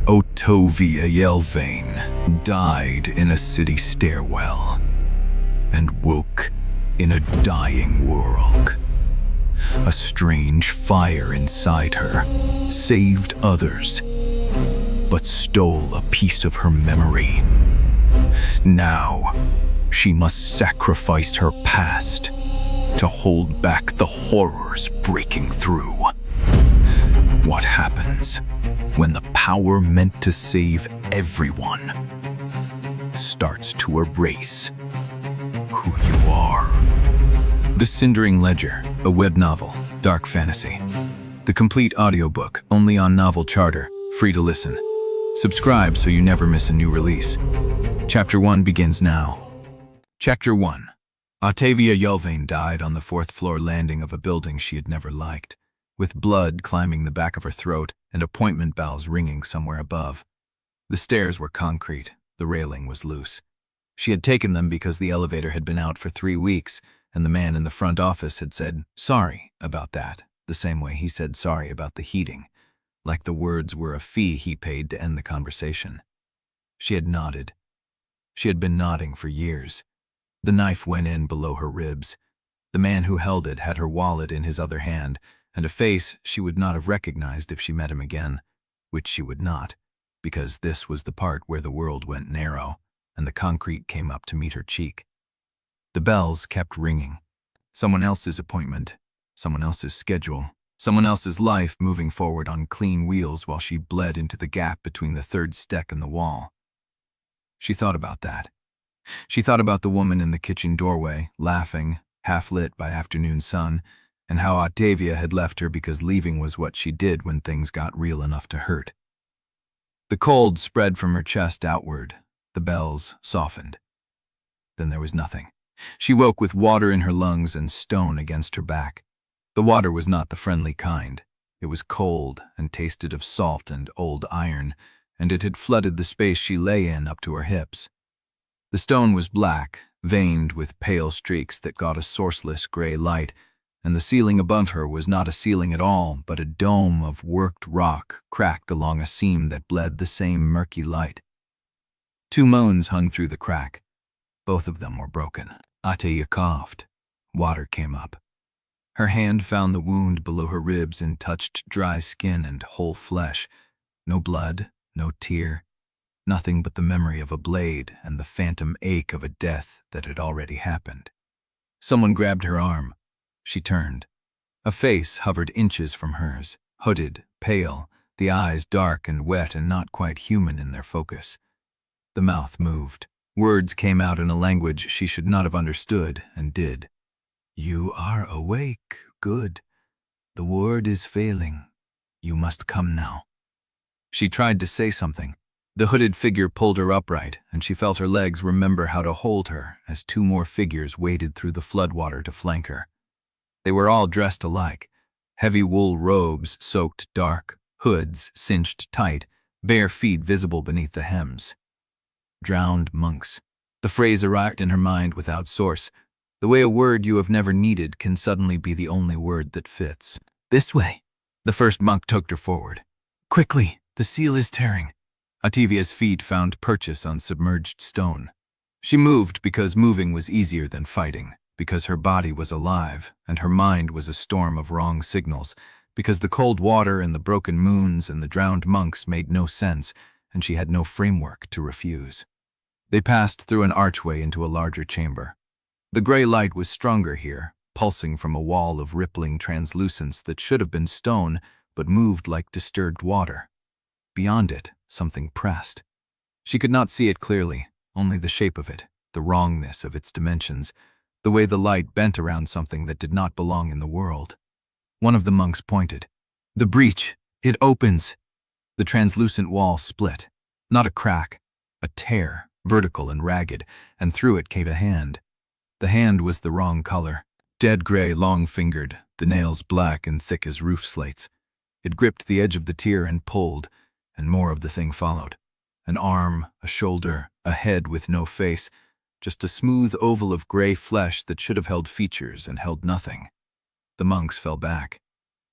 Ottavia Yelvaine died in a city stairwell and woke in a dying world. A strange fire inside her saved others, but stole a piece of her memory. Now, she must sacrifice her past to hold back the horrors breaking through. What happens when the power meant to save everyone starts to erase who you are? The Cindering Ledger, a web novel, dark fantasy. The complete audiobook, only on Novel Charter, free to listen. Subscribe so you never miss a new release. Chapter 1 begins now. Chapter 1. Ottavia Yelvaine died on the 4th floor landing of a building she had never liked, with blood climbing the back of her throat and appointment bells ringing somewhere above. The stairs were concrete, the railing was loose. She had taken them because the elevator had been out for 3 weeks, and the man in the front office had said sorry about that, the same way he said sorry about the heating, like the words were a fee he paid to end the conversation. She had nodded. She had been nodding for years. The knife went in below her ribs. The man who held it had her wallet in his other hand, and a face she would not have recognized if she met him again, which she would not, because this was the part where the world went narrow, and the concrete came up to meet her cheek. The bells kept ringing. Someone else's appointment, someone else's schedule, someone else's life moving forward on clean wheels while she bled into the gap between the 3rd stack and the wall. She thought about that. She thought about the woman in the kitchen doorway, laughing, half-lit by afternoon sun, and how Ottavia had left her because leaving was what she did when things got real enough to hurt. The cold spread from her chest outward. The bells softened. Then there was nothing. She woke with water in her lungs and stone against her back. The water was not the friendly kind. It was cold and tasted of salt and old iron, and it had flooded the space she lay in up to her hips. The stone was black, veined with pale streaks that got a sourceless gray light, and the ceiling above her was not a ceiling at all, but a dome of worked rock cracked along a seam that bled the same murky light. 2 moans hung through the crack. Both of them were broken. Ottavia coughed. Water came up. Her hand found the wound below her ribs and touched dry skin and whole flesh. No blood, no tear, nothing but the memory of a blade and the phantom ache of a death that had already happened. Someone grabbed her arm. She turned. A face hovered inches from hers, hooded, pale, the eyes dark and wet and not quite human in their focus. The mouth moved. Words came out in a language she should not have understood, and did. "You are awake. Good. The ward is failing. You must come now." She tried to say something. The hooded figure pulled her upright, and she felt her legs remember how to hold her as 2 more figures waded through the floodwater to flank her. They were all dressed alike. Heavy wool robes soaked dark, hoods cinched tight, bare feet visible beneath the hems. Drowned monks. The phrase arrived in her mind without source, the way a word you have never needed can suddenly be the only word that fits. "This way." The first monk took her forward. "Quickly, the seal is tearing." Ottavia's feet found purchase on submerged stone. She moved because moving was easier than fighting, because her body was alive and her mind was a storm of wrong signals, because the cold water and the broken moons and the drowned monks made no sense, and she had no framework to refuse. They passed through an archway into a larger chamber. The gray light was stronger here, pulsing from a wall of rippling translucence that should have been stone, but moved like disturbed water. Beyond it, something pressed. She could not see it clearly, only the shape of it, the wrongness of its dimensions, the way the light bent around something that did not belong in the world. One of the monks pointed. "The breach! It opens!" The translucent wall split. Not a crack, a tear, vertical and ragged, and through it came a hand. The hand was the wrong color. Dead gray, long-fingered, the nails black and thick as roof slates. It gripped the edge of the tier and pulled, and more of the thing followed. An arm, a shoulder, a head with no face, just a smooth oval of gray flesh that should have held features and held nothing. The monks fell back.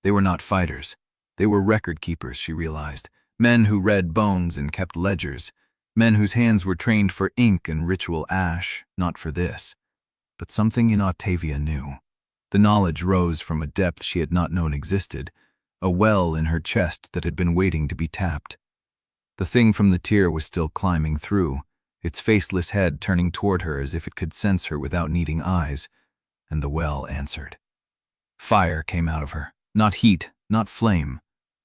They were not fighters. They were record keepers, she realized, Men who read bones and kept ledgers. Men whose hands were trained for ink and ritual ash, not for this. But something in Ottavia knew. The knowledge rose from a depth she had not known existed, a well in her chest that had been waiting to be tapped. The thing from the tier was still climbing through, its faceless head turning toward her as if it could sense her without needing eyes, and the well answered. Fire came out of her, not heat, not flame,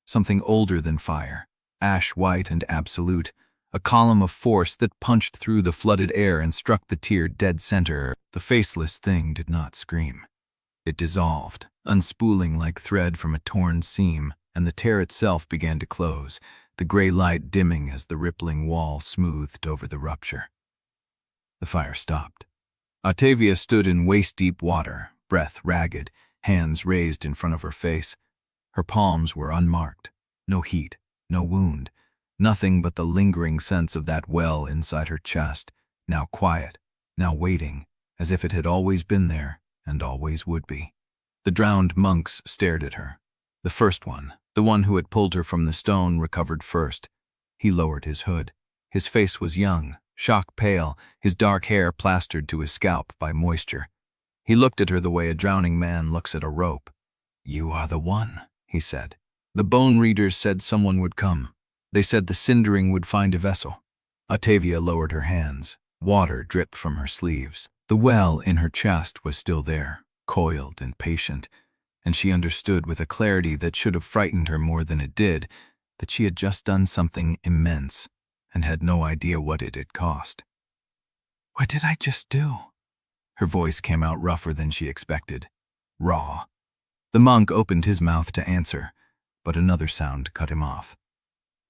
something older than fire, ash-white and absolute, a column of force that punched through the flooded air and struck the tier dead center. The faceless thing did not scream. It dissolved, unspooling like thread from a torn seam, and the tear itself began to close, the gray light dimming as the rippling wall smoothed over the rupture. The fire stopped. Ottavia stood in waist-deep water, breath ragged, hands raised in front of her face. Her palms were unmarked. No heat, no wound, nothing but the lingering sense of that well inside her chest, now quiet, now waiting, as if it had always been there and always would be. The drowned monks stared at her. The first one, the one who had pulled her from the stone, recovered first. He lowered his hood. His face was young, shock pale, his dark hair plastered to his scalp by moisture. He looked at her the way a drowning man looks at a rope. "You are the one," he said. "The bone readers said someone would come. They said the Cindering would find a vessel." Ottavia lowered her hands. Water dripped from her sleeves. The well in her chest was still there, coiled and patient, and she understood with a clarity that should have frightened her more than it did, that she had just done something immense and had no idea what it had cost. "What did I just do?" Her voice came out rougher than she expected, raw. The monk opened his mouth to answer, but another sound cut him off.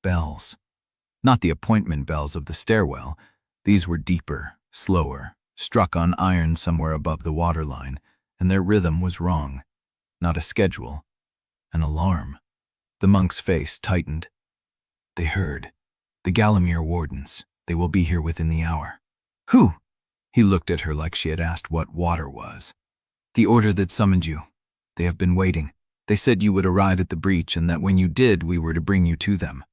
Bells. Not the appointment bells of the stairwell. These were deeper, slower, struck on iron somewhere above the waterline, and their rhythm was wrong. Not a schedule, an alarm. The monk's face tightened. "They heard. The Galamir wardens. They will be here within the hour." "Who?" He looked at her like she had asked what water was. "The order that summoned you. They have been waiting. They said you would arrive at the breach and that when you did, we were to bring you to them."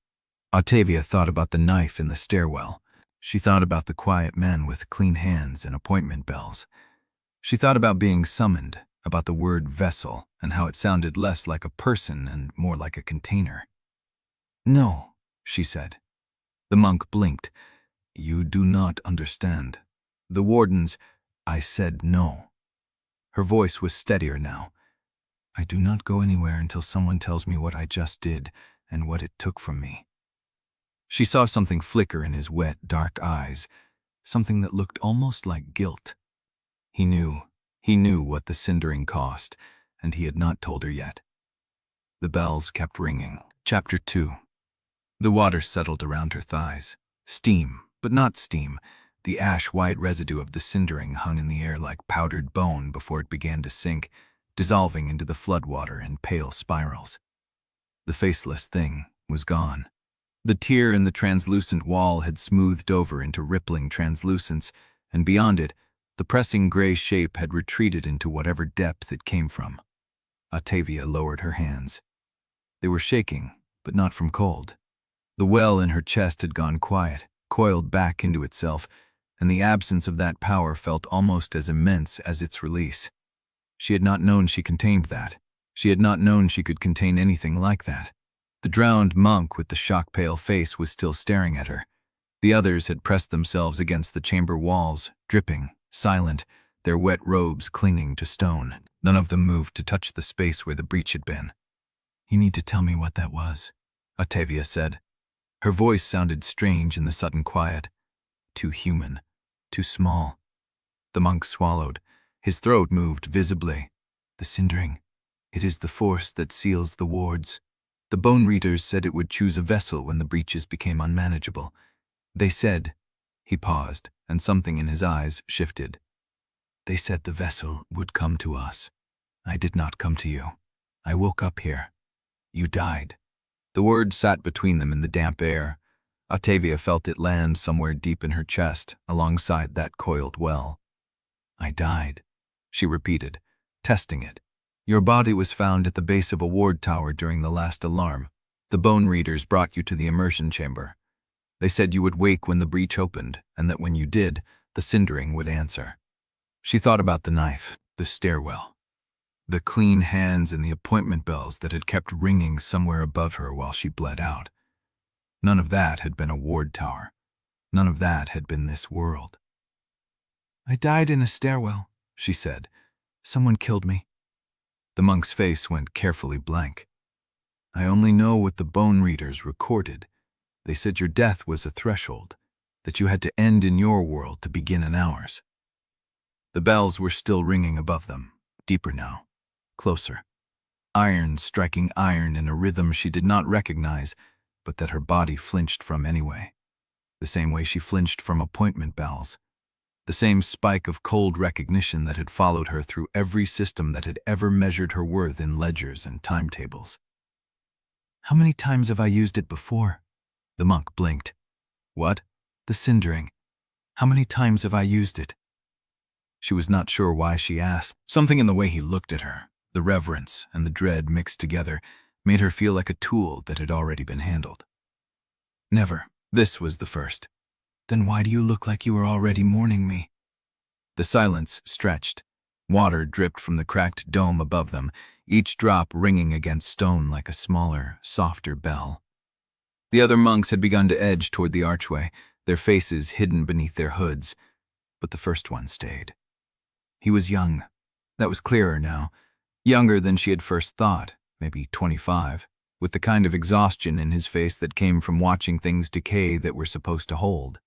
Ottavia thought about the knife in the stairwell. She thought about the quiet men with clean hands and appointment bells. She thought about being summoned, about the word vessel, and how it sounded less like a person and more like a container. "No," she said. The monk blinked. "You do not understand. The wardens—" "I said no." Her voice was steadier now. "I do not go anywhere until someone tells me what I just did and what it took from me." She saw something flicker in his wet, dark eyes, something that looked almost like guilt. He knew what the Cindering cost, and he had not told her yet. The bells kept ringing. Chapter 2. The water settled around her thighs. Steam, but not steam. The ash-white residue of the Cindering hung in the air like powdered bone before it began to sink, dissolving into the floodwater in pale spirals. The faceless thing was gone. The tear in the translucent wall had smoothed over into rippling translucence, and beyond it, the pressing gray shape had retreated into whatever depth it came from. Ottavia lowered her hands. They were shaking, but not from cold. The well in her chest had gone quiet, coiled back into itself, and the absence of that power felt almost as immense as its release. She had not known she contained that. She had not known she could contain anything like that. The drowned monk with the shock-pale face was still staring at her. The others had pressed themselves against the chamber walls, dripping, silent, their wet robes clinging to stone. None of them moved to touch the space where the breach had been. "You need to tell me what that was," Ottavia said. Her voice sounded strange in the sudden quiet. Too human, too small. The monk swallowed. His throat moved visibly. "The Cindering. It is the force that seals the wards. The bone readers said it would choose a vessel when the breaches became unmanageable. They said—" He paused, and something in his eyes shifted. "They said the vessel would come to us. I did not come to you. I woke up here. You died." The word sat between them in the damp air. Ottavia felt it land somewhere deep in her chest, alongside that coiled well. "I died," she repeated, testing it. "Your body was found at the base of a ward tower during the last alarm. The bone readers brought you to the immersion chamber. They said you would wake when the breach opened, and that when you did, the Cindering would answer. She thought about the knife, the stairwell, the clean hands and the appointment bells that had kept ringing somewhere above her while she bled out. None of that had been a ward tower. None of that had been this world. "I died in a stairwell," she said. "Someone killed me." The monk's face went carefully blank. "I only know what the bone readers recorded. They said your death was a threshold, that you had to end in your world to begin in ours." The bells were still ringing above them, deeper now, closer. Iron striking iron in a rhythm she did not recognize, but that her body flinched from anyway. The same way she flinched from appointment bells. The same spike of cold recognition that had followed her through every system that had ever measured her worth in ledgers and timetables. "How many times have I used it before?" The monk blinked. "What?" "The Cindering. How many times have I used it?" She was not sure why she asked. Something in the way he looked at her, the reverence and the dread mixed together, made her feel like a tool that had already been handled. "Never. This was the first." "Then why do you look like you were already mourning me?" The silence stretched. Water dripped from the cracked dome above them, each drop ringing against stone like a smaller, softer bell. The other monks had begun to edge toward the archway, their faces hidden beneath their hoods, but the first one stayed. He was young. That was clearer now. Younger than she had first thought, maybe 25, with the kind of exhaustion in his face that came from watching things decay that were supposed to hold.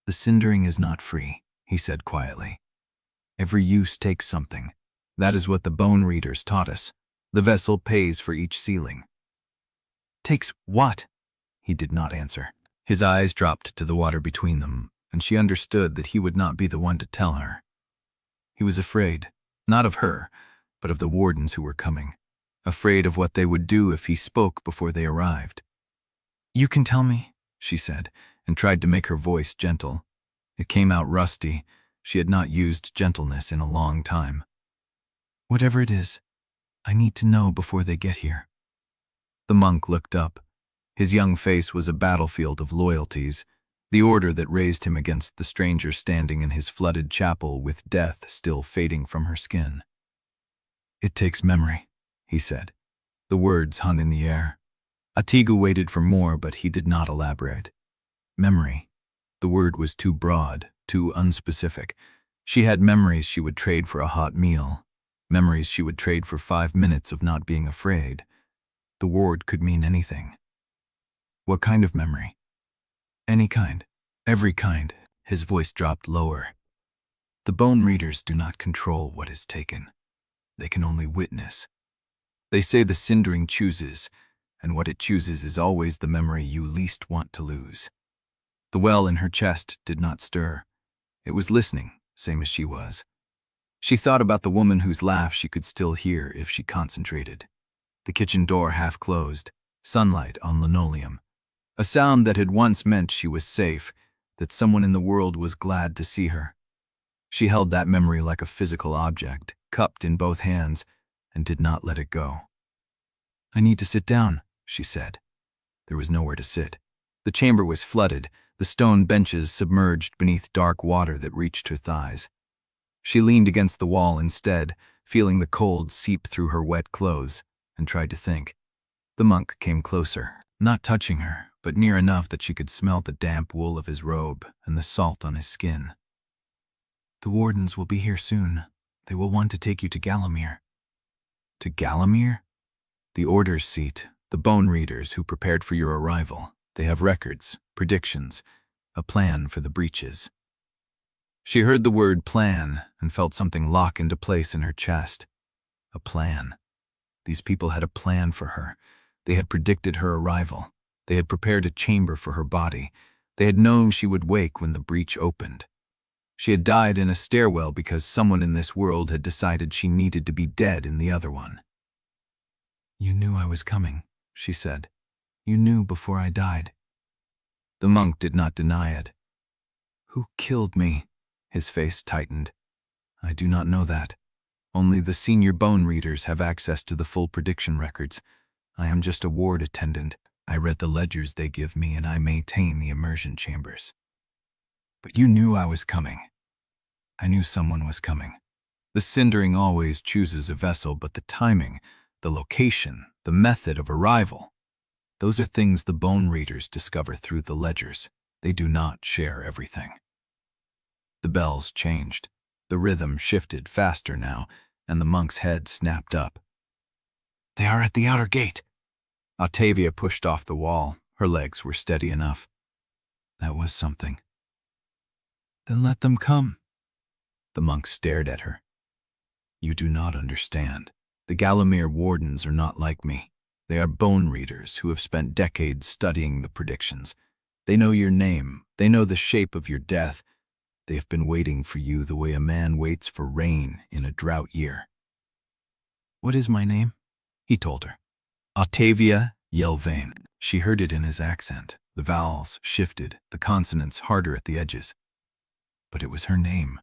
"The Cindering is not free," he said quietly. "Every use takes something. That is what the bone readers taught us. The vessel pays for each sealing." "Takes what?" He did not answer. His eyes dropped to the water between them, and she understood that he would not be the one to tell her. He was afraid, not of her, but of the wardens who were coming, afraid of what they would do if he spoke before they arrived. "You can tell me," she said, and tried to make her voice gentle. It came out rusty. She had not used gentleness in a long time. "Whatever it is, I need to know before they get here." The monk looked up. His young face was a battlefield of loyalties, the order that raised him against the stranger standing in his flooded chapel with death still fading from her skin. "It takes memory," he said. The words hung in the air. Atigu waited for more, but he did not elaborate. Memory. The word was too broad, too unspecific. She had memories she would trade for a hot meal, memories she would trade for 5 minutes of not being afraid. The word could mean anything. "What kind of memory?" "Any kind. Every kind." His voice dropped lower. "The bone readers do not control what is taken. They can only witness. They say the Cindering chooses, and what it chooses is always the memory you least want to lose." The well in her chest did not stir. It was listening, same as she was. She thought about the woman whose laugh she could still hear if she concentrated. The kitchen door half closed, sunlight on linoleum. A sound that had once meant she was safe, that someone in the world was glad to see her. She held that memory like a physical object, cupped in both hands, and did not let it go. "I need to sit down," she said. There was nowhere to sit. The chamber was flooded, the stone benches submerged beneath dark water that reached her thighs. She leaned against the wall instead, feeling the cold seep through her wet clothes, and tried to think. The monk came closer, not touching her, but near enough that she could smell the damp wool of his robe and the salt on his skin. "The wardens will be here soon. They will want to take you to Galamir." "To Galamir?" "The order's seat, the bone readers who prepared for your arrival. They have records, predictions, a plan for the breaches." She heard the word plan and felt something lock into place in her chest. A plan. These people had a plan for her. They had predicted her arrival. They had prepared a chamber for her body. They had known she would wake when the breach opened. She had died in a stairwell because someone in this world had decided she needed to be dead in the other one. "You knew I was coming," she said. "You knew before I died." The monk did not deny it. "Who killed me?" His face tightened. "I do not know that. Only the senior bone readers have access to the full prediction records. I am just a ward attendant. I read the ledgers they give me and I maintain the immersion chambers. But you knew I was coming. I knew someone was coming. The Cindering always chooses a vessel, but the timing, the location, the method of arrival, those are things the bone readers discover through the ledgers. They do not share everything. The bells changed. The rhythm shifted faster now, and the monk's head snapped up. They are at the outer gate. Ottavia pushed off the wall. Her legs were steady enough. That was something. Then let them come. The monk stared at her. You do not understand. The Galamir wardens are not like me. They are bone readers who have spent decades studying the predictions. They know your name. They know the shape of your death. They have been waiting for you the way a man waits for rain in a drought year. What is my name? He told her. Ottavia Yelvaine. She heard it in his accent. The vowels shifted, the consonants harder at the edges. But it was her name.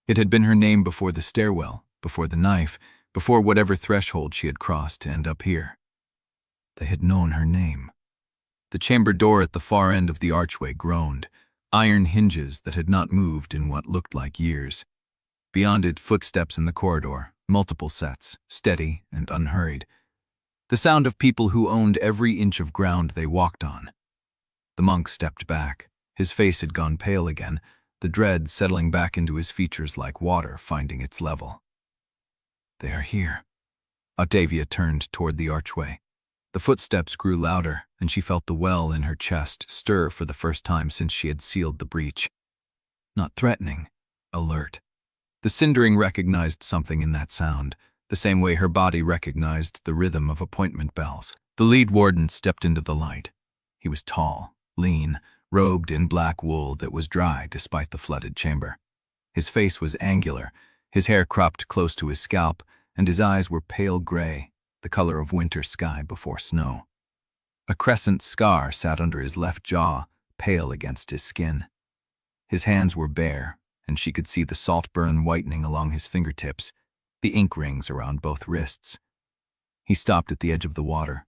It had been her name before the stairwell, before the knife, before whatever threshold she had crossed to end up here. They had known her name. The chamber door at the far end of the archway groaned, iron hinges that had not moved in what looked like years. Beyond it, footsteps in the corridor, multiple sets, steady and unhurried. The sound of people who owned every inch of ground they walked on. The monk stepped back. His face had gone pale again, the dread settling back into his features like water finding its level. They are here. Ottavia turned toward the archway. The footsteps grew louder, and she felt the well in her chest stir for the first time since she had sealed the breach. Not threatening, alert. The Cindering recognized something in that sound, the same way her body recognized the rhythm of appointment bells. The lead warden stepped into the light. He was tall, lean, robed in black wool that was dry despite the flooded chamber. His face was angular, his hair cropped close to his scalp, and his eyes were pale gray, the color of winter sky before snow. A crescent scar sat under his left jaw, pale against his skin. His hands were bare, and she could see the salt burn whitening along his fingertips, the ink rings around both wrists. He stopped at the edge of the water.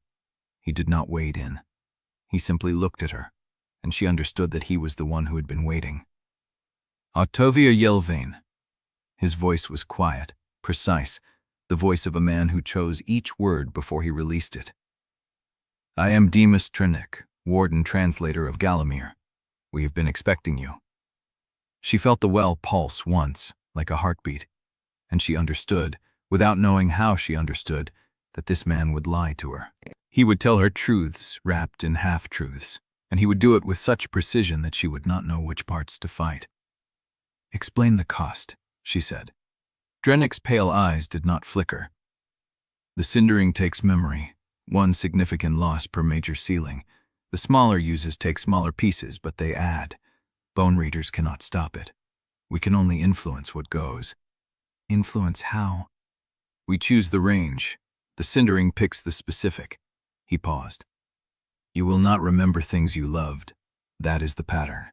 He did not wade in. He simply looked at her, and she understood that he was the one who had been waiting. Ottavia Yelvaine. His voice was quiet, precise, the voice of a man who chose each word before he released it. I am Dymas Drennick, warden translator of Galamir. We have been expecting you. She felt the well pulse once, like a heartbeat, and she understood, without knowing how she understood, that this man would lie to her. He would tell her truths wrapped in half-truths, and he would do it with such precision that she would not know which parts to fight. Explain the cost, she said. Drennick's pale eyes did not flicker. The Cindering takes memory, one significant loss per major sealing. The smaller uses take smaller pieces, but they add. Bone readers cannot stop it. We can only influence what goes. Influence how? We choose the range. The Cindering picks the specific. He paused. You will not remember things you loved. That is the pattern.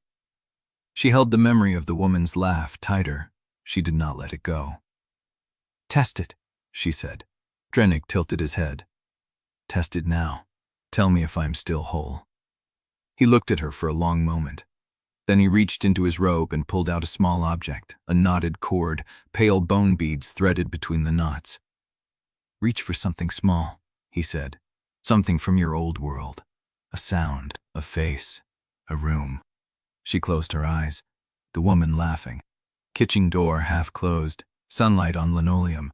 She held the memory of the woman's laugh tighter. She did not let it go. Test it, she said. Drennick tilted his head. Test it now. Tell me if I'm still whole. He looked at her for a long moment. Then he reached into his robe and pulled out a small object, a knotted cord, pale bone beads threaded between the knots. Reach for something small, he said. Something from your old world. A sound, a face, a room. She closed her eyes, the woman laughing. Kitchen door half closed, sunlight on linoleum.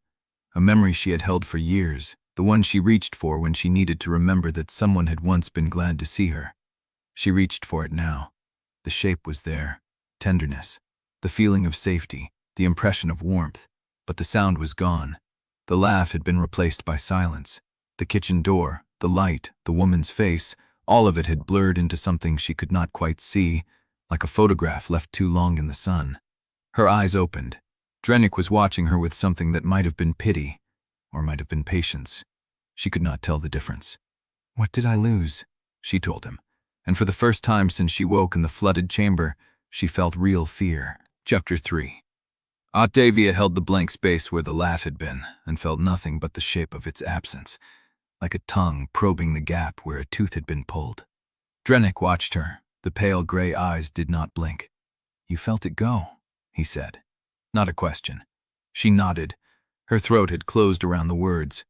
A memory she had held for years, the one she reached for when she needed to remember that someone had once been glad to see her. She reached for it now. The shape was there, tenderness, the feeling of safety, the impression of warmth, but the sound was gone. The laugh had been replaced by silence. The kitchen door, the light, the woman's face, all of it had blurred into something she could not quite see, like a photograph left too long in the sun. Her eyes opened. Drennick was watching her with something that might have been pity, or might have been patience. She could not tell the difference. What did I lose? She told him, and for the first time since she woke in the flooded chamber, she felt real fear. Chapter 3. Ottavia held the blank space where the laugh had been, and felt nothing but the shape of its absence. like a tongue probing the gap where a tooth had been pulled. Drennick watched her. The pale gray eyes did not blink. "You felt it go," he said. Not a question. She nodded. Her throat had closed around the words.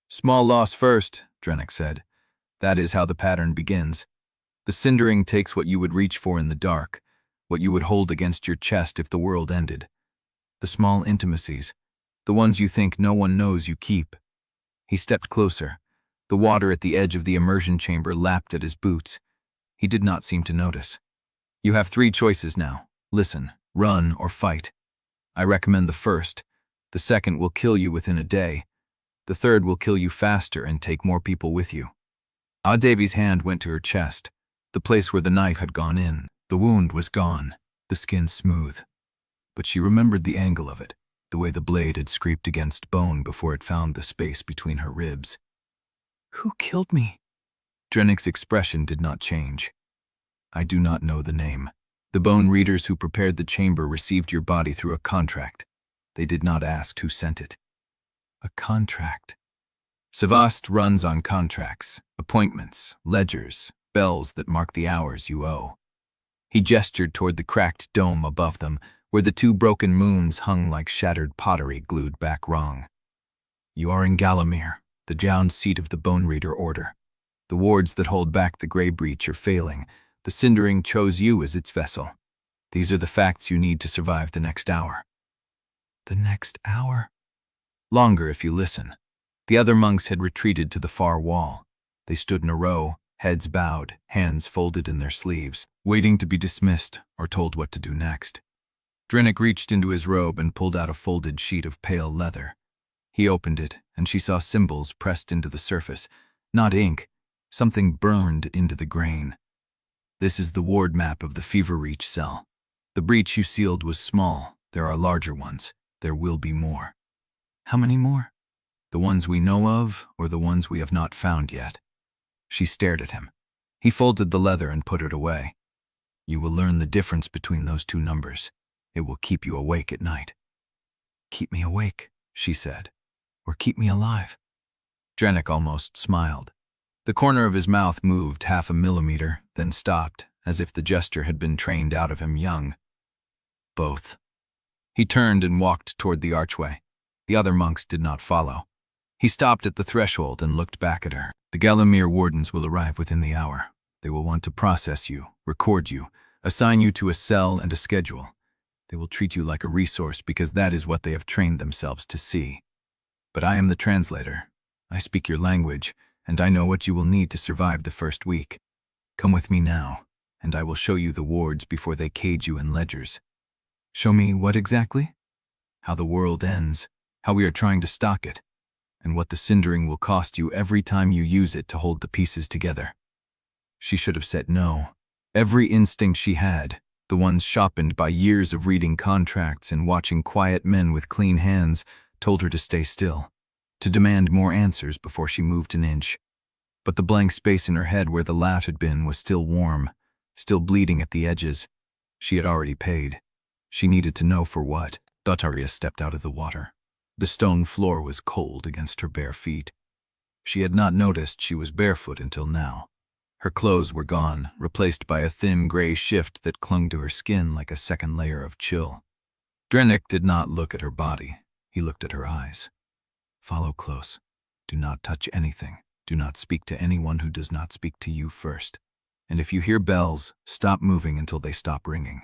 "Small loss first," Drennick said. "That is how the pattern begins. The Cindering takes what you would reach for in the dark, what you would hold against your chest if the world ended. The small intimacies, the ones you think no one knows you keep." He stepped closer. The water at the edge of the immersion chamber lapped at his boots. He did not seem to notice. "You have 3 choices now. Listen, run, or fight. I recommend the first. The second will kill you within a day. The third will kill you faster and take more people with you." Audavia's hand went to her chest, the place where the knife had gone in. The wound was gone, the skin smooth. But she remembered the angle of it, the way the blade had scraped against bone before it found the space between her ribs. "Who killed me?" Drennick's expression did not change. "I do not know the name. The bone readers who prepared the chamber received your body through a contract. They did not ask who sent it." "A contract?" "Sevrast runs on contracts, appointments, ledgers, bells that mark the hours you owe." He gestured toward the cracked dome above them, where the 2 broken moons hung like shattered pottery glued back wrong. "You are in Galamir, the Jound seat of the Bone Reader Order. The wards that hold back the Grey Breach are failing. The Cindering chose you as its vessel. These are the facts you need to survive the next hour." "The next hour?" "Longer if you listen." The other monks had retreated to the far wall. They stood in a row, heads bowed, hands folded in their sleeves, waiting to be dismissed or told what to do next. Drennick reached into his robe and pulled out a folded sheet of pale leather. He opened it, and she saw symbols pressed into the surface. Not ink, something burned into the grain. "This is the ward map of the Fever Reach cell. The breach you sealed was small. There are larger ones. There will be more." "How many more?" "The ones we know of, or the ones we have not found yet." She stared at him. He folded the leather and put it away. "You will learn the difference between those 2 numbers. It will keep you awake at night." "Keep me awake," she said. "Or keep me alive." Drennick almost smiled. The corner of his mouth moved 1/2 millimeter, then stopped, as if the gesture had been trained out of him young. "Both." He turned and walked toward the archway. The other monks did not follow. He stopped at the threshold and looked back at her. "The Galamir wardens will arrive within the hour. They will want to process you, record you, assign you to a cell and a schedule. They will treat you like a resource because that is what they have trained themselves to see. But I am the translator. I speak your language, and I know what you will need to survive the first week. Come with me now, and I will show you the wards before they cage you in ledgers." "Show me what exactly?" "How the world ends, how we are trying to stop it, and what the Cindering will cost you every time you use it to hold the pieces together." She should have said no. Every instinct she had, the ones sharpened by years of reading contracts and watching quiet men with clean hands, told her to stay still, to demand more answers before she moved an inch. But the blank space in her head where the laugh had been was still warm, still bleeding at the edges. She had already paid. She needed to know for what. Ottavia stepped out of the water. The stone floor was cold against her bare feet. She had not noticed she was barefoot until now. Her clothes were gone, replaced by a thin gray shift that clung to her skin like a second layer of chill. Drennick did not look at her body. He looked at her eyes. "Follow close. Do not touch anything. Do not speak to anyone who does not speak to you first. And if you hear bells, stop moving until they stop ringing."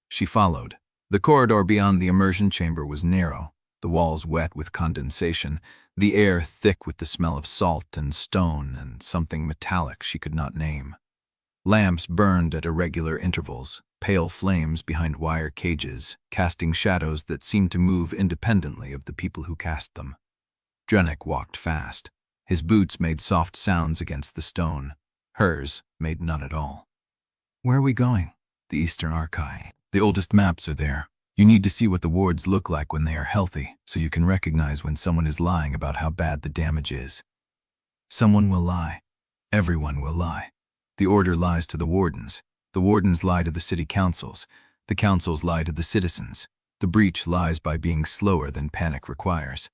She followed. The corridor beyond the immersion chamber was narrow, the walls wet with condensation, the air thick with the smell of salt and stone and something metallic she could not name. Lamps burned at irregular intervals, pale flames behind wire cages, casting shadows that seemed to move independently of the people who cast them. Drennick walked fast. His boots made soft sounds against the stone. Hers made none at all. "Where are we going?" "The Eastern Archive. The oldest maps are there. You need to see what the wards look like when they are healthy, so you can recognize when someone is lying about how bad the damage is." "Someone will lie. Everyone will lie. The order lies to the wardens. The wardens lie to the city councils. The councils lie to the citizens. The breach lies by being slower than panic requires.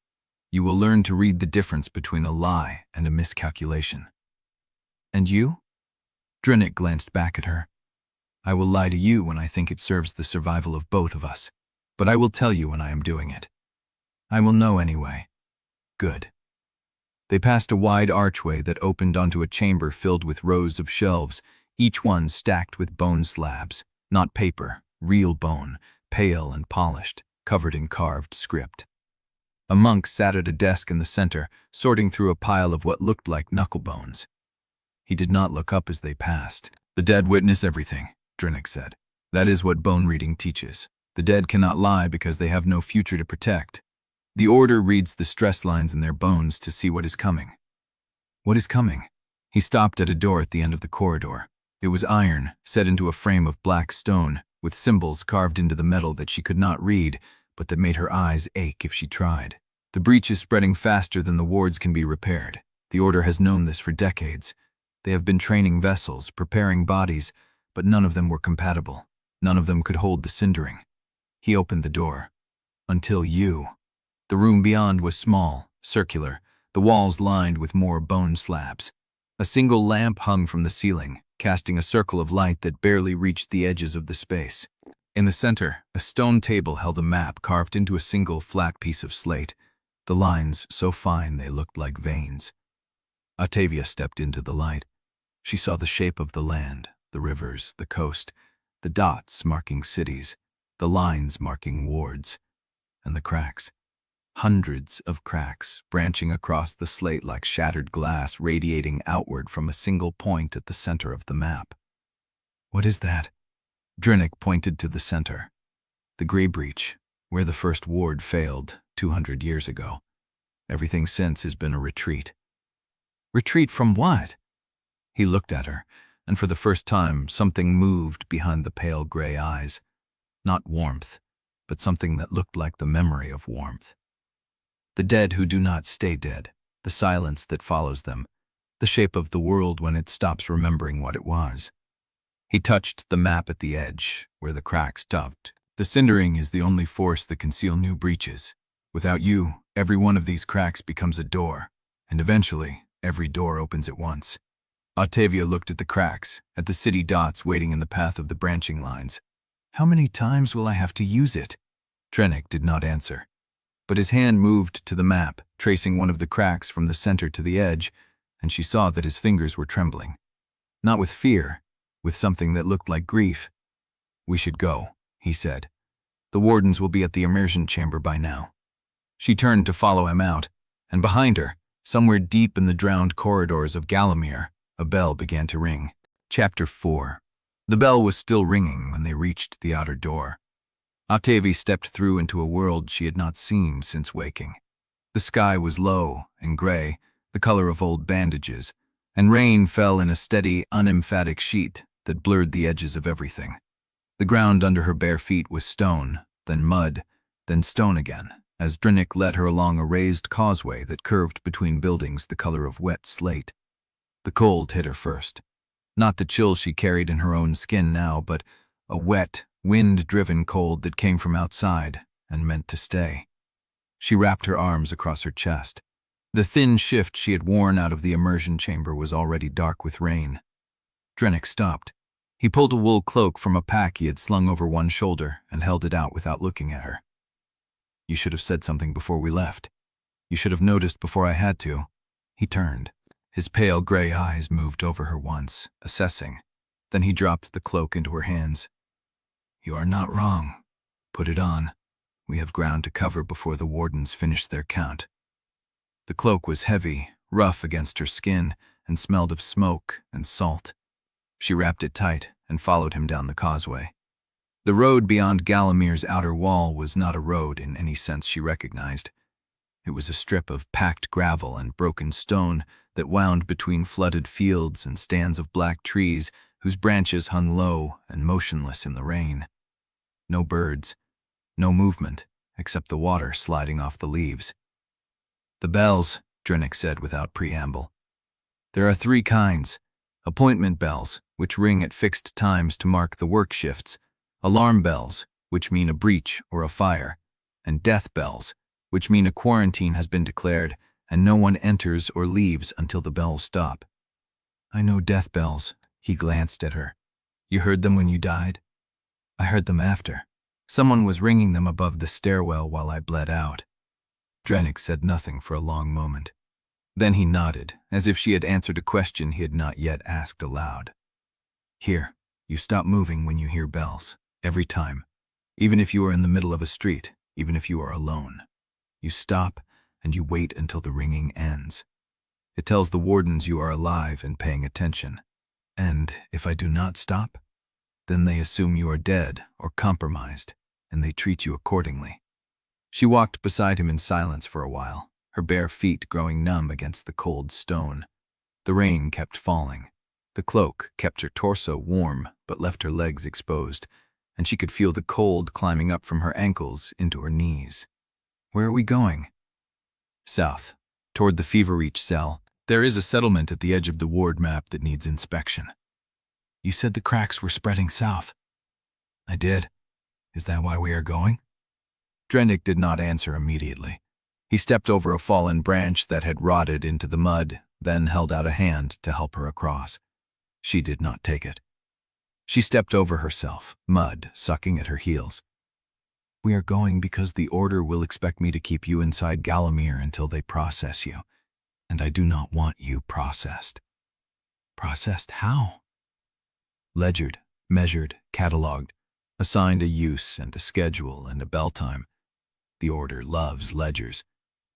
You will learn to read the difference between a lie and a miscalculation. And you? Drennick glanced back at her. I will lie to you when I think it serves the survival of both of us, but I will tell you when I am doing it. I will know anyway. Good. They passed a wide archway that opened onto a chamber filled with rows of shelves, each one stacked with bone slabs, not paper, real bone, pale and polished, covered in carved script. A monk sat at a desk in the center, sorting through a pile of what looked like knuckle bones. He did not look up as they passed. The dead witness everything, Drennick said. That is what bone reading teaches. The dead cannot lie because they have no future to protect. The order reads the stress lines in their bones to see what is coming. What is coming? He stopped at a door at the end of the corridor. It was iron, set into a frame of black stone, with symbols carved into the metal that she could not read, but that made her eyes ache if she tried. The breach is spreading faster than the wards can be repaired. The Order has known this for decades. They have been training vessels, preparing bodies, but none of them were compatible. None of them could hold the Cindering. He opened the door. Until you. The room beyond was small, circular, the walls lined with more bone slabs. A single lamp hung from the ceiling, casting a circle of light that barely reached the edges of the space. In the center, a stone table held a map carved into a single flat piece of slate, the lines so fine they looked like veins. Ottavia stepped into the light. She saw the shape of the land, the rivers, the coast, the dots marking cities, the lines marking wards, and the cracks. Hundreds of cracks branching across the slate like shattered glass radiating outward from a single point at the center of the map. What is that? Drennick pointed to the center. The Grey Breach, where the first ward failed 200 years ago. Everything since has been a retreat. Retreat from what? He looked at her, and for the first time something moved behind the pale gray eyes. Not warmth, but something that looked like the memory of warmth. The dead who do not stay dead, the silence that follows them, the shape of the world when it stops remembering what it was. He touched the map at the edge, where the cracks tugged. The Cindering is the only force that can seal new breaches. Without you, every one of these cracks becomes a door, and eventually, every door opens at once. Ottavia looked at the cracks, at the city dots waiting in the path of the branching lines. How many times will I have to use it? Drennick did not answer. But his hand moved to the map, tracing one of the cracks from the center to the edge, and she saw that his fingers were trembling. Not with fear, with something that looked like grief. We should go, he said. The wardens will be at the immersion chamber by now. She turned to follow him out, and behind her, somewhere deep in the drowned corridors of Galamir, a bell began to ring. Chapter 4. The bell was still ringing when they reached the outer door. Ottavia stepped through into a world she had not seen since waking. The sky was low and gray, the color of old bandages, and rain fell in a steady, unemphatic sheet that blurred the edges of everything. The ground under her bare feet was stone, then mud, then stone again, as Drennick led her along a raised causeway that curved between buildings the color of wet slate. The cold hit her first. Not the chill she carried in her own skin now, but a wet, wind-driven cold that came from outside and meant to stay. She wrapped her arms across her chest. The thin shift she had worn out of the immersion chamber was already dark with rain. Drennick stopped. He pulled a wool cloak from a pack he had slung over one shoulder and held it out without looking at her. You should have said something before we left. You should have noticed before I had to. He turned. His pale gray eyes moved over her once, assessing. Then he dropped the cloak into her hands. You are not wrong. Put it on. We have ground to cover before the wardens finish their count. The cloak was heavy, rough against her skin, and smelled of smoke and salt. She wrapped it tight and followed him down the causeway. The road beyond Galamir's outer wall was not a road in any sense she recognized. It was a strip of packed gravel and broken stone that wound between flooded fields and stands of black trees whose branches hung low and motionless in the rain. No birds, no movement, except the water sliding off the leaves. The bells, Drennick said without preamble. There are 3 kinds. Appointment bells, which ring at fixed times to mark the work shifts, alarm bells, which mean a breach or a fire, and death bells, which mean a quarantine has been declared, and no one enters or leaves until the bells stop. I know death bells. He glanced at her. You heard them when you died? I heard them after. Someone was ringing them above the stairwell while I bled out. Drennick said nothing for a long moment. Then he nodded, as if she had answered a question he had not yet asked aloud. Here, you stop moving when you hear bells, every time. Even if you are in the middle of a street, even if you are alone. You stop and you wait until the ringing ends. It tells the wardens you are alive and paying attention. And if I do not stop, then they assume you are dead or compromised, and they treat you accordingly. She walked beside him in silence for a while, her bare feet growing numb against the cold stone. The rain kept falling. The cloak kept her torso warm but left her legs exposed, and she could feel the cold climbing up from her ankles into her knees. Where are we going? South, toward the fever-reach cell. There is a settlement at the edge of the ward map that needs inspection. You said the cracks were spreading south. I did. Is that why we are going? Drennick did not answer immediately. He stepped over a fallen branch that had rotted into the mud, then held out a hand to help her across. She did not take it. She stepped over herself, mud sucking at her heels. We are going because the Order will expect me to keep you inside Galamir until they process you, and I do not want you processed. Processed how? Ledgered, measured, catalogued, assigned a use and a schedule and a bell time. The Order loves ledgers.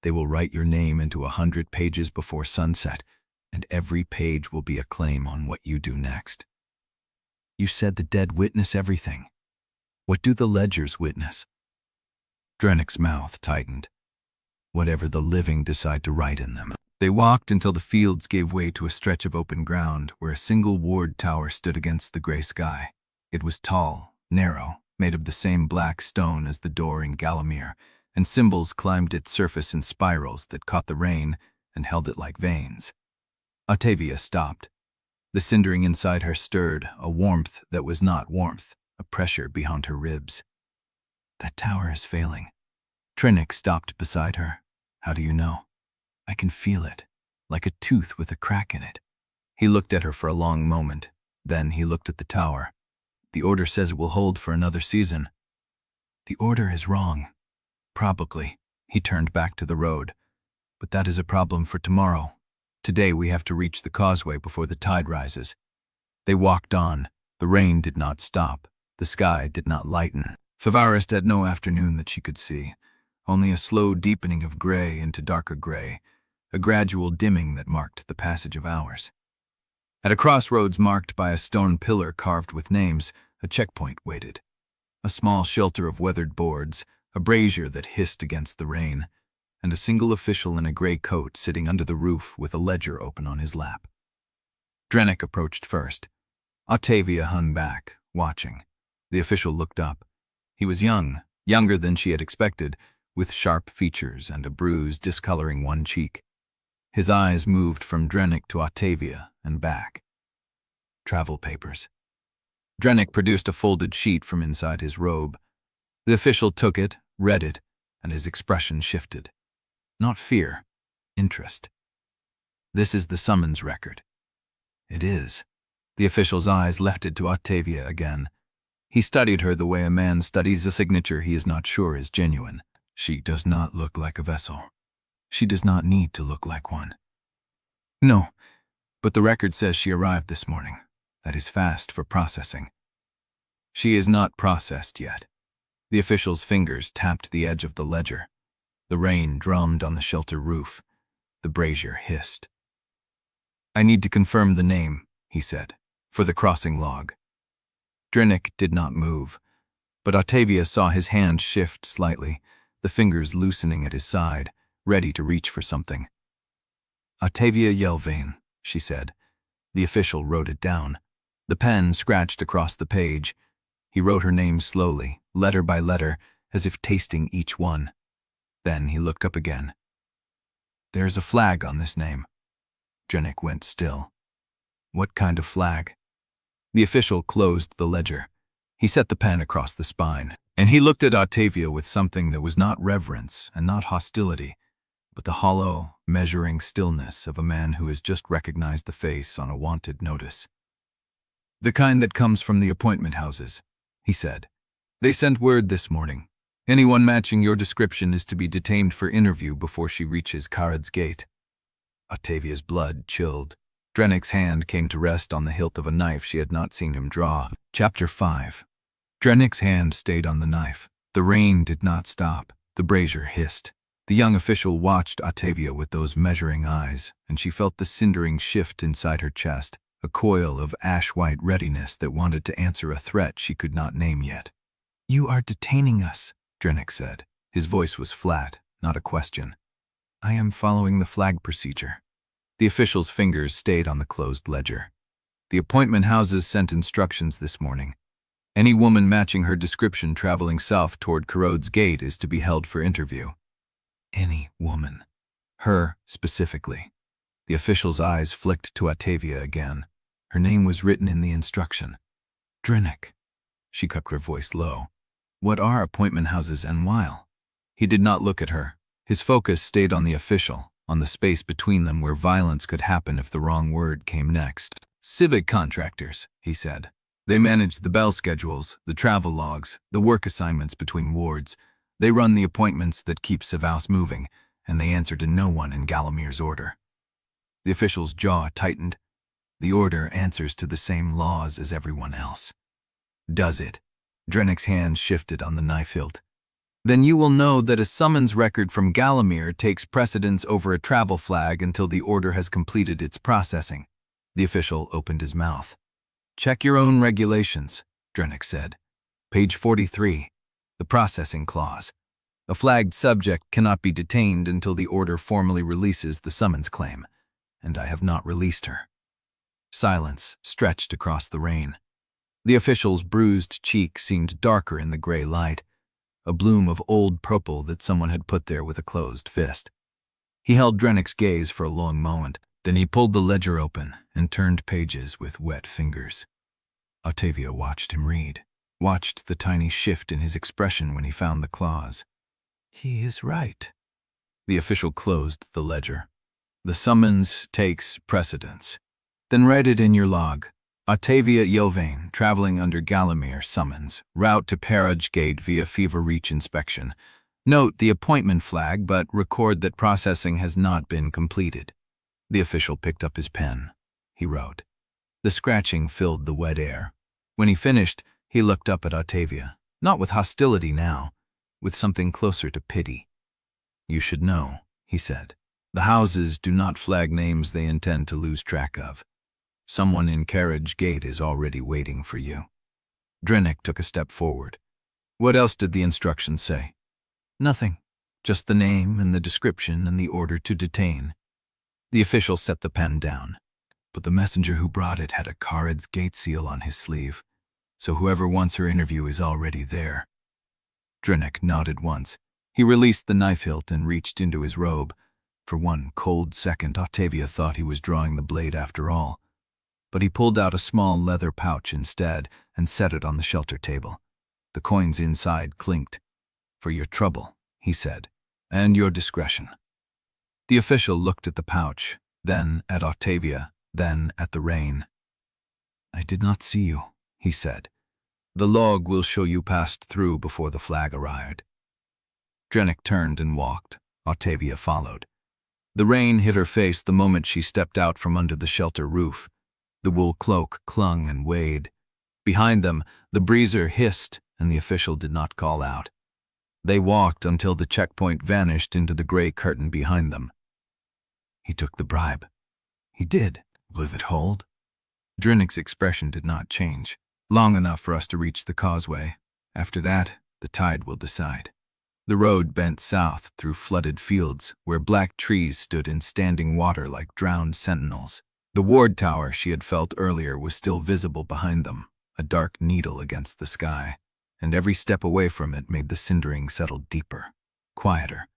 They will write your name into 100 pages before sunset, and every page will be a claim on what you do next. You said the dead witness everything. What do the ledgers witness? Drennick's mouth tightened. Whatever the living decide to write in them. They walked until the fields gave way to a stretch of open ground where a single ward tower stood against the gray sky. It was tall, narrow, made of the same black stone as the door in Galamir, and symbols climbed its surface in spirals that caught the rain and held it like veins. Ottavia stopped. The cindering inside her stirred, a warmth that was not warmth, a pressure beyond her ribs. That tower is failing. Drennick stopped beside her. How do you know? I can feel it, like a tooth with a crack in it. He looked at her for a long moment. Then he looked at the tower. The Order says it will hold for another season. The Order is wrong. Probably. He turned back to the road. But that is a problem for tomorrow. Today we have to reach the Causeway before the tide rises. They walked on. The rain did not stop. The sky did not lighten. Sevrast had no afternoon that she could see. Only a slow deepening of gray into darker gray, a gradual dimming that marked the passage of hours. At a crossroads marked by a stone pillar carved with names, a checkpoint waited. A small shelter of weathered boards, a brazier that hissed against the rain, and a single official in a gray coat sitting under the roof with a ledger open on his lap. Drennick approached first. Ottavia hung back, watching. The official looked up. He was young, younger than she had expected, with sharp features and a bruise discoloring one cheek. His eyes moved from Drennick to Ottavia and back. Travel papers. Drennick produced a folded sheet from inside his robe. The official took it, read it, and his expression shifted. Not fear, interest. This is the summons record. It is. The official's eyes lifted to Ottavia again. He studied her the way a man studies a signature he is not sure is genuine. She does not look like a vessel. She does not need to look like one. No, but the record says she arrived this morning. That is fast for processing. She is not processed yet. The official's fingers tapped the edge of the ledger. The rain drummed on the shelter roof. The brazier hissed. I need to confirm the name, he said, for the crossing log. Drennick did not move, but Ottavia saw his hand shift slightly, the fingers loosening at his side, ready to reach for something. Ottavia Yelvaine, she said. The official wrote it down. The pen scratched across the page. He wrote her name slowly, letter by letter, as if tasting each one. Then he looked up again. There's a flag on this name. Drennick went still. What kind of flag? The official closed the ledger. He set the pen across the spine. And he looked at Ottavia with something that was not reverence and not hostility, but the hollow, measuring stillness of a man who has just recognized the face on a wanted notice. "The kind that comes from the appointment houses," he said. "They sent word this morning. Anyone matching your description is to be detained for interview before she reaches Kharod's gate." Ottavia's blood chilled. Drennick's hand came to rest on the hilt of a knife she had not seen him draw. Chapter 5. Drennick's hand stayed on the knife. The rain did not stop. The brazier hissed. The young official watched Ottavia with those measuring eyes, and she felt the cindering shift inside her chest, a coil of ash-white readiness that wanted to answer a threat she could not name yet. "You are detaining us," Drennick said. His voice was flat, not a question. "I am following the flag procedure." The official's fingers stayed on the closed ledger. "The appointment houses sent instructions this morning. Any woman matching her description traveling south toward Kharod's gate is to be held for interview." Any woman. Her, specifically. The official's eyes flicked to Ottavia again. Her name was written in the instruction. "Drennick." She kept her voice low. "What are appointment houses and while?" He did not look at her. His focus stayed on the official, on the space between them where violence could happen if the wrong word came next. "Civic contractors," he said. "They manage the bell schedules, the travel logs, the work assignments between wards. They run the appointments that keep Sevrast moving, and they answer to no one in Galamir's order." The official's jaw tightened. "The order answers to the same laws as everyone else." "Does it?" Drennick's hand shifted on the knife hilt. "Then you will know that a summons record from Galamir takes precedence over a travel flag until the order has completed its processing." The official opened his mouth. "Check your own regulations," Drennick said. "Page 43. The processing clause. A flagged subject cannot be detained until the order formally releases the summons claim, and I have not released her." Silence stretched across the rain. The official's bruised cheek seemed darker in the gray light, a bloom of old purple that someone had put there with a closed fist. He held Drennick's gaze for a long moment, then he pulled the ledger open and turned pages with wet fingers. Ottavia watched him read. Watched the tiny shift in his expression when he found the clause. "He is right." The official closed the ledger. "The summons takes precedence. Then write it in your log. Ottavia Yelvaine, traveling under Galamir, summons. Route to Kharod's gate via Fever Reach inspection. Note the appointment flag, but record that processing has not been completed." The official picked up his pen. He wrote. The scratching filled the wet air. When he finished, he looked up at Ottavia, not with hostility now, with something closer to pity. "You should know," he said. "The houses do not flag names they intend to lose track of. Someone in Kharod's gate is already waiting for you." Drennick took a step forward. "What else did the instructions say?" "Nothing. Just the name and the description and the order to detain." The official set the pen down. "But the messenger who brought it had a Kharod's gate seal on his sleeve. So whoever wants her interview is already there." Drennick nodded once. He released the knife hilt and reached into his robe. For one cold second, Ottavia thought he was drawing the blade after all. But he pulled out a small leather pouch instead and set it on the shelter table. The coins inside clinked. "For your trouble," he said, "and your discretion." The official looked at the pouch, then at Ottavia, then at the rain. "I did not see you," he said. "The log will show you passed through before the flag arrived." Drennick turned and walked. Ottavia followed. The rain hit her face the moment she stepped out from under the shelter roof. The wool cloak clung and weighed. Behind them, the breezer hissed, and the official did not call out. They walked until the checkpoint vanished into the gray curtain behind them. "He took the bribe." "He did. Will it hold?" Drennick's expression did not change. "Long enough for us to reach the Causeway. After that, the tide will decide." The road bent south through flooded fields where black trees stood in standing water like drowned sentinels. The ward tower she had felt earlier was still visible behind them, a dark needle against the sky, and every step away from it made the cindering settle deeper, quieter,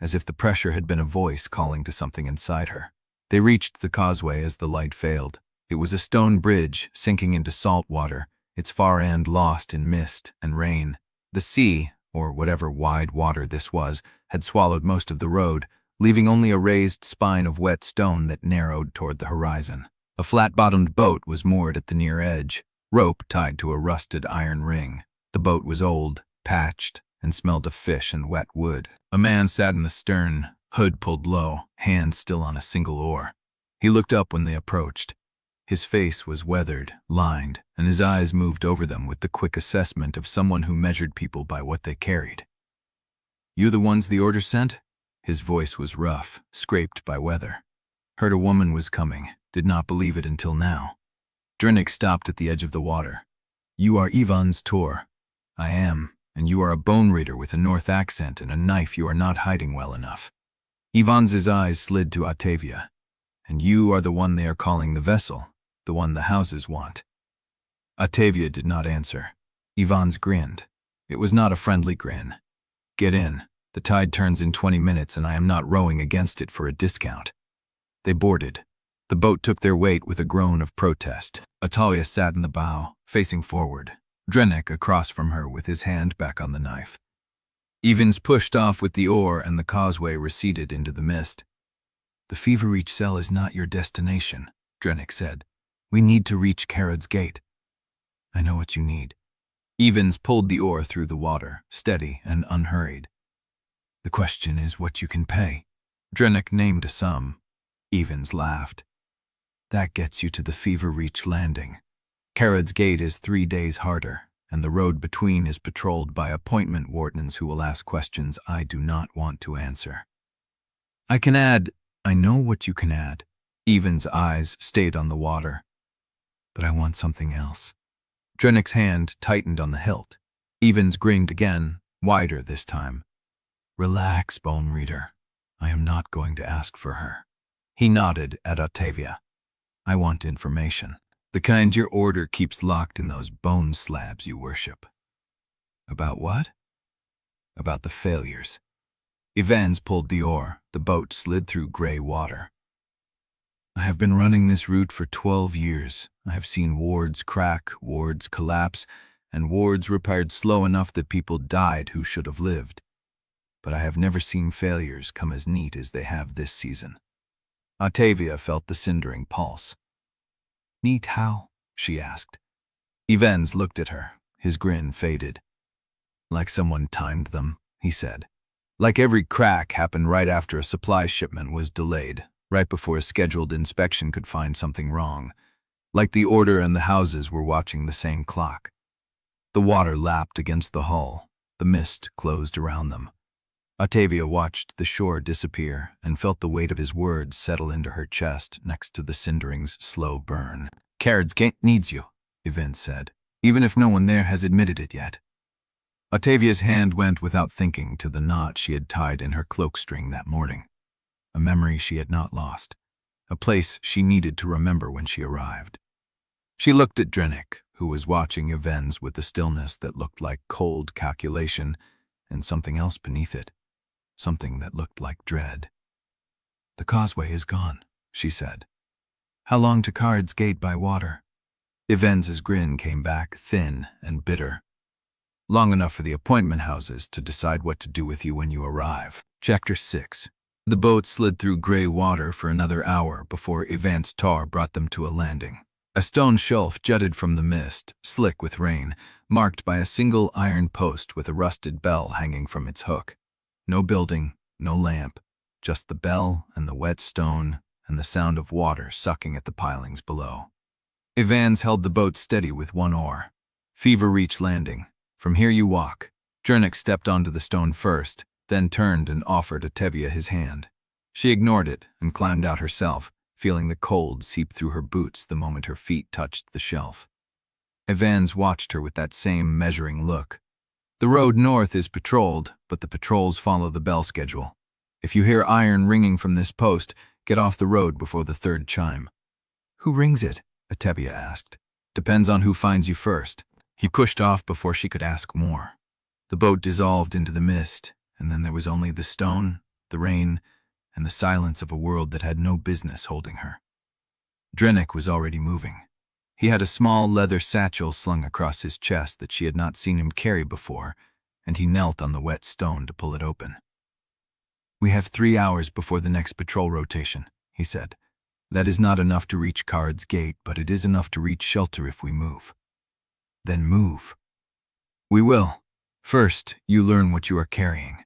as if the pressure had been a voice calling to something inside her. They reached the Causeway as the light failed. It was a stone bridge sinking into salt water, its far end lost in mist and rain. The sea, or whatever wide water this was, had swallowed most of the road, leaving only a raised spine of wet stone that narrowed toward the horizon. A flat-bottomed boat was moored at the near edge, rope tied to a rusted iron ring. The boat was old, patched, and smelled of fish and wet wood. A man sat in the stern, hood pulled low, hand still on a single oar. He looked up when they approached. His face was weathered, lined, and his eyes moved over them with the quick assessment of someone who measured people by what they carried. "You the ones the order sent?" His voice was rough, scraped by weather. "Heard a woman was coming, did not believe it until now." Drennick stopped at the edge of the water. "You are Ivan's Tor." "I am, and you are a bone reader with a North accent and a knife you are not hiding well enough." Ivan's eyes slid to Ottavia. "And you are the one they are calling the vessel, the one the houses want." Ottavia did not answer. Ivan's grinned. It was not a friendly grin. "Get in. The tide turns in 20 minutes and I am not rowing against it for a discount." They boarded. The boat took their weight with a groan of protest. Taliah sat in the bow, facing forward, Drennick across from her with his hand back on the knife. Evans pushed off with the oar and the causeway receded into the mist. "The Fever Reach cell is not your destination," Drennick said. "We need to reach Kharod's gate." "I know what you need." Evans pulled the oar through the water, steady and unhurried. "The question is what you can pay." Drennick named a sum. Evans laughed. "That gets you to the Fever Reach landing. Kharod's gate is 3 days harder, and the road between is patrolled by appointment wardens who will ask questions I do not want to answer." "I can add—" "I know what you can add." Evans' eyes stayed on the water. "But I want something else." Drennick's hand tightened on the hilt. Evans grinned again, wider this time. "Relax, Bone Reader. I am not going to ask for her." He nodded at Ottavia. "I want information. The kind your order keeps locked in those bone slabs you worship." "About what?" "About the failures." Evans pulled the oar. The boat slid through gray water. "I have been running this route for 12 years. I have seen wards crack, wards collapse, and wards repaired slow enough that people died who should have lived. But I have never seen failures come as neat as they have this season." Ottavia felt the cindering pulse. "Neat how?" she asked. Evans looked at her. His grin faded. "Like someone timed them," he said. "Like every crack happened right after a supply shipment was delayed, right before a scheduled inspection could find something wrong. Like the order and the houses were watching the same clock." The water lapped against the hull. The mist closed around them. Ottavia watched the shore disappear and felt the weight of his words settle into her chest next to the Cindering's slow burn. "Kharod's gate needs you," Evans said, "even if no one there has admitted it yet." Ottavia's hand went without thinking to the knot she had tied in her cloak string that morning. A memory she had not lost. A place she needed to remember when she arrived. She looked at Drennick, who was watching Evans with a stillness that looked like cold calculation and something else beneath it. Something that looked like dread. "The causeway is gone," she said. "How long to Kharod's gate by water?" Evans's grin came back, thin and bitter. "Long enough for the appointment houses to decide what to do with you when you arrive." Chapter 6. The boat slid through gray water for another hour before Evans' tar brought them to a landing. A stone shelf jutted from the mist, slick with rain, marked by a single iron post with a rusted bell hanging from its hook. No building, no lamp, just the bell and the wet stone and the sound of water sucking at the pilings below. Evans held the boat steady with one oar. "Fever Reach landing. From here you walk." Drennick stepped onto the stone first, then turned and offered Ottavia his hand. She ignored it and climbed out herself, feeling the cold seep through her boots the moment her feet touched the shelf. Evans watched her with that same measuring look. "The road north is patrolled, but the patrols follow the bell schedule. If you hear iron ringing from this post, get off the road before the third chime." "Who rings it?" Ottavia asked. "Depends on who finds you first." He pushed off before she could ask more. The boat dissolved into the mist, and then there was only the stone, the rain, and the silence of a world that had no business holding her. Drennick was already moving. He had a small leather satchel slung across his chest that she had not seen him carry before, and he knelt on the wet stone to pull it open. "We have 3 hours before the next patrol rotation," he said. "That is not enough to reach Kharod's gate, but it is enough to reach shelter if we move." "Then move." "We will. First, you learn what you are carrying."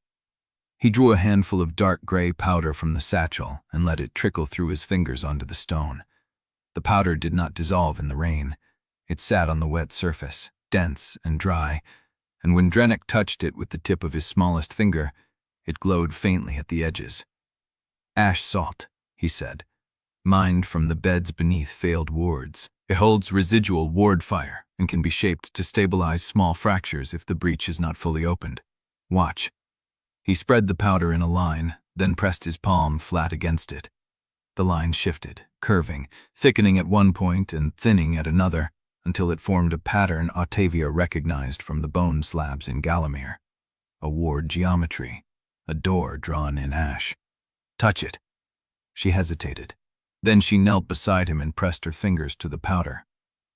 He drew a handful of dark gray powder from the satchel and let it trickle through his fingers onto the stone. The powder did not dissolve in the rain. It sat on the wet surface, dense and dry, and when Drennick touched it with the tip of his smallest finger, it glowed faintly at the edges. "Ash salt," he said, "mined from the beds beneath failed wards. It holds residual ward fire and can be shaped to stabilize small fractures if the breach is not fully opened. Watch." He spread the powder in a line, then pressed his palm flat against it. The line shifted, curving, thickening at one point and thinning at another, until it formed a pattern Ottavia recognized from the bone slabs in Galamir. A ward geometry, a door drawn in ash. "Touch it." She hesitated. Then she knelt beside him and pressed her fingers to the powder.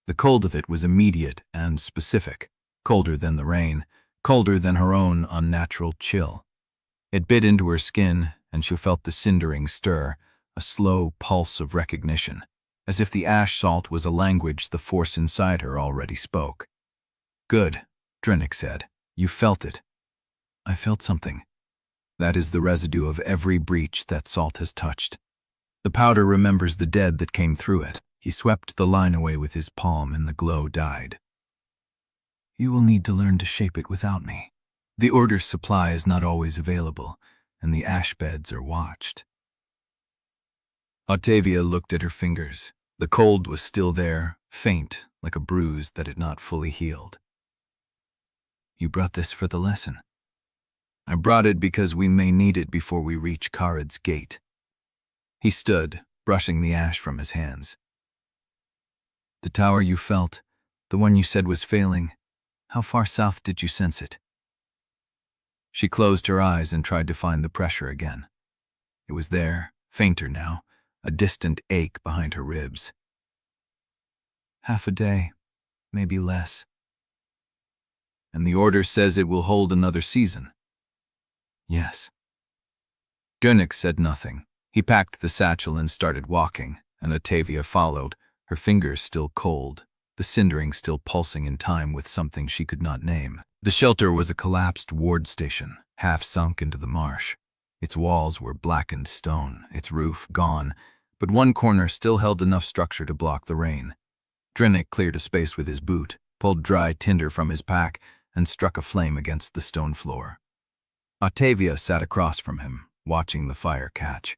The cold of it was immediate and specific, colder than the rain, colder than her own unnatural chill. It bit into her skin, and she felt the cindering stir, a slow pulse of recognition, as if the ash salt was a language the force inside her already spoke. "Good," Drennick said. "You felt it." "I felt something." "That is the residue of every breach that salt has touched. The powder remembers the dead that came through it." He swept the line away with his palm and the glow died. "You will need to learn to shape it without me. The Order's supply is not always available, and the ash beds are watched." Ottavia looked at her fingers. The cold was still there, faint, like a bruise that had not fully healed. "You brought this for the lesson." "I brought it because we may need it before we reach Kharod's gate." He stood, brushing the ash from his hands. "The tower you felt, the one you said was failing, how far south did you sense it?" She closed her eyes and tried to find the pressure again. It was there, fainter now, a distant ache behind her ribs. "Half a day, maybe less." "And the Order says it will hold another season." "Yes." Drennick said nothing. He packed the satchel and started walking, and Ottavia followed, her fingers still cold, the cindering still pulsing in time with something she could not name. The shelter was a collapsed ward station, half sunk into the marsh. Its walls were blackened stone, its roof gone, but one corner still held enough structure to block the rain. Drennick cleared a space with his boot, pulled dry tinder from his pack, and struck a flame against the stone floor. Ottavia sat across from him, watching the fire catch.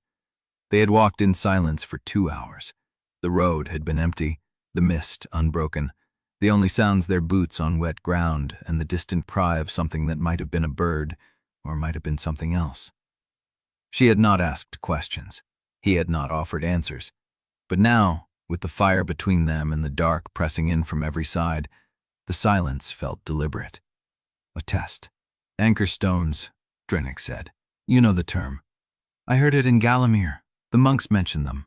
They had walked in silence for 2 hours. The road had been empty, the mist unbroken, the only sounds their boots on wet ground and the distant cry of something that might have been a bird or might have been something else. She had not asked questions. He had not offered answers. But now, with the fire between them and the dark pressing in from every side, the silence felt deliberate. "A test." "Anchor stones," Drennick said. "You know the term. I heard it in Galamir. The monks mention them.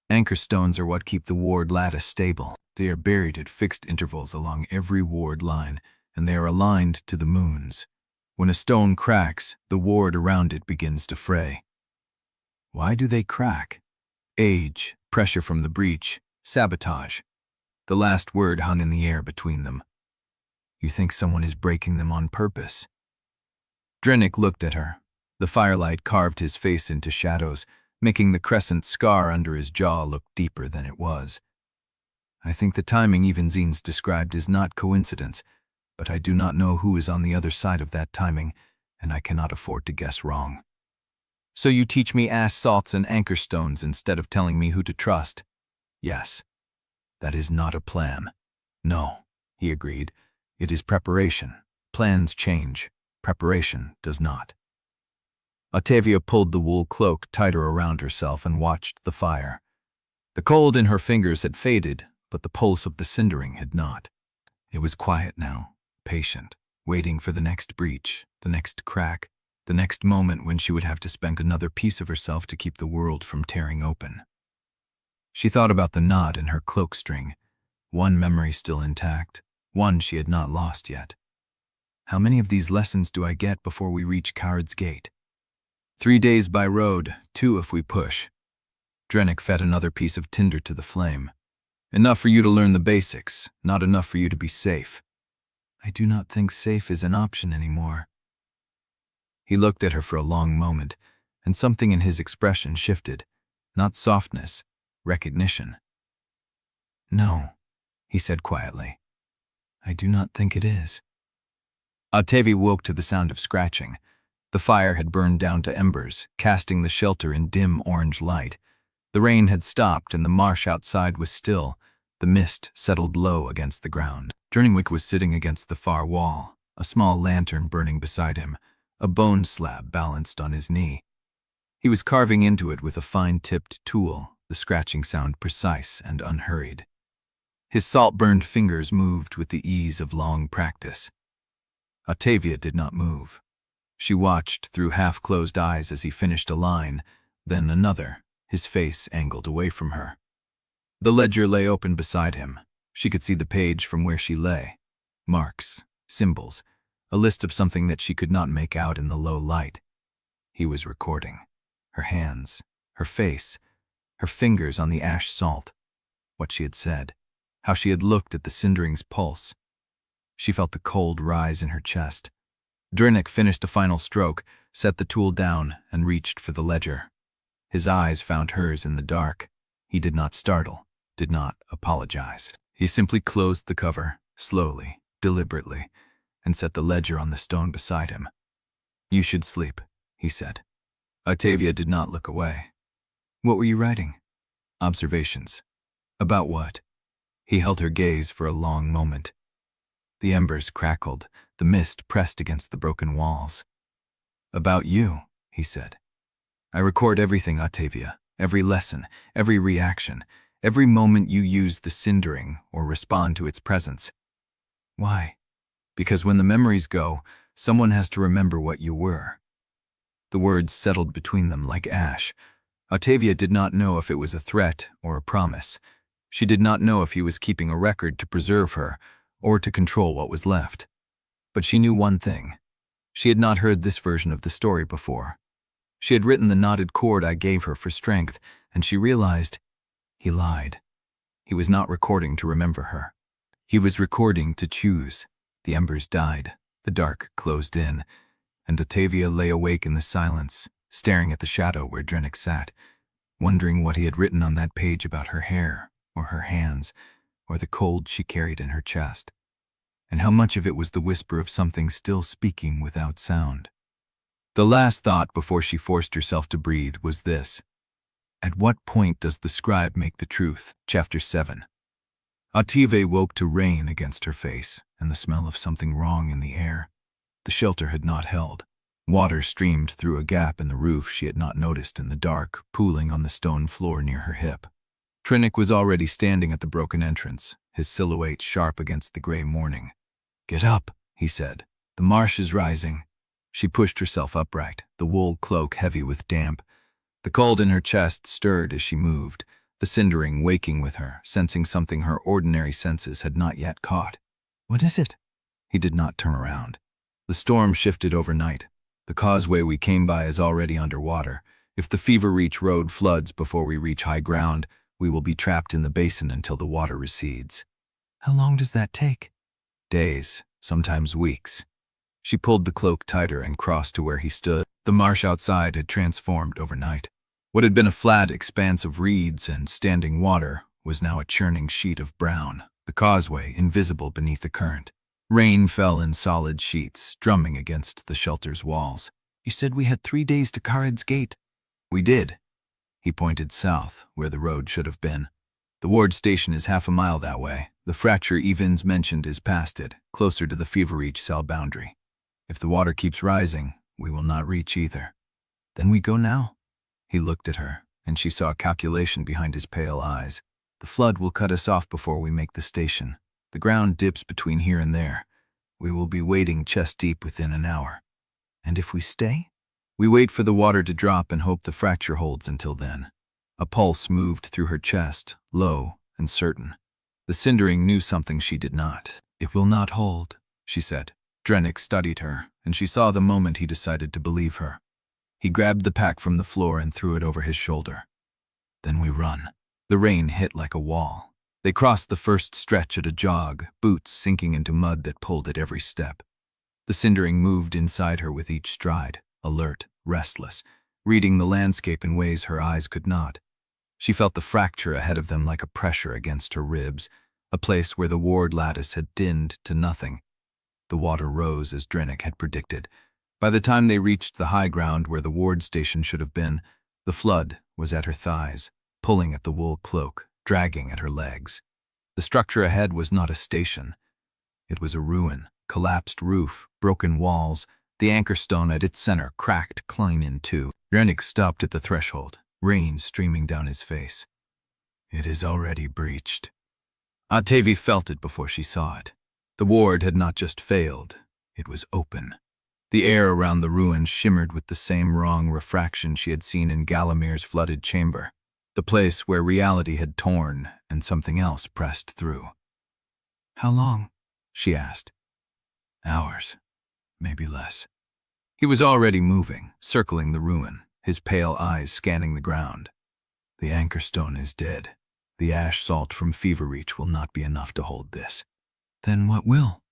Anchor stones are what keep the ward lattice stable. They are buried at fixed intervals along every ward line, and they are aligned to the moons. When a stone cracks, the ward around it begins to fray." "Why do they crack?" "Age, pressure from the breach, sabotage." The last word hung in the air between them. "You think someone is breaking them on purpose?" Drennick looked at her. The firelight carved his face into shadows, making the crescent scar under his jaw look deeper than it was. "I think the timing Evanzine's described is not coincidence, but I do not know who is on the other side of that timing, and I cannot afford to guess wrong." "So you teach me ash salts and anchor stones instead of telling me who to trust?" "Yes." "That is not a plan." "No," he agreed. "It is preparation. Plans change. Preparation does not." Ottavia pulled the wool cloak tighter around herself and watched the fire. The cold in her fingers had faded, but the pulse of the cindering had not. It was quiet now, patient, waiting for the next breach, the next crack, the next moment when she would have to spend another piece of herself to keep the world from tearing open. She thought about the knot in her cloak string, one memory still intact, one she had not lost yet. How many of these lessons do I get before we reach Kharod's gate? 3 days by road, 2 if we push. Drennick fed another piece of tinder to the flame. Enough for you to learn the basics, not enough for you to be safe. I do not think safe is an option anymore. He looked at her for a long moment, and something in his expression shifted. Not softness, recognition. No, he said quietly. I do not think it is. Ottavia woke to the sound of scratching. The fire had burned down to embers, casting the shelter in dim orange light. The rain had stopped and the marsh outside was still. The mist settled low against the ground. Drennick was sitting against the far wall, a small lantern burning beside him, a bone slab balanced on his knee. He was carving into it with a fine-tipped tool, the scratching sound precise and unhurried. His salt-burned fingers moved with the ease of long practice. Ottavia did not move. She watched through half-closed eyes as he finished a line, then another, his face angled away from her. The ledger lay open beside him. She could see the page from where she lay. Marks, symbols, a list of something that she could not make out in the low light. He was recording. Her hands, her face, her fingers on the ash salt. What she had said, how she had looked at the Cindering's pulse. She felt the cold rise in her chest. Drennick finished a final stroke, set the tool down, and reached for the ledger. His eyes found hers in the dark. He did not startle, did not apologize. He simply closed the cover, slowly, deliberately, and set the ledger on the stone beside him. You should sleep, he said. Ottavia did not look away. What were you writing? Observations. About what? He held her gaze for a long moment. The embers crackled, the mist pressed against the broken walls. About you, he said. I record everything, Ottavia, every lesson, every reaction, every moment you use the Cindering or respond to its presence. Why? Because when the memories go, someone has to remember what you were. The words settled between them like ash. Ottavia did not know if it was a threat or a promise. She did not know if he was keeping a record to preserve her or to control what was left. But she knew one thing. She had not heard this version of the story before. She had written the knotted cord I gave her for strength, and she realized he lied. He was not recording to remember her. He was recording to choose. The embers died, the dark closed in, and Ottavia lay awake in the silence, staring at the shadow where Drennick sat, wondering what he had written on that page about her hair, or her hands, or the cold she carried in her chest, and how much of it was the whisper of something still speaking without sound. The last thought before she forced herself to breathe was this. At what point does the scribe make the truth? Chapter 7. Ottavia woke to rain against her face and the smell of something wrong in the air. The shelter had not held. Water streamed through a gap in the roof she had not noticed in the dark, pooling on the stone floor near her hip. Drennick was already standing at the broken entrance, his silhouette sharp against the gray morning. Get up, he said. The marsh is rising. She pushed herself upright, the wool cloak heavy with damp. The cold in her chest stirred as she moved, the Cindering waking with her, sensing something her ordinary senses had not yet caught. What is it? He did not turn around. The storm shifted overnight. The causeway we came by is already underwater. If the Fever Reach road floods before we reach high ground, we will be trapped in the basin until the water recedes. How long does that take? Days, sometimes weeks. She pulled the cloak tighter and crossed to where he stood. The marsh outside had transformed overnight. What had been a flat expanse of reeds and standing water was now a churning sheet of brown, the causeway invisible beneath the current. Rain fell in solid sheets, drumming against the shelter's walls. You said we had 3 days to Kharod's gate. We did. He pointed south, where the road should have been. The ward station is half a mile that way. The fracture Evans mentioned is past it, closer to the Fever Reach cell boundary. If the water keeps rising, we will not reach either. Then we go now. He looked at her, and she saw a calculation behind his pale eyes. The flood will cut us off before we make the station. The ground dips between here and there. We will be wading chest deep within an hour. And if we stay? We wait for the water to drop and hope the fracture holds until then. A pulse moved through her chest, low and certain. The Cindering knew something she did not. It will not hold, she said. Drennick studied her, and she saw the moment he decided to believe her. He grabbed the pack from the floor and threw it over his shoulder. Then we run. The rain hit like a wall. They crossed the first stretch at a jog, boots sinking into mud that pulled at every step. The Cindering moved inside her with each stride, alert, restless, reading the landscape in ways her eyes could not. She felt the fracture ahead of them like a pressure against her ribs, a place where the ward lattice had thinned to nothing. The water rose as Drennick had predicted. By the time they reached the high ground where the ward station should have been, the flood was at her thighs, pulling at the wool cloak, dragging at her legs. The structure ahead was not a station. It was a ruin, collapsed roof, broken walls, the anchor stone at its center cracked clean in two. Drennick stopped at the threshold, rain streaming down his face. It is already breached. Ottavia felt it before she saw it. The ward had not just failed, it was open. The air around the ruin shimmered with the same wrong refraction she had seen in Galamir's flooded chamber, the place where reality had torn and something else pressed through. "How long?" she asked. "Hours, maybe less." He was already moving, circling the ruin, his pale eyes scanning the ground. "The anchor stone is dead. The ash salt from Feverreach will not be enough to hold this." "Then what will?"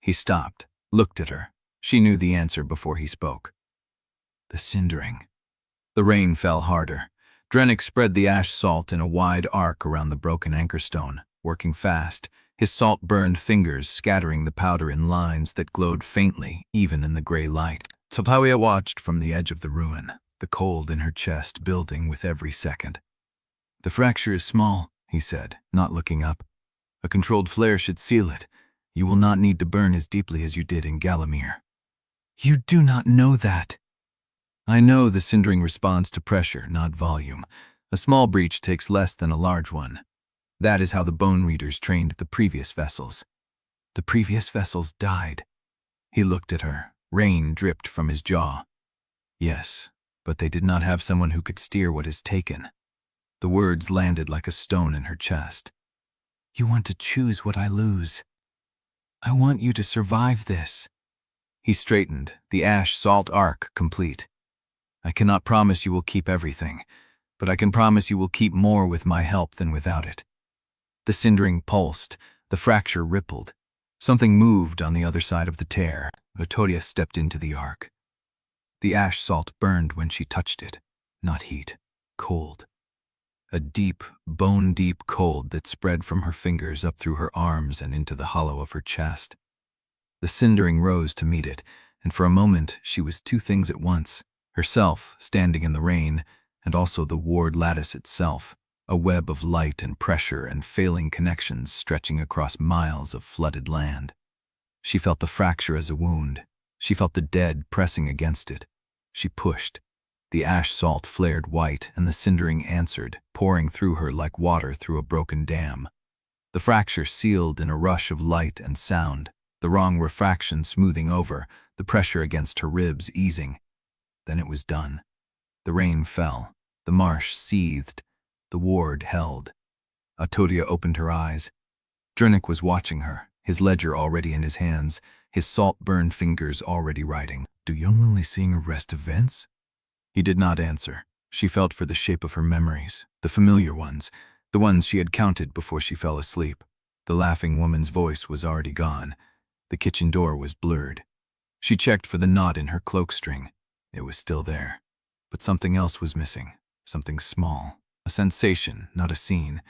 He stopped, looked at her. She knew the answer before he spoke. "The Cindering." The rain fell harder. Drennick spread the ash salt in a wide arc around the broken anchor stone, working fast, his salt-burned fingers scattering the powder in lines that glowed faintly, even in the gray light. Taliah watched from the edge of the ruin, the cold in her chest building with every second. "The fracture is small," he said, not looking up. "A controlled flare should seal it. You will not need to burn as deeply as you did in Galamir." "You do not know that." "I know the Cindering responds to pressure, not volume. A small breach takes less than a large one. That is how the Bone Readers trained the previous vessels." "The previous vessels died." He looked at her. Rain dripped from his jaw. "Yes, but they did not have someone who could steer what is taken." The words landed like a stone in her chest. "You want to choose what I lose. I want you to survive this." He straightened, the ash salt arc complete. "I cannot promise you will keep everything, but I can promise you will keep more with my help than without it." The Cindering pulsed, the fracture rippled. Something moved on the other side of the tear. Ottavia stepped into the arc. The ash salt burned when she touched it, not heat, cold. A deep, bone-deep cold that spread from her fingers up through her arms and into the hollow of her chest. The Cindering rose to meet it, and for a moment she was two things at once, herself standing in the rain, and also the ward lattice itself, a web of light and pressure and failing connections stretching across miles of flooded land. She felt the fracture as a wound. She felt the dead pressing against it. She pushed. The ash salt flared white, and the Cindering answered, pouring through her like water through a broken dam. The fracture sealed in a rush of light and sound, the wrong refraction smoothing over, the pressure against her ribs easing. Then it was done. The rain fell. The marsh seethed. The ward held. Ottavia opened her eyes. Drennick was watching her, his ledger already in his hands, his salt-burned fingers already writing. "Do you only seeing arrest events?" He did not answer. She felt for the shape of her memories, the familiar ones, the ones she had counted before she fell asleep. The laughing woman's voice was already gone. The kitchen door was blurred. She checked for the knot in her cloak string. It was still there. But something else was missing, something small, a sensation, not a scene.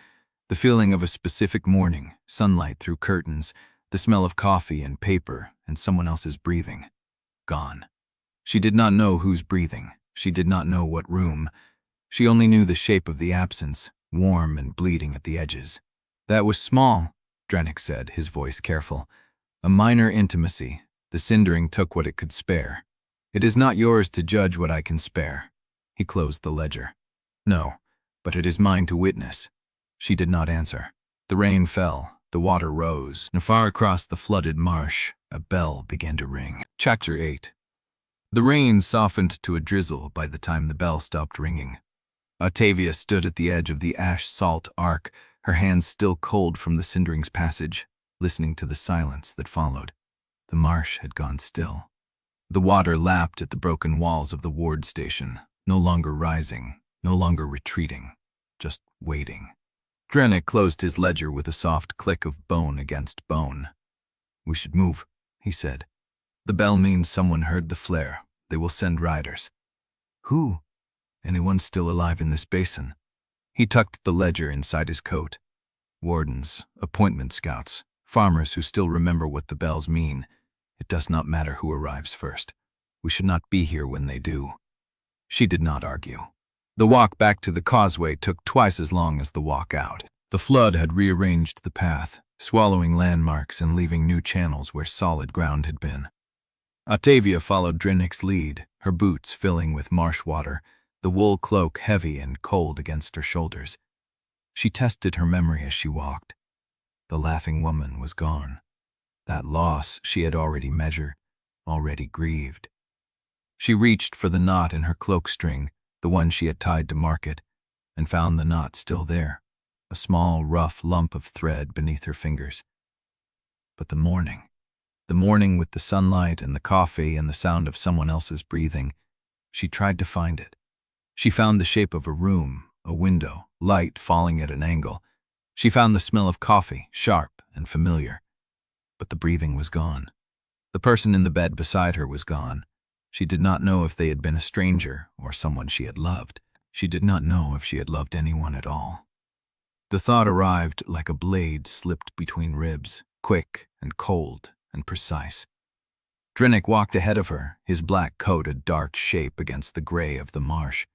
The feeling of a specific morning, sunlight through curtains, the smell of coffee and paper and someone else's breathing. Gone. She did not know whose breathing. She did not know what room. She only knew the shape of the absence, warm and bleeding at the edges. "That was small," Drennick said, his voice careful. "A minor intimacy. The Cindering took what it could spare. It is not yours to judge what I can spare." He closed the ledger. "No, but it is mine to witness." She did not answer. The rain fell. The water rose. And far across the flooded marsh, a bell began to ring. Chapter 8. The rain softened to a drizzle by the time the bell stopped ringing. Ottavia stood at the edge of the ash-salt arc, her hands still cold from the Cindering's passage, listening to the silence that followed. The marsh had gone still. The water lapped at the broken walls of the ward station, no longer rising, no longer retreating, just waiting. Drennick closed his ledger with a soft click of bone against bone. "We should move," he said. "The bell means someone heard the flare. They will send riders." "Who?" "Anyone still alive in this basin." He tucked the ledger inside his coat. "Wardens, appointment scouts, farmers who still remember what the bells mean. It does not matter who arrives first. We should not be here when they do." She did not argue. The walk back to the causeway took twice as long as the walk out. The flood had rearranged the path, swallowing landmarks and leaving new channels where solid ground had been. Ottavia followed Drennick's lead, her boots filling with marsh water, the wool cloak heavy and cold against her shoulders. She tested her memory as she walked. The laughing woman was gone. That loss she had already measured, already grieved. She reached for the knot in her cloak string, the one she had tied to Market, and found the knot still there, a small, rough lump of thread beneath her fingers. But the morning with the sunlight and the coffee and the sound of someone else's breathing, she tried to find it. She found the shape of a room, a window, light falling at an angle. She found the smell of coffee, sharp and familiar. But the breathing was gone. The person in the bed beside her was gone. She did not know if they had been a stranger or someone she had loved. She did not know if she had loved anyone at all. The thought arrived like a blade slipped between ribs, quick and cold and precise. Drennick walked ahead of her, his black coat a dark shape against the gray of the marsh.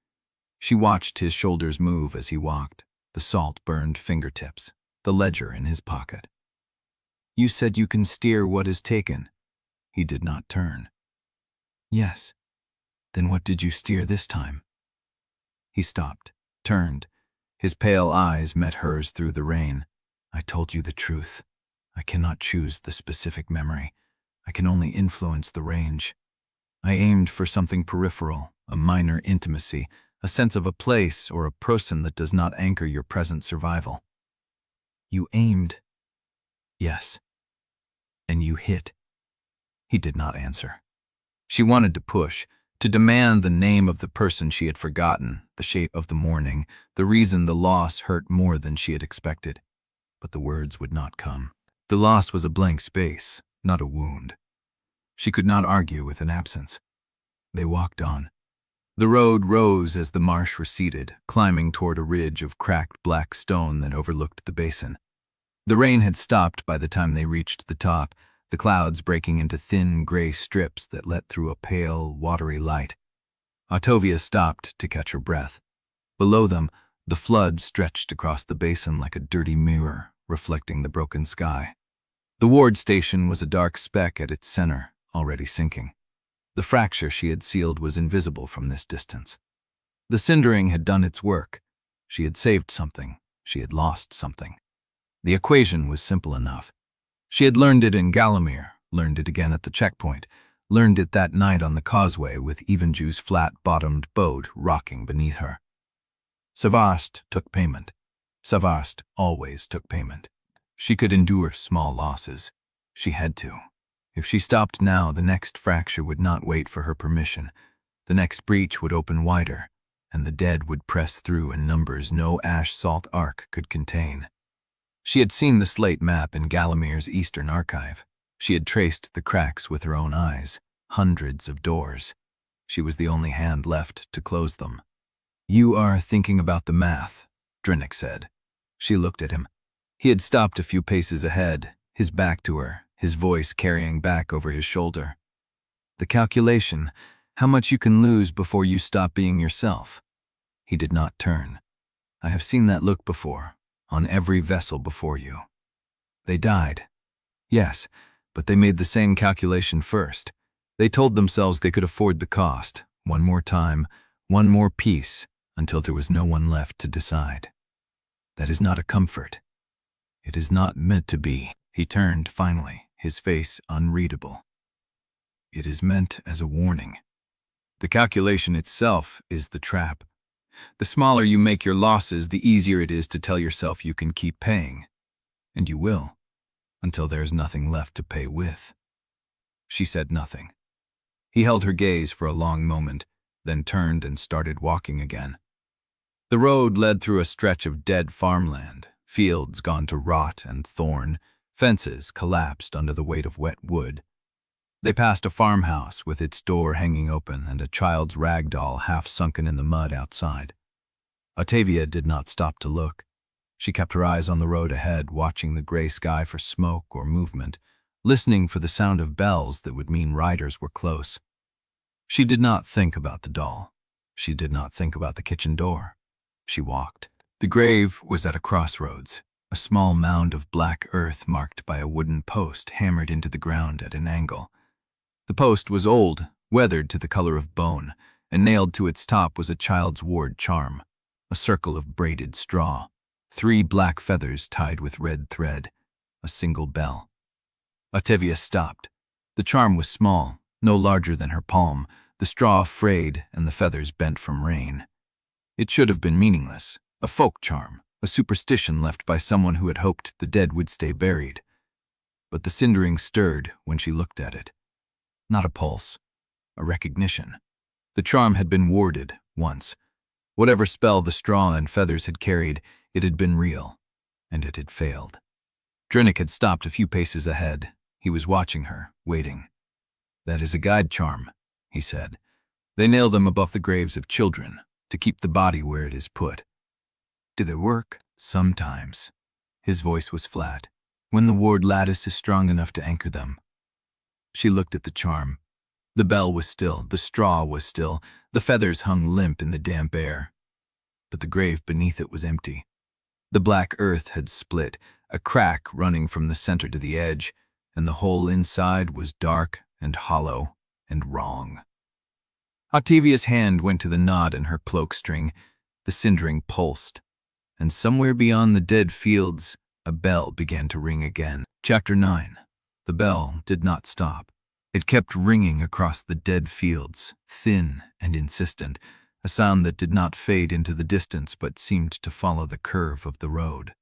She watched his shoulders move as he walked, the salt-burned fingertips, the ledger in his pocket. "You said you can steer what is taken." He did not turn. "Yes. Then what did you steer this time?" He stopped, turned. His pale eyes met hers through the rain. "I told you the truth. I cannot choose the specific memory. I can only influence the range. I aimed for something peripheral, a minor intimacy, a sense of a place or a person that does not anchor your present survival." "You aimed?" "Yes." "And you hit?" He did not answer. She wanted to push, to demand the name of the person she had forgotten, the shape of the morning, the reason the loss hurt more than she had expected. But the words would not come. The loss was a blank space, not a wound. She could not argue with an absence. They walked on. The road rose as the marsh receded, climbing toward a ridge of cracked black stone that overlooked the basin. The rain had stopped by the time they reached the top, the clouds breaking into thin gray strips that let through a pale, watery light. Ottavia stopped to catch her breath. Below them, the flood stretched across the basin like a dirty mirror, reflecting the broken sky. The ward station was a dark speck at its center, already sinking. The fracture she had sealed was invisible from this distance. The cindering had done its work. She had saved something. She had lost something. The equation was simple enough. She had learned it in Galamir, learned it again at the checkpoint, learned it that night on the causeway with Evenju's flat-bottomed boat rocking beneath her. Sevrast took payment. Sevrast always took payment. She could endure small losses. She had to. If she stopped now, the next fracture would not wait for her permission. The next breach would open wider, and the dead would press through in numbers no ash-salt arc could contain. She had seen the slate map in Galamir's eastern archive. She had traced the cracks with her own eyes, hundreds of doors. She was the only hand left to close them. "You are thinking about the math," Drennick said. She looked at him. He had stopped a few paces ahead, his back to her, his voice carrying back over his shoulder. "The calculation, how much you can lose before you stop being yourself." He did not turn. "I have seen that look before, on every vessel before you. They died. Yes, but they made the same calculation first. They told themselves they could afford the cost, one more time, one more piece, until there was no one left to decide. That is not a comfort. It is not meant to be." He turned finally, his face unreadable. "It is meant as a warning. The calculation itself is the trap. The smaller you make your losses, the easier it is to tell yourself you can keep paying. And you will, until there is nothing left to pay with." She said nothing. He held her gaze for a long moment, then turned and started walking again. The road led through a stretch of dead farmland, fields gone to rot and thorn, fences collapsed under the weight of wet wood. They passed a farmhouse with its door hanging open and a child's rag doll half sunken in the mud outside. Ottavia did not stop to look. She kept her eyes on the road ahead, watching the gray sky for smoke or movement, listening for the sound of bells that would mean riders were close. She did not think about the doll. She did not think about the kitchen door. She walked. The grave was at a crossroads, a small mound of black earth marked by a wooden post hammered into the ground at an angle. The post was old, weathered to the color of bone, and nailed to its top was a child's ward charm, a circle of braided straw, 3 black feathers tied with red thread, a single bell. Ottavia stopped. The charm was small, no larger than her palm, the straw frayed and the feathers bent from rain. It should have been meaningless, a folk charm, a superstition left by someone who had hoped the dead would stay buried. But the cindering stirred when she looked at it. Not a pulse, a recognition. The charm had been warded once. Whatever spell the straw and feathers had carried, it had been real, and it had failed. Drennick had stopped a few paces ahead. He was watching her, waiting. "That is a guide charm," he said. "They nail them above the graves of children, to keep the body where it is put." "Do they work?" "Sometimes." His voice was flat. "When the ward lattice is strong enough to anchor them." She looked at the charm. The bell was still, the straw was still, the feathers hung limp in the damp air. But the grave beneath it was empty. The black earth had split, a crack running from the center to the edge, and the hole inside was dark and hollow and wrong. Ottavia's hand went to the knot in her cloak string. The cindering pulsed, and somewhere beyond the dead fields, a bell began to ring again. Chapter 9. The bell did not stop. It kept ringing across the dead fields, thin and insistent, a sound that did not fade into the distance but seemed to follow the curve of the road.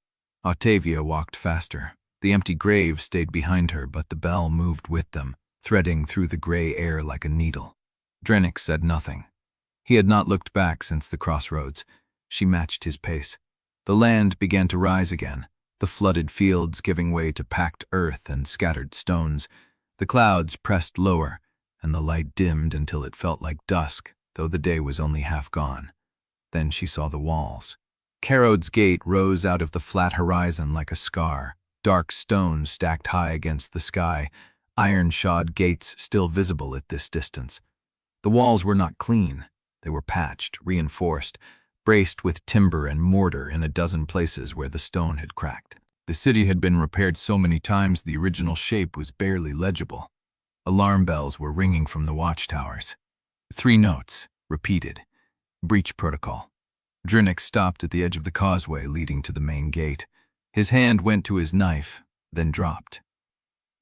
Ottavia walked faster. The empty grave stayed behind her, but the bell moved with them, threading through the gray air like a needle. Drennick said nothing. He had not looked back since the crossroads. She matched his pace. The land began to rise again, the flooded fields giving way to packed earth and scattered stones. The clouds pressed lower, and the light dimmed until it felt like dusk, though the day was only half gone. Then she saw the walls. Kharod's gate rose out of the flat horizon like a scar, dark stones stacked high against the sky, iron-shod gates still visible at this distance. The walls were not clean. They were patched, reinforced, braced with timber and mortar in a dozen places where the stone had cracked. The city had been repaired so many times the original shape was barely legible. Alarm bells were ringing from the watchtowers. 3 notes, repeated. Breach protocol. Drennick stopped at the edge of the causeway leading to the main gate. His hand went to his knife, then dropped.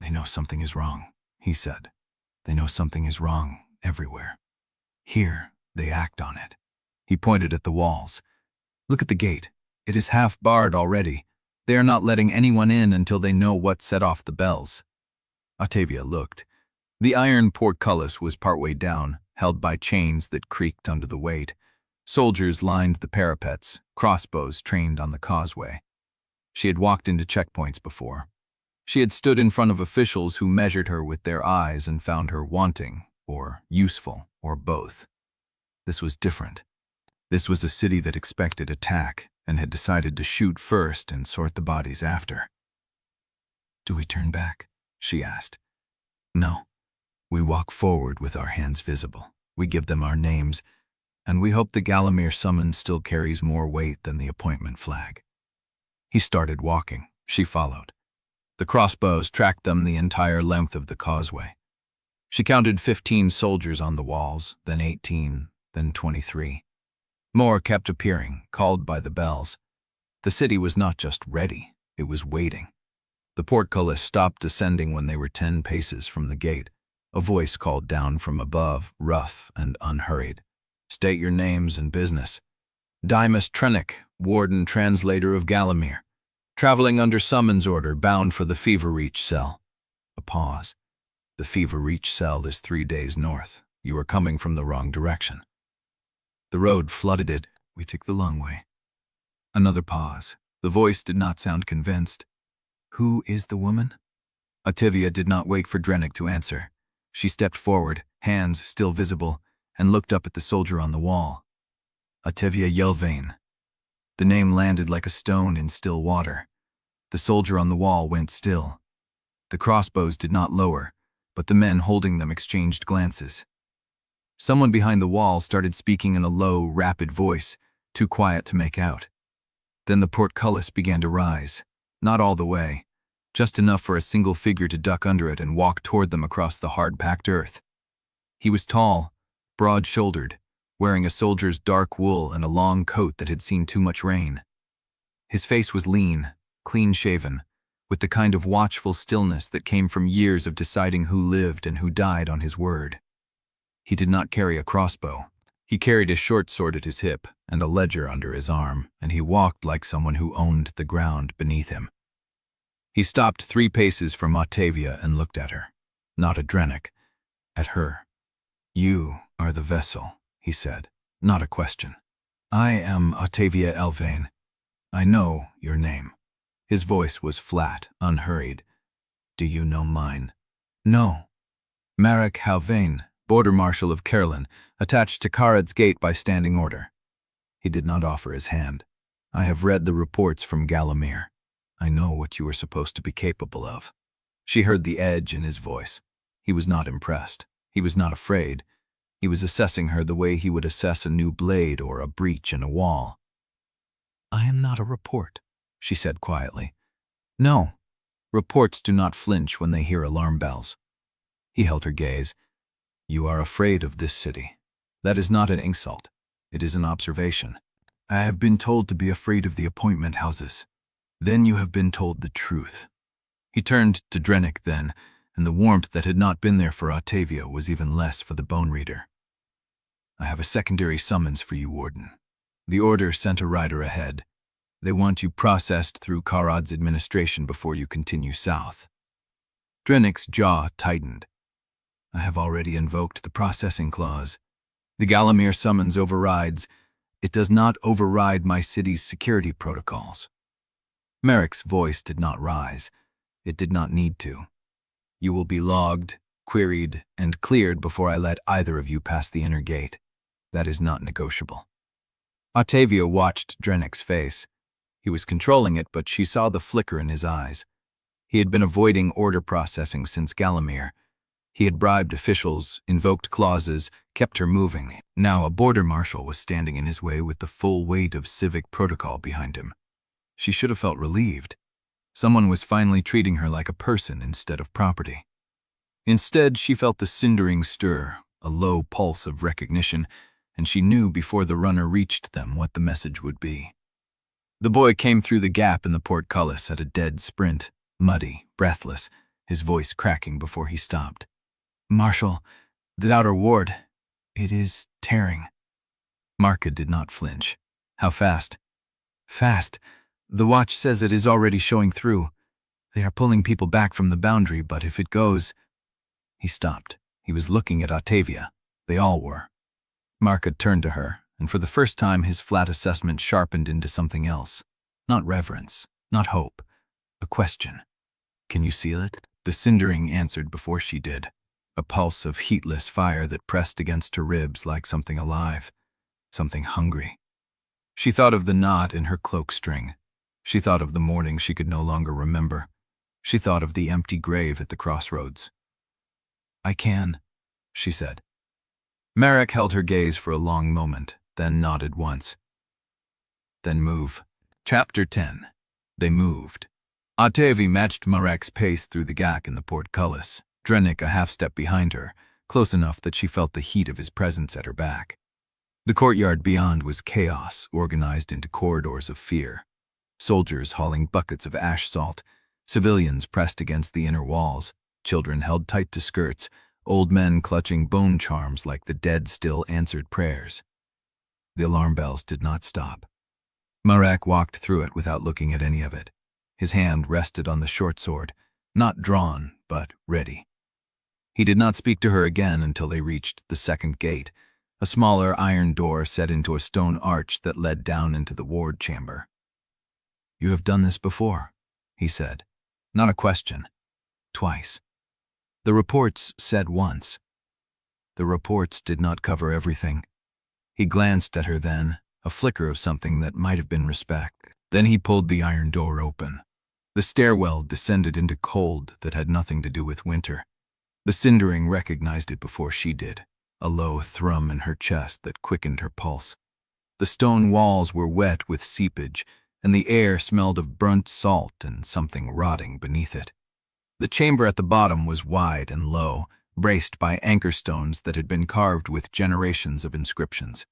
"They know something is wrong," he said. "They know something is wrong everywhere. Here, they act on it." He pointed at the walls. "Look at the gate. It is half barred already. They are not letting anyone in until they know what set off the bells." Ottavia looked. The iron portcullis was partway down, held by chains that creaked under the weight. Soldiers lined the parapets, crossbows trained on the causeway. She had walked into checkpoints before. She had stood in front of officials who measured her with their eyes and found her wanting, or useful, or both. This was different. This was a city that expected attack and had decided to shoot first and sort the bodies after. "Do we turn back?" she asked. "No. We walk forward with our hands visible. We give them our names, and we hope the Galamir summons still carries more weight than the appointment flag." He started walking. She followed. The crossbows tracked them the entire length of the causeway. She counted 15 soldiers on the walls, then 18, then 23. More kept appearing, called by the bells. The city was not just ready, it was waiting. The portcullis stopped descending when they were 10 paces from the gate. A voice called down from above, rough and unhurried. "State your names and business." "Dymas Drennick, Warden Translator of Galamir. Traveling under summons order, bound for the Fever Reach cell." A pause. The fever-reach cell is 3 days north. You are coming from the wrong direction. The road flooded it. We took the long way. Another pause. The voice did not sound convinced. Who is the woman? Ottavia did not wait for Drennick to answer. She stepped forward, hands still visible, and looked up at the soldier on the wall. Ottavia Yelvaine. The name landed like a stone in still water. The soldier on the wall went still. The crossbows did not lower, but the men holding them exchanged glances. Someone behind the wall started speaking in a low, rapid voice, too quiet to make out. Then the portcullis began to rise, not all the way, just enough for a single figure to duck under it and walk toward them across the hard-packed earth. He was tall, broad-shouldered, wearing a soldier's dark wool and a long coat that had seen too much rain. His face was lean, clean-shaven, with the kind of watchful stillness that came from years of deciding who lived and who died on his word. He did not carry a crossbow. He carried a short sword at his hip and a ledger under his arm, and he walked like someone who owned the ground beneath him. He stopped 3 paces from Ottavia and looked at her. Not at Drennick, at her. You are the vessel, he said, not a question. I am Ottavia Yelvaine. I know your name. His voice was flat, unhurried. Do you know mine? No. Marrek Halvane, Border Marshal of Caerleon, attached to Kharod's gate by standing order. He did not offer his hand. I have read the reports from Galamir. I know what you are supposed to be capable of. She heard the edge in his voice. He was not impressed. He was not afraid. He was assessing her the way he would assess a new blade or a breach in a wall. I am not a report, she said quietly. No, reports do not flinch when they hear alarm bells. He held her gaze. You are afraid of this city. That is not an insult. It is an observation. I have been told to be afraid of the appointment houses. Then you have been told the truth. He turned to Drennick then, and the warmth that had not been there for Ottavia was even less for the bone reader. I have a secondary summons for you, Warden. The Order sent a rider ahead. They want you processed through Kharod's administration before you continue south. Drennick's jaw tightened. I have already invoked the processing clause. The Galamir summons overrides. It does not override my city's security protocols. Marrek's voice did not rise. It did not need to. You will be logged, queried, and cleared before I let either of you pass the inner gate. That is not negotiable. Ottavia watched Drennick's face. He was controlling it, but she saw the flicker in his eyes. He had been avoiding order processing since Galamir. He had bribed officials, invoked clauses, kept her moving. Now a border marshal was standing in his way with the full weight of civic protocol behind him. She should have felt relieved. Someone was finally treating her like a person instead of property. Instead, she felt the cindering stir, a low pulse of recognition, and she knew before the runner reached them what the message would be. The boy came through the gap in the portcullis at a dead sprint, muddy, breathless, his voice cracking before he stopped. Marshal, the outer ward, it is tearing. Marka did not flinch. How fast? Fast. The watch says it is already showing through. They are pulling people back from the boundary, but if it goes... He stopped. He was looking at Ottavia. They all were. Marka turned to her, and for the first time his flat assessment sharpened into something else. Not reverence, not hope. A question. Can you seal it? The Cindering answered before she did. A pulse of heatless fire that pressed against her ribs like something alive, something hungry. She thought of the knot in her cloak string. She thought of the morning she could no longer remember. She thought of the empty grave at the crossroads. I can, she said. Marrek held her gaze for a long moment, then nodded once. Then move. Chapter 10. They moved. Ottavia matched Marrek's pace through the gap in the portcullis, Drennick a half-step behind her, close enough that she felt the heat of his presence at her back. The courtyard beyond was chaos, organized into corridors of fear. Soldiers hauling buckets of ash salt, civilians pressed against the inner walls, children held tight to skirts, old men clutching bone charms like the dead still answered prayers. The alarm bells did not stop. Marrek walked through it without looking at any of it. His hand rested on the short sword, not drawn, but ready. He did not speak to her again until they reached the second gate, a smaller iron door set into a stone arch that led down into the ward chamber. "You have done this before," he said. Not a question. Twice. The reports said once. The reports did not cover everything. He glanced at her then, a flicker of something that might have been respect. Then he pulled the iron door open. The stairwell descended into cold that had nothing to do with winter. The Cindering recognized it before she did, a low thrum in her chest that quickened her pulse. The stone walls were wet with seepage, and the air smelled of burnt salt and something rotting beneath it. The chamber at the bottom was wide and low, braced by anchor stones that had been carved with generations of inscriptions.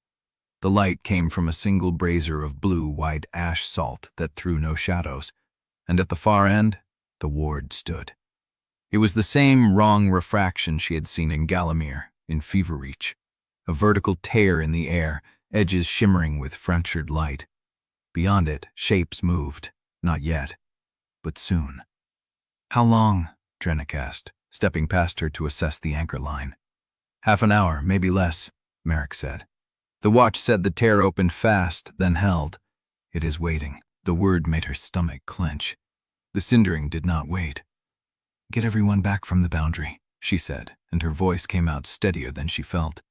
The light came from a single brazier of blue white ash salt that threw no shadows, and at the far end, the ward stood. It was the same wrong refraction she had seen in Galamir, in Feverreach, a vertical tear in the air, edges shimmering with fractured light. Beyond it, shapes moved, not yet, but soon. "How long?" Drennick asked, stepping past her to assess the anchor line. "Half an hour, maybe less," Marrek said. The watch said the tear opened fast, then held. "It is waiting." The word made her stomach clench. The Cindering did not wait. "Get everyone back from the boundary," she said, and her voice came out steadier than she felt.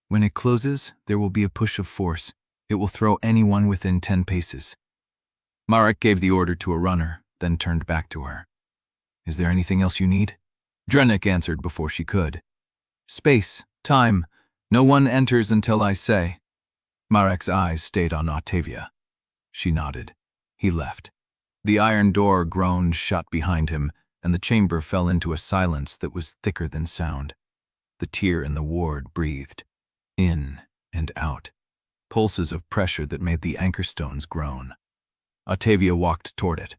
"When it closes, there will be a push of force. It will throw anyone within 10 paces. Marrek gave the order to a runner, then turned back to her. "Is there anything else you need?" Drennick answered before she could. "Space, time. No one enters until I say." Marrek's eyes stayed on Ottavia. She nodded. He left. The iron door groaned shut behind him, and the chamber fell into a silence that was thicker than sound. The tear in the ward breathed, in and out, pulses of pressure that made the anchor stones groan. Ottavia walked toward it.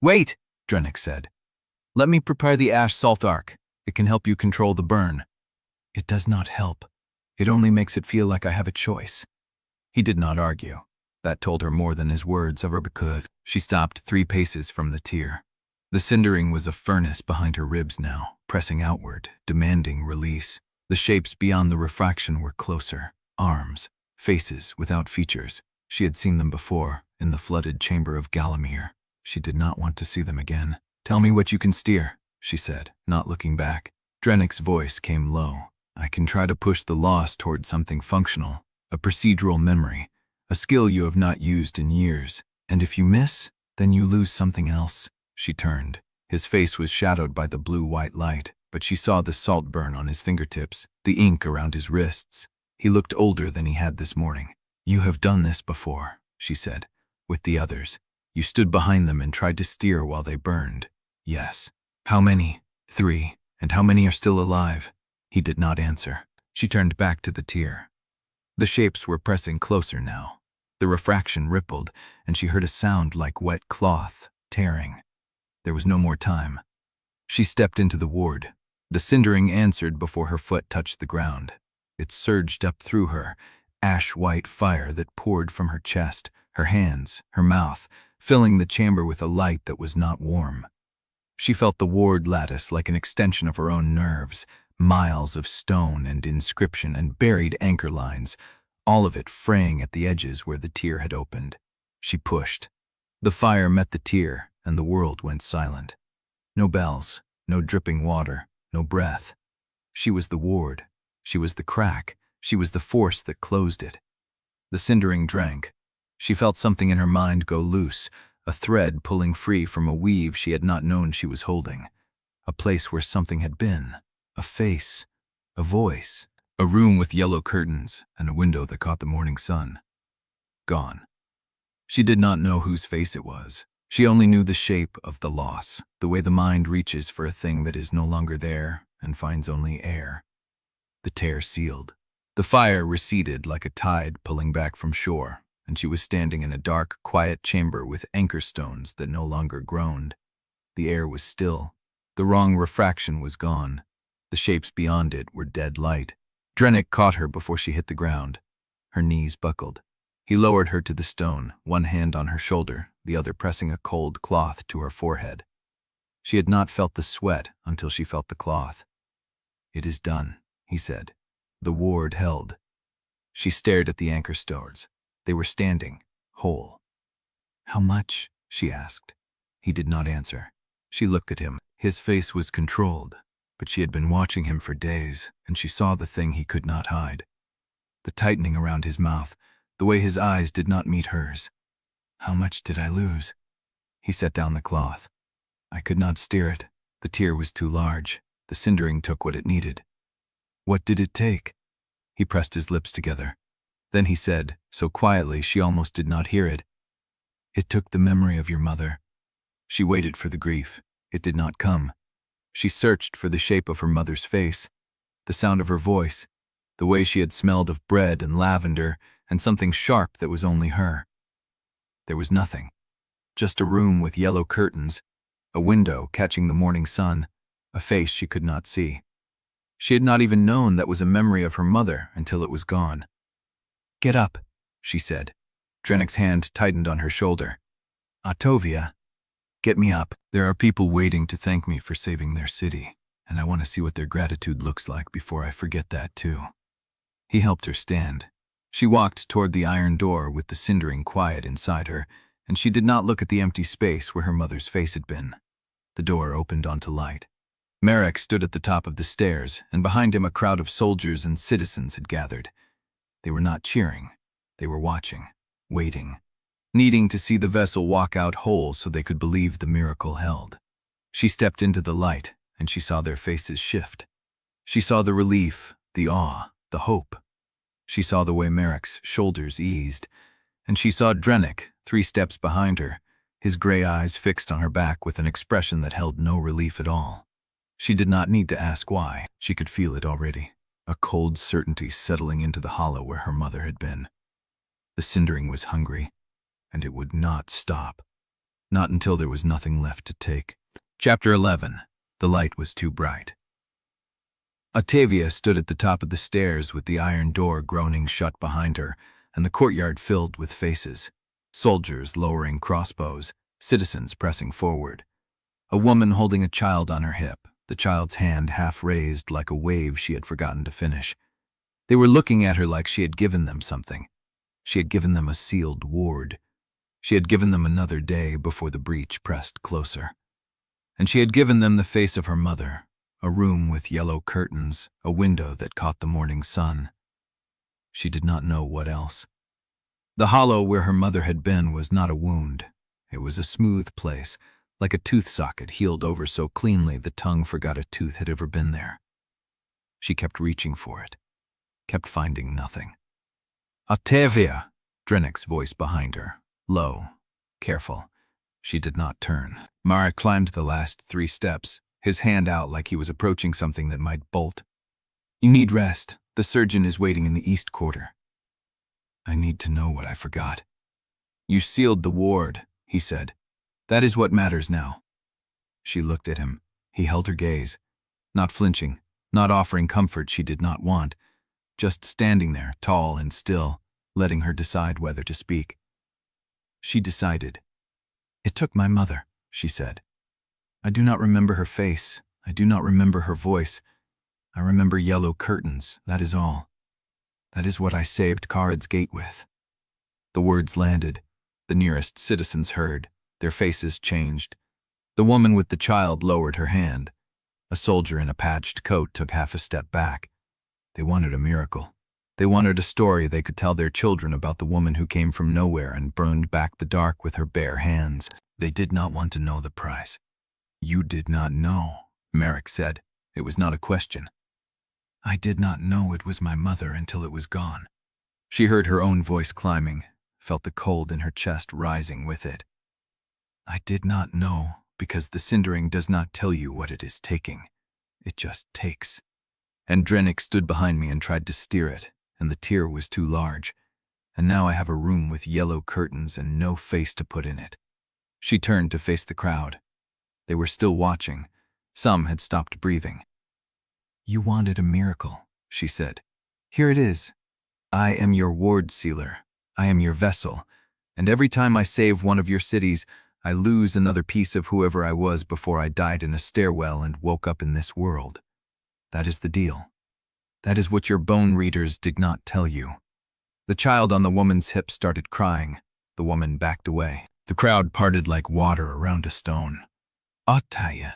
"Wait," Drennick said. "Let me prepare the ash salt arc. It can help you control the burn." "It does not help. It only makes it feel like I have a choice." He did not argue. That told her more than his words ever could. She stopped 3 paces from the tier. The Cindering was a furnace behind her ribs now, pressing outward, demanding release. The shapes beyond the refraction were closer. Arms, faces without features. She had seen them before, in the flooded chamber of Galamir. She did not want to see them again. "Tell me what you can steer," she said, not looking back. Drennick's voice came low. "I can try to push the loss toward something functional, a procedural memory, a skill you have not used in years. And if you miss, then you lose something else." She turned. His face was shadowed by the blue-white light, but she saw the salt burn on his fingertips, the ink around his wrists. He looked older than he had this morning. "You have done this before," she said, "with the others. You stood behind them and tried to steer while they burned." "Yes." "How many?" 3. "And how many are still alive?" He did not answer. She turned back to the tier. The shapes were pressing closer now. The refraction rippled, and she heard a sound like wet cloth, tearing. There was no more time. She stepped into the ward. The Cindering answered before her foot touched the ground. It surged up through her, ash-white fire that poured from her chest, her hands, her mouth, filling the chamber with a light that was not warm. She felt the ward lattice like an extension of her own nerves, miles of stone and inscription and buried anchor lines, all of it fraying at the edges where the tier had opened. She pushed. The fire met the tier, and the world went silent. No bells, no dripping water, no breath. She was the ward. She was the crack. She was the force that closed it. The Cindering drank. She felt something in her mind go loose, a thread pulling free from a weave she had not known she was holding. A place where something had been. A face. A voice. A room with yellow curtains and a window that caught the morning sun. Gone. She did not know whose face it was. She only knew the shape of the loss, the way the mind reaches for a thing that is no longer there and finds only air. The tear sealed. The fire receded like a tide pulling back from shore, and she was standing in a dark, quiet chamber with anchor stones that no longer groaned. The air was still. The wrong refraction was gone. The shapes beyond it were dead light. Drennick caught her before she hit the ground. Her knees buckled. He lowered her to the stone, one hand on her shoulder, the other pressing a cold cloth to her forehead. She had not felt the sweat until she felt the cloth. "It is done," he said. The ward held. She stared at the anchor stones. They were standing, whole. "How much?" she asked. He did not answer. She looked at him. His face was controlled, but she had been watching him for days, and she saw the thing he could not hide. The tightening around his mouth, the way his eyes did not meet hers. "How much did I lose?" He set down the cloth. "I could not steer it. The tier was too large. The cindering took what it needed." "What did it take?" He pressed his lips together. Then he said, so quietly she almost did not hear it, "It took the memory of your mother." She waited for the grief. It did not come. She searched for the shape of her mother's face, the sound of her voice, the way she had smelled of bread and lavender and something sharp that was only her. There was nothing. Just a room with yellow curtains, a window catching the morning sun, a face she could not see. She had not even known that was a memory of her mother until it was gone. "Get up," she said. Drennick's hand tightened on her shoulder. "Ottavia, get me up. There are people waiting to thank me for saving their city, and I want to see what their gratitude looks like before I forget that too." He helped her stand. She walked toward the iron door with the cindering quiet inside her, and she did not look at the empty space where her mother's face had been. The door opened onto light. Marrek stood at the top of the stairs, and behind him a crowd of soldiers and citizens had gathered. They were not cheering. They were watching, waiting, needing to see the vessel walk out whole so they could believe the miracle held. She stepped into the light, and she saw their faces shift. She saw the relief, the awe, the hope. She saw the way Marrek's shoulders eased, and she saw Drennick 3 steps behind her, his gray eyes fixed on her back with an expression that held no relief at all. She did not need to ask why. She could feel it already, a cold certainty settling into the hollow where her mother had been. The cindering was hungry, and it would not stop. Not until there was nothing left to take. Chapter 11. The light was too bright. Ottavia stood at the top of the stairs with the iron door groaning shut behind her, and the courtyard filled with faces. Soldiers lowering crossbows, citizens pressing forward. A woman holding a child on her hip, the child's hand half raised like a wave she had forgotten to finish. They were looking at her like she had given them something. She had given them a sealed ward. She had given them another day before the breach pressed closer. And she had given them the face of her mother, a room with yellow curtains, a window that caught the morning sun. She did not know what else. The hollow where her mother had been was not a wound. It was a smooth place, like a tooth socket healed over so cleanly the tongue forgot a tooth had ever been there. She kept reaching for it, kept finding nothing. "Ottavia!" Drennick's voice behind her, low, careful. She did not turn. Marrek climbed the last 3 steps, his hand out like he was approaching something that might bolt. "You need rest. The surgeon is waiting in the east quarter." "I need to know what I forgot." "You sealed the ward," he said. "That is what matters now." She looked at him. He held her gaze, not flinching, not offering comfort she did not want, just standing there, tall and still, letting her decide whether to speak. She decided. "It took my mother," she said. "I do not remember her face. I do not remember her voice. I remember yellow curtains, that is all. That is what I saved Kharod's gate with." The words landed. The nearest citizens heard. Their faces changed. The woman with the child lowered her hand. A soldier in a patched coat took half a step back. They wanted a miracle. They wanted a story they could tell their children about the woman who came from nowhere and burned back the dark with her bare hands. They did not want to know the price. "You did not know," Marrek said. It was not a question. "I did not know it was my mother until it was gone." She heard her own voice climbing, felt the cold in her chest rising with it. "I did not know because the cindering does not tell you what it is taking. It just takes." And Drennick stood behind me and tried to steer it, and the tier was too large. And now I have a room with yellow curtains and no face to put in it. She turned to face the crowd. They were still watching. Some had stopped breathing. "You wanted a miracle," she said. "Here it is. I am your ward sealer. I am your vessel. And every time I save one of your cities, I lose another piece of whoever I was before I died in a stairwell and woke up in this world. That is the deal. That is what your bone readers did not tell you. The child on the woman's hip started crying. The woman backed away. The crowd parted like water around a stone. Ottavia.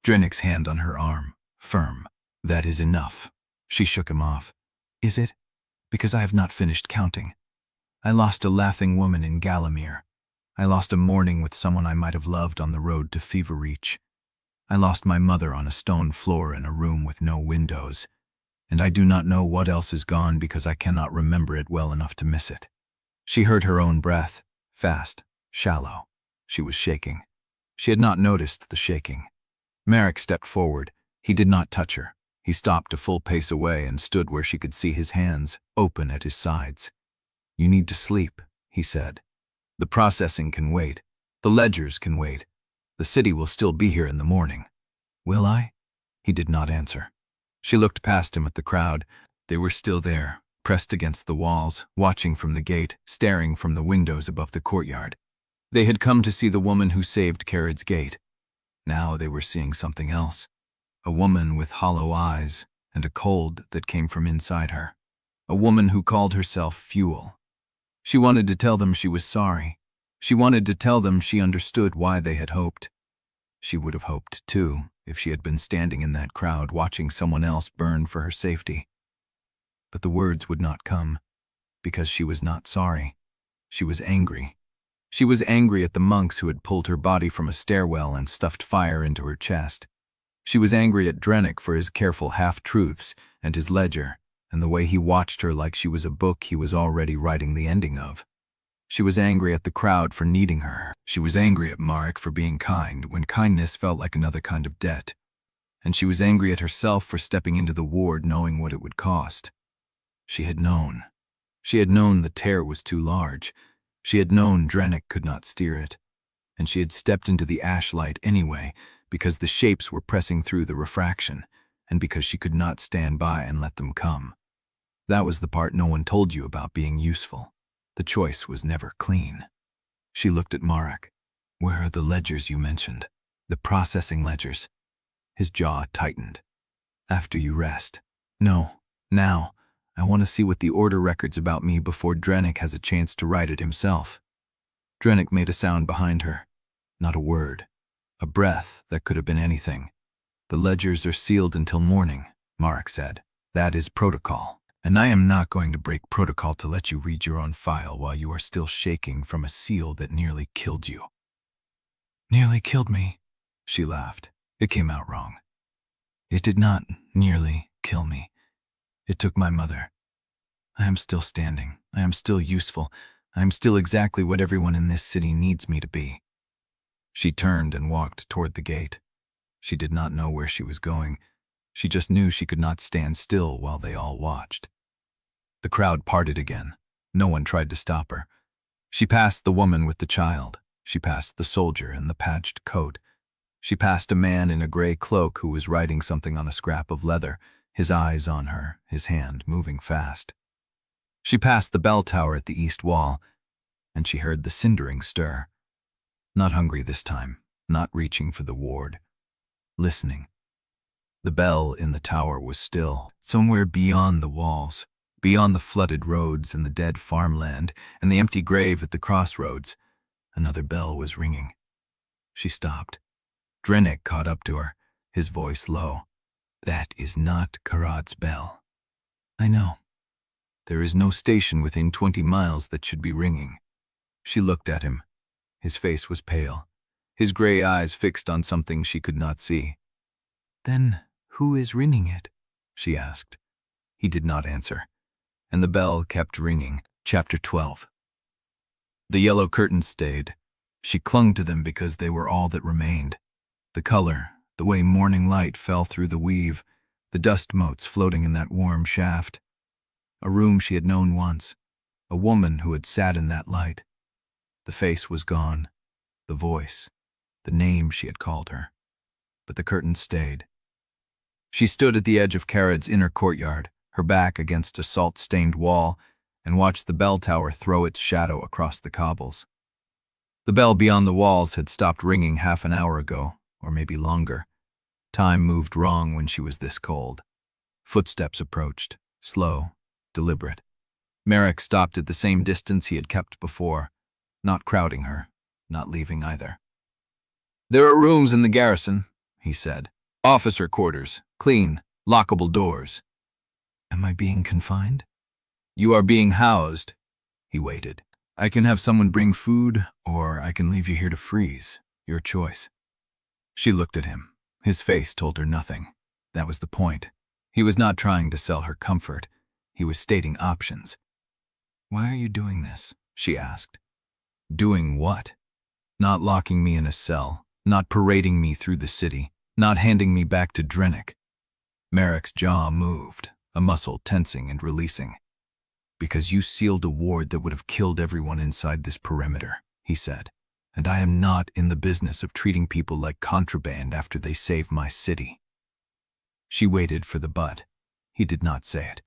Drennick's hand on her arm, firm. That is enough. She shook him off. Is it? Because I have not finished counting. I lost a laughing woman in Galamir. I lost a morning with someone I might have loved on the road to Fever Reach. I lost my mother on a stone floor in a room with no windows. And I do not know what else is gone because I cannot remember it well enough to miss it. She heard her own breath, fast, shallow. She was shaking. She had not noticed the shaking. Marrek stepped forward. He did not touch her. He stopped a full pace away and stood where she could see his hands, open at his sides. You need to sleep, he said. The processing can wait. The ledgers can wait. The city will still be here in the morning. Will I? He did not answer. She looked past him at the crowd. They were still there, pressed against the walls, watching from the gate, staring from the windows above the courtyard. They had come to see the woman who saved Kharod's gate. Now they were seeing something else. A woman with hollow eyes and a cold that came from inside her. A woman who called herself Fuel. She wanted to tell them she was sorry. She wanted to tell them she understood why they had hoped. She would have hoped, too, if she had been standing in that crowd watching someone else burn for her safety. But the words would not come, because she was not sorry. She was angry. She was angry at the monks who had pulled her body from a stairwell and stuffed fire into her chest. She was angry at Drennick for his careful half-truths and his ledger, and the way he watched her like she was a book he was already writing the ending of. She was angry at the crowd for needing her. She was angry at Marrek for being kind when kindness felt like another kind of debt. And she was angry at herself for stepping into the ward knowing what it would cost. She had known. She had known the tear was too large. She had known Drennick could not steer it. And she had stepped into the Ashlight anyway, because the shapes were pressing through the refraction, and because she could not stand by and let them come. That was the part no one told you about being useful. The choice was never clean. She looked at Marrek. Where are the ledgers you mentioned? The processing ledgers. His jaw tightened. After you rest. No, now. I want to see what the order records about me before Drennick has a chance to write it himself. Drennick made a sound behind her. Not a word. A breath that could have been anything. The ledgers are sealed until morning, Marrek said. That is protocol. And I am not going to break protocol to let you read your own file while you are still shaking from a seal that nearly killed you. Nearly killed me, she laughed. It came out wrong. It did not nearly kill me. It took my mother. I am still standing. I am still useful. I am still exactly what everyone in this city needs me to be. She turned and walked toward the gate. She did not know where she was going. She just knew she could not stand still while they all watched. The crowd parted again. No one tried to stop her. She passed the woman with the child. She passed the soldier in the patched coat. She passed a man in a gray cloak who was writing something on a scrap of leather, his eyes on her, his hand moving fast. She passed the bell tower at the east wall, and she heard the Cindering stir. Not hungry this time, not reaching for the ward. Listening. The bell in the tower was still, somewhere beyond the walls, beyond the flooded roads and the dead farmland and the empty grave at the crossroads. Another bell was ringing. She stopped. Drennick caught up to her, his voice low. That is not Kharod's bell. I know. There is no station within 20 miles that should be ringing. She looked at him. His face was pale, his gray eyes fixed on something she could not see. Then who is ringing it? She asked. He did not answer, and the bell kept ringing. Chapter 12. The yellow curtains stayed. She clung to them because they were all that remained. The color, the way morning light fell through the weave, the dust motes floating in that warm shaft. A room she had known once, a woman who had sat in that light. The face was gone, the voice, the name she had called her. But the curtains stayed. She stood at the edge of Kharod's inner courtyard, her back against a salt-stained wall, and watched the bell tower throw its shadow across the cobbles. The bell beyond the walls had stopped ringing half an hour ago, or maybe longer. Time moved wrong when she was this cold. Footsteps approached, slow, deliberate. Marrek stopped at the same distance he had kept before, not crowding her, not leaving either. "There are rooms in the garrison," he said. "Officer quarters, clean, lockable doors." "Am I being confined?" "You are being housed." He waited. "I can have someone bring food, or I can leave you here to freeze. Your choice." She looked at him. His face told her nothing. That was the point. He was not trying to sell her comfort. He was stating options. "Why are you doing this?" she asked. "Doing what?" "Not locking me in a cell, not parading me through the city, not handing me back to Drennick." Marrek's jaw moved, a muscle tensing and releasing. "Because you sealed a ward that would have killed everyone inside this perimeter," he said. "And I am not in the business of treating people like contraband after they save my city." She waited for the but. He did not say it.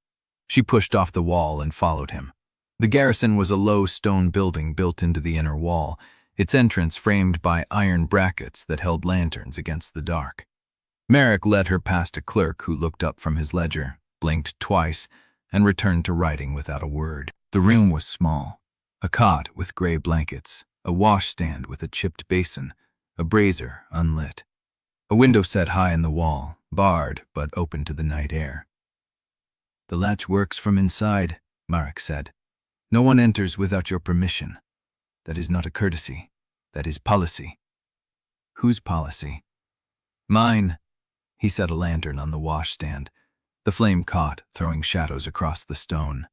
She pushed off the wall and followed him. The garrison was a low stone building built into the inner wall, its entrance framed by iron brackets that held lanterns against the dark. Marrek led her past a clerk who looked up from his ledger, blinked twice, and returned to writing without a word. The room was small. A cot with gray blankets, a washstand with a chipped basin, a brazier unlit. A window set high in the wall, barred but open to the night air. "The latch works from inside," Marrek said. "No one enters without your permission. That is not a courtesy. That is policy." "Whose policy?" "Mine." He set a lantern on the washstand. The flame caught, throwing shadows across the stone.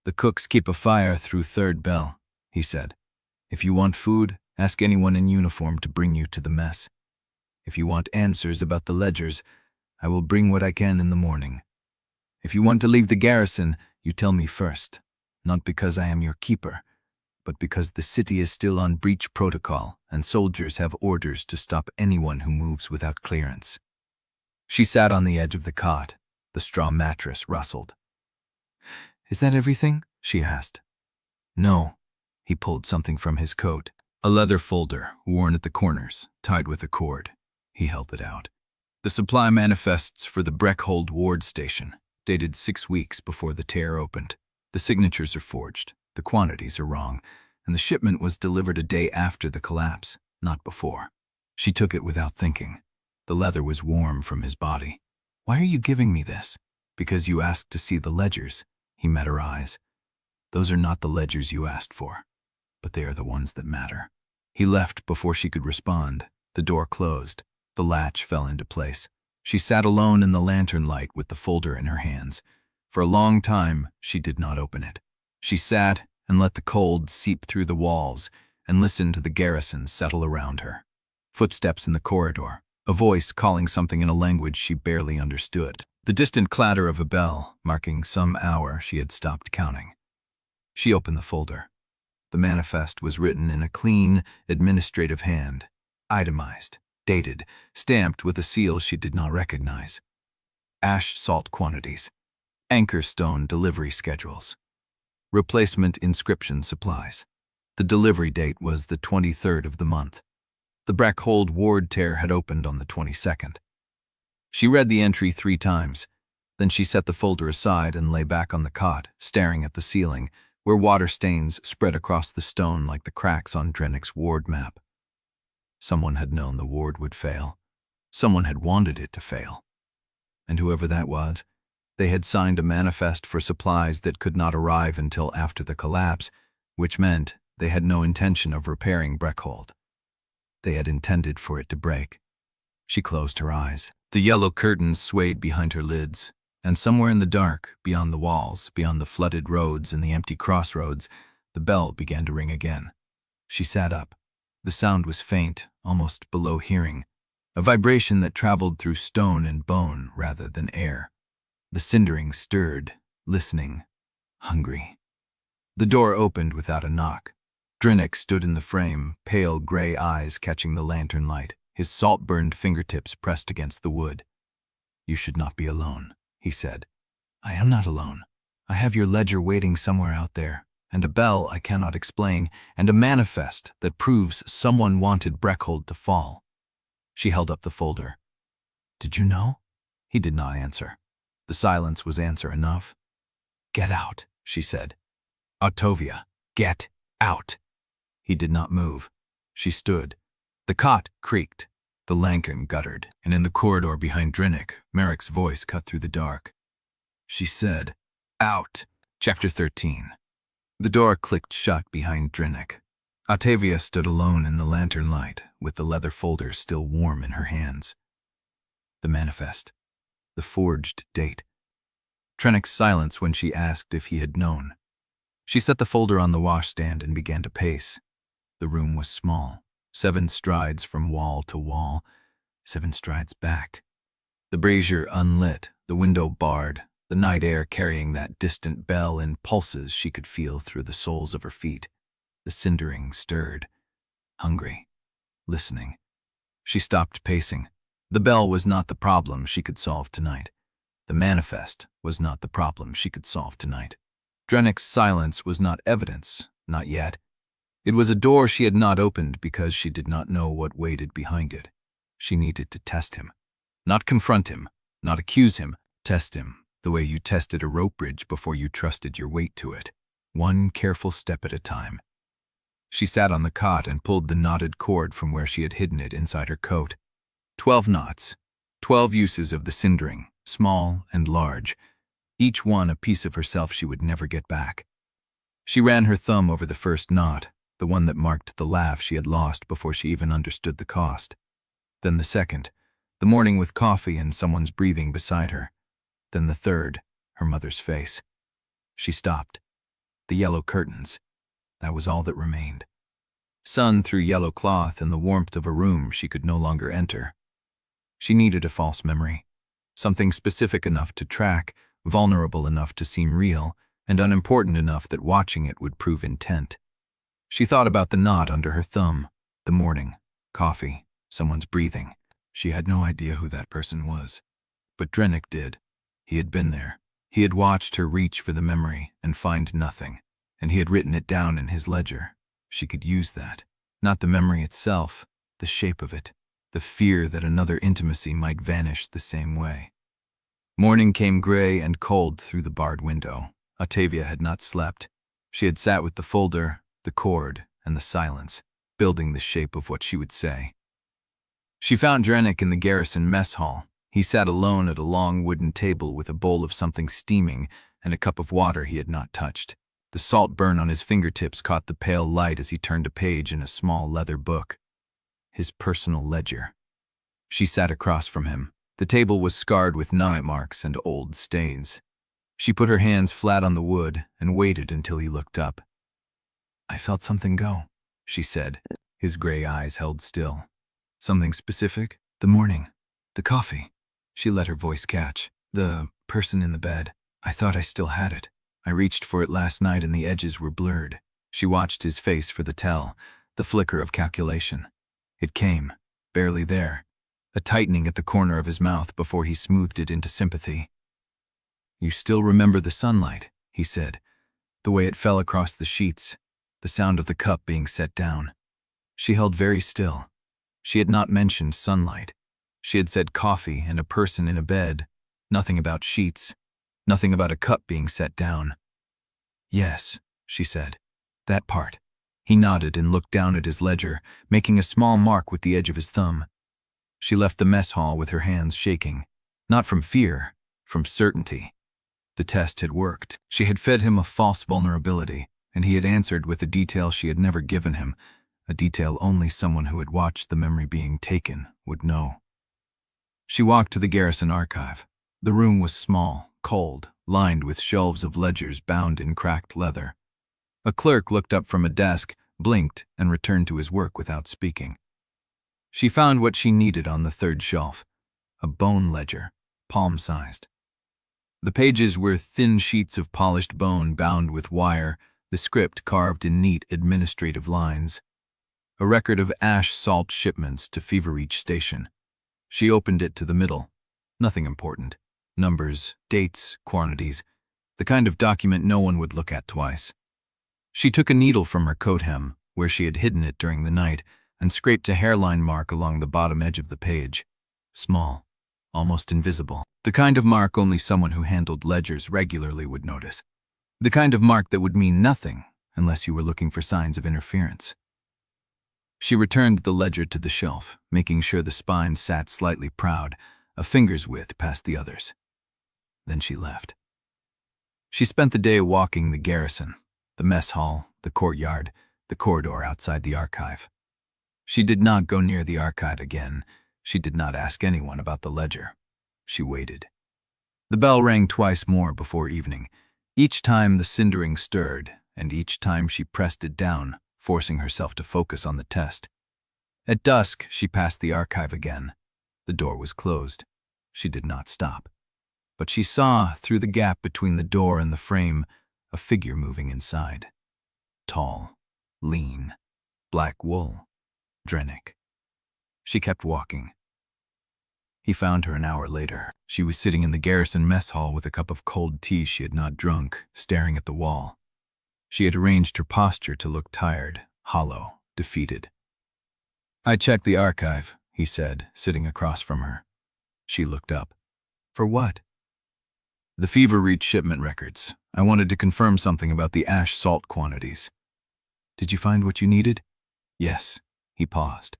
"The cooks keep a fire through third bell," he said. "If you want food, ask anyone in uniform to bring you to the mess. If you want answers about the ledgers, I will bring what I can in the morning. If you want to leave the garrison, you tell me first, not because I am your keeper, but because the city is still on breach protocol and soldiers have orders to stop anyone who moves without clearance." She sat on the edge of the cot. The straw mattress rustled. "Is that everything?" she asked. "No." He pulled something from his coat. A leather folder, worn at the corners, tied with a cord. He held it out. "The supply manifests for the Breckhold Ward Station, dated 6 weeks before the tear opened. The signatures are forged, the quantities are wrong, and the shipment was delivered a day after the collapse, not before." She took it without thinking. The leather was warm from his body. "Why are you giving me this?" "Because you asked to see the ledgers." He met her eyes. "Those are not the ledgers you asked for, but they are the ones that matter." He left before she could respond. The door closed. The latch fell into place. She sat alone in the lantern light with the folder in her hands. For a long time, she did not open it. She sat and let the cold seep through the walls and listened to the garrison settle around her. Footsteps in the corridor, a voice calling something in a language she barely understood. The distant clatter of a bell, marking some hour she had stopped counting. She opened the folder. The manifest was written in a clean, administrative hand, itemized, dated, stamped with a seal she did not recognize. Ash salt quantities. Anchor stone delivery schedules. Replacement inscription supplies. The delivery date was the 23rd of the month. The Breckhold ward tear had opened on the 22nd. She read the entry 3 times. Then she set the folder aside and lay back on the cot, staring at the ceiling, where water stains spread across the stone like the cracks on Drennick's ward map. Someone had known the ward would fail. Someone had wanted it to fail. And whoever that was, they had signed a manifest for supplies that could not arrive until after the collapse, which meant they had no intention of repairing Breckhold. They had intended for it to break. She closed her eyes. The yellow curtains swayed behind her lids, and somewhere in the dark, beyond the walls, beyond the flooded roads and the empty crossroads, the bell began to ring again. She sat up. The sound was faint, almost below hearing, a vibration that traveled through stone and bone rather than air. The Cindering stirred, listening, hungry. The door opened without a knock. Drennick stood in the frame, pale gray eyes catching the lantern light, his salt-burned fingertips pressed against the wood. "You should not be alone," he said. "I am not alone. I have your ledger waiting somewhere out there, and a bell I cannot explain, and a manifest that proves someone wanted Breckhold to fall." She held up the folder. Did you know? He did not answer. The silence was answer enough. Get out, she said. Ottavia, get out. He did not move. She stood. The cot creaked. The lantern guttered, and in the corridor behind Drennick, Marrek's voice cut through the dark. She said, out. Chapter 13. The door clicked shut behind Drennick. Ottavia stood alone in the lantern light, with the leather folder still warm in her hands. The manifest. The forged date. Drennick's silence when she asked if he had known. She set the folder on the washstand and began to pace. The room was small, 7 strides from wall to wall, 7 strides back. The brazier unlit, the window barred, the night air carrying that distant bell in pulses she could feel through the soles of her feet. The Cindering stirred, hungry, listening. She stopped pacing. The bell was not the problem she could solve tonight. The manifest was not the problem she could solve tonight. Drennick's silence was not evidence, not yet. It was a door she had not opened because she did not know what waited behind it. She needed to test him. Not confront him, not accuse him. Test him, the way you tested a rope bridge before you trusted your weight to it. One careful step at a time. She sat on the cot and pulled the knotted cord from where she had hidden it inside her coat. 12 knots, 12 uses of the Cindering, small and large, each one a piece of herself she would never get back. She ran her thumb over the first knot, the one that marked the laugh she had lost before she even understood the cost. Then the second, the morning with coffee and someone's breathing beside her. Then the third, her mother's face. She stopped. The yellow curtains. That was all that remained. Sun through yellow cloth and the warmth of a room she could no longer enter. She needed a false memory. Something specific enough to track, vulnerable enough to seem real, and unimportant enough that watching it would prove intent. She thought about the knot under her thumb, the morning, coffee, someone's breathing. She had no idea who that person was. But Drennick did. He had been there. He had watched her reach for the memory and find nothing, and he had written it down in his ledger. She could use that. Not the memory itself, the shape of it, the fear that another intimacy might vanish the same way. Morning came gray and cold through the barred window. Ottavia had not slept. She had sat with the folder, the cord, and the silence, building the shape of what she would say. She found Drennick in the garrison mess hall. He sat alone at a long wooden table with a bowl of something steaming and a cup of water he had not touched. The salt burn on his fingertips caught the pale light as he turned a page in a small leather book. His personal ledger. She sat across from him. The table was scarred with knife marks and old stains. She put her hands flat on the wood and waited until he looked up. I felt something go, she said. His gray eyes held still. Something specific? The morning. The coffee. She let her voice catch. The person in the bed. I thought I still had it. I reached for it last night and the edges were blurred. She watched his face for the tell, the flicker of calculation. It came, barely there, a tightening at the corner of his mouth before he smoothed it into sympathy. You still remember the sunlight, he said, the way it fell across the sheets, the sound of the cup being set down. She held very still. She had not mentioned sunlight. She had said coffee and a person in a bed, nothing about sheets, nothing about a cup being set down. Yes, she said, that part. He nodded and looked down at his ledger, making a small mark with the edge of his thumb. She left the mess hall with her hands shaking, not from fear, from certainty. The test had worked. She had fed him a false vulnerability, and he had answered with a detail she had never given him, a detail only someone who had watched the memory being taken would know. She walked to the garrison archive. The room was small, cold, lined with shelves of ledgers bound in cracked leather. A clerk looked up from a desk, blinked, and returned to his work without speaking. She found what she needed on the third shelf, a bone ledger, palm-sized. The pages were thin sheets of polished bone bound with wire, the script carved in neat administrative lines. A record of ash salt shipments to Feverreach Station. She opened it to the middle. Nothing important. Numbers, dates, quantities. The kind of document no one would look at twice. She took a needle from her coat hem, where she had hidden it during the night, and scraped a hairline mark along the bottom edge of the page. Small. almost invisible. The kind of mark only someone who handled ledgers regularly would notice. The kind of mark that would mean nothing unless you were looking for signs of interference. She returned the ledger to the shelf, making sure the spine sat slightly proud, a finger's width past the others. Then she left. She spent the day walking the garrison, the mess hall, the courtyard, the corridor outside the archive. She did not go near the archive again. She did not ask anyone about the ledger. She waited. The bell rang twice more before evening. Each time the Cindering stirred, and each time she pressed it down, forcing herself to focus on the test. At dusk, she passed the archive again. The door was closed. She did not stop. But she saw, through the gap between the door and the frame, a figure moving inside. Tall, lean, black wool. Drennick. She kept walking. He found her an hour later. She was sitting in the garrison mess hall with a cup of cold tea she had not drunk, staring at the wall. She had arranged her posture to look tired, hollow, defeated. "I checked the archive," he said, sitting across from her. She looked up. "For what?" "The Fever Reach shipment records. I wanted to confirm something about the ash salt quantities." "Did you find what you needed?" "Yes." He paused.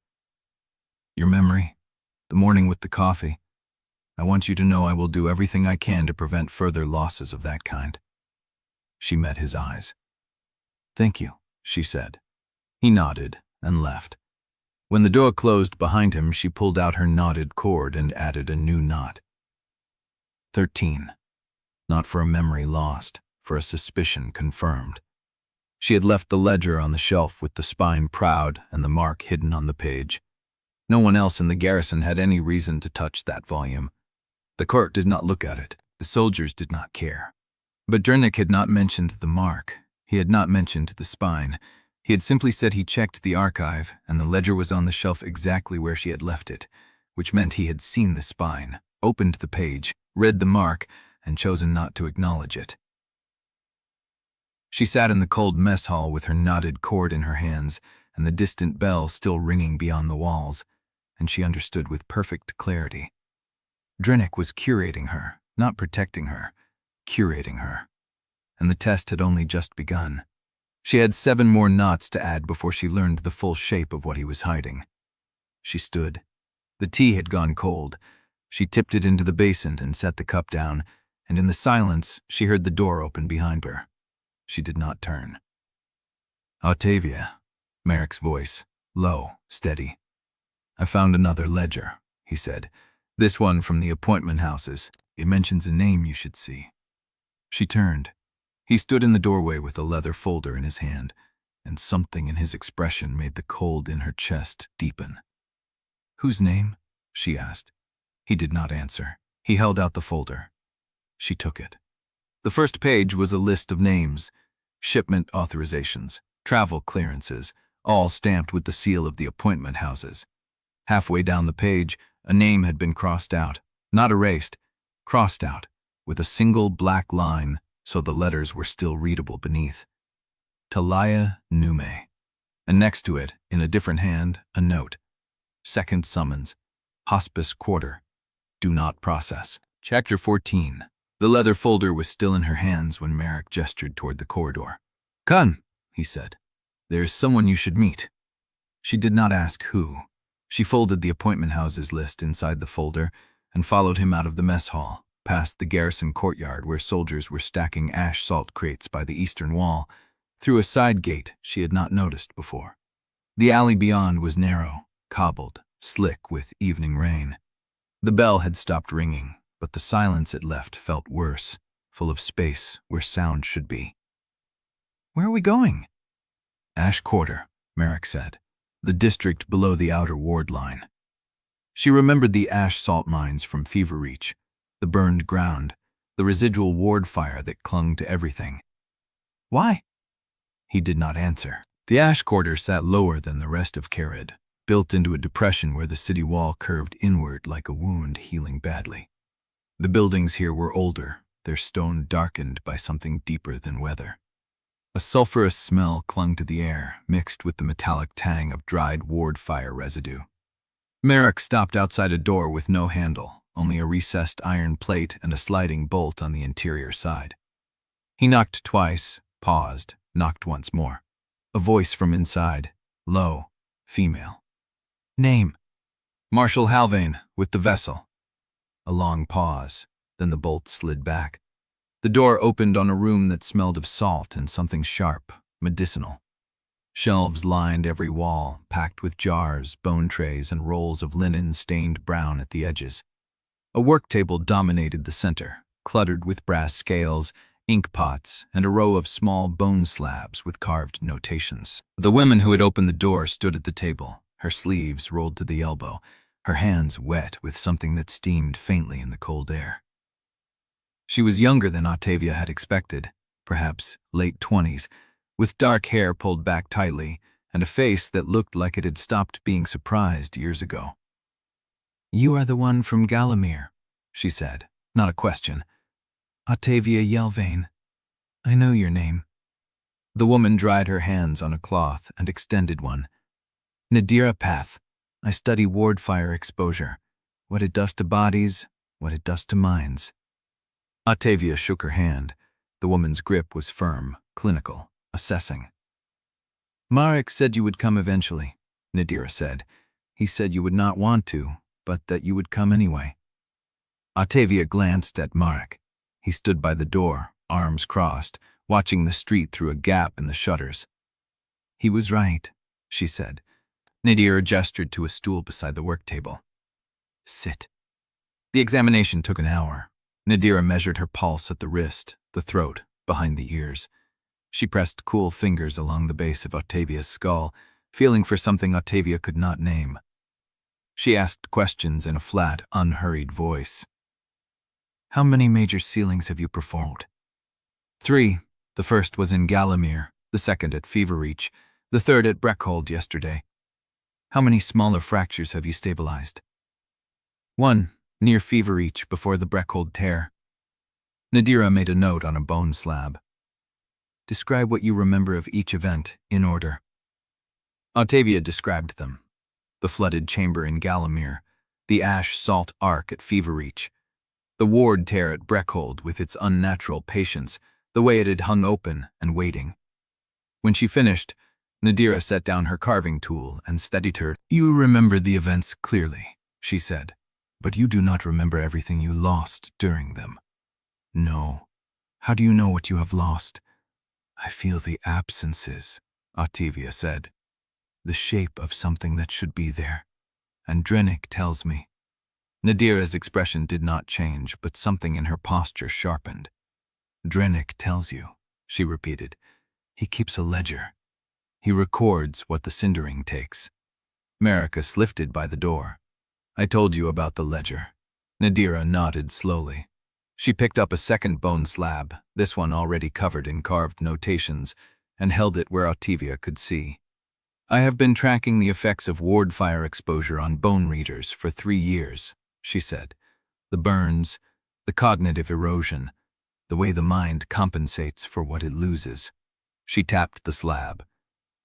"Your memory, the morning with the coffee. I want you to know I will do everything I can to prevent further losses of that kind." She met his eyes. "Thank you," she said. He nodded and left. When the door closed behind him, she pulled out her knotted cord and added a new knot. 13. Not for a memory lost, for a suspicion confirmed. She had left the ledger on the shelf with the spine proud and the mark hidden on the page. No one else in the garrison had any reason to touch that volume. The court did not look at it. The soldiers did not care. But Drennick had not mentioned the mark. He had not mentioned the spine. He had simply said he checked the archive, and the ledger was on the shelf exactly where she had left it, which meant he had seen the spine, opened the page, read the mark, and chosen not to acknowledge it. She sat in the cold mess hall with her knotted cord in her hands and the distant bell still ringing beyond the walls, and she understood with perfect clarity. Drennick was curating her, not protecting her, curating her. And the test had only just begun. She had 7 more knots to add before she learned the full shape of what he was hiding. She stood. The tea had gone cold. She tipped it into the basin and set the cup down, and in the silence she heard the door open behind her. She did not turn. "Ottavia," Marrek's voice, low, steady. "I found another ledger," he said. "This one from the appointment houses. It mentions a name you should see." She turned. He stood in the doorway with a leather folder in his hand, and something in his expression made the cold in her chest deepen. "Whose name?" she asked. He did not answer. He held out the folder. She took it. The first page was a list of names, shipment authorizations, travel clearances, all stamped with the seal of the appointment houses. Halfway down the page, a name had been crossed out, not erased, crossed out, with a single black line so the letters were still readable beneath. Taliah Nume. And next to it, in a different hand, a note. Second summons. Hospice quarter. Do not process. Chapter 14. The leather folder was still in her hands when Marrek gestured toward the corridor. "Come," he said. "There is someone you should meet." She did not ask who. She folded the appointment houses list inside the folder and followed him out of the mess hall, past the garrison courtyard where soldiers were stacking ash salt crates by the eastern wall, through a side gate she had not noticed before. The alley beyond was narrow, cobbled, slick with evening rain. The bell had stopped ringing, but the silence it left felt worse, full of space where sound should be. "Where are we going?" "Ash Quarter," Marrek said, "the district below the outer ward line." She remembered the ash salt mines from Fever Reach, the burned ground, the residual ward fire that clung to everything. "Why?" He did not answer. The ash quarter sat lower than the rest of Kharod, built into a depression where the city wall curved inward like a wound healing badly. The buildings here were older, their stone darkened by something deeper than weather. A sulfurous smell clung to the air, mixed with the metallic tang of dried ward fire residue. Marrek stopped outside a door with no handle, only a recessed iron plate and a sliding bolt on the interior side. He knocked twice, paused, knocked once more. A voice from inside, low, female. "Name?" "Marshal Halvane, with the vessel." A long pause, then the bolt slid back. The door opened on a room that smelled of salt and something sharp, medicinal. Shelves lined every wall, packed with jars, bone trays, and rolls of linen stained brown at the edges. A work table dominated the center, cluttered with brass scales, ink pots, and a row of small bone slabs with carved notations. The woman who had opened the door stood at the table, her sleeves rolled to the elbow, her hands wet with something that steamed faintly in the cold air. She was younger than Ottavia had expected, perhaps late 20s, with dark hair pulled back tightly and a face that looked like it had stopped being surprised years ago. "You are the one from Galamir," she said, not a question. "Ottavia Yelvaine. I know your name." The woman dried her hands on a cloth and extended one. "Nadira Path. I study ward fire exposure. What it does to bodies, what it does to minds." Ottavia shook her hand. The woman's grip was firm, clinical, assessing. "Marrek said you would come eventually," Nadira said. "He said you would not want to, but that you would come anyway." Ottavia glanced at Marrek. He stood by the door, arms crossed, watching the street through a gap in the shutters. "He was right," she said. Nadira gestured to a stool beside the work table. "Sit." The examination took an hour. Nadira measured her pulse at the wrist, the throat, behind the ears. She pressed cool fingers along the base of Ottavia's skull, feeling for something Ottavia could not name. She asked questions in a flat, unhurried voice. "How many major sealings have you performed?" "3. The first was in Galamir, the second at Feverreach, the third at Breckhold yesterday." "How many smaller fractures have you stabilized?" "1, near Feverreach before the Breckhold tear." Nadira made a note on a bone slab. "Describe what you remember of each event, in order." Ottavia described them. The flooded chamber in Galamir, the ash-salt arc at Feverreach, the ward tear at Breckhold with its unnatural patience, the way it had hung open and waiting. When she finished, Nadira set down her carving tool and steadied her. "You remember the events clearly," she said, "but you do not remember everything you lost during them." "No. How do you know what you have lost?" "I feel the absences," Ottavia said. "The shape of something that should be there. And Drennick tells me." Nadira's expression did not change, but something in her posture sharpened. "Drennick tells you," she repeated. "He keeps a ledger. He records what the Cindering takes." Marrek lifted by the door. "I told you about the ledger." Nadira nodded slowly. She picked up a second bone slab, this one already covered in carved notations, and held it where Ottavia could see. "I have been tracking the effects of ward fire exposure on bone readers for 3 years, she said. "The burns, the cognitive erosion, the way the mind compensates for what it loses." She tapped the slab.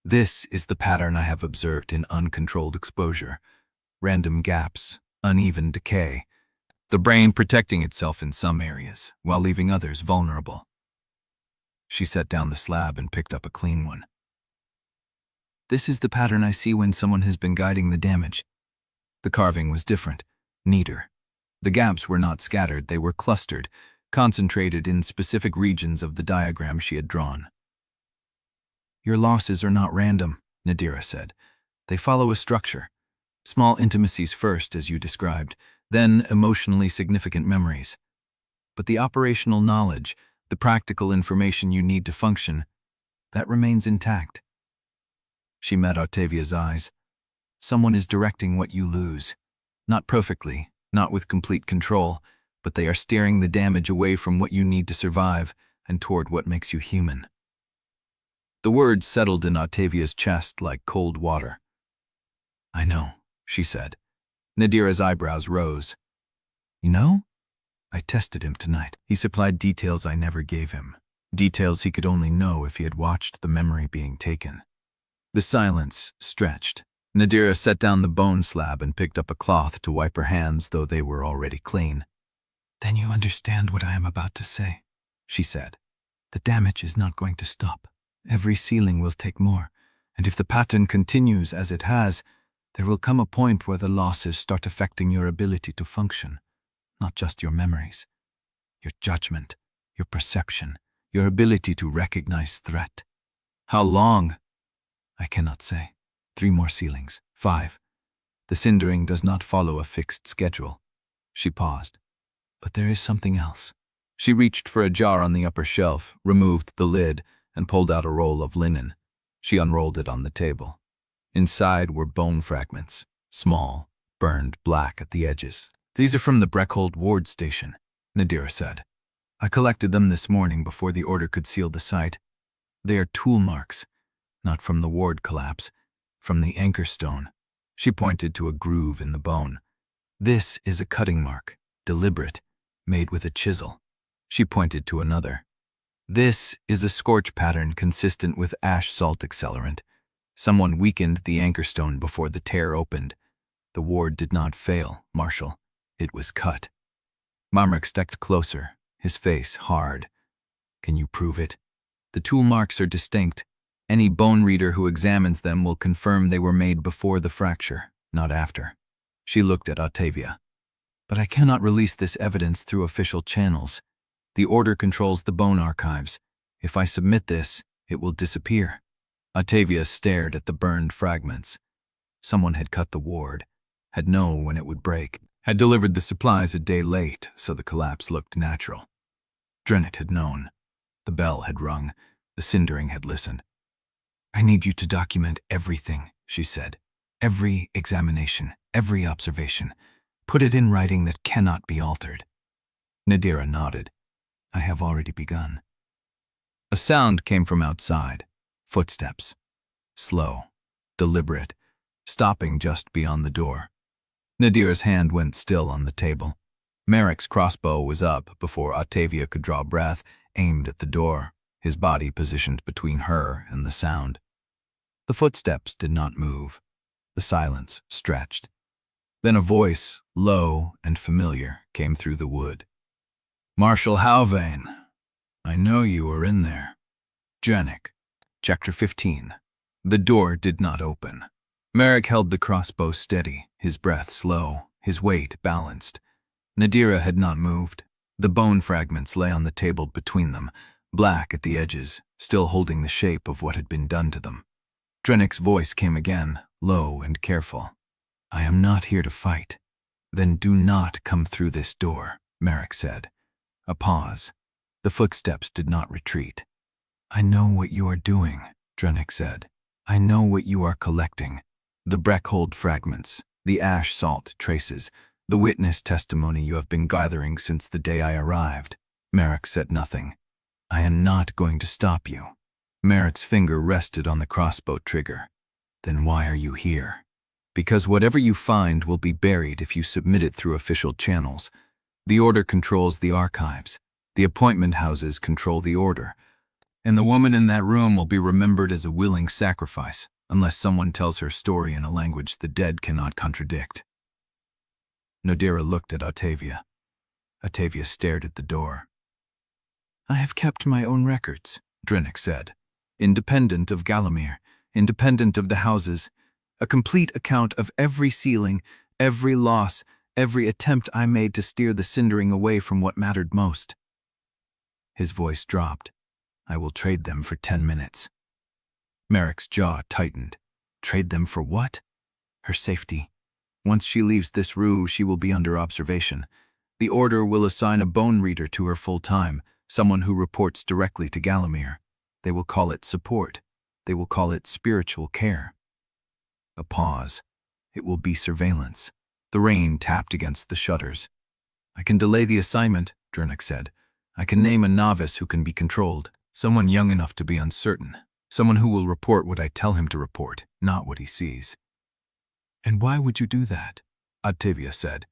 "This is the pattern I have observed in uncontrolled exposure. Random gaps, uneven decay. The brain protecting itself in some areas, while leaving others vulnerable." She set down the slab and picked up a clean one. "This is the pattern I see when someone has been guiding the damage." The carving was different, neater. The gaps were not scattered, they were clustered, concentrated in specific regions of the diagram she had drawn. "Your losses are not random," Nadira said. "They follow a structure. Small intimacies first, as you described, then emotionally significant memories. But the operational knowledge, the practical information you need to function, that remains intact." She met Ottavia's eyes. "Someone is directing what you lose. Not perfectly, not with complete control, but they are steering the damage away from what you need to survive and toward what makes you human." The words settled in Ottavia's chest like cold water. "I know," she said. Nadira's eyebrows rose. "You know? I tested him tonight. He supplied details I never gave him. Details he could only know if he had watched the memory being taken." The silence stretched. Nadira set down the bone slab and picked up a cloth to wipe her hands, though they were already clean. "Then you understand what I am about to say," she said. "The damage is not going to stop. Every sealing will take more, and if the pattern continues as it has, there will come a point where the losses start affecting your ability to function, not just your memories, your judgment, your perception, your ability to recognize threat." "How long?" "I cannot say. 3 more sealings. 5. The cindering does not follow a fixed schedule." She paused. "But there is something else." She reached for a jar on the upper shelf, removed the lid, and pulled out a roll of linen. She unrolled it on the table. Inside were bone fragments, small, burned black at the edges. "These are from the Breckhold ward station," Nadira said. "I collected them this morning before the order could seal the site. They are tool marks, not from the ward collapse, from the anchor stone." She pointed to a groove in the bone. "This is a cutting mark, deliberate, made with a chisel." She pointed to another. "This is a scorch pattern consistent with ash salt accelerant. Someone weakened the anchor stone before the tear opened. The ward did not fail, Marshal. It was cut." Marrek stepped closer, his face hard. "Can you prove it?" "The tool marks are distinct. Any bone reader who examines them will confirm they were made before the fracture, not after." She looked at Ottavia. "But I cannot release this evidence through official channels. The order controls the bone archives. If I submit this, it will disappear." Ottavia stared at the burned fragments. Someone had cut the ward, had known when it would break, had delivered the supplies a day late, so the collapse looked natural. Drennick had known. The bell had rung. The cindering had listened. "I need you to document everything," she said. "Every examination, every observation. Put it in writing that cannot be altered." Nadira nodded. "I have already begun." A sound came from outside. Footsteps. Slow, deliberate, stopping just beyond the door. Nadira's hand went still on the table. Marrek's crossbow was up before Ottavia could draw breath, aimed at the door, his body positioned between her and the sound. The footsteps did not move. The silence stretched. Then a voice, low and familiar, came through the wood. "Marshal Halvane, I know you are in there." Drennick. Chapter 15. The door did not open. Marrek held the crossbow steady, his breath slow, his weight balanced. Nadira had not moved. The bone fragments lay on the table between them, black at the edges, still holding the shape of what had been done to them. Drennick's voice came again, low and careful. "I am not here to fight." "Then do not come through this door," Marrek said. A pause. The footsteps did not retreat. "I know what you are doing," Drennick said. "I know what you are collecting. The Breckhold fragments, the ash salt traces, the witness testimony you have been gathering since the day I arrived." Marrek said nothing. "I am not going to stop you." Marrek's finger rested on the crossbow trigger. "Then why are you here?" "Because whatever you find will be buried if you submit it through official channels. The order controls the archives. The appointment houses control the order. And the woman in that room will be remembered as a willing sacrifice, unless someone tells her story in a language the dead cannot contradict." Nadira looked at Ottavia. Ottavia stared at the door. "I have kept my own records," Drennick said. "Independent of Galamir, independent of the houses. A complete account of every sealing, every loss, every attempt I made to steer the cindering away from what mattered most." His voice dropped. "I will trade them for 10 minutes." Marrek's jaw tightened. Trade them for what? Her safety. Once she leaves this room, she will be under observation. The Order will assign a bone reader to her full-time, someone who reports directly to Galamir. They will call it support. They will call it spiritual care. A pause. It will be surveillance. The rain tapped against the shutters. "I can delay the assignment," Drennick said. "I can name a novice who can be controlled, someone young enough to be uncertain, someone who will report what I tell him to report, not what he sees." "And why would you do that?" Ottavia said.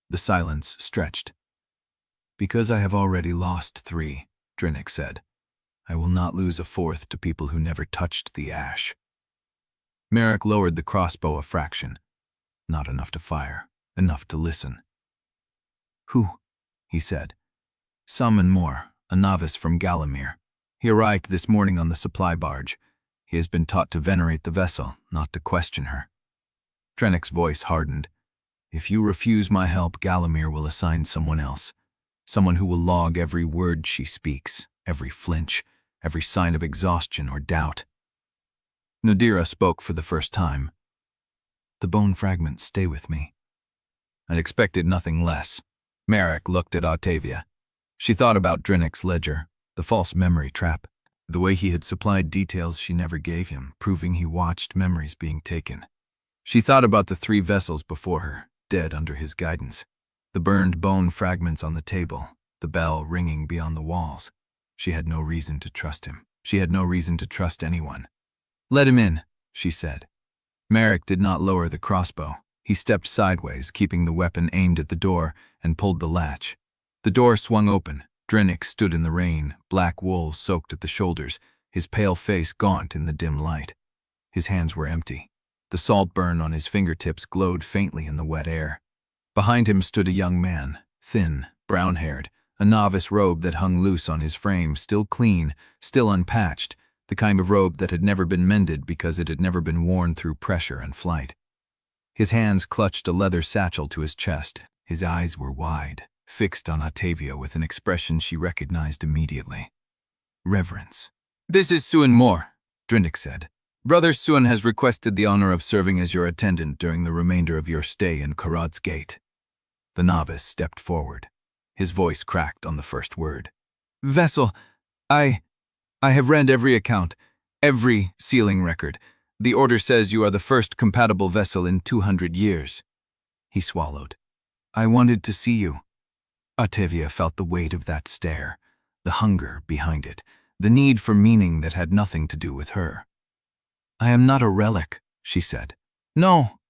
The silence stretched. "Because I have already lost 3, Drennick said. I will not lose a 4th to people who never touched the ash." Marrek lowered the crossbow a fraction. Not enough to fire, enough to listen. "Who?" he said. "Some and more, a novice from Galamir. He arrived this morning on the supply barge. He has been taught to venerate the vessel, not to question her." Drennick's voice hardened. "If you refuse my help, Galamir will assign someone else. Someone who will log every word she speaks, every flinch, every sign of exhaustion or doubt." Nadira spoke for the first time. "The bone fragments stay with me." "I expected nothing less." Marrek looked at Ottavia. She thought about Drennick's ledger, the false memory trap, the way he had supplied details she never gave him, proving he watched memories being taken. She thought about the 3 vessels before her, dead under his guidance, the burned bone fragments on the table, the bell ringing beyond the walls. She had no reason to trust him. She had no reason to trust anyone. "Let him in," she said. Marrek did not lower the crossbow. He stepped sideways, keeping the weapon aimed at the door, and pulled the latch. The door swung open. Drennick stood in the rain, black wool soaked at the shoulders, his pale face gaunt in the dim light. His hands were empty. The salt burn on his fingertips glowed faintly in the wet air. Behind him stood a young man, thin, brown-haired, a novice robe that hung loose on his frame, still clean, still unpatched, the kind of robe that had never been mended because it had never been worn through pressure and flight. His hands clutched a leather satchel to his chest. His eyes were wide, fixed on Ottavia with an expression she recognized immediately. Reverence. "This is Suan Moore," Drennick said. "Brother Suan has requested the honor of serving as your attendant during the remainder of your stay in Kharod's gate." The novice stepped forward. His voice cracked on the first word. "Vessel, I have read every account, every sealing record. The order says you are the first compatible vessel in 200 years. He swallowed. "I wanted to see you." Ottavia felt the weight of that stare, the hunger behind it, the need for meaning that had nothing to do with her. "I am not a relic," she said. No,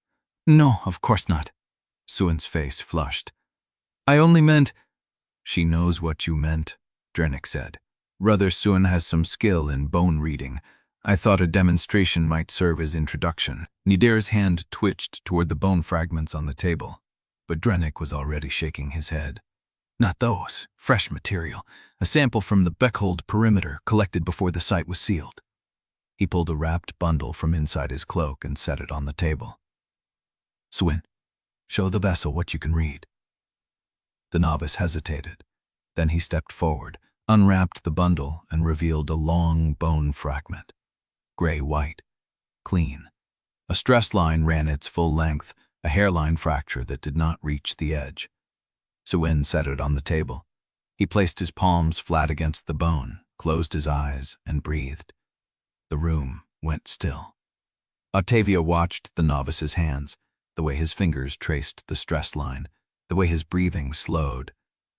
of course not." Suan's face flushed. "I only meant—" "She knows what you meant," Drennick said. "Brother Suan has some skill in bone reading. I thought a demonstration might serve as introduction." Nadira's hand twitched toward the bone fragments on the table, but Drennick was already shaking his head. "Not those. Fresh material. A sample from the Beckhold perimeter collected before the site was sealed." He pulled a wrapped bundle from inside his cloak and set it on the table. "Suan, show the vessel what you can read." The novice hesitated. Then he stepped forward, unwrapped the bundle, and revealed a long bone fragment. Gray-white. Clean. A stress line ran its full length, a hairline fracture that did not reach the edge. Suan set it on the table. He placed his palms flat against the bone, closed his eyes, and breathed. The room went still. Ottavia watched the novice's hands, the way his fingers traced the stress line, the way his breathing slowed.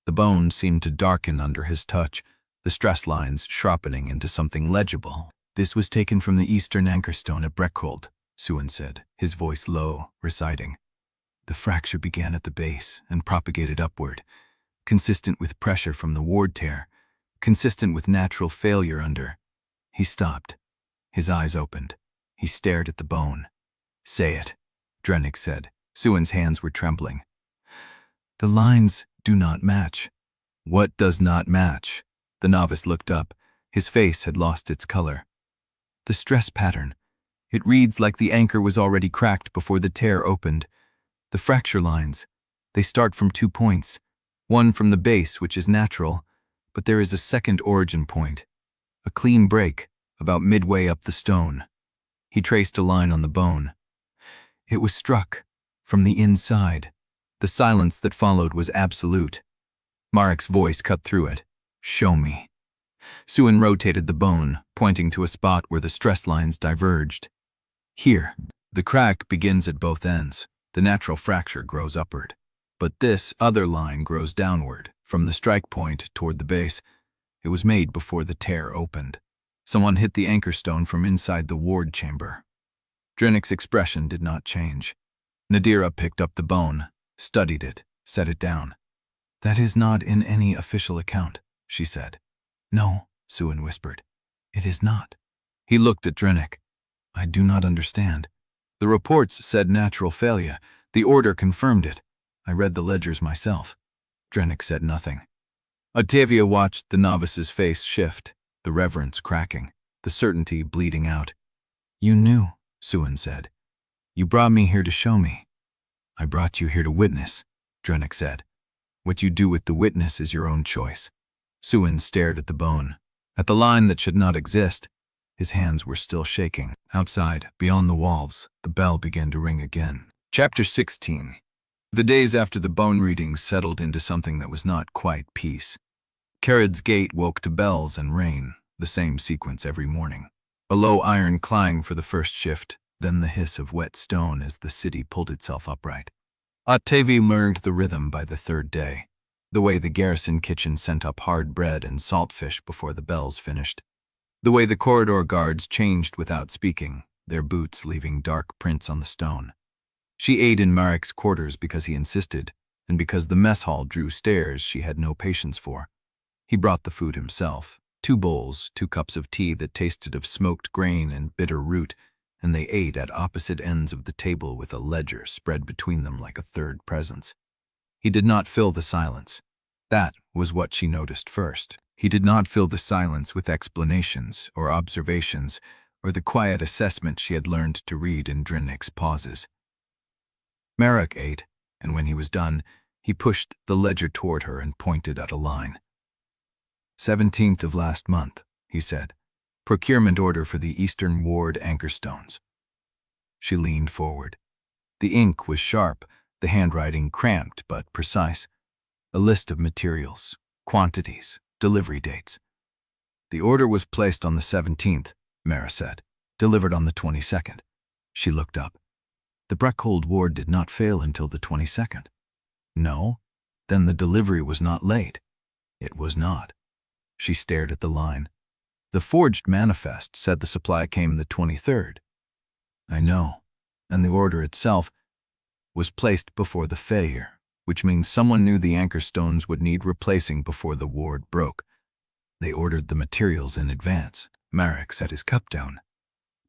The bone seemed to darken under his touch, the stress lines sharpening into something legible. "This was taken from the eastern anchorstone at Beckhold," Suan said, his voice low, reciting. "The fracture began at the base and propagated upward, consistent with pressure from the ward tear, consistent with natural failure under—" He stopped. His eyes opened. He stared at the bone. "Say it," Drennick said. Suan's hands were trembling. "The lines do not match." "What does not match?" The novice looked up. His face had lost its color. "The stress pattern. It reads like the anchor was already cracked before the tear opened. The fracture lines, they start from 2 points. One from the base, which is natural, but there is a second origin point. A clean break, about midway up the stone." He traced a line on the bone. "It was struck from the inside." The silence that followed was absolute. Marrek's voice cut through it. "Show me." Suan rotated the bone, pointing to a spot where the stress lines diverged. "Here. The crack begins at both ends. The natural fracture grows upward. But this other line grows downward, from the strike point toward the base. It was made before the tear opened. Someone hit the anchor stone from inside the ward chamber." Drennick's expression did not change. Nadira picked up the bone, studied it, set it down. "That is not in any official account," she said. "No," Suan whispered. "It is not." He looked at Drennick. "I do not understand." The reports said natural failure. The order confirmed it. I read the ledgers myself. Drennick said nothing. Ottavia watched the novice's face shift, the reverence cracking, the certainty bleeding out. You knew, Suin said. You brought me here to show me. I brought you here to witness, Drennick said. What you do with the witness is your own choice. Suin stared at the bone, at the line that should not exist. His hands were still shaking. Outside, beyond the walls, the bell began to ring again. Chapter 16. The days after the bone readings settled into something that was not quite peace. Kharod's gate woke to bells and rain, the same sequence every morning. A low iron clang for the first shift, then the hiss of wet stone as the city pulled itself upright. Ottavia learned the rhythm by the third day, the way the garrison kitchen sent up hard bread and saltfish before the bells finished. The way the corridor guards changed without speaking, their boots leaving dark prints on the stone. She ate in Marrek's quarters because he insisted, and because the mess hall drew stares she had no patience for. He brought the food himself, 2 bowls, 2 cups of tea that tasted of smoked grain and bitter root, and they ate at opposite ends of the table with a ledger spread between them like a third presence. He did not fill the silence. That was what she noticed first. He did not fill the silence with explanations or observations or the quiet assessment she had learned to read in Drennick's pauses. Marrek ate, and when he was done, he pushed the ledger toward her and pointed at a line. 17th of last month, he said. Procurement order for the Eastern Ward anchor stones. She leaned forward. The ink was sharp, the handwriting cramped but precise. A list of materials, quantities, delivery dates. The order was placed on the 17th, Marrek said, delivered on the 22nd. She looked up. The Breckhold Ward did not fail until the 22nd. No? Then the delivery was not late. It was not. She stared at the line. The forged manifest said the supply came the 23rd. I know. And the order itself was placed before the failure, which means someone knew the anchor stones would need replacing before the ward broke. They ordered the materials in advance. Marrek set his cup down.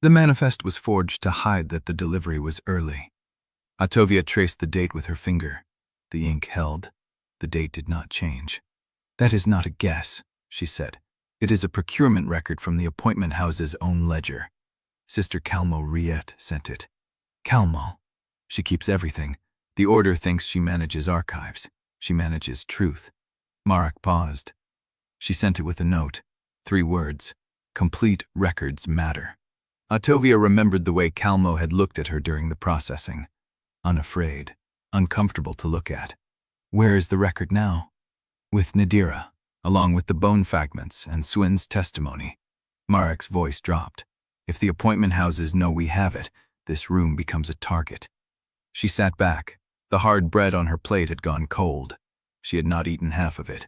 The manifest was forged to hide that the delivery was early. Ottavia traced the date with her finger. The ink held. The date did not change. That is not a guess, she said. It is a procurement record from the appointment house's own ledger. Sister Calmo Riot sent it. Calmo. She keeps everything. The order thinks she manages archives. She manages truth. Marrek paused. She sent it with a note. 3 words. Complete records matter. Ottavia remembered the way Calmo had looked at her during the processing. Unafraid. Uncomfortable to look at. Where is the record now? With Nadira, along with the bone fragments and Suin's testimony. Marrek's voice dropped. If the appointment houses know we have it, this room becomes a target. She sat back. The hard bread on her plate had gone cold. She had not eaten half of it.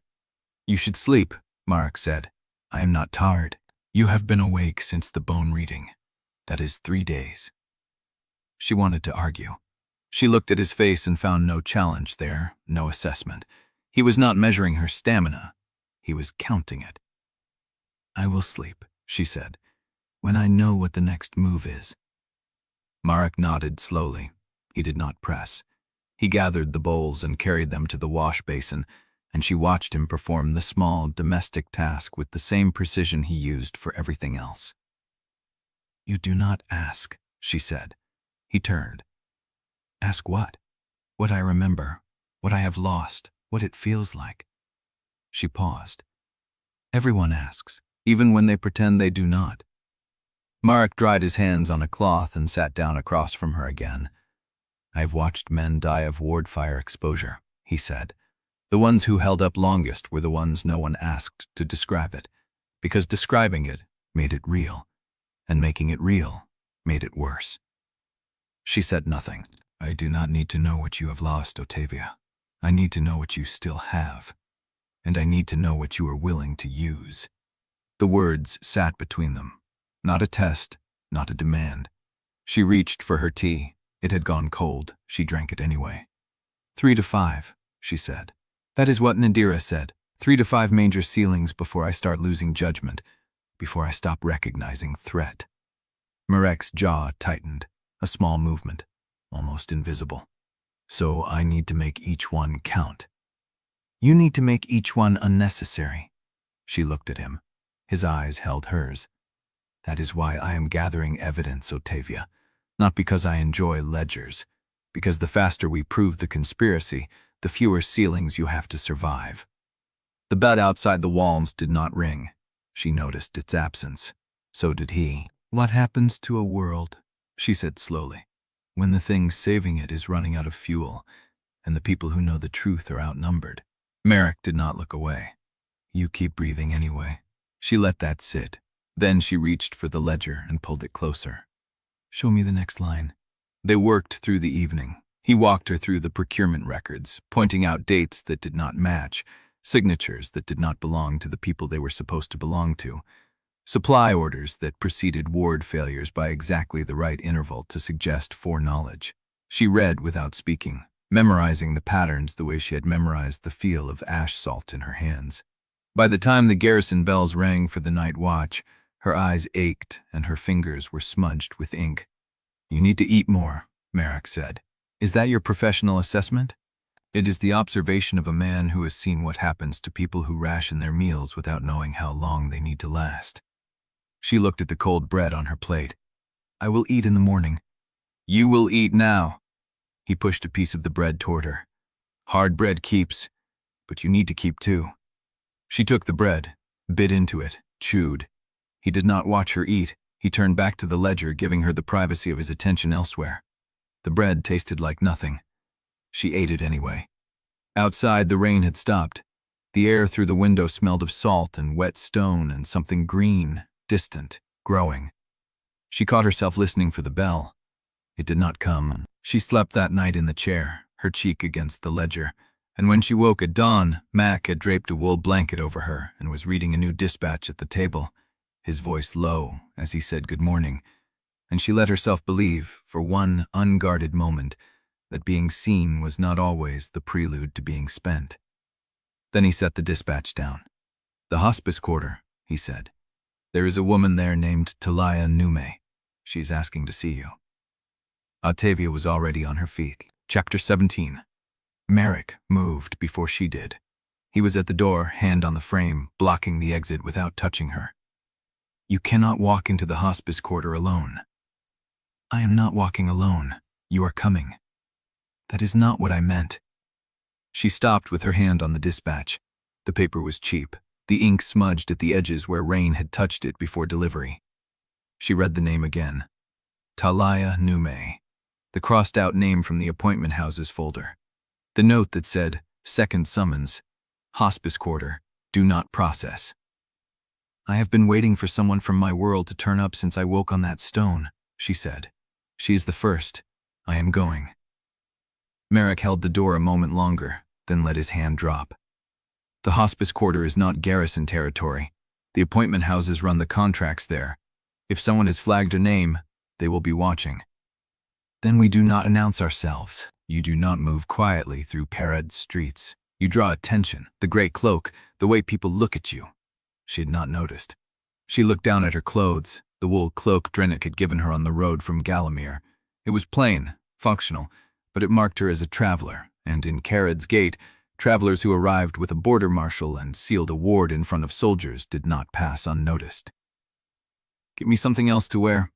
You should sleep, Marrek said. I am not tired. You have been awake since the bone reading. That is 3 days. She wanted to argue. She looked at his face and found no challenge there, no assessment. He was not measuring her stamina. He was counting it. I will sleep, she said, when I know what the next move is. Marrek nodded slowly. He did not press. He gathered the bowls and carried them to the wash basin, and she watched him perform the small, domestic task with the same precision he used for everything else. You do not ask, she said. He turned. Ask what? What I remember, what I have lost, what it feels like. She paused. Everyone asks, even when they pretend they do not. Marrek dried his hands on a cloth and sat down across from her again. I've watched men die of ward fire exposure, he said. The ones who held up longest were the ones no one asked to describe it, because describing it made it real, and making it real made it worse. She said nothing. I do not need to know what you have lost, Ottavia. I need to know what you still have, and I need to know what you are willing to use. The words sat between them. Not a test, not a demand. She reached for her tea. It had gone cold. She drank it anyway. 3 to 5, she said. That is what Nadira said. 3 to 5 major ceilings before I start losing judgment, before I stop recognizing threat. Marrek's jaw tightened. A small movement, almost invisible. So I need to make each one count. You need to make each one unnecessary. She looked at him. His eyes held hers. That is why I am gathering evidence, Ottavia. Not because I enjoy ledgers. Because the faster we prove the conspiracy, the fewer ceilings you have to survive. The bell outside the walls did not ring. She noticed its absence. So did he. What happens to a world, she said slowly, when the thing saving it is running out of fuel, and the people who know the truth are outnumbered? Marrek did not look away. You keep breathing anyway. She let that sit. Then she reached for the ledger and pulled it closer. Show me the next line. They worked through the evening. He walked her through the procurement records, pointing out dates that did not match, signatures that did not belong to the people they were supposed to belong to, supply orders that preceded ward failures by exactly the right interval to suggest foreknowledge. She read without speaking, memorizing the patterns the way she had memorized the feel of ash salt in her hands. By the time the garrison bells rang for the night watch, her eyes ached and her fingers were smudged with ink. You need to eat more, Marrek said. Is that your professional assessment? It is the observation of a man who has seen what happens to people who ration their meals without knowing how long they need to last. She looked at the cold bread on her plate. I will eat in the morning. You will eat now. He pushed a piece of the bread toward her. Hard bread keeps, but you need to keep too. She took the bread, bit into it, chewed. He did not watch her eat. He turned back to the ledger, giving her the privacy of his attention elsewhere. The bread tasted like nothing. She ate it anyway. Outside, the rain had stopped. The air through the window smelled of salt and wet stone and something green, distant, growing. She caught herself listening for the bell. It did not come. She slept that night in the chair, her cheek against the ledger, and when she woke at dawn, Mac had draped a wool blanket over her and was reading a new dispatch at the table, his voice low as he said good morning, and she let herself believe, for one unguarded moment, that being seen was not always the prelude to being spent. Then he set the dispatch down. The hospice quarter, he said. There is a woman there named Taliah Nume. She is asking to see you. Ottavia was already on her feet. Chapter 17. Marrek moved before she did. He was at the door, hand on the frame, blocking the exit without touching her. You cannot walk into the hospice quarter alone. I am not walking alone. You are coming. That is not what I meant. She stopped with her hand on the dispatch. The paper was cheap, the ink smudged at the edges where rain had touched it before delivery. She read the name again. Taliah Nume, the crossed-out name from the appointment houses folder. The note that said, second summons, hospice quarter, do not process. I have been waiting for someone from my world to turn up since I woke on that stone, she said. She is the first. I am going. Marrek held the door a moment longer, then let his hand drop. The hospice quarter is not garrison territory. The appointment houses run the contracts there. If someone has flagged a name, they will be watching. Then we do not announce ourselves. You do not move quietly through Kharod's streets. You draw attention, the gray cloak, the way people look at you. She had not noticed. She looked down at her clothes, the wool cloak Drennick had given her on the road from Galamir. It was plain, functional, but it marked her as a traveler, and in Kharod's gate, travelers who arrived with a border marshal and sealed a ward in front of soldiers did not pass unnoticed. Get me something else to wear.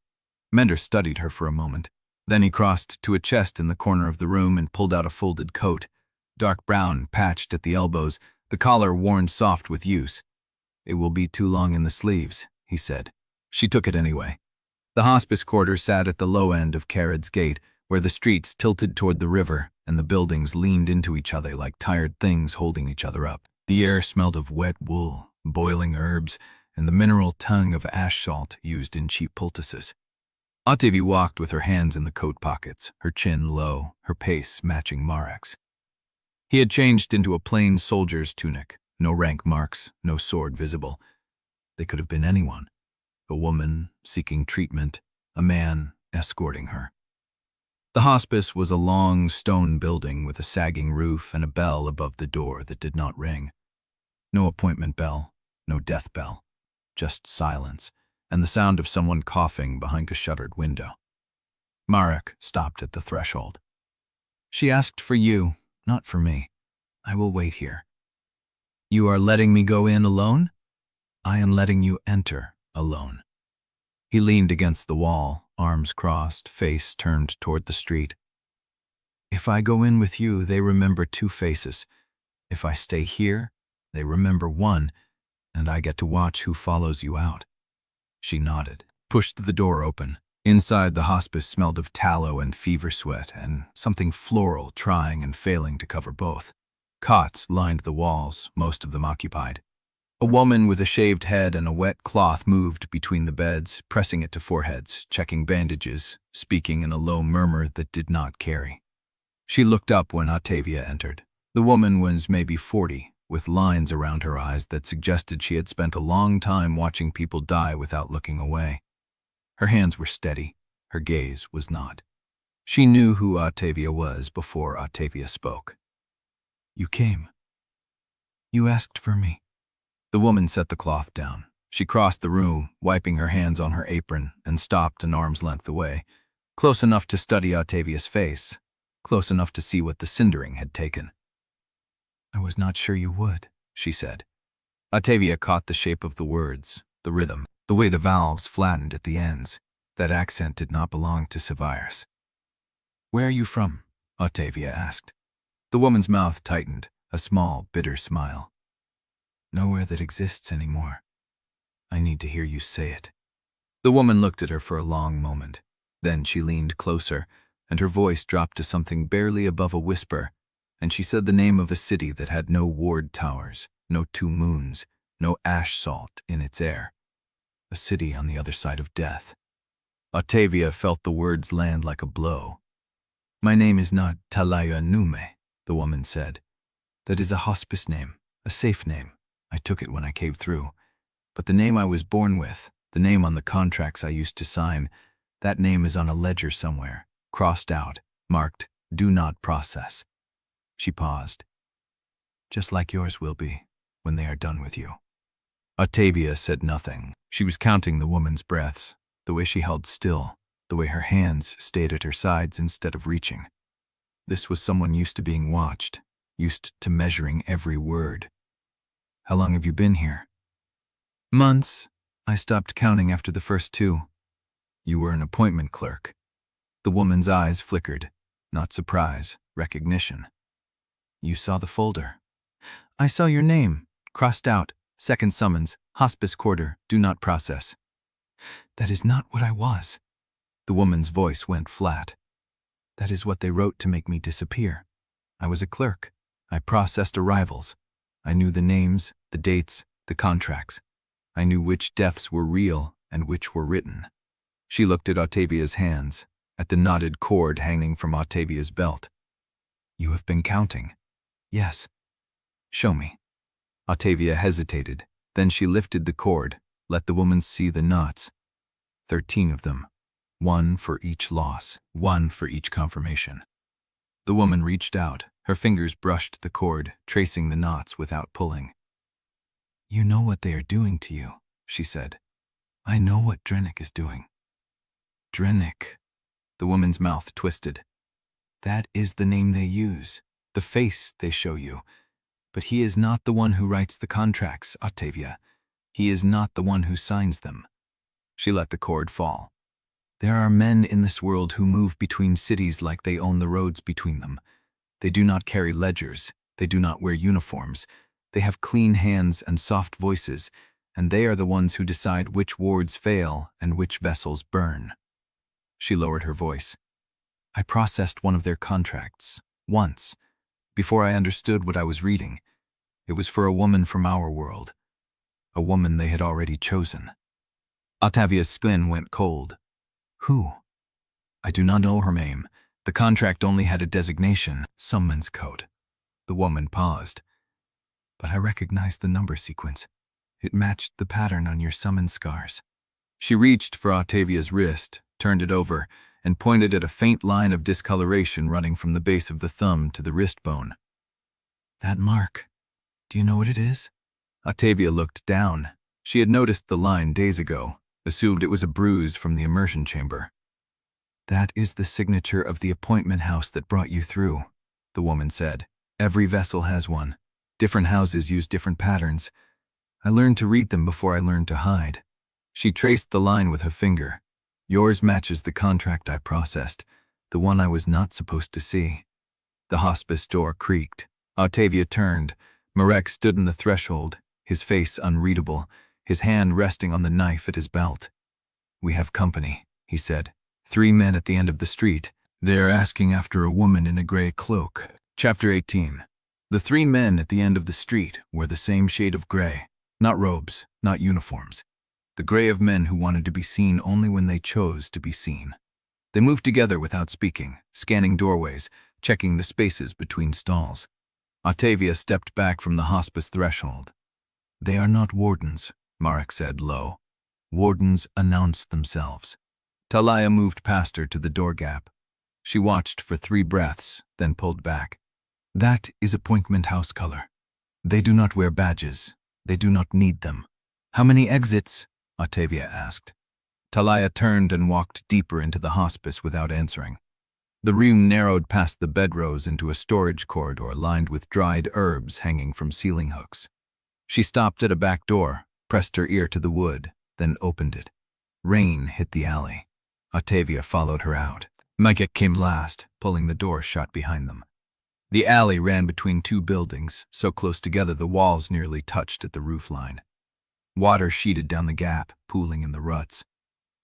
Mender studied her for a moment. Then he crossed to a chest in the corner of the room and pulled out a folded coat, dark brown, patched at the elbows, the collar worn soft with use. It will be too long in the sleeves, he said. She took it anyway. The hospice quarter sat at the low end of Kharod's gate, where the streets tilted toward the river and the buildings leaned into each other like tired things holding each other up. The air smelled of wet wool, boiling herbs, and the mineral tongue of ash salt used in cheap poultices. Ottavia walked with her hands in the coat pockets, her chin low, her pace matching Marrek's. He had changed into a plain soldier's tunic, no rank marks, no sword visible. They could have been anyone. A woman seeking treatment, a man escorting her. The hospice was a long stone building with a sagging roof and a bell above the door that did not ring. No appointment bell, no death bell, just silence and the sound of someone coughing behind a shuttered window. Marrek stopped at the threshold. She asked for you, not for me. I will wait here. You are letting me go in alone? I am letting you enter alone. He leaned against the wall, arms crossed, face turned toward the street. If I go in with you, they remember two faces. If I stay here, they remember one, and I get to watch who follows you out. She nodded, pushed the door open. Inside, the hospice smelled of tallow and fever sweat, and something floral trying and failing to cover both. Cots lined the walls, most of them occupied. A woman with a shaved head and a wet cloth moved between the beds, pressing it to foreheads, checking bandages, speaking in a low murmur that did not carry. She looked up when Ottavia entered. The woman was maybe 40, with lines around her eyes that suggested she had spent a long time watching people die without looking away. Her hands were steady, her gaze was not. She knew who Ottavia was before Ottavia spoke. You came. You asked for me. The woman set the cloth down. She crossed the room, wiping her hands on her apron, and stopped an arm's length away, close enough to study Ottavia's face, close enough to see what the Cindering had taken. I was not sure you would, she said. Ottavia caught the shape of the words, the rhythm, the way the vowels flattened at the ends. That accent did not belong to Sevrast. Where are you from? Ottavia asked. The woman's mouth tightened, a small, bitter smile. Nowhere that exists anymore. I need to hear you say it. The woman looked at her for a long moment. Then she leaned closer, and her voice dropped to something barely above a whisper, and she said the name of a city that had no ward towers, no two moons, no ash salt in its air. A city on the other side of death. Ottavia felt the words land like a blow. My name is not Taliah Nume, the woman said. That is a hospice name, a safe name. I took it when I came through. But the name I was born with, the name on the contracts I used to sign, that name is on a ledger somewhere, crossed out, marked, Do Not Process. She paused. Just like yours will be, when they are done with you. Ottavia said nothing. She was counting the woman's breaths, the way she held still, the way her hands stayed at her sides instead of reaching. This was someone used to being watched, used to measuring every word. How long have you been here? Months. I stopped counting after the first two. You were an appointment clerk. The woman's eyes flickered, not surprise, recognition. You saw the folder. I saw your name, crossed out, second summons, hospice quarter, do not process. That is not what I was. The woman's voice went flat. That is what they wrote to make me disappear. I was a clerk. I processed arrivals. I knew the names, the dates, the contracts. I knew which deaths were real and which were written. She looked at Ottavia's hands, at the knotted cord hanging from Ottavia's belt. You have been counting. Yes. Show me. Ottavia hesitated. Then she lifted the cord, let the woman see the knots. 13 of them. 1 for each loss, 1 for each confirmation. The woman reached out. Her fingers brushed the cord, tracing the knots without pulling. You know what they are doing to you, she said. I know what Drennick is doing. Drennick. The woman's mouth twisted. That is the name they use, the face they show you. But he is not the one who writes the contracts, Ottavia. He is not the one who signs them. She let the cord fall. There are men in this world who move between cities like they own the roads between them. They do not carry ledgers. They do not wear uniforms. They have clean hands and soft voices, and they are the ones who decide which wards fail and which vessels burn. She lowered her voice. I processed one of their contracts, once, before I understood what I was reading. It was for a woman from our world, a woman they had already chosen. Ottavia's skin went cold. Who? I do not know her name. The contract only had a designation, summons code. The woman paused. But I recognized the number sequence. It matched the pattern on your summon scars. She reached for Ottavia's wrist, turned it over, and pointed at a faint line of discoloration running from the base of the thumb to the wrist bone. That mark. Do you know what it is? Ottavia looked down. She had noticed the line days ago, assumed it was a bruise from the immersion chamber. That is the signature of the appointment house that brought you through, the woman said. Every vessel has one. Different houses use different patterns. I learned to read them before I learned to hide. She traced the line with her finger. Yours matches the contract I processed, the one I was not supposed to see. The hospice door creaked. Ottavia turned. Marrek stood in the threshold, his face unreadable, his hand resting on the knife at his belt. We have company, he said. 3 men at the end of the street. They are asking after a woman in a gray cloak. Chapter 18. The 3 men at the end of the street were the same shade of gray. Not robes, not uniforms. The gray of men who wanted to be seen only when they chose to be seen. They moved together without speaking, scanning doorways, checking the spaces between stalls. Ottavia stepped back from the hospice threshold. They are not wardens, Marrek said low. Wardens announce themselves. Taliah moved past her to the door gap. She watched for 3 breaths, then pulled back. That is appointment house color. They do not wear badges. They do not need them. How many exits? Ottavia asked. Taliah turned and walked deeper into the hospice without answering. The room narrowed past the bedrows into a storage corridor lined with dried herbs hanging from ceiling hooks. She stopped at a back door, pressed her ear to the wood, then opened it. Rain hit the alley. Ottavia followed her out. Marrek came last, pulling the door shut behind them. The alley ran between 2 buildings, so close together the walls nearly touched at the roofline. Water sheeted down the gap, pooling in the ruts.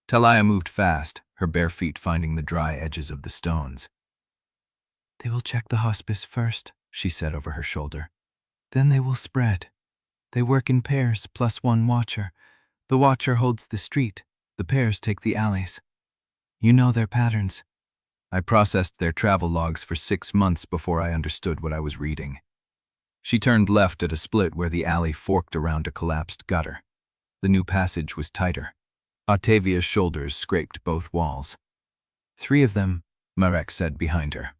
Taliah moved fast, her bare feet finding the dry edges of the stones. They will check the hospice first, she said over her shoulder. Then they will spread. They work in pairs, plus 1 watcher. The watcher holds the street. The pairs take the alleys. You know their patterns. I processed their travel logs for 6 months before I understood what I was reading. She turned left at a split where the alley forked around a collapsed gutter. The new passage was tighter. Ottavia's shoulders scraped both walls. 3 of them, Marrek said behind her.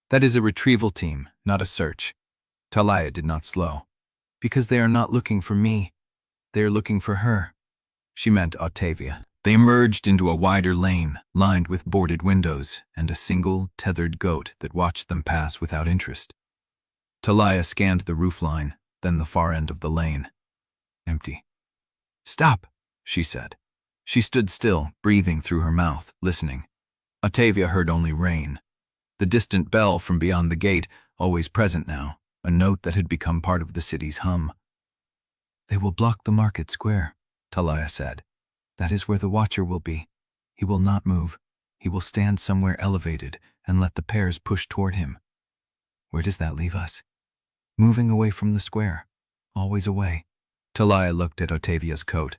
That is a retrieval team, not a search. Taliah did not slow. Because they are not looking for me. They are looking for her. She meant Ottavia. They emerged into a wider lane, lined with boarded windows, and a single, tethered goat that watched them pass without interest. Taliah scanned the roofline, then the far end of the lane. Empty. Stop, she said. She stood still, breathing through her mouth, listening. Ottavia heard only rain. The distant bell from beyond the gate, always present now, a note that had become part of the city's hum. They will block the market square, Taliah said. That is where the watcher will be. He will not move. He will stand somewhere elevated and let the pairs push toward him. Where does that leave us? Moving away from the square. Always away. Taliah looked at Ottavia's coat.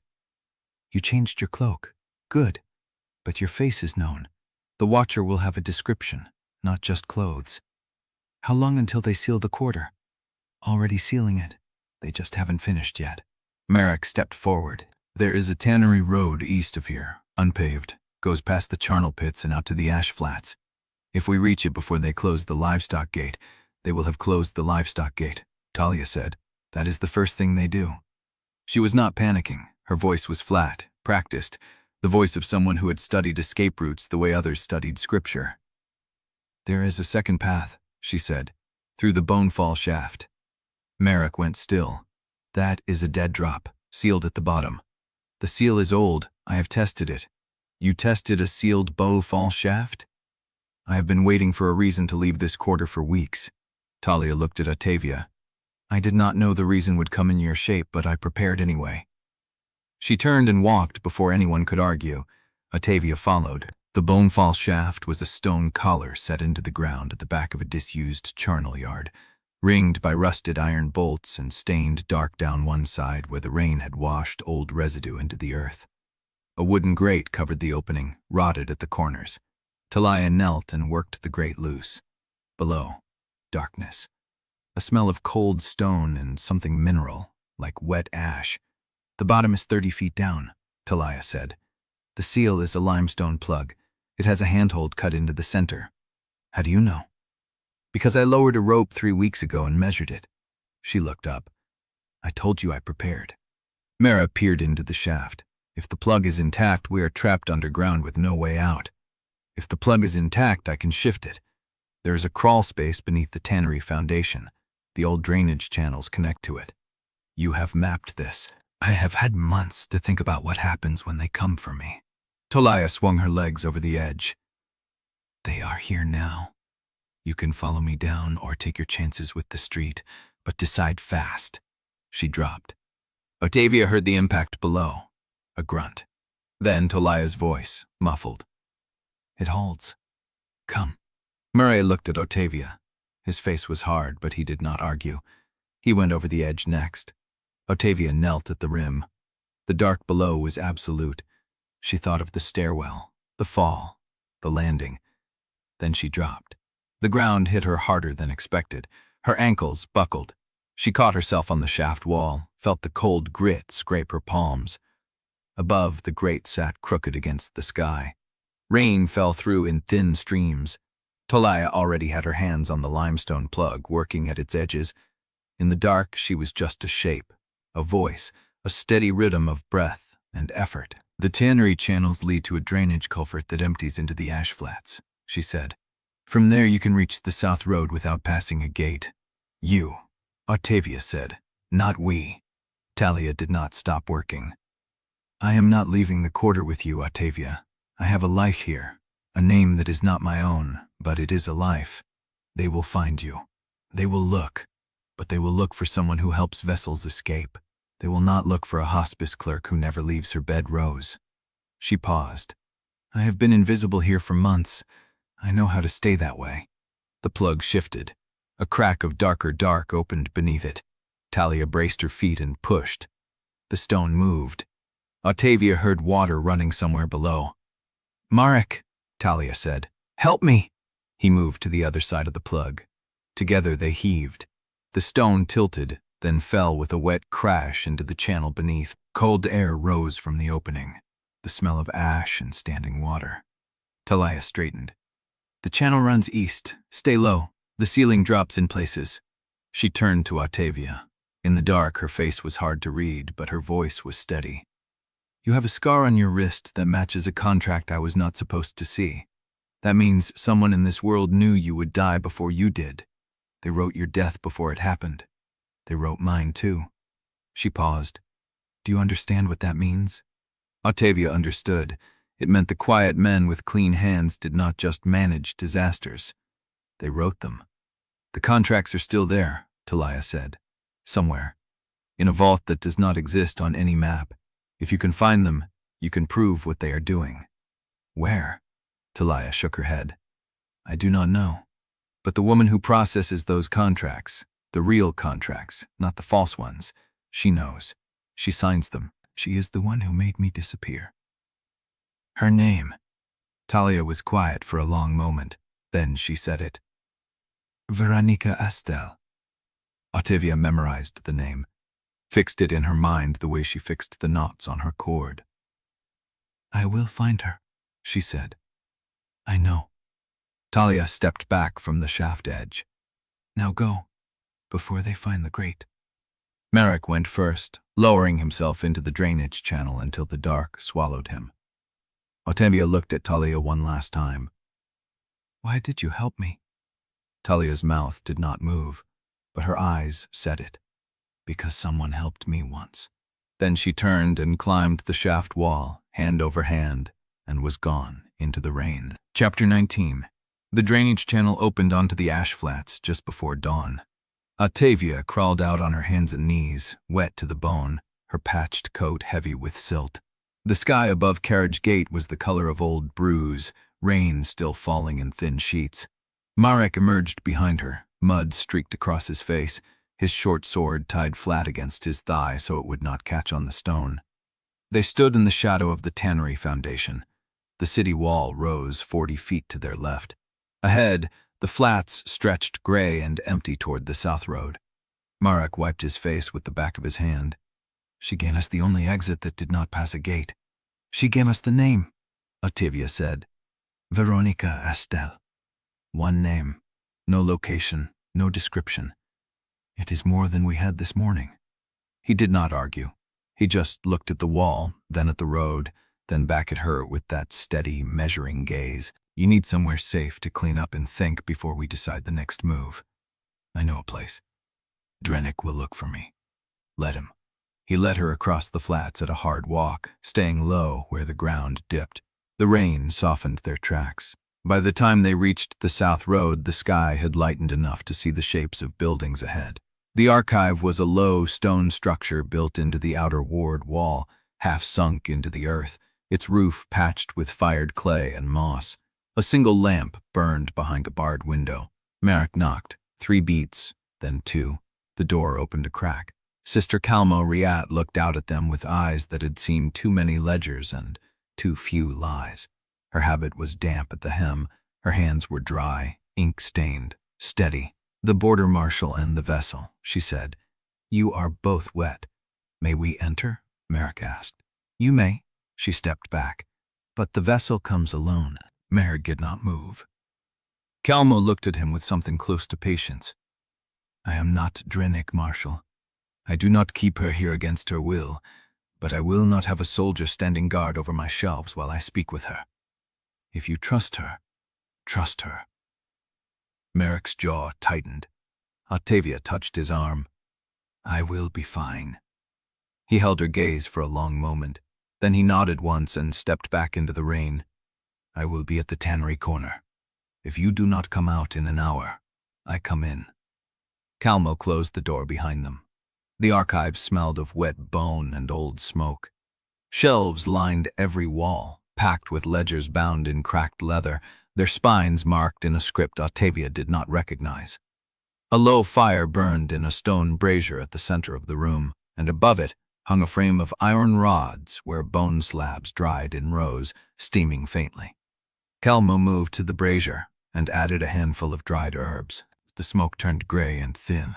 You changed your cloak. Good. But your face is known. The watcher will have a description, not just clothes. How long until they seal the quarter? Already sealing it. They just haven't finished yet. Marrek stepped forward. There is a tannery road east of here, unpaved, goes past the charnel pits and out to the ash flats. If we reach it before they close the livestock gate, they will have closed the livestock gate, Taliah said. That is the first thing they do. She was not panicking. Her voice was flat, practiced, the voice of someone who had studied escape routes the way others studied scripture. There is a second path, she said, through the Bonefall shaft. Marrek went still. That is a dead drop, sealed at the bottom. The seal is old. I have tested it. You tested a sealed Bonefall shaft? I have been waiting for a reason to leave this quarter for weeks. Taliah looked at Ottavia. I did not know the reason would come in your shape, but I prepared anyway. She turned and walked before anyone could argue. Ottavia followed. The Bonefall shaft was a stone collar set into the ground at the back of a disused charnel yard, ringed by rusted iron bolts and stained dark down one side where the rain had washed old residue into the earth. A wooden grate covered the opening, rotted at the corners. Taliah knelt and worked the grate loose. Below, darkness. A smell of cold stone and something mineral, like wet ash. The bottom is 30 feet down, Taliah said. The seal is a limestone plug. It has a handhold cut into the center. How do you know? Because I lowered a rope 3 weeks ago and measured it. She looked up. I told you I prepared. Mara peered into the shaft. If the plug is intact, we are trapped underground with no way out. If the plug is intact, I can shift it. There is a crawl space beneath the tannery foundation. The old drainage channels connect to it. You have mapped this. I have had months to think about what happens when they come for me. Taliah swung her legs over the edge. They are here now. You can follow me down or take your chances with the street, but decide fast. She dropped. Ottavia heard the impact below. A grunt. Then Taliah's voice, muffled. It holds. Come. Murray looked at Ottavia. His face was hard, but he did not argue. He went over the edge next. Ottavia knelt at the rim. The dark below was absolute. She thought of the stairwell, the fall, the landing. Then she dropped. The ground hit her harder than expected. Her ankles buckled. She caught herself on the shaft wall, felt the cold grit scrape her palms. Above, the grate sat crooked against the sky. Rain fell through in thin streams. Taliah already had her hands on the limestone plug, working at its edges. In the dark, she was just a shape, a voice, a steady rhythm of breath and effort. The tannery channels lead to a drainage culvert that empties into the ash flats, she said. From there you can reach the south road without passing a gate. You, Ottavia said, not we. Taliah did not stop working. I am not leaving the quarter with you, Ottavia. I have a life here, a name that is not my own, but it is a life. They will find you. They will look, but they will look for someone who helps vessels escape. They will not look for a hospice clerk who never leaves her bed rows. She paused. I have been invisible here for months. I know how to stay that way. The plug shifted. A crack of darker dark opened beneath it. Taliah braced her feet and pushed. The stone moved. Ottavia heard water running somewhere below. Marrek, Taliah said. Help me. He moved to the other side of the plug. Together they heaved. The stone tilted, then fell with a wet crash into the channel beneath. Cold air rose from the opening, the smell of ash and standing water. Taliah straightened. The channel runs east. Stay low. The ceiling drops in places. She turned to Ottavia. In the dark, her face was hard to read, but her voice was steady. You have a scar on your wrist that matches a contract I was not supposed to see. That means someone in this world knew you would die before you did. They wrote your death before it happened. They wrote mine too. She paused. Do you understand what that means? Ottavia understood. It meant the quiet men with clean hands did not just manage disasters. They wrote them. The contracts are still there, Taliah said. Somewhere. In a vault that does not exist on any map. If you can find them, you can prove what they are doing. Where? Taliah shook her head. I do not know. But the woman who processes those contracts, the real contracts, not the false ones, she knows. She signs them. She is the one who made me disappear. Her name. Taliah was quiet for a long moment. Then she said it. Veronica Astel. Ottavia memorized the name, fixed it in her mind the way she fixed the knots on her cord. I will find her, she said. I know. Taliah stepped back from the shaft edge. Now go, before they find the grate. Marrek went first, lowering himself into the drainage channel until the dark swallowed him. Ottavia looked at Taliah one last time. Why did you help me? Taliah's mouth did not move, but her eyes said it. Because someone helped me once. Then she turned and climbed the shaft wall, hand over hand, and was gone into the rain. Chapter 19. The drainage channel opened onto the ash flats just before dawn. Ottavia crawled out on her hands and knees, wet to the bone, her patched coat heavy with silt. The sky above Carriage Gate was the color of old bruise, rain still falling in thin sheets. Marrek emerged behind her, mud streaked across his face, his short sword tied flat against his thigh so it would not catch on the stone. They stood in the shadow of the tannery foundation. The city wall rose 40 feet to their left. Ahead, the flats stretched gray and empty toward the south road. Marrek wiped his face with the back of his hand. She gave us the only exit that did not pass a gate. She gave us the name, Ottavia said. Veronica Astel. One name, no location, no description. It is more than we had this morning. He did not argue. He just looked at the wall, then at the road, then back at her with that steady, measuring gaze. You need somewhere safe to clean up and think before we decide the next move. I know a place. Drennick will look for me. Let him. He led her across the flats at a hard walk, staying low where the ground dipped. The rain softened their tracks. By the time they reached the south road, the sky had lightened enough to see the shapes of buildings ahead. The archive was a low stone structure built into the outer ward wall, half sunk into the earth, its roof patched with fired clay and moss. A single lamp burned behind a barred window. Marrek knocked, 3 beats, then 2. The door opened a crack. Sister Calmo Riot looked out at them with eyes that had seen too many ledgers and too few lies. Her habit was damp at the hem. Her hands were dry, ink-stained, steady. "The border marshal and the vessel," she said. "You are both wet. May we enter?" Marrek asked. "You may." She stepped back. "But the vessel comes alone." Marrek did not move. Calmo looked at him with something close to patience. "I am not Drennick, Marshal. I do not keep her here against her will, but I will not have a soldier standing guard over my shelves while I speak with her. If you trust her, trust her." Marrek's jaw tightened. Ottavia touched his arm. "I will be fine." He held her gaze for a long moment. Then he nodded once and stepped back into the rain. "I will be at the tannery corner. If you do not come out in an hour, I come in." Calmo closed the door behind them. The archive smelled of wet bone and old smoke. Shelves lined every wall, packed with ledgers bound in cracked leather, their spines marked in a script Ottavia did not recognize. A low fire burned in a stone brazier at the center of the room, and above it hung a frame of iron rods where bone slabs dried in rows, steaming faintly. Calmo moved to the brazier and added a handful of dried herbs. The smoke turned gray and thin.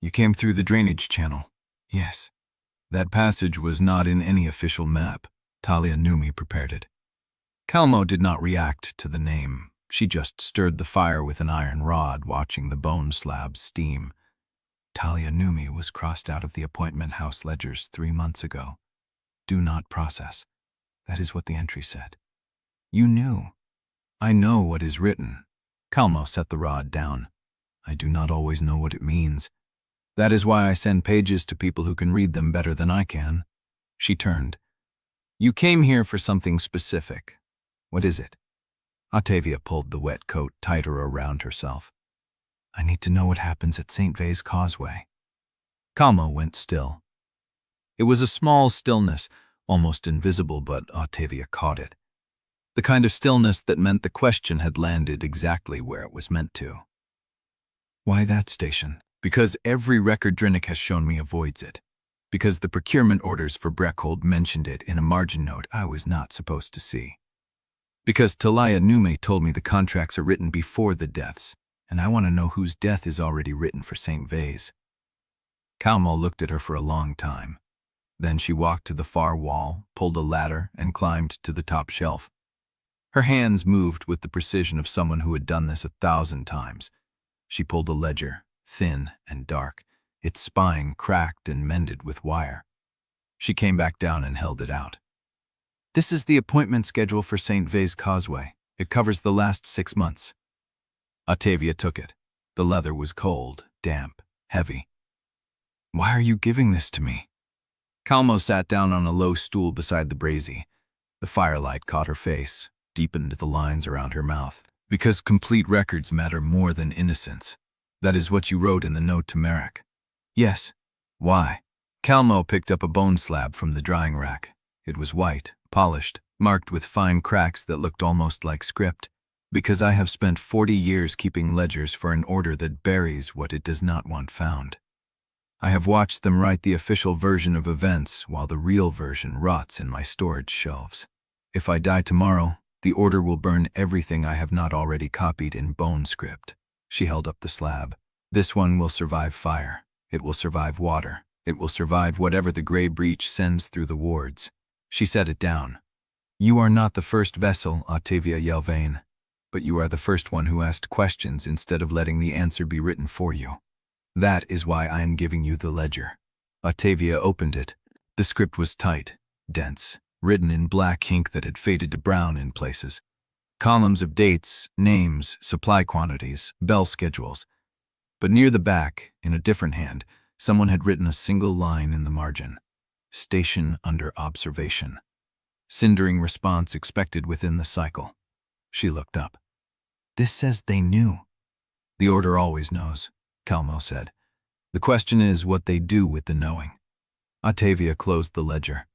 "You came through the drainage channel?" "Yes." "That passage was not in any official map. Taliah Numi prepared it." Calmo did not react to the name. She just stirred the fire with an iron rod, watching the bone slabs steam. "Taliah Numi was crossed out of the appointment house ledgers 3 months ago. Do not process. That is what the entry said." "You knew." "I know what is written." Calmo set the rod down. "I do not always know what it means. That is why I send pages to people who can read them better than I can." She turned. "You came here for something specific. What is it?" Ottavia pulled the wet coat tighter around herself. "I need to know what happens at St. Vale's Causeway." Calmo went still. It was a small stillness, almost invisible, but Ottavia caught it. The kind of stillness that meant the question had landed exactly where it was meant to. "Why that station?" "Because every record Drennick has shown me avoids it. Because the procurement orders for Breckhold mentioned it in a margin note I was not supposed to see. Because Taliah Numi told me the contracts are written before the deaths, and I want to know whose death is already written for St. Vale's." Calmo looked at her for a long time. Then she walked to the far wall, pulled a ladder, and climbed to the top shelf. Her hands moved with the precision of someone who had done this 1,000 times. She pulled a ledger, thin and dark, its spine cracked and mended with wire. She came back down and held it out. "This is the appointment schedule for St. Vale's Causeway. It covers the last 6 months. Ottavia took it. The leather was cold, damp, heavy. "Why are you giving this to me?" Calmo sat down on a low stool beside the brazier. The firelight caught her face, deepened the lines around her mouth. "Because complete records matter more than innocence. That is what you wrote in the note to Marrek." "Yes." "Why?" Calmo picked up a bone slab from the drying rack. It was white, polished, marked with fine cracks that looked almost like script. "Because I have spent 40 years keeping ledgers for an order that buries what it does not want found. I have watched them write the official version of events while the real version rots in my storage shelves. If I die tomorrow, the order will burn everything I have not already copied in bone script." She held up the slab. "This one will survive fire. It will survive water. It will survive whatever the gray breach sends through the wards." She set it down. "You are not the first vessel, Ottavia Yelvaine, but you are the first one who asked questions instead of letting the answer be written for you. That is why I am giving you the ledger." Ottavia opened it. The script was tight, dense, written in black ink that had faded to brown in places. Columns of dates, names, supply quantities, bell schedules. But near the back, in a different hand, someone had written a single line in the margin. Station under observation. Cindering response expected within the cycle. She looked up. This says they knew. The Order always knows, Calmo said. The question is what they do with the knowing. Ottavia closed the ledger.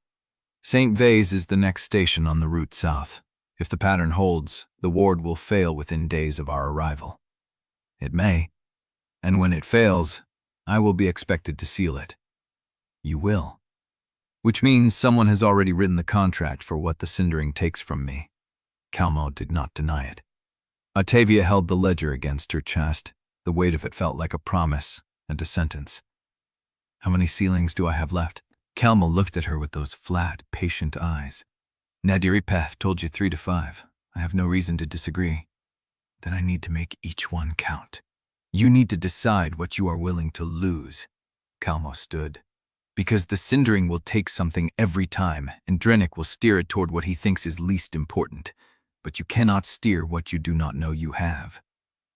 St. Vase is the next station on the route south. If the pattern holds, the ward will fail within days of our arrival. It may, and when it fails, I will be expected to seal it. You will. Which means someone has already written the contract for what the Cindering takes from me. Calmo did not deny it. Ottavia held the ledger against her chest. The weight of it felt like a promise and a sentence. How many sealings do I have left? Calmo looked at her with those flat, patient eyes. Nadira told you 3 to 5. I have no reason to disagree. Then I need to make each one count. You need to decide what you are willing to lose. Calmo stood. Because the Cindering will take something every time, and Drennick will steer it toward what he thinks is least important. But you cannot steer what you do not know you have.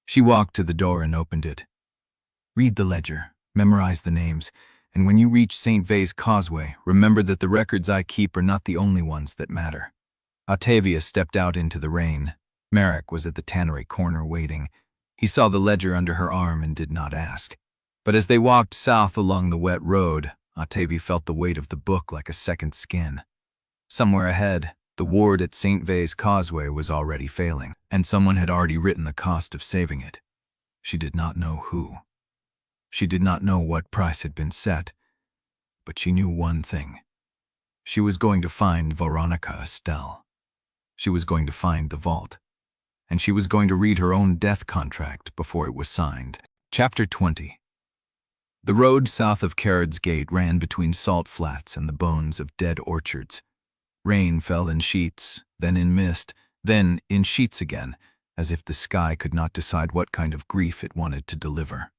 She walked to the door and opened it. Read the ledger, memorize the names, and when you reach St. Vase Causeway, remember that the records I keep are not the only ones that matter. Ottavia stepped out into the rain. Marrek was at the tannery corner waiting. He saw the ledger under her arm and did not ask. But as they walked south along the wet road, Ottavia felt the weight of the book like a second skin. Somewhere ahead, the ward at St. Vase Causeway was already failing, and someone had already written the cost of saving it. She did not know who. She did not know what price had been set, but she knew one thing. She was going to find Veronica Estelle. She was going to find the vault, and she was going to read her own death contract before it was signed. Chapter 20. The road south of Kharod's Gate ran between salt flats and the bones of dead orchards. Rain fell in sheets, then in mist, then in sheets again, as if the sky could not decide what kind of grief it wanted to deliver.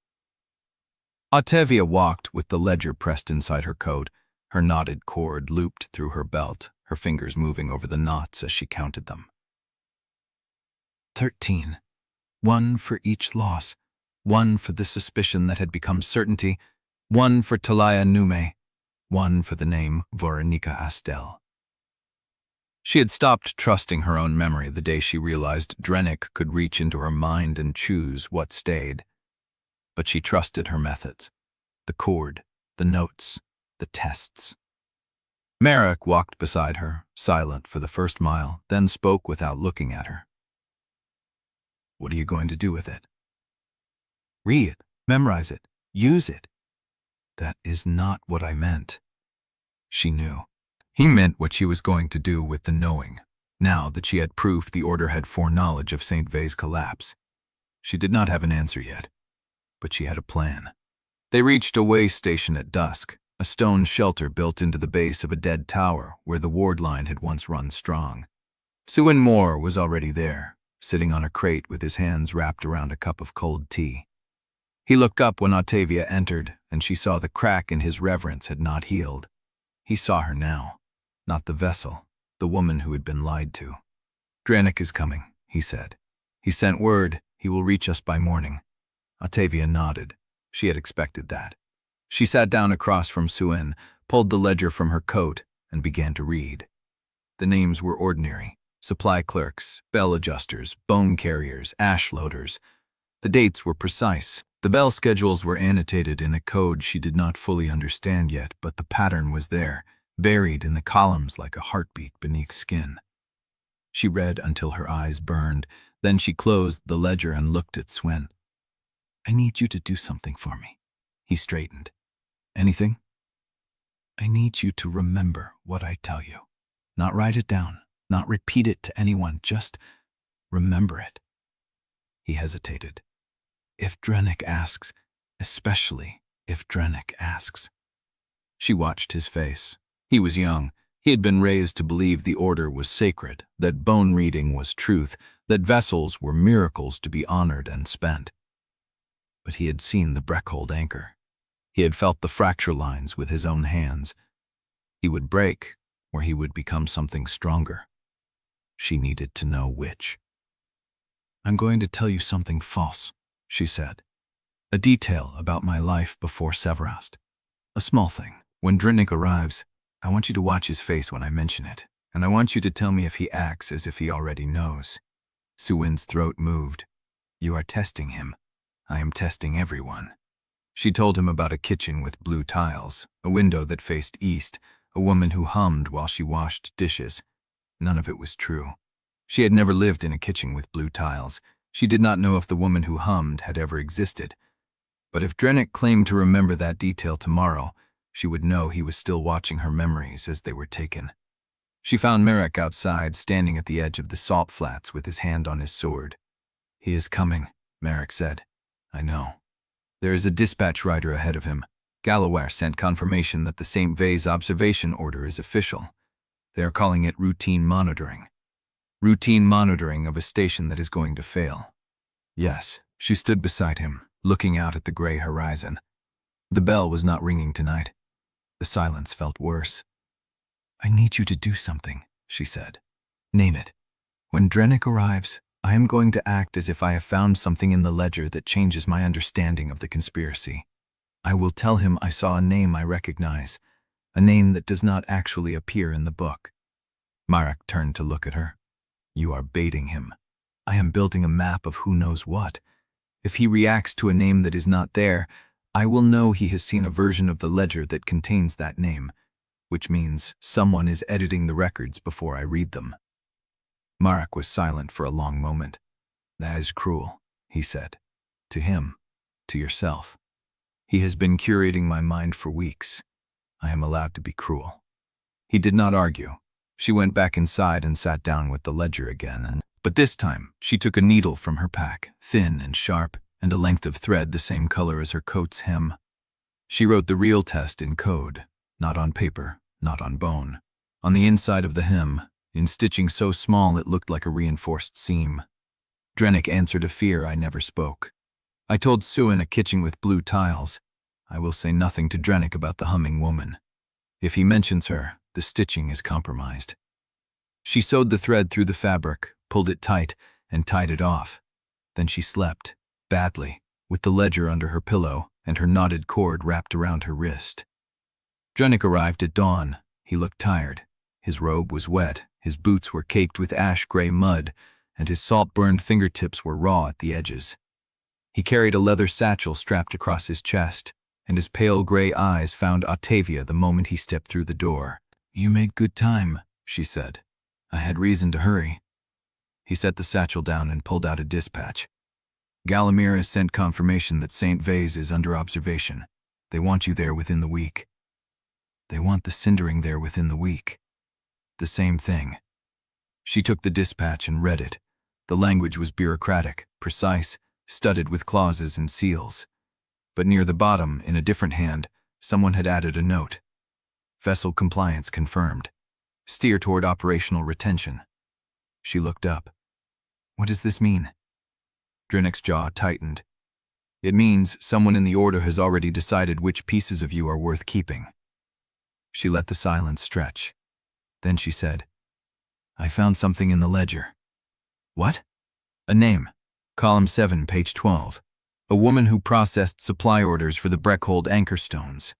Ottavia walked with the ledger pressed inside her coat, her knotted cord looped through her belt, her fingers moving over the knots as she counted them. 13. 1 for each loss, 1 for the suspicion that had become certainty, 1 for Taliah Nume, 1 for the name Veronica Estelle. She had stopped trusting her own memory the day she realized Drennick could reach into her mind and choose what stayed. But she trusted her methods. The cord, the notes, the tests. Marrek walked beside her, silent for the first mile, then spoke without looking at her. What are you going to do with it? Read it, memorize it, use it. That is not what I meant. She knew. He meant what she was going to do with the knowing, now that she had proof the Order had foreknowledge of St. Vase's collapse. She did not have an answer yet, but she had a plan. They reached a way station at dusk, a stone shelter built into the base of a dead tower where the ward line had once run strong. Suin Moore was already there, sitting on a crate with his hands wrapped around a cup of cold tea. He looked up when Ottavia entered, and she saw the crack in his reverence had not healed. He saw her now. Not the vessel, the woman who had been lied to. Drennick is coming, he said. He sent word he will reach us by morning. Ottavia nodded. She had expected that. She sat down across from Suin, pulled the ledger from her coat, and began to read. The names were ordinary. Supply clerks, bell adjusters, bone carriers, ash loaders. The dates were precise. The bell schedules were annotated in a code she did not fully understand yet, but the pattern was there, buried in the columns like a heartbeat beneath skin. She read until her eyes burned, then she closed the ledger and looked at Suin. I need you to do something for me. He straightened. Anything? I need you to remember what I tell you. Not write it down, not repeat it to anyone, just remember it. He hesitated. If Drennick asks, especially if Drennick asks. She watched his face. He was young. He had been raised to believe the Order was sacred, that bone reading was truth, that vessels were miracles to be honored and spent. But he had seen the Breckhold anchor. He had felt the fracture lines with his own hands. He would break, or he would become something stronger. She needed to know which. I'm going to tell you something false, she said. A detail about my life before Sevrast. A small thing. When Drennick arrives, I want you to watch his face when I mention it, and I want you to tell me if he acts as if he already knows. Suwin's throat moved. You are testing him. I am testing everyone. She told him about a kitchen with blue tiles, a window that faced east, a woman who hummed while she washed dishes. None of it was true. She had never lived in a kitchen with blue tiles. She did not know if the woman who hummed had ever existed. But if Drennick claimed to remember that detail tomorrow, she would know he was still watching her memories as they were taken. She found Marrek outside, standing at the edge of the salt flats with his hand on his sword. He is coming, Marrek said. I know. There is a dispatch rider ahead of him. Galloway sent confirmation that the St. Vay's observation order is official. They are calling it routine monitoring. Routine monitoring of a station that is going to fail. Yes, she stood beside him, looking out at the gray horizon. The bell was not ringing tonight. The silence felt worse. I need you to do something, she said. Name it. When Drennick arrives, I am going to act as if I have found something in the ledger that changes my understanding of the conspiracy. I will tell him I saw a name I recognize, a name that does not actually appear in the book. Marrek turned to look at her. You are baiting him. I am building a map of who knows what. If he reacts to a name that is not there, I will know he has seen a version of the ledger that contains that name, which means someone is editing the records before I read them. Marrek was silent for a long moment. That is cruel, he said. To him, to yourself. He has been curating my mind for weeks. I am allowed to be cruel. He did not argue. She went back inside and sat down with the ledger again, but this time she took a needle from her pack, thin and sharp, and a length of thread the same color as her coat's hem. She wrote the real test in code, not on paper, not on bone. On the inside of the hem, in stitching so small it looked like a reinforced seam. Drennick answered a fear I never spoke. I told Suwin a kitchen with blue tiles. I will say nothing to Drennick about the humming woman. If he mentions her, the stitching is compromised. She sewed the thread through the fabric, pulled it tight, and tied it off. Then she slept, badly, with the ledger under her pillow and her knotted cord wrapped around her wrist. Drennick arrived at dawn. He looked tired. His robe was wet, his boots were caked with ash-gray mud, and his salt-burned fingertips were raw at the edges. He carried a leather satchel strapped across his chest, and his pale gray eyes found Ottavia the moment he stepped through the door. You made good time, she said. I had reason to hurry. He set the satchel down and pulled out a dispatch. Galamir has sent confirmation that St. Vay's is under observation. They want you there within the week. They want the Cindering there within the week. The same thing. She took the dispatch and read it. The language was bureaucratic, precise, studded with clauses and seals. But near the bottom, in a different hand, someone had added a note. Vessel compliance confirmed. Steer toward operational retention. She looked up. What does this mean? Drennick's jaw tightened. It means someone in the Order has already decided which pieces of you are worth keeping. She let the silence stretch. Then she said, I found something in the ledger. What? A name. Column 7, page 12. A woman who processed supply orders for the Breckhold anchor stones.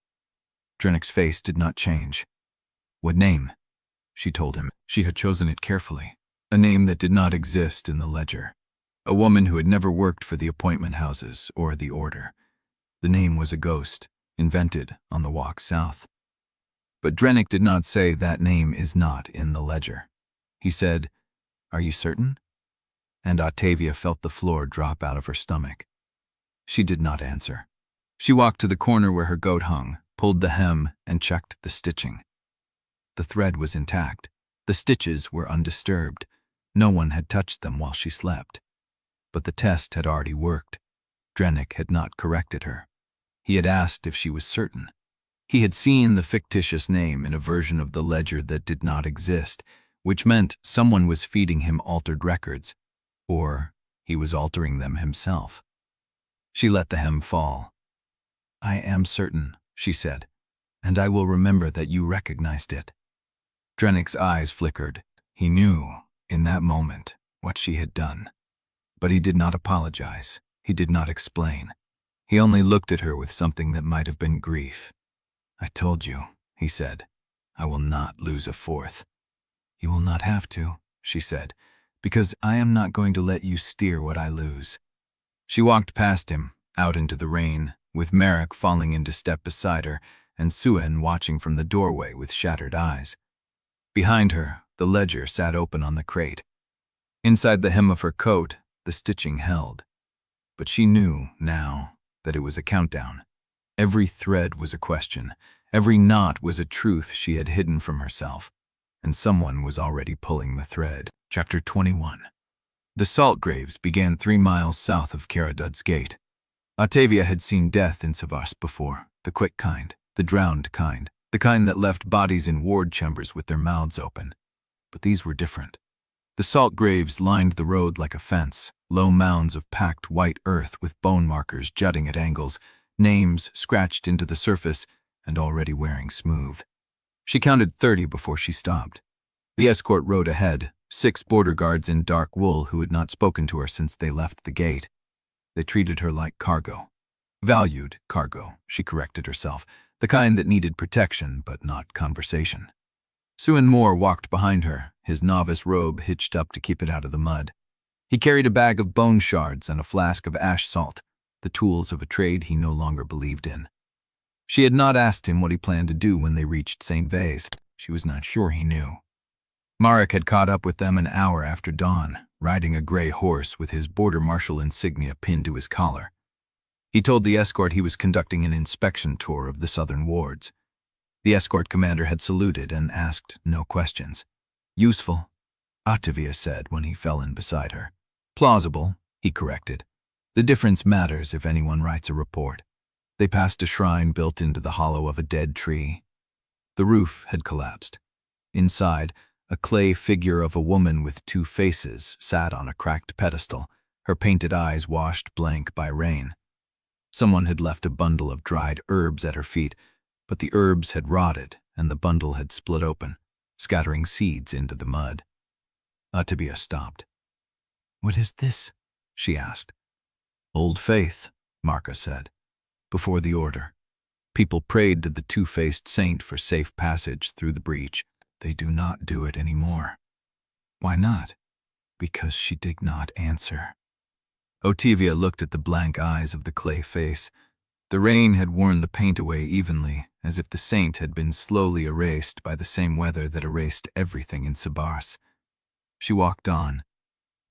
Drennick's face did not change. What name? She told him. She had chosen it carefully. A name that did not exist in the ledger. A woman who had never worked for the appointment houses or the Order. The name was a ghost, invented on the walk south. But Drennick did not say that name is not in the ledger. He said, Are you certain? And Ottavia felt the floor drop out of her stomach. She did not answer. She walked to the corner where her goat hung, pulled the hem, and checked the stitching. The thread was intact. The stitches were undisturbed. No one had touched them while she slept. But the test had already worked. Drennick had not corrected her. He had asked if she was certain. He had seen the fictitious name in a version of the ledger that did not exist, which meant someone was feeding him altered records, or he was altering them himself. She let the hem fall. I am certain, she said, and I will remember that you recognized it. Drennick's eyes flickered. He knew, in that moment, what she had done. But he did not apologize. He did not explain. He only looked at her with something that might have been grief. "I told you," he said. "I will not lose a fourth." "You will not have to," she said, "because I am not going to let you steer what I lose." She walked past him, out into the rain, with Marrek falling into step beside her and Suen watching from the doorway with shattered eyes. Behind her, the ledger sat open on the crate. Inside the hem of her coat, the stitching held. But she knew, now, that it was a countdown. Every thread was a question. Every knot was a truth she had hidden from herself. And someone was already pulling the thread. Chapter 21. The salt graves began 3 miles south of Carod's gate. Ottavia had seen death in Sevrast before, the quick kind, the drowned kind, the kind that left bodies in ward chambers with their mouths open. But these were different. The salt graves lined the road like a fence, low mounds of packed white earth with bone markers jutting at angles, names scratched into the surface and already wearing smooth. She counted 30 before she stopped. The escort rode ahead, 6 border guards in dark wool who had not spoken to her since they left the gate. They treated her like cargo. Valued cargo, she corrected herself, the kind that needed protection but not conversation. Suen Moore walked behind her, his novice robe hitched up to keep it out of the mud. He carried a bag of bone shards and a flask of ash salt, the tools of a trade he no longer believed in. She had not asked him what he planned to do when they reached St. Vase. She was not sure he knew. Marrek had caught up with them an hour after dawn, riding a gray horse with his border marshal insignia pinned to his collar. He told the escort he was conducting an inspection tour of the southern wards. The escort commander had saluted and asked no questions. "Useful," Ottavia said when he fell in beside her. "Plausible," he corrected. "The difference matters if anyone writes a report." They passed a shrine built into the hollow of a dead tree. The roof had collapsed. Inside, a clay figure of a woman with 2 faces sat on a cracked pedestal, her painted eyes washed blank by rain. Someone had left a bundle of dried herbs at her feet, but the herbs had rotted and the bundle had split open, scattering seeds into the mud. Ottavia stopped. "What is this?" she asked. "Old faith," Marka said. "Before the order. People prayed to the 2-faced saint for safe passage through the breach. They do not do it anymore." "Why not?" "Because she did not answer." Ottavia looked at the blank eyes of the clay face. The rain had worn the paint away evenly, as if the saint had been slowly erased by the same weather that erased everything in Sevrast. She walked on.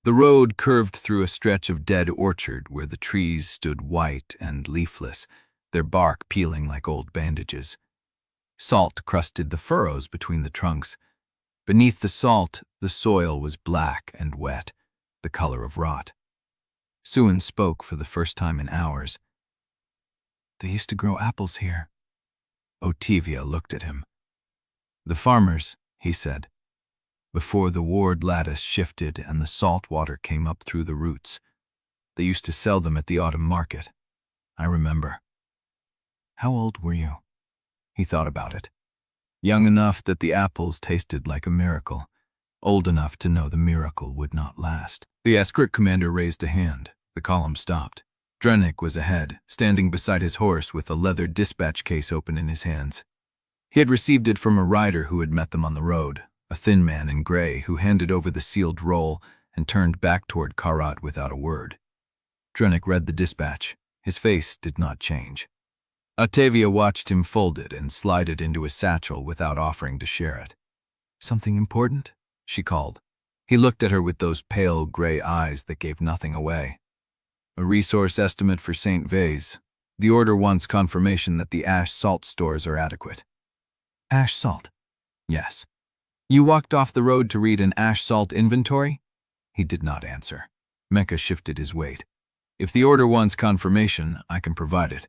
The road curved through a stretch of dead orchard where the trees stood white and leafless, their bark peeling like old bandages. Salt crusted the furrows between the trunks. Beneath the salt, the soil was black and wet, the color of rot. Suen spoke for the first time in hours. "They used to grow apples here." Ottavia looked at him. "The farmers," he said, "before the ward lattice shifted and the salt water came up through the roots. They used to sell them at the autumn market. I remember." "How old were you?" He thought about it. Young enough that the apples tasted like a miracle, old enough to know the miracle would not last. The escort commander raised a hand. The column stopped. Drennick was ahead, standing beside his horse with a leather dispatch case open in his hands. He had received it from a rider who had met them on the road, a thin man in gray who handed over the sealed roll and turned back toward Kharod without a word. Drennick read the dispatch. His face did not change. Ottavia watched him fold it and slide it into his satchel without offering to share it. "Something important?" she called. He looked at her with those pale gray eyes that gave nothing away. "A resource estimate for St. Vase. The order wants confirmation that the ash salt stores are adequate." "Ash salt?" "Yes." "You walked off the road to read an ash salt inventory?" He did not answer. Mecca shifted his weight. "If the order wants confirmation, I can provide it.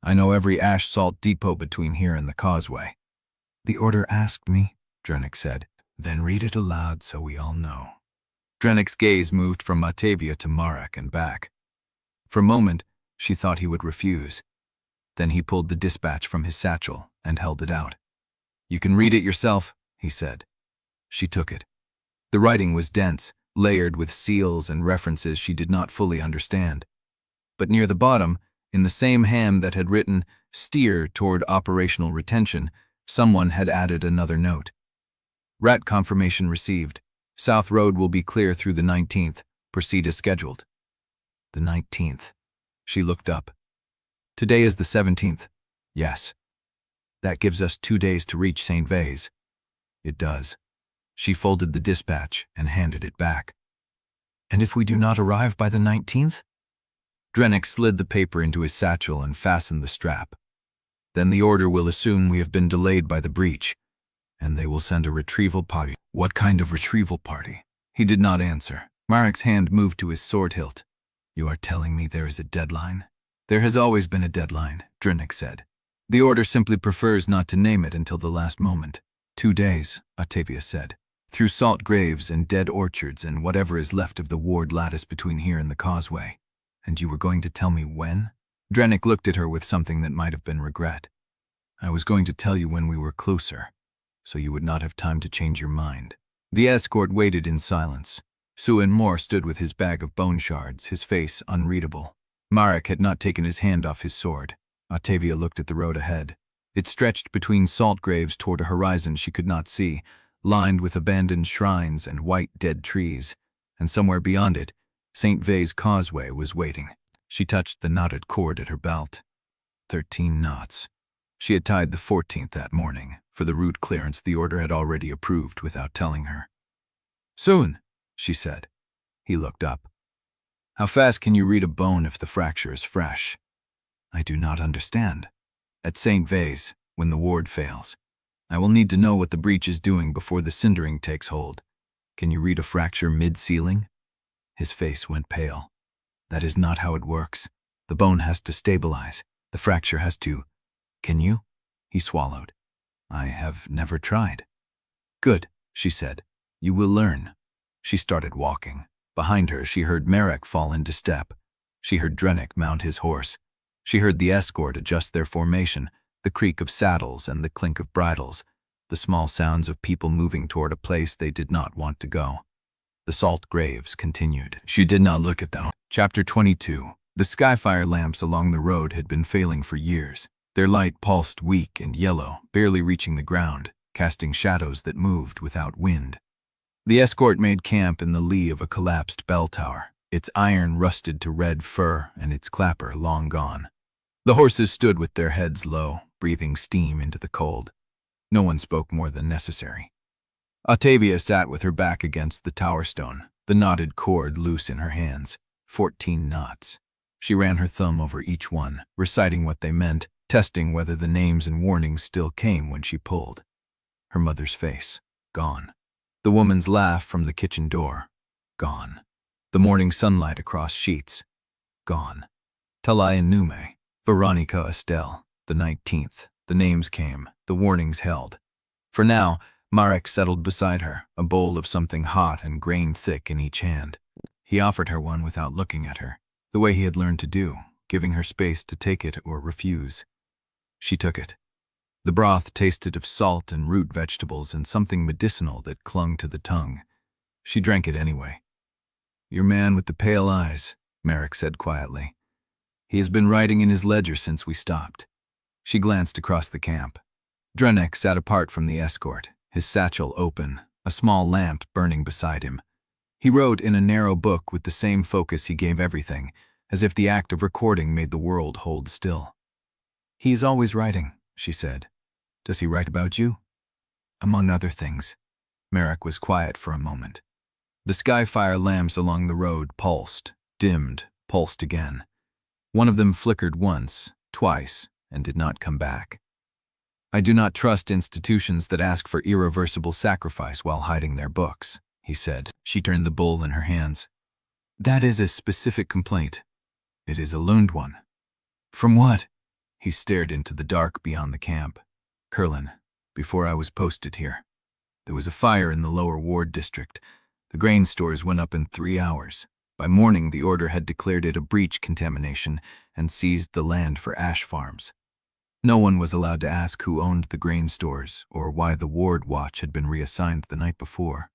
I know every ash salt depot between here and the Causeway." "The order asked me," Drennick said. "Then read it aloud so we all know." Drennick's gaze moved from Ottavia to Marrek and back. For a moment, she thought he would refuse. Then he pulled the dispatch from his satchel and held it out. "You can read it yourself," he said. She took it. The writing was dense, layered with seals and references she did not fully understand. But near the bottom, in the same ham that had written, "Steer toward operational retention," someone had added another note. Rat confirmation received. South Road will be clear through the 19th. Proceed as scheduled. The 19th. She looked up. Today is the 17th. Yes. That gives us 2 days to reach St. Vase. It does. She folded the dispatch and handed it back. And if we do not arrive by the 19th? Drennick slid the paper into his satchel and fastened the strap. Then the Order will assume we have been delayed by the breach, and they will send a retrieval party. What kind of retrieval party? He did not answer. Marrek's hand moved to his sword hilt. You are telling me there is a deadline? There has always been a deadline, Drennick said. The Order simply prefers not to name it until the last moment. 2 days, Ottavia said. Through salt graves and dead orchards and whatever is left of the ward lattice between here and the Causeway. And you were going to tell me when? Drennick looked at her with something that might have been regret. I was going to tell you when we were closer, so you would not have time to change your mind. The escort waited in silence. Suan Moore stood with his bag of bone shards, his face unreadable. Marrek had not taken his hand off his sword. Ottavia looked at the road ahead. It stretched between salt graves toward a horizon she could not see, lined with abandoned shrines and white dead trees, and somewhere beyond it, St. Vase Causeway was waiting. She touched the knotted cord at her belt. 13 knots. She had tied the 14th that morning. For the route clearance the Order had already approved without telling her. Soon, she said. He looked up. How fast can you read a bone if the fracture is fresh? I do not understand. At St. Vase, when the ward fails, I will need to know what the breach is doing before the cindering takes hold. Can you read a fracture mid-sealing? His face went pale. That is not how it works. The bone has to stabilize. The fracture has to... Can you? He swallowed. I have never tried. Good, she said. You will learn. She started walking. Behind her, she heard Marrek fall into step. She heard Drennick mount his horse. She heard the escort adjust their formation, the creak of saddles and the clink of bridles, the small sounds of people moving toward a place they did not want to go. The salt graves continued. She did not look at them. Chapter 22. The skyfire lamps along the road had been failing for years. Their light pulsed weak and yellow, barely reaching the ground, casting shadows that moved without wind. The escort made camp in the lee of a collapsed bell tower, its iron rusted to red fur and its clapper long gone. The horses stood with their heads low, breathing steam into the cold. No one spoke more than necessary. Ottavia sat with her back against the tower stone, the knotted cord loose in her hands. 14 knots. She ran her thumb over each one, reciting what they meant, testing whether the names and warnings still came when she pulled. Her mother's face, gone. The woman's laugh from the kitchen door, gone. The morning sunlight across sheets, gone. Taliah Nume, Veronica Estelle, the 19th. The names came, the warnings held. For now, Marrek settled beside her, a bowl of something hot and grain-thick in each hand. He offered her one without looking at her, the way he had learned to do, giving her space to take it or refuse. She took it. The broth tasted of salt and root vegetables and something medicinal that clung to the tongue. She drank it anyway. Your man with the pale eyes, Marrek said quietly. He has been writing in his ledger since we stopped. She glanced across the camp. Drennick sat apart from the escort, his satchel open, a small lamp burning beside him. He wrote in a narrow book with the same focus he gave everything, as if the act of recording made the world hold still. He is always writing, she said. Does he write about you? Among other things. Marrek was quiet for a moment. The skyfire lamps along the road pulsed, dimmed, pulsed again. One of them flickered once, twice, and did not come back. I do not trust institutions that ask for irreversible sacrifice while hiding their books, he said. She turned the bowl in her hands. That is a specific complaint. It is a learned one. From what? He stared into the dark beyond the camp. Curlin, before I was posted here. There was a fire in the lower ward district. The grain stores went up in 3 hours. By morning, the Order had declared it a breach contamination and seized the land for ash farms. No one was allowed to ask who owned the grain stores or why the ward watch had been reassigned the night before.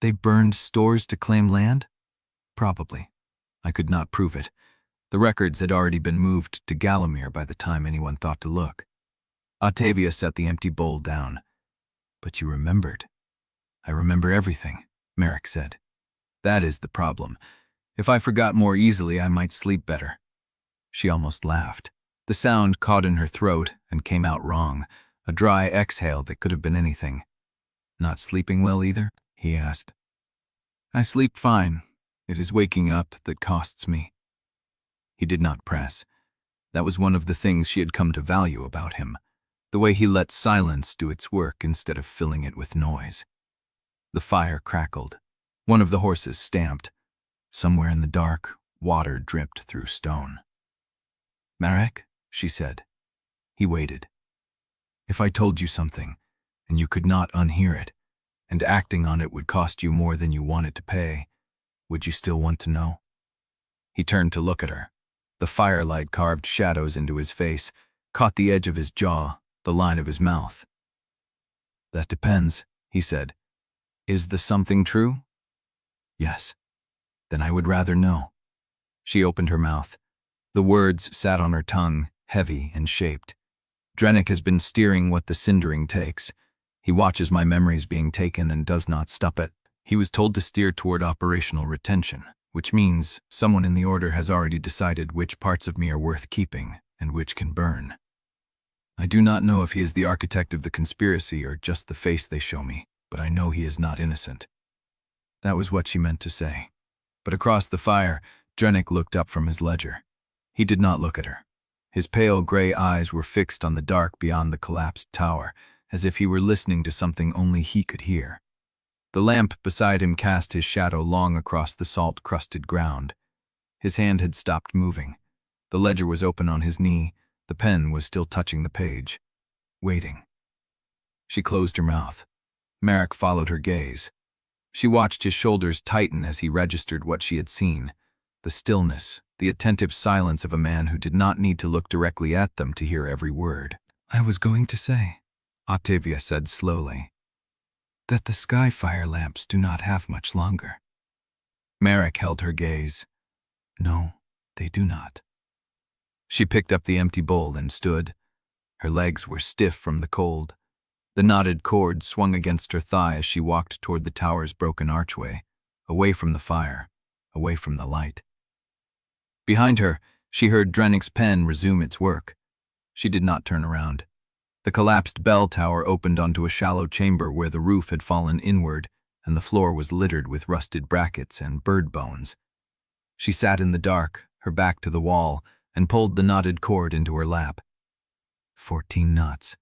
They burned stores to claim land? Probably. I could not prove it. The records had already been moved to Gallowmere by the time anyone thought to look. Ottavia set the empty bowl down. But you remembered. I remember everything, Marrek said. That is the problem. If I forgot more easily, I might sleep better. She almost laughed. The sound caught in her throat and came out wrong, a dry exhale that could have been anything. Not sleeping well either? He asked. I sleep fine. It is waking up that costs me. He did not press. That was one of the things she had come to value about him, the way he let silence do its work instead of filling it with noise. The fire crackled. One of the horses stamped. Somewhere in the dark, water dripped through stone. Marrek, she said. He waited. If I told you something, and you could not unhear it, and acting on it would cost you more than you wanted to pay, would you still want to know? He turned to look at her. The firelight carved shadows into his face, caught the edge of his jaw, the line of his mouth. That depends, he said. Is the something true? Yes. Then I would rather know. She opened her mouth. The words sat on her tongue, heavy and shaped. Drennick has been steering what the Cindering takes. He watches my memories being taken and does not stop it. He was told to steer toward operational retention, which means someone in the Order has already decided which parts of me are worth keeping and which can burn. I do not know if he is the architect of the conspiracy or just the face they show me, but I know he is not innocent. That was what she meant to say. But across the fire, Drennick looked up from his ledger. He did not look at her. His pale gray eyes were fixed on the dark beyond the collapsed tower, as if he were listening to something only he could hear. The lamp beside him cast his shadow long across the salt-crusted ground. His hand had stopped moving. The ledger was open on his knee. The pen was still touching the page. Waiting. She closed her mouth. Marrek followed her gaze. She watched his shoulders tighten as he registered what she had seen. The stillness, the attentive silence of a man who did not need to look directly at them to hear every word. I was going to say, Ottavia said slowly, that the sky fire lamps do not have much longer. Marrek held her gaze. No, they do not. She picked up the empty bowl and stood. Her legs were stiff from the cold. The knotted cord swung against her thigh as she walked toward the tower's broken archway, away from the fire, away from the light. Behind her, she heard Drennick's pen resume its work. She did not turn around. The collapsed bell tower opened onto a shallow chamber where the roof had fallen inward and the floor was littered with rusted brackets and bird bones. She sat in the dark, her back to the wall, and pulled the knotted cord into her lap. 14 knots.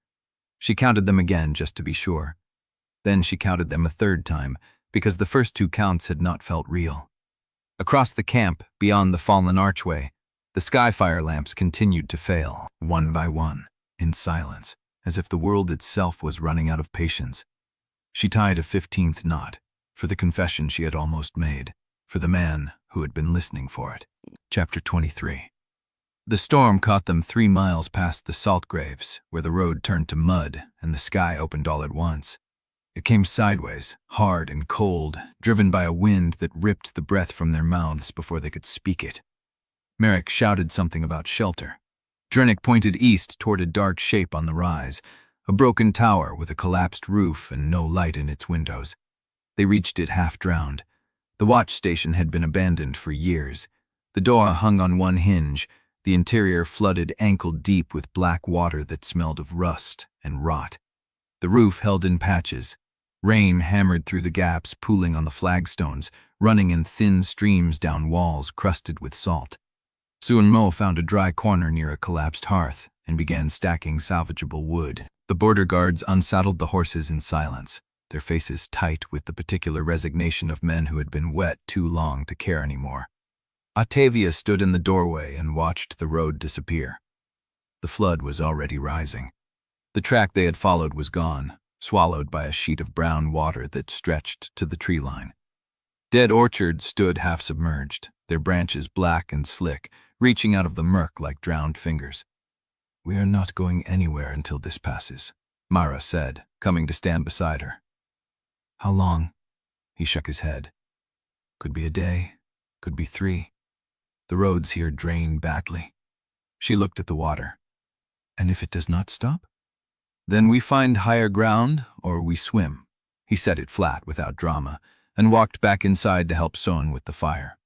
She counted them again just to be sure. Then she counted them a third time, because the first 2 counts had not felt real. Across the camp, beyond the fallen archway, the sky fire lamps continued to fail, one by one, in silence, as if the world itself was running out of patience. She tied a 15th knot, for the confession she had almost made, for the man who had been listening for it. Chapter 23. The storm caught them 3 miles past the salt graves, where the road turned to mud and the sky opened all at once. It came sideways, hard and cold, driven by a wind that ripped the breath from their mouths before they could speak it. Marrek shouted something about shelter. Drennick pointed east toward a dark shape on the rise, a broken tower with a collapsed roof and no light in its windows. They reached it half-drowned. The watch station had been abandoned for years. The door hung on one hinge, the interior flooded ankle-deep with black water that smelled of rust and rot. The roof held in patches. Rain hammered through the gaps, pooling on the flagstones, running in thin streams down walls crusted with salt. Mo found a dry corner near a collapsed hearth and began stacking salvageable wood. The border guards unsaddled the horses in silence, their faces tight with the particular resignation of men who had been wet too long to care anymore. Ottavia stood in the doorway and watched the road disappear. The flood was already rising. The track they had followed was gone, swallowed by a sheet of brown water that stretched to the tree line. Dead orchards stood half-submerged, their branches black and slick, reaching out of the murk like drowned fingers. "We are not going anywhere until this passes," Mara said, coming to stand beside her. "How long?" He shook his head. Could be a day, could be 3. The roads here drain badly. She looked at the water. And if it does not stop? Then we find higher ground, or we swim. He said it flat, without drama, and walked back inside to help Son with the fire.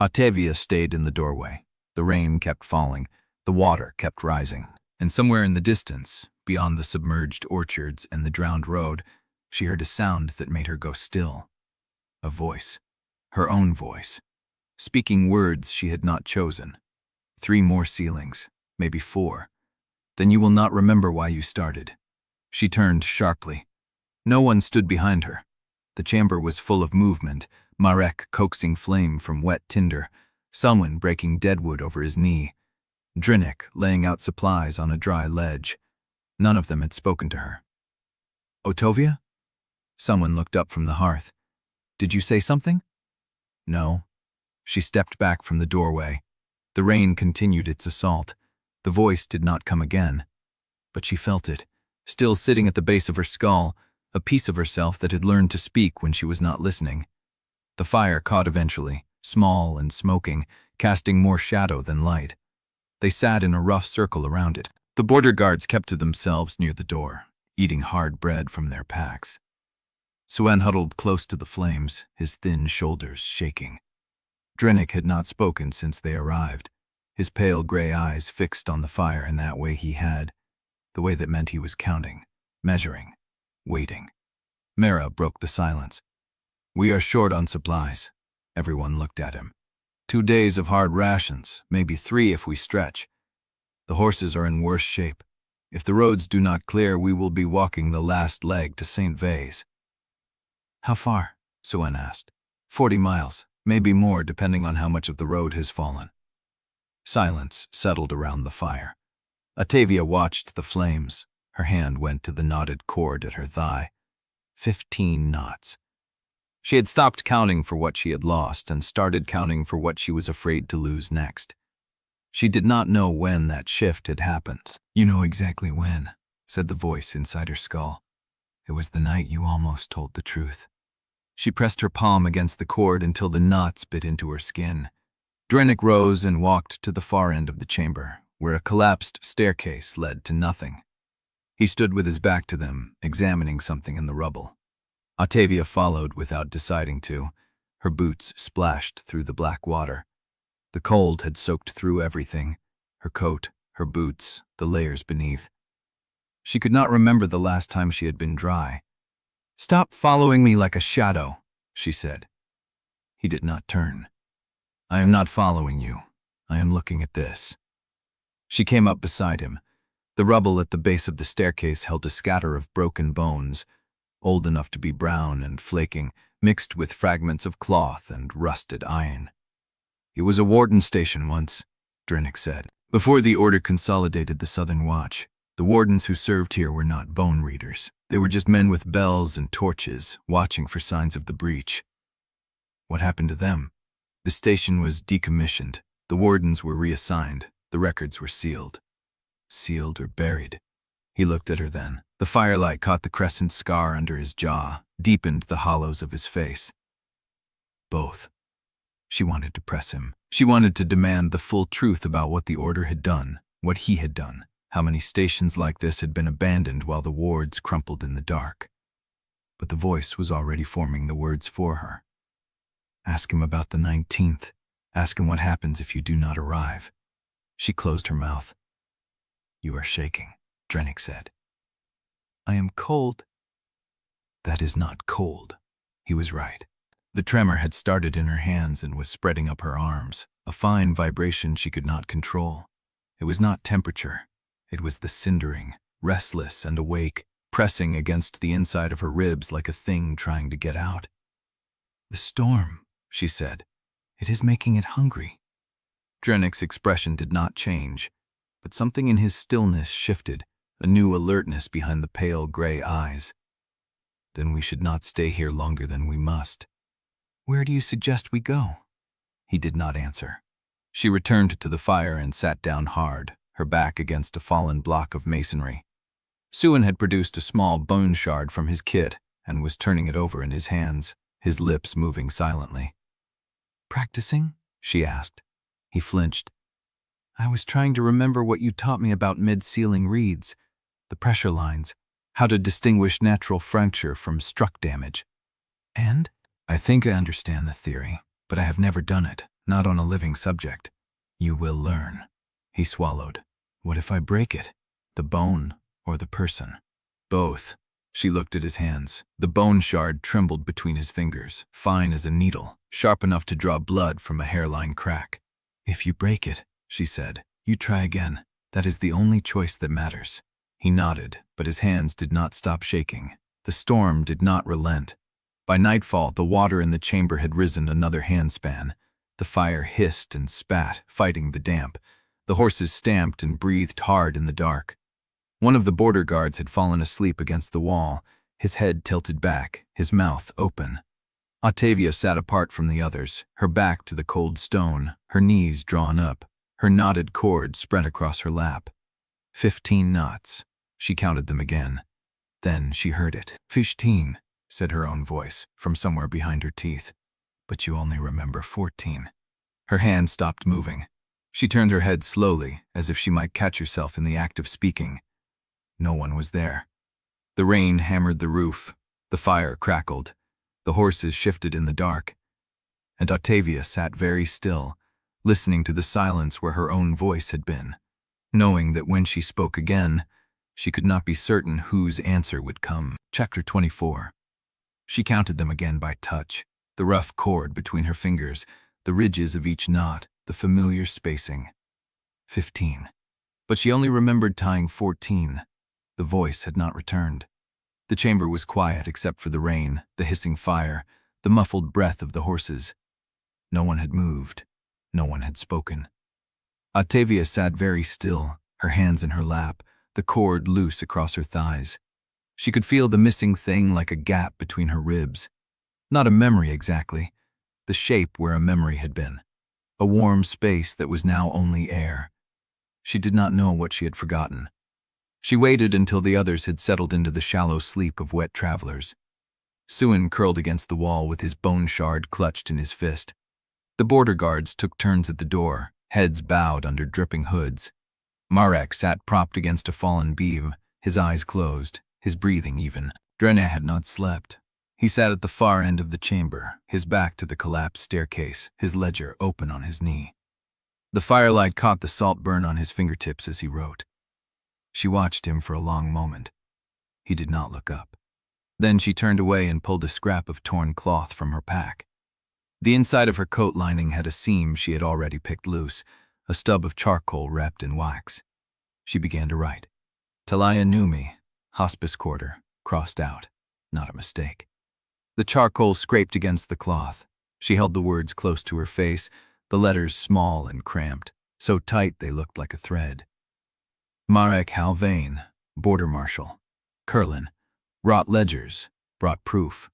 Ottavia stayed in the doorway. The rain kept falling, the water kept rising, and somewhere in the distance, beyond the submerged orchards and the drowned road, she heard a sound that made her go still. A voice. Her own voice. Speaking words she had not chosen. 3 more ceilings, maybe 4. Then you will not remember why you started. She turned sharply. No one stood behind her. The chamber was full of movement, Marrek coaxing flame from wet tinder, someone breaking deadwood over his knee, Drennick laying out supplies on a dry ledge. None of them had spoken to her. Ottavia? Someone looked up from the hearth. Did you say something? No. She stepped back from the doorway. The rain continued its assault. The voice did not come again. But she felt it, still sitting at the base of her skull, a piece of herself that had learned to speak when she was not listening. The fire caught eventually, small and smoking, casting more shadow than light. They sat in a rough circle around it. The border guards kept to themselves near the door, eating hard bread from their packs. Son huddled close to the flames, his thin shoulders shaking. Drennick had not spoken since they arrived, his pale gray eyes fixed on the fire in that way he had, the way that meant he was counting, measuring, waiting. Mara broke the silence. We are short on supplies. Everyone looked at him. 2 days of hard rations, maybe 3 if we stretch. The horses are in worse shape. If the roads do not clear, we will be walking the last leg to St. Vase. How far? Son asked. 40 miles, maybe more depending on how much of the road has fallen. Silence settled around the fire. Ottavia watched the flames. Her hand went to the knotted cord at her thigh. 15 knots. She had stopped counting for what she had lost and started counting for what she was afraid to lose next. She did not know when that shift had happened. You know exactly when, said the voice inside her skull. It was the night you almost told the truth. She pressed her palm against the cord until the knots bit into her skin. Drennick rose and walked to the far end of the chamber, where a collapsed staircase led to nothing. He stood with his back to them, examining something in the rubble. Ottavia followed without deciding to. Her boots splashed through the black water. The cold had soaked through everything, her coat, her boots, the layers beneath. She could not remember the last time she had been dry. Stop following me like a shadow, she said. He did not turn. I am not following you. I am looking at this. She came up beside him. The rubble at the base of the staircase held a scatter of broken bones, old enough to be brown and flaking, mixed with fragments of cloth and rusted iron. It was a warden station once, Drennick said. Before the Order consolidated the Southern Watch, the wardens who served here were not bone readers. They were just men with bells and torches, watching for signs of the breach. What happened to them? The station was decommissioned. The wardens were reassigned. The records were sealed. Sealed or buried. He looked at her then. The firelight caught the crescent scar under his jaw, deepened the hollows of his face. Both. She wanted to press him. She wanted to demand the full truth about what the Order had done, what he had done, how many stations like this had been abandoned while the wards crumpled in the dark. But the voice was already forming the words for her. Ask him about the 19th. Ask him what happens if you do not arrive. She closed her mouth. You are shaking, Drennick said. I am cold. That is not cold. He was right. The tremor had started in her hands and was spreading up her arms, a fine vibration she could not control. It was not temperature. It was the cindering, restless and awake, pressing against the inside of her ribs like a thing trying to get out. The storm, she said. It is making it hungry. Drennick's expression did not change, but something in his stillness shifted, a new alertness behind the pale gray eyes. Then we should not stay here longer than we must. Where do you suggest we go? He did not answer. She returned to the fire and sat down hard, her back against a fallen block of masonry. Son had produced a small bone shard from his kit and was turning it over in his hands. his lips moving silently. "Practicing?" she asked. He flinched. "I was trying to remember what you taught me about mid-ceiling reads, the pressure lines, how to distinguish natural fracture from struck damage." "And?" "I think I understand the theory, but I have never done it, not on a living subject." "You will learn." He swallowed. "What if I break it? The bone or the person?" "Both." She looked at his hands. The bone shard trembled between his fingers, fine as a needle, sharp enough to draw blood from a hairline crack. "If you break it," she said, "you try again. That is the only choice that matters." He nodded, but his hands did not stop shaking. The storm did not relent. By nightfall, the water in the chamber had risen another handspan. The fire hissed and spat, fighting the damp. The horses stamped and breathed hard in the dark. One of the border guards had fallen asleep against the wall, his head tilted back, his mouth open. Ottavia sat apart from the others, her back to the cold stone, her knees drawn up, her knotted cord spread across her lap. 15 knots. She counted them again. Then she heard it. 15, said her own voice, from somewhere behind her teeth. But you only remember 14. Her hand stopped moving. She turned her head slowly, as if she might catch herself in the act of speaking. No one was there. The rain hammered the roof. The fire crackled. The horses shifted in the dark. And Ottavia sat very still, listening to the silence where her own voice had been, knowing that when she spoke again, she could not be certain whose answer would come. Chapter 24. She counted them again by touch, the rough cord between her fingers, the ridges of each knot, the familiar spacing. 15. But she only remembered tying 14. The voice had not returned. The chamber was quiet except for the rain, the hissing fire, the muffled breath of the horses. No one had moved. No one had spoken. Ottavia sat very still, her hands in her lap, the cord loose across her thighs. She could feel the missing thing like a gap between her ribs. Not a memory exactly, the shape where a memory had been. A warm space that was now only air. She did not know what she had forgotten. She waited until the others had settled into the shallow sleep of wet travelers. Suin curled against the wall with his bone shard clutched in his fist. The border guards took turns at the door, heads bowed under dripping hoods. Marrek sat propped against a fallen beam, his eyes closed, his breathing even. Drennick had not slept. He sat at the far end of the chamber, his back to the collapsed staircase, his ledger open on his knee. The firelight caught the salt burn on his fingertips as he wrote. She watched him for a long moment. He did not look up. Then she turned away and pulled a scrap of torn cloth from her pack. The inside of her coat lining had a seam she had already picked loose, a stub of charcoal wrapped in wax. She began to write. Taliah knew me, Hospice quarter, crossed out. Not a mistake. The charcoal scraped against the cloth. She held the words close to her face, the letters small and cramped, so tight they looked like a thread. Marrek Halvane, Border Marshal. Curlin, wrought ledgers, brought proof.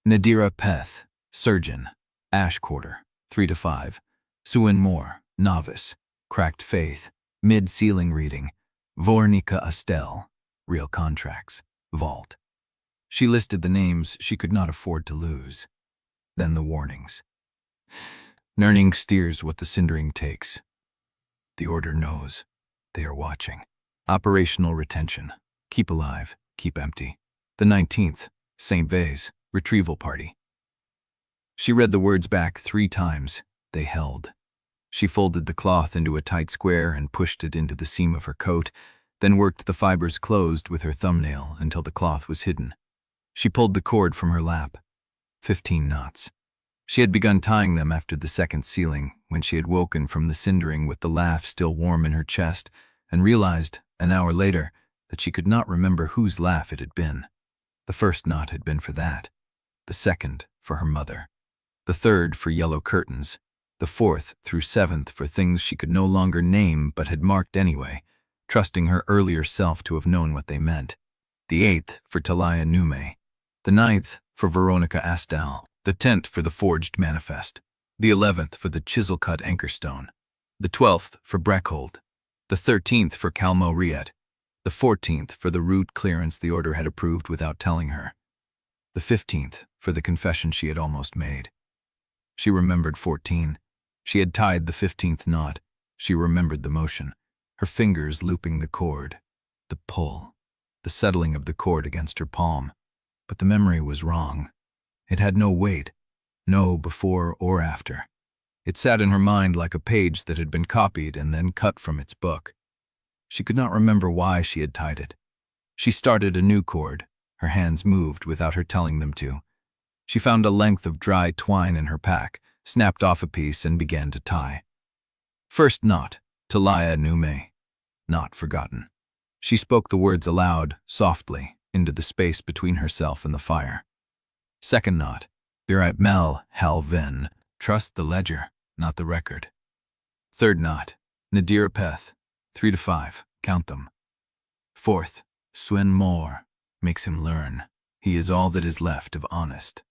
Nadira Peth, Surgeon, Ash Quarter, 3 to 5. Suin Moore, Novice, Cracked Faith, Mid-Ceiling Reading. Vornica Astel, Real Contracts, Vault. She listed the names she could not afford to lose. Then the warnings. Nerning steers what the Cindering takes. The Order knows. They are watching. Operational retention. Keep alive, keep empty. The 19th, St. Vase, Retrieval Party. She read the words back 3 times. They held. She folded the cloth into a tight square and pushed it into the seam of her coat, then worked the fibers closed with her thumbnail until the cloth was hidden. She pulled the cord from her lap. 15 knots. She had begun tying them after the second sealing, when she had woken from the cindering with the laugh still warm in her chest, and realized, an hour later, that she could not remember whose laugh it had been. The first knot had been for that, the second for her mother, the third for yellow curtains, the 4th through 7th for things she could no longer name but had marked anyway, trusting her earlier self to have known what they meant, the 8th for Taliah Nume, the 9th for Veronica Astel, the 10th for the forged manifest, the 11th for the chisel-cut anchorstone, the 12th for Breckhold, the 13th for Calmo Riot, the 14th for the route clearance the Order had approved without telling her. The 15th, for the confession she had almost made. She remembered 14. She had tied the 15th knot. She remembered the motion, her fingers looping the cord, the pull, the settling of the cord against her palm. But the memory was wrong. It had no weight, no before or after. It sat in her mind like a page that had been copied and then cut from its book. She could not remember why she had tied it. She started a new cord. Her hands moved without her telling them to. She found a length of dry twine in her pack, snapped off a piece, and began to tie. First knot, Taliah Nume, not forgotten. She spoke the words aloud, softly, into the space between herself and the fire. Second knot, Marrek Halvane, trust the ledger, not the record. Third knot, Nadira Peth, 3 to 5, count them. Fourth, Swin More, makes him learn. He is all that is left of honest.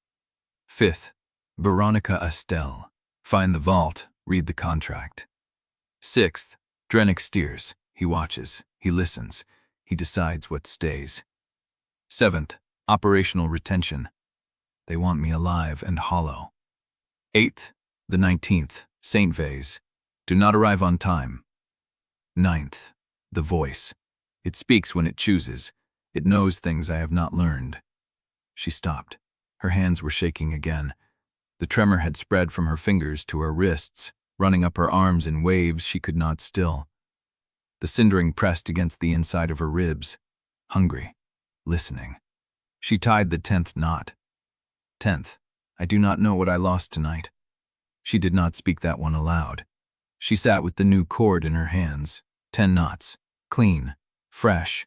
Fifth, Veronica Estelle, find the vault, read the contract. Sixth, Drennick steers, he watches, he listens, he decides what stays. Seventh, operational retention. They want me alive and hollow. Eighth, the 19th, Saint Vase, do not arrive on time. Ninth, the voice. It speaks when it chooses. It knows things I have not learned. She stopped. Her hands were shaking again. The tremor had spread from her fingers to her wrists, running up her arms in waves she could not still. The cindering pressed against the inside of her ribs, hungry, listening. She tied the 10th knot. 10th, I do not know what I lost tonight. She did not speak that one aloud. She sat with the new cord in her hands, 10 knots, clean, fresh,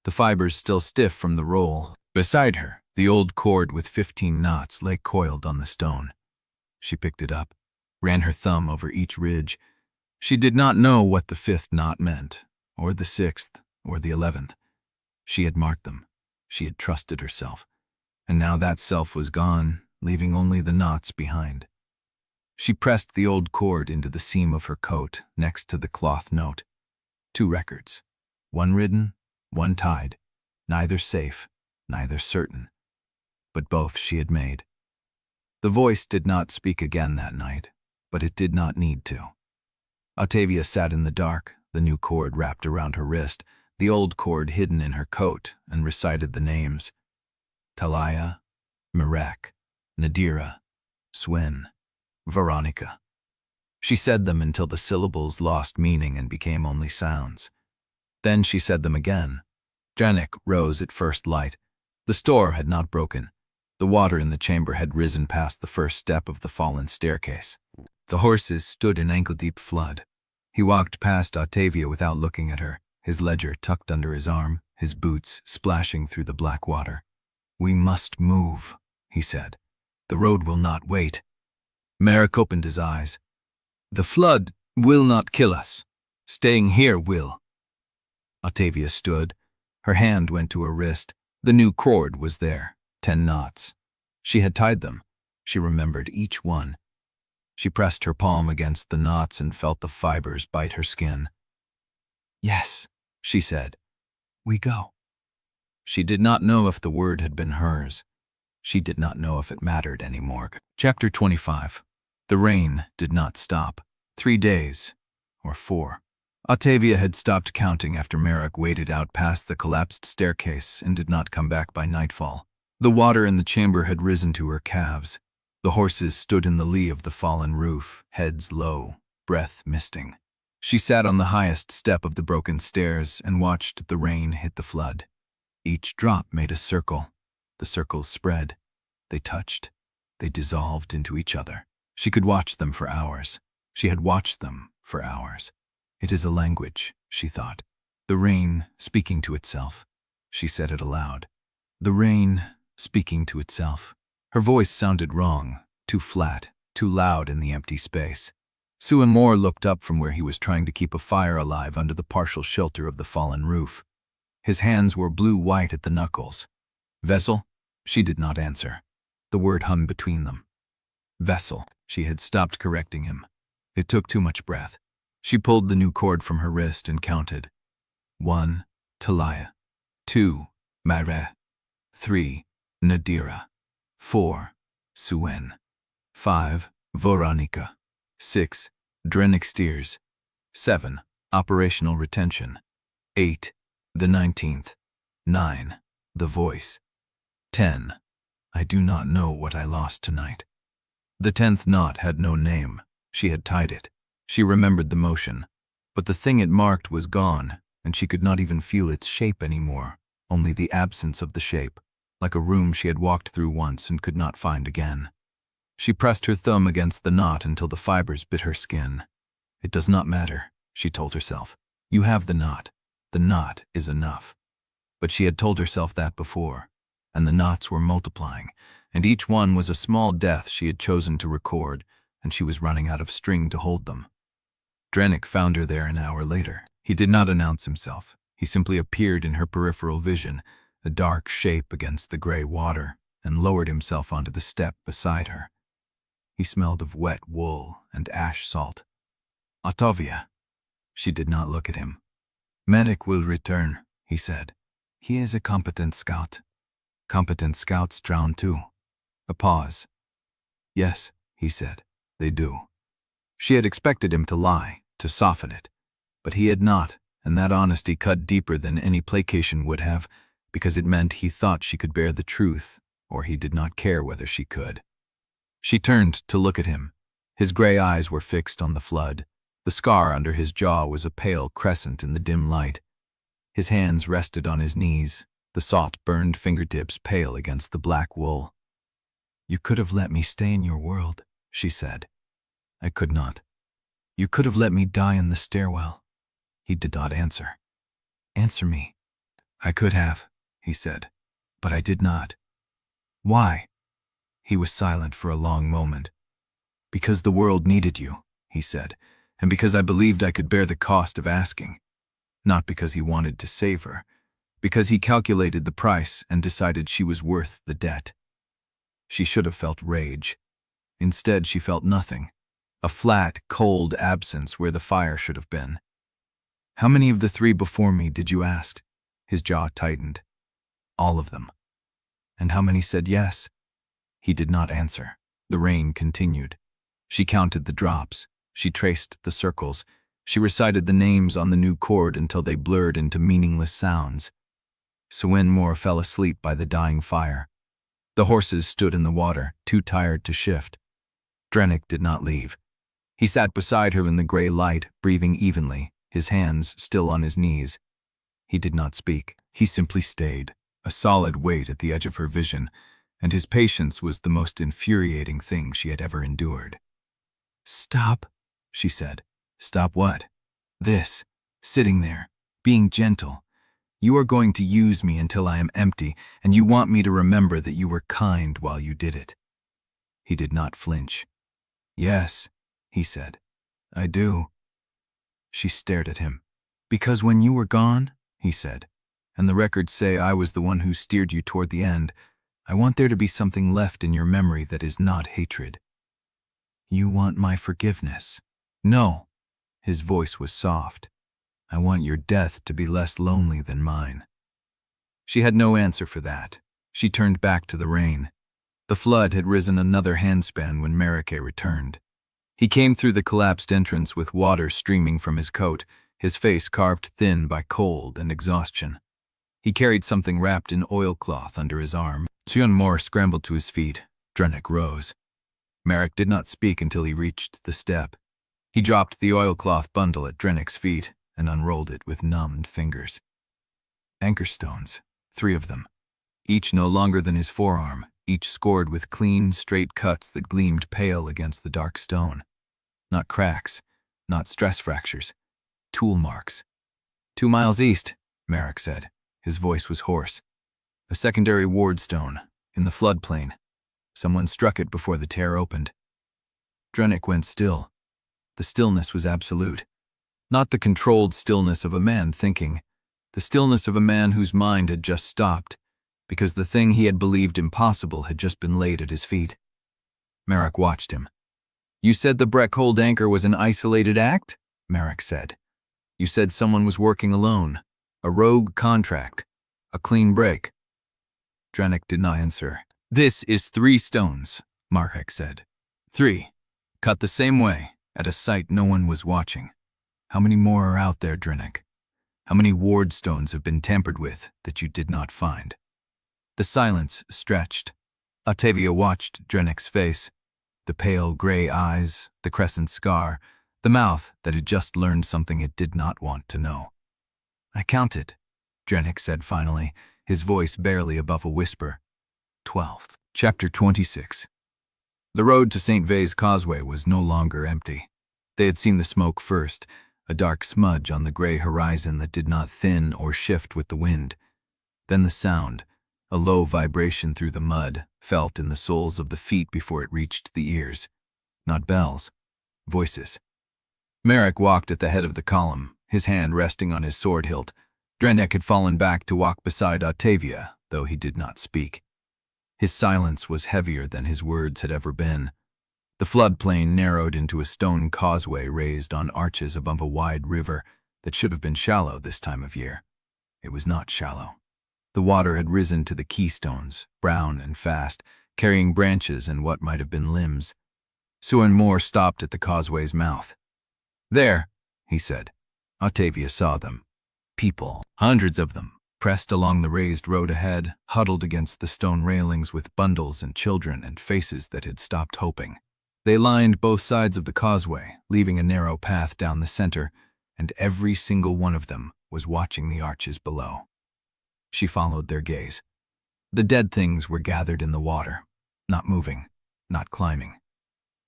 the fibers still stiff from the roll. Beside her, the old cord with 15 knots lay coiled on the stone. She picked it up, ran her thumb over each ridge. She did not know what the 5th knot meant, or the 6th, or the 11th. She had marked them. She had trusted herself. And now that self was gone, leaving only the knots behind. She pressed the old cord into the seam of her coat next to the cloth note. 2 records, one written, one tied, neither safe, neither certain, but both she had made. The voice did not speak again that night, but it did not need to. Ottavia sat in the dark, the new cord wrapped around her wrist, the old cord hidden in her coat, and recited the names. Taliah, Marrek, Nadira, Swin, Veronica. She said them until the syllables lost meaning and became only sounds. Then she said them again. Drennick rose at first light. The store had not broken. The water in the chamber had risen past the first step of the fallen staircase. The horses stood in ankle-deep flood. He walked past Ottavia without looking at her, his ledger tucked under his arm, his boots splashing through the black water. We must move, he said. The road will not wait. Marrek opened his eyes. The flood will not kill us. Staying here will. Ottavia stood. Her hand went to her wrist. The new cord was there, 10 knots. She had tied them. She remembered each one. She pressed her palm against the knots and felt the fibers bite her skin. Yes, she said. We go. She did not know if the word had been hers. She did not know if it mattered anymore. Chapter 25. The rain did not stop. 3 days, or 4. Ottavia had stopped counting after Marrek waded out past the collapsed staircase and did not come back by nightfall. The water in the chamber had risen to her calves. The horses stood in the lee of the fallen roof, heads low, breath misting. She sat on the highest step of the broken stairs and watched the rain hit the flood. Each drop made a circle. The circles spread. They touched. They dissolved into each other. She could watch them for hours. She had watched them for hours. It is a language, she thought. The rain speaking to itself. She said it aloud. The rain speaking to itself. Her voice sounded wrong, too flat, too loud in the empty space. Suan Moore looked up from where he was trying to keep a fire alive under the partial shelter of the fallen roof. His hands were blue-white at the knuckles. Vessel? She did not answer. The word hung between them. Vessel. She had stopped correcting him. It took too much breath. She pulled the new cord from her wrist and counted. 1, Taliah. 2, Marrek. 3, Nadira. 4. Suen. 5. Veronica. 6. Drennick steers. 7. Operational retention. 8. The 19th. 9. The voice. 10. I do not know what I lost tonight. The 10th knot had no name. She had tied it. She remembered the motion. But the thing it marked was gone, and she could not even feel its shape anymore, only the absence of the shape, like a room she had walked through once and could not find again. She pressed her thumb against the knot until the fibers bit her skin. It does not matter, she told herself. You have the knot. The knot is enough. But she had told herself that before, and the knots were multiplying, and each one was a small death she had chosen to record, and she was running out of string to hold them. Drennick found her there an hour later. He did not announce himself. He simply appeared in her peripheral vision, a dark shape against the gray water, and lowered himself onto the step beside her. He smelled of wet wool and ash salt. Ottavia. She did not look at him. Marrek will return, he said. He is a competent scout. Competent scouts drown too. A pause. Yes, he said, they do. She had expected him to lie, to soften it. But he had not, and that honesty cut deeper than any placation would have, because it meant he thought she could bear the truth, or he did not care whether she could. She turned to look at him. His gray eyes were fixed on the flood. The scar under his jaw was a pale crescent in the dim light. His hands rested on his knees, the salt-burned fingertips pale against the black wool. You could have let me stay in your world, she said. I could not. You could have let me die in the stairwell. He did not answer. Answer me. I could have, he said, but I did not. Why? He was silent for a long moment. Because the world needed you, he said, and because I believed I could bear the cost of asking. Not because he wanted to save her, because he calculated the price and decided she was worth the debt. She should have felt rage. Instead, she felt nothing. A flat, cold absence where the fire should have been. How many of the 3 before me did you ask? His jaw tightened. All of them. And how many said yes? He did not answer. The rain continued. She counted the drops. She traced the circles. She recited the names on the new chord until they blurred into meaningless sounds. Suen Moore fell asleep by the dying fire. The horses stood in the water, too tired to shift. Drennick did not leave. He sat beside her in the gray light, breathing evenly, his hands still on his knees. He did not speak. He simply stayed, a solid weight at the edge of her vision, and his patience was the most infuriating thing she had ever endured. Stop, she said. Stop what? This, sitting there, being gentle. You are going to use me until I am empty, and you want me to remember that you were kind while you did it. He did not flinch. Yes, he said. I do. She stared at him. Because when you were gone, he said, and the records say I was the one who steered you toward the end, I want there to be something left in your memory that is not hatred. You want my forgiveness? No. His voice was soft. I want your death to be less lonely than mine. She had no answer for that. She turned back to the rain. The flood had risen another handspan when Marrek returned. He came through the collapsed entrance with water streaming from his coat, his face carved thin by cold and exhaustion. He carried something wrapped in oilcloth under his arm. Suen Moore scrambled to his feet. Drennick rose. Marrek did not speak until he reached the step. He dropped the oilcloth bundle at Drennick's feet and unrolled it with numbed fingers. Anchor stones, 3 of them, each no longer than his forearm, each scored with clean, straight cuts that gleamed pale against the dark stone. Not cracks, not stress fractures, tool marks. 2 miles east, Marrek said. His voice was hoarse. A secondary ward stone, in the floodplain. Someone struck it before the tear opened. Drennick went still. The stillness was absolute. Not the controlled stillness of a man thinking, the stillness of a man whose mind had just stopped, because the thing he had believed impossible had just been laid at his feet. Marrek watched him. You said the Breckhold anchor was an isolated act? Marrek said. You said someone was working alone, a rogue contract, a clean break. Drennick did not answer. "This is 3 stones," Marrek said. 3. Cut the same way, at a site no one was watching. How many more are out there, Drennick? How many ward stones have been tampered with that you did not find? The silence stretched. Ottavia watched Drennick's face, the pale gray eyes, the crescent scar, the mouth that had just learned something it did not want to know. "I counted," Drennick said finally, his voice barely above a whisper. 12. Chapter 26. The road to St. Vay's Causeway was no longer empty. They had seen the smoke first, a dark smudge on the gray horizon that did not thin or shift with the wind. Then the sound, a low vibration through the mud, felt in the soles of the feet before it reached the ears. Not bells, voices. Marrek walked at the head of the column, his hand resting on his sword hilt. Drennick had fallen back to walk beside Ottavia, though he did not speak. His silence was heavier than his words had ever been. The floodplain narrowed into a stone causeway raised on arches above a wide river that should have been shallow this time of year. It was not shallow. The water had risen to the keystones, brown and fast, carrying branches and what might have been limbs. Suan Moore stopped at the causeway's mouth. "There," he said. Ottavia saw them. People, hundreds of them, pressed along the raised road ahead, huddled against the stone railings with bundles and children and faces that had stopped hoping. They lined both sides of the causeway, leaving a narrow path down the center, and every single one of them was watching the arches below. She followed their gaze. The dead things were gathered in the water, not moving, not climbing.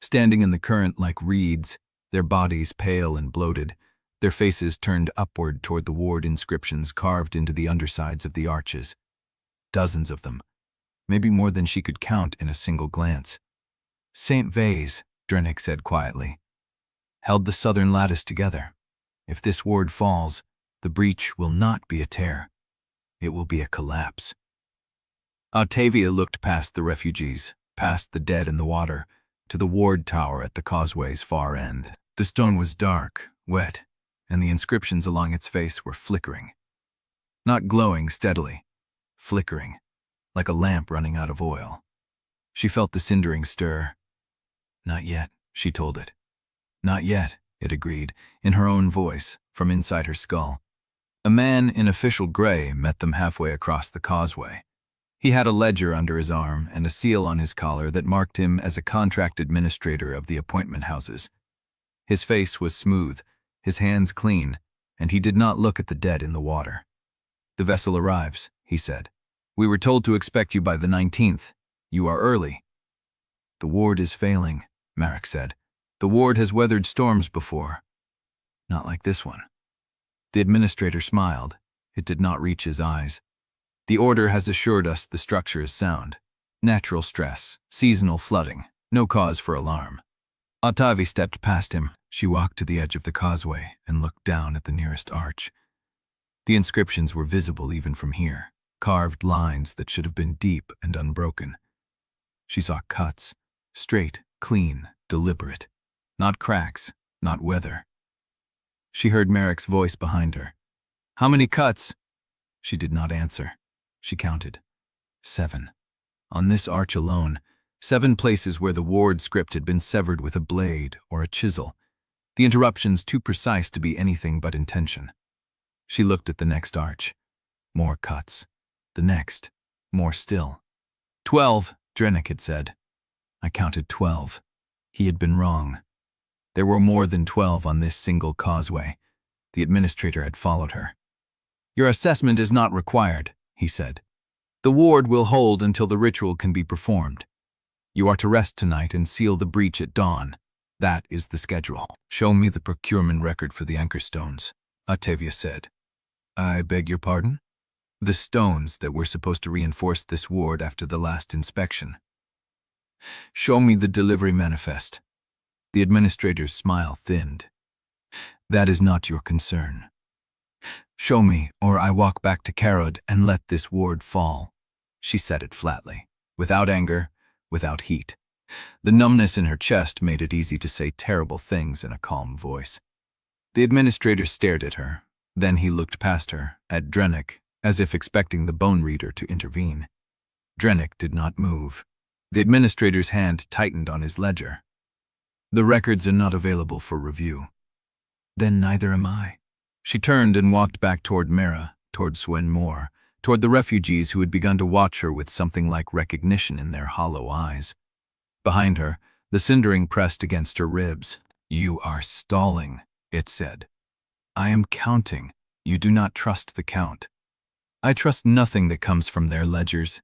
Standing in the current like reeds, their bodies pale and bloated, their faces turned upward toward the ward inscriptions carved into the undersides of the arches. Dozens of them, maybe more than she could count in a single glance. "St. Vay's," Drennick said quietly, "held the southern lattice together. If this ward falls, the breach will not be a tear. It will be a collapse." Ottavia looked past the refugees, past the dead in the water, to the ward tower at the causeway's far end. The stone was dark, wet, and the inscriptions along its face were flickering. Not glowing steadily, flickering, like a lamp running out of oil. She felt the cindering stir. "Not yet," she told it. "Not yet," it agreed, in her own voice, from inside her skull. A man in official gray met them halfway across the causeway. He had a ledger under his arm and a seal on his collar that marked him as a contract administrator of the appointment houses. His face was smooth, his hands clean, and he did not look at the dead in the water. "The vessel arrives," he said. "We were told to expect you by the 19th. You are early." "The ward is failing," Marrek said. "The ward has weathered storms before. Not like this one." The administrator smiled. It did not reach his eyes. "The order has assured us the structure is sound. Natural stress, seasonal flooding, no cause for alarm." Ottavia stepped past him. She walked to the edge of the causeway and looked down at the nearest arch. The inscriptions were visible even from here, carved lines that should have been deep and unbroken. She saw cuts, straight, clean, deliberate. Not cracks, not weather. She heard Marrek's voice behind her. "How many cuts?" She did not answer. She counted. 7. On this arch alone, 7 places where the ward script had been severed with a blade or a chisel, the interruptions too precise to be anything but intention. She looked at the next arch. More cuts. The next. More still. 12, Drennick had said. I counted 12. He had been wrong. There were more than 12 on this single causeway. The administrator had followed her. "Your assessment is not required," he said. "The ward will hold until the ritual can be performed. You are to rest tonight and seal the breach at dawn. That is the schedule." "Show me the procurement record for the anchor stones," Ottavia said. "I beg your pardon?" "The stones that were supposed to reinforce this ward after the last inspection." "Show me the delivery manifest." The administrator's smile thinned. "That is not your concern. Show me, or I walk back to Kharod and let this ward fall." She said it flatly, without anger, without heat. The numbness in her chest made it easy to say terrible things in a calm voice. The administrator stared at her. Then he looked past her, at Drennick, as if expecting the bone reader to intervene. Drennick did not move. The administrator's hand tightened on his ledger. The records are not available for review. Then neither am I. She turned and walked back toward Mera, toward Swen Moore, toward the refugees who had begun to watch her with something like recognition in their hollow eyes. Behind her, the Cindering pressed against her ribs. "You are stalling," it said. "I am counting. You do not trust the count." "I trust nothing that comes from their ledgers."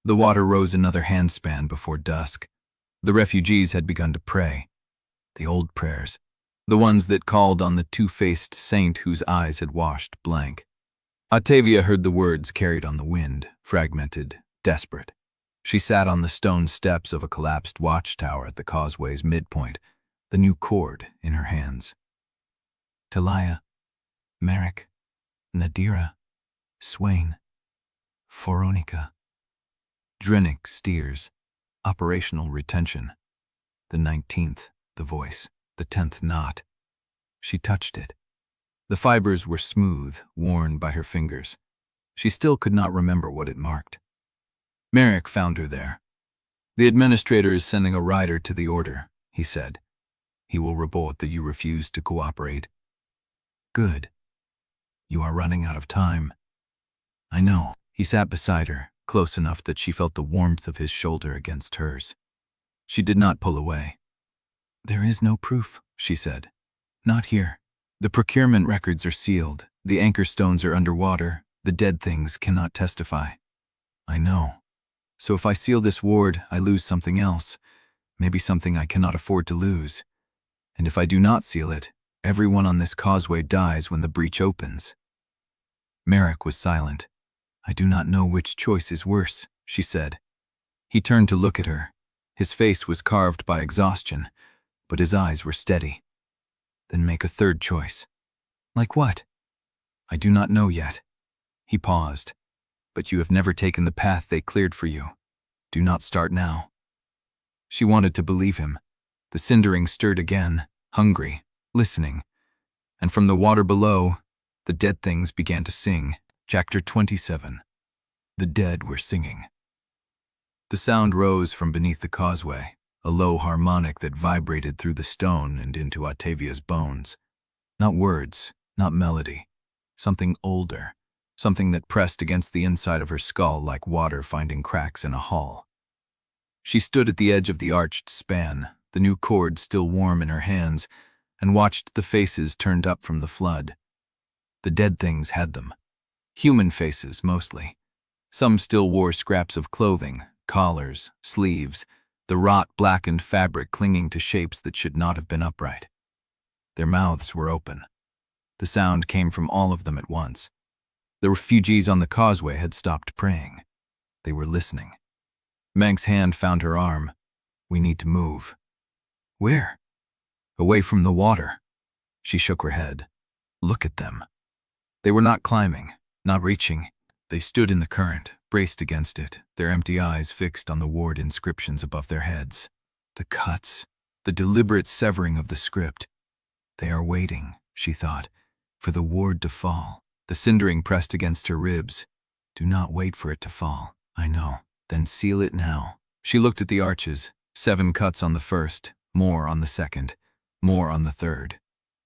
The water rose another handspan before dusk. The refugees had begun to pray. The old prayers. The ones that called on the two-faced saint whose eyes had washed blank. Ottavia heard the words carried on the wind, fragmented, desperate. She sat on the stone steps of a collapsed watchtower at the causeway's midpoint, the new cord in her hands. Taliah, Marrek, Nadira, Swain, Foronica. Drennick steers, operational retention. The 19th, the voice, the 10th knot. She touched it. The fibers were smooth, worn by her fingers. She still could not remember what it marked. Marrek found her there. "The administrator is sending a rider to the order," he said. "He will report that you refused to cooperate." "Good. You are running out of time." "I know." He sat beside her, close enough that she felt the warmth of his shoulder against hers. She did not pull away. "There is no proof," she said. "Not here. The procurement records are sealed. The anchor stones are underwater. The dead things cannot testify." "I know. So if I seal this ward, I lose something else. Maybe something I cannot afford to lose. And if I do not seal it, everyone on this causeway dies when the breach opens." Marrek was silent. "I do not know which choice is worse," she said. He turned to look at her. His face was carved by exhaustion, but his eyes were steady. "Then make a third choice." "Like what?" "I do not know yet." He paused. "But you have never taken the path they cleared for you. Do not start now." She wanted to believe him. The Cindering stirred again, hungry, listening. And from the water below, the dead things began to sing. Chapter 27. The dead were singing. The sound rose from beneath the causeway, a low harmonic that vibrated through the stone and into Ottavia's bones. Not words, not melody. Something older, something that pressed against the inside of her skull like water finding cracks in a hull. She stood at the edge of the arched span, the new cord still warm in her hands, and watched the faces turned up from the flood. The dead things had them. Human faces, mostly. Some still wore scraps of clothing, collars, sleeves, the rot-blackened fabric clinging to shapes that should not have been upright. Their mouths were open. The sound came from all of them at once. The refugees on the causeway had stopped praying. They were listening. Meg's hand found her arm. "We need to move." "Where?" "Away from the water." She shook her head. "Look at them." They were not climbing, not reaching. They stood in the current, braced against it, their empty eyes fixed on the ward inscriptions above their heads. The cuts, the deliberate severing of the script. They are waiting, she thought, for the ward to fall. The Cindering pressed against her ribs. "Do not wait for it to fall." "I know." "Then seal it now." She looked at the arches, 7 cuts on the first, more on the second, more on the third.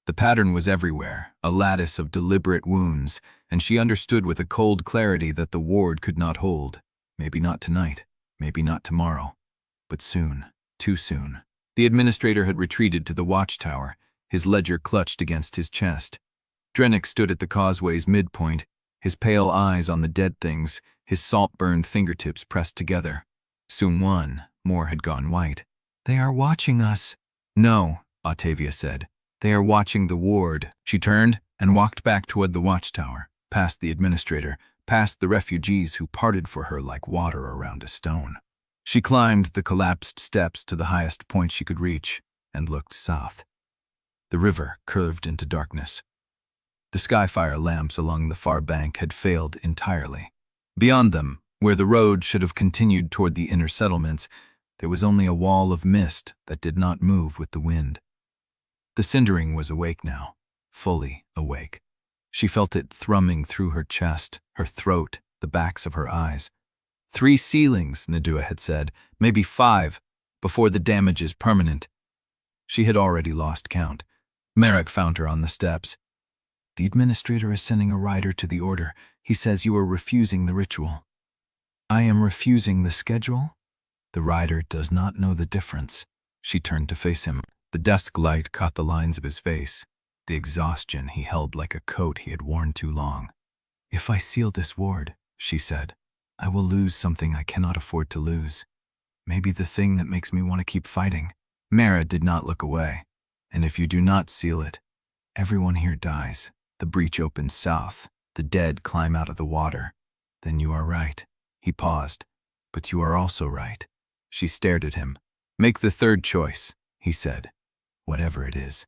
The pattern was everywhere, a lattice of deliberate wounds, and she understood with a cold clarity that the ward could not hold. Maybe not tonight, maybe not tomorrow, but soon, too soon. The administrator had retreated to the watchtower, his ledger clutched against his chest. Drennick stood at the causeway's midpoint, his pale eyes on the dead things, his salt-burned fingertips pressed together. Soon more had gone white. "They are watching us." "No," Ottavia said. "They are watching the ward." She turned and walked back toward the watchtower, past the administrator, past the refugees who parted for her like water around a stone. She climbed the collapsed steps to the highest point she could reach and looked south. The river curved into darkness. The skyfire lamps along the far bank had failed entirely. Beyond them, where the road should have continued toward the inner settlements, there was only a wall of mist that did not move with the wind. The Cindering was awake now, fully awake. She felt it thrumming through her chest, her throat, the backs of her eyes. 3 ceilings, Nadira had said, maybe 5, before the damage is permanent. She had already lost count. Marrek found her on the steps. The administrator is sending a rider to the order. He says you are refusing the ritual. I am refusing the schedule? The rider does not know the difference. She turned to face him. The desk light caught the lines of his face, the exhaustion he held like a coat he had worn too long. If I seal this ward, she said, I will lose something I cannot afford to lose. Maybe the thing that makes me want to keep fighting. Mara did not look away. And if you do not seal it, everyone here dies. The breach opens south. The dead climb out of the water. Then you are right. He paused. But you are also right. She stared at him. Make the third choice, he said. Whatever it is.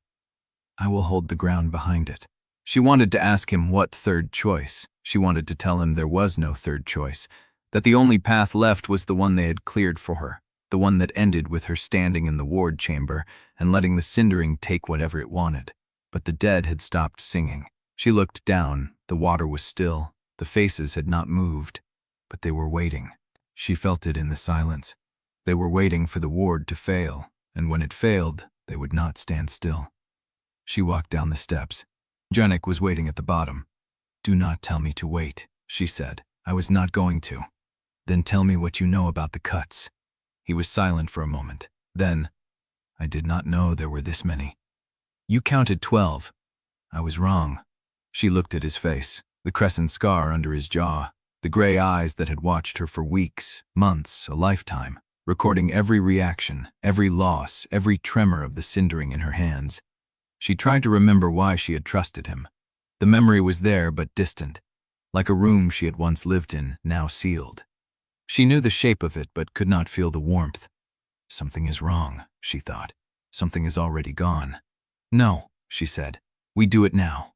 I will hold the ground behind it. She wanted to ask him what third choice. She wanted to tell him there was no third choice, that the only path left was the one they had cleared for her, the one that ended with her standing in the ward chamber and letting the Cindering take whatever it wanted. But the dead had stopped singing. She looked down. The water was still. The faces had not moved, but they were waiting. She felt it in the silence. They were waiting for the ward to fail, and when it failed, they would not stand still. She walked down the steps. Drennick was waiting at the bottom. Do not tell me to wait, she said. I was not going to. Then tell me what you know about the cuts. He was silent for a moment. Then, I did not know there were this many. You counted 12. I was wrong. She looked at his face, the crescent scar under his jaw, the gray eyes that had watched her for weeks, months, a lifetime, recording every reaction, every loss, every tremor of the Cindering in her hands. She tried to remember why she had trusted him. The memory was there but distant, like a room she had once lived in, now sealed. She knew the shape of it but could not feel the warmth. Something is wrong, she thought. Something is already gone. No, she said. We do it now.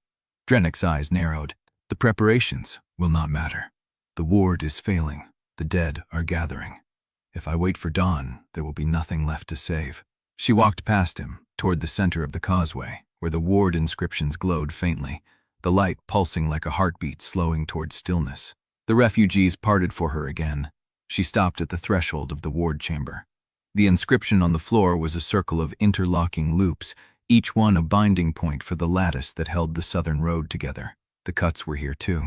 Drennick's eyes narrowed. The preparations will not matter. The ward is failing. The dead are gathering. If I wait for dawn, there will be nothing left to save. She walked past him, toward the center of the causeway, where the ward inscriptions glowed faintly, the light pulsing like a heartbeat slowing toward stillness. The refugees parted for her again. She stopped at the threshold of the ward chamber. The inscription on the floor was a circle of interlocking loops, each one a binding point for the lattice that held the southern road together. The cuts were here too,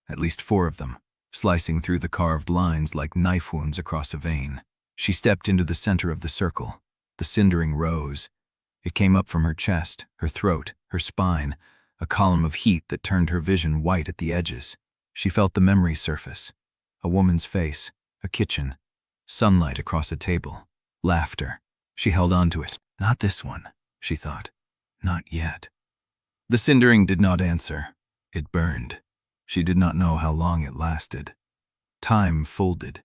at least 4 of them, slicing through the carved lines like knife wounds across a vein. She stepped into the center of the circle. The Cindering rose. It came up from her chest, her throat, her spine, a column of heat that turned her vision white at the edges. She felt the memory surface. A woman's face, a kitchen, sunlight across a table, laughter. She held on to it. Not this one, she thought. Not yet. The Cindering did not answer. It burned. She did not know how long it lasted. Time folded.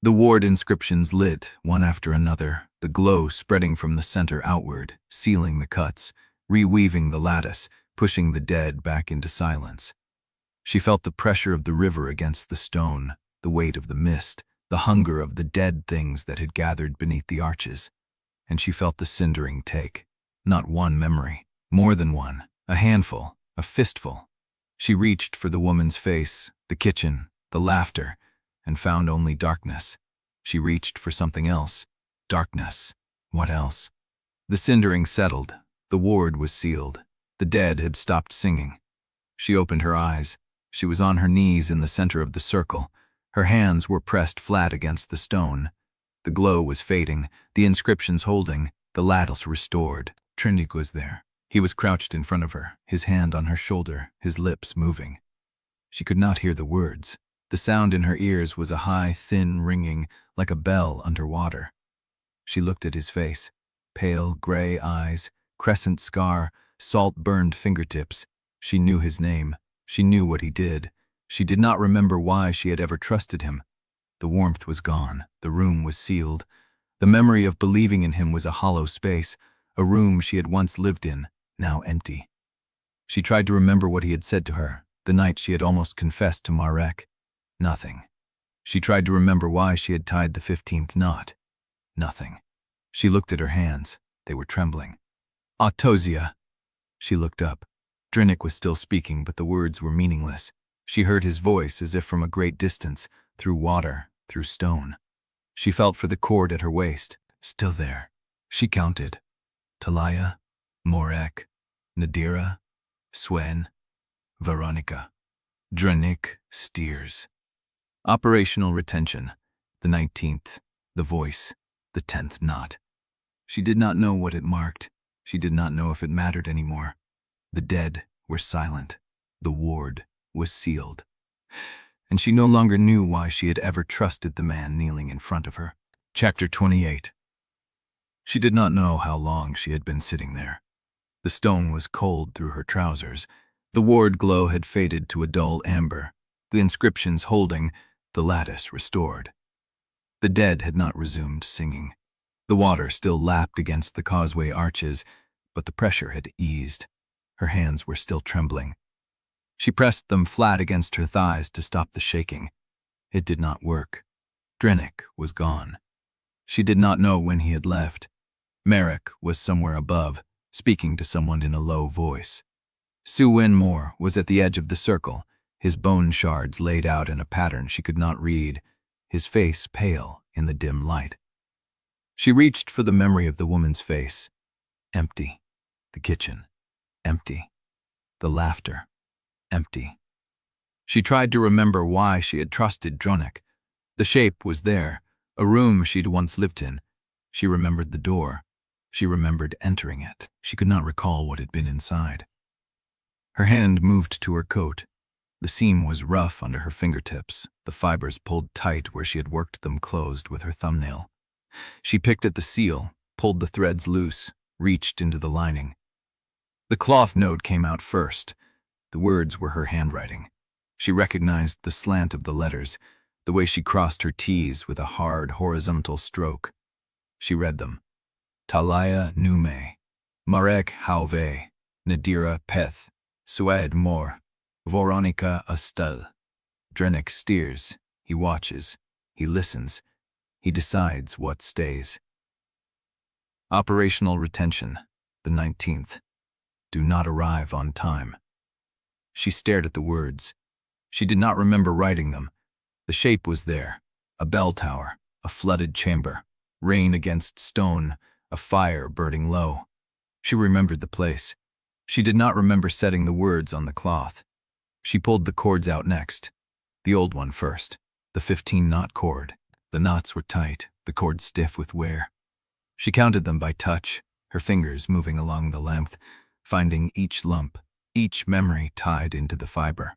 The ward inscriptions lit, one after another, the glow spreading from the center outward, sealing the cuts, reweaving the lattice, pushing the dead back into silence. She felt the pressure of the river against the stone, the weight of the mist, the hunger of the dead things that had gathered beneath the arches. And she felt the Cindering take. Not one memory, more than one, a handful, a fistful. She reached for the woman's face, the kitchen, the laughter, and found only darkness. She reached for something else. Darkness. What else? The Cindering settled. The ward was sealed. The dead had stopped singing. She opened her eyes. She was on her knees in the center of the circle. Her hands were pressed flat against the stone. The glow was fading, the inscriptions holding, the lattice restored. Drennick was there. He was crouched in front of her, his hand on her shoulder, his lips moving. She could not hear the words. The sound in her ears was a high, thin ringing, like a bell underwater. She looked at his face. Pale, gray eyes, crescent scar, salt-burned fingertips. She knew his name. She knew what he did. She did not remember why she had ever trusted him. The warmth was gone. The room was sealed. The memory of believing in him was a hollow space, a room she had once lived in, now empty. She tried to remember what he had said to her, the night she had almost confessed to Marrek. Nothing. She tried to remember why she had tied the 15th knot. Nothing. She looked at her hands. They were trembling. Ottavia. She looked up. Drennick was still speaking, but the words were meaningless. She heard his voice as if from a great distance, through water, through stone. She felt for the cord at her waist, still there. She counted. Taliah, Marrek, Nadira, Swen, Veronica, Drennick, Steers. Operational retention, the 19th, the voice, the 10th knot. She did not know what it marked. She did not know if it mattered anymore. The dead were silent. The ward was sealed. And she no longer knew why she had ever trusted the man kneeling in front of her. Chapter 28. She did not know how long she had been sitting there. The stone was cold through her trousers. The ward glow had faded to a dull amber, the inscriptions holding, the lattice restored. The dead had not resumed singing. The water still lapped against the causeway arches, but the pressure had eased. Her hands were still trembling. She pressed them flat against her thighs to stop the shaking. It did not work. Drennick was gone. She did not know when he had left. Marrek was somewhere above, speaking to someone in a low voice. Suwen Moore was at the edge of the circle, his bone shards laid out in a pattern she could not read, his face pale in the dim light. She reached for the memory of the woman's face. Empty. The kitchen. Empty. The laughter. Empty. She tried to remember why she had trusted Drennick. The shape was there, a room she'd once lived in. She remembered the door. She remembered entering it. She could not recall what had been inside. Her hand moved to her coat. The seam was rough under her fingertips, the fibers pulled tight where she had worked them closed with her thumbnail. She picked at the seal, pulled the threads loose, reached into the lining. The cloth note came out first. The words were her handwriting. She recognized the slant of the letters, the way she crossed her T's with a hard, horizontal stroke. She read them. Taliah Nume, Marrek Halvane, Nadira Peth, Sued Moore, Veronica Astel. Drennick steers, he watches, he listens, he decides what stays. Operational retention, the 19th. Do not arrive on time. She stared at the words. She did not remember writing them. The shape was there, a bell tower, a flooded chamber, rain against stone, a fire burning low. She remembered the place. She did not remember setting the words on the cloth. She pulled the cords out next. The old one first, the 15-knot cord. The knots were tight, the cord stiff with wear. She counted them by touch, her fingers moving along the length, finding each lump, each memory tied into the fiber.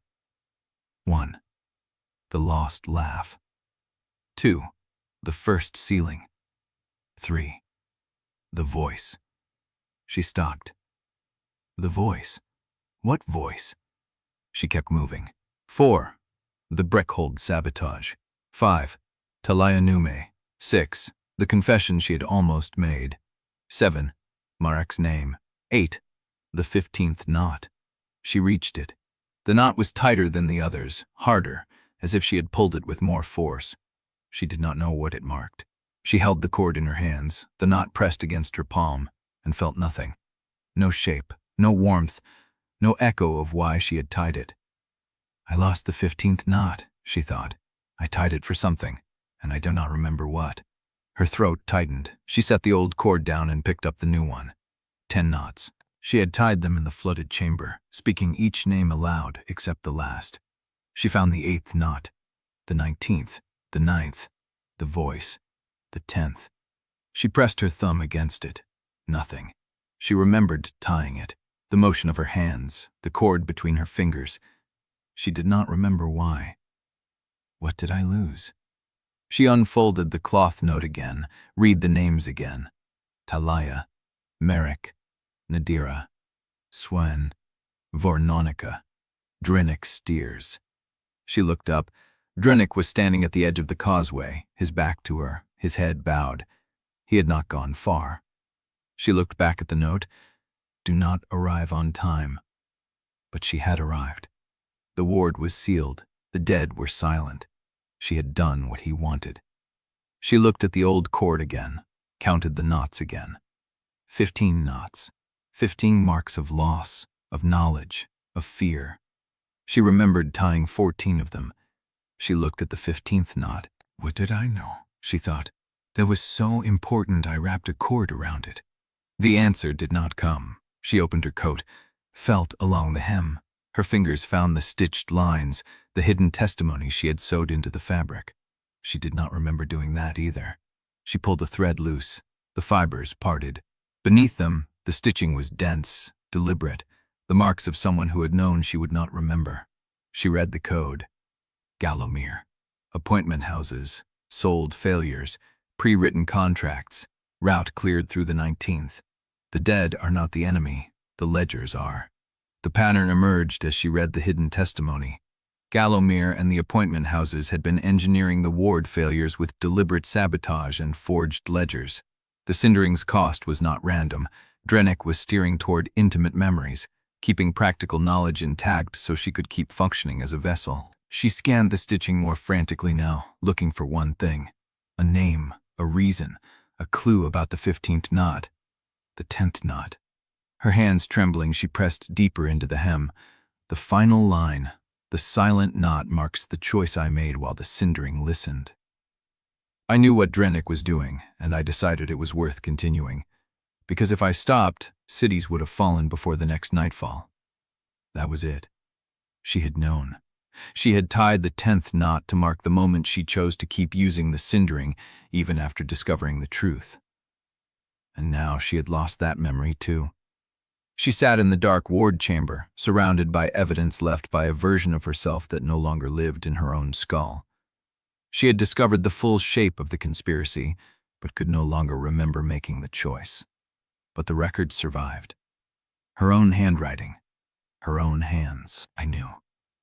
1. The lost laugh. 2. The first ceiling. 3. The voice. She stopped. The voice. What voice? She kept moving. 4. The Breckhold sabotage. 5. Taliah Nume. 6. The confession she had almost made. 7. Marrek's name. 8. The 15th knot. She reached it. The knot was tighter than the others, harder, as if she had pulled it with more force. She did not know what it marked. She held the cord in her hands, the knot pressed against her palm, and felt nothing. No shape, no warmth, no echo of why she had tied it. I lost the 15th knot, she thought. I tied it for something, and I do not remember what. Her throat tightened. She set the old cord down and picked up the new one. 10 knots. She had tied them in the flooded chamber, speaking each name aloud except the last. She found the 8th knot, the 19th, the 9th, the voice, the 10th. She pressed her thumb against it. Nothing. She remembered tying it, the motion of her hands, the cord between her fingers. She did not remember why. What did I lose? She unfolded the cloth note again, read the names again. Taliah, Marrek, Nadira, Swen, Veronica, Drennick steers. She looked up. Drennick was standing at the edge of the causeway, his back to her, his head bowed. He had not gone far. She looked back at the note. Do not arrive on time. But she had arrived. The ward was sealed. The dead were silent. She had done what he wanted. She looked at the old cord again, counted the knots again. 15 knots. 15 marks of loss, of knowledge, of fear. She remembered tying 14 of them. She looked at the 15th knot. What did I know, she thought, that was so important I wrapped a cord around it? The answer did not come. She opened her coat, felt along the hem. Her fingers found the stitched lines, the hidden testimony she had sewed into the fabric. She did not remember doing that either. She pulled the thread loose. The fibers parted. Beneath them, the stitching was dense, deliberate, the marks of someone who had known she would not remember. She read the code. Gallowmere. Appointment houses, sold failures, pre-written contracts, route cleared through the 19th. The dead are not the enemy, the ledgers are. The pattern emerged as she read the hidden testimony. Gallowmere and the appointment houses had been engineering the ward failures with deliberate sabotage and forged ledgers. The Cindering's cost was not random. Drennick was steering toward intimate memories, keeping practical knowledge intact so she could keep functioning as a vessel. She scanned the stitching more frantically now, looking for one thing. A name, a reason, a clue about the 15th knot. The 10th knot. Her hands trembling, she pressed deeper into the hem. The final line, the silent knot marks the choice I made while the Cindering listened. I knew what Drennick was doing, and I decided it was worth continuing. Because if I stopped, cities would have fallen before the next nightfall. That was it. She had known. She had tied the 10th knot to mark the moment she chose to keep using the Cindering, even after discovering the truth. And now she had lost that memory too. She sat in the dark ward chamber, surrounded by evidence left by a version of herself that no longer lived in her own skull. She had discovered the full shape of the conspiracy, but could no longer remember making the choice. But the record survived. Her own handwriting. Her own hands, I knew.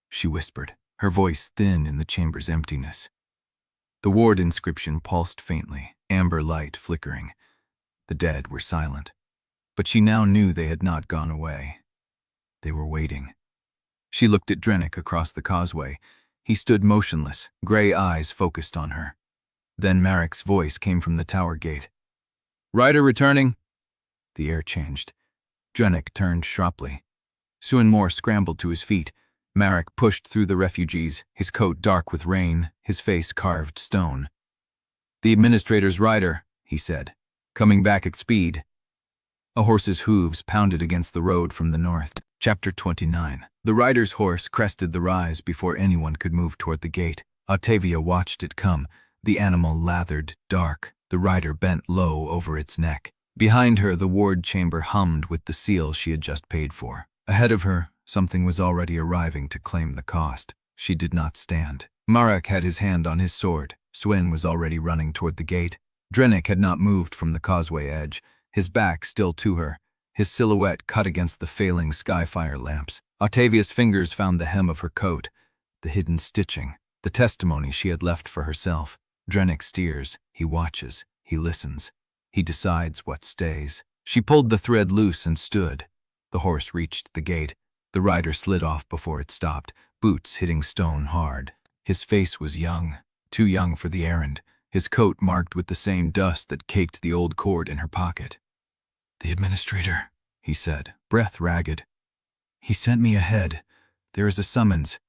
She whispered, her voice thin in the chamber's emptiness. The ward inscription pulsed faintly, amber light flickering. The dead were silent. But she now knew they had not gone away. They were waiting. She looked at Drennick across the causeway. He stood motionless, gray eyes focused on her. Then Marrek's voice came from the tower gate. "Rider returning?" The air changed. Drennick turned sharply. Soon more scrambled to his feet. Marrek pushed through the refugees, his coat dark with rain, his face carved stone. "The administrator's rider," he said, "coming back at speed." A horse's hooves pounded against the road from the north. Chapter 29. The rider's horse crested the rise before anyone could move toward the gate. Ottavia watched it come, the animal lathered, dark, the rider bent low over its neck. Behind her, the ward chamber hummed with the seal she had just paid for. Ahead of her, something was already arriving to claim the cost. She did not stand. Marrek had his hand on his sword. Swin was already running toward the gate. Drennick had not moved from the causeway edge, his back still to her, his silhouette cut against the failing skyfire lamps. Ottavia's fingers found the hem of her coat, the hidden stitching, the testimony she had left for herself. Drennick steers, he watches, he listens, he decides what stays. She pulled the thread loose and stood. The horse reached the gate. The rider slid off before it stopped, boots hitting stone hard. His face was young, too young for the errand, his coat marked with the same dust that caked the old cord in her pocket. "The administrator," he said, breath ragged. "He sent me ahead. There is a summons."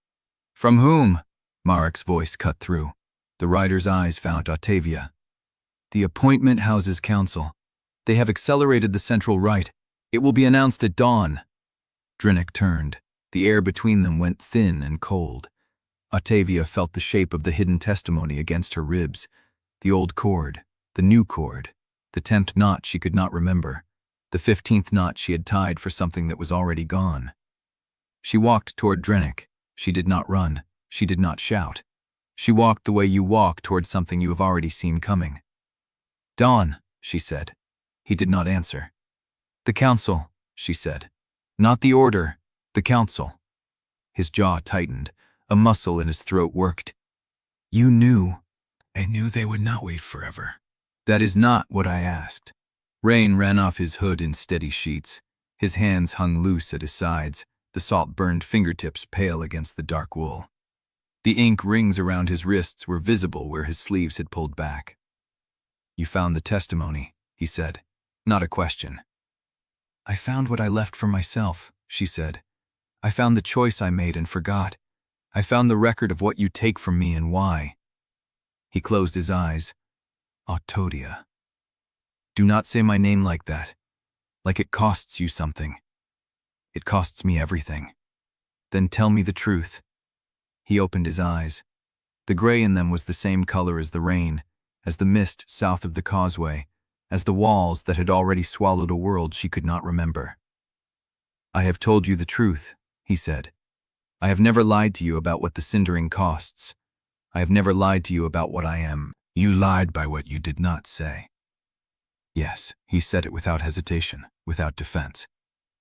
"From whom?" Marrek's voice cut through. The rider's eyes found Ottavia. "The Appointment Houses Council. They have accelerated the central rite. It will be announced at dawn." Drennick turned. The air between them went thin and cold. Ottavia felt the shape of the hidden testimony against her ribs. The old cord, the new cord, the 10th knot she could not remember, the 15th knot she had tied for something that was already gone. She walked toward Drennick. She did not run. She did not shout. She walked the way you walk toward something you have already seen coming. "Dawn," she said. He did not answer. "The council," she said. "Not the order, the council." His jaw tightened. A muscle in his throat worked. "You knew." "I knew they would not wait forever." "That is not what I asked." Rain ran off his hood in steady sheets. His hands hung loose at his sides, the salt-burned fingertips pale against the dark wool. The ink rings around his wrists were visible where his sleeves had pulled back. "You found the testimony," he said, not a question. "I found what I left for myself," she said. "I found the choice I made and forgot. I found the record of what you take from me and why." He closed his eyes. Ottavia. Do not say my name like that. Like it costs you something. It costs me everything. Then tell me the truth. He opened his eyes. The gray in them was the same color as the rain, as the mist south of the Causeway, as the walls that had already swallowed a world she could not remember. I have told you the truth, he said. I have never lied to you about what the Cindering costs. I have never lied to you about what I am. You lied by what you did not say. Yes, he said it without hesitation, without defense.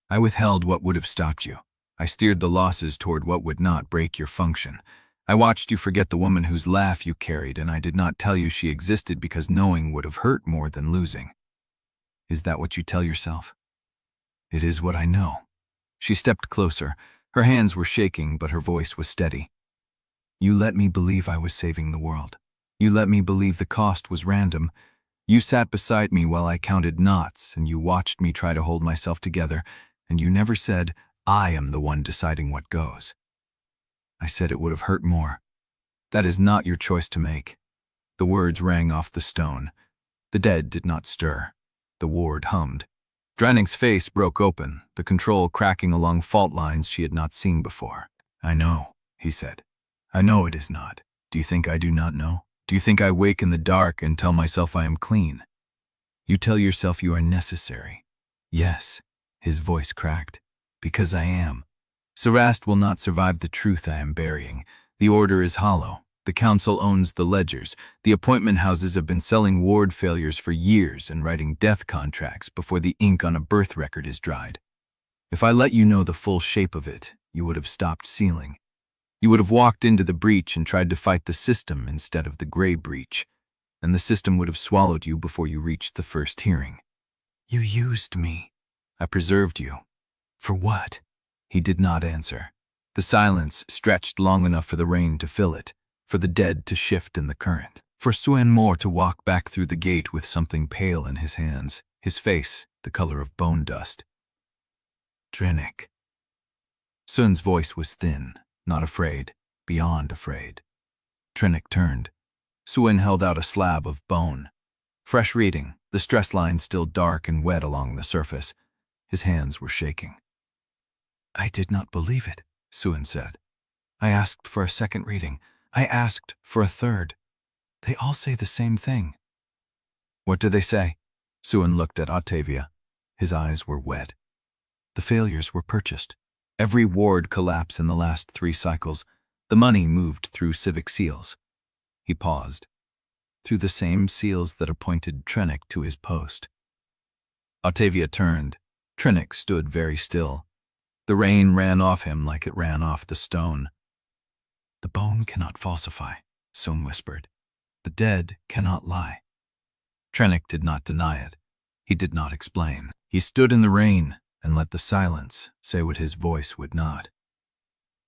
I withheld what would have stopped you. I steered the losses toward what would not break your function. I watched you forget the woman whose laugh you carried, and I did not tell you she existed because knowing would have hurt more than losing. Is that what you tell yourself? It is what I know. She stepped closer. Her hands were shaking, but her voice was steady. You let me believe I was saving the world. You let me believe the cost was random. You sat beside me while I counted knots, and you watched me try to hold myself together, and you never said, I am the one deciding what goes. I said it would have hurt more. That is not your choice to make. The words rang off the stone. The dead did not stir. The ward hummed. Drennick's face broke open, the control cracking along fault lines she had not seen before. I know, he said. I know it is not. Do you think I do not know? Do you think I wake in the dark and tell myself I am clean? You tell yourself you are necessary. Yes, his voice cracked. Because I am. Sevrast will not survive the truth I am burying. The order is hollow. The council owns the ledgers. The appointment houses have been selling ward failures for years and writing death contracts before the ink on a birth record is dried. If I let you know the full shape of it, you would have stopped sealing. You would have walked into the breach and tried to fight the system instead of the gray breach, and the system would have swallowed you before you reached the first hearing. You used me. I preserved you. For what? He did not answer. The silence stretched long enough for the rain to fill it, for the dead to shift in the current, for Suen Moore to walk back through the gate with something pale in his hands, his face the color of bone dust. Drennick. Sun's voice was thin, not afraid, beyond afraid. Drennick turned. Suen held out a slab of bone. Fresh reading, the stress line still dark and wet along the surface. His hands were shaking. I did not believe it, Suen said. I asked for a second reading. I asked for a third. They all say the same thing. What do they say? Suen looked at Ottavia. His eyes were wet. The failures were purchased. Every ward collapsed in the last 3 cycles. The money moved through civic seals. He paused. Through the same seals that appointed Drennick to his post. Ottavia turned. Drennick stood very still. The rain ran off him like it ran off the stone. The bone cannot falsify, Suen whispered. The dead cannot lie. Drennick did not deny it. He did not explain. He stood in the rain and let the silence say what his voice would not.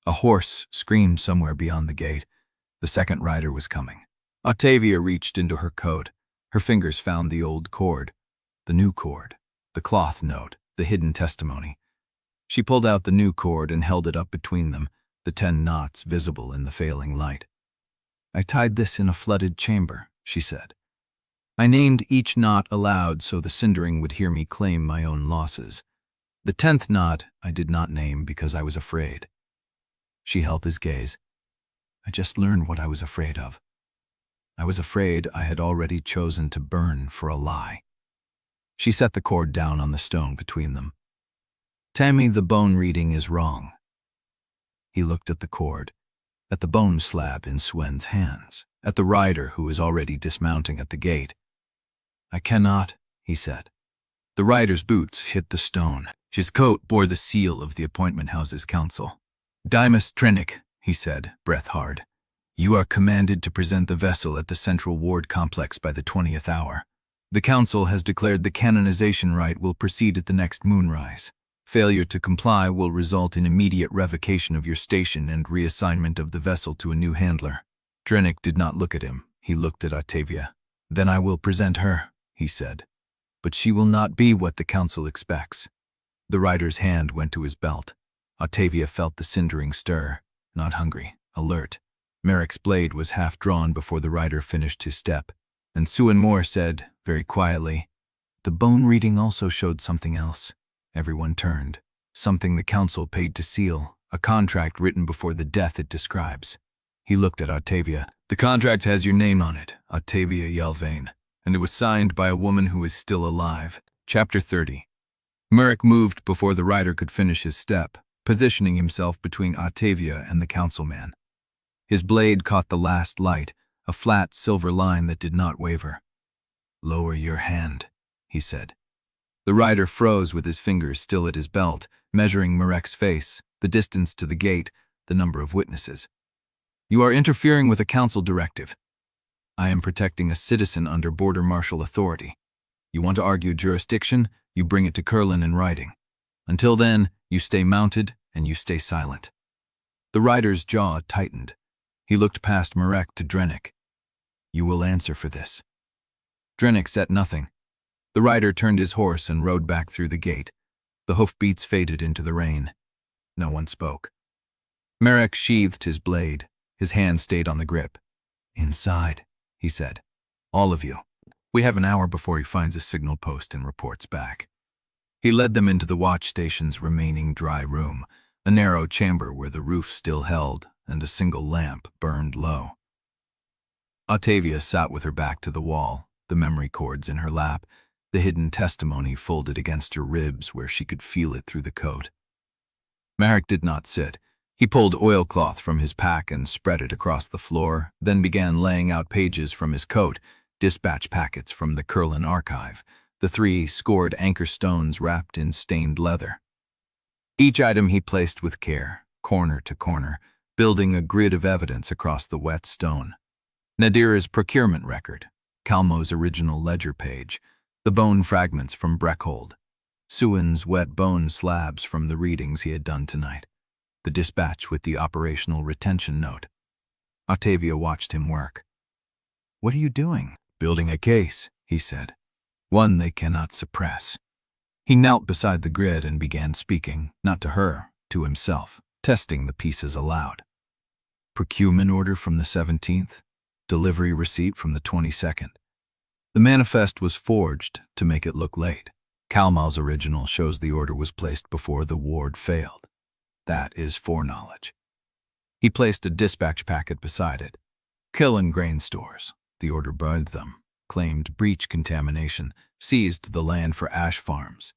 A horse screamed somewhere beyond the gate. The second rider was coming. Ottavia reached into her coat. Her fingers found the old cord, the new cord, the cloth note, the hidden testimony. She pulled out the new cord and held it up between them, the 10 knots visible in the failing light. I tied this in a flooded chamber, she said. I named each knot aloud so the Cindering would hear me claim my own losses. The 10th knot I did not name because I was afraid. She held his gaze. I just learned what I was afraid of. I was afraid I had already chosen to burn for a lie. She set the cord down on the stone between them. Tammy, the bone reading is wrong. He looked at the cord, at the bone slab in Suen's hands, at the rider who was already dismounting at the gate. I cannot, he said. The rider's boots hit the stone. His coat bore the seal of the appointment house's council. Dymas Drennick, he said, breath hard. You are commanded to present the vessel at the Central Ward Complex by the 20th hour. The council has declared the canonization rite will proceed at the next moonrise. Failure to comply will result in immediate revocation of your station and reassignment of the vessel to a new handler. Drennick did not look at him. He looked at Ottavia. Then I will present her, he said. But she will not be what the council expects. The rider's hand went to his belt. Ottavia felt the Cindering stir, not hungry, alert. Marrek's blade was half drawn before the rider finished his step, and Suan Moore said, very quietly, "The bone reading also showed something else." Everyone turned. Something the council paid to seal, a contract written before the death it describes. He looked at Ottavia. "The contract has your name on it, Ottavia Yelvaine, and it was signed by a woman who is still alive." Chapter 30. Marrek moved before the rider could finish his step, positioning himself between Ottavia and the councilman. His blade caught the last light, a flat silver line that did not waver. "Lower your hand," he said. The rider froze with his fingers still at his belt, measuring Marrek's face, the distance to the gate, the number of witnesses. "You are interfering with a council directive. I am protecting a citizen under border marshal authority. You want to argue jurisdiction, you bring it to Curlin in writing. Until then, you stay mounted and you stay silent." The rider's jaw tightened. He looked past Marrek to Drennick. "You will answer for this." Drennick said nothing. The rider turned his horse and rode back through the gate. The hoofbeats faded into the rain. No one spoke. Marrek sheathed his blade. His hand stayed on the grip. "Inside," he said. "All of you. We have an hour before he finds a signal post and reports back." He led them into the watch station's remaining dry room, a narrow chamber where the roof still held and a single lamp burned low. Ottavia sat with her back to the wall, the memory cords in her lap, the hidden testimony folded against her ribs where she could feel it through the coat. Marrek did not sit. He pulled oilcloth from his pack and spread it across the floor, then began laying out pages from his coat, dispatch packets from the Curlin archive, the 3 scored anchor stones wrapped in stained leather. Each item he placed with care, corner to corner, building a grid of evidence across the wet stone. Nadira's procurement record, Calmo's original ledger page, the bone fragments from Breckhold, Suan's wet bone slabs from the readings he had done tonight, the dispatch with the operational retention note. Ottavia watched him work. "What are you doing?" "Building a case," he said. "One they cannot suppress." He knelt beside the grid and began speaking, not to her, to himself, testing the pieces aloud. Procurement order from the 17th, delivery receipt from the 22nd. The manifest was forged to make it look late. Calmo's original shows the order was placed before the ward failed. That is foreknowledge. He placed a dispatch packet beside it. Killing grain stores. The order burned them, claimed breach contamination, seized the land for ash farms.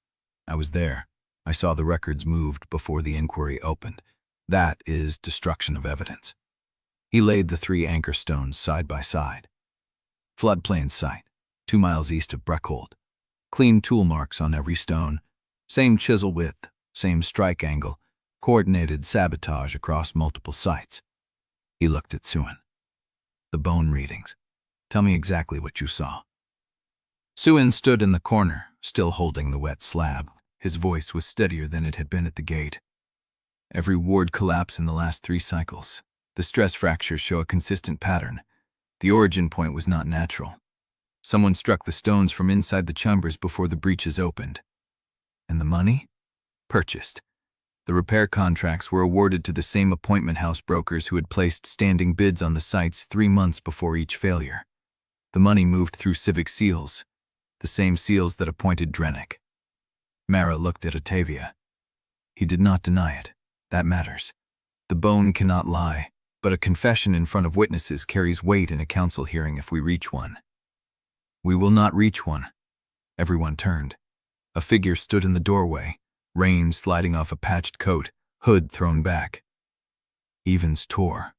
I was there. I saw the records moved before the inquiry opened. That is destruction of evidence. He laid the 3 anchor stones side by side. Floodplain site, 2 miles east of Breckhold. Clean tool marks on every stone. Same chisel width, same strike angle. Coordinated sabotage across multiple sites. He looked at Suan. "The bone readings. Tell me exactly what you saw." Suan stood in the corner, still holding the wet slab. His voice was steadier than it had been at the gate. "Every ward collapse in the last 3 cycles. The stress fractures show a consistent pattern. The origin point was not natural. Someone struck the stones from inside the chambers before the breaches opened. And the money? Purchased. The repair contracts were awarded to the same appointment house brokers who had placed standing bids on the sites 3 months before each failure. The money moved through civic seals, the same seals that appointed Drennick." Mara looked at Ottavia. He did not deny it. That matters. The bone cannot lie, but a confession in front of witnesses carries weight in a council hearing if we reach one. "We will not reach one." Everyone turned. A figure stood in the doorway, reins sliding off a patched coat, hood thrown back. Evans tore.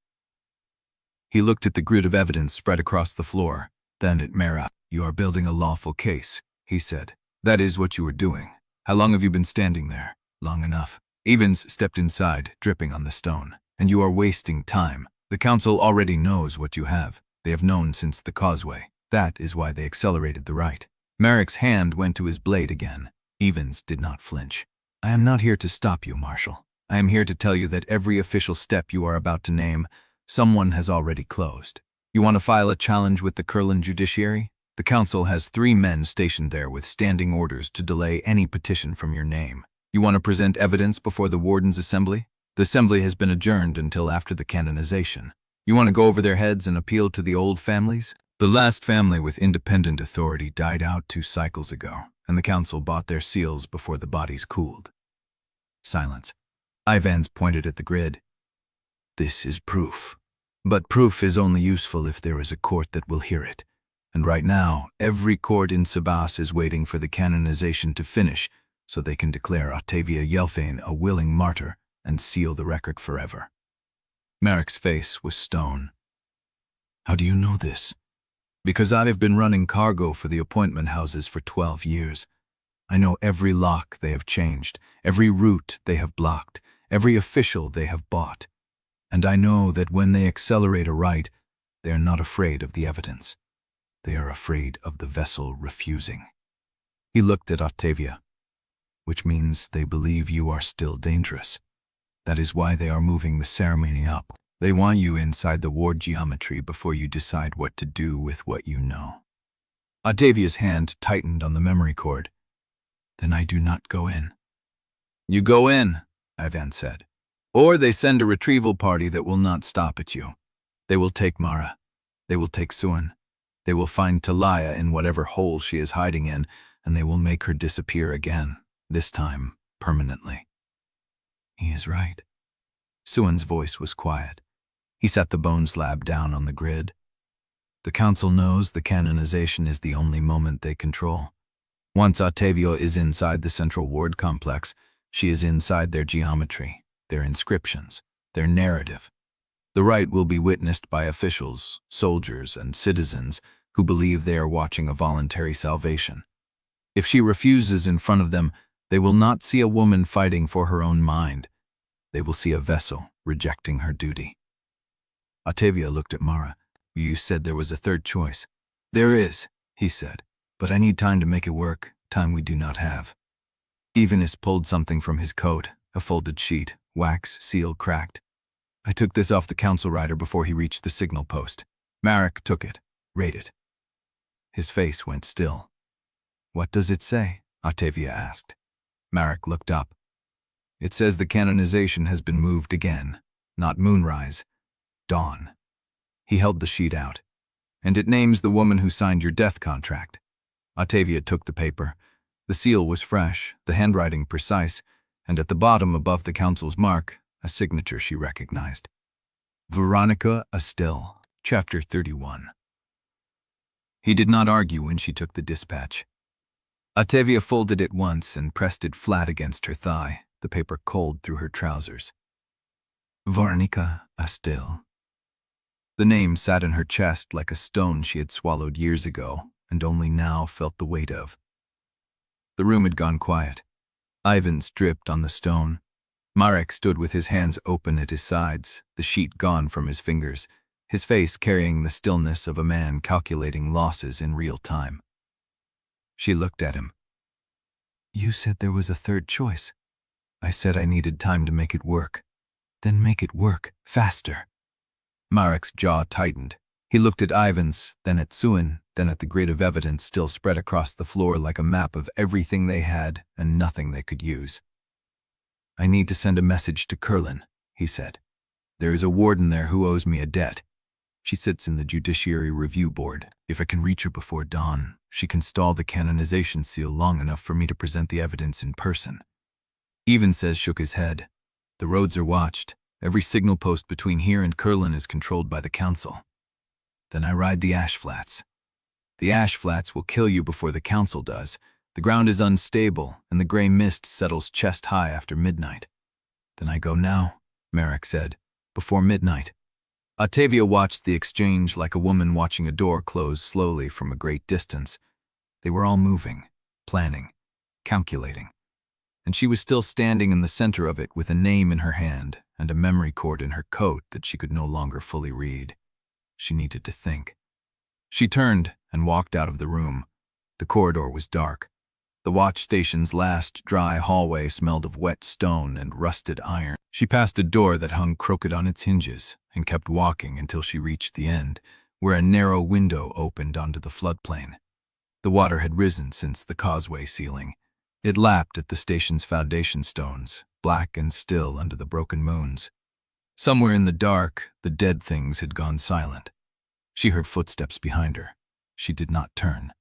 He looked at the grid of evidence spread across the floor, then at Mara. "You are building a lawful case," he said. "That is what you are doing. How long have you been standing there?" "Long enough." Evans stepped inside, dripping on the stone. "And you are wasting time. The council already knows what you have. They have known since the Causeway. That is why they accelerated the right." Marrek's hand went to his blade again. Evans did not flinch. "I am not here to stop you, Marshal. I am here to tell you that every official step you are about to name, someone has already closed. You want to file a challenge with the Curlin judiciary? The council has 3 men stationed there with standing orders to delay any petition from your name. You want to present evidence before the Warden's Assembly? The Assembly has been adjourned until after the Canonization. You want to go over their heads and appeal to the old families? The last family with independent authority died out 2 cycles ago, and the council bought their seals before the bodies cooled. Silence. Ivans pointed at the grid. This is proof. But proof is only useful if there is a court that will hear it. And right now, every court in Sevrast is waiting for the canonization to finish so they can declare Ottavia Yelvaine a willing martyr and seal the record forever. Marrek's face was stone. How do you know this? Because I've been running cargo for the appointment houses for 12 years. I know every lock they have changed, every route they have blocked, every official they have bought. And I know that when they accelerate a rite, they are not afraid of the evidence. They are afraid of the vessel refusing. He looked at Ottavia, which means they believe you are still dangerous. That is why they are moving the ceremony up. They want you inside the ward geometry before you decide what to do with what you know. Ottavia's hand tightened on the memory cord. Then I do not go in. You go in, Ivan said. Or they send a retrieval party that will not stop at you. They will take Mara. They will take Suan. They will find Taliah in whatever hole she is hiding in, and they will make her disappear again, this time permanently. He is right. Suan's voice was quiet. He set the bone slab down on the grid. The council knows the canonization is the only moment they control. Once Ottavia is inside the central ward complex, she is inside their geometry, their inscriptions, their narrative. The rite will be witnessed by officials, soldiers, and citizens who believe they are watching a voluntary salvation. If she refuses in front of them, they will not see a woman fighting for her own mind. They will see a vessel rejecting her duty. Ottavia looked at Mara. You said there was a third choice. There is, he said, but I need time to make it work, time we do not have. Evanis pulled something from his coat, a folded sheet, wax, seal cracked. I took this off the council rider before he reached the signal post. Marrek took it. Read it. His face went still. What does it say? Ottavia asked. Marrek looked up. It says the canonization has been moved again. Not moonrise. Dawn. He held the sheet out. And it names the woman who signed your death contract. Ottavia took the paper. The seal was fresh, the handwriting precise, and at the bottom above the council's mark, a signature she recognized. Veronica Astil, Chapter 31. He did not argue when she took the dispatch. Ottavia folded it once and pressed it flat against her thigh, the paper cold through her trousers. Veronica Astil. The name sat in her chest like a stone she had swallowed years ago and only now felt the weight of. The room had gone quiet. Ivan dripped on the stone. Marrek stood with his hands open at his sides, the sheet gone from his fingers, his face carrying the stillness of a man calculating losses in real time. She looked at him. You said there was a third choice. I said I needed time to make it work. Then make it work, faster. Marrek's jaw tightened. He looked at Ivans, then at Suan, then at the grid of evidence still spread across the floor like a map of everything they had and nothing they could use. I need to send a message to Curlin, he said. There is a warden there who owes me a debt. She sits in the Judiciary Review Board. If I can reach her before dawn, she can stall the canonization seal long enough for me to present the evidence in person. Even says shook his head. The roads are watched. Every signal post between here and Curlin is controlled by the council. Then I ride the ash flats. The ash flats will kill you before the council does. The ground is unstable, and the gray mist settles chest high after midnight. Then I go now, Marrek said, before midnight. Ottavia watched the exchange like a woman watching a door close slowly from a great distance. They were all moving, planning, calculating. And she was still standing in the center of it with a name in her hand and a memory cord in her coat that she could no longer fully read. She needed to think. She turned and walked out of the room. The corridor was dark. The watch station's last dry hallway smelled of wet stone and rusted iron. She passed a door that hung crooked on its hinges and kept walking until she reached the end, where a narrow window opened onto the floodplain. The water had risen since the causeway ceiling. It lapped at the station's foundation stones, black and still under the broken moons. Somewhere in the dark, the dead things had gone silent. She heard footsteps behind her. She did not turn.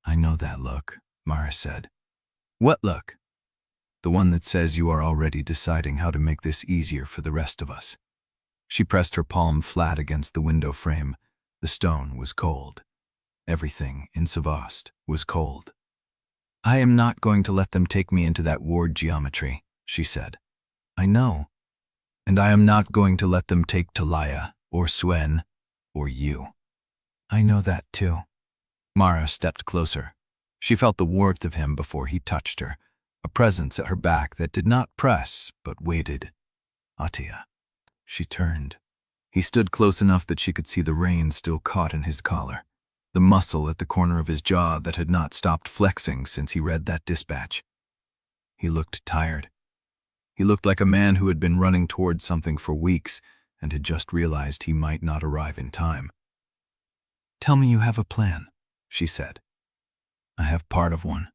"I know that look," Mara said. "What look?" "The one that says you are already deciding how to make this easier for the rest of us." She pressed her palm flat against the window frame. The stone was cold. Everything in Sevrast was cold. "I am not going to let them take me into that ward geometry," she said. "I know. And I am not going to let them take Taliah, or Swen, or you." "I know that too." Mara stepped closer. She felt the warmth of him before he touched her, a presence at her back that did not press, but waited. "Ottavia." She turned. He stood close enough that she could see the rein still caught in his collar, the muscle at the corner of his jaw that had not stopped flexing since he read that dispatch. He looked tired. He looked like a man who had been running towards something for weeks and had just realized he might not arrive in time. "Tell me you have a plan," she said. "I have part of one."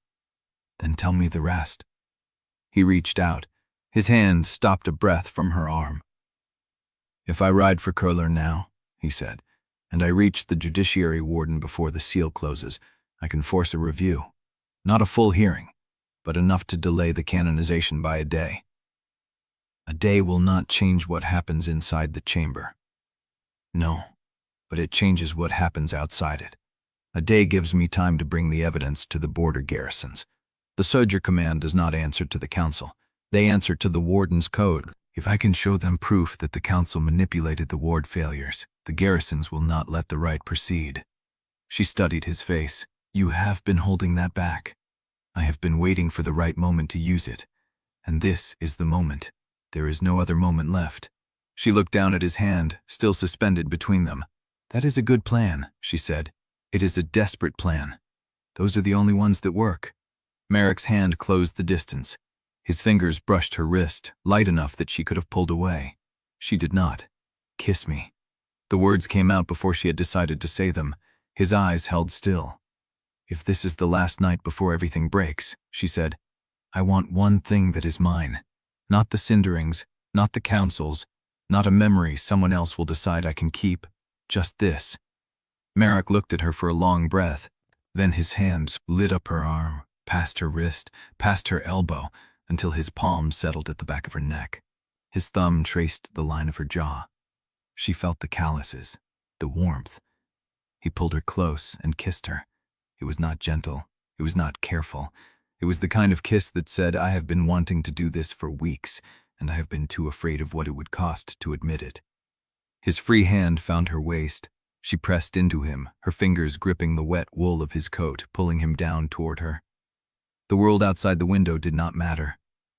"Then tell me the rest." He reached out. His hand stopped a breath from her arm. "If I ride for Curler now," he said, "and I reach the judiciary warden before the seal closes, I can force a review. Not a full hearing, but enough to delay the canonization by a day. A day will not change what happens inside the chamber. No, but it changes what happens outside it. A day gives me time to bring the evidence to the border garrisons. The soldier command does not answer to the council. They answer to the warden's code. If I can show them proof that the council manipulated the ward failures, the garrisons will not let the right proceed." She studied his face. "You have been holding that back. I have been waiting for the right moment to use it. And this is the moment. There is no other moment left." She looked down at his hand, still suspended between them. "That is a good plan," she said. "It is a desperate plan. Those are the only ones that work." Marrek's hand closed the distance. His fingers brushed her wrist, light enough that she could have pulled away. She did not. "Kiss me." The words came out before she had decided to say them. His eyes held still. "If this is the last night before everything breaks," she said, "I want one thing that is mine. Not the Cinderings, not the councils, not a memory someone else will decide I can keep. Just this." Marrek looked at her for a long breath. Then his hands lit up her arm, past her wrist, past her elbow, until his palm settled at the back of her neck. His thumb traced the line of her jaw. She felt the calluses, the warmth. He pulled her close and kissed her. It was not gentle. It was not careful. It was the kind of kiss that said, "I have been wanting to do this for weeks, and I have been too afraid of what it would cost to admit it." His free hand found her waist. She pressed into him, her fingers gripping the wet wool of his coat, pulling him down toward her. The world outside the window did not matter.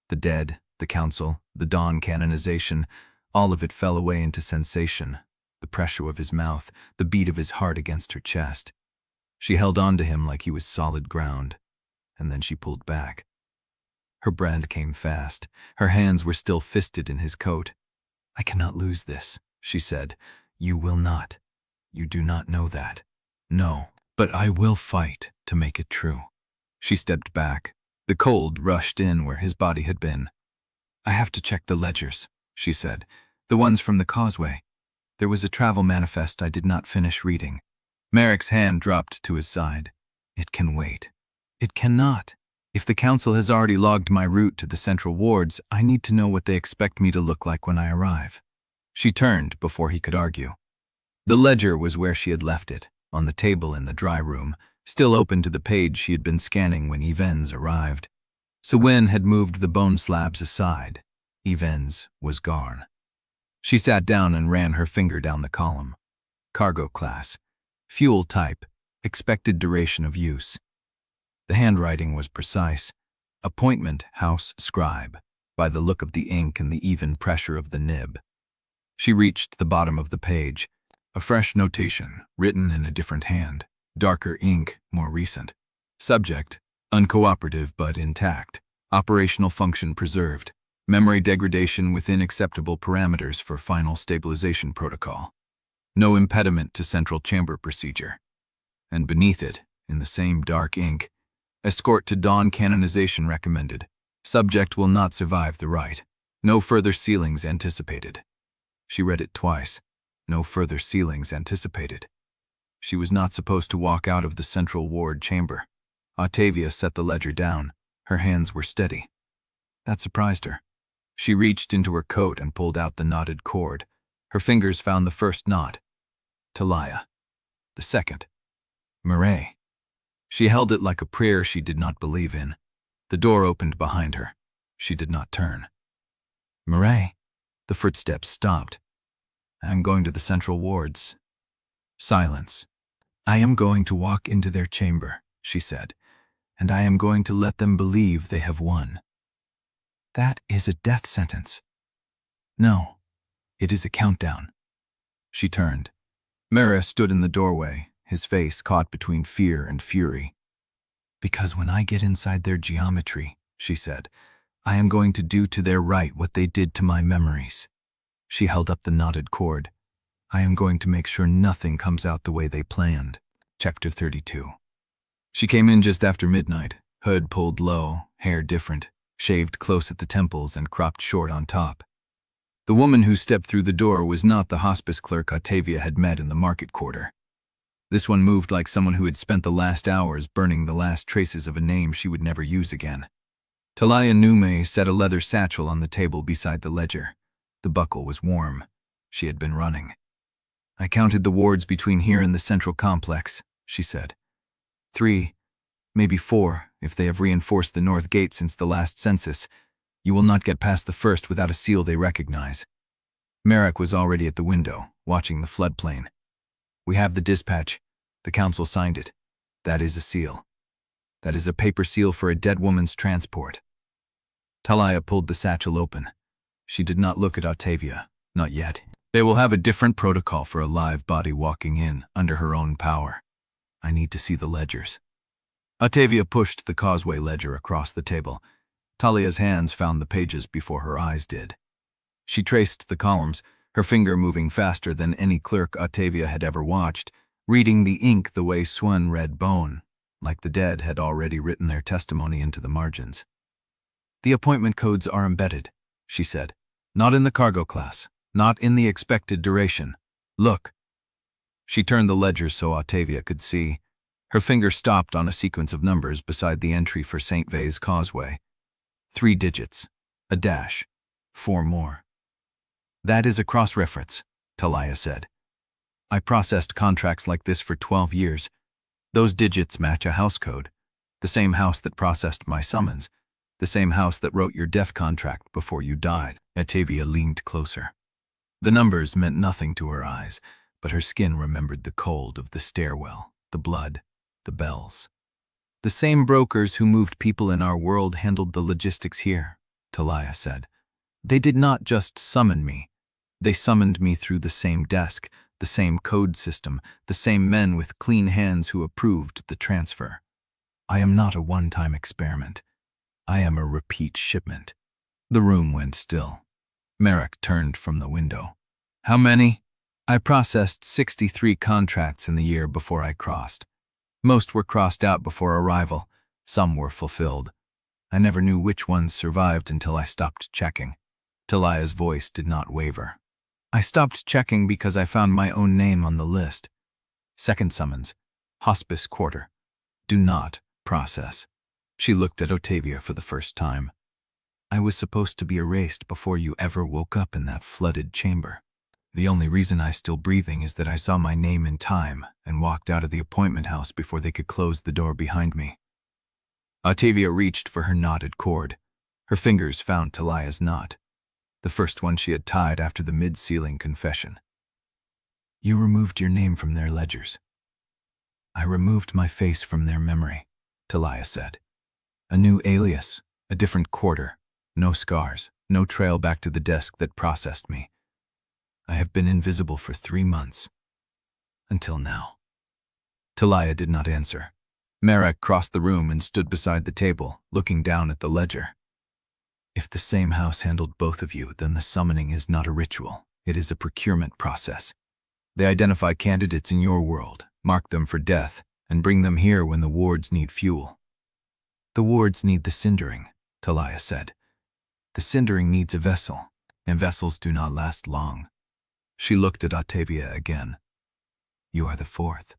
The dead, the council, the dawn canonization, all of it fell away into sensation, the pressure of his mouth, the beat of his heart against her chest. She held on to him like he was solid ground, and then she pulled back. Her breath came fast. Her hands were still fisted in his coat. "I cannot lose this," she said. "You will not. You do not know that." "No, but I will fight to make it true." She stepped back. The cold rushed in where his body had been. "I have to check the ledgers," she said. "The ones from the Causeway. There was a travel manifest I did not finish reading." Marrek's hand dropped to his side. "It can wait." "It cannot. If the council has already logged my route to the central wards, I need to know what they expect me to look like when I arrive." She turned before he could argue. The ledger was where she had left it, on the table in the dry room, still open to the page she had been scanning when Yelvaine's arrived. Swen had moved the bone slabs aside. Yelvaine's was gone. She sat down and ran her finger down the column. Cargo class. Fuel type. Expected duration of use. The handwriting was precise. Appointment house scribe, by the look of the ink and the even pressure of the nib. She reached the bottom of the page. A fresh notation, written in a different hand. Darker ink, more recent. Subject, uncooperative but intact. Operational function preserved. Memory degradation within acceptable parameters for final stabilization protocol. No impediment to central chamber procedure. And beneath it, in the same dark ink, escort to dawn canonization recommended. Subject will not survive the rite. No further sealings anticipated. She read it twice. No further sealings anticipated. She was not supposed to walk out of the central ward chamber. Ottavia set the ledger down. Her hands were steady. That surprised her. She reached into her coat and pulled out the knotted cord. Her fingers found the first knot. Taliah. The second. Marrek. She held it like a prayer she did not believe in. The door opened behind her. She did not turn. Marrek. The footsteps stopped. I am going to the central wards. Silence. I am going to walk into their chamber, she said, and I am going to let them believe they have won. That is a death sentence. No, it is a countdown. She turned. Marrek stood in the doorway, his face caught between fear and fury. Because when I get inside their geometry, she said, I am going to do to their right what they did to my memories. She held up the knotted cord. I am going to make sure nothing comes out the way they planned. Chapter 32. She came in just after midnight, hood pulled low, hair different, shaved close at the temples and cropped short on top. The woman who stepped through the door was not the hospice clerk Ottavia had met in the market quarter. This one moved like someone who had spent the last hours burning the last traces of a name she would never use again. Taliah Yelvaine set a leather satchel on the table beside the ledger. The buckle was warm. She had been running. I counted the wards between here and the central complex, she said. 3, maybe 4, if they have reinforced the north gate since the last census. You will not get past the first without a seal they recognize. Marrek was already at the window, watching the floodplain. We have the dispatch. The council signed it. That is a seal. That is a paper seal for a dead woman's transport. Taliah pulled the satchel open. She did not look at Ottavia, not yet. They will have a different protocol for a live body walking in, under her own power. I need to see the ledgers. Ottavia pushed the Causeway ledger across the table. Taliah's hands found the pages before her eyes did. She traced the columns, her finger moving faster than any clerk Ottavia had ever watched, reading the ink the way Swan read bone, like the dead had already written their testimony into the margins. The appointment codes are embedded, she said. Not in the cargo class, not in the expected duration. Look. She turned the ledger so Ottavia could see. Her finger stopped on a sequence of numbers beside the entry for St. Vay's Causeway. 3 digits, a dash, 4 more. That is a cross-reference, Taliah said. I processed contracts like this for 12 years. Those digits match a house code, the same house that processed my summons, the same house that wrote your death contract before you died. Ottavia leaned closer. The numbers meant nothing to her eyes, but her skin remembered the cold of the stairwell, the blood, the bells. The same brokers who moved people in our world handled the logistics here, Taliah said. They did not just summon me. They summoned me through the same desk, the same code system, the same men with clean hands who approved the transfer. I am not a one-time experiment. I am a repeat shipment. The room went still. Marrek turned from the window. How many? I processed 63 contracts in the year before I crossed. Most were crossed out before arrival. Some were fulfilled. I never knew which ones survived until I stopped checking. Taliah's voice did not waver. I stopped checking because I found my own name on the list. Second summons. Hospice quarter. Do not process. She looked at Ottavia for the first time. I was supposed to be erased before you ever woke up in that flooded chamber. The only reason I'm still breathing is that I saw my name in time and walked out of the appointment house before they could close the door behind me. Ottavia reached for her knotted cord. Her fingers found Taliah's knot, the first one she had tied after the mid-sealing confession. You removed your name from their ledgers. I removed my face from their memory, Taliah said. A new alias, a different quarter, no scars, no trail back to the desk that processed me. I have been invisible for 3 months. Until now. Taliah did not answer. Marrek crossed the room and stood beside the table, looking down at the ledger. If the same house handled both of you, then the summoning is not a ritual. It is a procurement process. They identify candidates in your world, mark them for death, and bring them here when the wards need fuel. The wards need the Cindering, Taliah said. The Cindering needs a vessel, and vessels do not last long. She looked at Ottavia again. You are the fourth.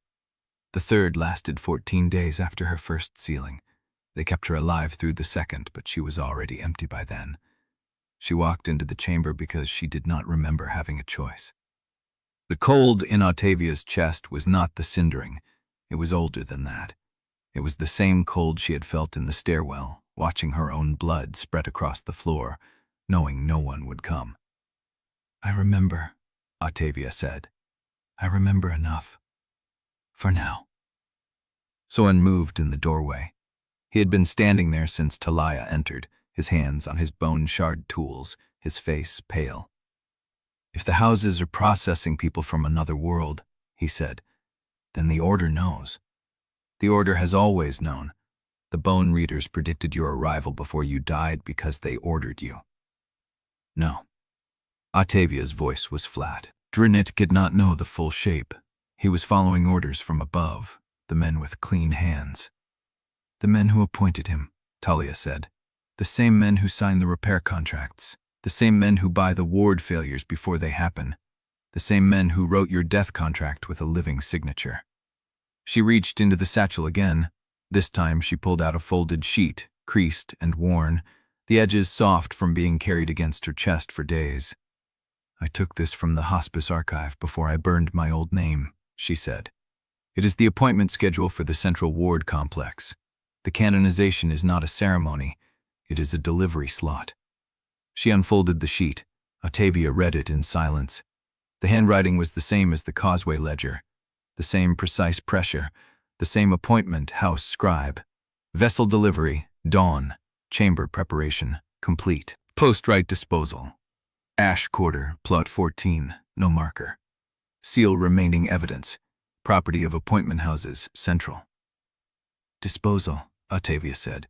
The third lasted 14 days after her first sealing. They kept her alive through the second, but she was already empty by then. She walked into the chamber because she did not remember having a choice. The cold in Ottavia's chest was not the cindering. It was older than that. It was the same cold she had felt in the stairwell, watching her own blood spread across the floor, knowing no one would come. I remember, Ottavia said. I remember enough. For now. Someone moved in the doorway. He had been standing there since Taliah entered, his hands on his bone-shard tools, his face pale. If the houses are processing people from another world, he said, then the Order knows. The Order has always known. The bone readers predicted your arrival before you died because they ordered you. No. Ottavia's voice was flat. Drennick did not know the full shape. He was following orders from above, the men with clean hands. The men who appointed him, Taliah said. The same men who sign the repair contracts. The same men who buy the ward failures before they happen. The same men who wrote your death contract with a living signature. She reached into the satchel again. This time she pulled out a folded sheet, creased and worn, the edges soft from being carried against her chest for days. I took this from the Hospice archive before I burned my old name, she said. It is the appointment schedule for the Central Ward Complex. The canonization is not a ceremony, it is a delivery slot. She unfolded the sheet. Ottavia read it in silence. The handwriting was the same as the Causeway ledger, the same precise pressure, the same appointment house scribe. Vessel delivery, dawn, chamber preparation, complete. Post-right disposal. Ash quarter, plot 14, no marker. Seal remaining evidence, property of appointment houses, central. Disposal, Ottavia said.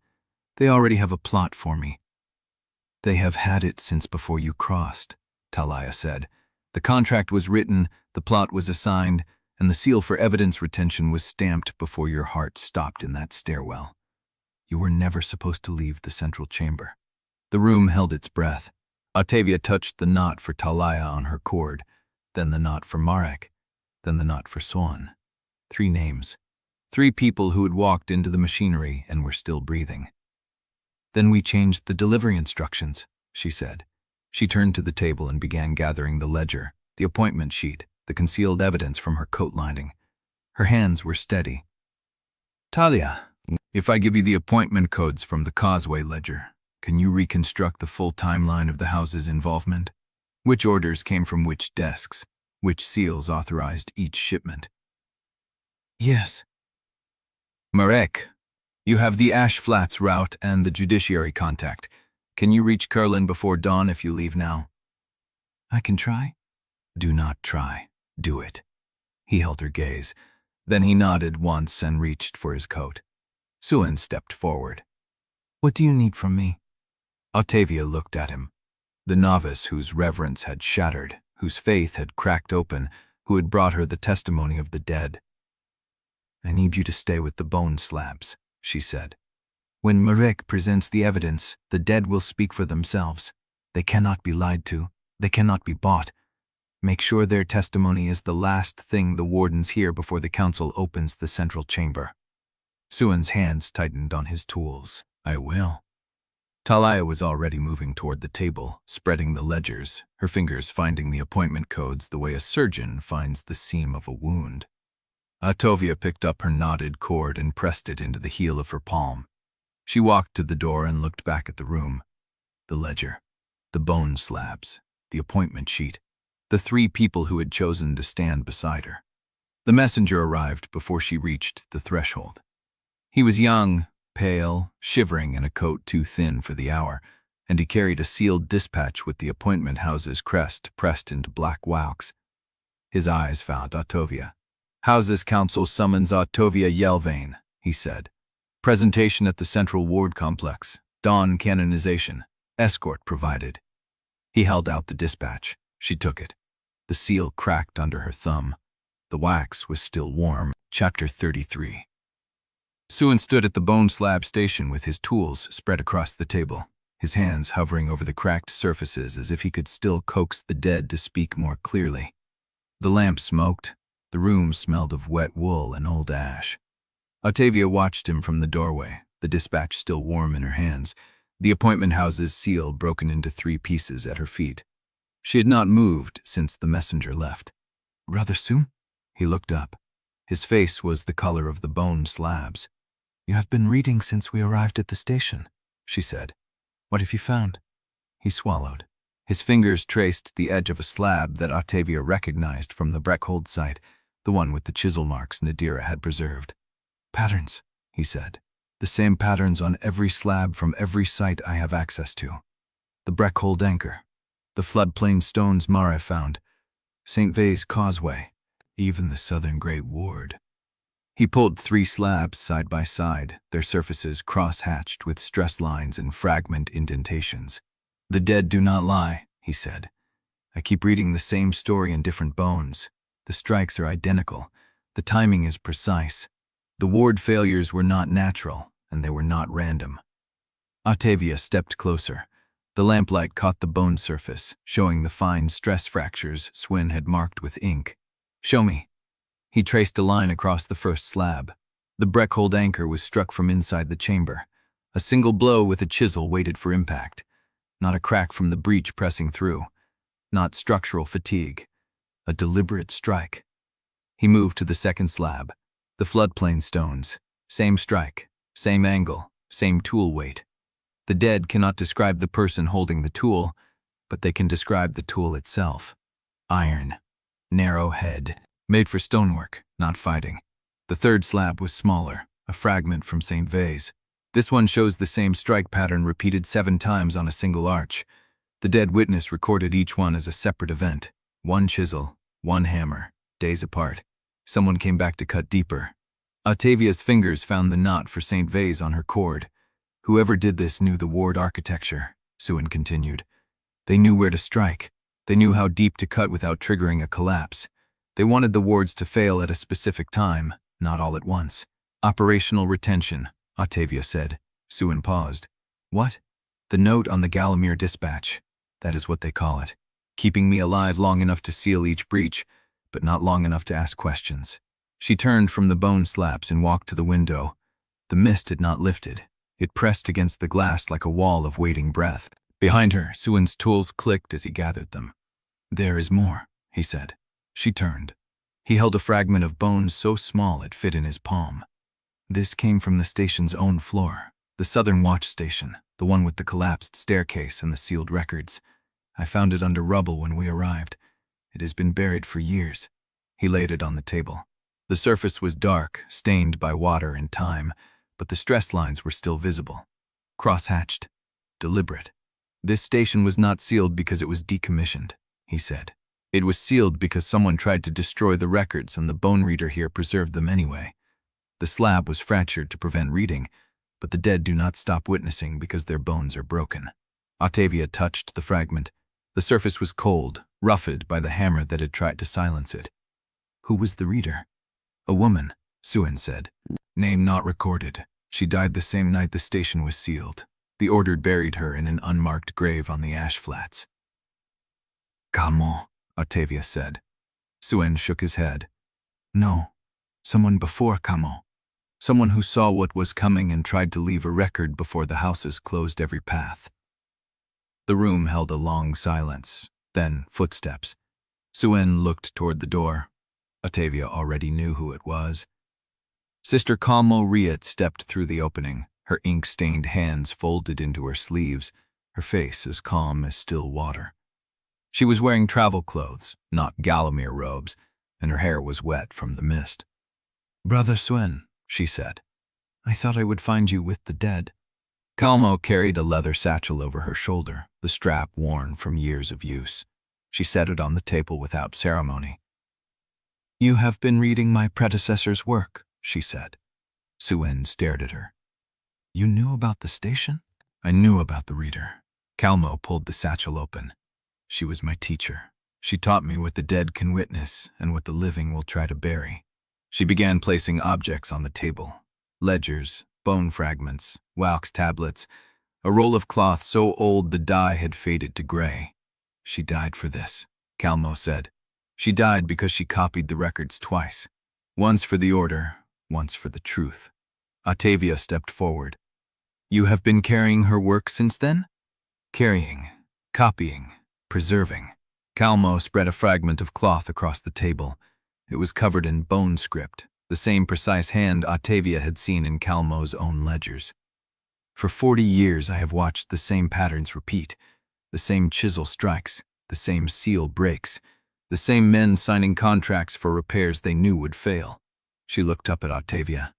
They already have a plot for me. They have had it since before you crossed, Taliah said. The contract was written, the plot was assigned, and the seal for evidence retention was stamped before your heart stopped in that stairwell. You were never supposed to leave the central chamber. The room held its breath. Ottavia touched the knot for Taliah on her cord, then the knot for Marrek, then the knot for Swan. 3 names. 3 people who had walked into the machinery and were still breathing. Then we changed the delivery instructions, she said. She turned to the table and began gathering the ledger, the appointment sheet, the concealed evidence from her coat lining. Her hands were steady. Taliah, if I give you the appointment codes from the Causeway ledger, can you reconstruct the full timeline of the house's involvement? Which orders came from which desks? Which seals authorized each shipment? Yes. Marrek, you have the Ash Flats route and the judiciary contact. Can you reach Curlin before dawn if you leave now? I can try. Do not try. Do it. He held her gaze. Then he nodded once and reached for his coat. Suen stepped forward. What do you need from me? Ottavia looked at him. The novice whose reverence had shattered, whose faith had cracked open, who had brought her the testimony of the dead. I need you to stay with the bone slabs, she said. When Marrek presents the evidence, the dead will speak for themselves. They cannot be lied to. They cannot be bought. Make sure their testimony is the last thing the wardens hear before the council opens the central chamber. Suen's hands tightened on his tools. I will. Taliah was already moving toward the table, spreading the ledgers, her fingers finding the appointment codes the way a surgeon finds the seam of a wound. Ottavia picked up her knotted cord and pressed it into the heel of her palm. She walked to the door and looked back at the room. The ledger, the bone slabs, the appointment sheet, the 3 people who had chosen to stand beside her. The messenger arrived before she reached the threshold. He was young, pale, shivering in a coat too thin for the hour, and he carried a sealed dispatch with the appointment house's crest pressed into black wax. His eyes found Ottavia. Houses Council summons Ottavia Yelvaine, he said. Presentation at the Central Ward Complex. Dawn canonization. Escort provided. He held out the dispatch. She took it. The seal cracked under her thumb. The wax was still warm. Chapter 33. Suen stood at the bone slab station with his tools spread across the table, his hands hovering over the cracked surfaces as if he could still coax the dead to speak more clearly. The lamp smoked. The room smelled of wet wool and old ash. Ottavia watched him from the doorway, the dispatch still warm in her hands, the appointment house's seal broken into 3 pieces at her feet. She had not moved since the messenger left. "Rather soon?" He looked up. His face was the color of the bone slabs. "You have been reading since we arrived at the station," she said. "What have you found?" He swallowed. His fingers traced the edge of a slab that Ottavia recognized from the Breckhold site, the one with the chisel marks Nadira had preserved. "Patterns," he said. "The same patterns on every slab from every site I have access to. The Breckhold anchor, the floodplain stones Marrek found, St. Vale's Causeway, even the southern Great Ward." He pulled 3 slabs side by side, their surfaces cross-hatched with stress lines and fragment indentations. "The dead do not lie," he said. "I keep reading the same story in different bones. The strikes are identical. The timing is precise. The ward failures were not natural, and they were not random." Ottavia stepped closer. The lamplight caught the bone surface, showing the fine stress fractures Swin had marked with ink. "Show me." He traced a line across the first slab. The Breckhold anchor was struck from inside the chamber. A single blow with a chisel waited for impact. Not a crack from the breach pressing through. Not structural fatigue. A deliberate strike. He moved to the second slab. The floodplain stones. Same strike. Same angle. Same tool weight. The dead cannot describe the person holding the tool, but they can describe the tool itself. Iron. Narrow head. Made for stonework, not fighting. The third slab was smaller, a fragment from St. Vale's. This one shows the same strike pattern repeated 7 times on a single arch. The dead witness recorded each one as a separate event. 1 chisel, 1 hammer, days apart. Someone came back to cut deeper. Ottavia's fingers found the knot for St. Vale's on her cord. "Whoever did this knew the ward architecture," Suin continued. "They knew where to strike. They knew how deep to cut without triggering a collapse. They wanted the wards to fail at a specific time, not all at once. Operational retention," Ottavia said. Suin paused. "What?" "The note on the Galamir dispatch. That is what they call it. Keeping me alive long enough to seal each breach, but not long enough to ask questions." She turned from the bone slabs and walked to the window. The mist had not lifted. It pressed against the glass like a wall of waiting breath. Behind her, Suin's tools clicked as he gathered them. "There is more," he said. She turned. He held a fragment of bone so small it fit in his palm. "This came from the station's own floor, the southern watch station, the one with the collapsed staircase and the sealed records. I found it under rubble when we arrived. It has been buried for years." He laid it on the table. The surface was dark, stained by water and time, but the stress lines were still visible. Cross-hatched. Deliberate. "This station was not sealed because it was decommissioned," he said. "It was sealed because someone tried to destroy the records and the bone reader here preserved them anyway. The slab was fractured to prevent reading, but the dead do not stop witnessing because their bones are broken." Ottavia touched the fragment. The surface was cold, roughed by the hammer that had tried to silence it. "Who was the reader?" "A woman," Suin said. "Name not recorded. She died the same night the station was sealed. The order buried her in an unmarked grave on the ash flats." "Calmo," Ottavia said. Suin shook his head. "No, someone before Calmo. Someone who saw what was coming and tried to leave a record before the houses closed every path." The room held a long silence, then footsteps. Suin looked toward the door. Ottavia already knew who it was. Sister Calmo Riot stepped through the opening, her ink-stained hands folded into her sleeves, her face as calm as still water. She was wearing travel clothes, not Galamir robes, and her hair was wet from the mist. "Brother Suin," she said, "I thought I would find you with the dead." Calmo carried a leather satchel over her shoulder, the strap worn from years of use. She set it on the table without ceremony. "You have been reading my predecessor's work," she said. Suin stared at her. "You knew about the station?" "I knew about the reader." Calmo pulled the satchel open. "She was my teacher. She taught me what the dead can witness and what the living will try to bury." She began placing objects on the table. Ledgers, bone fragments, wax tablets, a roll of cloth so old the dye had faded to gray. "She died for this," Calmo said. She died because she copied the records twice. Once for the order, once for the truth. Ottavia stepped forward. You have been carrying her work since then? Carrying, copying, preserving. Calmo spread a fragment of cloth across the table. It was covered in bone script, the same precise hand Ottavia had seen in Calmo's own ledgers. For 40 years I have watched the same patterns repeat, the same chisel strikes, the same seal breaks, the same men signing contracts for repairs they knew would fail. She looked up at Ottavia.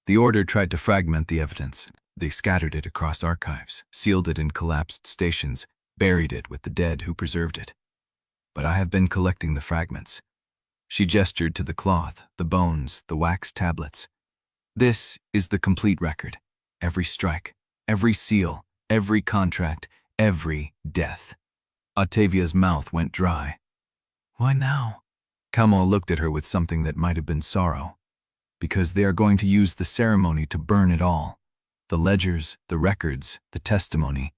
The Order tried to fragment the evidence. They scattered it across archives, sealed it in collapsed stations, buried it with the dead who preserved it. But I have been collecting the fragments. She gestured to the cloth, the bones, the wax tablets. This is the complete record. Every strike, every seal, every contract, every death. Ottavia's mouth went dry. Why now? Calmo looked at her with something that might have been sorrow. Because they are going to use the ceremony to burn it all. The ledgers, the records, the testimony.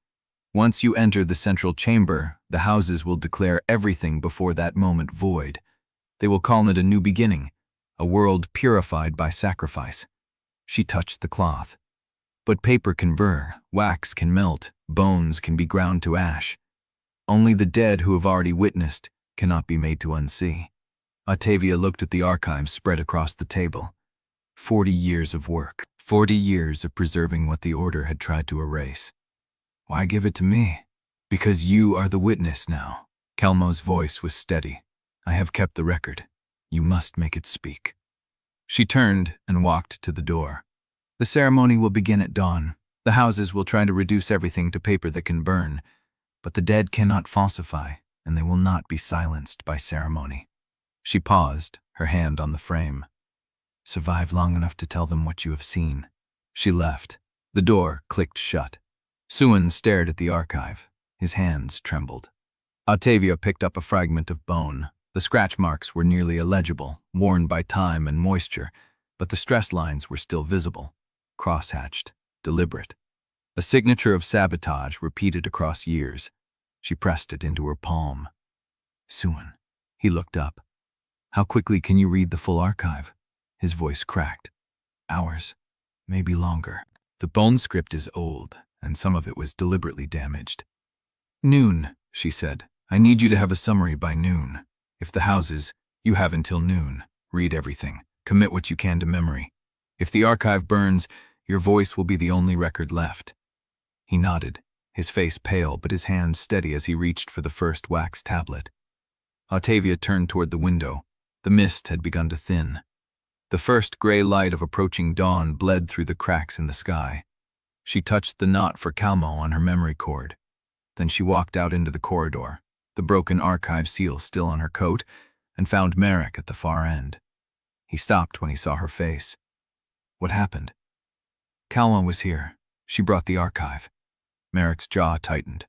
Once you enter the central chamber, the houses will declare everything before that moment void. They will call it a new beginning, a world purified by sacrifice. She touched the cloth. But paper can burn, wax can melt, bones can be ground to ash. Only the dead who have already witnessed cannot be made to unsee. Ottavia looked at the archives spread across the table. 40 years of work, 40 years of preserving what the Order had tried to erase. Why give it to me? Because you are the witness now. Calmo's voice was steady. I have kept the record. You must make it speak. She turned and walked to the door. The ceremony will begin at dawn. The houses will try to reduce everything to paper that can burn, but the dead cannot falsify, and they will not be silenced by ceremony. She paused, her hand on the frame. Survive long enough to tell them what you have seen. She left. The door clicked shut. Suan stared at the archive. His hands trembled. Ottavia picked up a fragment of bone. The scratch marks were nearly illegible, worn by time and moisture, but the stress lines were still visible, cross-hatched, deliberate. A signature of Sabotage repeated across years. She pressed it into her palm. Suan. He looked up. How quickly can you read the full archive? His voice cracked. Hours, maybe longer. The bone script is old, and some of it was deliberately damaged. Noon, she said. I need you to have a summary by noon. If the houses, you have until noon. Read everything. Commit what you can to memory. If the archive burns, your voice will be the only record left. He nodded, his face pale but his hands steady as he reached for the first wax tablet. Ottavia turned toward the window. The mist had begun to thin. The first gray light of approaching dawn bled through the cracks in the sky. She touched the knot for Calmo on her memory cord. Then she walked out into the corridor, the broken archive seal still on her coat, and found Marrek at the far end. He stopped when he saw her face. What happened? Calmo was here. She brought the archive. Marrek's jaw tightened.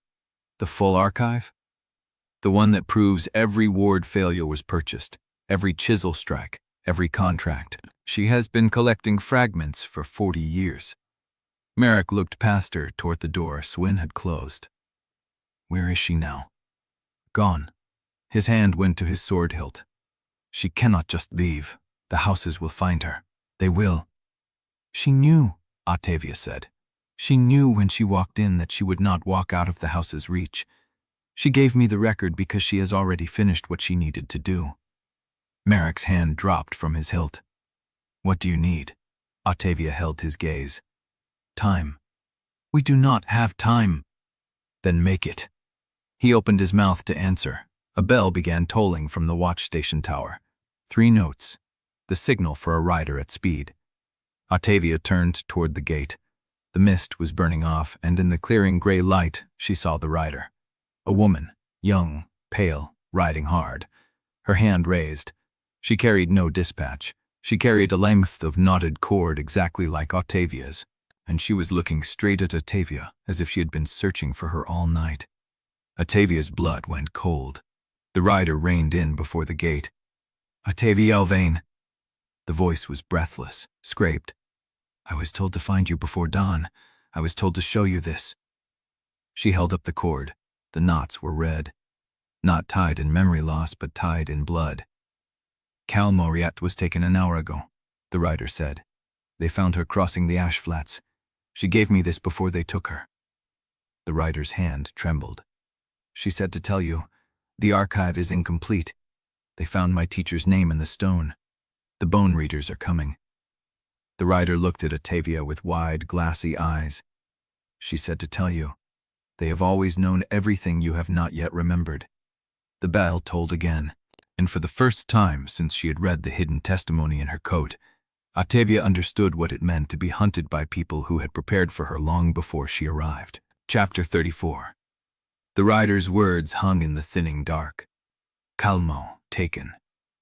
The full archive? The one that proves every ward failure was purchased, every chisel strike, every contract. She has been collecting fragments for 40 years. Marrek looked past her toward the door Suan had closed. Where is she now? Gone. His hand went to his sword hilt. She cannot just leave. The houses will find her. They will. She knew, Ottavia said. She knew when she walked in that she would not walk out of the house's reach. She gave me the record because she has already finished what she needed to do. Marrek's hand dropped from his hilt. What do you need? Ottavia held his gaze. Time. We do not have time. Then make it. He opened his mouth to answer. A bell began tolling from the watch station tower. 3 notes. The signal for a rider at speed. Ottavia turned toward the gate. The mist was burning off, and in the clearing gray light, she saw the rider. A woman, young, pale, riding hard. Her hand raised. She carried no dispatch. She carried a length of knotted cord exactly like Ottavia's, and she was looking straight at Ottavia as if she had been searching for her all night. Ottavia's blood went cold. The rider reined in before the gate. Ottavia Yelvaine. The voice was breathless, scraped. I was told to find you before dawn. I was told to show you this. She held up the cord. The knots were red. not tied in memory loss, but tied in blood. Calmo was taken an hour ago, the writer said. They found her crossing the ash flats. She gave me this before they took her. The writer's hand trembled. She said to tell you, the archive is incomplete. They found my teacher's name in the stone. The bone readers are coming. The writer looked at Ottavia with wide, glassy eyes. She said to tell you, they have always known everything you have not yet remembered. The bell tolled again, and for the first time since she had read the hidden testimony in her coat, Ottavia understood what it meant to be hunted by people who had prepared for her long before she arrived. Chapter 34. The writer's words hung in the thinning dark. Calmo, taken.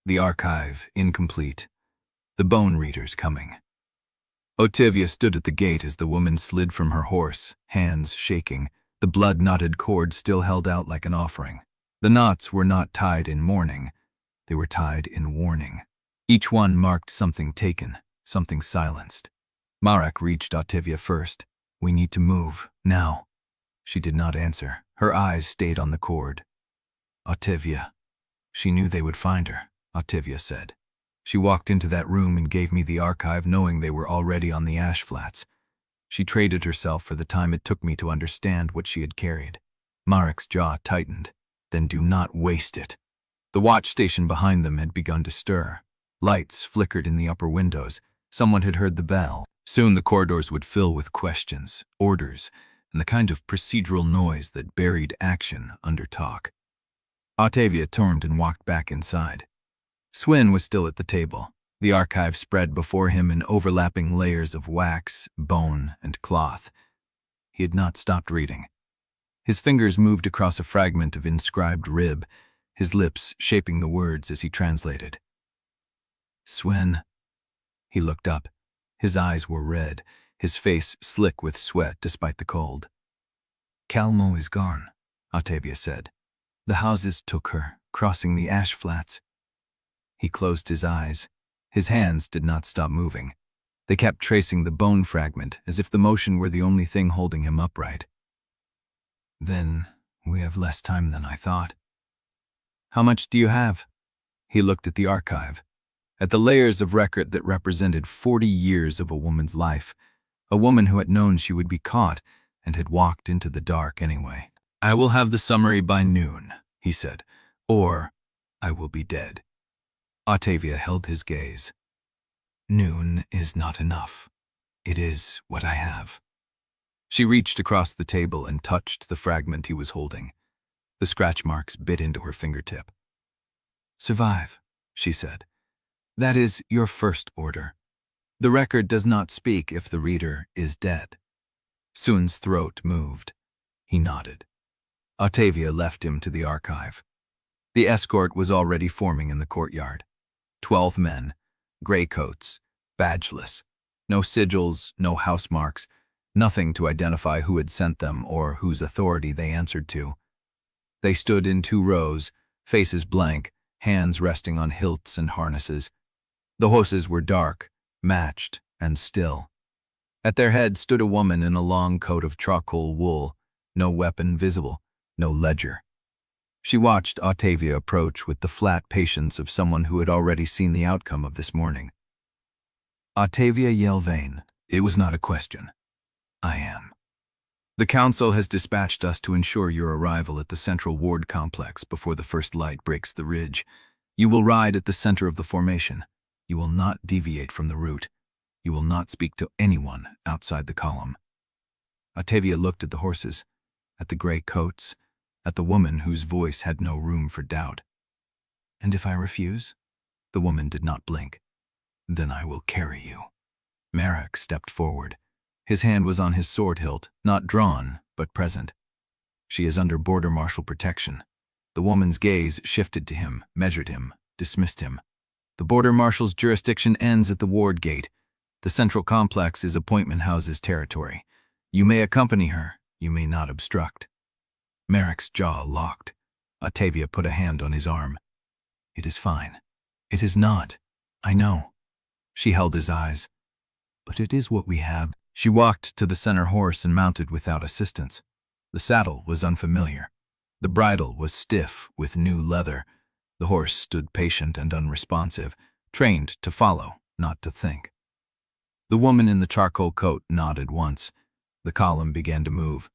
The archive, incomplete. The bone readers coming. Ottavia stood at the gate as the woman slid from her horse, hands shaking, the blood-knotted cord still held out like an offering. The knots were not tied in mourning, they were tied in warning. Each one marked something taken, something silenced. Marrek reached Ottavia first. We need to move, now. She did not answer. Her eyes stayed on the cord. Ottavia. She knew they would find her, Ottavia said. She walked into that room and gave me the archive knowing they were already on the ash flats. She traded herself for the time it took me to understand what she had carried. Marrek's jaw tightened. Then do not waste it. The watch station behind them had begun to stir. Lights flickered in the upper windows. Someone had heard the bell. Soon the corridors would fill with questions, orders, and the kind of procedural noise that buried action under talk. Ottavia turned and walked back inside. Swin was still at the table. The archive spread before him in overlapping layers of wax, bone, and cloth. He had not stopped reading. His fingers moved across a fragment of inscribed rib, his lips shaping the words as he translated. Swin. He looked up. His eyes were red, his face slick with sweat despite the cold. Calmo is gone, Ottavia said. The houses took her, crossing the ash flats. He closed his eyes. His hands did not stop moving. They kept tracing the bone fragment as if the motion were the only thing holding him upright. Then we have less time than I thought. How much do you have? He looked at the archive, at the layers of record that represented 40 years of a woman's life, a woman who had known she would be caught and had walked into the dark anyway. I will have the summary by noon, he said, or I will be dead. Ottavia held his gaze. Noon is not enough. It is what I have. She reached across the table and touched the fragment he was holding. The scratch marks bit into her fingertip. Survive, she said. That is your first order. The record does not speak if the reader is dead. Sun's throat moved. He nodded. Ottavia left him to the archive. The escort was already forming in the courtyard. 12 men, gray coats, badgeless. No sigils, no house marks, nothing to identify who had sent them or whose authority they answered to. They stood in 2 rows, faces blank, hands resting on hilts and harnesses. The horses were dark, matched, and still. At their head stood a woman in a long coat of charcoal wool, no weapon visible, no ledger. She watched Ottavia approach with the flat patience of someone who had already seen the outcome of this morning. Ottavia Yelvaine, it was not a question. I am. The council has dispatched us to ensure your arrival at the central ward complex before the first light breaks the ridge. You will ride at the center of the formation. You will not deviate from the route. You will not speak to anyone outside the column. Ottavia looked at the horses, at the gray coats, at the woman whose voice had no room for doubt. And if I refuse? The woman did not blink. Then I will carry you. Marrek stepped forward. His hand was on his sword hilt, not drawn, but present. She is under border marshal protection. The woman's gaze shifted to him, measured him, dismissed him. The border marshal's jurisdiction ends at the ward gate. The central complex is appointment houses territory. You may accompany her, you may not obstruct. Marrek's jaw locked. Ottavia put a hand on his arm. It is fine. It is not. I know. She held his eyes. But it is what we have. She walked to the center horse and mounted without assistance. The saddle was unfamiliar. The bridle was stiff with new leather. The horse stood patient and unresponsive, trained to follow, not to think. The woman in the charcoal coat nodded once. The column began to move.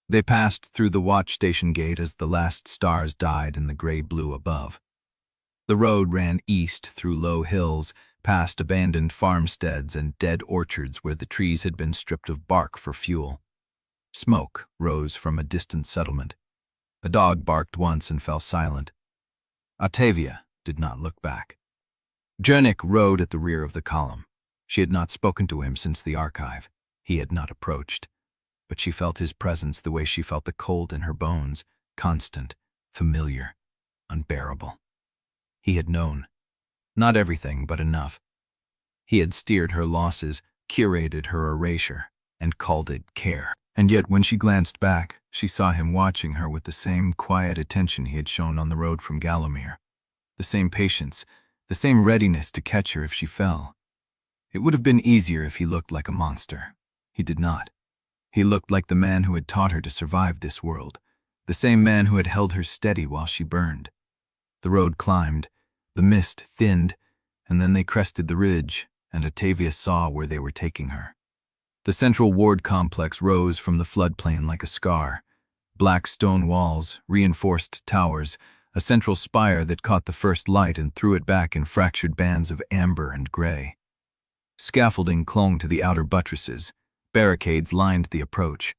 They passed through the watch station gate as the last stars died in the gray-blue above. The road ran east through low hills, past abandoned farmsteads and dead orchards where the trees had been stripped of bark for fuel. Smoke rose from a distant settlement. A dog barked once and fell silent. Ottavia did not look back. Drennick rode at the rear of the column. She had not spoken to him since the archive. He had not approached. But she felt his presence the way she felt the cold in her bones, constant, familiar, unbearable. He had known. Not everything, but enough. He had steered her losses, curated her erasure, and called it care. And yet when she glanced back, she saw him watching her with the same quiet attention he had shown on the road from Gallowmere. The same patience, the same readiness to catch her if she fell. It would have been easier if he looked like a monster. He did not. He looked like the man who had taught her to survive this world, the same man who had held her steady while she burned. The road climbed, the mist thinned, and then they crested the ridge, and Ottavia saw where they were taking her. The central ward complex rose from the floodplain like a scar. Black stone walls, reinforced towers, a central spire that caught the first light and threw it back in fractured bands of amber and gray. Scaffolding clung to the outer buttresses. Barricades lined the approach.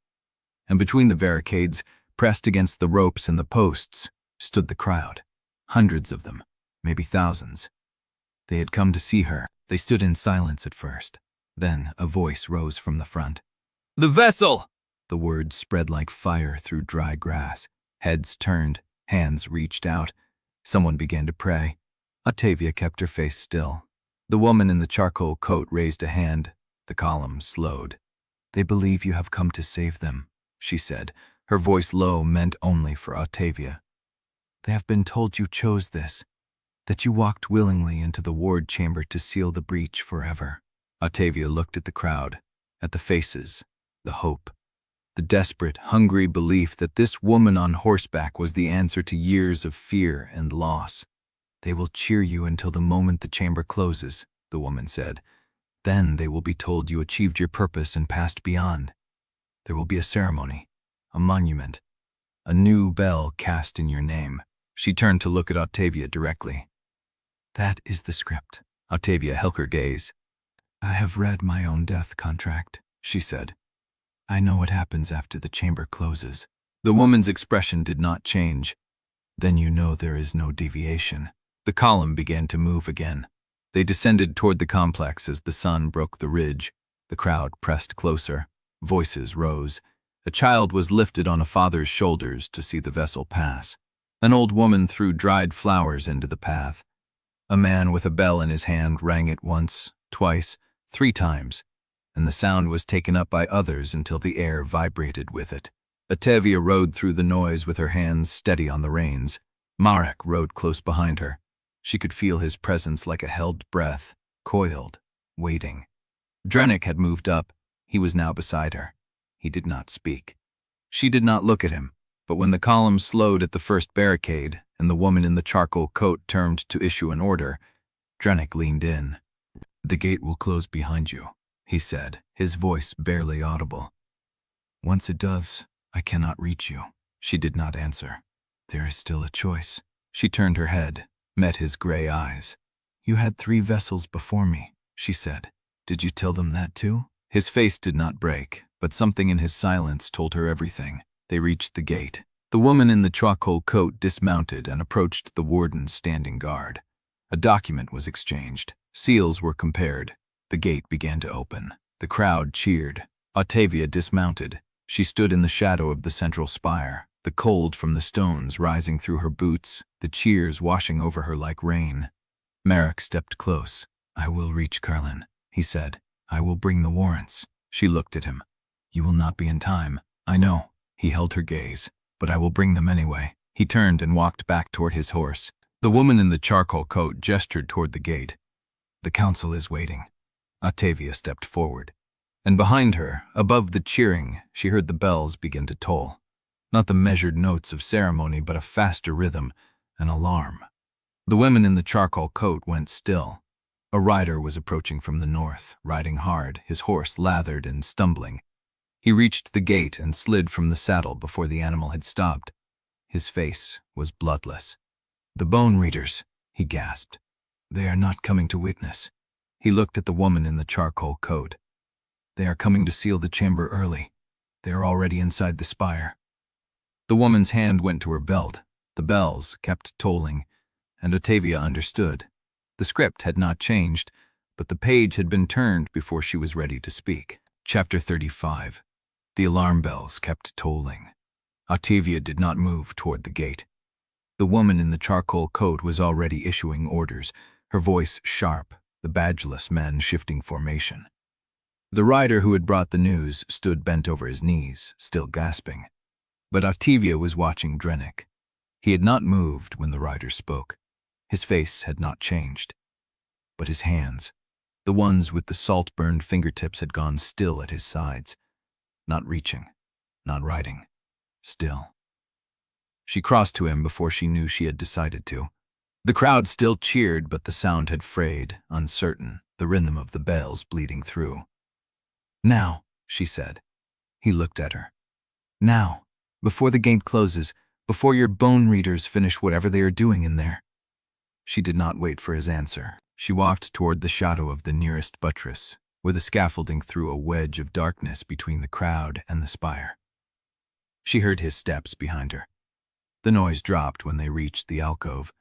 And between the barricades, pressed against the ropes and the posts, stood the crowd. Hundreds of them, maybe thousands. They had come to see her. They stood in silence at first. Then a voice rose from the front. "The vessel!" The words spread like fire through dry grass. Heads turned, hands reached out. Someone began to pray. Ottavia kept her face still. The woman in the charcoal coat raised a hand. The column slowed. "They believe you have come to save them," she said, her voice low, meant only for Ottavia. "They have been told you chose this, that you walked willingly into the ward chamber to seal the breach forever." Ottavia looked at the crowd, at the faces, the hope, the desperate, hungry belief that this woman on horseback was the answer to years of fear and loss. "They will cheer you until the moment the chamber closes," the woman said. "Then they will be told you achieved your purpose and passed beyond. There will be a ceremony, a monument, a new bell cast in your name." She turned to look at Ottavia directly. "That is the script." Ottavia held her gaze. "I have read my own death contract," she said. "I know what happens after the chamber closes." The woman's expression did not change. "Then you know there is no deviation." The column began to move again. They descended toward the complex as the sun broke the ridge. The crowd pressed closer. Voices rose. A child was lifted on a father's shoulders to see the vessel pass. An old woman threw dried flowers into the path. A man with a bell in his hand rang it once, twice, 3 times, and the sound was taken up by others until the air vibrated with it. Ottavia rode through the noise with her hands steady on the reins. Marrek rode close behind her. She could feel his presence like a held breath, coiled, waiting. Drennick had moved up. He was now beside her. He did not speak. She did not look at him, but when the column slowed at the first barricade and the woman in the charcoal coat turned to issue an order, Drennick leaned in. "The gate will close behind you," he said, his voice barely audible. "Once it does, I cannot reach you." She did not answer. "There is still a choice." She turned her head, met his gray eyes. "You had 3 vessels before me," she said. "Did you tell them that too?" His face did not break, but something in his silence told her everything. They reached the gate. The woman in the charcoal coat dismounted and approached the warden standing guard. A document was exchanged. Seals were compared. The gate began to open. The crowd cheered. Ottavia dismounted. She stood in the shadow of the central spire, the cold from the stones rising through her boots, the cheers washing over her like rain. Marrek stepped close. "I will reach Carlin," he said. "I will bring the warrants." She looked at him. "You will not be in time." "I know." He held her gaze. "But I will bring them anyway." He turned and walked back toward his horse. The woman in the charcoal coat gestured toward the gate. "The council is waiting." Ottavia stepped forward. And behind her, above the cheering, she heard the bells begin to toll. Not the measured notes of ceremony, but a faster rhythm, an alarm. The women in the charcoal coat went still. A rider was approaching from the north, riding hard, his horse lathered and stumbling. He reached the gate and slid from the saddle before the animal had stopped. His face was bloodless. "The bone readers," he gasped. "They are not coming to witness." He looked at the woman in the charcoal coat. "They are coming to seal the chamber early. They are already inside the spire." The woman's hand went to her belt. The bells kept tolling, and Ottavia understood. The script had not changed, but the page had been turned before she was ready to speak. Chapter 35. The alarm bells kept tolling. Ottavia did not move toward the gate. The woman in the charcoal coat was already issuing orders, her voice sharp, the badgeless men shifting formation. The rider who had brought the news stood bent over his knees, still gasping. But Ottavia was watching Drennick. He had not moved when the rider spoke. His face had not changed. But his hands, the ones with the salt-burned fingertips, had gone still at his sides. Not reaching, not writing, still. She crossed to him before she knew she had decided to. The crowd still cheered, but the sound had frayed, uncertain, the rhythm of the bells bleeding through. "Now," she said. He looked at her. "Now, before the gate closes, before your bone readers finish whatever they are doing in there." She did not wait for his answer. She walked toward the shadow of the nearest buttress, where the scaffolding threw a wedge of darkness between the crowd and the spire. She heard his steps behind her. The noise dropped when they reached the alcove.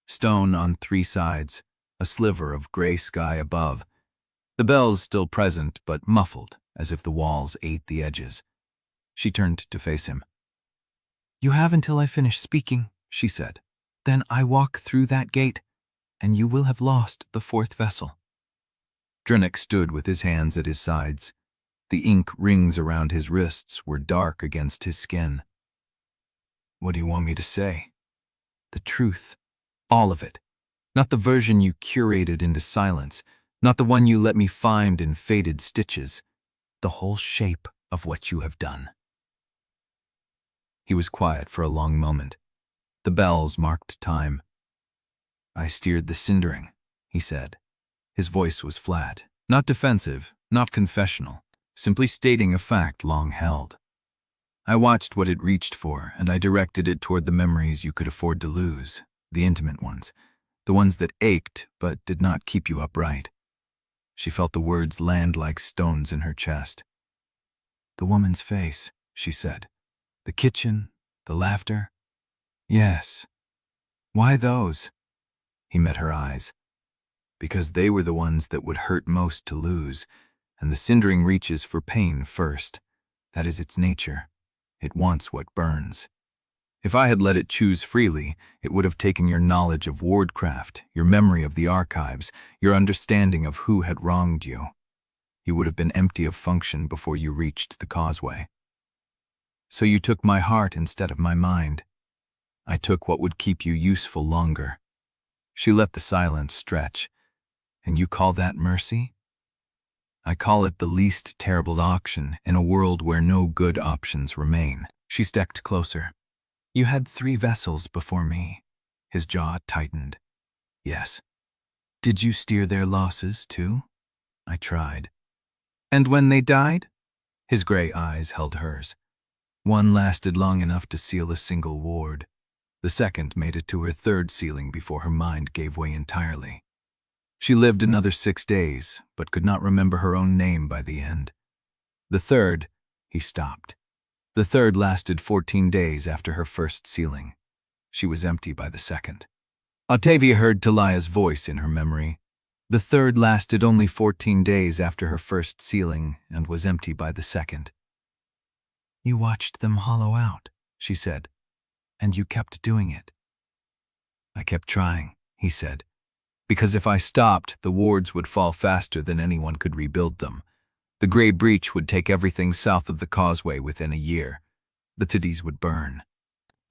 Stone on three sides, a sliver of gray sky above. The bells still present, but muffled, as if the walls ate the edges. She turned to face him. "You have until I finish speaking," she said. "Then I walk through that gate, and you will have lost the fourth vessel." Drennick stood with his hands at his sides. The ink rings around his wrists were dark against his skin. "What do you want me to say?" "The truth. All of it. Not the version you curated into silence, not the one you let me find in faded stitches. The whole shape of what you have done." He was quiet for a long moment. The bells marked time. "I steered the Cindering," he said. His voice was flat, not defensive, not confessional, simply stating a fact long held. "I watched what it reached for, and I directed it toward the memories you could afford to lose, the intimate ones, the ones that ached but did not keep you upright." She felt the words land like stones in her chest. "The woman's face," she said. "The kitchen, the laughter." "Yes. Why those?" He met her eyes. "Because they were the ones that would hurt most to lose, and the Cindering reaches for pain first. That is its nature. It wants what burns. If I had let it choose freely, it would have taken your knowledge of wardcraft, your memory of the archives, your understanding of who had wronged you. You would have been empty of function before you reached the Causeway. So you took my heart instead of my mind. I took what would keep you useful longer." She let the silence stretch. "And you call that mercy?" "I call it the least terrible option in a world where no good options remain." She stepped closer. "You had 3 vessels before me." His jaw tightened. "Yes." "Did you steer their losses too?" "I tried." "And when they died?" His gray eyes held hers. "One lasted long enough to seal a single ward. The second made it to her 3rd sealing before her mind gave way entirely. She lived another 6 days, but could not remember her own name by the end. The 3rd," he stopped. "The 3rd lasted 14 days after her 1st sealing. She was empty by the 2nd. Ottavia heard Taliah's voice in her memory. "The 3rd lasted only 14 days after her 1st sealing and was empty by the 2nd. "You watched them hollow out," she said, "and you kept doing it." "I kept trying," he said, "because if I stopped, the wards would fall faster than anyone could rebuild them. The Grey Breach would take everything south of the Causeway within a year. The cities would burn.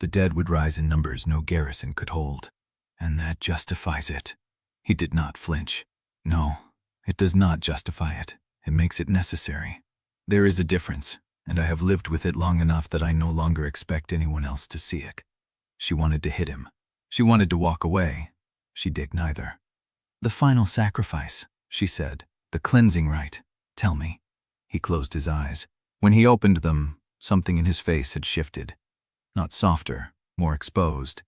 The dead would rise in numbers no garrison could hold. And that justifies it." He did not flinch. "No, it does not justify it. It makes it necessary. There is a difference. and I have lived with it long enough that I no longer expect anyone else to see it." She wanted to hit him. She wanted to walk away. She did neither. "The final sacrifice," she said. "The cleansing rite. Tell me." He closed his eyes. When he opened them, something in his face had shifted. Not softer, more exposed.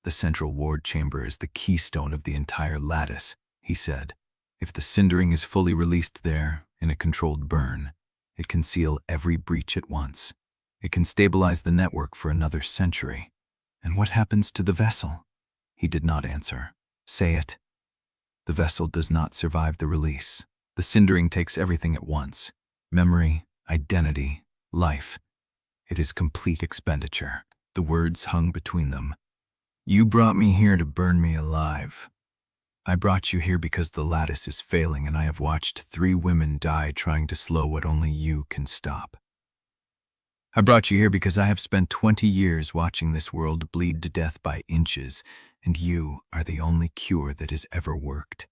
"The central ward chamber is the keystone of the entire lattice," he said. "If the Cindering is fully released there, in a controlled burn, it can seal every breach at once. It can stabilize the network for another century." "And what happens to the vessel?" He did not answer. "Say it." "The vessel does not survive the release. The Cindering takes everything at once. Memory, identity, life. It is complete expenditure." The words hung between them. "You brought me here to burn me alive. I brought you here because the lattice is failing and I have watched 3 women die trying to slow what only you can stop. I brought you here because I have spent 20 years watching this world bleed to death by inches, and you are the only cure that has ever worked."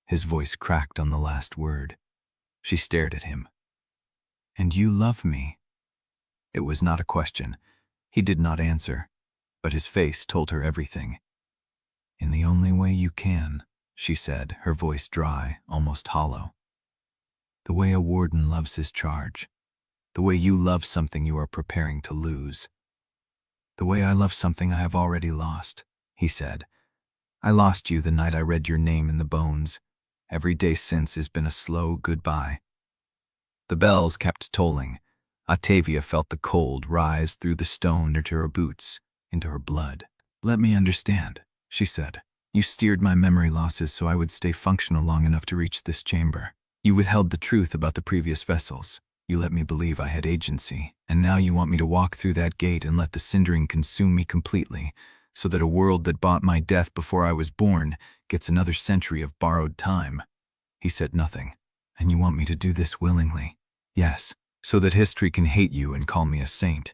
His voice cracked on the last word. She stared at him. "And you love me?" It was not a question. He did not answer, but his face told her everything. "In the only way you can," she said, her voice dry, almost hollow. "The way a warden loves his charge. The way you love something you are preparing to lose. The way I love something I have already lost," he said. "I lost you the night I read your name in the bones. Every day since has been a slow goodbye." The bells kept tolling. Ottavia felt the cold rise through the stone into her boots, into her blood. "Let me understand," she said. "You steered my memory losses so I would stay functional long enough to reach this chamber. You withheld the truth about the previous vessels. You let me believe I had agency, and now you want me to walk through that gate and let the Cindering consume me completely, so that a world that bought my death before I was born gets another century of borrowed time." He said nothing. "And you want me to do this willingly?" "Yes, so that history can hate you and call me a saint."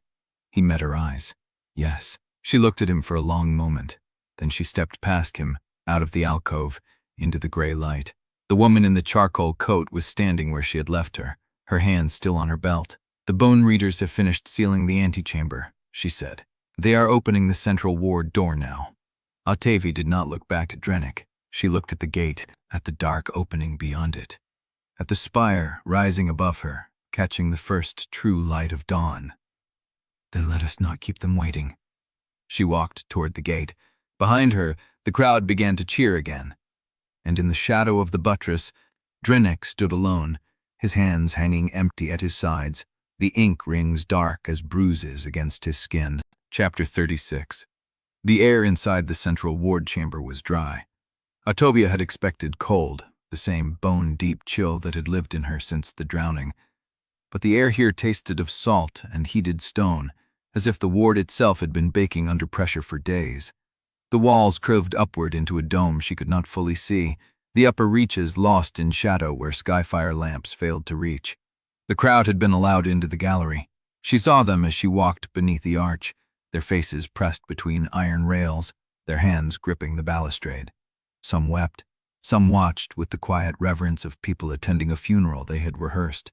He met her eyes. "Yes." She looked at him for a long moment. Then she stepped past him, out of the alcove, into the gray light. The woman in the charcoal coat was standing where she had left her, her hands still on her belt. "The bone readers have finished sealing the antechamber," she said. "They are opening the central ward door now." Ottavia did not look back at Drennick. She looked at the gate, at the dark opening beyond it, at the spire rising above her, catching the first true light of dawn. "Then let us not keep them waiting." She walked toward the gate. Behind her, the crowd began to cheer again. And in the shadow of the buttress, Drennick stood alone, his hands hanging empty at his sides, the ink rings dark as bruises against his skin. Chapter 36. The air inside the central ward chamber was dry. Ottavia had expected cold, the same bone-deep chill that had lived in her since the drowning. But the air here tasted of salt and heated stone, as if the ward itself had been baking under pressure for days. The walls curved upward into a dome she could not fully see, the upper reaches lost in shadow where skyfire lamps failed to reach. The crowd had been allowed into the gallery. She saw them as she walked beneath the arch, their faces pressed between iron rails, their hands gripping the balustrade. Some wept, some watched with the quiet reverence of people attending a funeral they had rehearsed.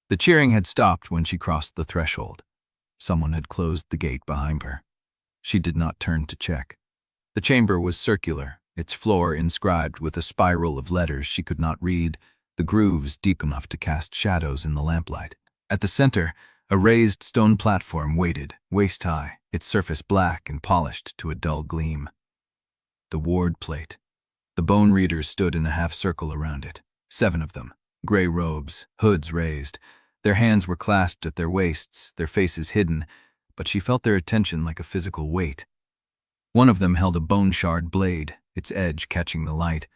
The cheering had stopped when she crossed the threshold. Someone had closed the gate behind her. She did not turn to check. The chamber was circular, its floor inscribed with a spiral of letters she could not read, the grooves deep enough to cast shadows in the lamplight. At the center, a raised stone platform waited, waist-high, its surface black and polished to a dull gleam. The ward plate. The bone readers stood in a half-circle around it, 7 of them, gray robes, hoods raised. Their hands were clasped at their waists, their faces hidden, but she felt their attention like a physical weight. One of them held a bone-shard blade, its edge catching the light.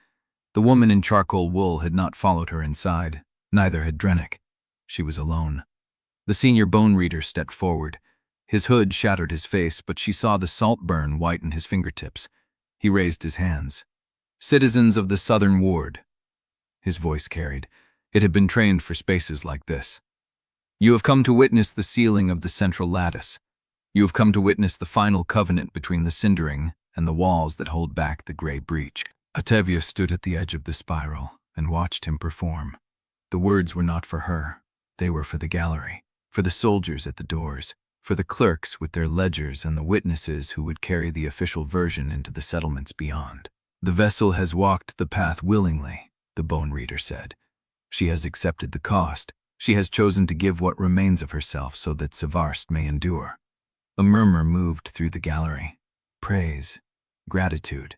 The woman in charcoal wool had not followed her inside, neither had Drennick. She was alone. The senior bone reader stepped forward. His hood shattered his face, but she saw the salt burn whiten his fingertips. He raised his hands. "Citizens of the Southern Ward," his voice carried. It had been trained for spaces like this. "You have come to witness the sealing of the central lattice. You have come to witness the final covenant between the Cindering and the walls that hold back the gray breach." Ottavia stood at the edge of the spiral and watched him perform. The words were not for her. They were for the gallery. for the soldiers at the doors, for the clerks with their ledgers and the witnesses who would carry the official version into the settlements beyond. The vessel has walked the path willingly, the bone reader said. She has accepted the cost. She has chosen to give what remains of herself so that Sevrast may endure. A murmur moved through the gallery. Praise, gratitude,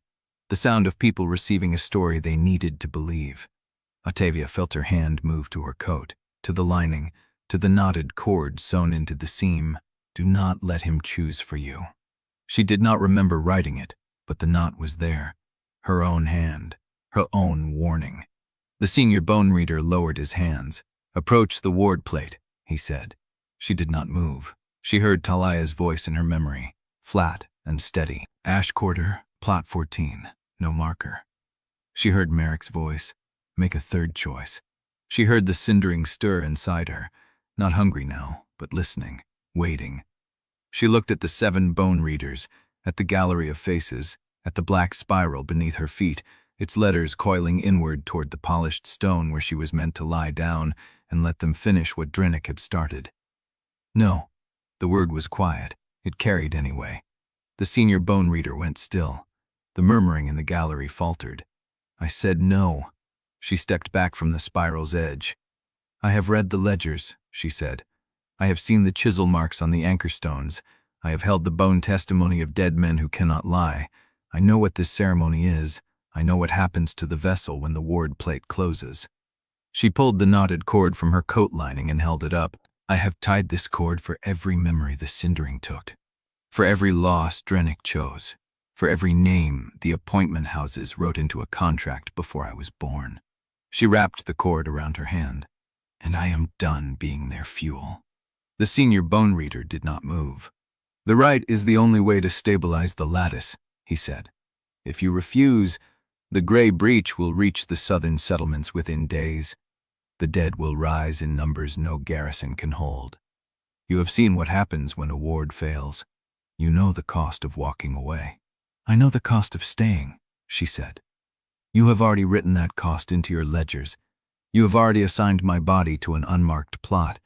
the sound of people receiving a story they needed to believe. Ottavia felt her hand move to her coat, to the lining, to the knotted cord sewn into the seam. Do not let him choose for you. She did not remember writing it, but the knot was there. Her own hand, her own warning. The senior bone reader lowered his hands. Approach the ward plate, he said. She did not move. She heard Taliah's voice in her memory, flat and steady. Ash quarter, plot 14, no marker. She heard Marrek's voice, make a third choice. She heard the cindering stir inside her, not hungry now, but listening, waiting. She looked at the 7 bone readers, at the gallery of faces, at the black spiral beneath her feet, its letters coiling inward toward the polished stone where she was meant to lie down and let them finish what Drennick had started. No. The word was quiet. It carried anyway. The senior bone reader went still. The murmuring in the gallery faltered. I said no. She stepped back from the spiral's edge. I have read the ledgers, she said. I have seen the chisel marks on the anchor stones. I have held the bone testimony of dead men who cannot lie. I know what this ceremony is. I know what happens to the vessel when the ward plate closes. She pulled the knotted cord from her coat lining and held it up. I have tied this cord for every memory the Cindering took, for every loss Drennick chose, for every name the appointment houses wrote into a contract before I was born. She wrapped the cord around her hand. And I am done being their fuel. The senior bone reader did not move. The rite is the only way to stabilize the lattice, he said. If you refuse, the gray breach will reach the southern settlements within days. The dead will rise in numbers no garrison can hold. You have seen what happens when a ward fails. You know the cost of walking away. I know the cost of staying, she said. You have already written that cost into your ledgers. You have already assigned my body to an unmarked plot.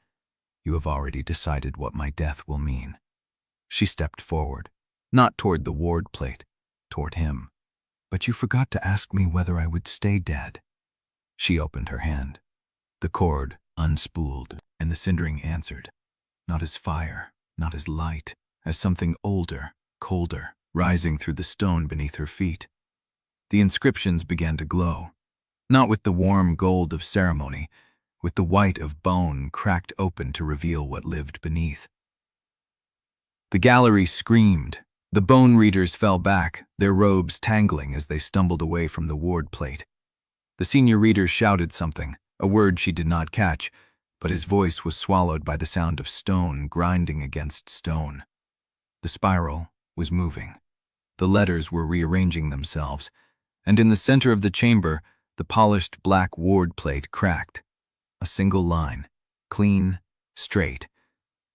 You have already decided what my death will mean. She stepped forward, not toward the ward plate, toward him. But you forgot to ask me whether I would stay dead. She opened her hand. The cord unspooled, and the Cindering answered, not as fire, not as light, as something older, colder, rising through the stone beneath her feet. The inscriptions began to glow, not with the warm gold of ceremony, with the white of bone cracked open to reveal what lived beneath. The gallery screamed. The bone readers fell back, their robes tangling as they stumbled away from the ward plate. The senior reader shouted something, a word she did not catch, but his voice was swallowed by the sound of stone grinding against stone. The spiral was moving. The letters were rearranging themselves, and in the center of the chamber, the polished black ward plate cracked. A single line, clean, straight,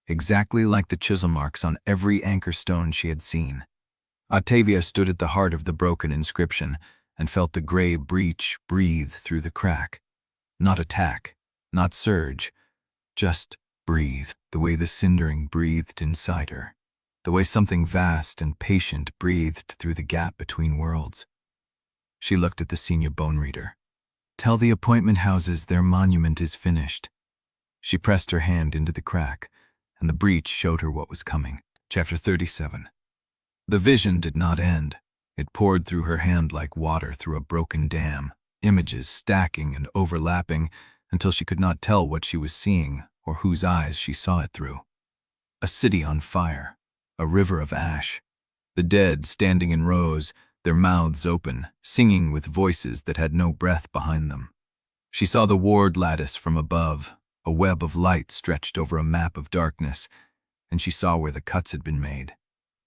exactly like the chisel marks on every anchor stone she had seen. Ottavia stood at the heart of the broken inscription and felt the gray breach breathe through the crack. Not attack, not surge, just breathe, the way the Cindering breathed inside her, the way something vast and patient breathed through the gap between worlds. She looked at the senior bone reader. Tell the appointment houses their monument is finished. She pressed her hand into the crack, and the breach showed her what was coming. Chapter 37. The vision did not end. It poured through her hand like water through a broken dam, images stacking and overlapping until she could not tell what she was seeing or whose eyes she saw it through. A city on fire, a river of ash, the dead standing in rows, their mouths open, singing with voices that had no breath behind them. She saw the ward lattice from above, a web of light stretched over a map of darkness, and she saw where the cuts had been made.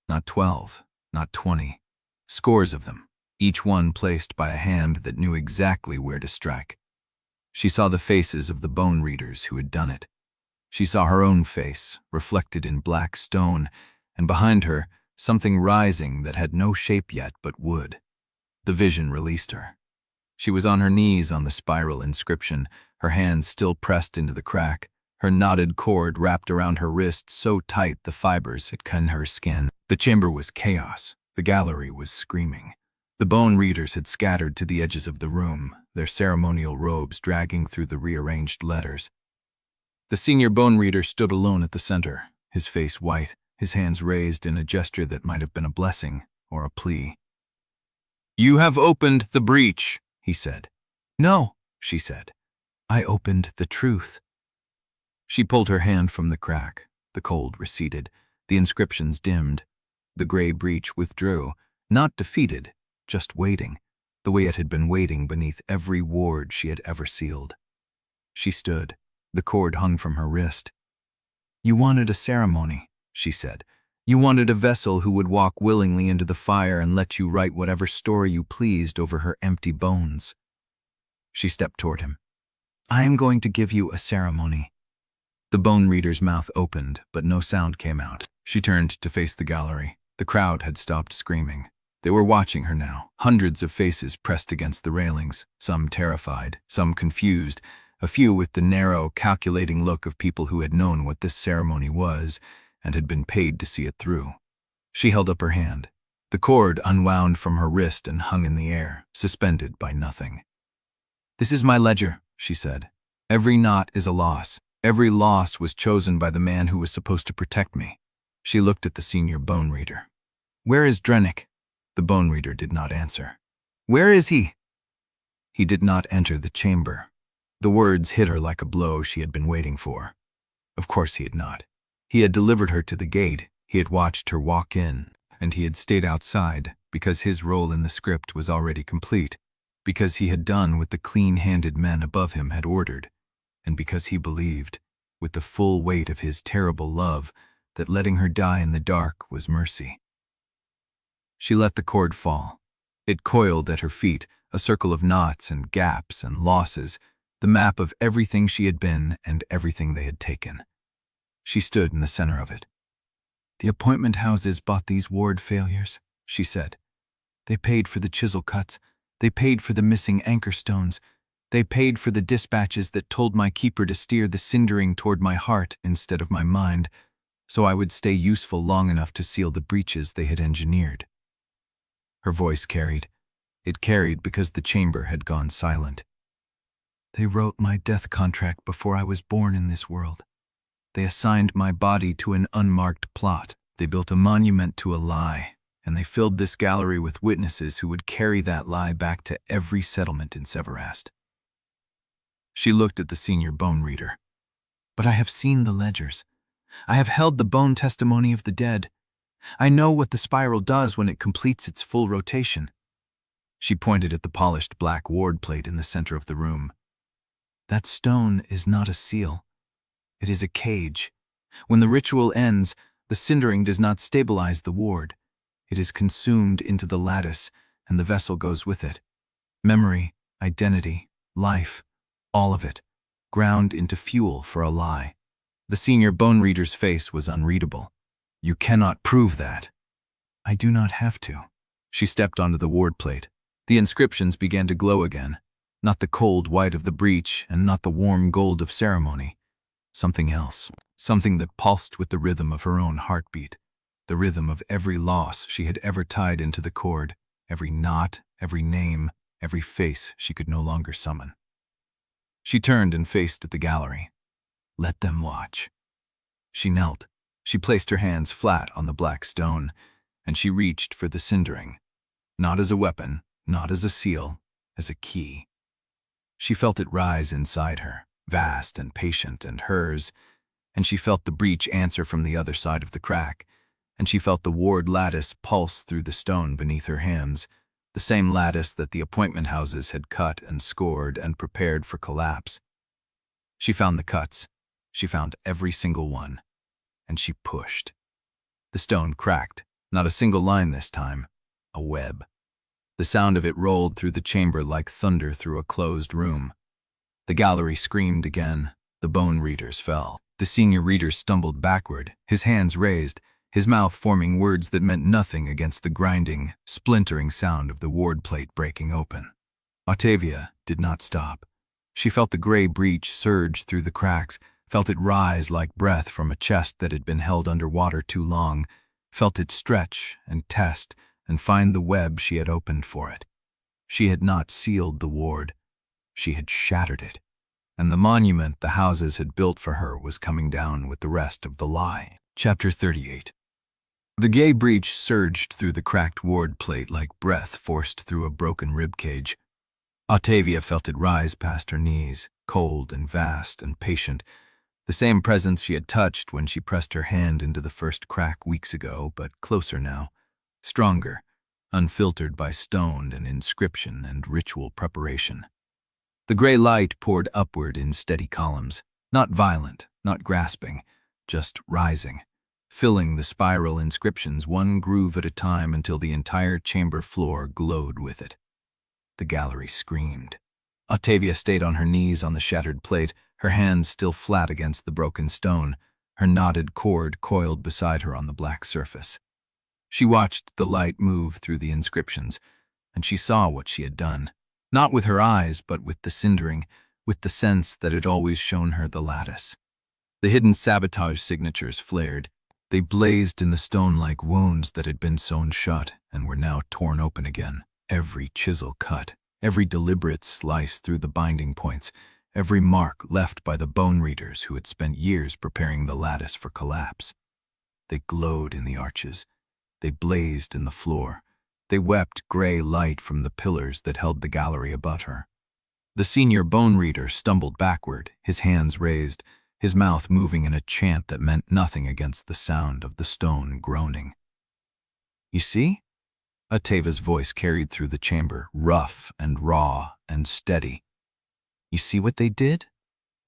Not 12, not 20, scores of them, each one placed by a hand that knew exactly where to strike. She saw the faces of the bone readers who had done it. She saw her own face, reflected in black stone, and behind her, something rising that had no shape yet but would. The vision released her. She was on her knees on the spiral inscription, her hands still pressed into the crack, Her knotted cord wrapped around her wrist so tight the fibers had cut her skin. The chamber was chaos. The gallery was screaming. The bone readers had scattered to the edges of the room, their ceremonial robes dragging through the rearranged letters. The senior bone reader stood alone at the center, his face white, his hands raised in a gesture that might have been a blessing or a plea. "You have opened the breach," he said. "No," she said. "I opened the truth." She pulled her hand from the crack. The cold receded. The inscriptions dimmed. The gray breach withdrew, not defeated, just waiting, the way it had been waiting beneath every ward she had ever sealed. She stood. The cord hung from her wrist. "You wanted a ceremony," she said. "You wanted a vessel who would walk willingly into the fire and let you write whatever story you pleased over her empty bones." She stepped toward him. "I am going to give you a ceremony." The bone reader's mouth opened, but no sound came out. She turned to face the gallery. The crowd had stopped screaming. They were watching her now, hundreds of faces pressed against the railings, some terrified, some confused, a few with the narrow, calculating look of people who had known what this ceremony was and had been paid to see it through. She held up her hand. The cord unwound from her wrist and hung in the air, suspended by nothing. "This is my ledger," she said. "Every knot is a loss. Every loss was chosen by the man who was supposed to protect me." She looked at the senior bone reader. "Where is Drennick?" The bone reader did not answer. "Where is he?" "He did not enter the chamber." The words hit her like a blow she had been waiting for. Of course he had not. He had delivered her to the gate, he had watched her walk in, and he had stayed outside because his role in the script was already complete, because he had done what the clean-handed men above him had ordered, and because he believed, with the full weight of his terrible love, that letting her die in the dark was mercy. She let the cord fall. It coiled at her feet, a circle of knots and gaps and losses, the map of everything she had been and everything they had taken. She stood in the center of it. "The appointment houses bought these ward failures," she said. "They paid for the chisel cuts. They paid for the missing anchor stones. They paid for the dispatches that told my keeper to steer the Cindering toward my heart instead of my mind, so I would stay useful long enough to seal the breaches they had engineered." Her voice carried. It carried because the chamber had gone silent. "They wrote my death contract before I was born in this world. They assigned my body to an unmarked plot. They built a monument to a lie, and they filled this gallery with witnesses who would carry that lie back to every settlement in Sevrast." She looked at the senior bone reader. "But I have seen the ledgers. I have held the bone testimony of the dead. I know what the spiral does when it completes its full rotation." She pointed at the polished black ward plate in the center of the room. "That stone is not a seal. It is a cage. When the ritual ends, the Cindering does not stabilize the ward. It is consumed into the lattice, and the vessel goes with it. Memory, identity, life, all of it, ground into fuel for a lie." The senior bone reader's face was unreadable. "You cannot prove that." "I do not have to." She stepped onto the ward plate. The inscriptions began to glow again. Not the cold white of the breach, and not the warm gold of ceremony. Something else. Something that pulsed with the rhythm of her own heartbeat. The rhythm of every loss she had ever tied into the cord, every knot, every name, every face she could no longer summon. She turned and faced at the gallery. "Let them watch." She knelt. She placed her hands flat on the black stone, and she reached for the Cindering. Not as a weapon, not as a seal, as a key. She felt it rise inside her, vast and patient and hers, and she felt the breach answer from the other side of the crack, and she felt the ward lattice pulse through the stone beneath her hands, the same lattice that the appointment houses had cut and scored and prepared for collapse. She found the cuts. She found every single one, and she pushed. The stone cracked, not a single line this time, a web. The sound of it rolled through the chamber like thunder through a closed room. The gallery screamed again. The bone readers fell. The senior reader stumbled backward, his hands raised, his mouth forming words that meant nothing against the grinding, splintering sound of the ward plate breaking open. Ottavia did not stop. She felt the gray breach surge through the cracks, felt it rise like breath from a chest that had been held under water too long, felt it stretch and test and find the web she had opened for it. She had not sealed the ward. She had shattered it, and the monument the houses had built for her was coming down with the rest of the lie. Chapter 38. The gay breach surged through the cracked ward plate like breath forced through a broken ribcage. Ottavia felt it rise past her knees, cold and vast and patient, the same presence she had touched when she pressed her hand into the first crack weeks ago, but closer now, stronger, unfiltered by stone and inscription and ritual preparation. The gray light poured upward in steady columns, not violent, not grasping, just rising, filling the spiral inscriptions one groove at a time until the entire chamber floor glowed with it. The gallery screamed. Ottavia stayed on her knees on the shattered plate, her hands still flat against the broken stone, her knotted cord coiled beside her on the black surface. She watched the light move through the inscriptions, and she saw what she had done, not with her eyes, but with the cindering, with the sense that had always shown her the lattice. The hidden sabotage signatures flared. They blazed in the stone like wounds that had been sewn shut and were now torn open again. Every chisel cut, every deliberate slice through the binding points, every mark left by the bone readers who had spent years preparing the lattice for collapse. They glowed in the arches. They blazed in the floor. They wept gray light from the pillars that held the gallery above her. The senior bone reader stumbled backward, his hands raised, his mouth moving in a chant that meant nothing against the sound of the stone groaning. "You see?" Ottavia's voice carried through the chamber, rough and raw and steady. "You see what they did?"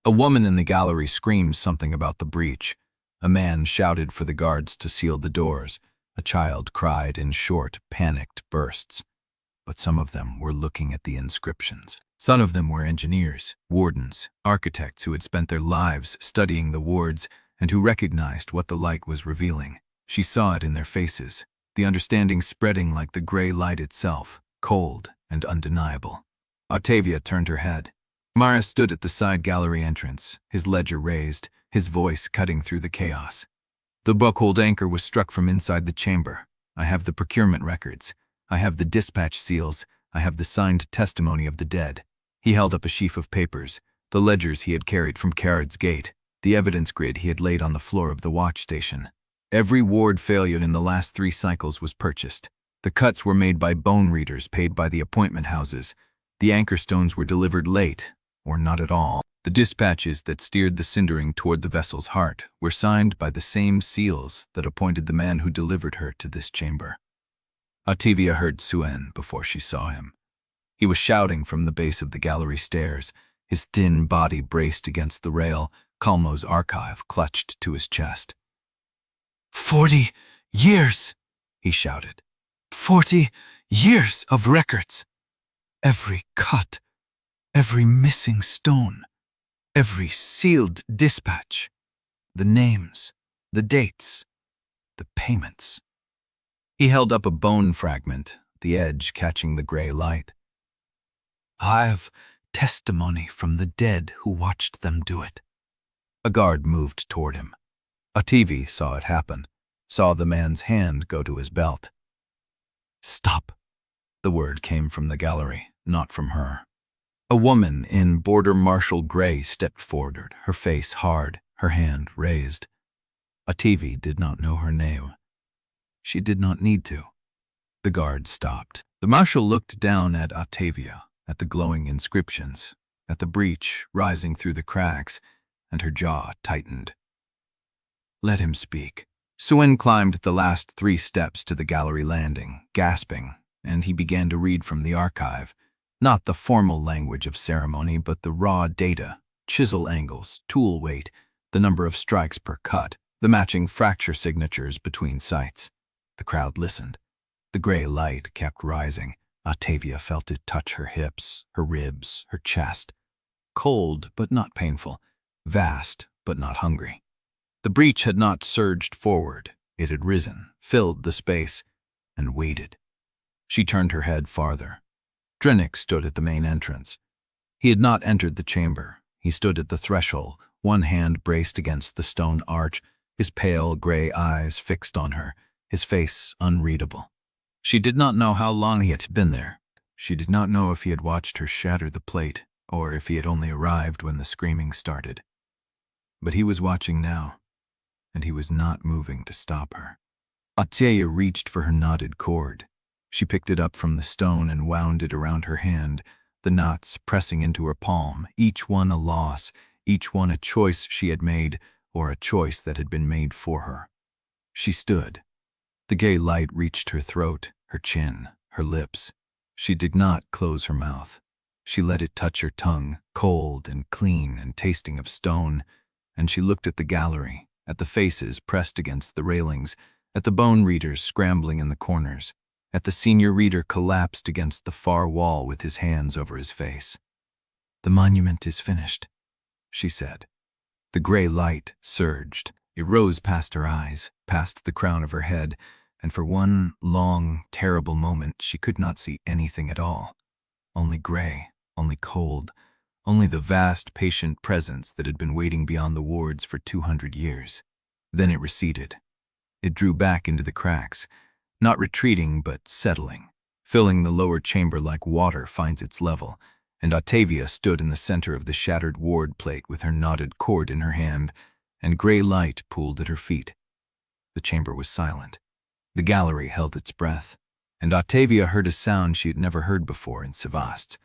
A woman in the gallery screamed something about the breach. A man shouted for the guards to seal the doors. A child cried in short, panicked bursts. But some of them were looking at the inscriptions. Some of them were engineers, wardens, architects who had spent their lives studying the wards and who recognized what the light was revealing. She saw it in their faces, the understanding spreading like the gray light itself, cold and undeniable. Ottavia turned her head. Marrek stood at the side gallery entrance, his ledger raised, his voice cutting through the chaos. "The buckhold anchor was struck from inside the chamber. I have the procurement records. I have the dispatch seals. I have the signed testimony of the dead." He held up a sheaf of papers, the ledgers he had carried from Kharod's gate, the evidence grid he had laid on the floor of the watch station. Every ward failure in the last 3 cycles was purchased. The cuts were made by bone readers paid by the appointment houses. The anchor stones were delivered late, or not at all. The dispatches that steered the Cindering toward the vessel's heart were signed by the same seals that appointed the man who delivered her to this chamber. Ottavia heard Suen before she saw him. He was shouting from the base of the gallery stairs, his thin body braced against the rail, Calmo's archive clutched to his chest. 40 years, he shouted. 40 years of records. Every cut, every missing stone, every sealed dispatch, the names, the dates, the payments. He held up a bone fragment, the edge catching the gray light. "I have testimony from the dead who watched them do it." A guard moved toward him. Ottavia saw it happen, saw the man's hand go to his belt. "Stop." The word came from the gallery, not from her. A woman in border Marshal gray stepped forward, her face hard, her hand raised. Ottavia did not know her name. She did not need to. The guard stopped. The Marshal looked down at Ottavia, at the glowing inscriptions, at the breach rising through the cracks, and her jaw tightened. "Let him speak." Suen climbed the last 3 steps to the gallery landing, gasping, and he began to read from the archive, not the formal language of ceremony, but the raw data, chisel angles, tool weight, the number of strikes per cut, the matching fracture signatures between sites. The crowd listened. The gray light kept rising. Ottavia felt it touch her hips, her ribs, her chest. Cold, but not painful. Vast, but not hungry. The breach had not surged forward. It had risen, filled the space, and waited. She turned her head farther. Drennick stood at the main entrance. He had not entered the chamber. He stood at the threshold, one hand braced against the stone arch, his pale gray eyes fixed on her, his face unreadable. She did not know how long he had been there. She did not know if he had watched her shatter the plate, or if he had only arrived when the screaming started. But he was watching now, and he was not moving to stop her. Ottavia reached for her knotted cord. She picked it up from the stone and wound it around her hand, the knots pressing into her palm, each one a loss, each one a choice she had made, or a choice that had been made for her. She stood. The gay light reached her throat, her chin, her lips. She did not close her mouth. She let it touch her tongue, cold and clean and tasting of stone, and she looked at the gallery, at the faces pressed against the railings, at the bone readers scrambling in the corners, at the senior reader collapsed against the far wall with his hands over his face. "The monument is finished," she said. The gray light surged. It rose past her eyes, past the crown of her head, and for one long, terrible moment she could not see anything at all. Only gray, only cold, only the vast, patient presence that had been waiting beyond the wards for 200 years. Then it receded. It drew back into the cracks, not retreating but settling, filling the lower chamber like water finds its level, and Ottavia stood in the center of the shattered ward plate with her knotted cord in her hand, and gray light pooled at her feet. The chamber was silent. The gallery held its breath, and Ottavia heard a sound she had never heard before in Sevrast,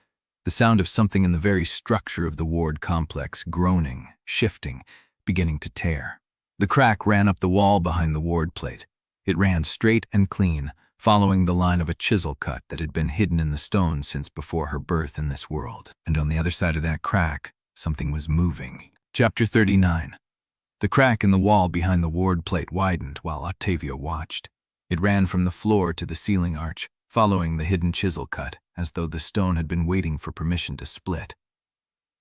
the sound of something in the very structure of the ward complex groaning, shifting, beginning to tear. The crack ran up the wall behind the ward plate. It ran straight and clean, following the line of a chisel cut that had been hidden in the stone since before her birth in this world. And on the other side of that crack, something was moving. Chapter 39. The crack in the wall behind the ward plate widened while Ottavia watched. It ran from the floor to the ceiling arch, following the hidden chisel cut, as though the stone had been waiting for permission to split.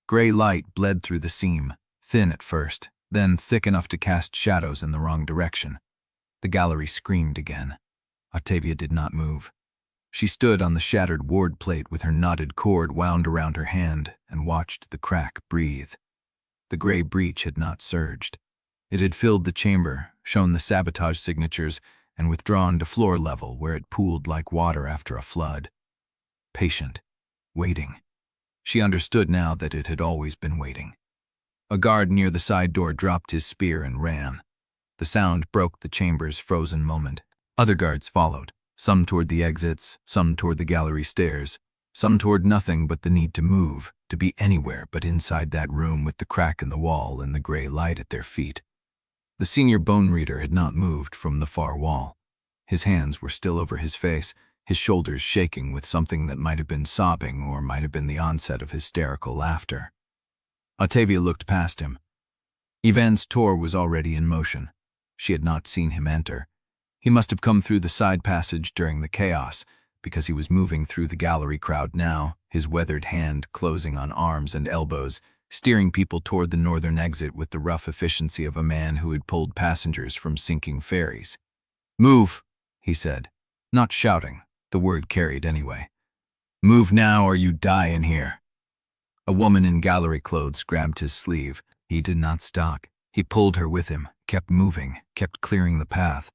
Gray light bled through the seam, thin at first, then thick enough to cast shadows in the wrong direction. The gallery screamed again. Ottavia did not move. She stood on the shattered ward plate with her knotted cord wound around her hand and watched the crack breathe. The gray breach had not surged. It had filled the chamber, shown the sabotage signatures, and withdrawn to floor level where it pooled like water after a flood. Patient. Waiting. She understood now that it had always been waiting. A guard near the side door dropped his spear and ran. The sound broke the chamber's frozen moment. Other guards followed, some toward the exits, some toward the gallery stairs, some toward nothing but the need to move, to be anywhere but inside that room with the crack in the wall and the gray light at their feet. The senior bone reader had not moved from the far wall. His hands were still over his face, his shoulders shaking with something that might have been sobbing or might have been the onset of hysterical laughter. Ottavia looked past him. Yelvaine's tour was already in motion. She had not seen him enter. He must have come through the side passage during the chaos, because he was moving through the gallery crowd now, his weathered hand closing on arms and elbows, steering people toward the northern exit with the rough efficiency of a man who had pulled passengers from sinking ferries. "Move," he said, not shouting. The word carried anyway. "Move now or you die in here." A woman in gallery clothes grabbed his sleeve. He did not stop. He pulled her with him, kept moving, kept clearing the path.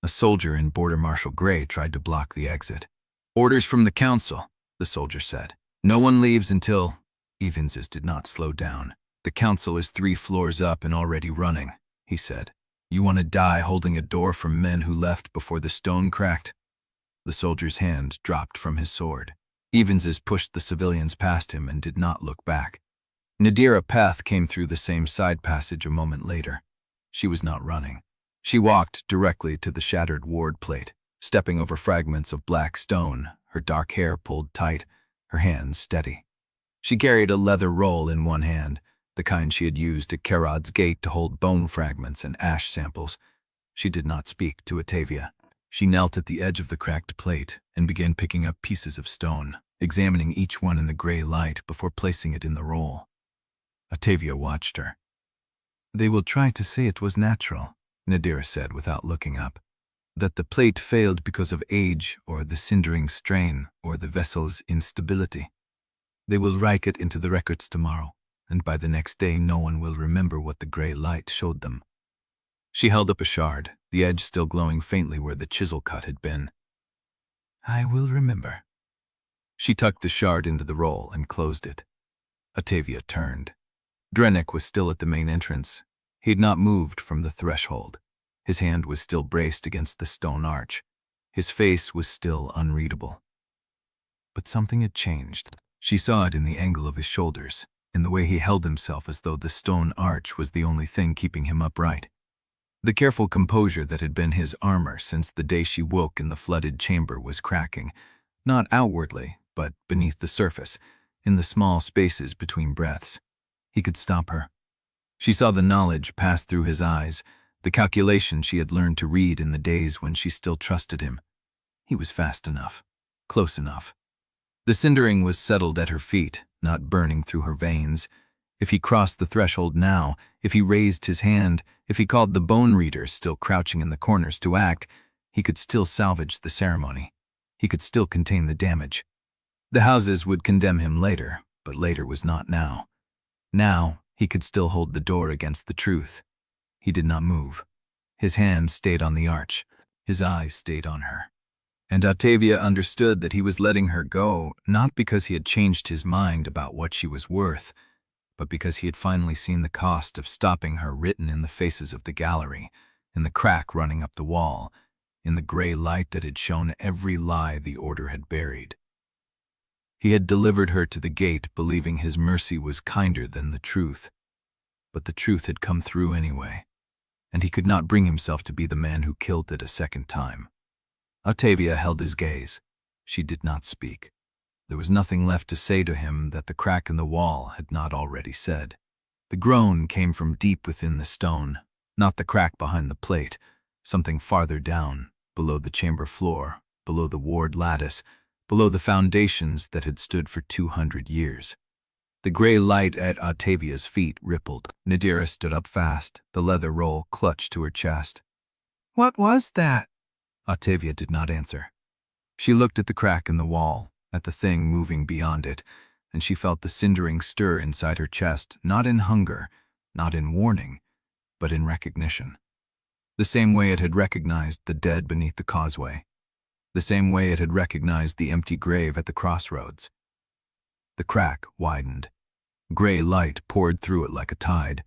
A soldier in Border Marshal Grate tried to block the exit. "Orders from the council," the soldier said. "No one leaves until—" Yelvaine did not slow down. "The council is 3 floors up and already running," he said. "You want to die holding a door from men who left before the stone cracked?" The soldier's hand dropped from his sword. Yelvaine pushed the civilians past him and did not look back. Nadira path came through the same side passage a moment later. She was not running. She walked directly to the shattered ward plate, stepping over fragments of black stone, her dark hair pulled tight, her hands steady. She carried a leather roll in one hand, the kind she had used at Kharod's gate to hold bone fragments and ash samples. She did not speak to Ottavia. She knelt at the edge of the cracked plate and began picking up pieces of stone, examining each one in the gray light before placing it in the roll. Ottavia watched her. "They will try to say it was natural," Nadira said without looking up. "That the plate failed because of age or the cindering strain or the vessel's instability. They will write it into the records tomorrow. and by the next day no one will remember what the gray light showed them. She held up a shard, the edge still glowing faintly where the chisel cut had been. I will remember. She tucked the shard into the roll and closed it. Ottavia turned. Drennick was still at the main entrance. He had not moved from the threshold. His hand was still braced against the stone arch. His face was still unreadable. But something had changed. She saw it in the angle of his shoulders, in the way he held himself as though the stone arch was the only thing keeping him upright. The careful composure that had been his armor since the day she woke in the flooded chamber was cracking, not outwardly, but beneath the surface, in the small spaces between breaths. He could stop her. She saw the knowledge pass through his eyes, the calculation she had learned to read in the days when she still trusted him. He was fast enough, close enough. The cindering was settled at her feet, not burning through her veins. If he crossed the threshold now, if he raised his hand, if he called the bone readers still crouching in the corners to act, he could still salvage the ceremony. He could still contain the damage. The houses would condemn him later, but later was not now. Now, he could still hold the door against the truth. He did not move. His hand stayed on the arch. His eyes stayed on her. And Ottavia understood that he was letting her go, not because he had changed his mind about what she was worth, but because he had finally seen the cost of stopping her written in the faces of the gallery, in the crack running up the wall, in the gray light that had shown every lie the order had buried. He had delivered her to the gate, believing his mercy was kinder than the truth. But the truth had come through anyway, and he could not bring himself to be the man who killed it a second time. Ottavia held his gaze. She did not speak. There was nothing left to say to him that the crack in the wall had not already said. The groan came from deep within the stone, not the crack behind the plate, something farther down, below the chamber floor, below the ward lattice, below the foundations that had stood for 200 years. The gray light at Ottavia's feet rippled. Nadira stood up fast, the leather roll clutched to her chest. What was that? Ottavia did not answer. She looked at the crack in the wall, at the thing moving beyond it, and she felt the cindering stir inside her chest, not in hunger, not in warning, but in recognition. The same way it had recognized the dead beneath the causeway. The same way it had recognized the empty grave at the crossroads. The crack widened. Gray light poured through it like a tide,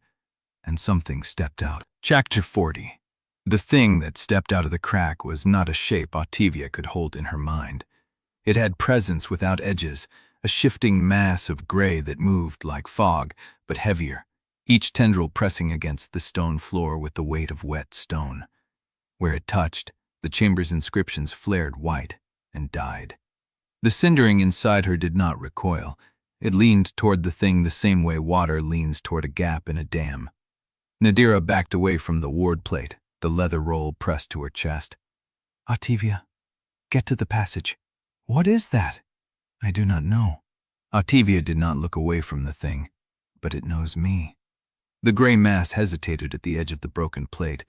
and something stepped out. Chapter 40. The thing that stepped out of the crack was not a shape Ottavia could hold in her mind. It had presence without edges, a shifting mass of gray that moved like fog, but heavier, each tendril pressing against the stone floor with the weight of wet stone. Where it touched, the chamber's inscriptions flared white and died. The cindering inside her did not recoil. It leaned toward the thing the same way water leans toward a gap in a dam. Nadira backed away from the ward plate, the leather roll pressed to her chest. Ottavia, get to the passage. What is that? I do not know. Ottavia did not look away from the thing, but it knows me. The gray mass hesitated at the edge of the broken plate,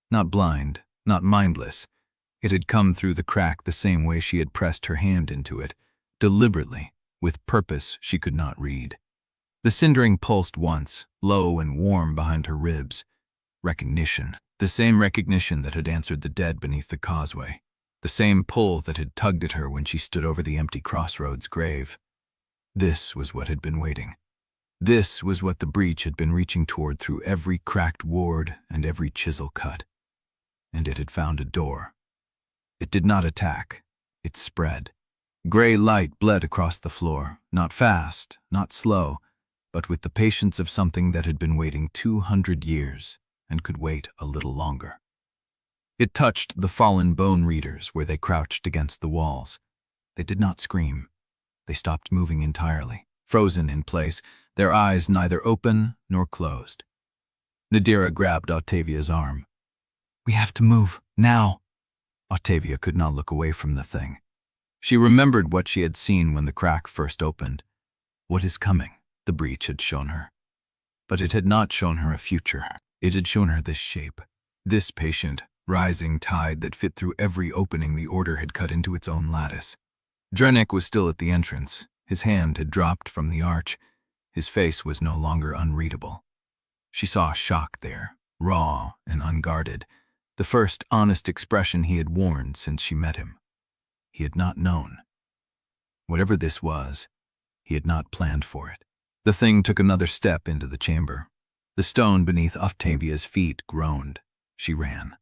not blind, not mindless. It had come through the crack the same way she had pressed her hand into it, deliberately, with purpose she could not read. The cindering pulsed once, low and warm behind her ribs. Recognition, the same recognition that had answered the dead beneath the causeway, the same pull that had tugged at her when she stood over the empty crossroads grave. This was what had been waiting. This was what the breach had been reaching toward through every cracked ward and every chisel cut. And it had found a door. It did not attack. It spread. Gray light bled across the floor, not fast, not slow, but with the patience of something that had been waiting 200 years and could wait a little longer. It touched the fallen bone readers where they crouched against the walls. They did not scream. They stopped moving entirely, frozen in place, their eyes neither open nor closed. Nadira grabbed Ottavia's arm. We have to move, now. Ottavia could not look away from the thing. She remembered what she had seen when the crack first opened. What is coming, the breach had shown her. But it had not shown her a future. It had shown her this shape, this patient, rising tide that fit through every opening the order had cut into its own lattice. Drennick was still at the entrance. His hand had dropped from the arch. His face was no longer unreadable. She saw shock there, raw and unguarded, the first honest expression he had worn since she met him. He had not known. Whatever this was, he had not planned for it. The thing took another step into the chamber. The stone beneath Ottavia's feet groaned. She ran.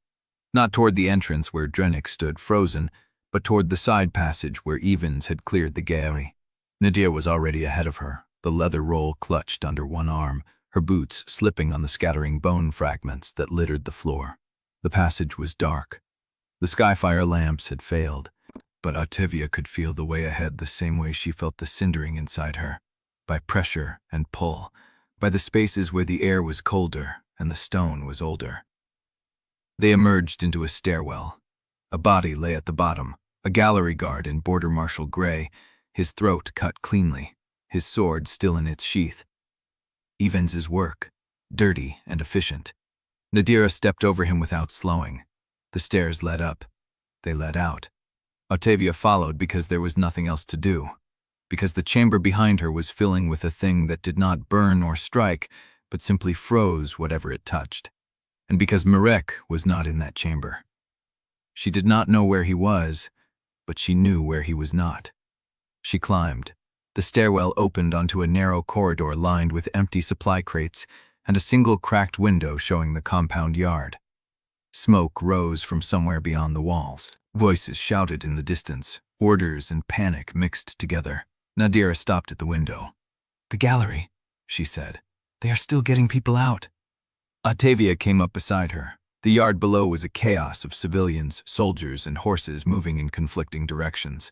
Not toward the entrance where Drennick stood frozen, but toward the side passage where Evans had cleared the galley. Nadira was already ahead of her, the leather roll clutched under one arm, her boots slipping on the scattering bone fragments that littered the floor. The passage was dark. The skyfire lamps had failed, but Ottavia could feel the way ahead the same way she felt the cindering inside her, by pressure and pull, by the spaces where the air was colder and the stone was older. They emerged into a stairwell. A body lay at the bottom, a gallery guard in border Marshal gray, his throat cut cleanly, his sword still in its sheath. Evans's work, dirty and efficient. Nadira stepped over him without slowing. The stairs led up. They led out. Ottavia followed because there was nothing else to do, because the chamber behind her was filling with a thing that did not burn or strike, but simply froze whatever it touched, and because Marrek was not in that chamber. She did not know where he was, but she knew where he was not. She climbed. The stairwell opened onto a narrow corridor lined with empty supply crates and a single cracked window showing the compound yard. Smoke rose from somewhere beyond the walls. Voices shouted in the distance, orders and panic mixed together. Nadira stopped at the window. "The gallery," she said. "They are still getting people out." Ottavia came up beside her. The yard below was a chaos of civilians, soldiers, and horses moving in conflicting directions.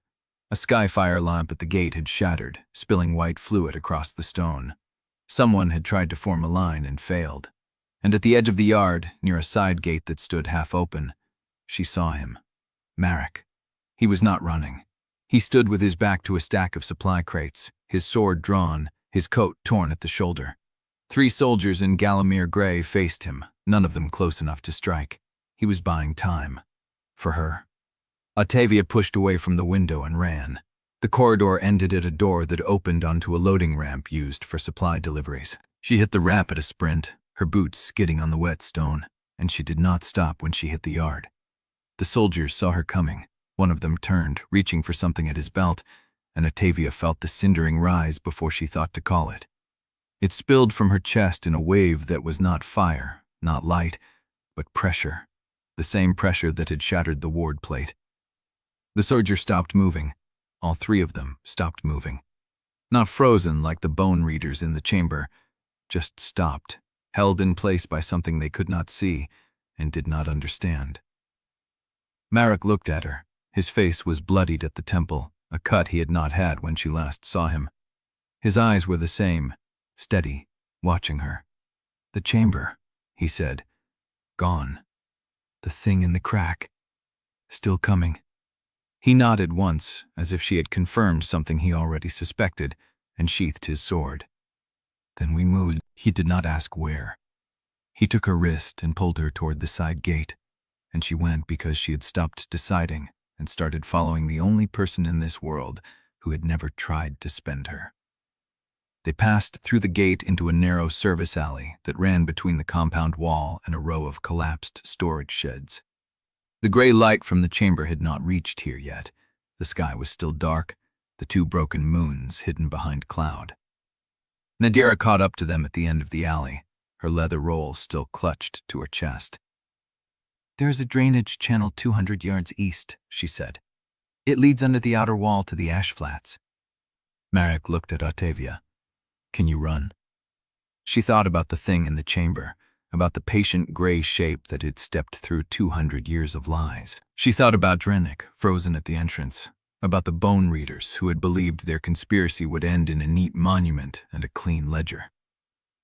A skyfire lamp at the gate had shattered, spilling white fluid across the stone. Someone had tried to form a line and failed. And at the edge of the yard, near a side gate that stood half open, she saw him. Marrek. He was not running. He stood with his back to a stack of supply crates, his sword drawn, his coat torn at the shoulder. 3 soldiers in Galamir gray faced him, none of them close enough to strike. He was buying time. For her. Ottavia pushed away from the window and ran. The corridor ended at a door that opened onto a loading ramp used for supply deliveries. She hit the ramp at a sprint, her boots skidding on the wet stone, and she did not stop when she hit the yard. The soldiers saw her coming. One of them turned, reaching for something at his belt, and Ottavia felt the cindering rise before she thought to call it. It spilled from her chest in a wave that was not fire, not light, but pressure, the same pressure that had shattered the ward plate. The soldier stopped moving. All 3 of them stopped moving. Not frozen like the bone readers in the chamber, just stopped, held in place by something they could not see and did not understand. Marrek looked at her. His face was bloodied at the temple, a cut he had not had when she last saw him. His eyes were the same, steady, watching her. "The chamber," he said. "Gone. The thing in the crack. Still coming." He nodded once, as if she had confirmed something he already suspected, and sheathed his sword. Then we moved. He did not ask where. He took her wrist and pulled her toward the side gate, and she went because she had stopped deciding and started following the only person in this world who had never tried to spend her. They passed through the gate into a narrow service alley that ran between the compound wall and a row of collapsed storage sheds. The gray light from the chamber had not reached here yet. The sky was still dark, the 2 broken moons hidden behind cloud. Nadira caught up to them at the end of the alley, her leather roll still clutched to her chest. "There is a drainage channel 200 yards east," she said. "It leads under the outer wall to the ash flats." Marrek looked at Ottavia. "Can you run?" She thought about the thing in the chamber, about the patient gray shape that had stepped through 200 years of lies. She thought about Drennick, frozen at the entrance, about the bone readers who had believed their conspiracy would end in a neat monument and a clean ledger.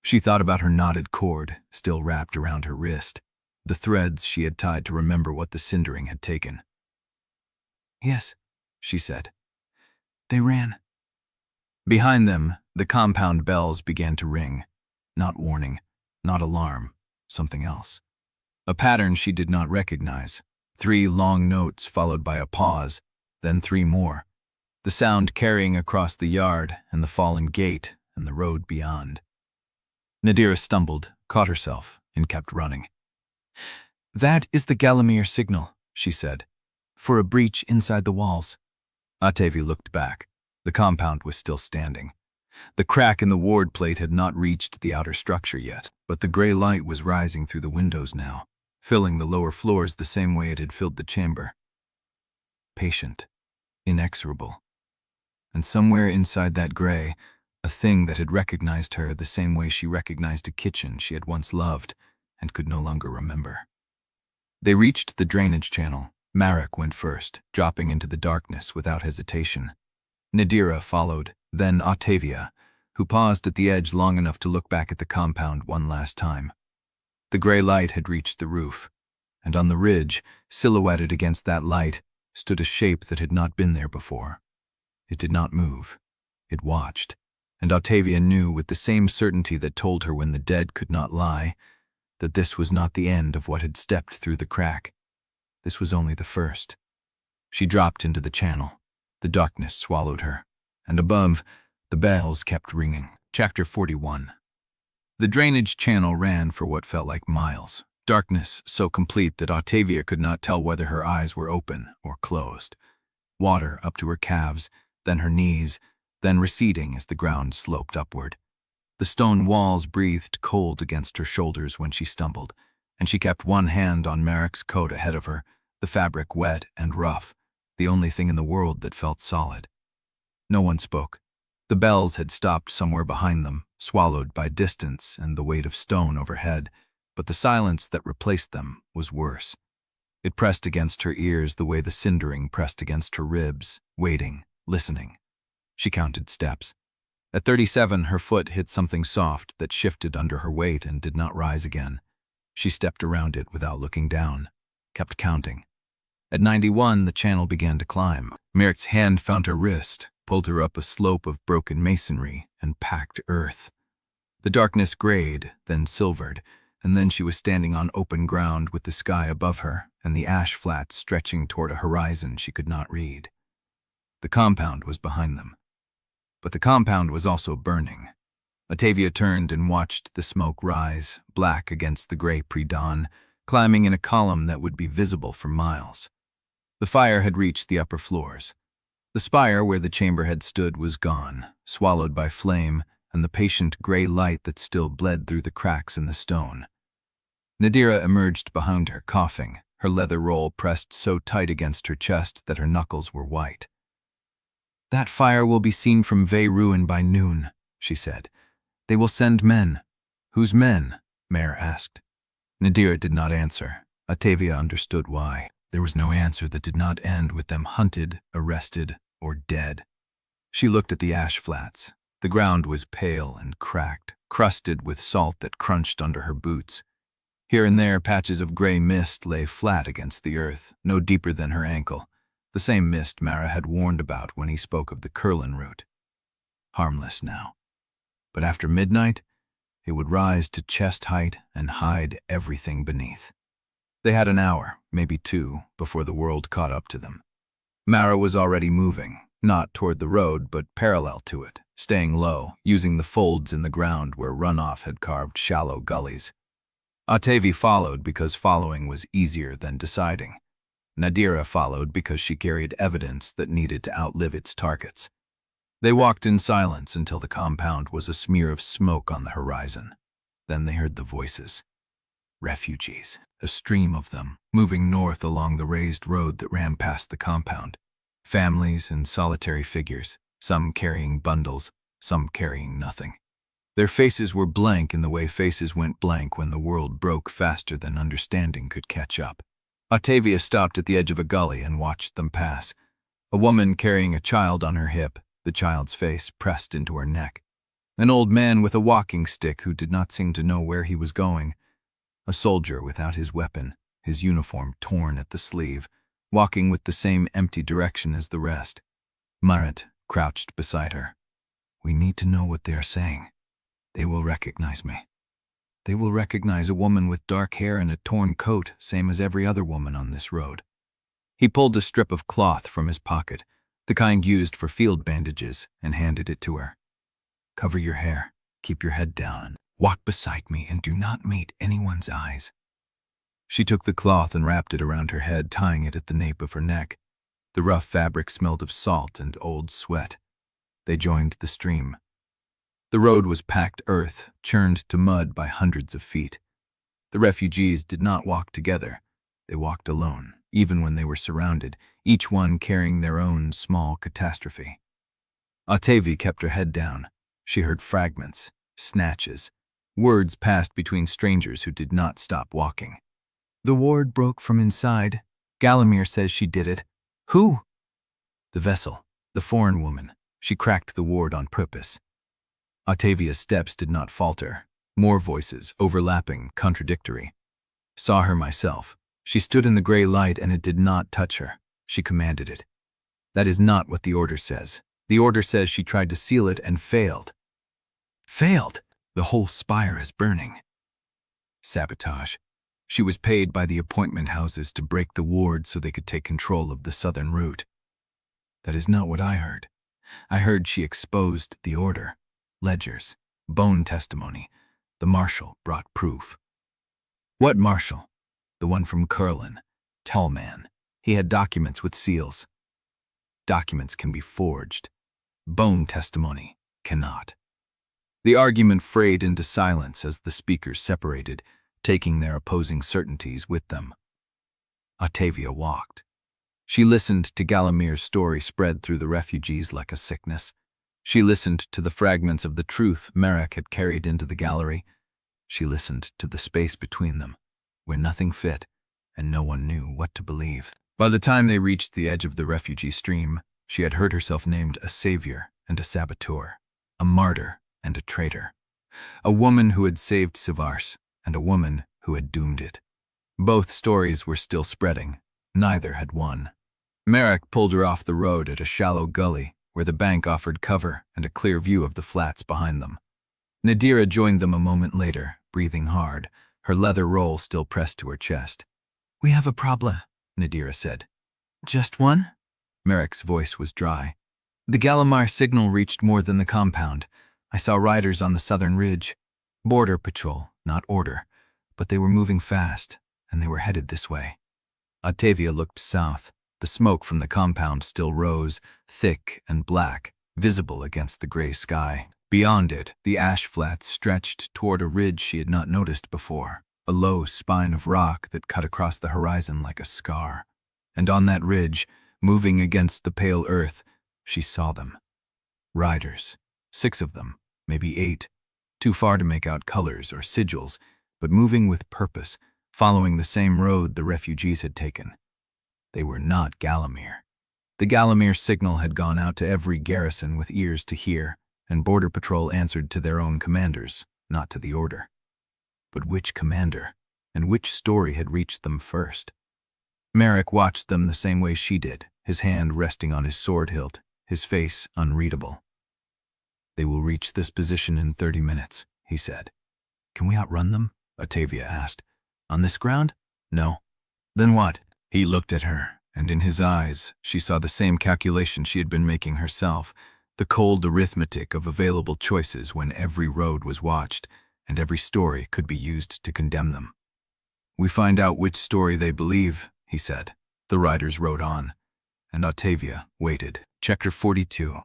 She thought about her knotted cord, still wrapped around her wrist, the threads she had tied to remember what the cindering had taken. "Yes," she said. "They ran." Behind them, the compound bells began to ring. Not warning, not alarm, something else. A pattern she did not recognize. 3 long notes followed by a pause, then 3 more. The sound carrying across the yard and the fallen gate and the road beyond. Nadira stumbled, caught herself, and kept running. "That is the Galamir signal," she said, "for a breach inside the walls." Ottavia looked back. The compound was still standing. The crack in the ward plate had not reached the outer structure yet, but the gray light was rising through the windows now, filling the lower floors the same way it had filled the chamber. Patient, inexorable. And somewhere inside that gray, a thing that had recognized her the same way she recognized a kitchen she had once loved and could no longer remember. They reached the drainage channel. Marrek went first, dropping into the darkness without hesitation. Nadira followed, then Ottavia, who paused at the edge long enough to look back at the compound one last time. The gray light had reached the roof, and on the ridge, silhouetted against that light, stood a shape that had not been there before. It did not move. It watched, and Ottavia knew with the same certainty that told her when the dead could not lie, that this was not the end of what had stepped through the crack. This was only the first. She dropped into the channel. The darkness swallowed her, and above, the bells kept ringing. Chapter 41. The drainage channel ran for what felt like miles, darkness so complete that Ottavia could not tell whether her eyes were open or closed. Water up to her calves, then her knees, then receding as the ground sloped upward. The stone walls breathed cold against her shoulders when she stumbled, and she kept one hand on Marrek's coat ahead of her, the fabric wet and rough, the only thing in the world that felt solid. No one spoke. The bells had stopped somewhere behind them, swallowed by distance and the weight of stone overhead, but the silence that replaced them was worse. It pressed against her ears the way the cindering pressed against her ribs, waiting, listening. She counted steps. At 37, her foot hit something soft that shifted under her weight and did not rise again. She stepped around it without looking down, kept counting. At 91, the channel began to climb. Marrek's hand found her wrist, pulled her up a slope of broken masonry and packed earth. The darkness grayed, then silvered, and then she was standing on open ground with the sky above her and the ash flats stretching toward a horizon she could not read. The compound was behind them. But the compound was also burning. Ottavia turned and watched the smoke rise, black against the gray pre-dawn, climbing in a column that would be visible for miles. The fire had reached the upper floors. The spire where the chamber had stood was gone, swallowed by flame and the patient gray light that still bled through the cracks in the stone. Nadira emerged behind her, coughing, her leather roll pressed so tight against her chest that her knuckles were white. "That fire will be seen from Vale ruin by noon," she said. "They will send men." "Whose men?" Mare asked. Nadira did not answer. Ottavia understood why. There was no answer that did not end with them hunted, arrested, or dead. She looked at the ash flats. The ground was pale and cracked, crusted with salt that crunched under her boots. Here and there, patches of gray mist lay flat against the earth, no deeper than her ankle. The same mist Mara had warned about when he spoke of the Curlin route. Harmless now. But after midnight, it would rise to chest height and hide everything beneath. They had an hour, maybe two, before the world caught up to them. Mara was already moving, not toward the road, but parallel to it, staying low, using the folds in the ground where runoff had carved shallow gullies. Ottavia followed because following was easier than deciding. Nadira followed because she carried evidence that needed to outlive its targets. They walked in silence until the compound was a smear of smoke on the horizon. Then they heard the voices. Refugees, a stream of them, moving north along the raised road that ran past the compound. Families and solitary figures, some carrying bundles, some carrying nothing. Their faces were blank in the way faces went blank when the world broke faster than understanding could catch up. Ottavia stopped at the edge of a gully and watched them pass. A woman carrying a child on her hip, the child's face pressed into her neck. An old man with a walking stick who did not seem to know where he was going. A soldier without his weapon, his uniform torn at the sleeve, walking with the same empty direction as the rest. Marrek crouched beside her. "We need to know what they are saying. They will recognize me. They will recognize a woman with dark hair and a torn coat, same as every other woman on this road." He pulled a strip of cloth from his pocket, the kind used for field bandages, and handed it to her. Cover your hair, keep your head down, walk beside me, and do not meet anyone's eyes." She took the cloth and wrapped it around her head, tying it at the nape of her neck. The rough fabric smelled of salt and old sweat. They joined the stream. The road was packed earth, churned to mud by hundreds of feet. The refugees did not walk together. They walked alone, even when they were surrounded, each one carrying their own small catastrophe. Ottavia kept her head down. She heard fragments, snatches. Words passed between strangers who did not stop walking. "The ward broke from inside. Galamir says she did it." "Who?" "The vessel, the foreign woman. She cracked the ward on purpose." Ottavia's steps did not falter. More voices, overlapping, contradictory. "Saw her myself. She stood in the gray light and it did not touch her. She commanded it." "That is not what the order says. The order says she tried to seal it and failed." "Failed? The whole spire is burning." "Sabotage. She was paid by the appointment houses to break the ward so they could take control of the southern route." "That is not what I heard. I heard she exposed the order. Ledgers, bone testimony. The Marshal brought proof." "What Marshal?" "The one from Curlin. Tall man. He had documents with seals." "Documents can be forged. Bone testimony cannot." The argument frayed into silence as the speakers separated, taking their opposing certainties with them. Ottavia walked. She listened to Galamir's story spread through the refugees like a sickness. She listened to the fragments of the truth Marrek had carried into the gallery. She listened to the space between them, where nothing fit and no one knew what to believe. By the time they reached the edge of the refugee stream, she had heard herself named a savior and a saboteur, a martyr and a traitor, a woman who had saved Sevrast and a woman who had doomed it. Both stories were still spreading. Neither had won. Marrek pulled her off the road at a shallow gully where the bank offered cover and a clear view of the flats behind them. Nadira joined them a moment later, breathing hard, her leather roll still pressed to her chest. "We have a problem," Nadira said. "Just one?" Marrek's voice was dry. "The Galamar signal reached more than the compound. I saw riders on the southern ridge. Border patrol, not order. But they were moving fast, and they were headed this way." Ottavia looked south. The smoke from the compound still rose, thick and black, visible against the gray sky. Beyond it, the ash flats stretched toward a ridge she had not noticed before, a low spine of rock that cut across the horizon like a scar. And on that ridge, moving against the pale earth, she saw them. Riders. 6 of them, maybe 8. Too far to make out colors or sigils, but moving with purpose, following the same road the refugees had taken. They were not Galamir. The Galamir signal had gone out to every garrison with ears to hear, and Border Patrol answered to their own commanders, not to the order. But which commander, and which story had reached them first? Marrek watched them the same way she did, his hand resting on his sword hilt, his face unreadable. "They will reach this position in 30 minutes, he said. "Can we outrun them?" Ottavia asked. "On this ground?" "No." "Then what?" He looked at her, and in his eyes she saw the same calculation she had been making herself, the cold arithmetic of available choices when every road was watched, and every story could be used to condemn them. "We find out which story they believe," he said. The riders rode on, and Ottavia waited. Chapter 42.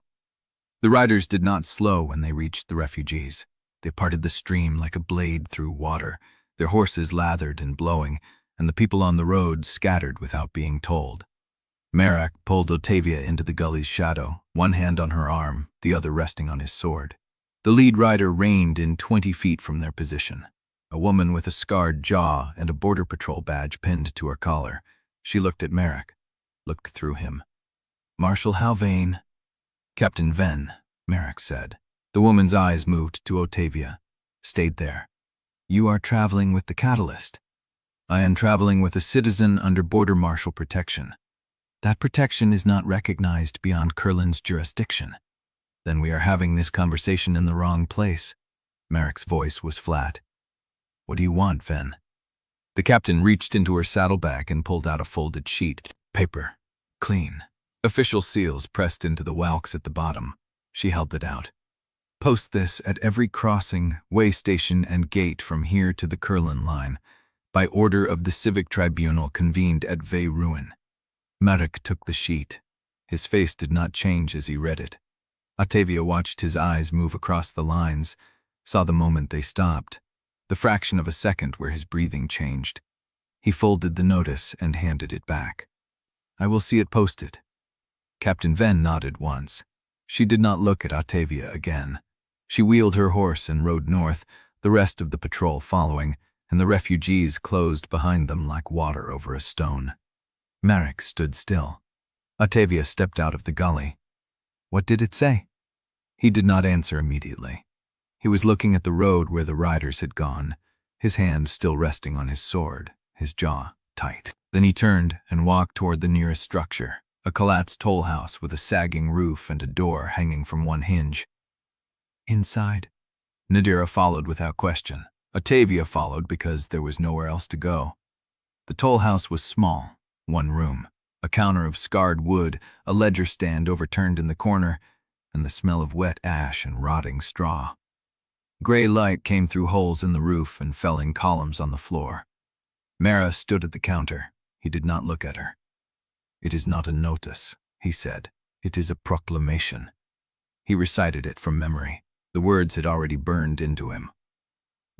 The riders did not slow when they reached the refugees. They parted the stream like a blade through water, their horses lathered and blowing, and the people on the road scattered without being told. Marrek pulled Ottavia into the gully's shadow, one hand on her arm, the other resting on his sword. The lead rider reined in 20 feet from their position. A woman with a scarred jaw and a Border Patrol badge pinned to her collar. She looked at Marrek, looked through him. "Marshal Halvane." "Captain Venn," Marrek said. The woman's eyes moved to Ottavia, stayed there. "You are traveling with the Catalyst." "I am traveling with a citizen under Border Marshal protection." "That protection is not recognized beyond Curlin's jurisdiction." "Then we are having this conversation in the wrong place." Marrek's voice was flat. "What do you want, Venn?" The captain reached into her saddlebag and pulled out a folded sheet. "Paper. Clean. Official seals pressed into the whelks at the bottom." She held it out. Post this at every crossing, way station, and gate from here to the Curlin line, by order of the Civic Tribunal convened at Vale Ruin. Marrek took the sheet. His face did not change as he read it. Ottavia watched his eyes move across the lines, saw the moment they stopped, the fraction of a second where his breathing changed. He folded the notice and handed it back. "I will see it posted." Captain Venn nodded once. She did not look at Ottavia again. She wheeled her horse and rode north, the rest of the patrol following, and the refugees closed behind them like water over a stone. Marrek stood still. Ottavia stepped out of the gully. "What did it say?" He did not answer immediately. He was looking at the road where the riders had gone, his hand still resting on his sword, his jaw tight. Then he turned and walked toward the nearest structure, a collapsed toll house with a sagging roof and a door hanging from one hinge. "Inside?" Nadira followed without question. Ottavia followed because there was nowhere else to go. The toll house was small, one room, a counter of scarred wood, a ledger stand overturned in the corner, and the smell of wet ash and rotting straw. Gray light came through holes in the roof and fell in columns on the floor. Mara stood at the counter. He did not look at her. "It is not a notice," he said. "It is a proclamation." He recited it from memory. The words had already burned into him.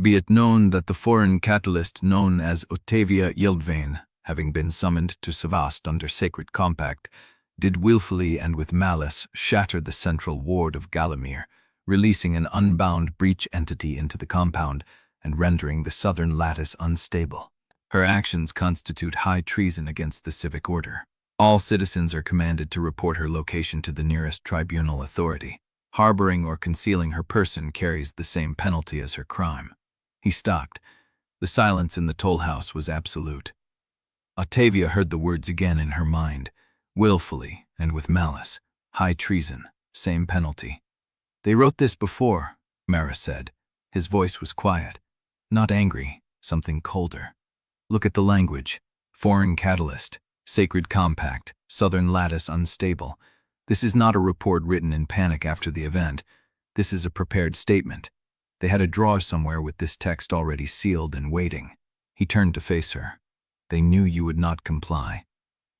"Be it known that the foreign catalyst known as Ottavia Yelvaine, having been summoned to Sevrast under sacred compact, did willfully and with malice shatter the central ward of Galamir, releasing an unbound breach entity into the compound and rendering the southern lattice unstable. Her actions constitute high treason against the civic order. All citizens are commanded to report her location to the nearest tribunal authority. Harboring or concealing her person carries the same penalty as her crime." He stopped. The silence in the toll house was absolute. Ottavia heard the words again in her mind. Willfully and with malice. High treason. Same penalty. "They wrote this before," Mara said. His voice was quiet. Not angry, something colder. "Look at the language. Foreign catalyst. Sacred compact. Southern lattice unstable. This is not a report written in panic after the event. This is a prepared statement. They had a drawer somewhere with this text already sealed and waiting." He turned to face her. "They knew you would not comply.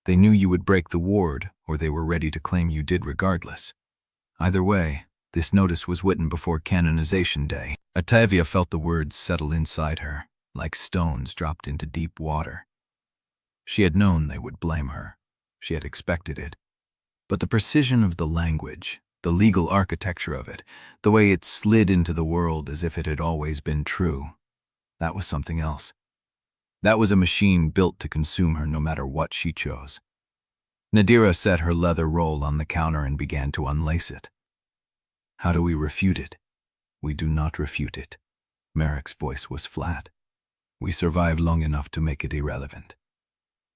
They knew you would break the ward, or they were ready to claim you did regardless. Either way, this notice was written before Canonization Day." Ottavia felt the words settle inside her, like stones dropped into deep water. She had known they would blame her. She had expected it. But the precision of the language, the legal architecture of it, the way it slid into the world as if it had always been true, that was something else. That was a machine built to consume her no matter what she chose. Nadira set her leather roll on the counter and began to unlace it. "How do we refute it?" "We do not refute it." Marrek's voice was flat. "We survive long enough to make it irrelevant."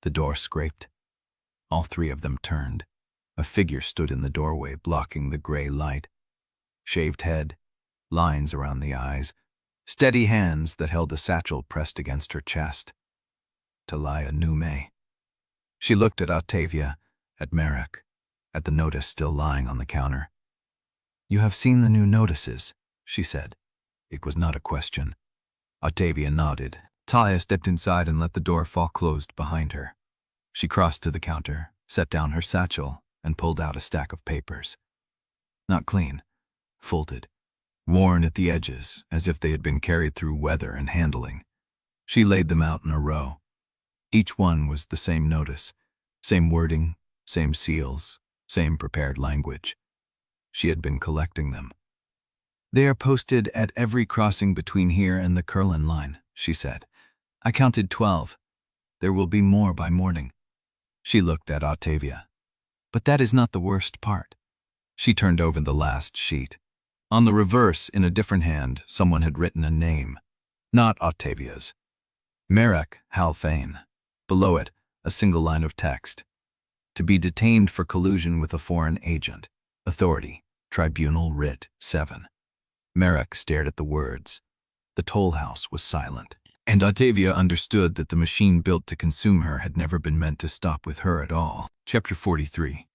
The door scraped. All three of them turned. A figure stood in the doorway, blocking the gray light. Shaved head, lines around the eyes, steady hands that held a satchel pressed against her chest. Taliah Nume. She looked at Ottavia, at Marrek, at the notice still lying on the counter. "You have seen the new notices," she said. It was not a question. Ottavia nodded. Taliah stepped inside and let the door fall closed behind her. She crossed to the counter, set down her satchel, and pulled out a stack of papers. Not clean, folded, worn at the edges as if they had been carried through weather and handling. She laid them out in a row. Each one was the same notice, same wording, same seals, same prepared language. She had been collecting them. "They are posted at every crossing between here and the Curlin line," she said. "I counted 12. There will be more by morning." She looked at Ottavia. "But that is not the worst part." She turned over the last sheet. On the reverse, in a different hand, someone had written a name. Not Ottavia's. Marrek Halvane. Below it, a single line of text. "To be detained for collusion with a foreign agent. Authority. Tribunal Writ 7. Marrek stared at the words. The toll house was silent. And Ottavia understood that the machine built to consume her had never been meant to stop with her at all. Chapter 43.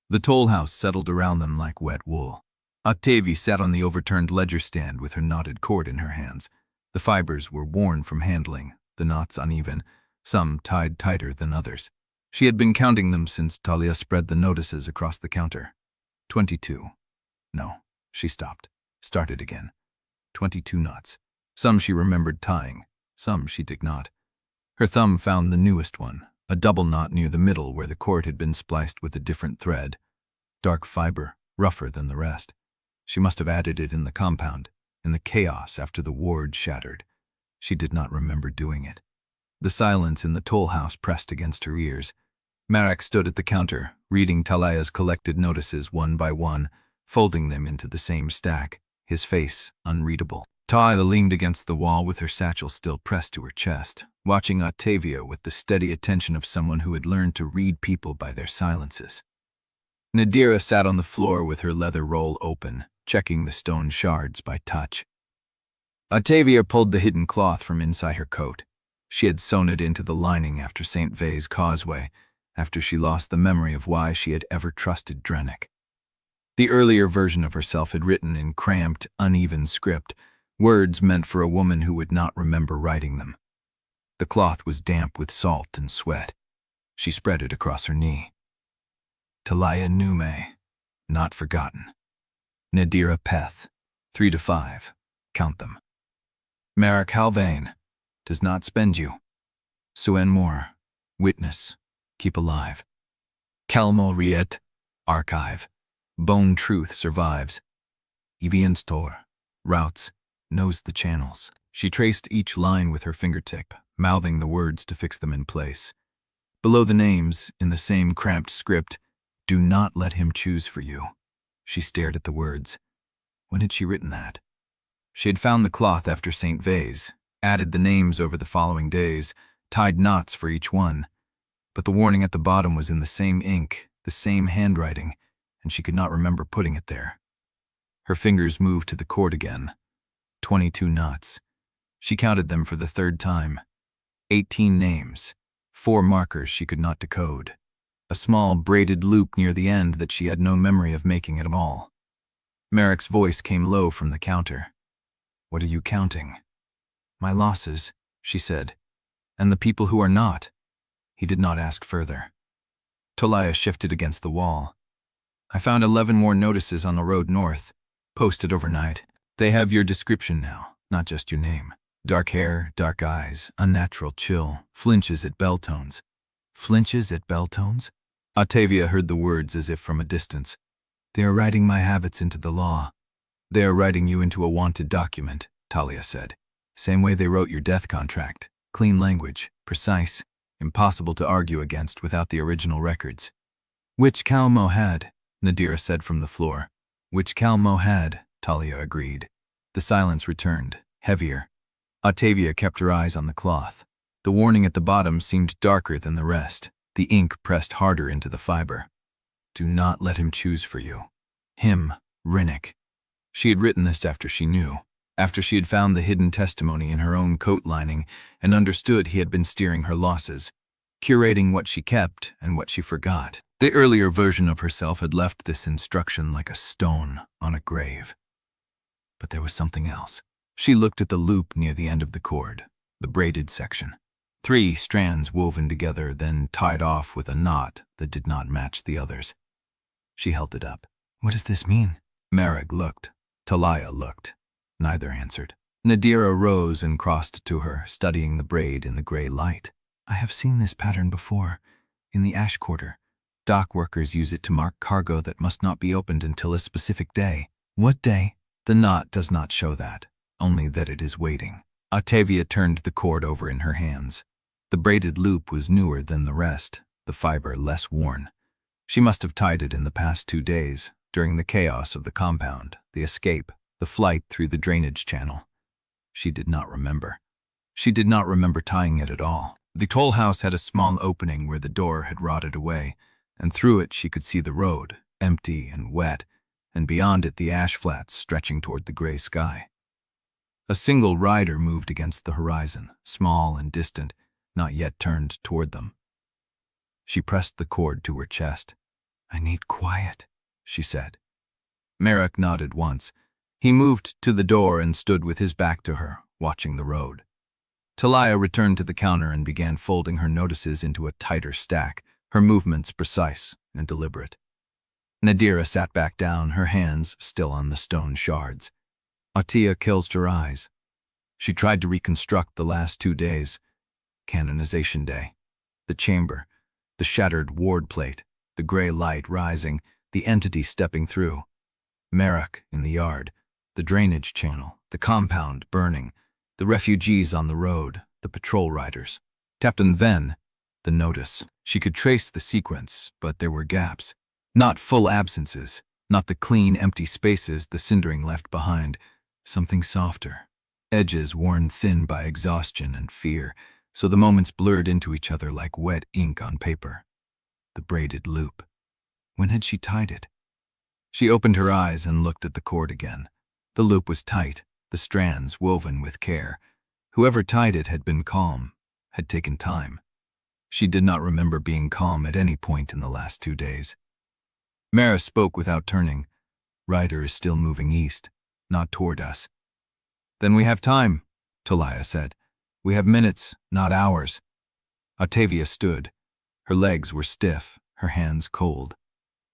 The toll house settled around them like wet wool. Ottavia sat on the overturned ledger stand with her knotted cord in her hands. The fibers were worn from handling, the knots uneven, some tied tighter than others. She had been counting them since Taliah spread the notices across the counter. 22. No, she stopped. Started again. 22 knots. Some she remembered tying, some she did not. Her thumb found the newest one, a double knot near the middle where the cord had been spliced with a different thread. Dark fiber, rougher than the rest. She must have added it in the compound, in the chaos after the ward shattered. She did not remember doing it. The silence in the toll house pressed against her ears. Marrek stood at the counter, reading Taliah's collected notices one by one, folding them into the same stack, his face unreadable. Taliah leaned against the wall with her satchel still pressed to her chest, watching Ottavia with the steady attention of someone who had learned to read people by their silences. Nadira sat on the floor with her leather roll open, checking the stone shards by touch. Ottavia pulled the hidden cloth from inside her coat. She had sewn it into the lining after St. Vale's Causeway, after she lost the memory of why she had ever trusted Drennick. The earlier version of herself had written in cramped, uneven script, words meant for a woman who would not remember writing them. The cloth was damp with salt and sweat. She spread it across her knee. Taliah Nume, not forgotten. Nadira Peth, 3 to 5, count them. Marrek Halvane, does not spend you. Suen Moore, witness, keep alive. Calmo Riot, archive. Bone truth survives. Evian store, routes, knows the channels. She traced each line with her fingertip, mouthing the words to fix them in place. Below the names, in the same cramped script, do not let him choose for you. She stared at the words. When had she written that? She had found the cloth after St. Vale's, added the names over the following days, tied knots for each one. But the warning at the bottom was in the same ink, the same handwriting, and she could not remember putting it there. Her fingers moved to the cord again. 22 knots. She counted them for the third time. 18 names, 4 markers she could not decode. A small braided loop near the end that she had no memory of making at all. Marrek's voice came low from the counter. What are you counting? My losses, she said. And the people who are not. He did not ask further. Taliah shifted against the wall. I found 11 more notices on the road north, posted overnight. They have your description now, not just your name. Dark hair, dark eyes, unnatural chill, flinches at bell tones. Flinches at bell tones? Ottavia heard the words as if from a distance. They are writing my habits into the law. They are writing you into a wanted document, Taliah said. Same way they wrote your death contract. Clean language, precise, impossible to argue against without the original records. Which Calmo had, Nadira said from the floor. Which Calmo had, Taliah agreed. The silence returned, heavier. Ottavia kept her eyes on the cloth. The warning at the bottom seemed darker than the rest. The ink pressed harder into the fiber. Do not let him choose for you. Him, Drennick. She had written this after she knew, after she had found the hidden testimony in her own coat lining and understood he had been steering her losses, curating what she kept and what she forgot. The earlier version of herself had left this instruction like a stone on a grave. But there was something else. She looked at the loop near the end of the cord, the braided section. 3 strands woven together, then tied off with a knot that did not match the others. She held it up. What does this mean? Marrek looked. Taliah looked. Neither answered. Nadira rose and crossed to her, studying the braid in the gray light. I have seen this pattern before, in the ash quarter. Dock workers use it to mark cargo that must not be opened until a specific day. What day? The knot does not show that, only that it is waiting. Ottavia turned the cord over in her hands. The braided loop was newer than the rest, the fiber less worn. She must have tied it in the past 2 days, during the chaos of the compound, the escape, the flight through the drainage channel. She did not remember. She did not remember tying it at all. The toll house had a small opening where the door had rotted away, and through it she could see the road, empty and wet, and beyond it the ash flats stretching toward the gray sky. A single rider moved against the horizon, small and distant, not yet turned toward them. She pressed the cord to her chest. I need quiet, she said. Marrek nodded once. He moved to the door and stood with his back to her, watching the road. Taliah returned to the counter and began folding her notices into a tighter stack, her movements precise and deliberate. Nadira sat back down, her hands still on the stone shards. Ottavia closed her eyes. She tried to reconstruct the last 2 days. Canonization day. The chamber. The shattered ward plate. The gray light rising. The entity stepping through. Marrek in the yard. The drainage channel. The compound burning. The refugees on the road. The patrol riders. Captain Ven. The notice. She could trace the sequence, but there were gaps. Not full absences. Not the clean, empty spaces the Cindering left behind. Something softer. Edges worn thin by exhaustion and fear, so the moments blurred into each other like wet ink on paper. The braided loop. When had she tied it? She opened her eyes and looked at the cord again. The loop was tight, the strands woven with care. Whoever tied it had been calm, had taken time. She did not remember being calm at any point in the last 2 days. Marrek spoke without turning. Ryder is still moving east, not toward us. Then we have time, Taliah said. We have minutes, not hours. Ottavia stood. Her legs were stiff, her hands cold.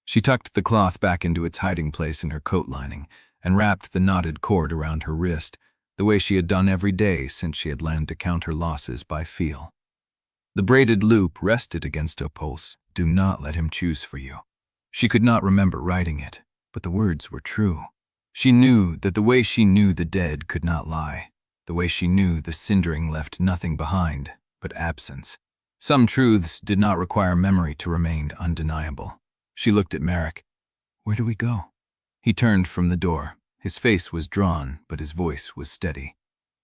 She tucked the cloth back into its hiding place in her coat lining and wrapped the knotted cord around her wrist, the way she had done every day since she had learned to count her losses by feel. The braided loop rested against a pulse. Do not let him choose for you. She could not remember writing it, but the words were true. She knew that the way she knew the dead could not lie, the way she knew the Cindering left nothing behind but absence. Some truths did not require memory to remain undeniable. She looked at Marrek. Where do we go? He turned from the door. His face was drawn, but his voice was steady.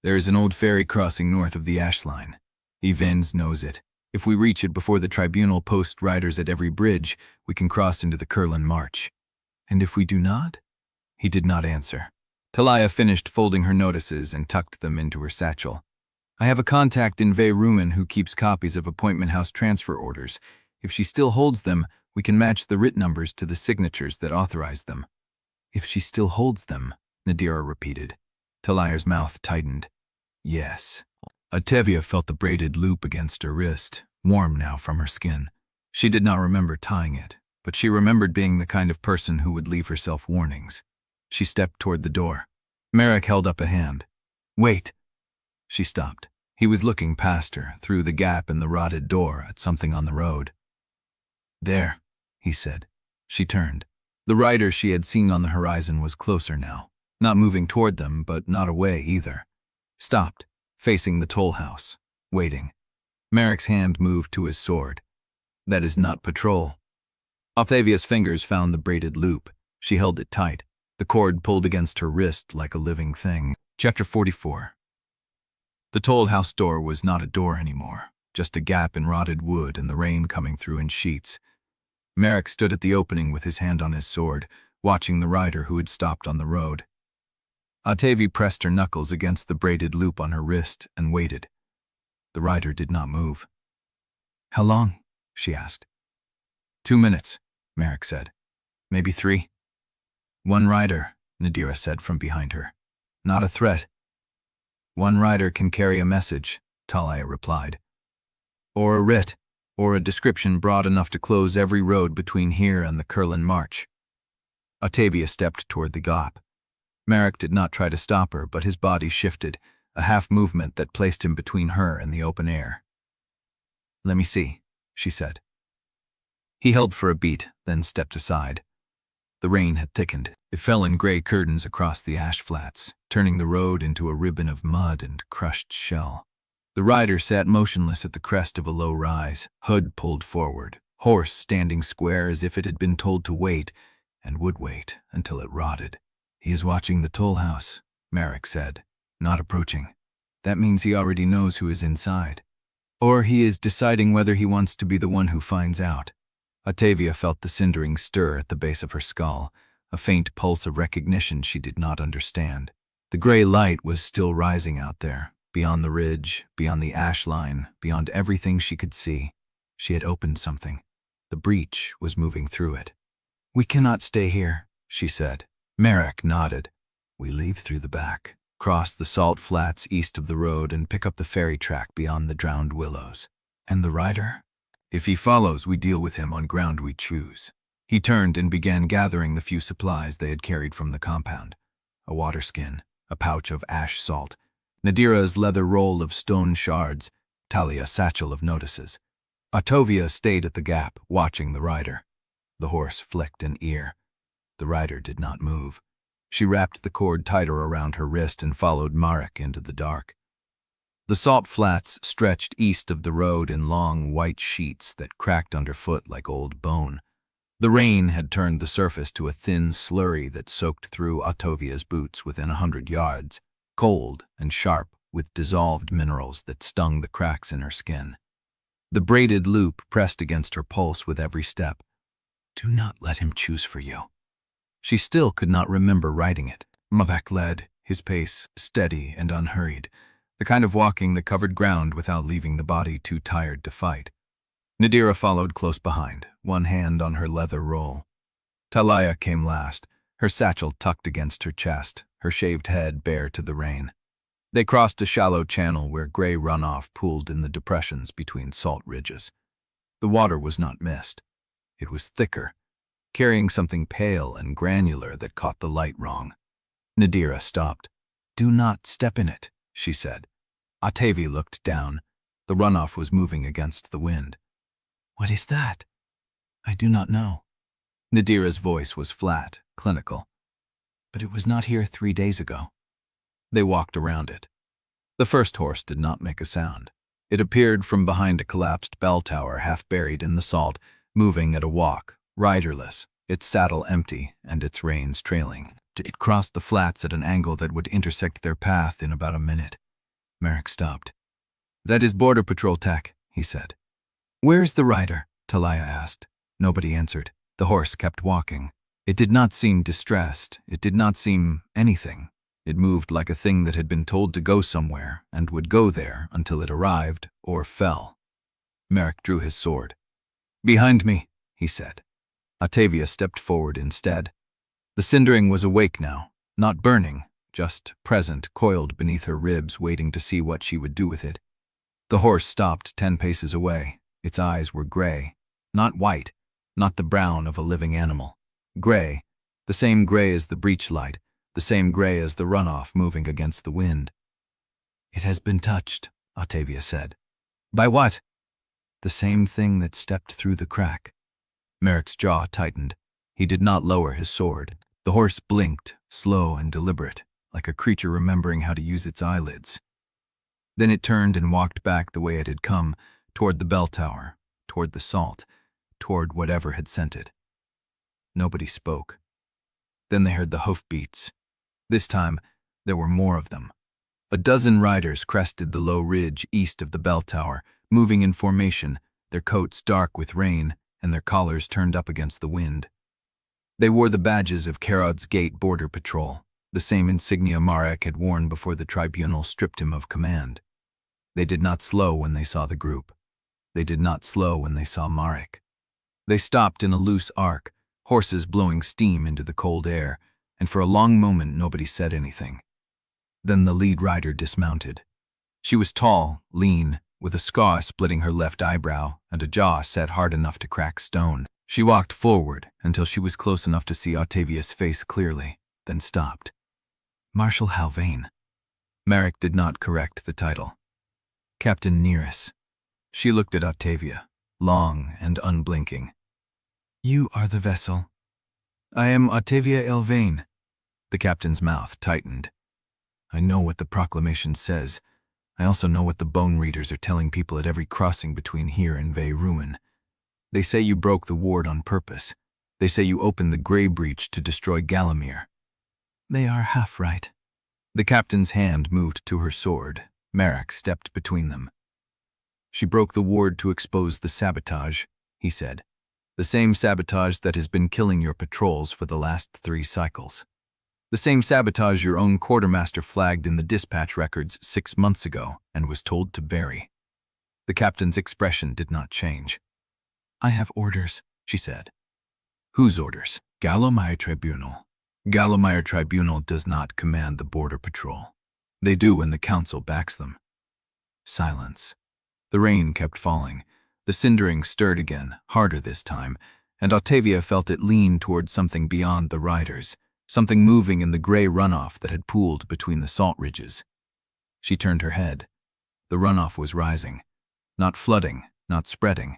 There is an old ferry crossing north of the Ashlight. Yelvaine knows it. If we reach it before the tribunal post riders at every bridge, we can cross into the Curlin March. And if we do not? He did not answer. Taliah finished folding her notices and tucked them into her satchel. I have a contact in Ferryman who keeps copies of appointment house transfer orders. If she still holds them, we can match the writ numbers to the signatures that authorize them. If she still holds them, Nadira repeated. Taliah's mouth tightened. Yes. Ottavia felt the braided loop against her wrist, warm now from her skin. She did not remember tying it, but she remembered being the kind of person who would leave herself warnings. She stepped toward the door. Marrek held up a hand. Wait. She stopped. He was looking past her, through the gap in the rotted door, at something on the road. There, he said. She turned. The rider she had seen on the horizon was closer now, not moving toward them, but not away either. Stopped, facing the toll house, waiting. Marrek's hand moved to his sword. That is not patrol. Ottavia's fingers found the braided loop. She held it tight. The cord pulled against her wrist like a living thing. Chapter 44. The toll house door was not a door anymore, just a gap in rotted wood and the rain coming through in sheets. Marrek stood at the opening with his hand on his sword, watching the rider who had stopped on the road. Ottavia pressed her knuckles against the braided loop on her wrist and waited. The rider did not move. How long? She asked. 2 minutes, Marrek said. Maybe 3. One rider, Nadira said from behind her. Not a threat. One rider can carry a message, Taliah replied. Or a writ, or a description broad enough to close every road between here and the Curlin March. Ottavia stepped toward the gap. Marrek did not try to stop her, but his body shifted, a half movement that placed him between her and the open air. Let me see, she said. He held for a beat, then stepped aside. The rain had thickened. It fell in gray curtains across the ash flats, turning the road into a ribbon of mud and crushed shell. The rider sat motionless at the crest of a low rise, hood pulled forward, horse standing square as if it had been told to wait, and would wait until it rotted. He is watching the toll house, Marrek said, not approaching. That means he already knows who is inside. Or he is deciding whether he wants to be the one who finds out. Ottavia felt the Cindering stir at the base of her skull, a faint pulse of recognition she did not understand. The gray light was still rising out there, beyond the ridge, beyond the ash line, beyond everything she could see. She had opened something. The breach was moving through it. We cannot stay here, she said. Marrek nodded. We leave through the back, cross the salt flats east of the road, and pick up the ferry track beyond the drowned willows. And the rider? If he follows, we deal with him on ground we choose. He turned and began gathering the few supplies they had carried from the compound. A water skin, a pouch of ash salt, Nadira's leather roll of stone shards, Taliah's satchel of notices. Ottavia stayed at the gap, watching the rider. The horse flicked an ear. The rider did not move. She wrapped the cord tighter around her wrist and followed Marrek into the dark. The salt flats stretched east of the road in long white sheets that cracked underfoot like old bone. The rain had turned the surface to a thin slurry that soaked through Ottavia's boots within 100 yards, cold and sharp with dissolved minerals that stung the cracks in her skin. The braided loop pressed against her pulse with every step. Do not let him choose for you. She still could not remember writing it. Marrek led, his pace steady and unhurried, the kind of walking that covered ground without leaving the body too tired to fight. Nadira followed close behind, one hand on her leather roll. Taliah came last, her satchel tucked against her chest, her shaved head bare to the rain. They crossed a shallow channel where gray runoff pooled in the depressions between salt ridges. The water was not mist. It was thicker, carrying something pale and granular that caught the light wrong. Nadira stopped. Do not step in it, she said. Ottavia looked down. The runoff was moving against the wind. What is that? I do not know. Nadira's voice was flat, clinical. But it was not here 3 days ago. They walked around it. The first horse did not make a sound. It appeared from behind a collapsed bell tower half buried in the salt, moving at a walk, riderless, its saddle empty and its reins trailing. It crossed the flats at an angle that would intersect their path in about a minute. Marrek stopped. That is Border Patrol tech, he said. Where is the rider? Taliah asked. Nobody answered. The horse kept walking. It did not seem distressed. It did not seem anything. It moved like a thing that had been told to go somewhere and would go there until it arrived or fell. Marrek drew his sword. Behind me, he said. Ottavia stepped forward instead. The Cindering was awake now, not burning, just present, coiled beneath her ribs, waiting to see what she would do with it. The horse stopped 10 paces away. Its eyes were gray, not white, not the brown of a living animal. Gray, the same gray as the breech light, the same gray as the runoff moving against the wind. It has been touched, Ottavia said. By what? The same thing that stepped through the crack. Marrek's jaw tightened. He did not lower his sword. The horse blinked, slow and deliberate, like a creature remembering how to use its eyelids. Then it turned and walked back the way it had come, toward the bell tower, toward the salt, toward whatever had sent it. Nobody spoke. Then they heard the hoofbeats. This time, there were more of them. A dozen riders crested the low ridge east of the bell tower, moving in formation, their coats dark with rain and their collars turned up against the wind. They wore the badges of Kharod's Gate Border Patrol, the same insignia Marrek had worn before the tribunal stripped him of command. They did not slow when they saw the group. They did not slow when they saw Marrek. They stopped in a loose arc, horses blowing steam into the cold air, and for a long moment nobody said anything. Then the lead rider dismounted. She was tall, lean, with a scar splitting her left eyebrow and a jaw set hard enough to crack stone. She walked forward until she was close enough to see Ottavia's face clearly, then stopped. Marshal Halvane. Marrek did not correct the title. Captain Nearest. She looked at Ottavia, long and unblinking. You are the vessel. I am Ottavia Yelvaine. The captain's mouth tightened. I know what the proclamation says. I also know what the bone readers are telling people at every crossing between here and Vale Ruin. They say you broke the ward on purpose. They say you opened the Grey Breach to destroy Galamir. They are half right. The captain's hand moved to her sword. Marrek stepped between them. She broke the ward to expose the sabotage, he said. The same sabotage that has been killing your patrols for the last 3 cycles. The same sabotage your own quartermaster flagged in the dispatch records 6 months ago and was told to bury. The captain's expression did not change. I have orders, she said. Whose orders? Gallo my tribunal. Gallimire Tribunal does not command the border patrol. They do when the council backs them. Silence. The rain kept falling. The cindering stirred again, harder this time, and Ottavia felt it lean toward something beyond the riders, something moving in the gray runoff that had pooled between the salt ridges. She turned her head. The runoff was rising, not flooding, not spreading,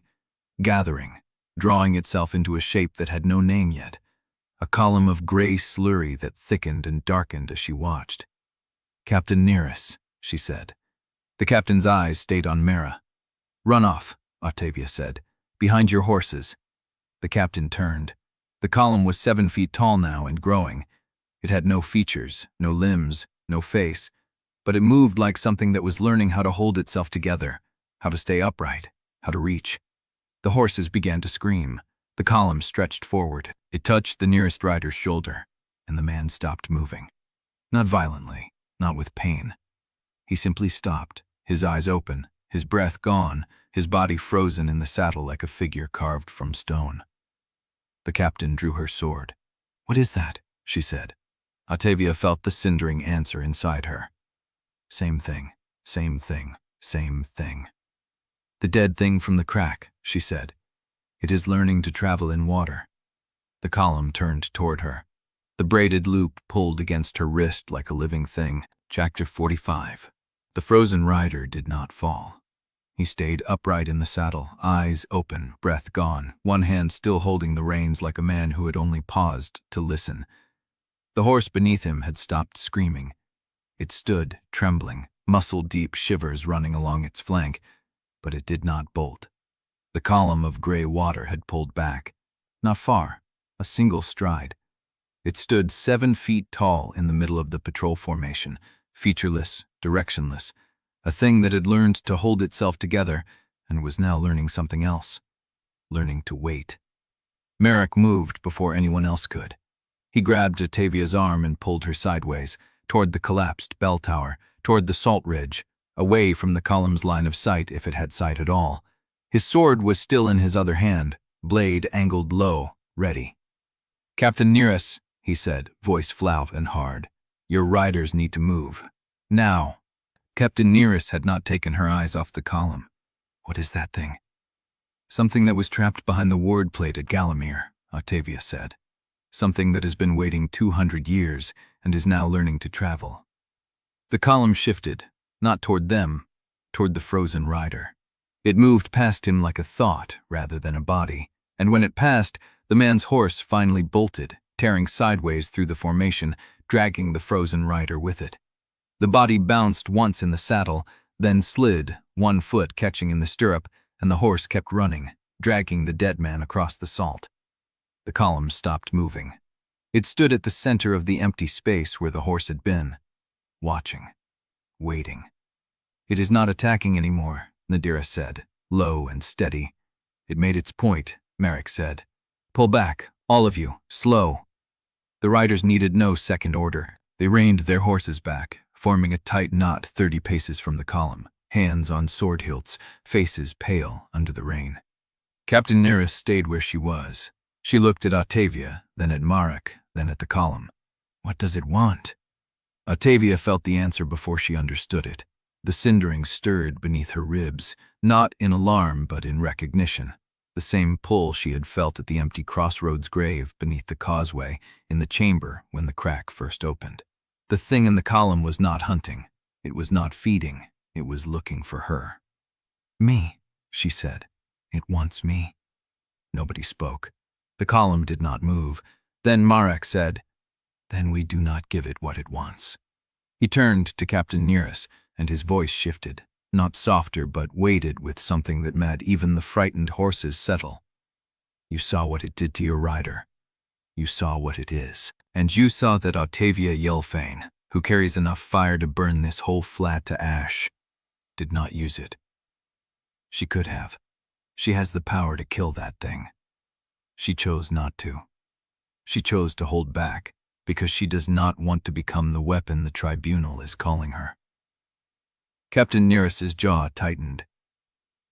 gathering, drawing itself into a shape that had no name yet, a column of gray slurry that thickened and darkened as she watched. "Captain Nearest," she said. The captain's eyes stayed on Mara. "Run off," Ottavia said. "Behind your horses." The captain turned. The column was 7 feet tall now and growing. It had no features, no limbs, no face, but it moved like something that was learning how to hold itself together, how to stay upright, how to reach. The horses began to scream. The column stretched forward. It touched the nearest rider's shoulder, and the man stopped moving. Not violently, not with pain. He simply stopped, his eyes open, his breath gone, his body frozen in the saddle like a figure carved from stone. The captain drew her sword. "What is that?" she said. Ottavia felt the cindering answer inside her. "Same thing, same thing, same thing." "The dead thing from the crack," she said. "It is learning to travel in water." The column turned toward her. The braided loop pulled against her wrist like a living thing. Chapter 45. The frozen rider did not fall. He stayed upright in the saddle, eyes open, breath gone, one hand still holding the reins like a man who had only paused to listen. The horse beneath him had stopped screaming. It stood, trembling, muscle-deep shivers running along its flank, but it did not bolt. The column of gray water had pulled back. Not far, a single stride. It stood 7 feet tall in the middle of the patrol formation, featureless, directionless, a thing that had learned to hold itself together and was now learning something else, learning to wait. Marrek moved before anyone else could. He grabbed Ottavia's arm and pulled her sideways, toward the collapsed bell tower, toward the salt ridge, away from the column's line of sight if it had sight at all. His sword was still in his other hand, blade angled low, ready. "Captain Nearest," he said, voice flat and hard. "Your riders need to move. Now." Captain Nearest had not taken her eyes off the column. "What is that thing?" "Something that was trapped behind the ward plate at Gallimire," Ottavia said. "Something that has been waiting 200 years and is now learning to travel." The column shifted, not toward them, toward the frozen rider. It moved past him like a thought rather than a body, and when it passed, the man's horse finally bolted, tearing sideways through the formation, dragging the frozen rider with it. The body bounced once in the saddle, then slid, one foot catching in the stirrup, and the horse kept running, dragging the dead man across the salt. The column stopped moving. It stood at the center of the empty space where the horse had been, watching, waiting. "It is not attacking anymore," Nadira said, low and steady. "It made its point," Marrek said. "Pull back, all of you, slow." The riders needed no second order. They reined their horses back, forming a tight knot 30 paces from the column, hands on sword hilts, faces pale under the rain. Captain Nearest stayed where she was. She looked at Ottavia, then at Marrek, then at the column. "What does it want?" Ottavia felt the answer before she understood it. The cindering stirred beneath her ribs, not in alarm but in recognition. The same pull she had felt at the empty crossroads grave beneath the causeway in the chamber when the crack first opened. The thing in the column was not hunting. It was not feeding. It was looking for her. "Me," she said. "It wants me." Nobody spoke. The column did not move. Then Marrek said, "Then we do not give it what it wants." He turned to Captain Nearest, and his voice shifted, not softer but weighted with something that made even the frightened horses settle. "You saw what it did to your rider. You saw what it is. And you saw that Ottavia Yelvaine, who carries enough fire to burn this whole flat to ash, did not use it. She could have. She has the power to kill that thing. She chose not to. She chose to hold back because she does not want to become the weapon the tribunal is calling her." Captain Nearest's jaw tightened.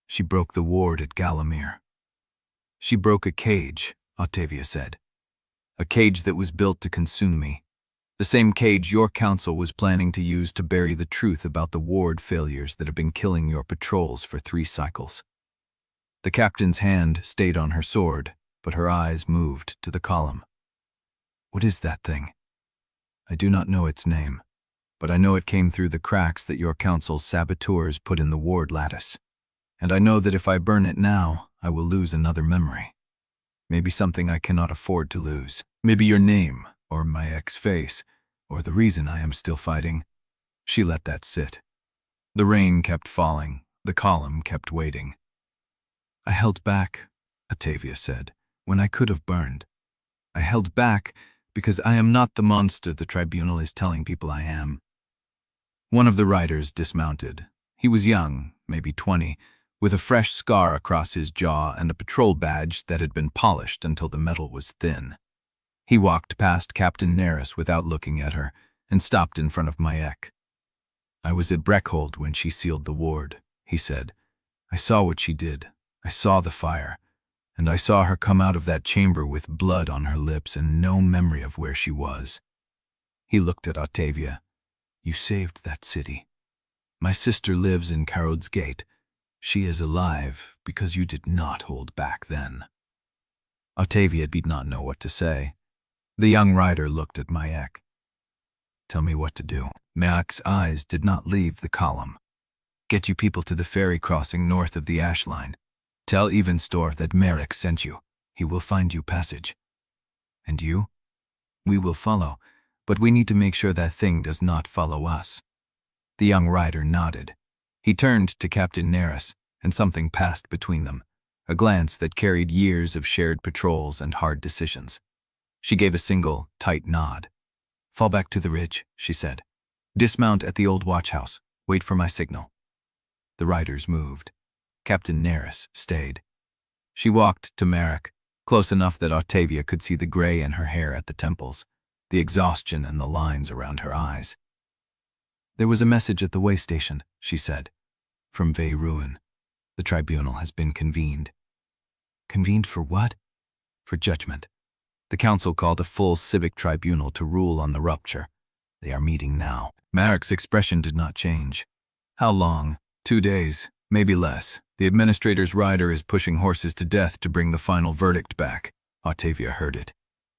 "She broke the ward at Gallimire." "She broke a cage," Ottavia said. A cage that was built to consume me. The same cage your council was planning to use to bury the truth about the ward failures that have been killing your patrols for 3 cycles. The captain's hand stayed on her sword, but her eyes moved to the column. What is that thing? I do not know its name, but I know it came through the cracks that your council's saboteurs put in the ward lattice. And I know that if I burn it now, I will lose another memory. Maybe something I cannot afford to lose. Maybe your name, or my ex-face, or the reason I am still fighting. She let that sit. The rain kept falling. The column kept waiting. I held back, Ottavia said, when I could have burned. I held back because I am not the monster the tribunal is telling people I am. One of the riders dismounted. He was young, maybe 20, with a fresh scar across his jaw and a patrol badge that had been polished until the metal was thin. He walked past Captain Neris without looking at her and stopped in front of Marrek. I was at Breckhold when she sealed the ward, he said. I saw what she did. I saw the fire, and I saw her come out of that chamber with blood on her lips and no memory of where she was. He looked at Ottavia. You saved that city. My sister lives in Kharod's gate. She is alive because you did not hold back then. Ottavia did not know what to say. The young rider looked at Marrek. Tell me what to do. Marrek's eyes did not leave the column. Get you people to the ferry crossing north of the Ashlight. Tell Evenstor that Marrek sent you. He will find you passage. And you? We will follow, but we need to make sure that thing does not follow us. The young rider nodded. He turned to Captain Neris, and something passed between them, a glance that carried years of shared patrols and hard decisions. She gave a single, tight nod. Fall back to the ridge, she said. Dismount at the old watchhouse. Wait for my signal. The riders moved. Captain Neris stayed. She walked to Marrek, close enough that Ottavia could see the gray in her hair at the temples, the exhaustion and the lines around her eyes. There was a message at the way station, she said. From Vale. The tribunal has been convened. Convened for what? For judgment. The council called a full civic tribunal to rule on the rupture. They are meeting now. Marrek's expression did not change. How long? 2 days, maybe less. The administrator's rider is pushing horses to death to bring the final verdict back. Ottavia heard it.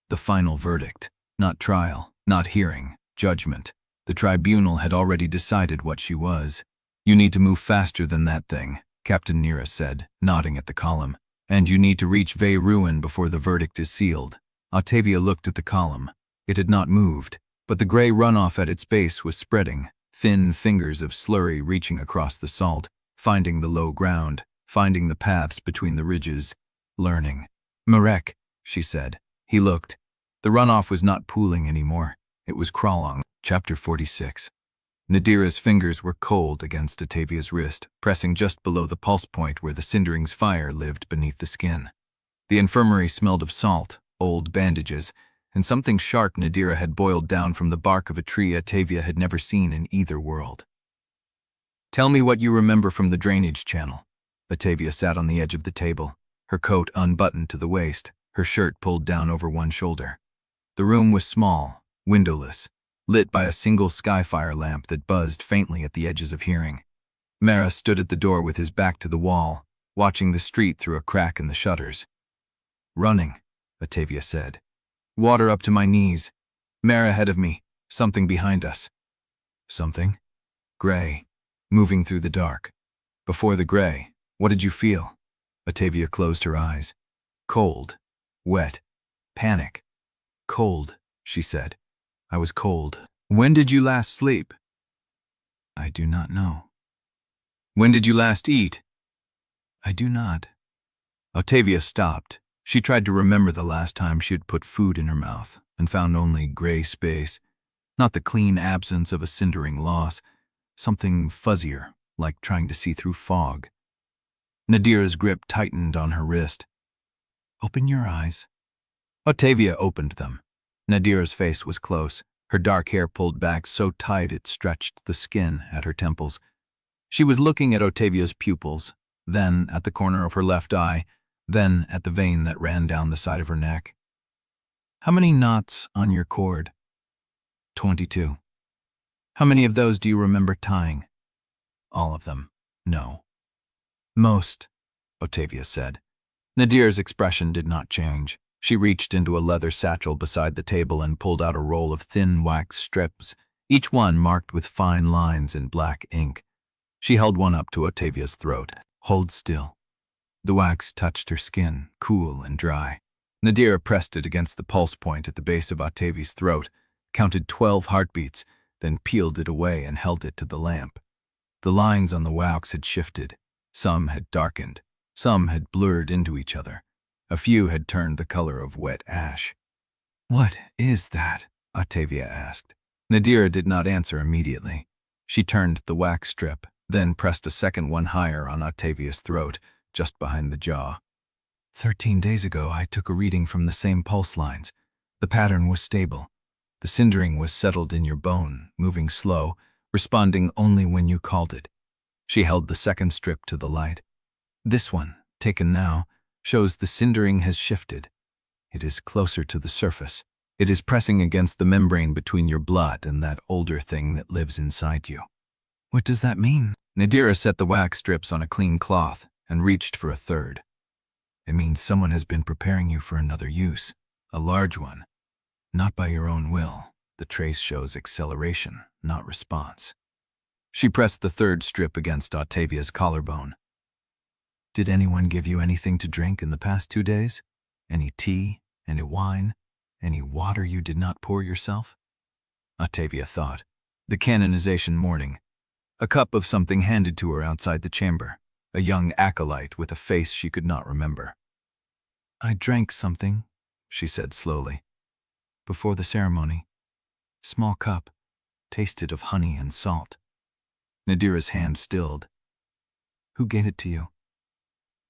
The final verdict. Not trial, not hearing, judgment. The tribunal had already decided what she was. You need to move faster than that thing, Captain Neris said, nodding at the column. And you need to reach Vale before the verdict is sealed. Ottavia looked at the column. It had not moved, but the gray runoff at its base was spreading, thin fingers of slurry reaching across the salt, finding the low ground, finding the paths between the ridges, learning. Marrek, she said. He looked. The runoff was not pooling anymore. It was crawling. Chapter 46. Nadira's fingers were cold against Ottavia's wrist, pressing just below the pulse point where the Cindering's fire lived beneath the skin. The infirmary smelled of salt, old bandages, and something sharp Nadira had boiled down from the bark of a tree Ottavia had never seen in either world. Tell me what you remember from the drainage channel. Ottavia sat on the edge of the table, her coat unbuttoned to the waist, her shirt pulled down over one shoulder. The room was small, windowless, lit by a single skyfire lamp that buzzed faintly at the edges of hearing. Mara stood at the door with his back to the wall, watching the street through a crack in the shutters. Running, Ottavia said. Water up to my knees. Mara ahead of me, something behind us. Something? Gray, moving through the dark. Before the gray, what did you feel? Ottavia closed her eyes. Cold, wet, panic. Cold, she said. I was cold. When did you last sleep? I do not know. When did you last eat? I do not. Ottavia stopped. She tried to remember the last time she had put food in her mouth and found only gray space, not the clean absence of a cindering loss, something fuzzier, like trying to see through fog. Nadira's grip tightened on her wrist. Open your eyes. Ottavia opened them. Nadira's face was close, her dark hair pulled back so tight it stretched the skin at her temples. She was looking at Ottavia's pupils, then at the corner of her left eye, then at the vein that ran down the side of her neck. How many knots on your cord? 22. How many of those do you remember tying? All of them. No. Most, Ottavia said. Nadira's expression did not change. She reached into a leather satchel beside the table and pulled out a roll of thin wax strips, each one marked with fine lines in black ink. She held one up to Ottavia's throat. Hold still. The wax touched her skin, cool and dry. Nadira pressed it against the pulse point at the base of Ottavia's throat, counted 12 heartbeats, then peeled it away and held it to the lamp. The lines on the wax had shifted. Some had darkened. Some had blurred into each other. A few had turned the color of wet ash. What is that? Ottavia asked. Nadira did not answer immediately. She turned the wax strip, then pressed a second one higher on Ottavia's throat, just behind the jaw. 13 days ago, I took a reading from the same pulse lines. The pattern was stable. The cindering was settled in your bone, moving slow, responding only when you called it. She held the second strip to the light. This one, taken now, shows the cindering has shifted. It is closer to the surface. It is pressing against the membrane between your blood and that older thing that lives inside you. What does that mean? Nadira set the wax strips on a clean cloth and reached for a third. It means someone has been preparing you for another use, a large one. Not by your own will. The trace shows acceleration, not response. She pressed the third strip against Ottavia's collarbone. Did anyone give you anything to drink in the past 2 days? Any tea? Any wine? Any water you did not pour yourself? Ottavia thought. The canonization morning. A cup of something handed to her outside the chamber. A young acolyte with a face she could not remember. I drank something, she said slowly. Before the ceremony. Small cup, tasted of honey and salt. Nadira's hand stilled. Who gave it to you?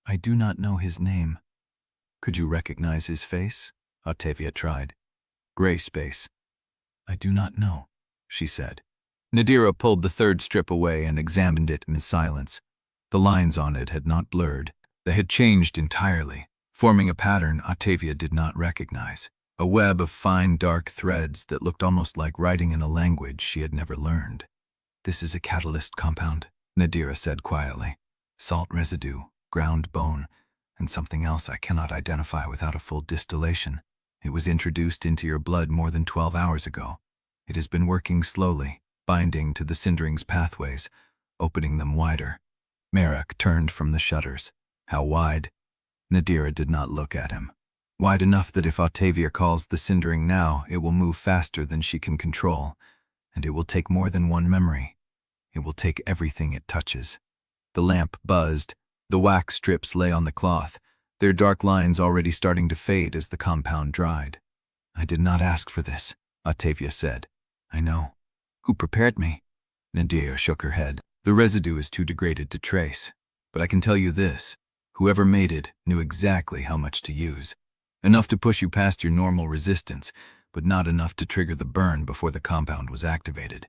I do not know his name. Could you recognize his face? Ottavia tried. Gray space. I do not know, she said. Nadira pulled the third strip away and examined it in silence. The lines on it had not blurred. They had changed entirely, forming a pattern Ottavia did not recognize. A web of fine dark threads that looked almost like writing in a language she had never learned. This is a catalyst compound, Nadira said quietly. Salt residue, ground bone, and something else I cannot identify without a full distillation. It was introduced into your blood more than 12 hours ago. It has been working slowly, binding to the cindering's pathways, opening them wider. Marrek turned from the shutters. How wide? Nadira did not look at him. Wide enough that if Ottavia calls the cindering now, it will move faster than she can control, and it will take more than one memory. It will take everything it touches. The lamp buzzed. The wax strips lay on the cloth, their dark lines already starting to fade as the compound dried. I did not ask for this, Ottavia said. I know. Who prepared me? Nadira shook her head. The residue is too degraded to trace, but I can tell you this. Whoever made it knew exactly how much to use. Enough to push you past your normal resistance, but not enough to trigger the burn before the compound was activated.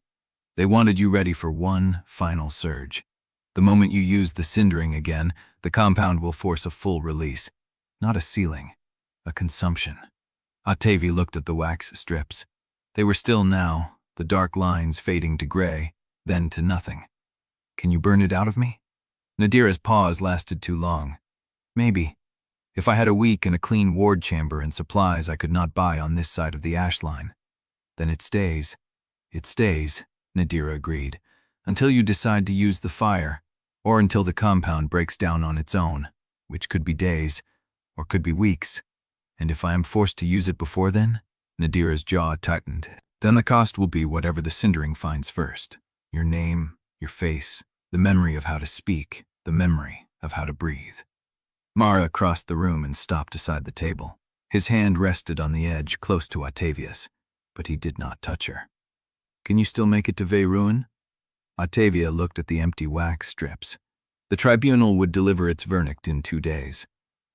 They wanted you ready for one final surge. The moment you use the cindering again, the compound will force a full release. Not a sealing, a consumption. Ottavia looked at the wax strips. They were still now, the dark lines fading to gray, then to nothing. Can you burn it out of me? Nadira's pause lasted too long. Maybe. If I had a week in a clean ward chamber and supplies I could not buy on this side of the ash line. Then it stays. It stays, Nadira agreed, until you decide to use the fire, or until the compound breaks down on its own, which could be days, or could be weeks. And if I am forced to use it before then? Nadira's jaw tightened. Then the cost will be whatever the cindering finds first. Your name, your face, the memory of how to speak, the memory of how to breathe. Marrek crossed the room and stopped beside the table. His hand rested on the edge close to Ottavia's, but he did not touch her. Can you still make it to Vale? Ottavia looked at the empty wax strips. The tribunal would deliver its verdict in 2 days.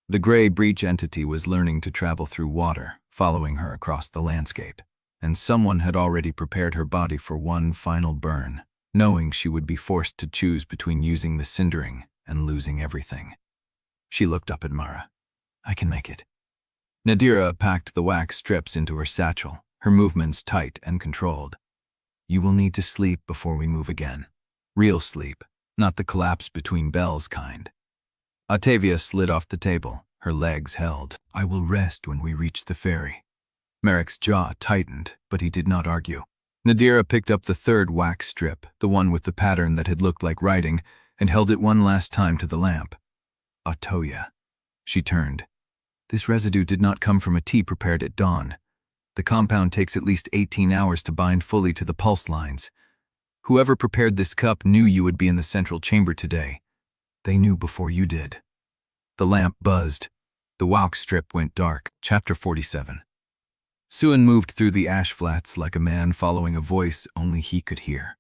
The gray breach entity was learning to travel through water, following her across the landscape, and someone had already prepared her body for one final burn, knowing she would be forced to choose between using the cindering and losing everything. She looked up at Mara. I can make it. Nadira packed the wax strips into her satchel, her movements tight and controlled. You will need to sleep before we move again. Real sleep, not the collapse between bells kind. Ottavia slid off the table, her legs held. I will rest when we reach the ferry. Marrek's jaw tightened, but he did not argue. Nadira picked up the third wax strip, the one with the pattern that had looked like writing, and held it one last time to the lamp. Ottavia. She turned. This residue did not come from a tea prepared at dawn. The compound takes at least 18 hours to bind fully to the pulse lines. Whoever prepared this cup knew you would be in the central chamber today. They knew before you did. The lamp buzzed. The wax strip went dark. Chapter 47. Suen moved through the ash flats like a man following a voice only he could hear.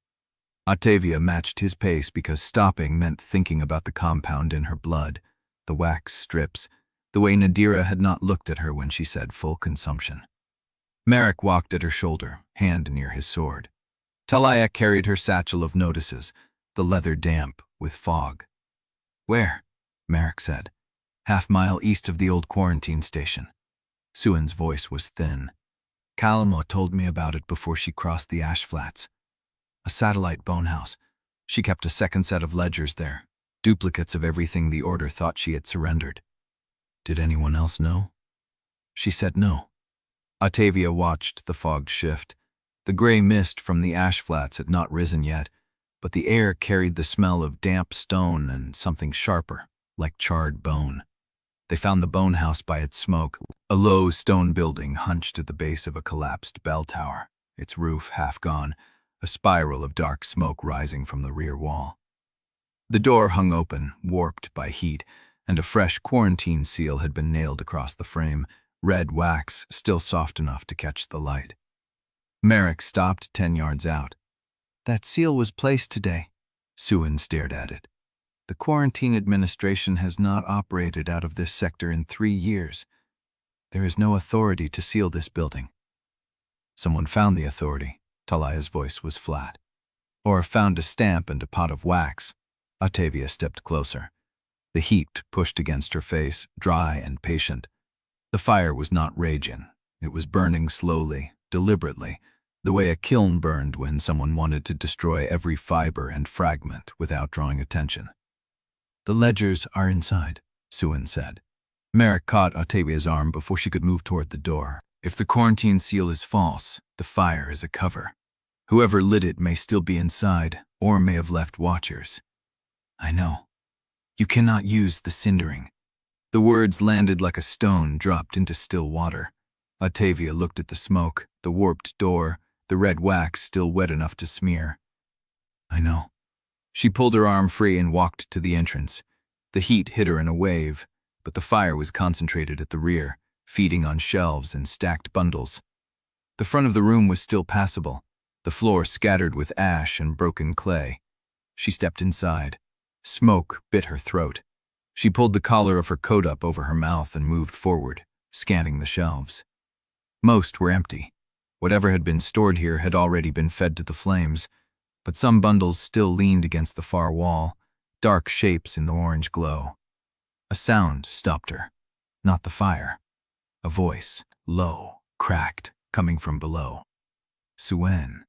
Ottavia matched his pace because stopping meant thinking about the compound in her blood, the wax strips, the way Nadira had not looked at her when she said full consumption. Marrek walked at her shoulder, hand near his sword. Taliah carried her satchel of notices, the leather damp with fog. Where? Marrek said. Half-mile east of the old quarantine station. Suen's voice was thin. Calmo told me about it before she crossed the ash flats. A satellite bonehouse. She kept a second set of ledgers there, duplicates of everything the Order thought she had surrendered. Did anyone else know? She said no. Ottavia watched the fog shift. The gray mist from the ash flats had not risen yet, but the air carried the smell of damp stone and something sharper, like charred bone. They found the bone house by its smoke, a low stone building hunched at the base of a collapsed bell tower, its roof half gone, a spiral of dark smoke rising from the rear wall. The door hung open, warped by heat, and a fresh quarantine seal had been nailed across the frame, red wax still soft enough to catch the light. Marrek stopped 10 yards out. That seal was placed today. Suen stared at it. The quarantine administration has not operated out of this sector in 3 years. There is no authority to seal this building. Someone found the authority. Taliah's voice was flat. Or found a stamp and a pot of wax. Ottavia stepped closer. The heat pushed against her face, dry and patient. The fire was not raging. It was burning slowly, deliberately, the way a kiln burned when someone wanted to destroy every fiber and fragment without drawing attention. The ledgers are inside, Suen said. Marrek caught Ottavia's arm before she could move toward the door. If the quarantine seal is false, the fire is a cover. Whoever lit it may still be inside, or may have left watchers. I know. You cannot use the Cindering. The words landed like a stone dropped into still water. Ottavia looked at the smoke, the warped door, the red wax still wet enough to smear. I know. She pulled her arm free and walked to the entrance. The heat hit her in a wave, but the fire was concentrated at the rear, feeding on shelves and stacked bundles. The front of the room was still passable, the floor scattered with ash and broken clay. She stepped inside. Smoke bit her throat. She pulled the collar of her coat up over her mouth and moved forward, scanning the shelves. Most were empty. Whatever had been stored here had already been fed to the flames, but some bundles still leaned against the far wall, dark shapes in the orange glow. A sound stopped her. Not the fire. A voice, low, cracked, coming from below. Suen.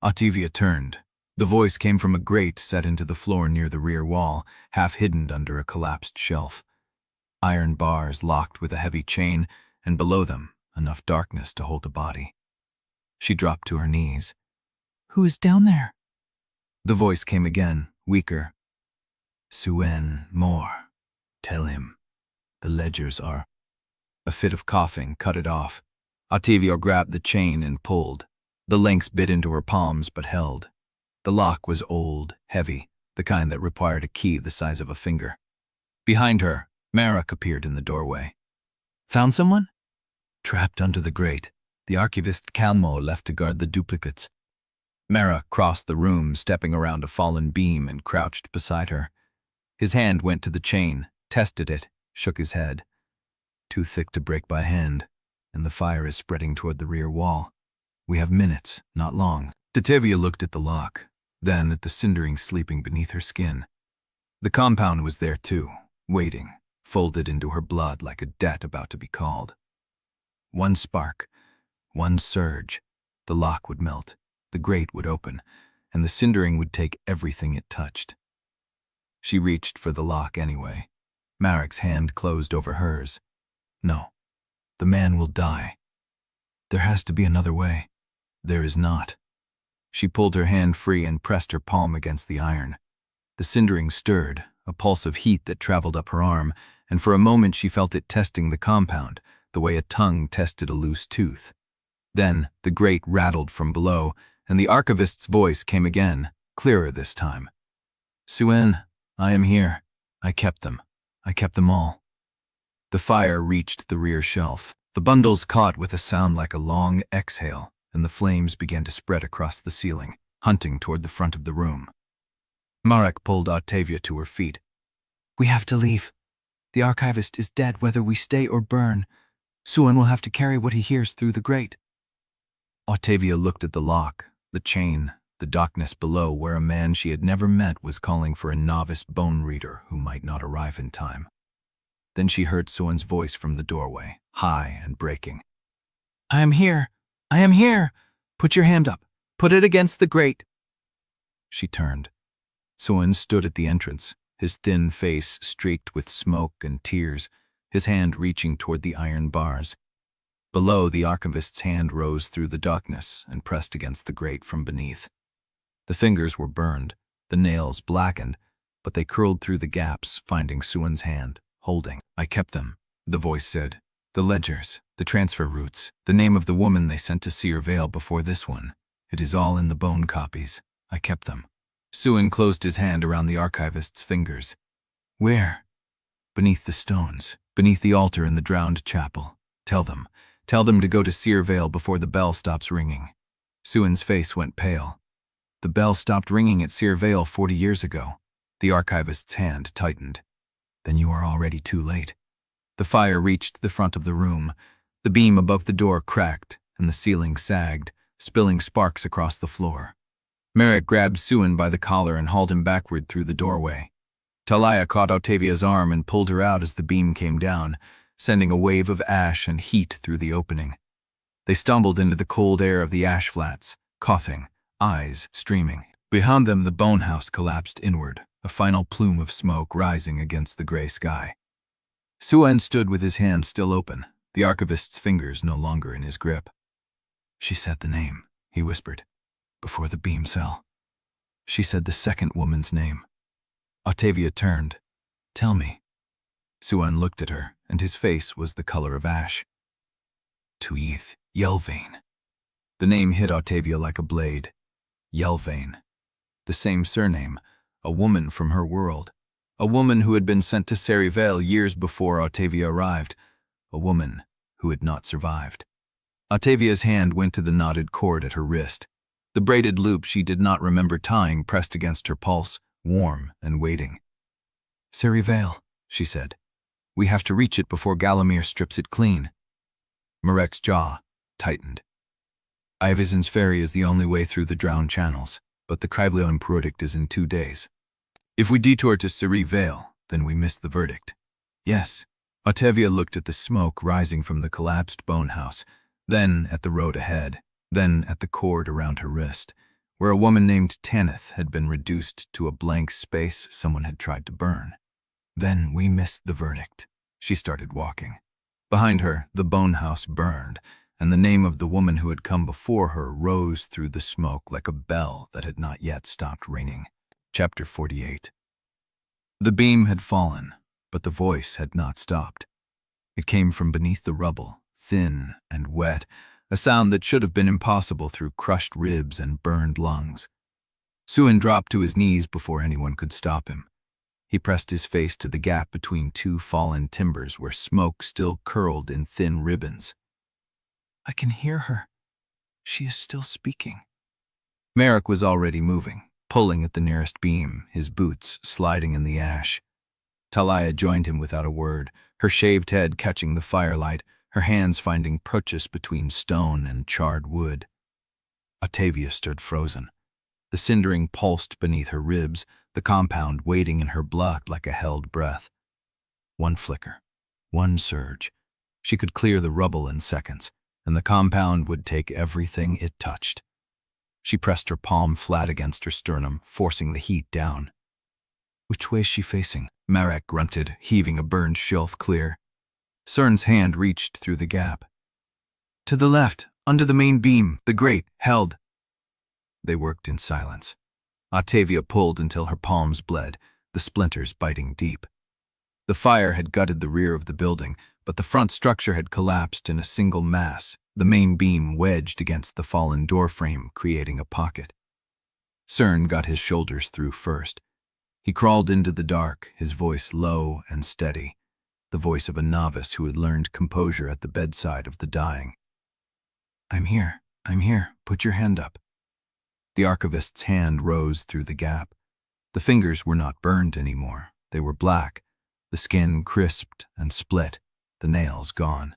Ottavia turned. The voice came from a grate set into the floor near the rear wall, half hidden under a collapsed shelf. Iron bars locked with a heavy chain, and below them, enough darkness to hold a body. She dropped to her knees. Who is down there? The voice came again, weaker. Suen, more. Tell him. The ledgers are... A fit of coughing cut it off. Ottavia grabbed the chain and pulled. The links bit into her palms but held. The lock was old, heavy, the kind that required a key the size of a finger. Behind her, Marrek appeared in the doorway. Found someone? Trapped under the grate. The archivist Calmo left to guard the duplicates. Marrek crossed the room, stepping around a fallen beam and crouched beside her. His hand went to the chain, tested it, shook his head. Too thick to break by hand, and the fire is spreading toward the rear wall. We have minutes, not long. Ottavia looked at the lock, then at the Cindering sleeping beneath her skin. The compound was there too, waiting, folded into her blood like a debt about to be called. One spark, one surge, the lock would melt, the grate would open, and the cindering would take everything it touched. She reached for the lock anyway. Marrek's hand closed over hers. No, the man will die. There has to be another way. There is not. She pulled her hand free and pressed her palm against the iron. The cindering stirred, a pulse of heat that traveled up her arm, and for a moment she felt it testing the compound, the way a tongue tested a loose tooth. Then the grate rattled from below, and the archivist's voice came again, clearer this time. "Suen, I am here. I kept them. I kept them all." The fire reached the rear shelf. The bundles caught with a sound like a long exhale, and the flames began to spread across the ceiling, hunting toward the front of the room. Marrek pulled Ottavia to her feet. "We have to leave. The archivist is dead whether we stay or burn. Suen will have to carry what he hears through the grate." Ottavia looked at the lock, the chain, the darkness below where a man she had never met was calling for a novice bone reader who might not arrive in time. Then she heard Suen's voice from the doorway, high and breaking. "I am here. I am here. Put your hand up. Put it against the grate." She turned. Suen stood at the entrance, his thin face streaked with smoke and tears, his hand reaching toward the iron bars. Below, the archivist's hand rose through the darkness and pressed against the grate from beneath. The fingers were burned, the nails blackened, but they curled through the gaps, finding Suen's hand, holding. "I kept them," the voice said. "The ledgers, the transfer routes, the name of the woman they sent to Vale before this one. It is all in the bone copies. I kept them." Suen closed his hand around the archivist's fingers. "Where?" "Beneath the stones, beneath the altar in the drowned chapel. Tell them to go to Vale before the bell stops ringing." Suen's face went pale. "The bell stopped ringing at Vale 40 years ago." The archivist's hand tightened. "Then you are already too late." The fire reached the front of the room. The beam above the door cracked, and the ceiling sagged, spilling sparks across the floor. Marrek grabbed Suen by the collar and hauled him backward through the doorway. Taliah caught Ottavia's arm and pulled her out as the beam came down, sending a wave of ash and heat through the opening. They stumbled into the cold air of the ash flats, coughing, eyes streaming. Behind them, the bone house collapsed inward, a final plume of smoke rising against the gray sky. Suen stood with his hand still open, the archivist's fingers no longer in his grip. "She said the name," he whispered, "before the beam fell. She said the second woman's name." Ottavia turned. "Tell me." Suen looked at her, and his face was the color of ash. "Tuith Yelvaine." The name hit Ottavia like a blade. Yelvaine. The same surname, a woman from her world. A woman who had been sent to Vale years before Ottavia arrived. A woman who had not survived. Ottavia's hand went to the knotted cord at her wrist. The braided loop she did not remember tying pressed against her pulse, warm and waiting. "Vale," she said. "We have to reach it before Galamir strips it clean." Marrek's jaw tightened. Ivisen's ferry is the only way through the drowned channels, but the Kryblion prodict is in 2 days. If we detour to Vale, then we miss the verdict. Yes. Ottavia looked at the smoke rising from the collapsed bone house, then at the road ahead, then at the cord around her wrist, where a woman named Tanith had been reduced to a blank space someone had tried to burn. Then we missed the verdict. She started walking. Behind her, the bone house burned, and the name of the woman who had come before her rose through the smoke like a bell that had not yet stopped ringing. Chapter 48. The beam had fallen, but the voice had not stopped. It came from beneath the rubble, thin and wet, a sound that should have been impossible through crushed ribs and burned lungs. Suen dropped to his knees before anyone could stop him. He pressed his face to the gap between 2 fallen timbers where smoke still curled in thin ribbons. "I can hear her. She is still speaking." Marrek was already moving, pulling at the nearest beam, his boots sliding in the ash. Taliah joined him without a word, her shaved head catching the firelight, her hands finding purchase between stone and charred wood. Ottavia stood frozen. The cindering pulsed beneath her ribs, the compound waiting in her blood like a held breath. One flicker, one surge. She could clear the rubble in seconds, and the compound would take everything it touched. She pressed her palm flat against her sternum, forcing the heat down. "Which way's she facing?" Marrek grunted, heaving a burned shelf clear. Cern's hand reached through the gap. "To the left, under the main beam, the grate, held." They worked in silence. Ottavia pulled until her palms bled, the splinters biting deep. The fire had gutted the rear of the building, but the front structure had collapsed in a single mass, the main beam wedged against the fallen doorframe, creating a pocket. Cern got his shoulders through first. He crawled into the dark, his voice low and steady, the voice of a novice who had learned composure at the bedside of the dying. I'm here. Put your hand up." The archivist's hand rose through the gap. The fingers were not burned anymore. They were black, the skin crisped and split, the nails gone.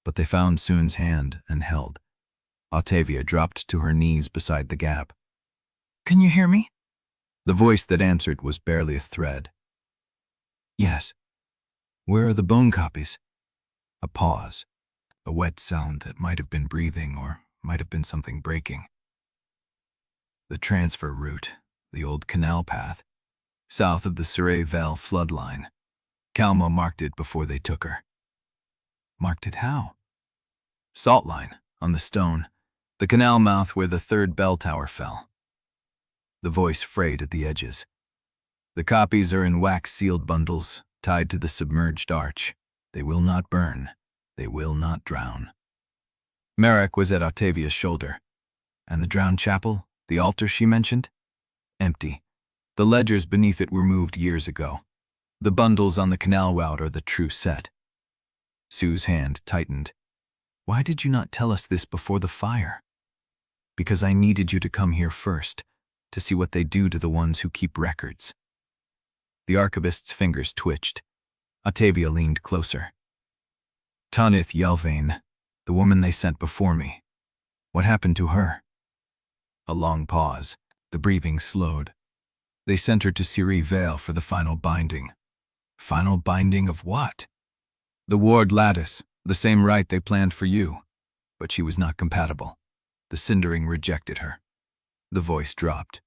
But they found Sun's hand and held. Ottavia dropped to her knees beside the gap. "Can you hear me?" The voice that answered was barely a thread. "Yes." "Where are the bone copies?" A pause, a wet sound that might have been breathing or might have been something breaking. "The transfer route, the old canal path, south of the Sere Vale floodline. Calmo marked it before they took her." "Marked it how?" "Salt line, on the stone, the canal mouth where the third bell tower fell." The voice frayed at the edges. "The copies are in wax-sealed bundles, tied to the submerged arch. They will not burn. They will not drown." Marrek was at Ottavia's shoulder. "And the drowned chapel, the altar she mentioned?" "Empty. The ledgers beneath it were moved years ago. The bundles on the canal route are the true set." Sue's hand tightened. "Why did you not tell us this before the fire?" "Because I needed you to come here first, to see what they do to the ones who keep records." The archivist's fingers twitched. Ottavia leaned closer. "Audiobook Yelvaine, the woman they sent before me. What happened to her?" A long pause. The breathing slowed. "They sent her to Sere Vale for the final binding." "Final binding of what?" "The ward lattice, the same rite they planned for you. But she was not compatible. The Cindering rejected her." The voice dropped.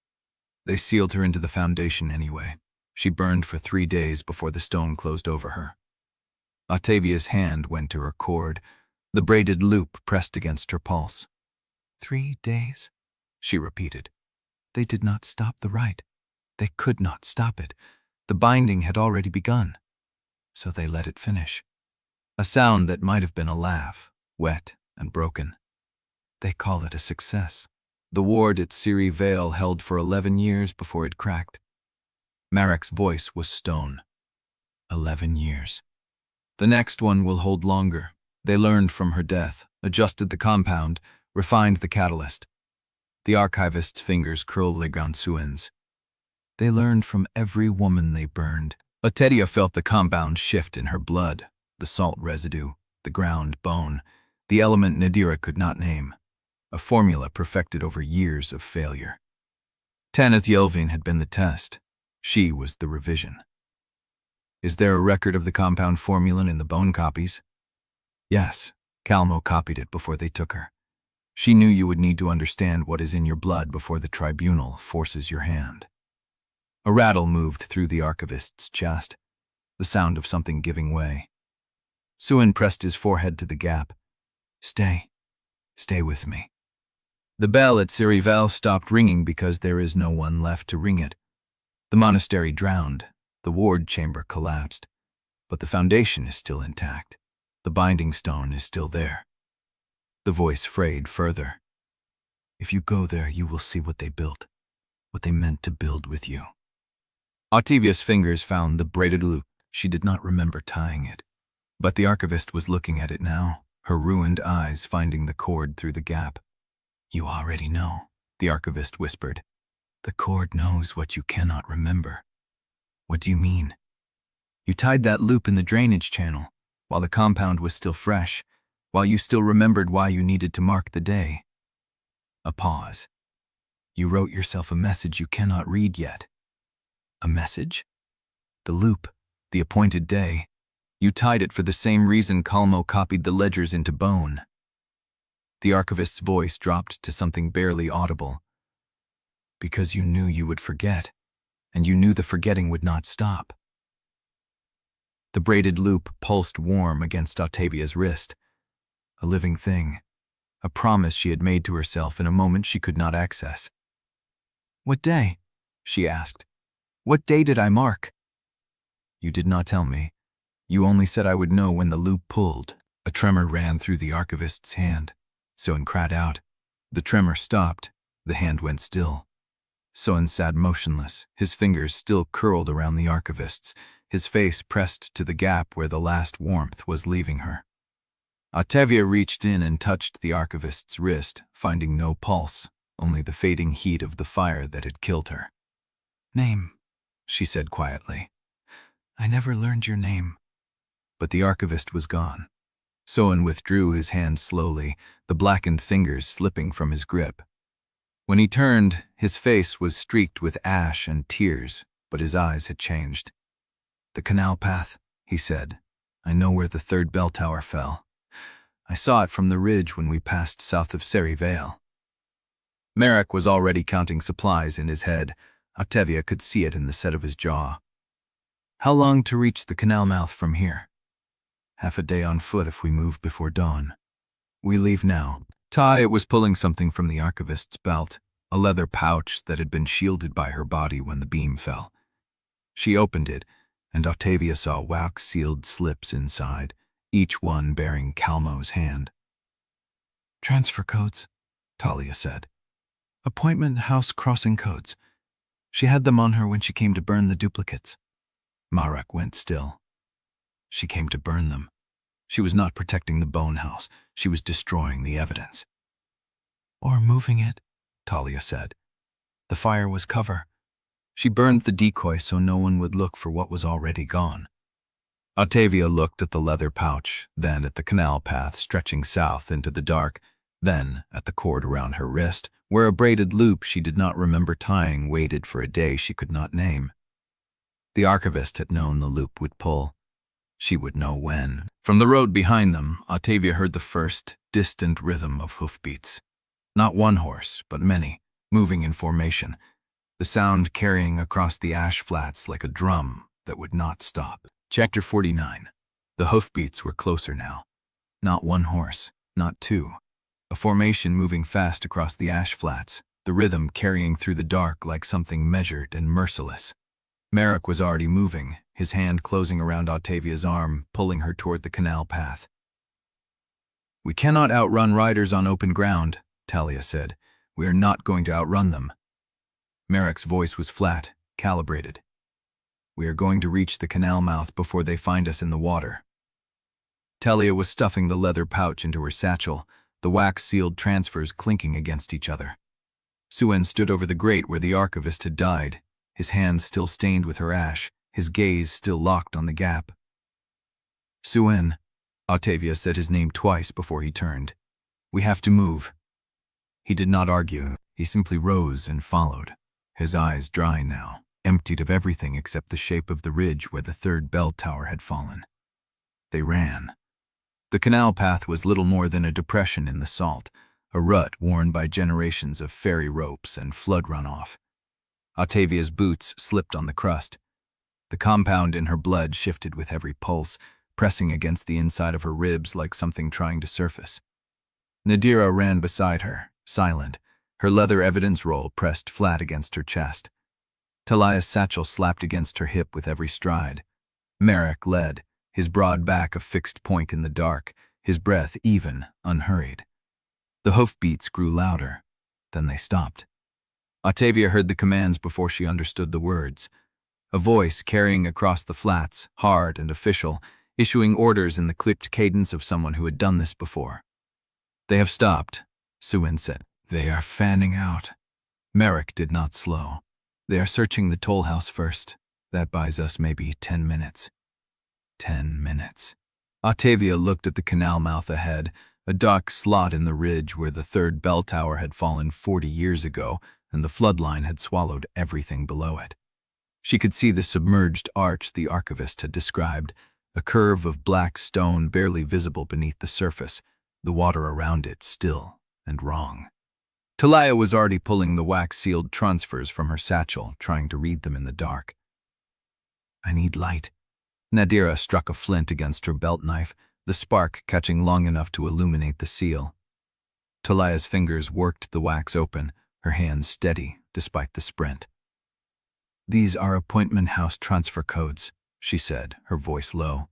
"They sealed her into the foundation anyway. She burned for 3 days before the stone closed over her." Ottavia's hand went to her cord, the braided loop pressed against her pulse. 3 days, she repeated. They did not stop the rite. They could not stop it. The binding had already begun. So they let it finish. A sound that might have been a laugh, wet and broken. They call it a success. The ward at Sere Vale held for 11 years before it cracked. Marrek's voice was stone. 11 years. The next one will hold longer. They learned from her death, adjusted the compound, refined the catalyst. The archivist's fingers curled around Suen's. They learned from every woman they burned. Ottavia felt the compound shift in her blood, the salt residue, the ground bone, the element Nadira could not name. A formula perfected over years of failure. Audiobook Yelvaine had been the test. She was the revision. "Is there a record of the compound formula in the bone copies?" "Yes. Calmo copied it before they took her. She knew you would need to understand what is in your blood before the tribunal forces your hand." A rattle moved through the archivist's chest, the sound of something giving way. Suen pressed his forehead to the gap. Stay with me." The bell at Sere Vale stopped ringing because there is no one left to ring it. The monastery drowned, the ward chamber collapsed, but the foundation is still intact. The binding stone is still there. The voice frayed further. "If you go there, you will see what they built, what they meant to build with you." Ottavia's fingers found the braided loop. She did not remember tying it. But the archivist was looking at it now, her ruined eyes finding the cord through the gap. "You already know," the archivist whispered. "The cord knows what you cannot remember." "What do you mean?" "You tied that loop in the drainage channel, while the compound was still fresh, while you still remembered why you needed to mark the day." A pause. "You wrote yourself a message you cannot read yet." "A message?" "The loop, the appointed day. You tied it for the same reason Calmo copied the ledgers into bone. The archivist's voice dropped to something barely audible. Because you knew you would forget, and you knew the forgetting would not stop. The braided loop pulsed warm against Ottavia's wrist. A living thing, a promise she had made to herself in a moment she could not access. "What day?" she asked. "What day did I mark?" "You did not tell me. You only said I would know when the loop pulled." A tremor ran through the archivist's hand. Soen cried out. The tremor stopped. The hand went still. Soen sat motionless, his fingers still curled around the archivist's, his face pressed to the gap where the last warmth was leaving her. Ottavia reached in and touched the archivist's wrist, finding no pulse, only the fading heat of the fire that had killed her. "Name," she said quietly. "I never learned your name." But the archivist was gone. Soen withdrew his hand slowly, the blackened fingers slipping from his grip. When he turned, his face was streaked with ash and tears, but his eyes had changed. "The canal path," he said. "I know where the third bell tower fell. I saw it from the ridge when we passed south of Sere Vale." Marrek was already counting supplies in his head. Ottavia could see it in the set of his jaw. "How long to reach the canal mouth from here?" "Half a day on foot if we move before dawn. We leave now." Taliah was pulling something from the archivist's belt, a leather pouch that had been shielded by her body when the beam fell. She opened it, and Ottavia saw wax-sealed slips inside, each one bearing Calmo's hand. "Transfer codes," Taliah said. "Appointment house crossing codes. She had them on her when she came to burn the duplicates." Marrek went still. She came to burn them. She was not protecting the bone house. She was destroying the evidence. "Or moving it," Taliah said. "The fire was cover. She burned the decoy so no one would look for what was already gone." Ottavia looked at the leather pouch, then at the canal path stretching south into the dark, then at the cord around her wrist, where a braided loop she did not remember tying waited for a day she could not name. The archivist had known the loop would pull. She would know when. From the road behind them, Ottavia heard the first, distant rhythm of hoofbeats. Not one horse, but many, moving in formation, the sound carrying across the ash flats like a drum that would not stop. Chapter 49. The hoofbeats were closer now. Not one horse, not two. A formation moving fast across the ash flats, the rhythm carrying through the dark like something measured and merciless. Marrek was already moving, his hand closing around Ottavia's arm, pulling her toward the canal path. "We cannot outrun riders on open ground," Taliah said. "We are not going to outrun them." Marrek's voice was flat, calibrated. "We are going to reach the canal mouth before they find us in the water." Taliah was stuffing the leather pouch into her satchel, the wax-sealed transfers clinking against each other. Soen stood over the grate where the archivist had died, his hands still stained with her ash, his gaze still locked on the gap. "Soen," Ottavia said his name twice before he turned. "We have to move." He did not argue, he simply rose and followed, his eyes dry now, emptied of everything except the shape of the ridge where the third bell tower had fallen. They ran. The canal path was little more than a depression in the salt, a rut worn by generations of ferry ropes and flood runoff. Ottavia's boots slipped on the crust. The compound in her blood shifted with every pulse, pressing against the inside of her ribs like something trying to surface. Nadira ran beside her, silent, her leather evidence roll pressed flat against her chest. Taliah's satchel slapped against her hip with every stride. Marrek led, his broad back a fixed point in the dark, his breath even, unhurried. The hoofbeats grew louder, then they stopped. Ottavia heard the commands before she understood the words. A voice carrying across the flats, hard and official, issuing orders in the clipped cadence of someone who had done this before. "They have stopped," Soen said. "They are fanning out." Marrek did not slow. "They are searching the toll house first. That buys us maybe 10 minutes. 10 minutes. Ottavia looked at the canal mouth ahead, a dark slot in the ridge where the third bell tower had fallen 40 years ago and the floodline had swallowed everything below it. She could see the submerged arch the archivist had described, a curve of black stone barely visible beneath the surface, the water around it still and wrong. Taliah was already pulling the wax-sealed transfers from her satchel, trying to read them in the dark. "I need light." Nadira struck a flint against her belt knife, the spark catching long enough to illuminate the seal. Taliah's fingers worked the wax open, her hands steady despite the sprint. "These are appointment house transfer codes," she said, her voice low.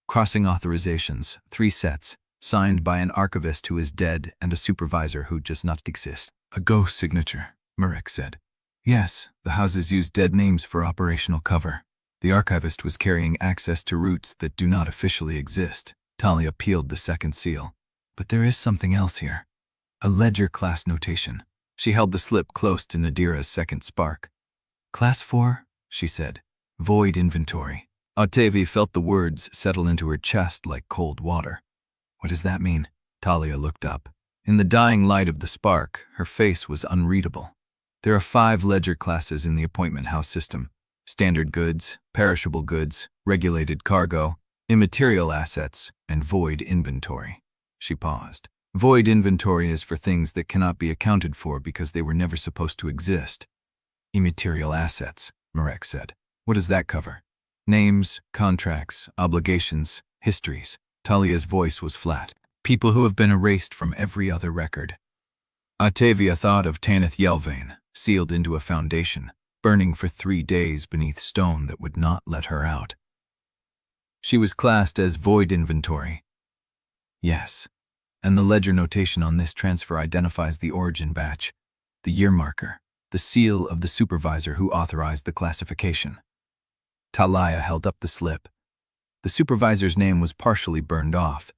"Crossing authorizations, 3 sets, signed by an archivist who is dead and a supervisor who does not exist." "A ghost signature," Marrek said. "Yes, the houses use dead names for operational cover. The archivist was carrying access to routes that do not officially exist." Taliah peeled the second seal. "But there is something else here. A ledger class notation." She held the slip close to Nadira's second spark. "Class 4, she said. Void inventory." Ottavia felt the words settle into her chest like cold water. "What does that mean?" Taliah looked up. In the dying light of the spark, her face was unreadable. "There are 5 ledger classes in the appointment house system. Standard goods, perishable goods, regulated cargo, immaterial assets, and void inventory." She paused. "Void inventory is for things that cannot be accounted for because they were never supposed to exist." "Immaterial assets," Marrek said. "What does that cover?" "Names, contracts, obligations, histories." Taliah's voice was flat. "People who have been erased from every other record." Ottavia thought of Ottavia Yelvaine, sealed into a foundation, burning for 3 days beneath stone that would not let her out. She was classed as void inventory. Yes, and the ledger notation on this transfer identifies the origin batch, the year marker, the seal of the supervisor who authorized the classification. Taliah held up the slip. The supervisor's name was partially burned off,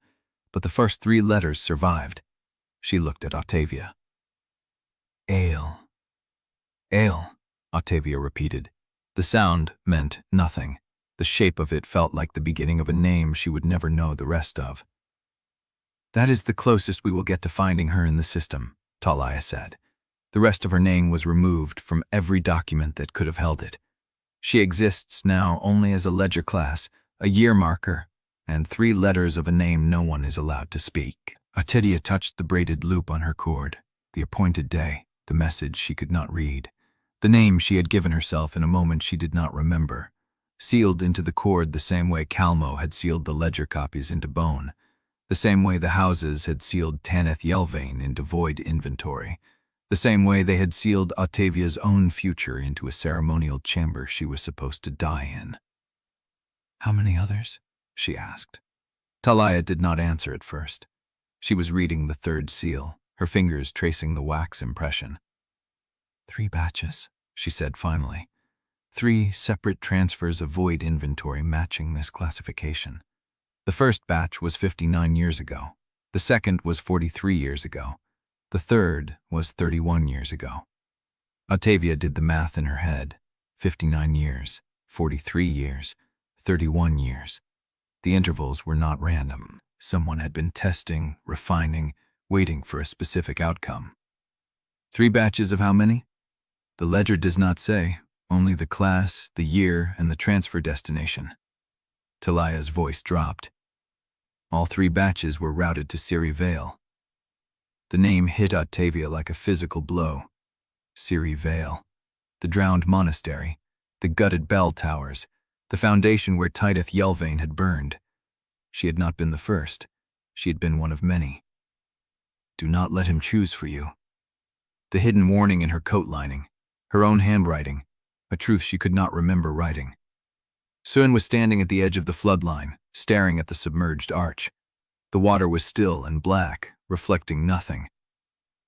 but the first 3 letters survived. She looked at Ottavia. "Ale." "Ale," Ottavia repeated. The sound meant nothing. The shape of it felt like the beginning of a name she would never know the rest of. "That is the closest we will get to finding her in the system," Taliah said. The rest of her name was removed from every document that could have held it. She exists now only as a ledger class, a year marker, and 3 letters of a name no one is allowed to speak. Ottavia touched the braided loop on her cord, the appointed day, the message she could not read, the name she had given herself in a moment she did not remember, sealed into the cord the same way Calmo had sealed the ledger copies into bone, the same way the houses had sealed Ottavia Yelvaine into void inventory, the same way they had sealed Ottavia's own future into a ceremonial chamber she was supposed to die in. "How many others?" she asked. Taliah did not answer at first. She was reading the 3rd seal, her fingers tracing the wax impression. 3 batches, she said finally. 3 separate transfers of void inventory matching this classification. The first batch was 59 years ago. The second was 43 years ago. The third was 31 years ago. Ottavia did the math in her head. 59 years, 43 years, 31 years. The intervals were not random. Someone had been testing, refining, waiting for a specific outcome. 3 batches of how many? The ledger does not say, only the class, the year, and the transfer destination. Taliah's voice dropped. All 3 batches were routed to Sere Vale. The name hit Ottavia like a physical blow. Sere Vale. The drowned monastery, the gutted bell towers, the foundation where Ottavia Yelvaine had burned. She had not been the first. She had been one of many. "Do not let him choose for you." The hidden warning in her coat lining, her own handwriting, a truth she could not remember writing. Sun was standing at the edge of the floodline, staring at the submerged arch. The water was still and black, reflecting nothing.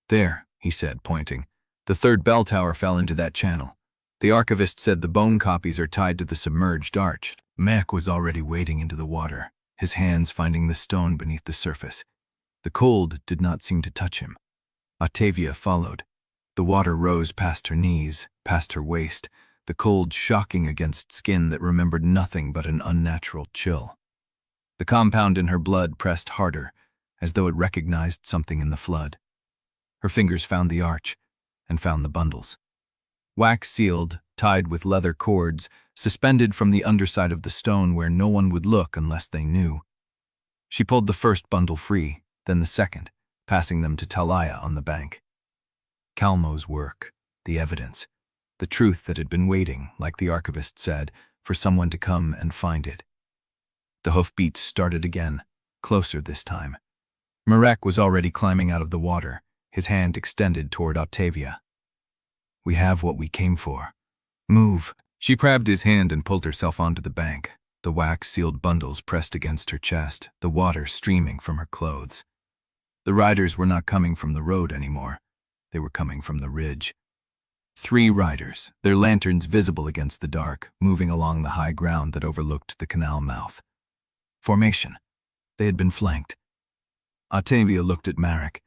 "There," he said, pointing. "The 3rd bell tower fell into that channel. The archivist said the bone copies are tied to the submerged arch." Mac was already wading into the water, his hands finding the stone beneath the surface. The cold did not seem to touch him. Ottavia followed. The water rose past her knees, past her waist, the cold shocking against skin that remembered nothing but an unnatural chill. The compound in her blood pressed harder, as though it recognized something in the flood. Her fingers found the arch, and found the bundles. Wax-sealed, tied with leather cords, suspended from the underside of the stone where no one would look unless they knew. She pulled the first bundle free, then the second, passing them to Taliah on the bank. Calmo's work, the evidence, the truth that had been waiting, like the archivist said, for someone to come and find it. The hoofbeats started again, closer this time. Marrek was already climbing out of the water, his hand extended toward Ottavia. "We have what we came for. Move." She grabbed his hand and pulled herself onto the bank, the wax-sealed bundles pressed against her chest, the water streaming from her clothes. The riders were not coming from the road anymore. They were coming from the ridge. 3 riders, their lanterns visible against the dark, moving along the high ground that overlooked the canal mouth. Formation. They had been flanked. Ottavia looked at Marrek.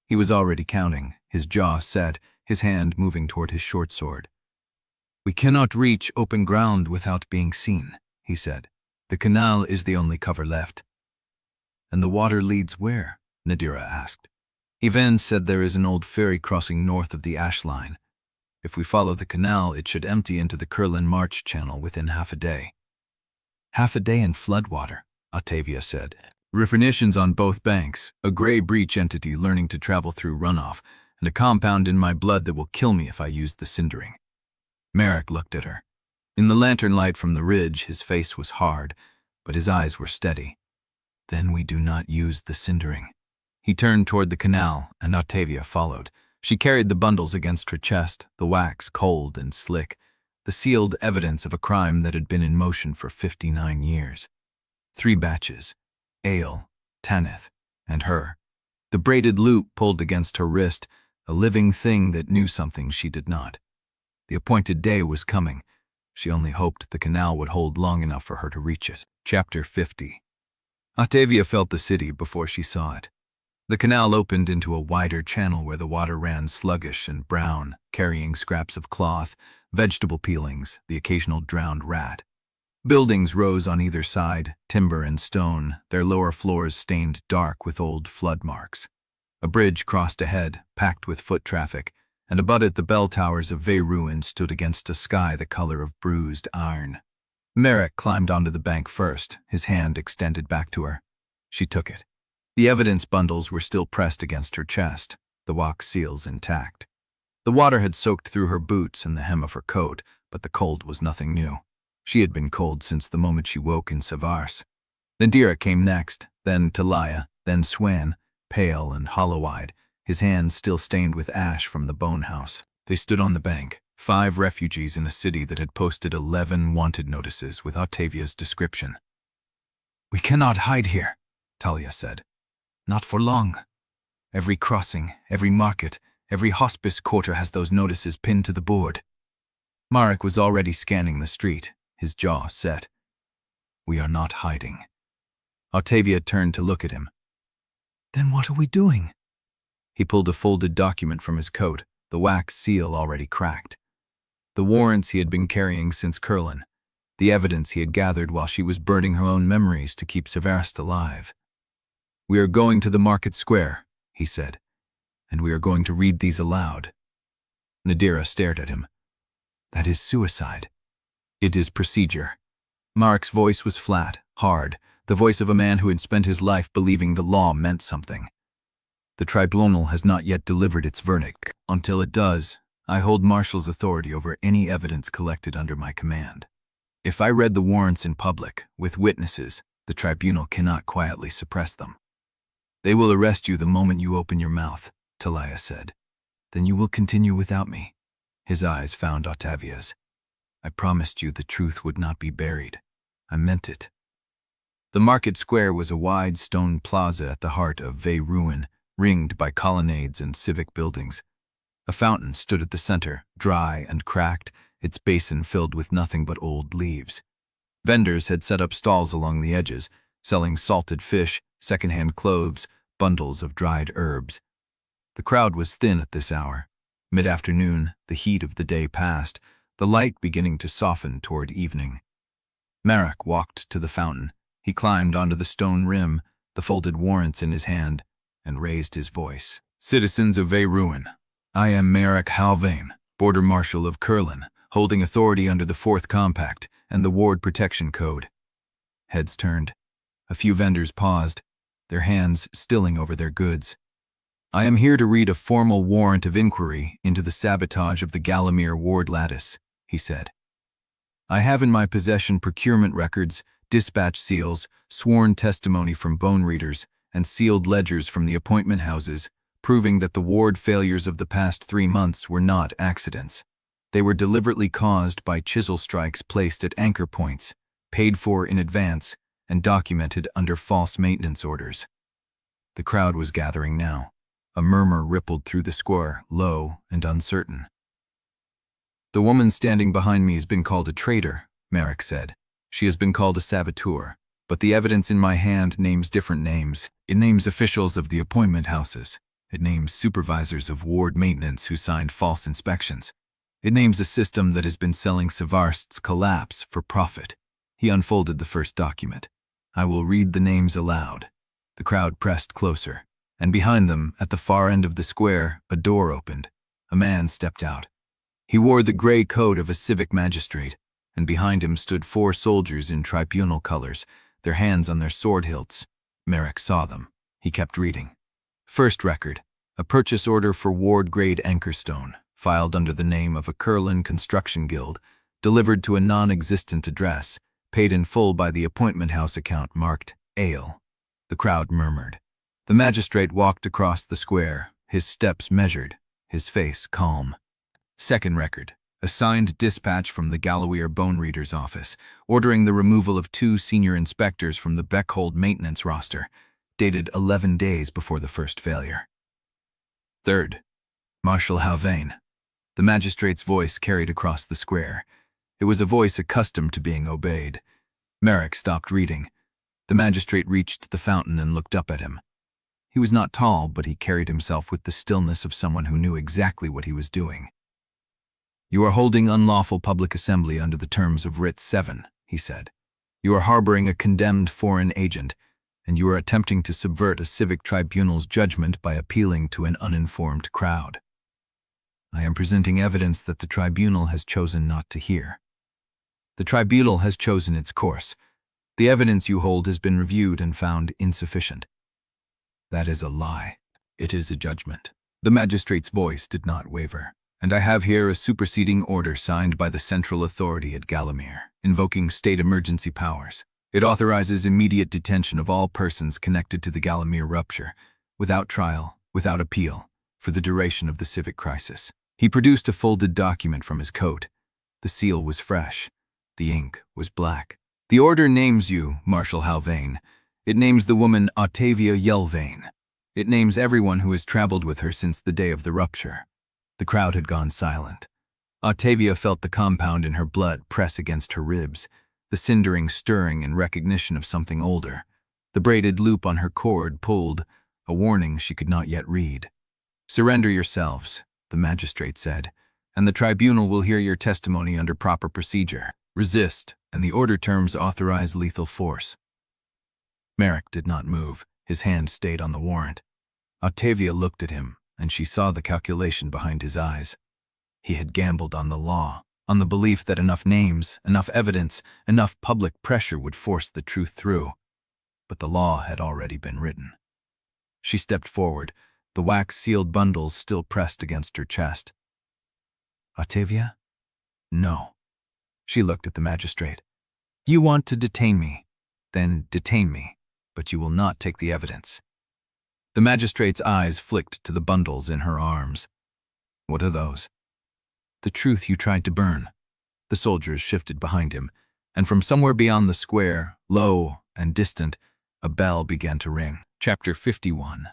He was already counting, his jaw set, his hand moving toward his short sword. "We cannot reach open ground without being seen," he said. "The canal is the only cover left." "And the water leads where?" Nadira asked. "Yelvaine said there is an old ferry crossing north of the Ashlight. If we follow the canal, it should empty into the Curlin March channel within half a day." "Half a day in floodwater," Ottavia said. "Refinitions on both banks, a gray breach entity learning to travel through runoff, and a compound in my blood that will kill me if I use the Cindering." Marrek looked at her. In the lantern light from the ridge, his face was hard, but his eyes were steady. "Then we do not use the Cindering." He turned toward the canal, and Ottavia followed. She carried the bundles against her chest, the wax cold and slick, the sealed evidence of a crime that had been in motion for 59 years. 3 batches, Ale, Tanith, and her. The braided loop pulled against her wrist, a living thing that knew something she did not. The appointed day was coming. She only hoped the canal would hold long enough for her to reach it. Chapter 50. Ottavia felt the city before she saw it. The canal opened into a wider channel where the water ran sluggish and brown, carrying scraps of cloth, vegetable peelings, the occasional drowned rat. Buildings rose on either side, timber and stone, their lower floors stained dark with old flood marks. A bridge crossed ahead, packed with foot traffic, and above it the bell towers of Vale ruin stood against a sky the color of bruised iron. Marrek climbed onto the bank first, his hand extended back to her. She took it. The evidence bundles were still pressed against her chest, the wax seals intact. The water had soaked through her boots and the hem of her coat, but the cold was nothing new. She had been cold since the moment she woke in Sevrast. Nadira came next, then Taliah, then Swan, pale and hollow-eyed, his hands still stained with ash from the bone house. They stood on the bank, 5 refugees in a city that had posted 11 wanted notices with Ottavia's description. "We cannot hide here," Taliah said. "Not for long. Every crossing, every market, every hospice quarter has those notices pinned to the board." Marrek was already scanning the street, his jaw set. "We are not hiding." Ottavia turned to look at him. "Then what are we doing?" He pulled a folded document from his coat, the wax seal already cracked. The warrants he had been carrying since Curlin, the evidence he had gathered while she was burning her own memories to keep Sevrast alive. "We are going to the market square," he said, "and we are going to read these aloud." Nadira stared at him. "That is suicide." "It is procedure." Marrek's voice was flat, hard, the voice of a man who had spent his life believing the law meant something. "The tribunal has not yet delivered its verdict. Until it does, I hold Marshal's authority over any evidence collected under my command. If I read the warrants in public, with witnesses, the tribunal cannot quietly suppress them." "They will arrest you the moment you open your mouth," Taliah said. "Then you will continue without me." His eyes found Ottavia's. "I promised you the truth would not be buried. I meant it." The market square was a wide stone plaza at the heart of Vale ruin, ringed by colonnades and civic buildings. A fountain stood at the center, dry and cracked, its basin filled with nothing but old leaves. Vendors had set up stalls along the edges, selling salted fish, second-hand clothes, bundles of dried herbs. The crowd was thin at this hour. Mid-afternoon, the heat of the day past, the light beginning to soften toward evening. Marrek walked to the fountain. He climbed onto the stone rim, the folded warrants in his hand, and raised his voice. "Citizens of Vale ruin, I am Marrek Halvane, Border Marshal of Curlin, holding authority under the 4th Compact, and the ward protection code. Heads turned. A few vendors paused, their hands stilling over their goods. "I am here to read a formal warrant of inquiry into the sabotage of the Galamir ward lattice," he said. "I have in my possession procurement records, dispatch seals, sworn testimony from bone readers, and sealed ledgers from the appointment houses, proving that the ward failures of the past 3 months were not accidents. They were deliberately caused by chisel strikes placed at anchor points, paid for in advance, and documented under false maintenance orders." The crowd was gathering now. A murmur rippled through the square, low and uncertain. "The woman standing behind me has been called a traitor," Marrek said. "She has been called a saboteur, but the evidence in my hand names different names. It names officials of the appointment houses. It names supervisors of ward maintenance who signed false inspections. It names a system that has been selling Sevrast's collapse for profit." He unfolded the first document. "I will read the names aloud." The crowd pressed closer, and behind them, at the far end of the square, a door opened. A man stepped out. He wore the gray coat of a civic magistrate, and behind him stood 4 soldiers in tribunal colors, their hands on their sword hilts. Marrek saw them. He kept reading. First record, a purchase order for ward-grade anchorstone, filed under the name of a Curlin construction guild, delivered to a non-existent address, paid in full by the appointment house account marked Ale. The crowd murmured. The magistrate walked across the square, his steps measured, his face calm. Second record, a signed dispatch from the Galamir bone reader's office, ordering the removal of 2 senior inspectors from the Beckhold maintenance roster, dated 11 days before the first failure. Third, Marshal Halvane. The magistrate's voice carried across the square. It was a voice accustomed to being obeyed. Marrek stopped reading. The magistrate reached the fountain and looked up at him. He was not tall, but he carried himself with the stillness of someone who knew exactly what he was doing. "You are holding unlawful public assembly under the terms of Writ 7, he said. "You are harboring a condemned foreign agent, and you are attempting to subvert a civic tribunal's judgment by appealing to an uninformed crowd. I am presenting evidence that the tribunal has chosen not to hear. The tribunal has chosen its course. The evidence you hold has been reviewed and found insufficient." "That is a lie. It is a judgment." The magistrate's voice did not waver. "And I have here a superseding order signed by the central authority at Galamir, invoking state emergency powers. It authorizes immediate detention of all persons connected to the Galamir rupture, without trial, without appeal, for the duration of the civic crisis." He produced a folded document from his coat. The seal was fresh. The ink was black. "The order names you, Marshal Halvane. It names the woman Ottavia Yelvaine. It names everyone who has traveled with her since the day of the rupture." The crowd had gone silent. Ottavia felt the compound in her blood press against her ribs, the cindering stirring in recognition of something older. The braided loop on her cord pulled, a warning she could not yet read. "Surrender yourselves," the magistrate said, "and the tribunal will hear your testimony under proper procedure. Resist, and the order terms authorize lethal force." Marrek did not move. His hand stayed on the warrant. Ottavia looked at him, and she saw the calculation behind his eyes. He had gambled on the law, on the belief that enough names, enough evidence, enough public pressure would force the truth through. But the law had already been written. She stepped forward, the wax-sealed bundles still pressed against her chest. "Ottavia?" "No." She looked at the magistrate. "You want to detain me. Then detain me, but you will not take the evidence." The magistrate's eyes flicked to the bundles in her arms. "What are those?" "The truth you tried to burn." The soldiers shifted behind him, and from somewhere beyond the square, low and distant, a bell began to ring. Chapter 51.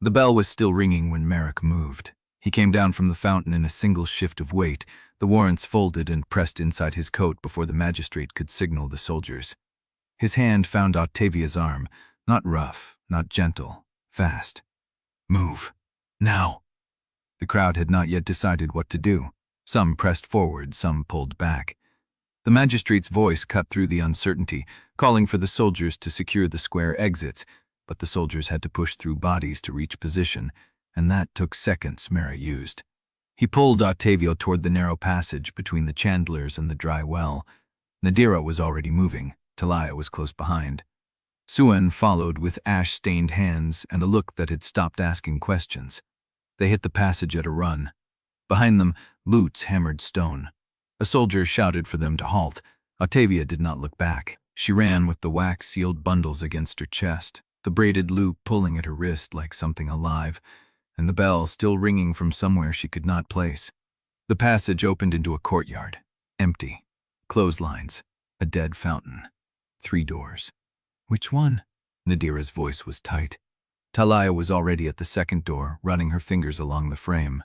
The bell was still ringing when Marrek moved. He came down from the fountain in a single shift of weight, the warrants folded and pressed inside his coat before the magistrate could signal the soldiers. His hand found Ottavia's arm, not rough, not gentle, fast. "Move. Now." The crowd had not yet decided what to do. Some pressed forward, some pulled back. The magistrate's voice cut through the uncertainty, calling for the soldiers to secure the square exits, but the soldiers had to push through bodies to reach position, and that took seconds, Sere used. He pulled Ottavia toward the narrow passage between the chandlers and the dry well. Nadira was already moving. Taliah was close behind. Suen followed with ash-stained hands and a look that had stopped asking questions. They hit the passage at a run. Behind them, boots hammered stone. A soldier shouted for them to halt. Ottavia did not look back. She ran with the wax-sealed bundles against her chest, the braided loop pulling at her wrist like something alive, and the bell still ringing from somewhere she could not place. The passage opened into a courtyard. Empty. Clotheslines. A dead fountain. 3 doors. Which one? Nadira's voice was tight. Taliah was already at the second door, running her fingers along the frame.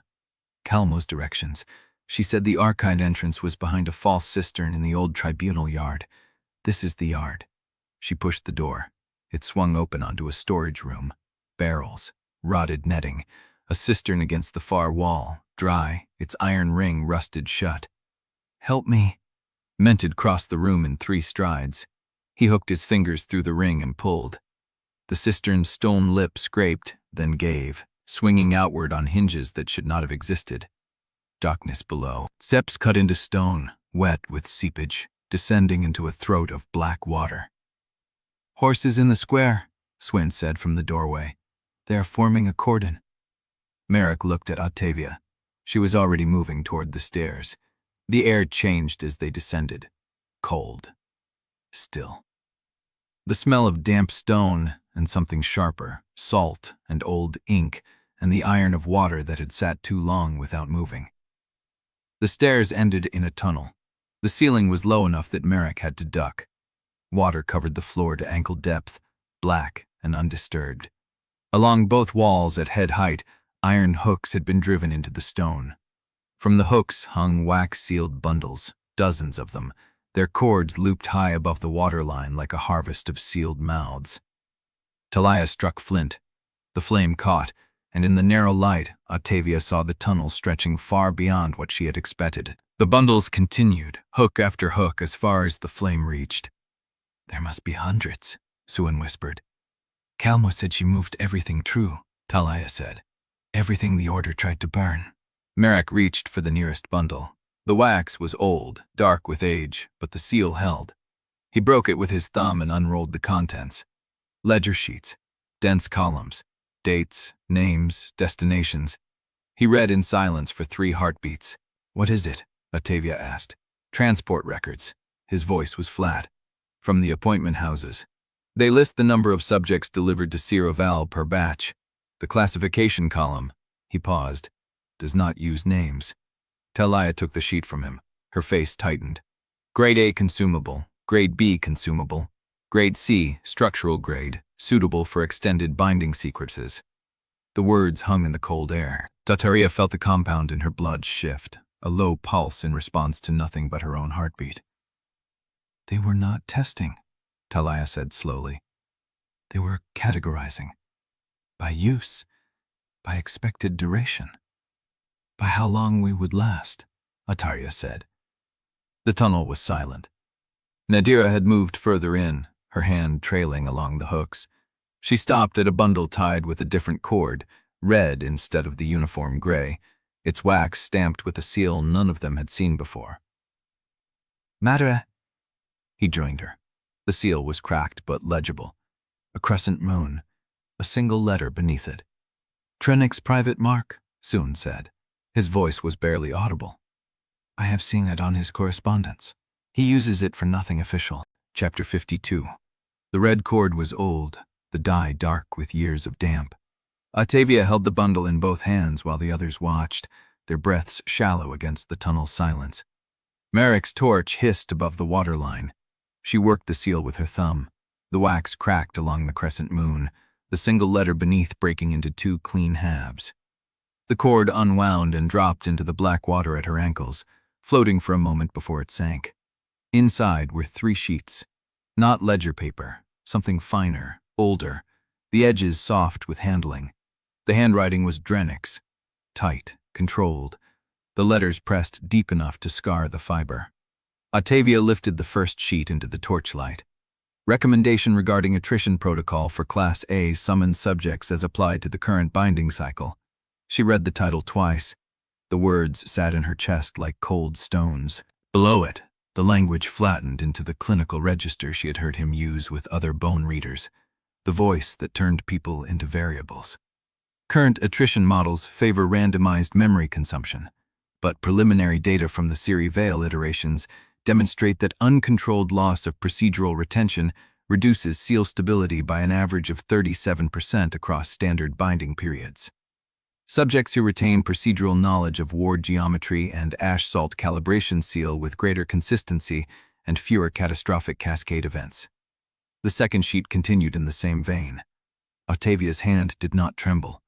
Calmo's directions. She said the archide entrance was behind a false cistern in the old tribunal yard. This is the yard. She pushed the door. It swung open onto a storage room. Barrels. Rotted netting. A cistern against the far wall, dry, its iron ring rusted shut. "Help me." Mented crossed the room in 3 strides. He hooked his fingers through the ring and pulled. The cistern's stone lip scraped, then gave, swinging outward on hinges that should not have existed. Darkness below. Steps cut into stone, wet with seepage, descending into a throat of black water. "Horses in the square," Suen said from the doorway. "They are forming a cordon." Marrek looked at Ottavia. She was already moving toward the stairs. The air changed as they descended. Cold. Still. The smell of damp stone and something sharper, salt and old ink, and the iron of water that had sat too long without moving. The stairs ended in a tunnel. The ceiling was low enough that Marrek had to duck. Water covered the floor to ankle depth, black and undisturbed. Along both walls at head height, iron hooks had been driven into the stone. From the hooks hung wax-sealed bundles, dozens of them, their cords looped high above the waterline like a harvest of sealed mouths. Taliah struck flint. The flame caught, and in the narrow light, Ottavia saw the tunnel stretching far beyond what she had expected. The bundles continued, hook after hook, as far as the flame reached. "There must be hundreds," Suen whispered. "Calmo said she moved everything true," Taliah said. "Everything the Order tried to burn." Marrek reached for the nearest bundle. The wax was old, dark with age, but the seal held. He broke it with his thumb and unrolled the contents. Ledger sheets, dense columns, dates, names, destinations. He read in silence for 3 heartbeats. "What is it?" Ottavia asked. "Transport records." His voice was flat. "From the appointment houses. They list the number of subjects delivered to Sere Vale per batch. The classification column," he paused, "does not use names." Taliah took the sheet from him. Her face tightened. Grade A consumable, Grade B consumable, Grade C structural grade, suitable for extended binding sequences. The words hung in the cold air. Nadira felt the compound in her blood shift, a low pulse in response to nothing but her own heartbeat. "They were not testing," Taliah said slowly. "They were categorizing. By use, by expected duration. By how long we would last," Ottavia said. The tunnel was silent. Nadira had moved further in, her hand trailing along the hooks. She stopped at a bundle tied with a different cord, red instead of the uniform gray, its wax stamped with a seal none of them had seen before. "Madara." He joined her. The seal was cracked but legible. A crescent moon, a single letter beneath it. "Drennick's private mark," Suen said. His voice was barely audible. "I have seen it on his correspondence. He uses it for nothing official." Chapter 52. The red cord was old, the dye dark with years of damp. Ottavia held the bundle in both hands while the others watched, their breaths shallow against the tunnel's silence. Marrek's torch hissed above the waterline. She worked the seal with her thumb. The wax cracked along the crescent moon, the single letter beneath breaking into 2 clean halves. The cord unwound and dropped into the black water at her ankles, floating for a moment before it sank. Inside were 3 sheets. Not ledger paper, something finer, older, the edges soft with handling. The handwriting was Drennick's, tight, controlled, the letters pressed deep enough to scar the fiber. Ottavia lifted the first sheet into the torchlight. Recommendation regarding attrition protocol for Class A summoned subjects as applied to the current binding cycle. She read the title twice. The words sat in her chest like cold stones. Below it, The language flattened into the clinical register she had heard him use with other bone readers, the voice that turned people into variables. Current attrition models favor randomized memory consumption, but preliminary data from the Sere Vale iterations demonstrate that uncontrolled loss of procedural retention reduces seal stability by an average of 37% across standard binding periods. Subjects who retain procedural knowledge of ward geometry and ash salt calibration seal with greater consistency and fewer catastrophic cascade events. The second sheet continued in the same vein. Ottavia's hand did not tremble.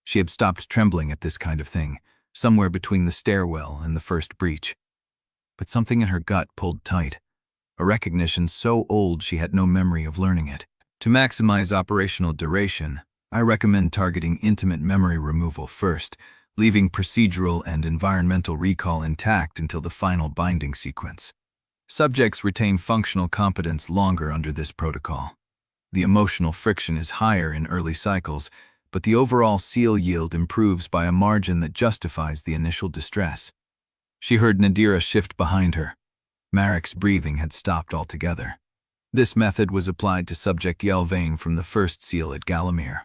She had stopped trembling at this kind of thing, somewhere between the stairwell and the first breach. But something in her gut pulled tight, a recognition so old she had no memory of learning it. To maximize operational duration, I recommend targeting intimate memory removal first, leaving procedural and environmental recall intact until the final binding sequence. Subjects retain functional competence longer under this protocol. The emotional friction is higher in early cycles, but the overall seal yield improves by a margin that justifies the initial distress. She heard Nadira shift behind her. Marrek's breathing had stopped altogether. This method was applied to Subject Yelvaine from the first seal at Galamir.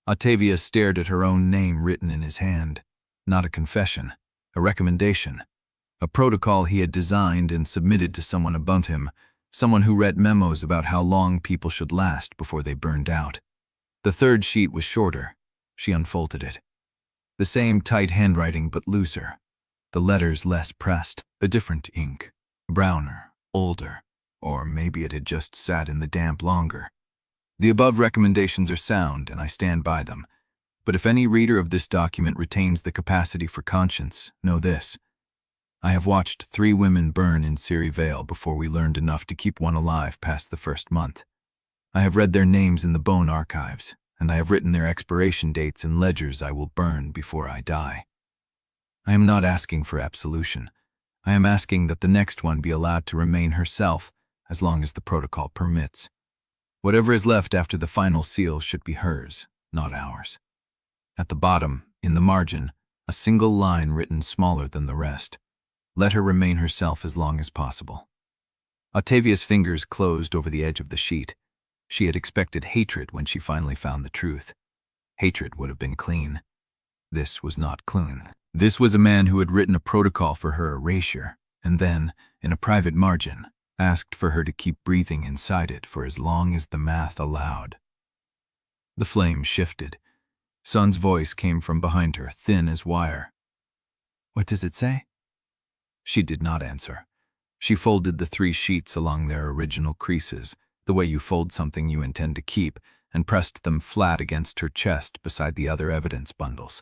Ottavia stared at her own name written in his hand. Not a confession, a recommendation. A protocol he had designed and submitted to someone above him, someone who read memos about how long people should last before they burned out. The third sheet was shorter. She unfolded it. The same tight handwriting but looser. The letters less pressed, a different ink. Browner, older, or maybe it had just sat in the damp longer. The above recommendations are sound, and I stand by them. But if any reader of this document retains the capacity for conscience, know this. I have watched 3 women burn in Sere Vale before we learned enough to keep one alive past the first month. I have read their names in the bone archives, and I have written their expiration dates in ledgers I will burn before I die. I am not asking for absolution. I am asking that the next one be allowed to remain herself as long as the protocol permits. Whatever is left after the final seal should be hers, not ours. At the bottom, in the margin, a single line written smaller than the rest. Let her remain herself as long as possible. Ottavia's fingers closed over the edge of the sheet. She had expected hatred when she finally found the truth. Hatred would have been clean. This was not clean. This was a man who had written a protocol for her erasure, and then, in a private margin, asked for her to keep breathing inside it for as long as the math allowed. The flame shifted. Son's voice came from behind her, thin as wire. "What does it say?" She did not answer. She folded the 3 sheets along their original creases, the way you fold something you intend to keep, and pressed them flat against her chest beside the other evidence bundles.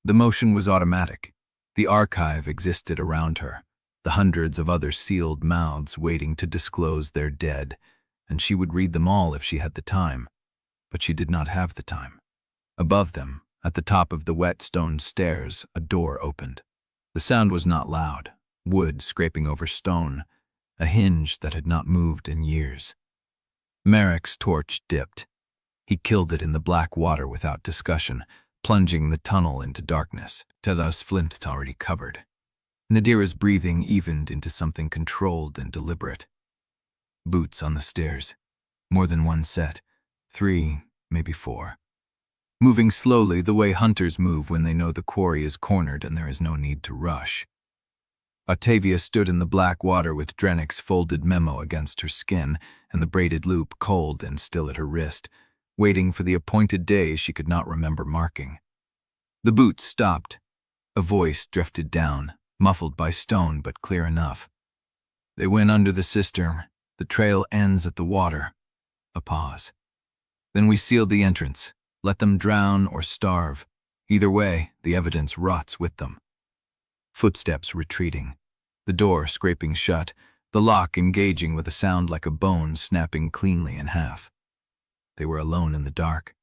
The motion was automatic. The archive existed around her, the hundreds of other sealed mouths waiting to disclose their dead, and she would read them all if she had the time. But she did not have the time. Above them, at the top of the wet stone stairs, a door opened. The sound was not loud. Wood scraping over stone, a hinge that had not moved in years. Marrek's torch dipped. He killed it in the black water without discussion, plunging the tunnel into darkness. Teddar's flint already covered. Nadira's breathing evened into something controlled and deliberate. Boots on the stairs. More than one set. 3, maybe 4. Moving slowly the way hunters move when they know the quarry is cornered and there is no need to rush. Ottavia stood in the black water with Drennick's folded memo against her skin and the braided loop cold and still at her wrist, waiting for the appointed day she could not remember marking. The boots stopped. A voice drifted down, muffled by stone but clear enough. They went under the cistern. The trail ends at the water. A pause. Then we sealed the entrance. Let them drown or starve. Either way, the evidence rots with them. Footsteps retreating. The door scraping shut, the lock engaging with a sound like a bone snapping cleanly in half. They were alone in the dark.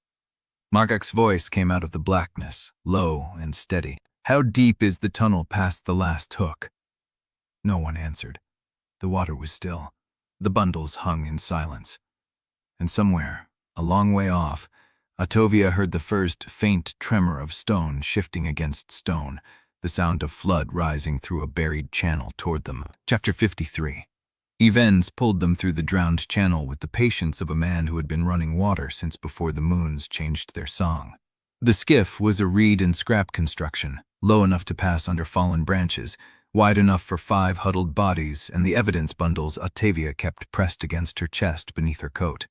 Marrek's voice came out of the blackness, low and steady. "How deep is the tunnel past the last hook?" No one answered. The water was still. The bundles hung in silence. And somewhere, a long way off, Ottavia heard the first faint tremor of stone shifting against stone, the sound of flood rising through a buried channel toward them. Chapter 53. Events pulled them through the drowned channel with the patience of a man who had been running water since before the moons changed their song. The skiff was a reed and scrap construction, low enough to pass under fallen branches, wide enough for 5 huddled bodies and the evidence bundles Ottavia kept pressed against her chest beneath her coat.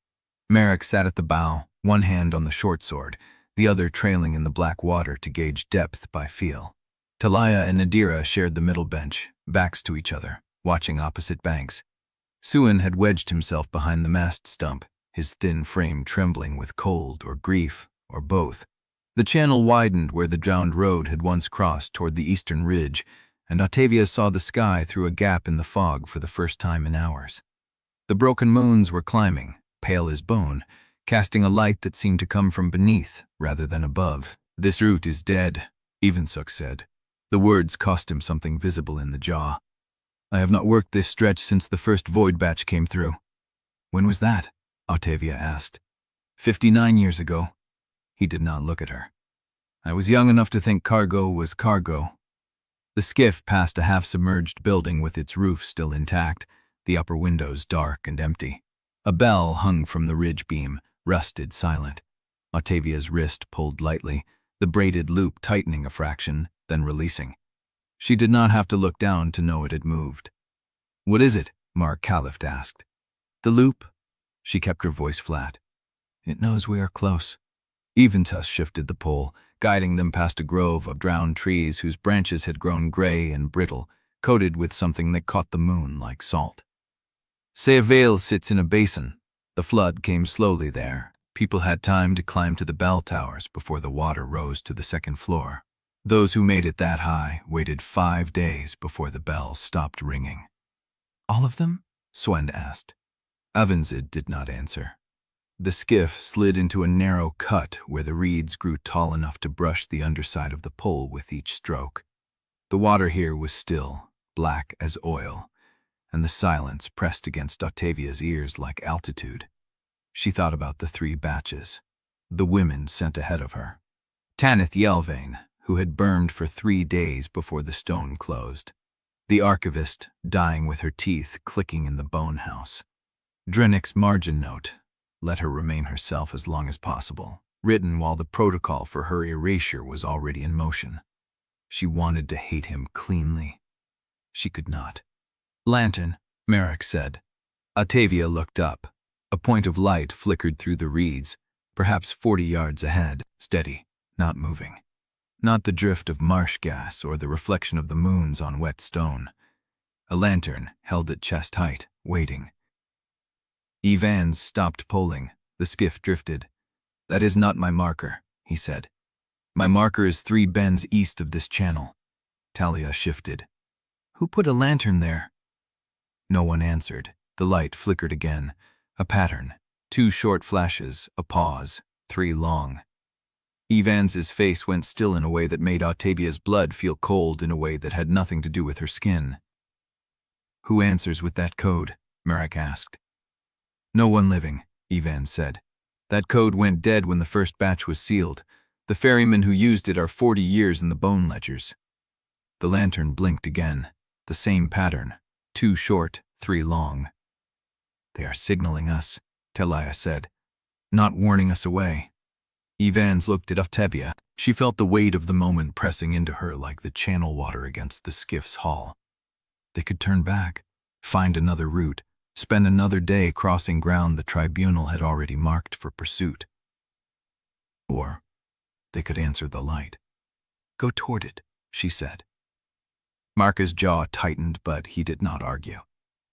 Marrek sat at the bow, one hand on the short sword, the other trailing in the black water to gauge depth by feel. Taliah and Nadira shared the middle bench, backs to each other, watching opposite banks. Suin had wedged himself behind the mast stump, his thin frame trembling with cold or grief, or both. The channel widened where the drowned road had once crossed toward the eastern ridge, and Ottavia saw the sky through a gap in the fog for the first time in hours. The broken moons were climbing, pale as bone, casting a light that seemed to come from beneath rather than above. "This route is dead," Evensuk said. The words cost him something visible in the jaw. "I have not worked this stretch since the first void batch came through." "When was that?" Ottavia asked. 59 years ago." He did not look at her. "I was young enough to think cargo was cargo." The skiff passed a half-submerged building with its roof still intact, the upper windows dark and empty. A bell hung from the ridge beam, rusted silent. Ottavia's wrist pulled lightly, the braided loop tightening a fraction, then releasing. She did not have to look down to know it had moved. "What is it?" Marrek Halvane asked. "The loop." She kept her voice flat. "It knows we are close." Eventus shifted the pole, guiding them past a grove of drowned trees whose branches had grown gray and brittle, coated with something that caught the moon like salt. Vale sits in a basin. The flood came slowly there. People had time to climb to the bell towers before the water rose to the second floor. Those who made it that high waited 5 days before the bells stopped ringing. "All of them?" Swend asked. Avensid did not answer. The skiff slid into a narrow cut where the reeds grew tall enough to brush the underside of the pole with each stroke. The water here was still, black as oil, and the silence pressed against Ottavia's ears like altitude. She thought about the 3 batches, the women sent ahead of her. Audiobook Yelvaine, who had burned for 3 days before the stone closed. The archivist, dying with her teeth clicking in the bone house. Drennick's margin note, "Let her remain herself as long as possible," written while the protocol for her erasure was already in motion. She wanted to hate him cleanly. She could not. "Lantern," Marrek said. Ottavia looked up. A point of light flickered through the reeds, perhaps 40 yards ahead, steady, not moving. Not the drift of marsh gas or the reflection of the moons on wet stone. A lantern held at chest height, waiting. Evans stopped poling. The skiff drifted. "That is not my marker," he said. "My marker is 3 bends east of this channel." Taliah shifted. "Who put a lantern there?" No one answered. The light flickered again. A pattern. 2 short flashes, a pause, 3 long. Evans's face went still in a way that made Ottavia's blood feel cold in a way that had nothing to do with her skin. "Who answers with that code?" Marrek asked. "No one living," Evans said. "That code went dead when the first batch was sealed. The ferrymen who used it are 40 years in the bone ledgers." The lantern blinked again. The same pattern. 2 short, 3 long. "They are signaling us," Taliah said. "Not warning us away." Evans looked at Ottavia. She felt the weight of the moment pressing into her like the channel water against the skiff's hull. They could turn back, find another route, spend another day crossing ground the tribunal had already marked for pursuit. Or they could answer the light. "Go toward it," she said. Marka's jaw tightened, but he did not argue.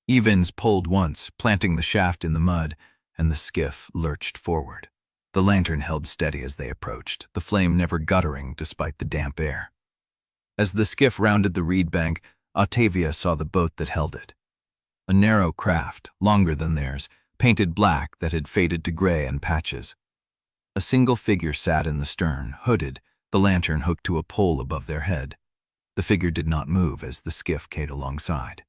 Evans pulled once, planting the shaft in the mud, and the skiff lurched forward. The lantern held steady as they approached, the flame never guttering despite the damp air. As the skiff rounded the reed bank, Ottavia saw the boat that held it. A narrow craft, longer than theirs, painted black that had faded to gray in patches. A single figure sat in the stern, hooded, the lantern hooked to a pole above their head. The figure did not move as the skiff came alongside.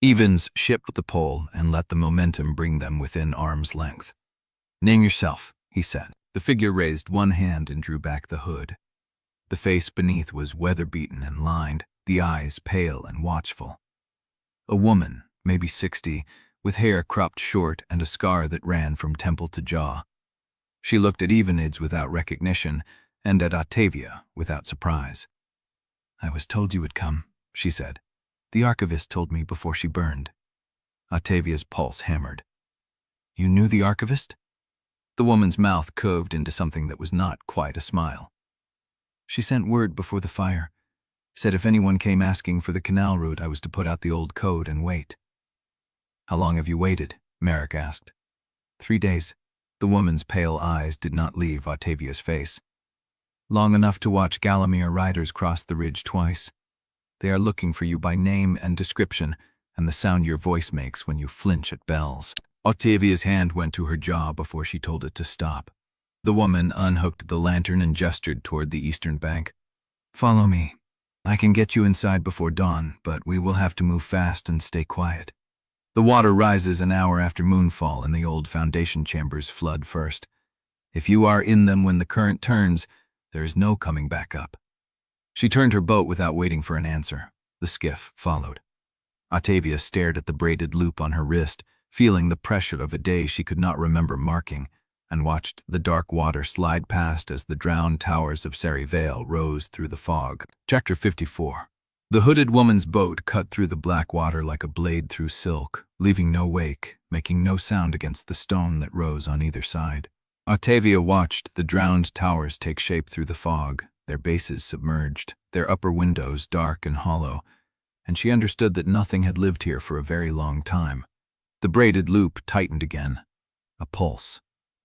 Evans shipped the pole and let the momentum bring them within arm's length. "Name yourself," he said. The figure raised one hand and drew back the hood. The face beneath was weather-beaten and lined, the eyes pale and watchful. A woman, maybe 60, with hair cropped short and a scar that ran from temple to jaw. She looked at Evenids without recognition, and at Ottavia without surprise. "I was told you would come," she said. "The archivist told me before she burned." Ottavia's pulse hammered. "You knew the archivist?" The woman's mouth curved into something that was not quite a smile. "She sent word before the fire. Said if anyone came asking for the canal route, I was to put out the old code and wait." "How long have you waited?" Marrek asked. 3 days. The woman's pale eyes did not leave Ottavia's face. "Long enough to watch Galamir riders cross the ridge twice. They are looking for you by name and description, and the sound your voice makes when you flinch at bells." Ottavia's hand went to her jaw before she told it to stop. The woman unhooked the lantern and gestured toward the eastern bank. "Follow me. I can get you inside before dawn, but we will have to move fast and stay quiet. The water rises an hour after moonfall and the old foundation chambers flood first. If you are in them when the current turns, there is no coming back up." She turned her boat without waiting for an answer. The skiff followed. Ottavia stared at the braided loop on her wrist, feeling the pressure of a day she could not remember marking, and watched the dark water slide past as the drowned towers of Vale rose through the fog. Chapter 54. The hooded woman's boat cut through the black water like a blade through silk, leaving no wake, making no sound against the stone that rose on either side. Ottavia watched the drowned towers take shape through the fog, their bases submerged, their upper windows dark and hollow, and she understood that nothing had lived here for a very long time. The braided loop tightened again. A pulse.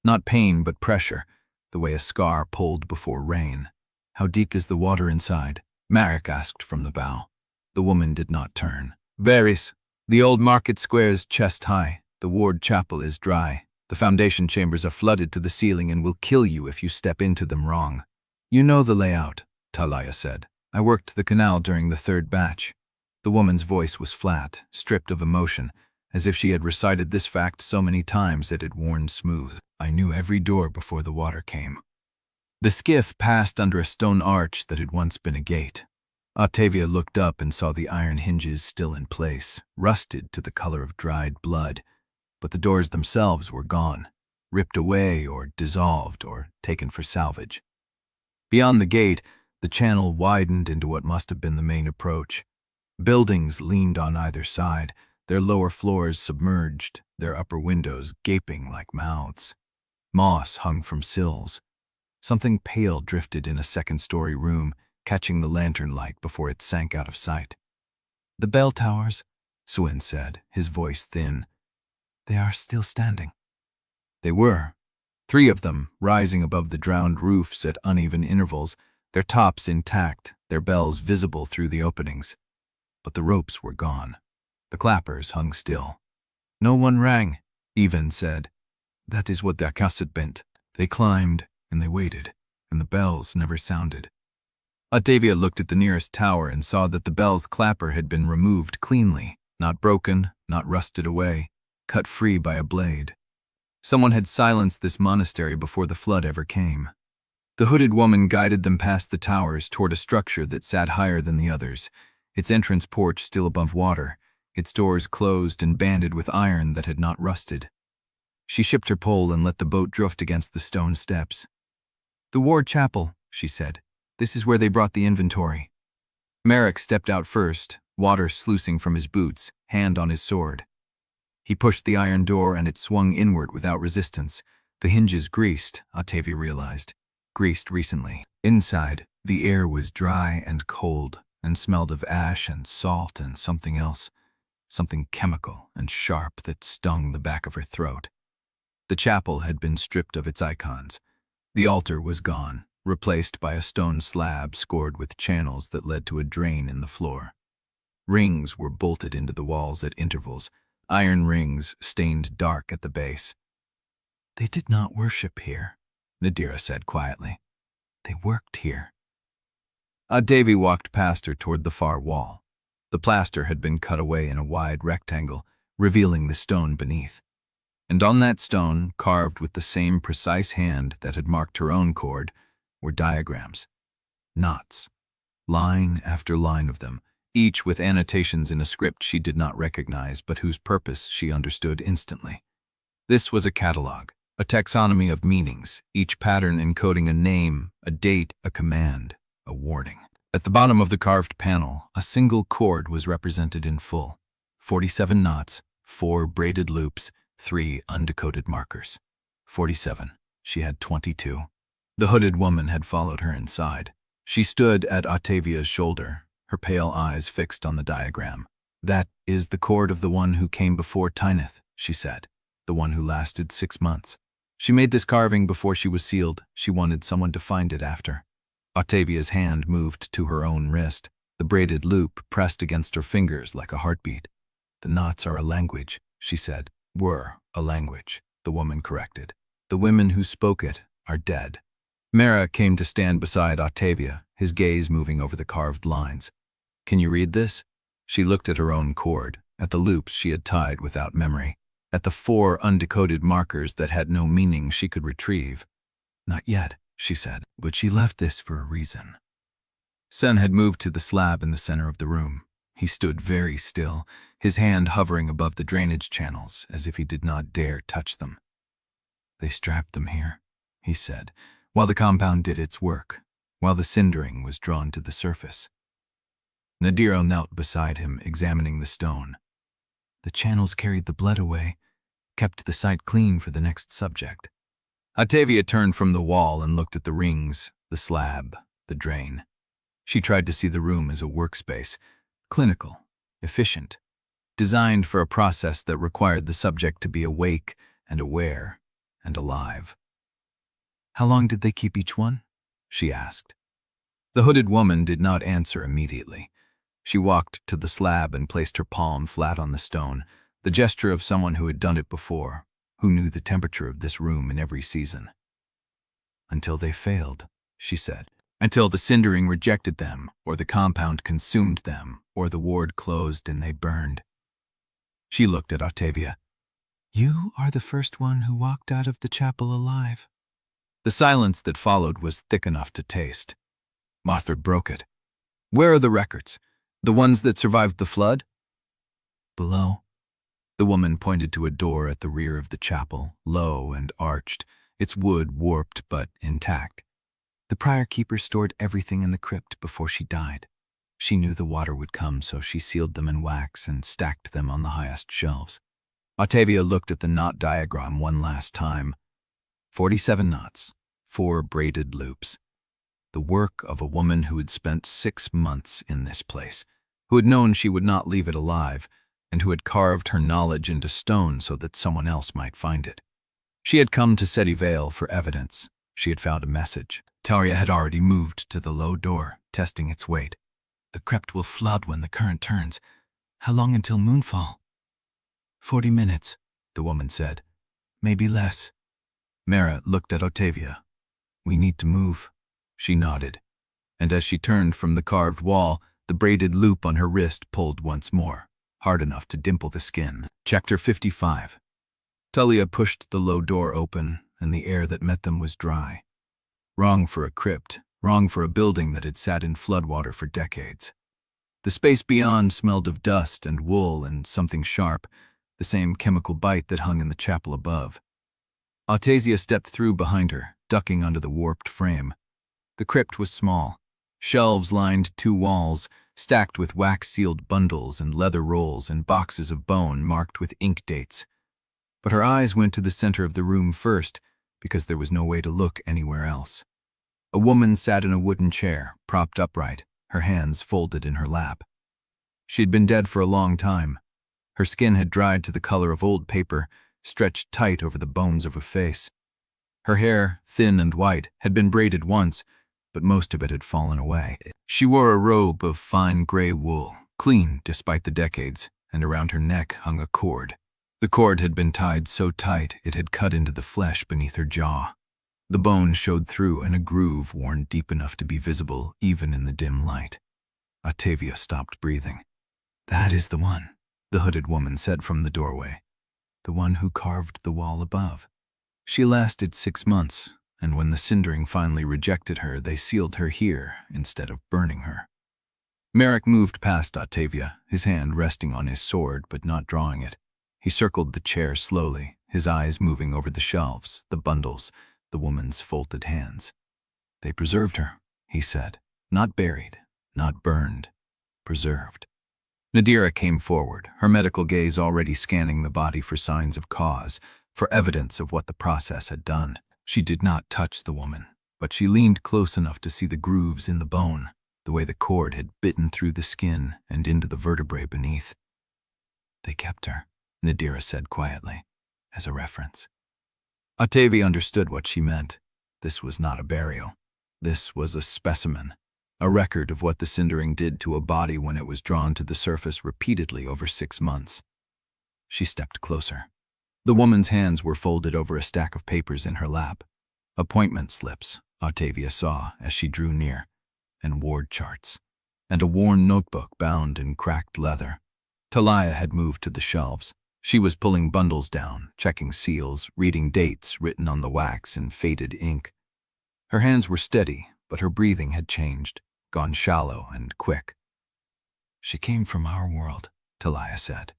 Not pain, but pressure, the way a scar pulled before rain. "How deep is the water inside?" Marrek asked from the bow. The woman did not turn. "Varies. The old market square is chest high. The ward chapel is dry. The foundation chambers are flooded to the ceiling and will kill you if you step into them wrong." "You know the layout," Taliah said. "I worked the canal during the 3rd batch." The woman's voice was flat, stripped of emotion, as if she had recited this fact so many times that it worn smooth. "I knew every door before the water came." The skiff passed under a stone arch that had once been a gate. Ottavia looked up and saw the iron hinges still in place, rusted to the color of dried blood, but the doors themselves were gone, ripped away or dissolved or taken for salvage. Beyond the gate, the channel widened into what must have been the main approach. Buildings leaned on either side, their lower floors submerged, their upper windows gaping like mouths. Moss hung from sills. Something pale drifted in a second-story room, catching the lantern light before it sank out of sight. "The bell towers," Swin said, his voice thin. "They are still standing." They were. 3 of them, rising above the drowned roofs at uneven intervals, their tops intact, their bells visible through the openings. But the ropes were gone. The clappers hung still. "No one rang," Even said. "That is what the accursed bent." They climbed, and they waited, and the bells never sounded. Ottavia looked at the nearest tower and saw that the bell's clapper had been removed cleanly, not broken, not rusted away, cut free by a blade. Someone had silenced this monastery before the flood ever came. The hooded woman guided them past the towers toward a structure that sat higher than the others, its entrance porch still above water, its doors closed and banded with iron that had not rusted. She shipped her pole and let the boat drift against the stone steps. "The ward chapel," she said. "This is where they brought the inventory." Marrek stepped out first, water sluicing from his boots, hand on his sword. He pushed the iron door and it swung inward without resistance. The hinges greased, Ottavia realized. Greased recently. Inside, the air was dry and cold and smelled of ash and salt and something else, something chemical and sharp that stung the back of her throat. The chapel had been stripped of its icons. The altar was gone, replaced by a stone slab scored with channels that led to a drain in the floor. Rings were bolted into the walls at intervals, iron rings stained dark at the base. "They did not worship here," Nadira said quietly. "They worked here." Ottavia walked past her toward the far wall. The plaster had been cut away in a wide rectangle, revealing the stone beneath. And on that stone, carved with the same precise hand that had marked her own cord, were diagrams. Knots. Line after line of them, each with annotations in a script she did not recognize but whose purpose she understood instantly. This was a catalog, a taxonomy of meanings, each pattern encoding a name, a date, a command, a warning. At the bottom of the carved panel, a single cord was represented in full. 47 knots, 4 braided loops, 3 undecoded markers. 47. She had 22. The hooded woman had followed her inside. She stood at Ottavia's shoulder, her pale eyes fixed on the diagram. "That is the cord of the one who came before Tyneth," she said, "the one who lasted 6 months. She made this carving before she was sealed. She wanted someone to find it after." Ottavia's hand moved to her own wrist, the braided loop pressed against her fingers like a heartbeat. "The knots are a language," she said. "Were a language," the woman corrected. "The women who spoke it are dead." Marrek came to stand beside Ottavia, his gaze moving over the carved lines. "Can you read this?" She looked at her own cord, at the loops she had tied without memory, at the 4 undecoded markers that had no meaning she could retrieve. "Not yet," she said, "but she left this for a reason." Sen had moved to the slab in the center of the room. He stood very still, his hand hovering above the drainage channels, as if he did not dare touch them. "They strapped them here," he said, while the compound did its work, while the cindering was drawn to the surface. Nadira knelt beside him, examining the stone. "The channels carried the blood away, kept the site clean for the next subject." Ottavia turned from the wall and looked at the rings, the slab, the drain. She tried to see the room as a workspace, clinical, efficient, designed for a process that required the subject to be awake and aware and alive. "How long did they keep each one?" she asked. The hooded woman did not answer immediately. She walked to the slab and placed her palm flat on the stone, the gesture of someone who had done it before, who knew the temperature of this room in every season. "Until they failed," she said. "Until the cindering rejected them, or the compound consumed them, or the ward closed and they burned." She looked at Ottavia. "You are the first one who walked out of the chapel alive." The silence that followed was thick enough to taste. Martha broke it. "Where are the records? The ones that survived the flood?" "Below." The woman pointed to a door at the rear of the chapel, low and arched, its wood warped but intact. "The prior keeper stored everything in the crypt before she died. She knew the water would come, so she sealed them in wax and stacked them on the highest shelves." Ottavia looked at the knot diagram one last time. 47 knots, 4 braided loops. The work of a woman who had spent 6 months in this place, who had known she would not leave it alive, and who had carved her knowledge into stone so that someone else might find it. She had come to Vale for evidence. She had found a message. Taliah had already moved to the low door, testing its weight. "The crypt will flood when the current turns. How long until moonfall?" 40 minutes, the woman said. "Maybe less." Marrek looked at Ottavia. "We need to move." She nodded, and as she turned from the carved wall, the braided loop on her wrist pulled once more, hard enough to dimple the skin. Chapter 55. Taliah pushed the low door open, and the air that met them was dry. Wrong for a crypt, wrong for a building that had sat in floodwater for decades. The space beyond smelled of dust and wool and something sharp, the same chemical bite that hung in the chapel above. Ottavia stepped through behind her, ducking under the warped frame. The crypt was small. Shelves lined 2 walls, stacked with wax-sealed bundles and leather rolls and boxes of bone marked with ink dates. But her eyes went to the center of the room first, because there was no way to look anywhere else. A woman sat in a wooden chair, propped upright, her hands folded in her lap. She had been dead for a long time. Her skin had dried to the color of old paper, stretched tight over the bones of her face. Her hair, thin and white, had been braided once, but most of it had fallen away. She wore a robe of fine gray wool, clean despite the decades, and around her neck hung a cord. The cord had been tied so tight it had cut into the flesh beneath her jaw. The bone showed through in a groove worn deep enough to be visible even in the dim light. Ottavia stopped breathing. "That is the one," the hooded woman said from the doorway. "The one who carved the wall above. She lasted 6 months, and when the Cindering finally rejected her, they sealed her here instead of burning her. Marrek moved past Ottavia, his hand resting on his sword but not drawing it. He circled the chair slowly, his eyes moving over the shelves, the bundles, the woman's folded hands. "They preserved her," he said. "Not buried, not burned, preserved." Nadira came forward, her medical gaze already scanning the body for signs of cause, for evidence of what the process had done. She did not touch the woman, but she leaned close enough to see the grooves in the bone, the way the cord had bitten through the skin and into the vertebrae beneath. "They kept her," Nadira said quietly, as a reference. Ottavia understood what she meant. This was not a burial. This was a specimen, a record of what the Cindering did to a body when it was drawn to the surface repeatedly over 6 months. She stepped closer. The woman's hands were folded over a stack of papers in her lap. Appointment slips, Ottavia saw as she drew near, and ward charts, and a worn notebook bound in cracked leather. Taliah had moved to the shelves. She was pulling bundles down, checking seals, reading dates written on the wax in faded ink. Her hands were steady, but her breathing had changed, gone shallow and quick. "She came from our world," Taliah said.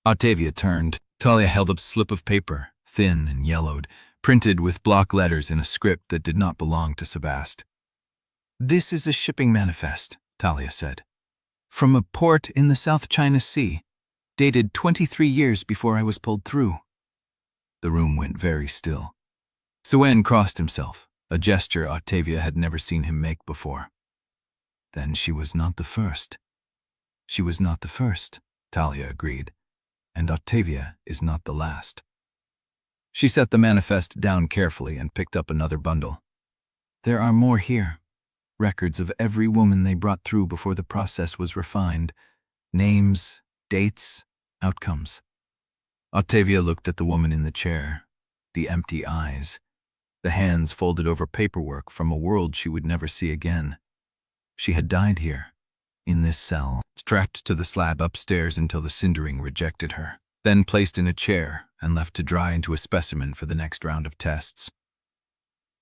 Ottavia turned. Taliah held up a slip of paper, thin and yellowed, printed with block letters in a script that did not belong to Sevrast. "This is a shipping manifest," Taliah said, "from a port in the South China Sea, dated 23 years before I was pulled through." The room went very still. Suen crossed himself, a gesture Ottavia had never seen him make before. "Then she was not the first." "She was not the first," Taliah agreed, "and Ottavia is not the last." She set the manifest down carefully and picked up another bundle. "There are more here. Records of every woman they brought through before the process was refined. Names, dates, outcomes." Ottavia looked at the woman in the chair, the empty eyes, the hands folded over paperwork from a world she would never see again. She had died here, in this cell, strapped to the slab upstairs until the Cindering rejected her, then placed in a chair and left to dry into a specimen for the next round of tests.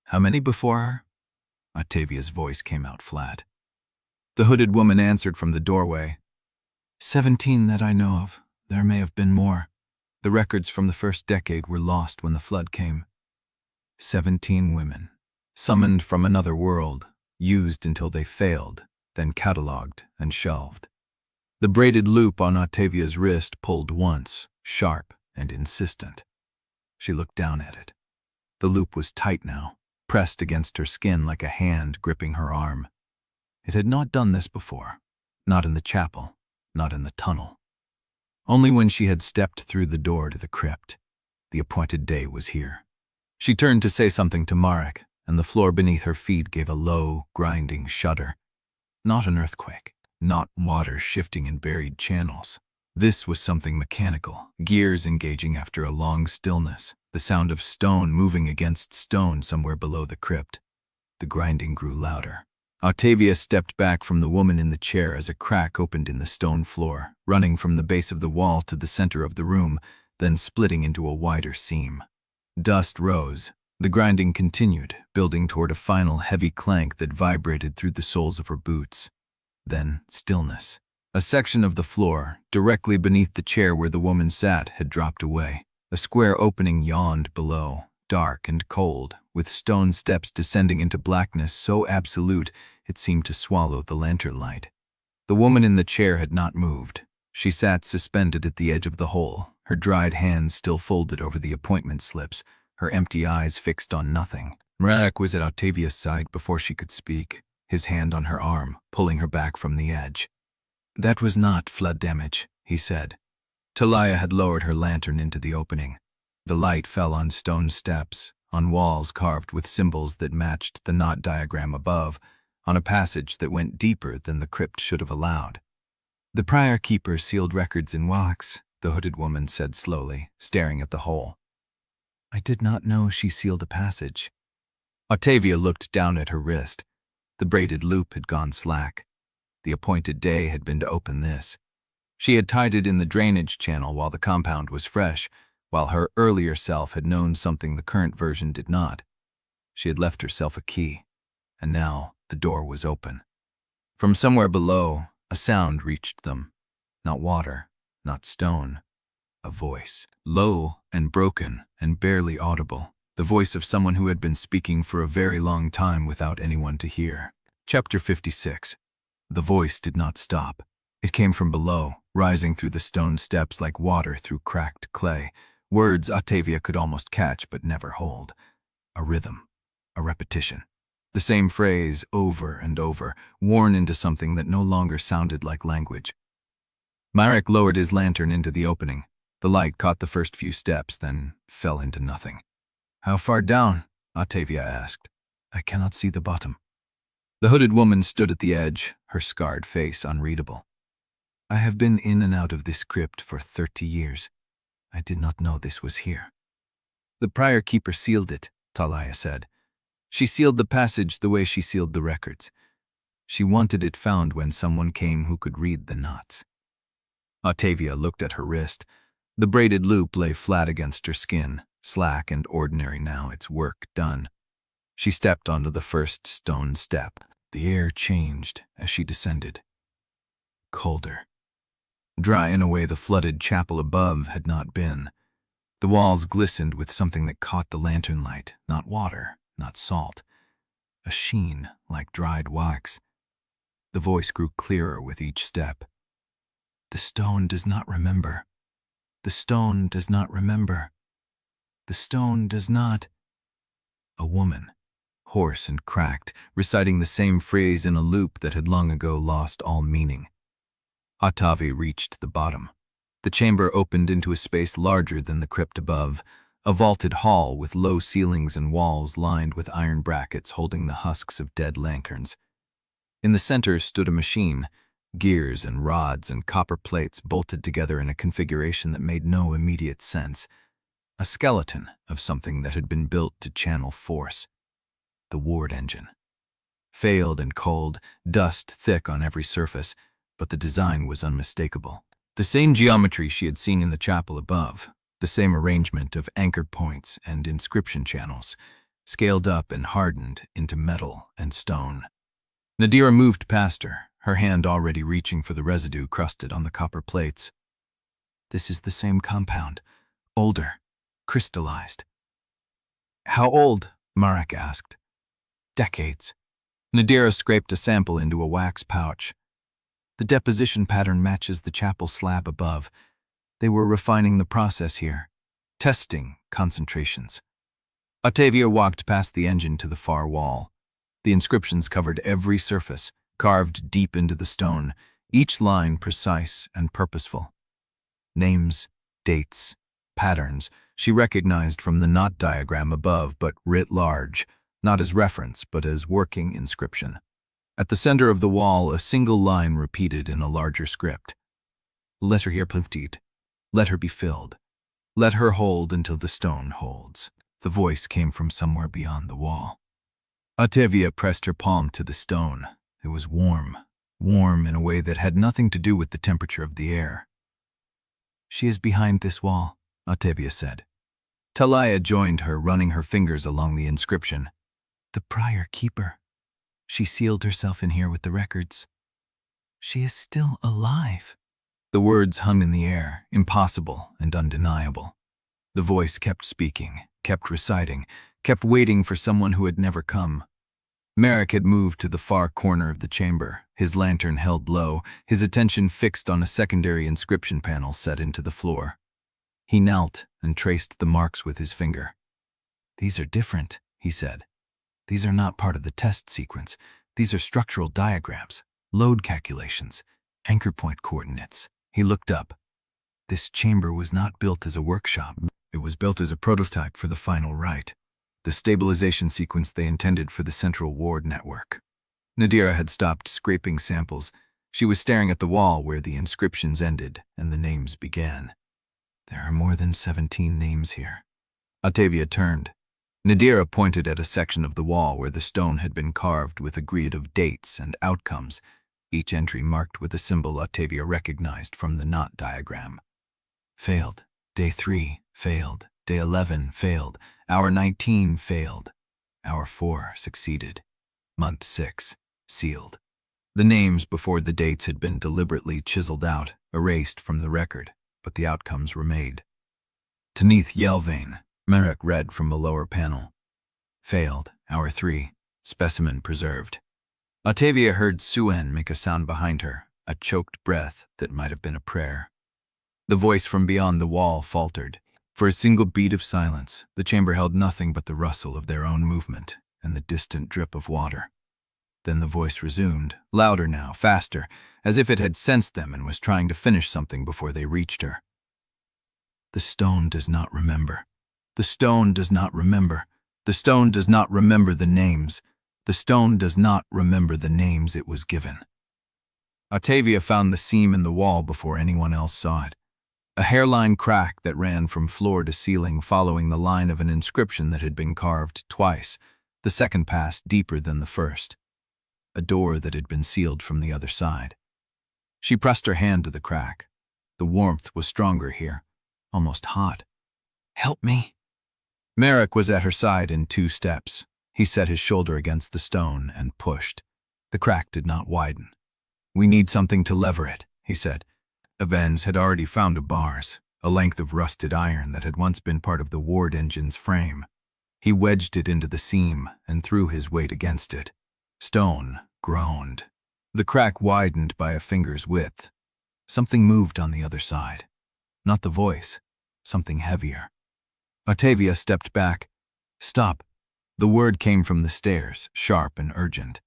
"How many before her?" Ottavia's voice came out flat. The hooded woman answered from the doorway. 17 that I know of. There may have been more. The records from the first decade were lost when the flood came. 17 women, summoned from another world, used until they failed, then catalogued and shelved. The braided loop on Ottavia's wrist pulled once, sharp and insistent. She looked down at it. The loop was tight now, pressed against her skin like a hand gripping her arm. It had not done this before, not in the chapel, not in the tunnel. Only when she had stepped through the door to the crypt. The appointed day was here. She turned to say something to Marrek, and the floor beneath her feet gave a low, grinding shudder. Not an earthquake, not water shifting in buried channels. This was something mechanical, gears engaging after a long stillness, the sound of stone moving against stone somewhere below the crypt. The grinding grew louder. Ottavia stepped back from the woman in the chair as a crack opened in the stone floor, running from the base of the wall to the center of the room, then splitting into a wider seam. Dust rose. The grinding continued, building toward a final heavy clank that vibrated through the soles of her boots. Then stillness. A section of the floor, directly beneath the chair where the woman sat, had dropped away. A square opening yawned below, dark and cold, with stone steps descending into blackness so absolute it seemed to swallow the lantern light. The woman in the chair had not moved. She sat suspended at the edge of the hole, her dried hands still folded over the appointment slips, her empty eyes fixed on nothing. Marrek was at Ottavia's side before she could speak, his hand on her arm, pulling her back from the edge. "That was not flood damage," he said. Taliah had lowered her lantern into the opening. The light fell on stone steps, on walls carved with symbols that matched the knot diagram above, on a passage that went deeper than the crypt should have allowed. "The prior keeper sealed records in wax," the hooded woman said slowly, staring at the hole. "I did not know she sealed a passage." Ottavia looked down at her wrist. The braided loop had gone slack. The appointed day had been to open this. She had tied it in the drainage channel while the compound was fresh, while her earlier self had known something the current version did not. She had left herself a key, and now the door was open. From somewhere below, a sound reached them. Not water, not stone. A voice, low and broken and barely audible. The voice of someone who had been speaking for a very long time without anyone to hear. Chapter 56. The voice did not stop. It came from below, rising through the stone steps like water through cracked clay. Words Ottavia could almost catch but never hold. A rhythm, a repetition. The same phrase over and over, worn into something that no longer sounded like language. Marrek lowered his lantern into the opening. The light caught the first few steps, then fell into nothing. "How far down?" Ottavia asked. "I cannot see the bottom." The hooded woman stood at the edge, her scarred face unreadable. "I have been in and out of this crypt for 30 years. I did not know this was here." "The prior keeper sealed it," Taliah said. "She sealed the passage the way she sealed the records. She wanted it found when someone came who could read the knots." Ottavia looked at her wrist. The braided loop lay flat against her skin, slack and ordinary now, its work done. She stepped onto the first stone step. The air changed as she descended. Colder. Dry in a way the flooded chapel above had not been. The walls glistened with something that caught the lantern light, not water, not salt. A sheen like dried wax. The voice grew clearer with each step. "The stone does not remember. The stone does not remember. The stone does not." A woman, hoarse and cracked, reciting the same phrase in a loop that had long ago lost all meaning. Ottavia reached the bottom. The chamber opened into a space larger than the crypt above, a vaulted hall with low ceilings and walls lined with iron brackets holding the husks of dead lanterns. In the center stood a machine, gears and rods and copper plates bolted together in a configuration that made no immediate sense. A skeleton of something that had been built to channel force. The ward engine. Failed and cold, dust thick on every surface, but the design was unmistakable. The same geometry she had seen in the chapel above, the same arrangement of anchor points and inscription channels, scaled up and hardened into metal and stone. Nadira moved past her hand already reaching for the residue crusted on the copper plates. "This is the same compound, older, crystallized." "How old?" Marrek asked. "Decades." Nadira scraped a sample into a wax pouch. "The deposition pattern matches the chapel slab above. They were refining the process here, testing concentrations." Ottavia walked past the engine to the far wall. The inscriptions covered every surface, carved deep into the stone, each line precise and purposeful. Names, dates, patterns she recognized from the knot diagram above, but writ large, not as reference but as working inscription. At the center of the wall, a single line repeated in a larger script. "Let her here plifted. Let her be filled. Let her hold until the stone holds." The voice came from somewhere beyond the wall. Ottavia pressed her palm to the stone. It was warm in a way that had nothing to do with the temperature of the air. "She is behind this wall," Ottavia said. Taliah joined her, running her fingers along the inscription. "The prior keeper. She sealed herself in here with the records. She is still alive." The words hung in the air, impossible and undeniable. The voice kept speaking, kept reciting, kept waiting for someone who had never come. Marrek had moved to the far corner of the chamber, his lantern held low, his attention fixed on a secondary inscription panel set into the floor. He knelt and traced the marks with his finger. "These are different," he said. "These are not part of the test sequence. These are structural diagrams, load calculations, anchor point coordinates." He looked up. "This chamber was not built as a workshop. It was built as a prototype for the final rite, the stabilization sequence they intended for the central ward network." Nadira had stopped scraping samples. She was staring at the wall where the inscriptions ended and the names began. "There are more than 17 names here." Ottavia turned. Nadira pointed at a section of the wall where the stone had been carved with a grid of dates and outcomes, each entry marked with a symbol Ottavia recognized from the knot diagram. "Failed. Day 3, failed. Day 11, failed. Hour 19, failed." Hour 4 succeeded. Month 6 sealed. The names before the dates had been deliberately chiseled out, erased from the record, but the outcomes were made. Audavia Yelvaine, Marrek read from a lower panel. Failed. Hour 3. Specimen preserved. Ottavia heard Suen make a sound behind her, a choked breath that might have been a prayer. The voice from beyond the wall faltered. For a single beat of silence, the chamber held nothing but the rustle of their own movement and the distant drip of water. Then the voice resumed, louder now, faster, as if it had sensed them and was trying to finish something before they reached her. The stone does not remember. The stone does not remember. The stone does not remember the names. The stone does not remember the names it was given. Ottavia found the seam in the wall before anyone else saw it. A hairline crack that ran from floor to ceiling following the line of an inscription that had been carved twice, the second pass deeper than the first. A door that had been sealed from the other side. She pressed her hand to the crack. The warmth was stronger here, almost hot. "Help me." Marrek was at her side in 2 steps. He set his shoulder against the stone and pushed. The crack did not widen. "We need something to lever it," he said. Evans had already found a bars, a length of rusted iron that had once been part of the ward engine's frame. He wedged it into the seam and threw his weight against it. Stone groaned. The crack widened by a finger's width. Something moved on the other side. Not the voice, something heavier. Ottavia stepped back. "Stop." The word came from the stairs, sharp and urgent.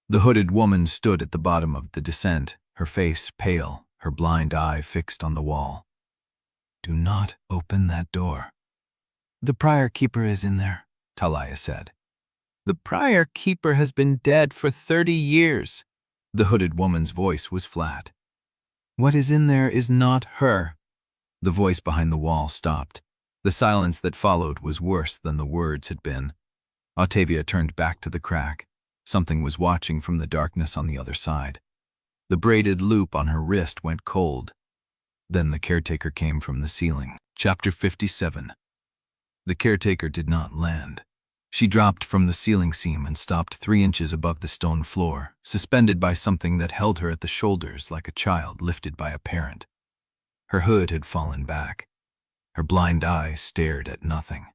The hooded woman stood at the bottom of the descent, her face pale, her blind eye fixed on the wall. "Do not open that door." "The prior keeper is in there," Taliah said. "The prior keeper has been dead for 30 years. The hooded woman's voice was flat. "What is in there is not her." The voice behind the wall stopped. The silence that followed was worse than the words had been. Ottavia turned back to the crack. Something was watching from the darkness on the other side. The braided loop on her wrist went cold. Then the caretaker came from the ceiling. Chapter 57. The caretaker did not land. She dropped from the ceiling seam and stopped 3 inches above the stone floor, suspended by something that held her at the shoulders like a child lifted by a parent. Her hood had fallen back. Her blind eyes stared at nothing.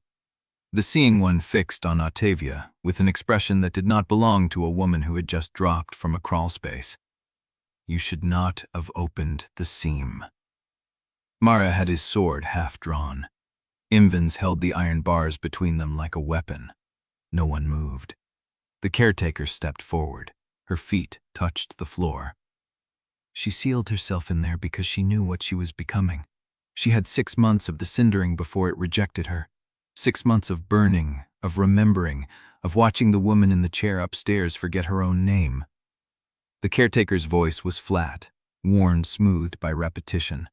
The seeing one fixed on Ottavia with an expression that did not belong to a woman who had just dropped from a crawl space. "You should not have opened the seam." Mara had his sword half drawn. Invens held the iron bars between them like a weapon. No one moved. The caretaker stepped forward. Her feet touched the floor. She sealed herself in there because she knew what she was becoming. She had 6 months of the Cindering before it rejected her. 6 months of burning, of remembering, of watching the woman in the chair upstairs forget her own name. The caretaker's voice was flat, worn smooth by repetition.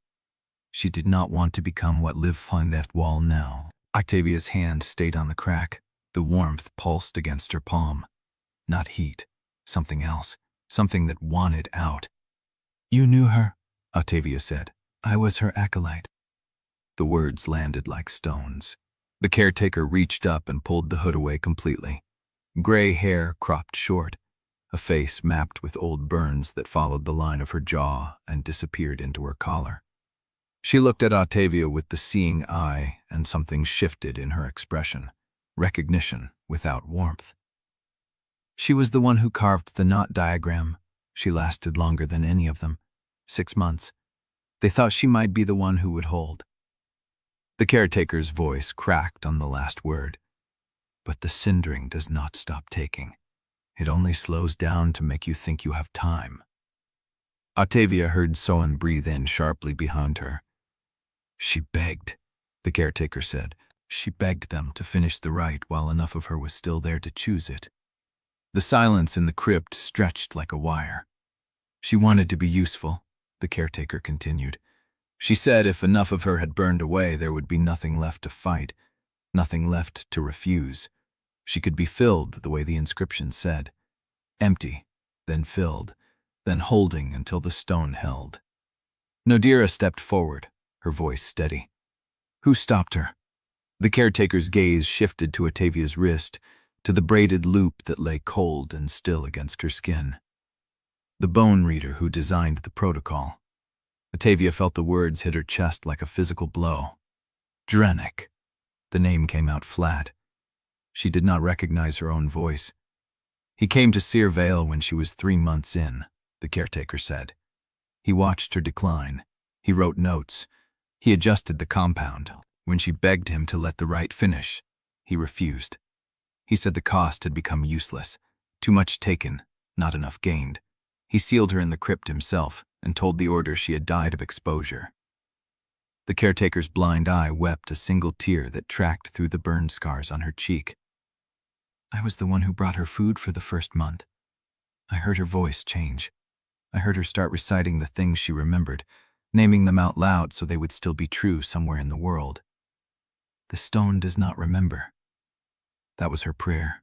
She did not want to become what lived on that wall now. Ottavia's hand stayed on the crack. The warmth pulsed against her palm. Not heat, something else, something that wanted out. "You knew her," Ottavia said. "I was her acolyte." The words landed like stones. The caretaker reached up and pulled the hood away completely. Gray hair cropped short, a face mapped with old burns that followed the line of her jaw and disappeared into her collar. She looked at Ottavia with the seeing eye, and something shifted in her expression. Recognition without warmth. She was the one who carved the knot diagram. She lasted longer than any of them. 6 months. They thought she might be the one who would hold. The caretaker's voice cracked on the last word. "But the Cindering does not stop taking. It only slows down to make you think you have time." Ottavia heard Soen breathe in sharply behind her. "She begged," the caretaker said. "She begged them to finish the rite while enough of her was still there to choose it." The silence in the crypt stretched like a wire. "She wanted to be useful," the caretaker continued. "She said if enough of her had burned away, there would be nothing left to fight, nothing left to refuse. She could be filled the way the inscription said. Empty, then filled, then holding until the stone held." Nadira stepped forward, her voice steady. "Who stopped her?" The caretaker's gaze shifted to Ottavia's wrist, to the braided loop that lay cold and still against her skin. The bone reader who designed the protocol. Ottavia felt the words hit her chest like a physical blow. Drennick. The name came out flat. She did not recognize her own voice. He came to Sere Vale when she was 3 months in, the caretaker said. He watched her decline. He wrote notes. He adjusted the compound. When she begged him to let the rite finish, he refused. He said the cost had become useless. Too much taken, not enough gained. He sealed her in the crypt himself and told the order she had died of exposure. The caretaker's blind eye wept a single tear that tracked through the burn scars on her cheek. I was the one who brought her food for the first month. I heard her voice change. I heard her start reciting the things she remembered, naming them out loud so they would still be true somewhere in the world. The stone does not remember. That was her prayer.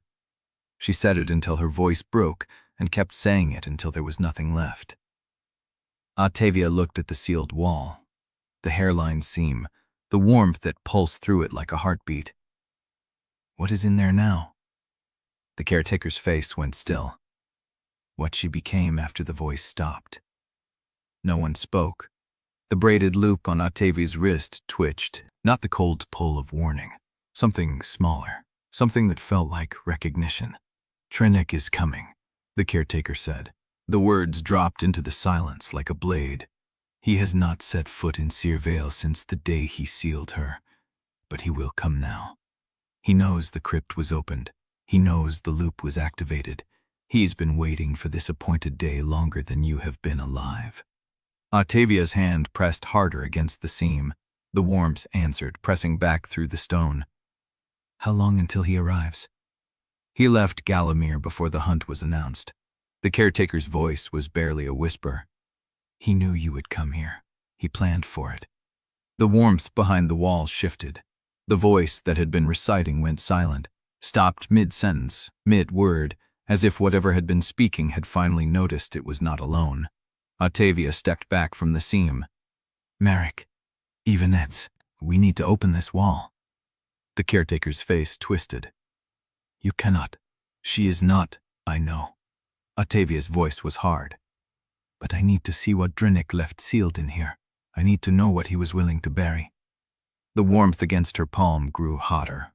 She said it until her voice broke and kept saying it until there was nothing left. Ottavia looked at the sealed wall, the hairline seam, the warmth that pulsed through it like a heartbeat. What is in there now? The caretaker's face went still. What she became after the voice stopped. No one spoke. The braided loop on Ottavia's wrist twitched, not the cold pull of warning. Something smaller, something that felt like recognition. Drennick is coming, the caretaker said. The words dropped into the silence like a blade. He has not set foot in Sere Vale since the day he sealed her, but he will come now. He knows the crypt was opened. He knows the loop was activated. He's been waiting for this appointed day longer than you have been alive. Ottavia's hand pressed harder against the seam. The warmth answered, pressing back through the stone. How long until he arrives? He left Galamir before the hunt was announced. The caretaker's voice was barely a whisper. He knew you would come here. He planned for it. The warmth behind the wall shifted. The voice that had been reciting went silent, stopped mid-sentence, mid-word, as if whatever had been speaking had finally noticed it was not alone. Ottavia stepped back from the seam. Marrek, Evenets, we need to open this wall. The caretaker's face twisted. You cannot. She is not, I know. Ottavia's voice was hard. But I need to see what Drennick left sealed in here. I need to know what he was willing to bury. The warmth against her palm grew hotter.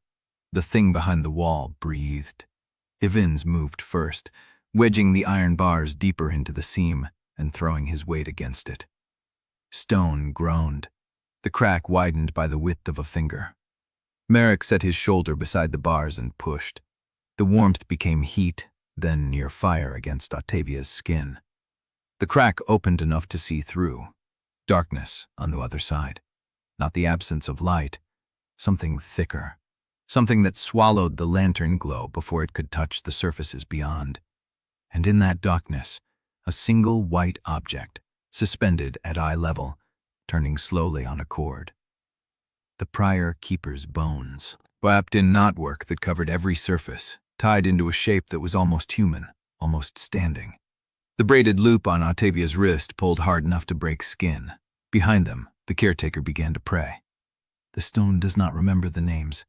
The thing behind the wall breathed. Evans moved first, wedging the iron bars deeper into the seam and throwing his weight against it. Stone groaned. The crack widened by the width of a finger. Marrek set his shoulder beside the bars and pushed. The warmth became heat, then near fire against Ottavia's skin. The crack opened enough to see through. Darkness on the other side. Not the absence of light. Something thicker. Something that swallowed the lantern glow before it could touch the surfaces beyond. And in that darkness, a single white object, suspended at eye level, turning slowly on a cord. The prior keeper's bones, wrapped in knotwork that covered every surface, tied into a shape that was almost human, almost standing. The braided loop on Ottavia's wrist pulled hard enough to break skin. Behind them, the caretaker began to pray. The stone does not remember the names.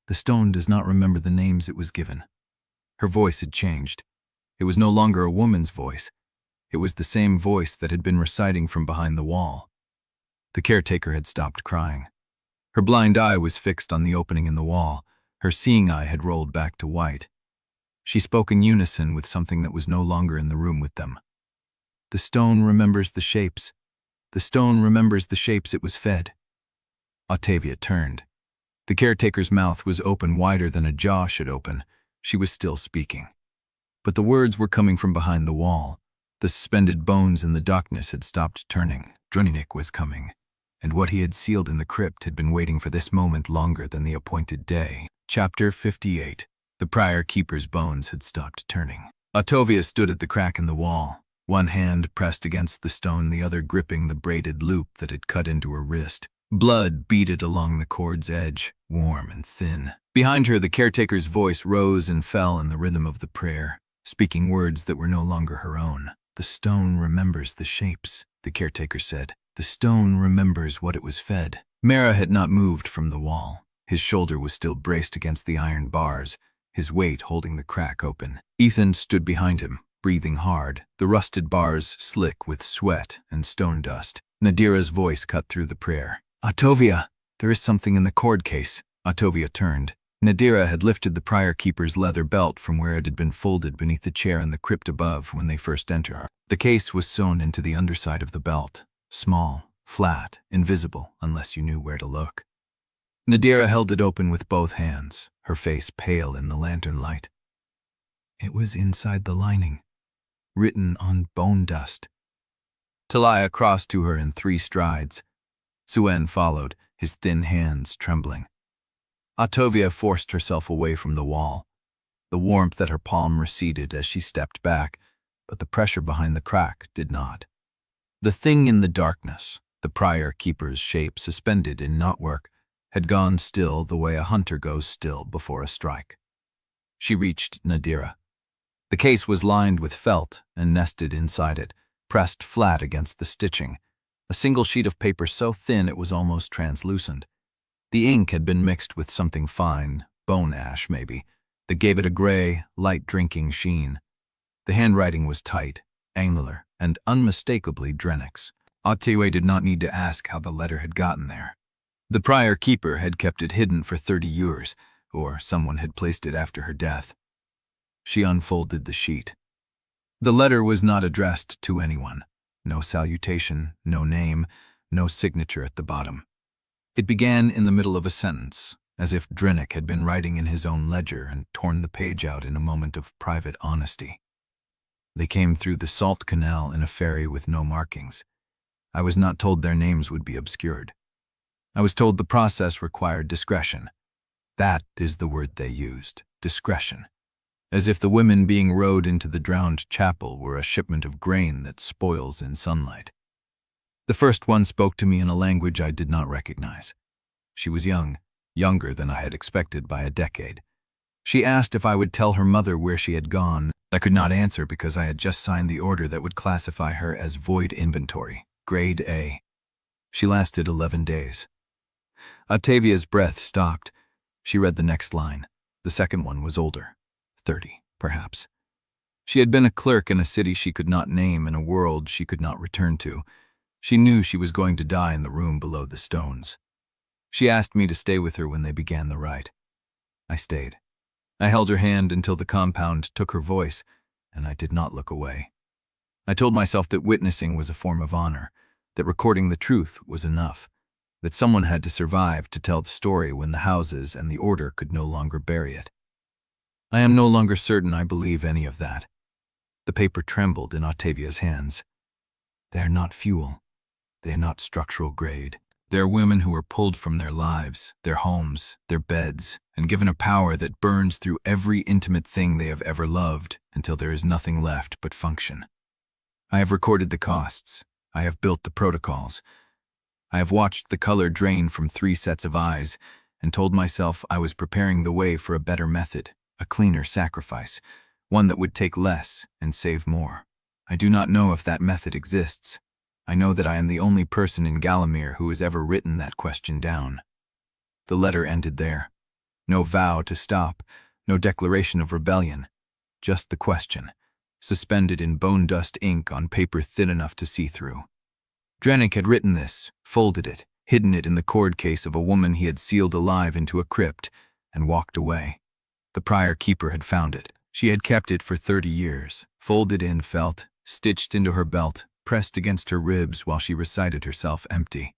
The stone does not remember the names it was given. Her voice had changed. It was no longer a woman's voice. It was the same voice that had been reciting from behind the wall. The caretaker had stopped crying. Her blind eye was fixed on the opening in the wall. Her seeing eye had rolled back to white. She spoke in unison with something that was no longer in the room with them. The stone remembers the shapes. The stone remembers the shapes it was fed. Ottavia turned. The caretaker's mouth was open wider than a jaw should open. She was still speaking. But the words were coming from behind the wall. The suspended bones in the darkness had stopped turning. Drennick was coming, and what he had sealed in the crypt had been waiting for this moment longer than the appointed day. Chapter 58. The prior keeper's bones had stopped turning. Ottavia stood at the crack in the wall, one hand pressed against the stone, the other gripping the braided loop that had cut into her wrist. Blood beaded along the cord's edge, warm and thin. Behind her, the caretaker's voice rose and fell in the rhythm of the prayer, speaking words that were no longer her own. The stone remembers the shapes, the caretaker said. The stone remembers what it was fed. Marrek had not moved from the wall. His shoulder was still braced against the iron bars, his weight holding the crack open. Ethan stood behind him, breathing hard, the rusted bars slick with sweat and stone dust. Nadira's voice cut through the prayer. "Ottavia, there is something in the cord case." Ottavia turned. Nadira had lifted the prior keeper's leather belt from where it had been folded beneath the chair in the crypt above when they first entered. The case was sewn into the underside of the belt, small, flat, invisible unless you knew where to look. Nadira held it open with both hands, her face pale in the lantern light. It was inside the lining, written on bone dust. Taliah crossed to her in 3 strides. Suen followed, his thin hands trembling. Ottavia forced herself away from the wall. The warmth at her palm receded as she stepped back, but the pressure behind the crack did not. The thing in the darkness, the prior keeper's shape suspended in knotwork, had gone still the way a hunter goes still before a strike. She reached Nadira. The case was lined with felt and nested inside it, pressed flat against the stitching, a single sheet of paper so thin it was almost translucent. The ink had been mixed with something fine, bone ash maybe, that gave it a gray, light-drinking sheen. The handwriting was tight, angular, and unmistakably Drennick's. Ottavia did not need to ask how the letter had gotten there. The prior keeper had kept it hidden for 30 years, or someone had placed it after her death. She unfolded the sheet. The letter was not addressed to anyone. No salutation, no name, no signature at the bottom. It began in the middle of a sentence, as if Drennick had been writing in his own ledger and torn the page out in a moment of private honesty. They came through the Salt Canal in a ferry with no markings. I was not told their names would be obscured. I was told the process required discretion. That is the word they used, discretion. As if the women being rowed into the drowned chapel were a shipment of grain that spoils in sunlight. The first one spoke to me in a language I did not recognize. She was young, younger than I had expected by a decade. She asked if I would tell her mother where she had gone. I could not answer because I had just signed the order that would classify her as void inventory, grade A. She lasted 11 days. Ottavia's breath stopped. She read the next line. The second one was older, 30, perhaps. She had been a clerk in a city she could not name, in a world she could not return to. She knew she was going to die in the room below the stones. She asked me to stay with her when they began the rite. I stayed. I held her hand until the compound took her voice, and I did not look away. I told myself that witnessing was a form of honor, that recording the truth was enough, that someone had to survive to tell the story when the houses and the order could no longer bury it. I am no longer certain I believe any of that. The paper trembled in Ottavia's hands. They are not fuel. They are not structural grade. They are women who are pulled from their lives, their homes, their beds, and given a power that burns through every intimate thing they have ever loved until there is nothing left but function. I have recorded the costs. I have built the protocols. I have watched the color drain from 3 sets of eyes and told myself I was preparing the way for a better method, a cleaner sacrifice, one that would take less and save more. I do not know if that method exists. I know that I am the only person in Galamir who has ever written that question down. The letter ended there. No vow to stop, no declaration of rebellion, just the question, suspended in bone dust ink on paper thin enough to see through. Drennick had written this, folded it, hidden it in the cord case of a woman he had sealed alive into a crypt, and walked away. The prior keeper had found it. She had kept it for 30 years, folded in felt, stitched into her belt, pressed against her ribs while she recited herself empty.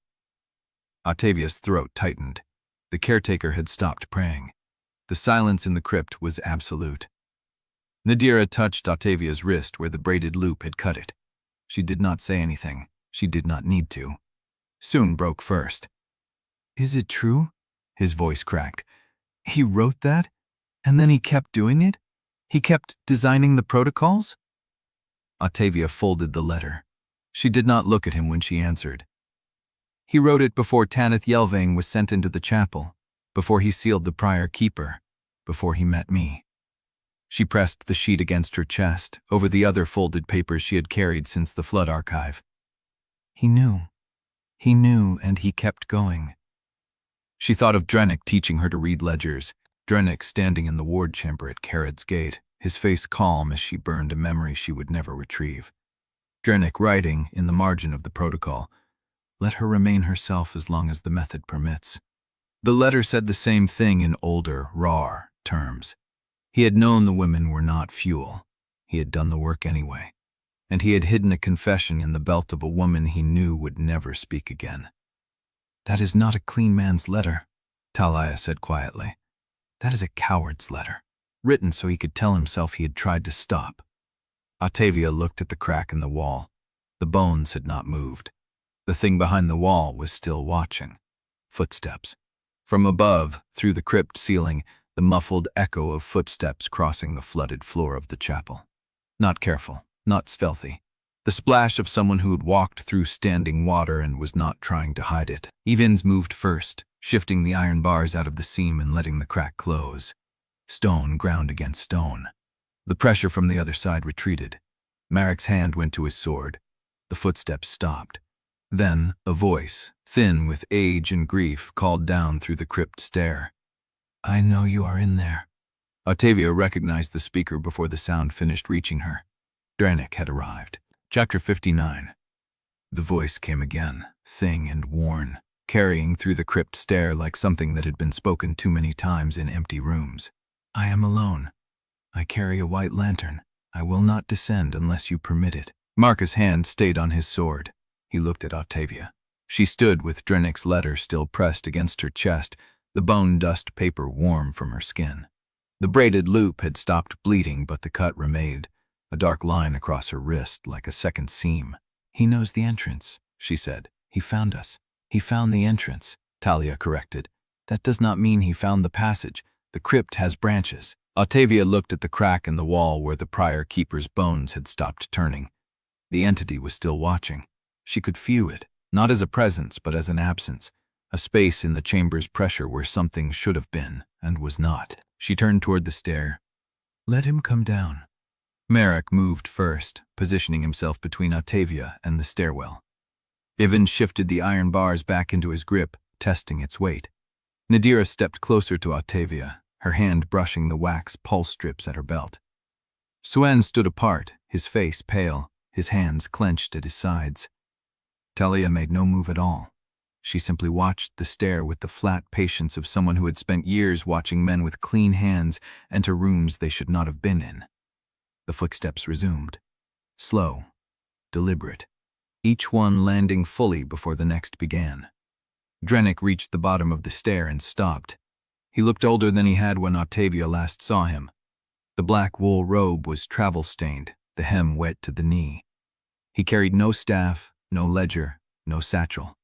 Ottavia's throat tightened. The caretaker had stopped praying. The silence in the crypt was absolute. Nadira touched Ottavia's wrist where the braided loop had cut it. She did not say anything. She did not need to. Soon broke first. "Is it true?" His voice cracked. "He wrote that? And then he kept doing it? He kept designing the protocols?" Ottavia folded the letter. She did not look at him when she answered. "He wrote it before Audiobook Yelvaine was sent into the chapel, before he sealed the prior keeper, before he met me." She pressed the sheet against her chest, over the other folded papers she had carried since the flood archive. He knew, and he kept going. She thought of Drennick teaching her to read ledgers. Drennick standing in the ward chamber at Kharod's gate, his face calm as she burned a memory she would never retrieve. Drennick writing, in the margin of the protocol, "Let her remain herself as long as the method permits." The letter said the same thing in older, raw terms. He had known the women were not fuel. He had done the work anyway. And he had hidden a confession in the belt of a woman he knew would never speak again. "That is not a clean man's letter," Taliah said quietly. "That is a coward's letter, written so he could tell himself he had tried to stop." Ottavia looked at the crack in the wall. The bones had not moved. The thing behind the wall was still watching. Footsteps. From above, through the crypt ceiling, the muffled echo of footsteps crossing the flooded floor of the chapel. Not careful, not stealthy. The splash of someone who had walked through standing water and was not trying to hide it. Evans moved first, shifting the iron bars out of the seam and letting the crack close. Stone ground against stone. The pressure from the other side retreated. Marrek's hand went to his sword. The footsteps stopped. Then a voice, thin with age and grief, called down through the crypt stair. "I know you are in there." Ottavia recognized the speaker before the sound finished reaching her. Drennick had arrived. Chapter 59. The voice came again, thin and worn, carrying through the crypt stair like something that had been spoken too many times in empty rooms. "I am alone. I carry a white lantern. I will not descend unless you permit it." Marcus' hand stayed on his sword. He looked at Ottavia. She stood with Drennick's letter still pressed against her chest, the bone-dust paper warm from her skin. The braided loop had stopped bleeding, but the cut remained, a dark line across her wrist like a second seam. "He knows the entrance," she said. "He found us." "He found the entrance," Taliah corrected. "That does not mean he found the passage. The crypt has branches." Ottavia looked at the crack in the wall where the prior keeper's bones had stopped turning. The entity was still watching. She could feel it, not as a presence but as an absence, a space in the chamber's pressure where something should have been and was not. She turned toward the stair. "Let him come down." Marrek moved first, positioning himself between Ottavia and the stairwell. Evans shifted the iron bars back into his grip, testing its weight. Nadira stepped closer to Ottavia, her hand brushing the wax pulse strips at her belt. Suen stood apart, his face pale, his hands clenched at his sides. Taliah made no move at all. She simply watched the stair with the flat patience of someone who had spent years watching men with clean hands enter rooms they should not have been in. The footsteps resumed. Slow, deliberate, each one landing fully before the next began. Drennick reached the bottom of the stair and stopped. He looked older than he had when Ottavia last saw him. The black wool robe was travel-stained, the hem wet to the knee. He carried no staff, no ledger, no satchel.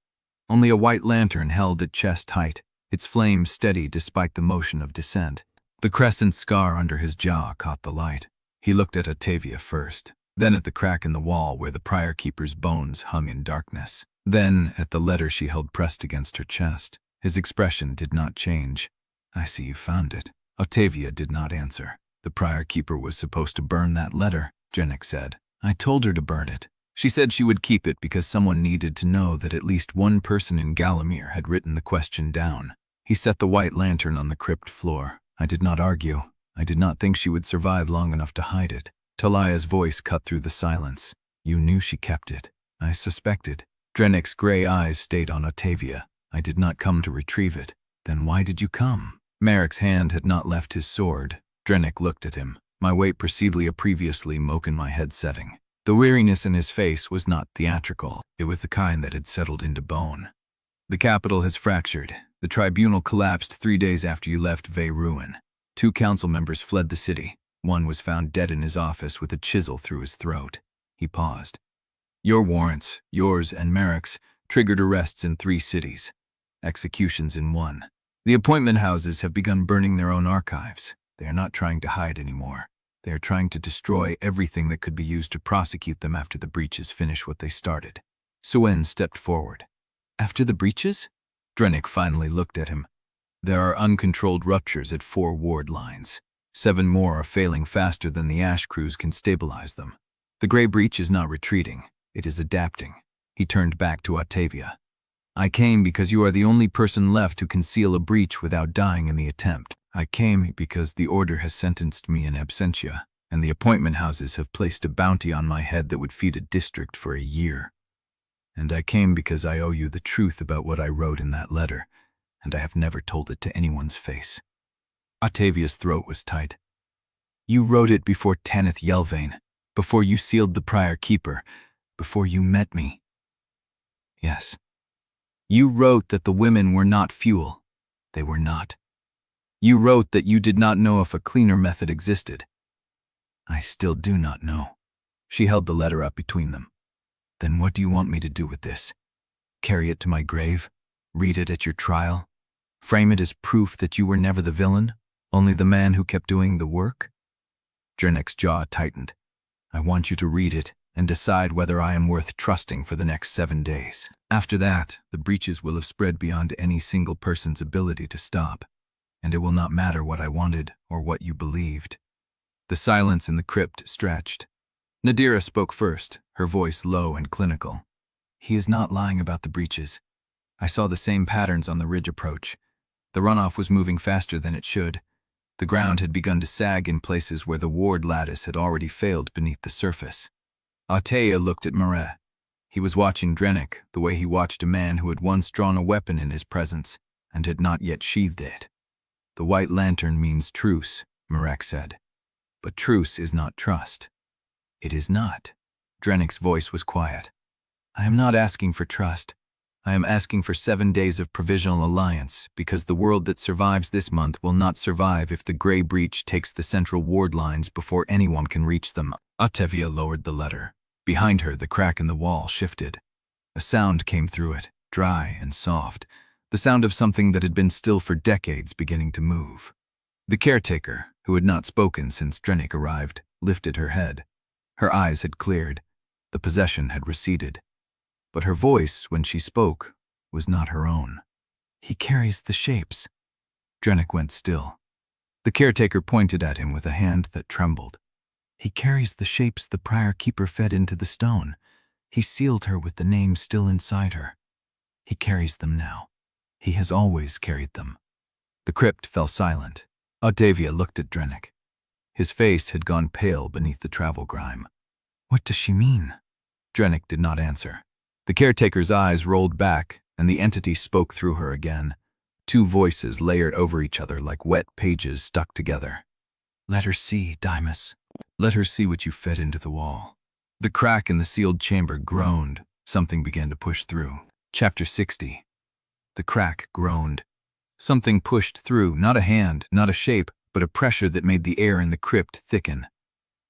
Only a white lantern held at chest height, its flame steady despite the motion of descent. The crescent scar under his jaw caught the light. He looked at Ottavia first, then at the crack in the wall where the prior keeper's bones hung in darkness, then at the letter she held pressed against her chest. His expression did not change. "I see you found it." Ottavia did not answer. "The prior keeper was supposed to burn that letter," Drennick said. "I told her to burn it. She said she would keep it because someone needed to know that at least one person in Galamir had written the question down." He set the white lantern on the crypt floor. "I did not argue. I did not think she would survive long enough to hide it." Taliah's voice cut through the silence. "You knew she kept it." "I suspected." Drennick's gray eyes stayed on Ottavia. "I did not come to retrieve it." "Then why did you come?" Marrek's hand had not left his sword. Drennick looked at him. My weight preceded a previously moke in my head setting. The weariness in his face was not theatrical. It was the kind that had settled into bone. "The capital has fractured. The tribunal collapsed 3 days after you left Vale ruin. 2 council members fled the city. One was found dead in his office with a chisel through his throat." He paused. "Your warrants, yours and Marrek's, triggered arrests in 3 cities. Executions in 1. The appointment houses have begun burning their own archives. They are not trying to hide anymore. They are trying to destroy everything that could be used to prosecute them after the breaches finish what they started." Suen stepped forward. "After the breaches?" Drennick finally looked at him. "There are uncontrolled ruptures at 4 ward lines. 7 more are failing faster than the ash crews can stabilize them. The gray breach is not retreating. It is adapting." He turned back to Ottavia. "I came because you are the only person left who can seal a breach without dying in the attempt. I came because the Order has sentenced me in absentia, and the appointment houses have placed a bounty on my head that would feed a district for a year. And I came because I owe you the truth about what I wrote in that letter, and I have never told it to anyone's face. Ottavia's throat was tight. You wrote it before Tanith Yelvaine, before you sealed the Prior Keeper, before you met me. Yes. You wrote that the women were not fuel. They were not. You wrote that you did not know if a cleaner method existed. I still do not know. She held the letter up between them. Then what do you want me to do with this? Carry it to my grave? Read it at your trial? Frame it as proof that you were never the villain, only the man who kept doing the work? Drennick's jaw tightened. I want you to read it and decide whether I am worth trusting for the next 7 days. After that, the breaches will have spread beyond any single person's ability to stop, and it will not matter what I wanted or what you believed. The silence in the crypt stretched. Nadira spoke first, her voice low and clinical. He is not lying about the breaches. I saw the same patterns on the ridge approach. The runoff was moving faster than it should. The ground had begun to sag in places where the ward lattice had already failed beneath the surface. Ottavia looked at Marrek. He was watching Drennick the way he watched a man who had once drawn a weapon in his presence and had not yet sheathed it. The white lantern means truce, Marrek said. But truce is not trust. It is not. Drennick's voice was quiet. I am not asking for trust. I am asking for 7 days of provisional alliance, because the world that survives this month will not survive if the Grey Breach takes the central ward lines before anyone can reach them. Ottavia lowered the letter. Behind her, the crack in the wall shifted. A sound came through it, dry and soft, the sound of something that had been still for decades beginning to move. The caretaker, who had not spoken since Drennick arrived, lifted her head. Her eyes had cleared. The possession had receded. But her voice, when she spoke, was not her own. He carries the shapes. Drennick went still. The caretaker pointed at him with a hand that trembled. He carries the shapes the Prior Keeper fed into the stone. He sealed her with the name still inside her. He carries them now. He has always carried them. The crypt fell silent. Ottavia looked at Drennick. His face had gone pale beneath the travel grime. What does she mean? Drennick did not answer. The caretaker's eyes rolled back, and the entity spoke through her again. 2 voices layered over each other like wet pages stuck together. Let her see, Dymas. Let her see what you fed into the wall. The crack in the sealed chamber groaned. Something began to push through. Chapter 60. The crack groaned. Something pushed through, not a hand, not a shape, but a pressure that made the air in the crypt thicken.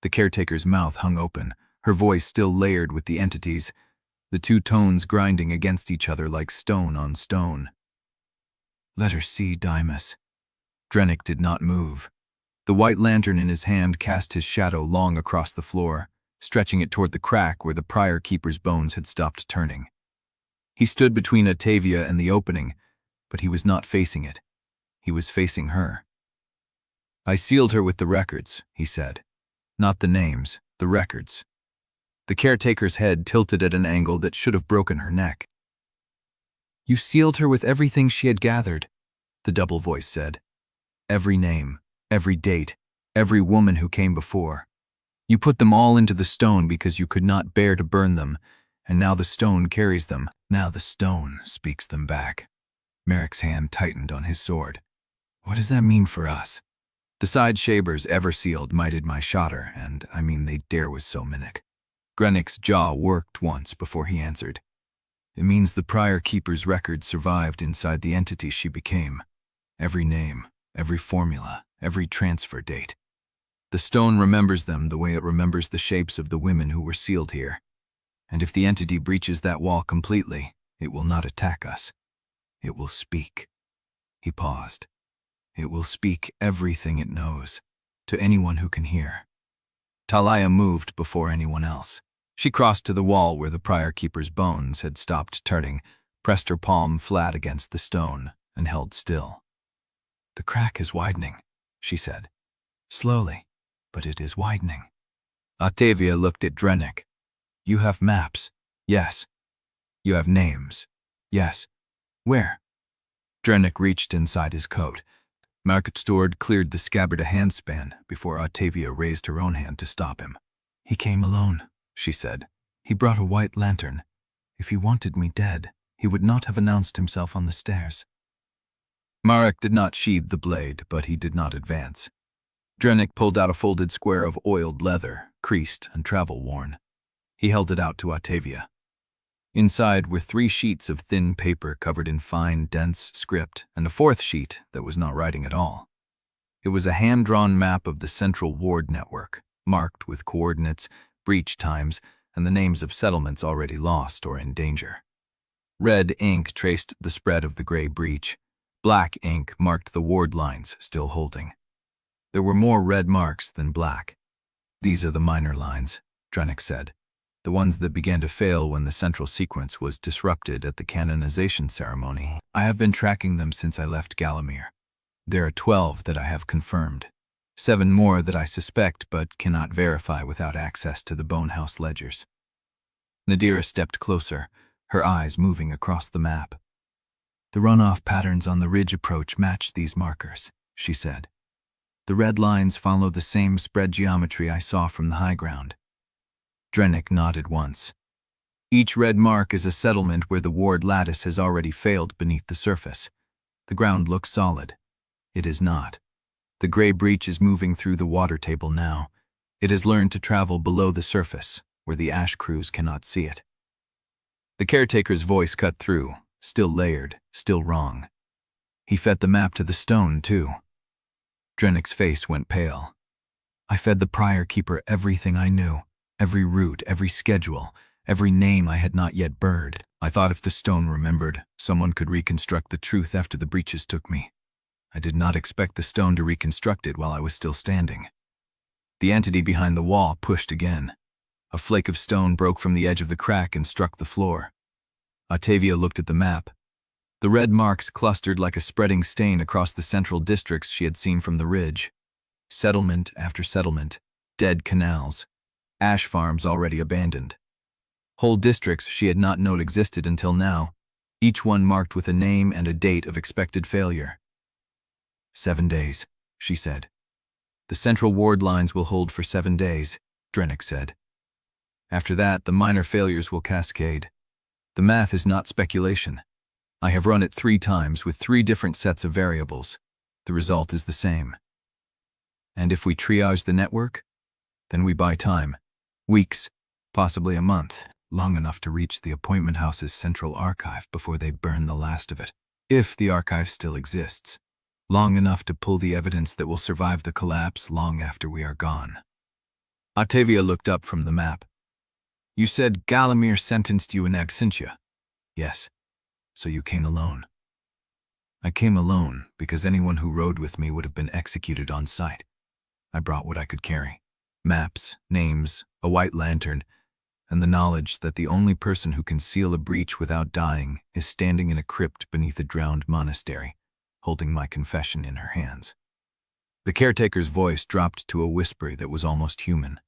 The caretaker's mouth hung open, her voice still layered with the entities, the 2 tones grinding against each other like stone on stone. Let her see, Dymas. Drennick did not move. The white lantern in his hand cast his shadow long across the floor, stretching it toward the crack where the Prior Keeper's bones had stopped turning. He stood between Ottavia and the opening, but he was not facing it. He was facing her. I sealed her with the records, he said. Not the names, the records. The caretaker's head tilted at an angle that should have broken her neck. You sealed her with everything she had gathered, the double voice said. Every name, every date, every woman who came before. You put them all into the stone because you could not bear to burn them, and now the stone carries them. Now the stone speaks them back. Marrek's hand tightened on his sword. What does that mean for us? The side shabers ever sealed mighted my shotter, and I mean they dare was so minic. Drennick's jaw worked once before he answered. It means the Prior Keeper's record survived inside the entity she became. Every name, every formula, every transfer date. The stone remembers them the way it remembers the shapes of the women who were sealed here. And if the entity breaches that wall completely, it will not attack us. It will speak. He paused. It will speak everything it knows, to anyone who can hear. Taliah moved before anyone else. She crossed to the wall where the Prior Keeper's bones had stopped turning, pressed her palm flat against the stone, and held still. The crack is widening, she said. Slowly, but it is widening. Ottavia looked at Drennick. You have maps, yes. You have names, yes. Where? Drennick reached inside his coat. Market Steward cleared the scabbard a handspan before Ottavia raised her own hand to stop him. "He came alone," she said. "He brought a white lantern. If he wanted me dead, he would not have announced himself on the stairs." Marrek did not sheathe the blade, but he did not advance. Drennick pulled out a folded square of oiled leather, creased and travel-worn. He held it out to Ottavia. Inside were 3 sheets of thin paper covered in fine, dense script, and a 4th sheet that was not writing at all. It was a hand-drawn map of the central ward network, marked with coordinates, breach times, and the names of settlements already lost or in danger. Red ink traced the spread of the gray breach. Black ink marked the ward lines still holding. There were more red marks than black. "These are the minor lines," Drennick said. "The ones that began to fail when the central sequence was disrupted at the canonization ceremony. I have been tracking them since I left Galamir. There are 12 that I have confirmed. 7 more that I suspect but cannot verify without access to the Bonehouse ledgers." Nadira stepped closer, her eyes moving across the map. "The runoff patterns on the ridge approach match these markers," she said. "The red lines follow the same spread geometry I saw from the high ground." Drennick nodded once. "Each red mark is a settlement where the ward lattice has already failed beneath the surface. The ground looks solid. It is not. The gray breach is moving through the water table now. It has learned to travel below the surface, where the ash crews cannot see it." The caretaker's voice cut through, still layered, still wrong. "He fed the map to the stone, too." Drennick's face went pale. "I fed the prior keeper everything I knew, every route, every schedule, every name I had not yet burned. I thought if the stone remembered, someone could reconstruct the truth after the breaches took me. I did not expect the stone to reconstruct it while I was still standing." The entity behind the wall pushed again. A flake of stone broke from the edge of the crack and struck the floor. Ottavia looked at the map. The red marks clustered like a spreading stain across the central districts she had seen from the ridge. Settlement after settlement, dead canals, ash farms already abandoned. Whole districts she had not known existed until now, each one marked with a name and a date of expected failure. 7 days, she said. "The central ward lines will hold for 7 days, Drennick said. "After that, the minor failures will cascade. The math is not speculation. I have run it 3 times with 3 different sets of variables. The result is the same. And if we triage the network, then we buy time. Weeks, possibly a month, long enough to reach the appointment house's central archive before they burn the last of it. If the archive still exists. Long enough to pull the evidence that will survive the collapse long after we are gone." Ottavia looked up from the map. "You said Galamir sentenced you in absentia." "Yes. So you came alone." "I came alone because anyone who rode with me would have been executed on sight. I brought what I could carry. Maps, names, a white lantern, and the knowledge that the only person who can seal a breach without dying is standing in a crypt beneath a drowned monastery, holding my confession in her hands." The caretaker's voice dropped to a whisper that was almost human.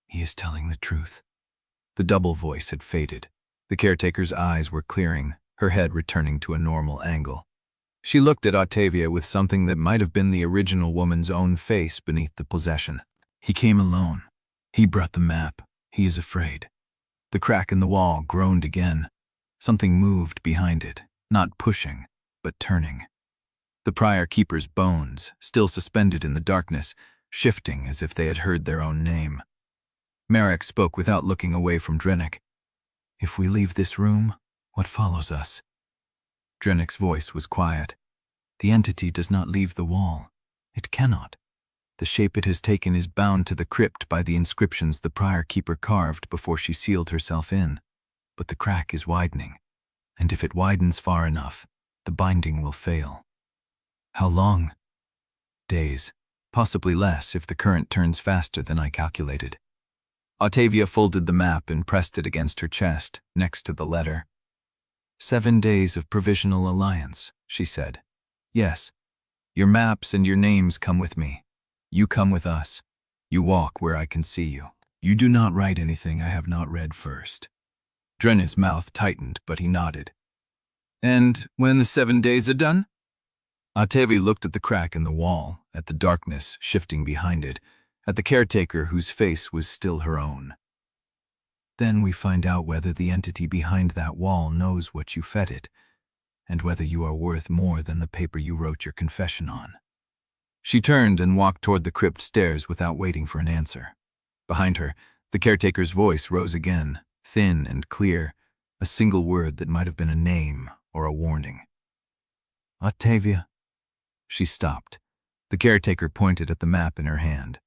"He is telling the truth." The double voice had faded. The caretaker's eyes were clearing, her head returning to a normal angle. She looked at Ottavia with something that might have been the original woman's own face beneath the possession. "He came alone. He brought the map. He is afraid." The crack in the wall groaned again. Something moved behind it, not pushing, but turning. The prior keeper's bones, still suspended in the darkness, shifting as if they had heard their own name. Marrek spoke without looking away from Drennick. "If we leave this room, what follows us?" Drennick's voice was quiet. "The entity does not leave the wall. It cannot. The shape it has taken is bound to the crypt by the inscriptions the prior keeper carved before she sealed herself in. But the crack is widening, and if it widens far enough, the binding will fail." "How long?" "Days, possibly less if the current turns faster than I calculated." Ottavia folded the map and pressed it against her chest, next to the letter. 7 days of provisional alliance, she said. "Yes, your maps and your names come with me. You come with us. You walk where I can see you. You do not write anything I have not read first." Drennick's mouth tightened, but he nodded. "And when the 7 days are done?" Ottavia looked at the crack in the wall, at the darkness shifting behind it, at the caretaker whose face was still her own. Then we find out whether the entity behind that wall knows what you fed it, and whether you are worth more than the paper you wrote your confession on. She turned and walked toward the crypt stairs without waiting for an answer. Behind her, the caretaker's voice rose again, thin and clear, a single word that might have been a name or a warning. Ottavia. She stopped. The caretaker pointed at the map in her hand.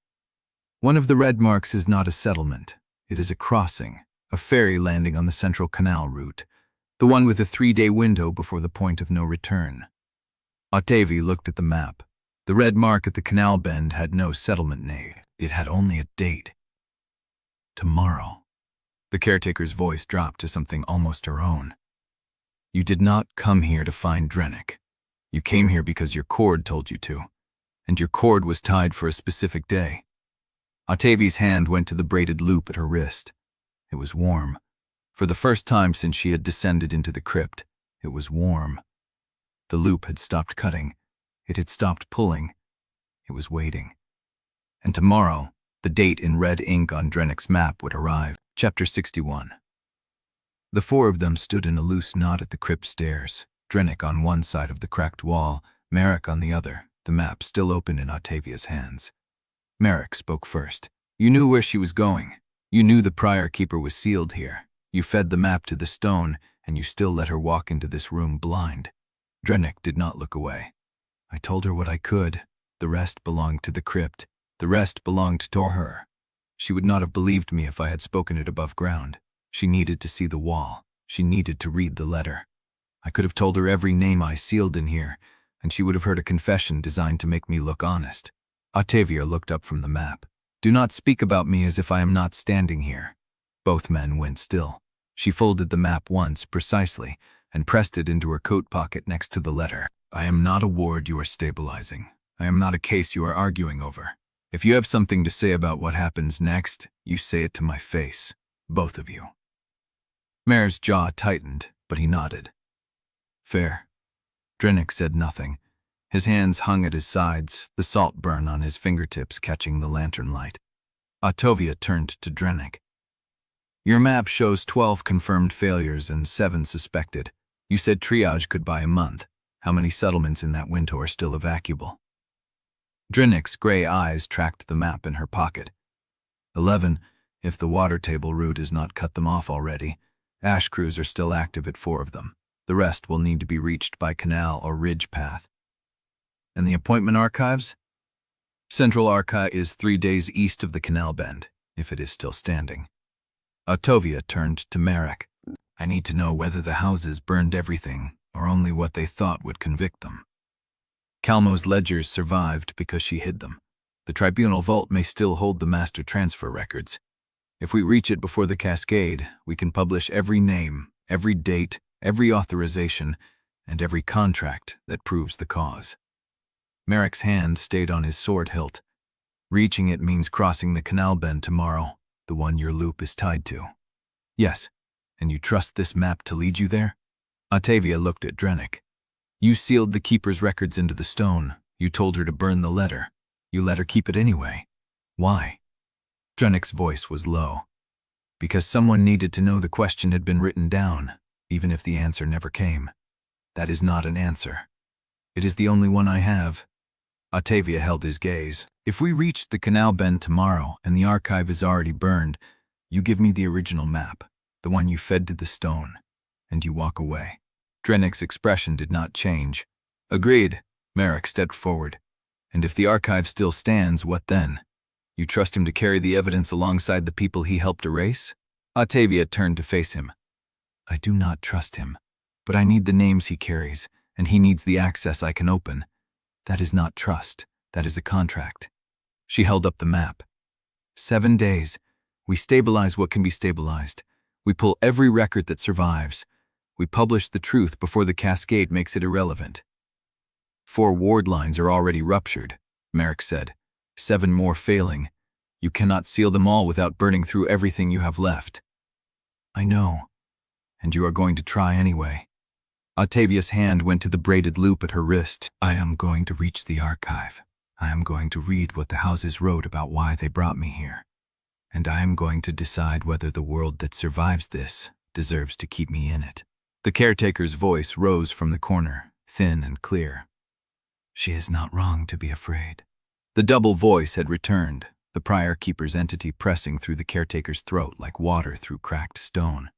One of the red marks is not a settlement. It is a crossing, a ferry landing on the central canal route, the one with a 3-day window before the point of no return. Ottavia looked at the map. The red mark at the canal bend had no settlement name. It had only a date. Tomorrow. The caretaker's voice dropped to something almost her own. You did not come here to find Drennick. You came here because your cord told you to, and your cord was tied for a specific day. Ottavia's hand went to the braided loop at her wrist. It was warm. For the first time since she had descended into the crypt, it was warm. The loop had stopped cutting. It had stopped pulling. It was waiting. And tomorrow, the date in red ink on Drennick's map would arrive. Chapter 61. The four of them stood in a loose knot at the crypt stairs, Drennick on one side of the cracked wall, Marrek on the other, the map still open in Ottavia's hands. Marrek spoke first. You knew where she was going. You knew the prior keeper was sealed here. You fed the map to the stone, and you still let her walk into this room blind. Drennick did not look away. I told her what I could. The rest belonged to the crypt. The rest belonged to her. She would not have believed me if I had spoken it above ground. She needed to see the wall. She needed to read the letter. I could have told her every name I sealed in here, and she would have heard a confession designed to make me look honest. Ottavia looked up from the map. Do not speak about me as if I am not standing here. Both men went still. She folded the map once, precisely, and pressed it into her coat pocket next to the letter. I am not a ward you are stabilizing. I am not a case you are arguing over. If you have something to say about what happens next, you say it to my face. Both of you. Mare's jaw tightened, but he nodded. Fair. Drennick said nothing. His hands hung at his sides, the salt burn on his fingertips catching the lantern light. Ottavia turned to Drennick. Your map shows 12 confirmed failures and 7 suspected. You said triage could buy a month. How many settlements in that window are still evacuable? Drennick's gray eyes tracked the map in her pocket. 11, if the water table route has not cut them off already. Ash crews are still active at 4 of them. The rest will need to be reached by canal or ridge path. And the appointment archives? Central Archive is 3 days east of the canal bend, if it is still standing. Ottavia turned to Marrek. I need to know whether the houses burned everything, or only what they thought would convict them. Calmo's ledgers survived because she hid them. The tribunal vault may still hold the master transfer records. If we reach it before the cascade, we can publish every name, every date, every authorization, and every contract that proves the cause. Marrek's hand stayed on his sword hilt. Reaching it means crossing the canal bend tomorrow, the one your loop is tied to. Yes, and you trust this map to lead you there? Ottavia looked at Drennick. You sealed the keeper's records into the stone. You told her to burn the letter. You let her keep it anyway. Why? Drennick's voice was low. Because someone needed to know the question had been written down, even if the answer never came. That is not an answer. It is the only one I have. Ottavia held his gaze. If we reach the canal bend tomorrow and the archive is already burned, you give me the original map, the one you fed to the stone, and you walk away. Drennick's expression did not change. Agreed. Marrek stepped forward. And if the archive still stands, what then? You trust him to carry the evidence alongside the people he helped erase? Ottavia turned to face him. I do not trust him, but I need the names he carries, and he needs the access I can open. That is not trust. That is a contract. She held up the map. 7 days. We stabilize what can be stabilized. We pull every record that survives. We publish the truth before the cascade makes it irrelevant. 4 ward lines are already ruptured, Marrek said. 7 more failing. You cannot seal them all without burning through everything you have left. I know, and you are going to try anyway. Ottavia's hand went to the braided loop at her wrist. I am going to reach the archive. I am going to read what the houses wrote about why they brought me here. And I am going to decide whether the world that survives this deserves to keep me in it. The caretaker's voice rose from the corner, thin and clear. She is not wrong to be afraid. The double voice had returned, the prior keeper's entity pressing through the caretaker's throat like water through cracked stone.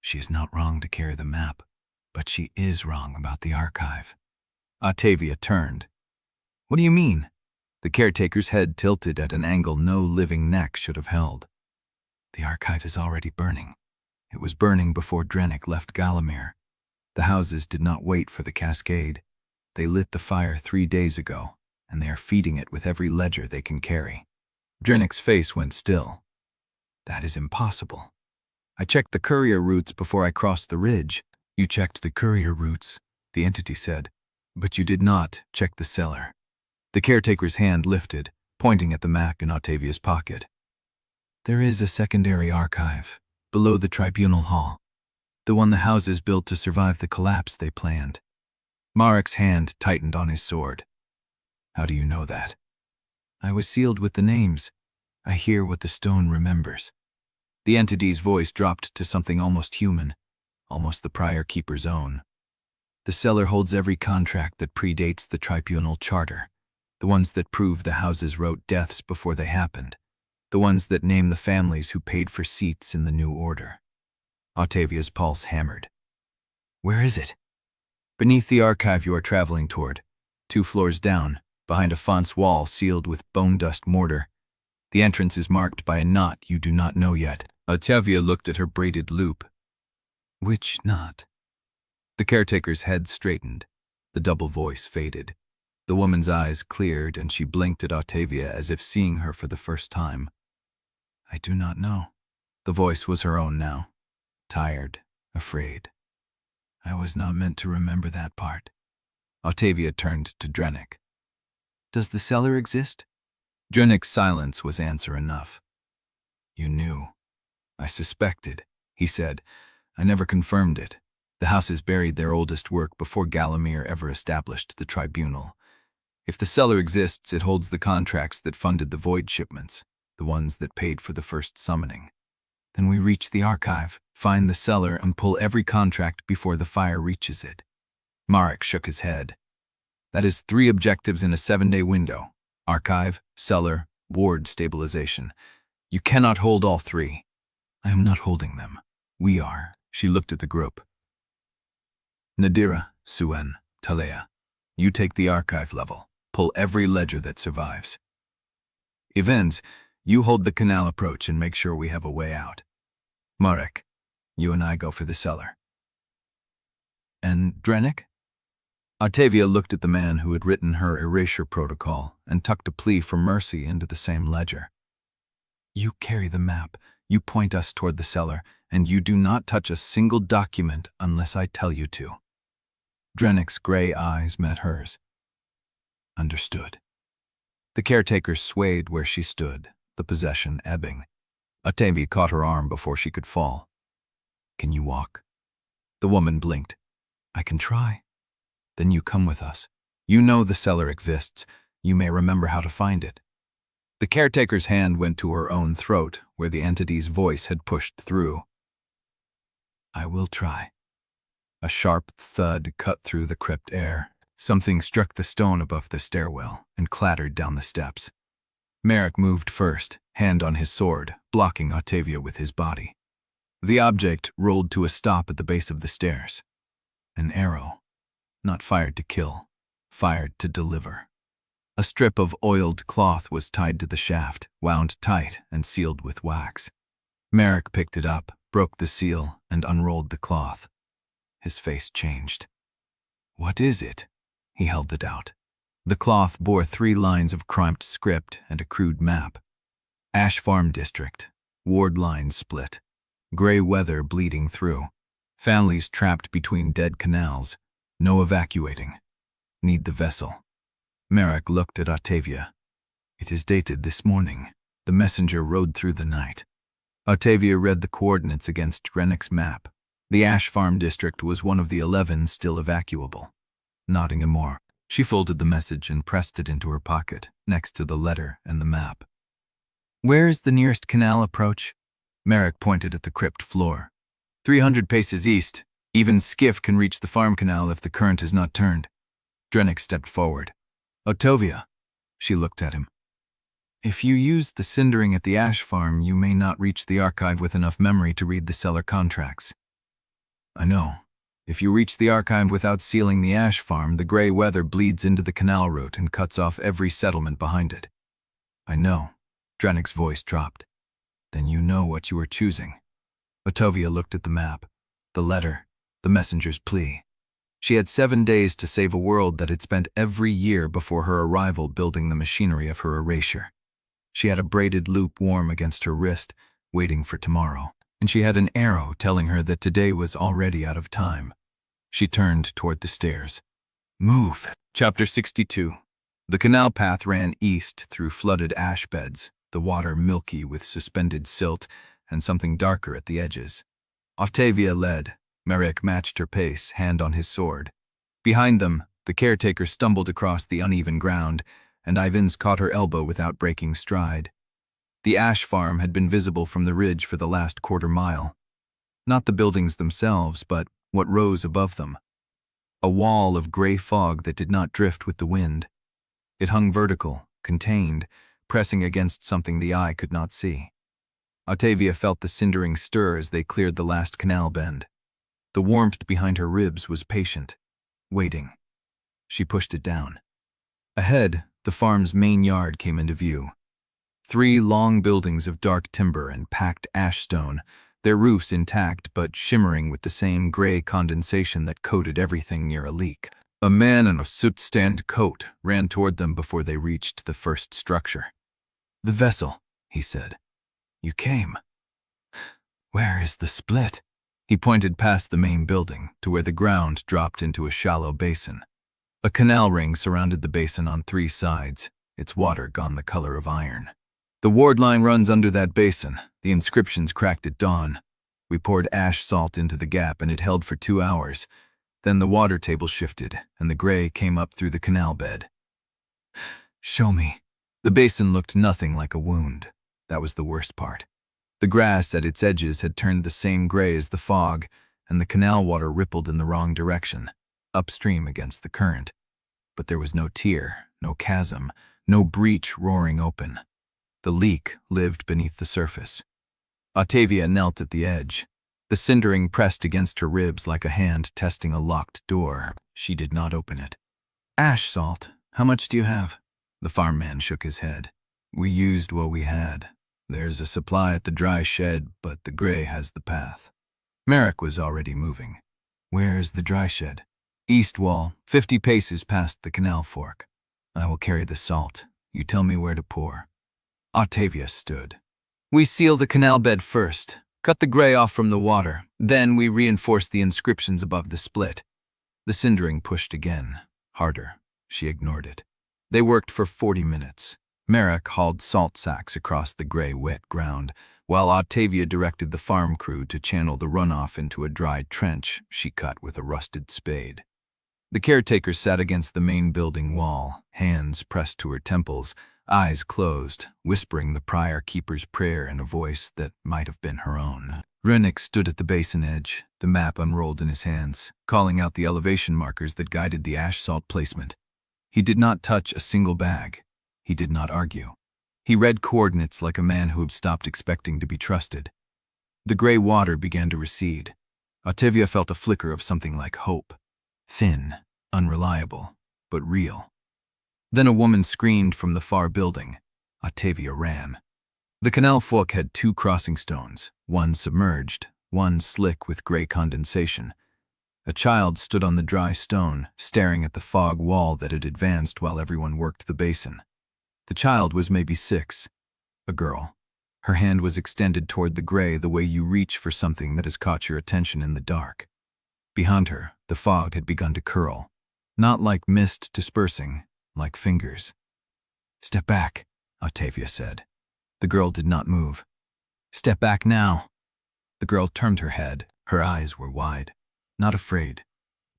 She is not wrong to carry the map, but she is wrong about the archive. Ottavia turned. What do you mean? The caretaker's head tilted at an angle no living neck should have held. The archive is already burning. It was burning before Drennick left Galamir. The houses did not wait for the cascade. They lit the fire 3 days ago, and they are feeding it with every ledger they can carry. Drennick's face went still. That is impossible. I checked the courier routes before I crossed the ridge. You checked the courier routes, the entity said, but you did not check the cellar. The caretaker's hand lifted, pointing at the map in Ottavia's pocket. There is a secondary archive, below the tribunal hall, the one the houses built to survive the collapse they planned. Marrek's hand tightened on his sword. How do you know that? I was sealed with the names. I hear what the stone remembers. The entity's voice dropped to something almost human, almost the prior keeper's own. The cellar holds every contract that predates the tribunal charter, the ones that prove the houses wrote deaths before they happened, the ones that name the families who paid for seats in the new order. Ottavia's pulse hammered. Where is it? Beneath the archive you are traveling toward, 2 floors down, behind a fonce wall sealed with bone dust mortar. The entrance is marked by a knot you do not know yet. Ottavia looked at her braided loop. Which knot? The caretaker's head straightened. The double voice faded. The woman's eyes cleared and she blinked at Ottavia as if seeing her for the first time. I do not know. The voice was her own now. Tired, afraid. I was not meant to remember that part. Ottavia turned to Drennick. Does the cellar exist? Drennick's silence was answer enough. You knew. I suspected, he said. I never confirmed it. The houses buried their oldest work before Galamir ever established the tribunal. If the cellar exists, it holds the contracts that funded the void shipments, the ones that paid for the first summoning. Then we reach the archive, find the cellar, and pull every contract before the fire reaches it. Marrek shook his head. That is 3 objectives in a 7-day window. Archive, cellar, ward stabilization. You cannot hold all 3. I am not holding them. We are. She looked at the group. Nadira, Suen, Taliah. You take the archive level. Pull every ledger that survives. Events, you hold the canal approach and make sure we have a way out. Marrek, you and I go for the cellar. And Drennick? Ottavia looked at the man who had written her erasure protocol and tucked a plea for mercy into the same ledger. You carry the map, you point us toward the cellar, and you do not touch a single document unless I tell you to. Drennick's gray eyes met hers. Understood. The caretaker swayed where she stood, the possession ebbing. Ottavia caught her arm before she could fall. Can you walk? The woman blinked. I can try. Then you come with us. You know the cellar exists. You may remember how to find it. The caretaker's hand went to her own throat, where the entity's voice had pushed through. I will try. A sharp thud cut through the crypt air. Something struck the stone above the stairwell and clattered down the steps. Marrek moved first, hand on his sword, blocking Ottavia with his body. The object rolled to a stop at the base of the stairs. An arrow. Not fired to kill, fired to deliver. A strip of oiled cloth was tied to the shaft, wound tight and sealed with wax. Marrek picked it up, broke the seal, and unrolled the cloth. His face changed. What is it? He held it out. The cloth bore 3 lines of crimped script and a crude map. Ash Farm District. Ward lines split. Gray weather bleeding through. Families trapped between dead canals. No evacuating. Need the vessel. Marrek looked at Ottavia. It is dated this morning. The messenger rode through the night. Ottavia read the coordinates against Drennick's map. The Ash Farm district was one of the 11 still evacuable. Nodding more, she folded the message and pressed it into her pocket, next to the letter and the map. "Where is the nearest canal approach?" Marrek pointed at the crypt floor. 300 paces east. Even skiff can reach the farm canal if the current is not turned." Drennick stepped forward. "Ottavia." She looked at him. "If you use the Cindering at the Ash Farm, you may not reach the archive with enough memory to read the seller contracts." "I know. If you reach the archive without sealing the Ash Farm, the gray weather bleeds into the canal route and cuts off every settlement behind it." "I know." Drennick's voice dropped. "Then you know what you are choosing." Ottavia looked at the map, the letter, the messenger's plea. She had 7 days to save a world that had spent every year before her arrival building the machinery of her erasure. She had a braided loop warm against her wrist, waiting for tomorrow, and she had an arrow telling her that today was already out of time. She turned toward the stairs. "Move." Chapter 62. The canal path ran east through flooded ash beds, the water milky with suspended silt and something darker at the edges. Ottavia led. Marrek matched her pace, hand on his sword. Behind them, the caretaker stumbled across the uneven ground, and Ivins caught her elbow without breaking stride. The ash farm had been visible from the ridge for the last quarter-mile. Not the buildings themselves, but what rose above them. A wall of gray fog that did not drift with the wind. It hung vertical, contained, pressing against something the eye could not see. Ottavia felt the Cindering stir as they cleared the last canal bend. The warmth behind her ribs was patient, waiting. She pushed it down. Ahead, the farm's main yard came into view. 3 long buildings of dark timber and packed ash stone, their roofs intact but shimmering with the same gray condensation that coated everything near a leak. A man in a soot-stained coat ran toward them before they reached the first structure. "The vessel," he said. "You came. Where is the split?" He pointed past the main building to where the ground dropped into a shallow basin. A canal ring surrounded the basin on 3 sides, its water gone the color of iron. "The ward line runs under that basin. The inscriptions cracked at dawn. We poured ash salt into the gap and it held for 2 hours. Then the water table shifted and the gray came up through the canal bed." "Show me." The basin looked nothing like a wound. That was the worst part. The grass at its edges had turned the same gray as the fog, and the canal water rippled in the wrong direction, upstream against the current. But there was no tear, no chasm, no breach roaring open. The leak lived beneath the surface. Ottavia knelt at the edge. The Cindering pressed against her ribs like a hand testing a locked door. She did not open it. "Ash salt, how much do you have?" The farm man shook his head. "We used what we had. There's a supply at the dry shed, but the gray has the path." Marrek was already moving. "Where is the dry shed?" "East wall, 50 paces past the canal fork." "I will carry the salt. You tell me where to pour." Ottavia stood. "We seal the canal bed first, cut the gray off from the water, then we reinforce the inscriptions above the split." The Cindering pushed again, harder. She ignored it. They worked for 40 minutes. Marrek hauled salt sacks across the gray, wet ground, while Ottavia directed the farm crew to channel the runoff into a dry trench she cut with a rusted spade. The caretaker sat against the main building wall, hands pressed to her temples, eyes closed, whispering the prior keeper's prayer in a voice that might have been her own. Drennick stood at the basin edge, the map unrolled in his hands, calling out the elevation markers that guided the ash salt placement. He did not touch a single bag. He did not argue. He read coordinates like a man who had stopped expecting to be trusted. The gray water began to recede. Ottavia felt a flicker of something like hope. Thin, unreliable, but real. Then a woman screamed from the far building. Ottavia ran. The canal fork had 2 crossing stones, one submerged, one slick with gray condensation. A child stood on the dry stone, staring at the fog wall that had advanced while everyone worked the basin. The child was maybe 6, a girl. Her hand was extended toward the gray the way you reach for something that has caught your attention in the dark. Behind her, the fog had begun to curl, not like mist dispersing, like fingers. "Step back," Ottavia said. The girl did not move. "Step back now." The girl turned her head, Her eyes were wide, not afraid,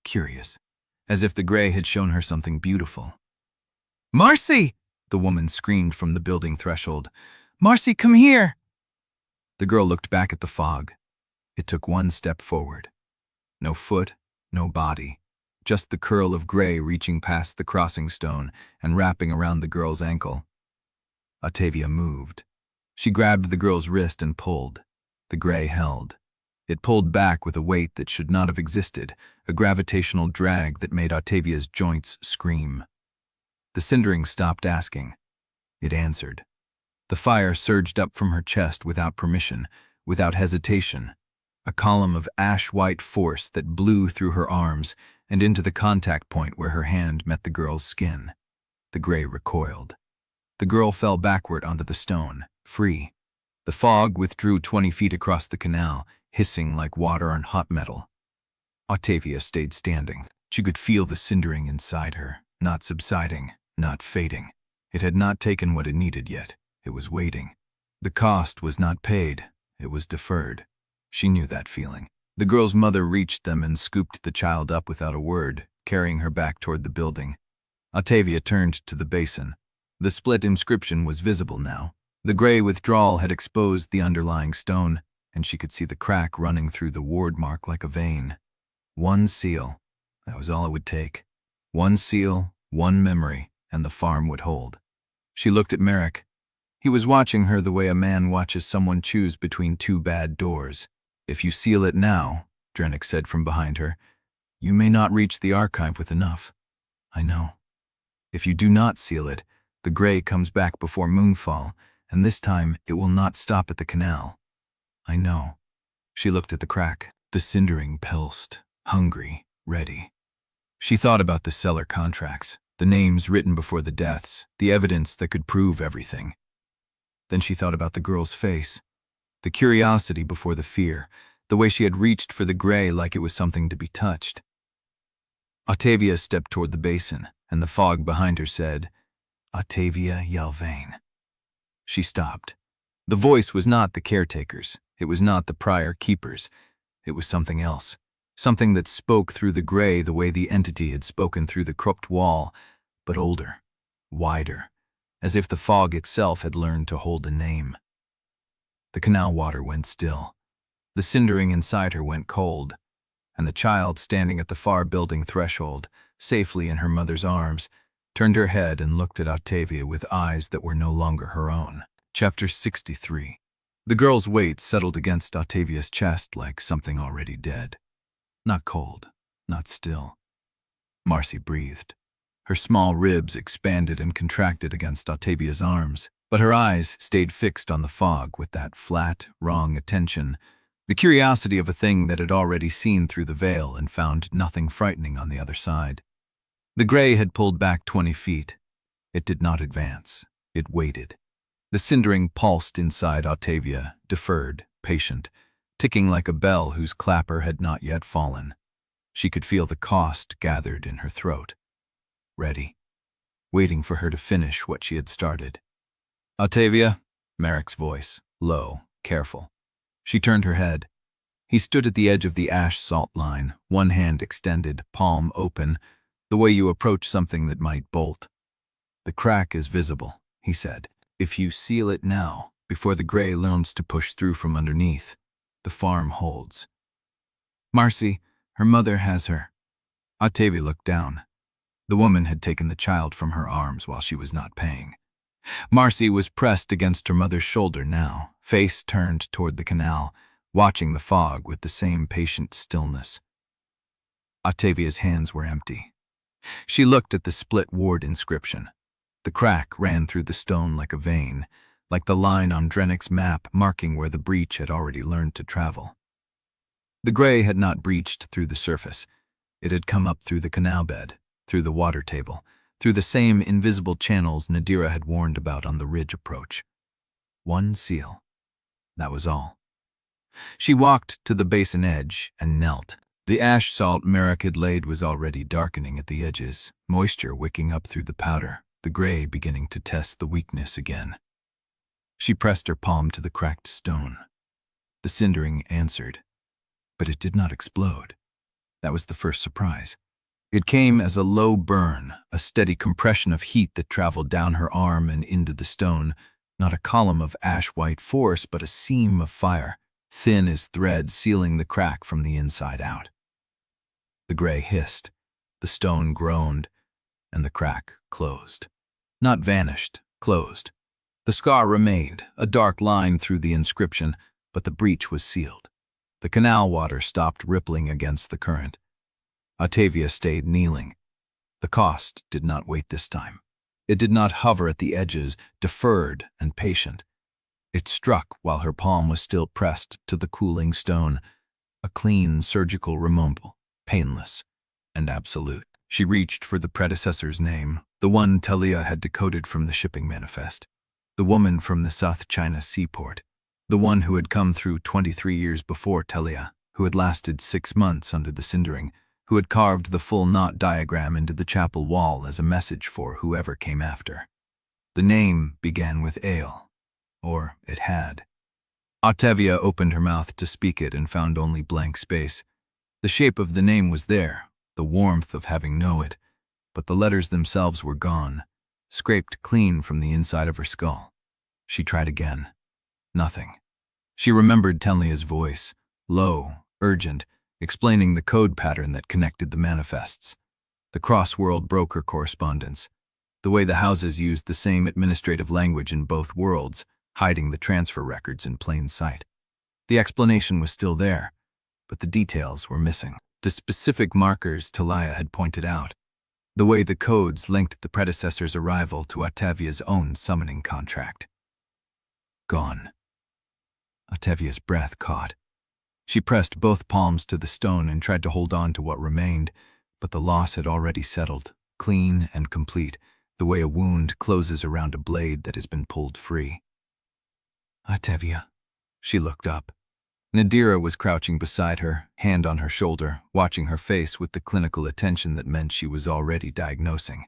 curious, as if the gray had shown her something beautiful. "Marcy!" the woman screamed from the building threshold. "Marcy, come here!" The girl looked back at the fog. It took one step forward. No foot, no body, just the curl of gray reaching past the crossing stone and wrapping around the girl's ankle. Ottavia moved. She grabbed the girl's wrist and pulled. The gray held. It pulled back with a weight that should not have existed, a gravitational drag that made Ottavia's joints scream. The Cindering stopped asking. It answered. The fire surged up from her chest without permission, without hesitation, a column of ash-white force that blew through her arms and into the contact point where her hand met the girl's skin. The gray recoiled. The girl fell backward onto the stone, free. The fog withdrew 20 feet across the canal, hissing like water on hot metal. Ottavia stayed standing. She could feel the cindering inside her, not subsiding, not fading. It had not taken what it needed yet. It was waiting. The cost was not paid. It was deferred. She knew that feeling. The girl's mother reached them and scooped the child up without a word, carrying her back toward the building. Ottavia turned to the basin. The split inscription was visible now. The gray withdrawal had exposed the underlying stone, and she could see the crack running through the ward mark like a vein. One seal. That was all it would take. One seal, one memory, and the farm would hold. She looked at Marrek. He was watching her the way a man watches someone choose between two bad doors. "If you seal it now," Drennick said from behind her, "you may not reach the archive with enough." "I know." "If you do not seal it, the gray comes back before moonfall, and this time it will not stop at the canal." "I know." She looked at the crack. The Cindering pulsed, hungry, ready. She thought about the cellar contracts, the names written before the deaths, the evidence that could prove everything. Then she thought about the girl's face, the curiosity before the fear, the way she had reached for the gray like it was something to be touched. Ottavia stepped toward the basin, and the fog behind her said, "Ottavia Yelvaine." She stopped. The voice was not the caretaker's. It was not the prior keeper's. It was something else. Something that spoke through the gray the way the entity had spoken through the crypt wall, but older, wider, as if the fog itself had learned to hold a name. The canal water went still. The Cindering inside her went cold, and the child standing at the far building threshold, safely in her mother's arms, turned her head and looked at Ottavia with eyes that were no longer her own. Chapter 63. The girl's weight settled against Ottavia's chest like something already dead. Not cold, not still. Marcy breathed. Her small ribs expanded and contracted against Ottavia's arms, but her eyes stayed fixed on the fog with that flat, wrong attention, the curiosity of a thing that had already seen through the veil and found nothing frightening on the other side. The gray had pulled back 20 feet. It did not advance. It waited. The Cindering pulsed inside Ottavia, deferred, patient, ticking like a bell whose clapper had not yet fallen. She could feel the cost gathered in her throat. Ready, waiting for her to finish what she had started. "Ottavia," Marrek's voice, low, careful. She turned her head. He stood at the edge of the ash salt line, one hand extended, palm open, the way you approach something that might bolt. "The crack is visible," he said. "If you seal it now, before the gray learns to push through from underneath, the farm holds." "Marcy, her mother has her." Ottavia looked down. The woman had taken the child from her arms while she was not paying. Marcy was pressed against her mother's shoulder now, face turned toward the canal, watching the fog with the same patient stillness. Ottavia's hands were empty. She looked at the split ward inscription. The crack ran through the stone like a vein, like the line on Drennick's map marking where the breach had already learned to travel. The gray had not breached through the surface. It had come up through the canal bed, through the water table, through the same invisible channels Nadira had warned about on the ridge approach. One seal. That was all. She walked to the basin edge and knelt. The ash salt Marrek had laid was already darkening at the edges, moisture wicking up through the powder, the gray beginning to test the weakness again. She pressed her palm to the cracked stone. The Cindering answered. But it did not explode. That was the first surprise. It came as a low burn, a steady compression of heat that traveled down her arm and into the stone, not a column of ash-white force, but a seam of fire, thin as thread, sealing the crack from the inside out. The gray hissed, the stone groaned, and the crack closed. Not vanished, closed. The scar remained, a dark line through the inscription, but the breach was sealed. The canal water stopped rippling against the current. Ottavia stayed kneeling. The cost did not wait this time. It did not hover at the edges, deferred and patient. It struck while her palm was still pressed to the cooling stone, a clean surgical removal, painless and absolute. She reached for the predecessor's name, the one Taliah had decoded from the shipping manifest. The woman from the South China seaport, the one who had come through 23 years before Taliah, who had lasted 6 months under the Cindering, who had carved the full knot diagram into the chapel wall as a message for whoever came after. The name began with ale, or it had. Ottavia opened her mouth to speak it and found only blank space. The shape of the name was there, the warmth of having known it, but the letters themselves were gone, scraped clean from the inside of her skull. She tried again. Nothing. She remembered Taliah's voice, low, urgent, explaining the code pattern that connected the manifests. The cross-world broker correspondence, the way the houses used the same administrative language in both worlds, hiding the transfer records in plain sight. The explanation was still there, but the details were missing. The specific markers Taliah had pointed out, the way the codes linked the predecessor's arrival to Ottavia's own summoning contract. Gone. Ottavia's breath caught. She pressed both palms to the stone and tried to hold on to what remained, but the loss had already settled, clean and complete, the way a wound closes around a blade that has been pulled free. Ottavia. She looked up. Nadira was crouching beside her, hand on her shoulder, watching her face with the clinical attention that meant she was already diagnosing.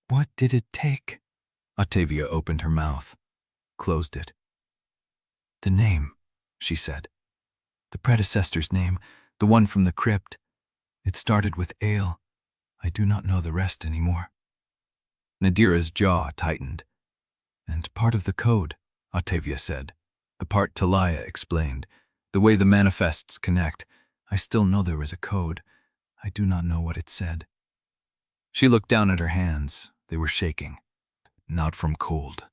What did it take? Ottavia opened her mouth, closed it. The name, she said. The predecessor's name, the one from the crypt. It started with ale. I do not know the rest anymore. Nadira's jaw tightened. And part of the code, Ottavia said. The part Taliah explained. The way the manifests connect. I still know there was a code. I do not know what it said. She looked down at her hands. They were shaking. Not from cold.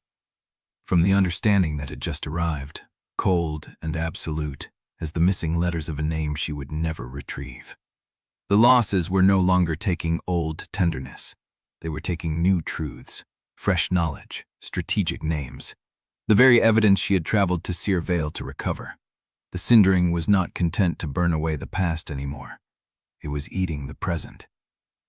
From the understanding that had just arrived. Cold and absolute, as the missing letters of a name she would never retrieve. The losses were no longer taking old tenderness. They were taking new truths, fresh knowledge, strategic names. The very evidence she had traveled to Vale to recover. The Cindering was not content to burn away the past anymore. It was eating the present.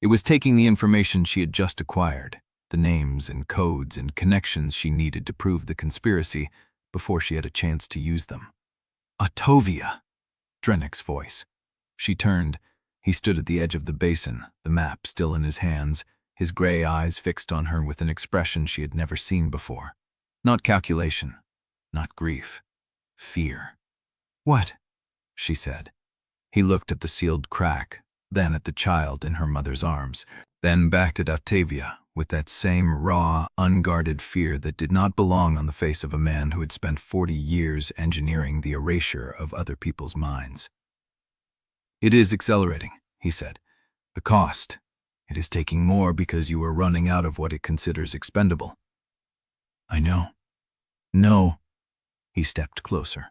It was taking the information she had just acquired, the names and codes and connections she needed to prove the conspiracy before she had a chance to use them. Ottavia! Drennick's voice. She turned. He stood at the edge of the basin, the map still in his hands, his gray eyes fixed on her with an expression she had never seen before. Not calculation, not grief, fear. What? She said. He looked at the sealed crack, then at the child in her mother's arms, then back at Ottavia with that same raw, unguarded fear that did not belong on the face of a man who had spent 40 years engineering the erasure of other people's minds. It is accelerating, he said. The cost. It is taking more because you are running out of what it considers expendable. I know. No. He stepped closer.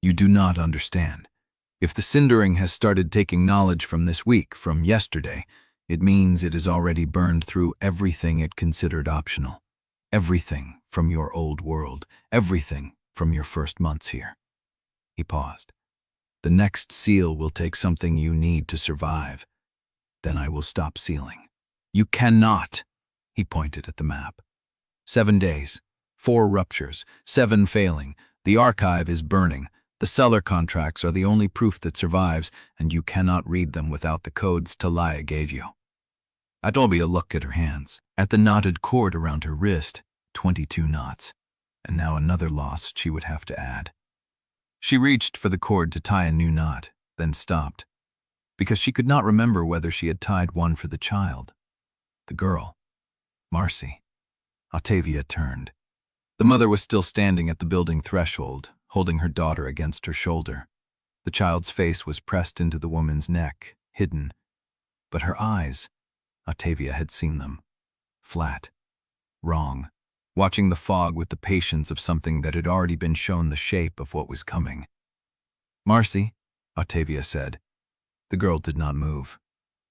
You do not understand. If the Cindering has started taking knowledge from this week, from yesterday, it means it has already burned through everything it considered optional. Everything from your old world. Everything from your first months here. He paused. The next seal will take something you need to survive. Then I will stop sealing. You cannot. He pointed at the map. 7 days. 4 ruptures, 7 failing. The archive is burning. The seller contracts are the only proof that survives, and you cannot read them without the codes Taliah gave you. Ottavia looked at her hands, at the knotted cord around her wrist, 22 knots, and now another loss she would have to add. She reached for the cord to tie a new knot, then stopped, because she could not remember whether she had tied one for the child. The girl. Marcy. Ottavia turned. The mother was still standing at the building threshold, holding her daughter against her shoulder. The child's face was pressed into the woman's neck, hidden. But her eyes, Ottavia had seen them. Flat. Wrong. Watching the fog with the patience of something that had already been shown the shape of what was coming. "Marcy," Ottavia said. The girl did not move.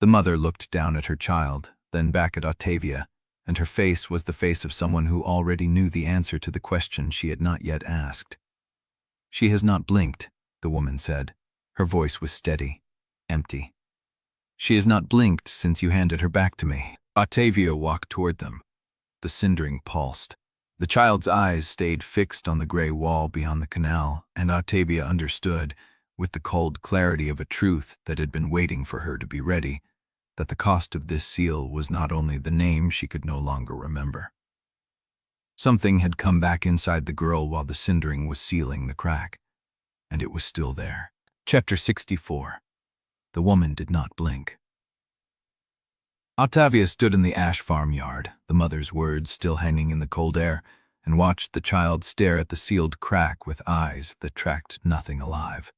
The mother looked down at her child, then back at Ottavia, and her face was the face of someone who already knew the answer to the question she had not yet asked. "She has not blinked," the woman said. Her voice was steady, empty. "She has not blinked since you handed her back to me." Ottavia walked toward them. The cindering pulsed. The child's eyes stayed fixed on the gray wall beyond the canal, and Ottavia understood, with the cold clarity of a truth that had been waiting for her to be ready, that the cost of this seal was not only the name she could no longer remember. Something had come back inside the girl while the cindering was sealing the crack, and it was still there. Chapter 64. The woman did not blink. Ottavia stood in the ash farmyard, the mother's words still hanging in the cold air, and watched the child stare at the sealed crack with eyes that tracked nothing alive.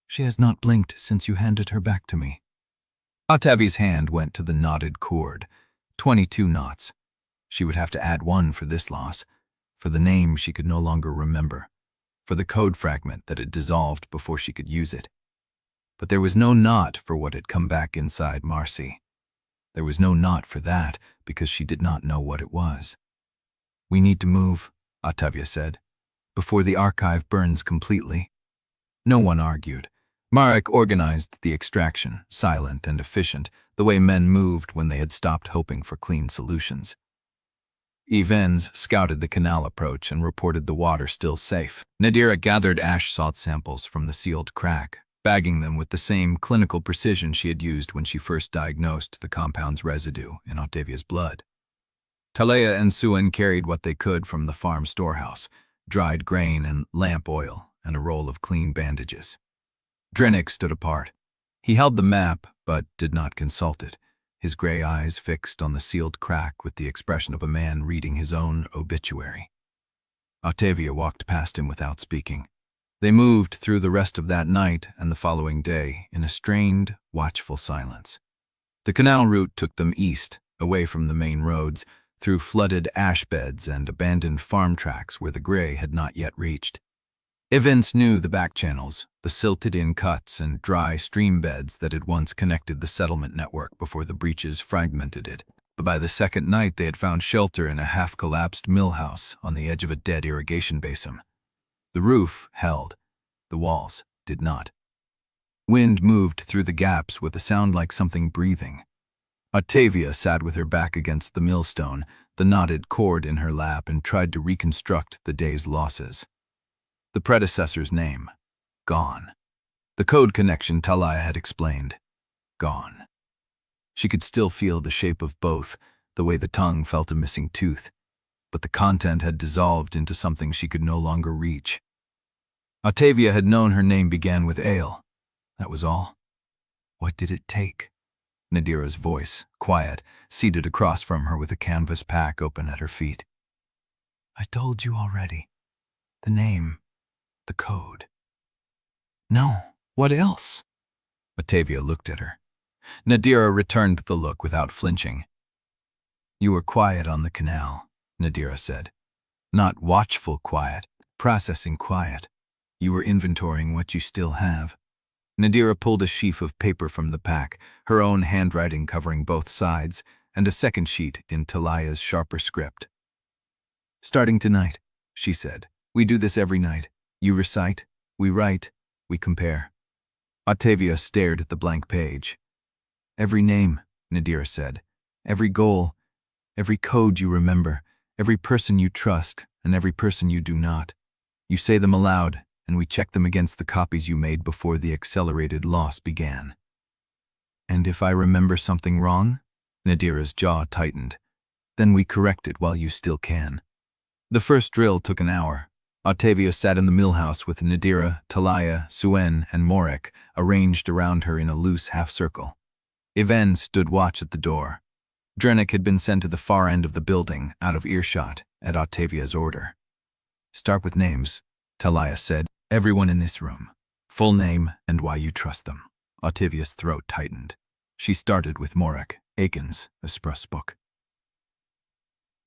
"She has not blinked since you handed her back to me." Ottavia's hand went to the knotted cord. 22 knots. She would have to add one for this loss, for the name she could no longer remember, for the code fragment that had dissolved before she could use it. But there was no knot for what had come back inside Marcy. There was no knot for that because she did not know what it was. "We need to move," Ottavia said, "before the archive burns completely." No one argued. Marrek organized the extraction, silent and efficient, the way men moved when they had stopped hoping for clean solutions. Yelvaine scouted the canal approach and reported the water still safe. Nadira gathered ash salt samples from the sealed crack, bagging them with the same clinical precision she had used when she first diagnosed the compound's residue in Ottavia's blood. Taliah and Suen carried what they could from the farm storehouse, dried grain and lamp oil, and a roll of clean bandages. Drennick stood apart. He held the map, but did not consult it, his gray eyes fixed on the sealed crack with the expression of a man reading his own obituary. Ottavia walked past him without speaking. They moved through the rest of that night and the following day in a strained, watchful silence. The canal route took them east, away from the main roads, through flooded ash beds and abandoned farm tracks where the gray had not yet reached. Yelvaine knew the back channels, the silted-in cuts and dry stream beds that had once connected the settlement network before the breaches fragmented it. But by the second night they had found shelter in a half-collapsed mill house on the edge of a dead irrigation basin. The roof held. The walls did not. Wind moved through the gaps with a sound like something breathing. Ottavia sat with her back against the millstone, the knotted cord in her lap, and tried to reconstruct the day's losses. The predecessor's name. Gone. The code connection Taliah had explained. Gone. She could still feel the shape of both, the way the tongue felt a missing tooth, but the content had dissolved into something she could no longer reach. Ottavia had known her name began with ale. That was all. What did it take? Nadira's voice, quiet, seated across from her with a canvas pack open at her feet. "I told you already. The name. The code." "No, what else?" Ottavia looked at her. Nadira returned the look without flinching. "You were quiet on the canal," Nadira said. "Not watchful quiet, processing quiet. You were inventorying what you still have." Nadira pulled a sheaf of paper from the pack, her own handwriting covering both sides, and a second sheet in Taliah's sharper script. "Starting tonight," she said. "We do this every night. You recite, we write, we compare." Ottavia stared at the blank page. "Every name," Nadira said. "Every goal, every code you remember, every person you trust, and every person you do not. You say them aloud, and we check them against the copies you made before the accelerated loss began." "And if I remember something wrong?" Nadira's jaw tightened. "Then we correct it while you still can." The first drill took an hour. Ottavia sat in the millhouse with Nadira, Taliah, Suen, and Marrek arranged around her in a loose half-circle. Yelvaine stood watch at the door. Drennick had been sent to the far end of the building, out of earshot, at Ottavia's order. "Start with names," Taliah said. "Everyone in this room. Full name and why you trust them." Ottavia's throat tightened. She started with Marrek, Akins, Espressbook.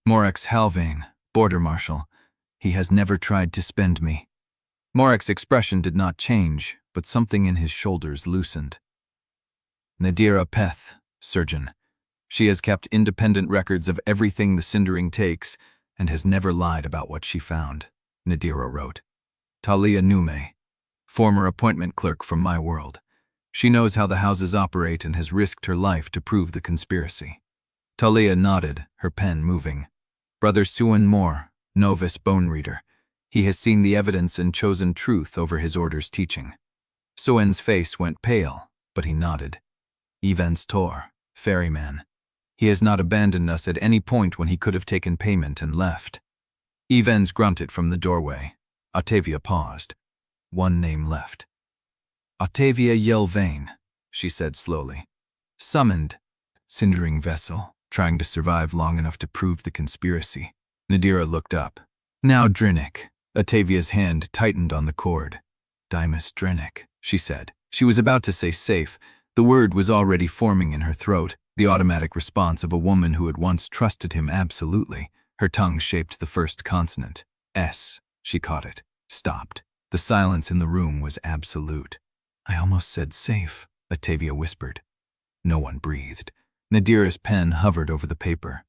"Marrek Halvane, Border Marshal. He has never tried to spend me." Marrek's expression did not change, but something in his shoulders loosened. "Nadira Peth, Surgeon. She has kept independent records of everything the Cindering takes and has never lied about what she found," Nadira wrote. "Taliah Nume, former appointment clerk from my world. She knows how the houses operate and has risked her life to prove the conspiracy." Taliah nodded, her pen moving. "Brother Suen Moore, novice bone reader. He has seen the evidence and chosen truth over his order's teaching." Suen's face went pale, but he nodded. "Yelvaine's Tor, Ferryman. He has not abandoned us at any point when he could have taken payment and left." Yelvaine's grunted from the doorway. Ottavia paused. One name left. "Ottavia Yelvaine," she said slowly. "Summoned. Cindering vessel, trying to survive long enough to prove the conspiracy." Nadira looked up. "Now Drennick." Ottavia's hand tightened on the cord. "Dymas Drennick," she said. She was about to say safe. The word was already forming in her throat, the automatic response of a woman who had once trusted him absolutely. Her tongue shaped the first consonant. S. She caught it. Stopped. The silence in the room was absolute. "I almost said safe," Ottavia whispered. No one breathed. Nadira's pen hovered over the paper.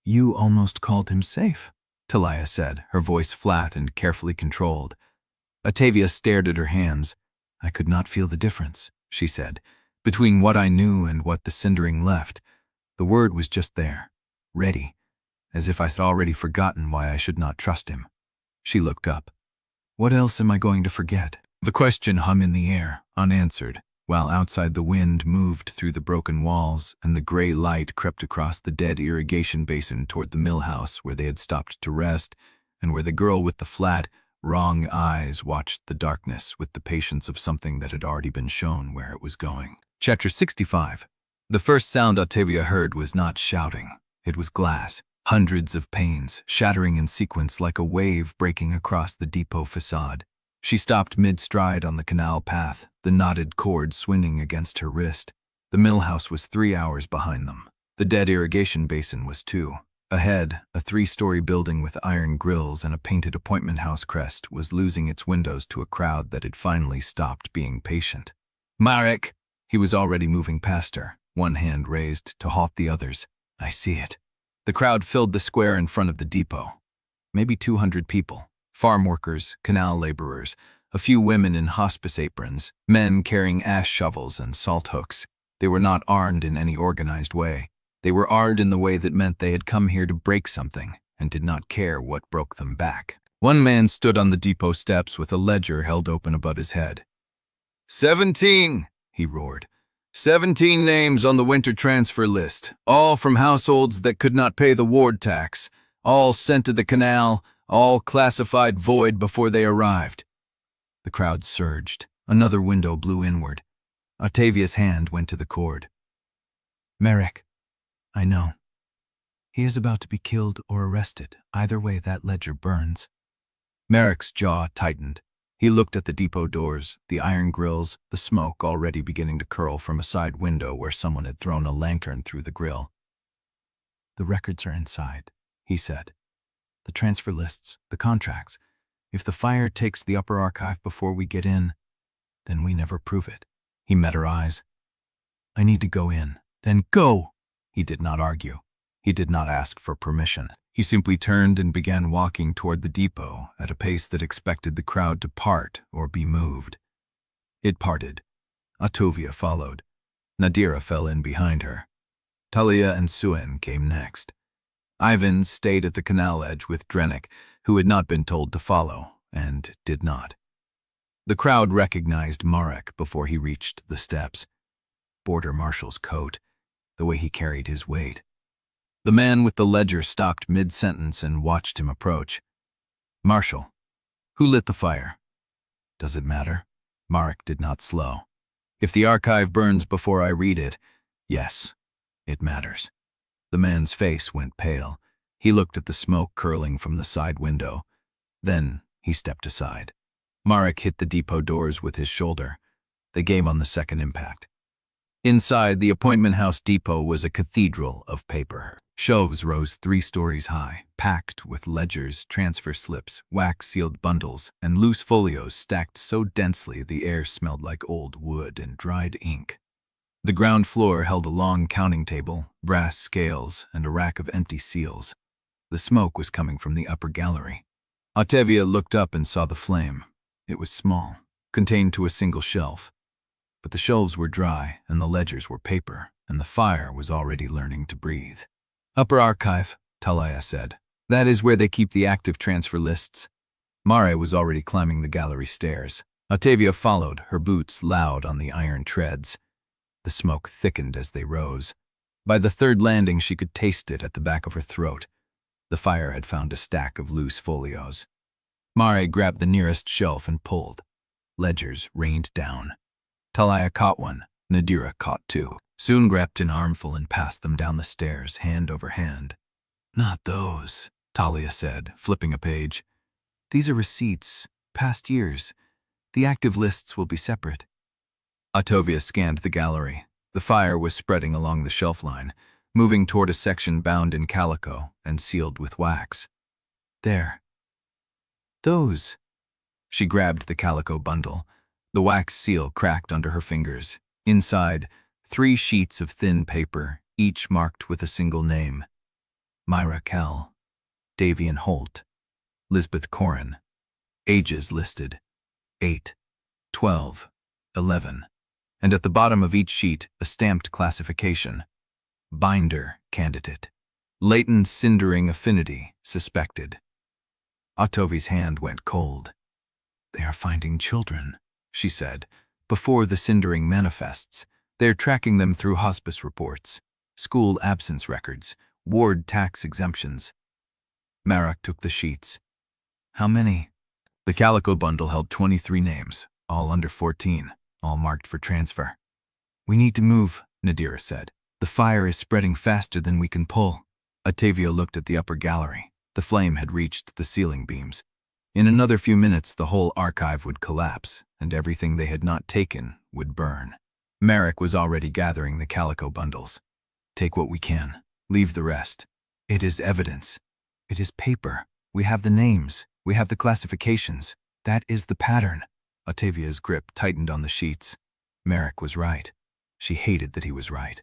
"You almost called him safe," Taliah said, her voice flat and carefully controlled. Ottavia stared at her hands. "I could not feel the difference," she said, "between what I knew and what the Cindering left. The word was just there, ready, as if I had already forgotten why I should not trust him." She looked up. "What else am I going to forget?" The question hung in the air, unanswered, while outside the wind moved through the broken walls and the gray light crept across the dead irrigation basin toward the millhouse where they had stopped to rest and where the girl with the flat, wrong eyes watched the darkness with the patience of something that had already been shown where it was going. Chapter 65. The first sound Ottavia heard was not shouting. It was glass, hundreds of panes, shattering in sequence like a wave breaking across the depot facade. She stopped mid-stride on the canal path, the knotted cord swinging against her wrist. The millhouse was 3 hours behind them. The dead irrigation basin was 2. Ahead, a 3-story building with iron grills and a painted appointment house crest was losing its windows to a crowd that had finally stopped being patient. "Marrek!" He was already moving past her, one hand raised to halt the others. "I see it." The crowd filled the square in front of the depot. Maybe 200 people. Farm workers, canal laborers, a few women in hospice aprons, men carrying ash shovels and salt hooks. They were not armed in any organized way. They were armed in the way that meant they had come here to break something and did not care what broke them back. One man stood on the depot steps with a ledger held open above his head. 17, he roared. 17 names on the winter transfer list, all from households that could not pay the ward tax, all sent to the canal, all classified void before they arrived. The crowd surged. Another window blew inward. Ottavia's hand went to the cord. "Marrek, I know. He is about to be killed or arrested. Either way, that ledger burns." Marrek's jaw tightened. He looked at the depot doors, the iron grills, the smoke already beginning to curl from a side window where someone had thrown a lantern through the grill. "The records are inside," he said. "The transfer lists, the contracts. If the fire takes the upper archive before we get in, then we never prove it." He met her eyes. "I need to go in." "Then go!" He did not argue. He did not ask for permission. He simply turned and began walking toward the depot at a pace that expected the crowd to part or be moved. It parted. Ottavia followed. Nadira fell in behind her. Taliah and Suen came next. Yelvaine stayed at the canal edge with Drennick, who had not been told to follow, and did not. The crowd recognized Marrek before he reached the steps. Border Marshal's coat, the way he carried his weight. The man with the ledger stopped mid-sentence and watched him approach. "Marshal," Who lit the fire? Does it matter? Marrek did not slow. If the archive burns before I read it, yes, it matters. The man's face went pale. He looked at the smoke curling from the side window. Then he stepped aside. Marrek hit the depot doors with his shoulder. They gave on the second impact. Inside, the appointment house depot was a cathedral of paper. Shelves rose 3 stories high, packed with ledgers, transfer slips, wax-sealed bundles, and loose folios stacked so densely the air smelled like old wood and dried ink. The ground floor held a long counting table, brass scales, and a rack of empty seals. The smoke was coming from the upper gallery. Ottavia looked up and saw the flame. It was small, contained to a single shelf. But the shelves were dry, and the ledgers were paper, and the fire was already learning to breathe. Upper archive, Taliah said. That is where they keep the active transfer lists. Mare was already climbing the gallery stairs. Ottavia followed, her boots loud on the iron treads. The smoke thickened as they rose. By the third landing, she could taste it at the back of her throat. The fire had found a stack of loose folios. Mare grabbed the nearest shelf and pulled. Ledgers rained down. Taliah caught one. Nadira caught 2. Soon grabbed an armful and passed them down the stairs, hand over hand. Not those, Taliah said, flipping a page. These are receipts, past years. The active lists will be separate. Ottavia scanned the gallery. The fire was spreading along the shelf line, moving toward a section bound in calico and sealed with wax. There. Those. She grabbed the calico bundle. The wax seal cracked under her fingers. Inside, 3 sheets of thin paper, each marked with a single name. Marrek Halvane, Davian Holt, Lisbeth Corin. Ages listed: 8, 12, 11. And at the bottom of each sheet, a stamped classification. Binder candidate. Latent Cindering affinity suspected. Ottavia's hand went cold. They are finding children, she said, before the Cindering manifests. They're tracking them through hospice reports, school absence records, ward tax exemptions. Marrek took the sheets. How many? The calico bundle held 23 names, all under 14, all marked for transfer. We need to move, Nadira said. The fire is spreading faster than we can pull. Ottavia looked at the upper gallery. The flame had reached the ceiling beams. In another few minutes, the whole archive would collapse, and everything they had not taken would burn. Marrek was already gathering the calico bundles. Take what we can. Leave the rest. It is evidence. It is paper. We have the names. We have the classifications. That is the pattern. Ottavia's grip tightened on the sheets. Marrek was right. She hated that he was right.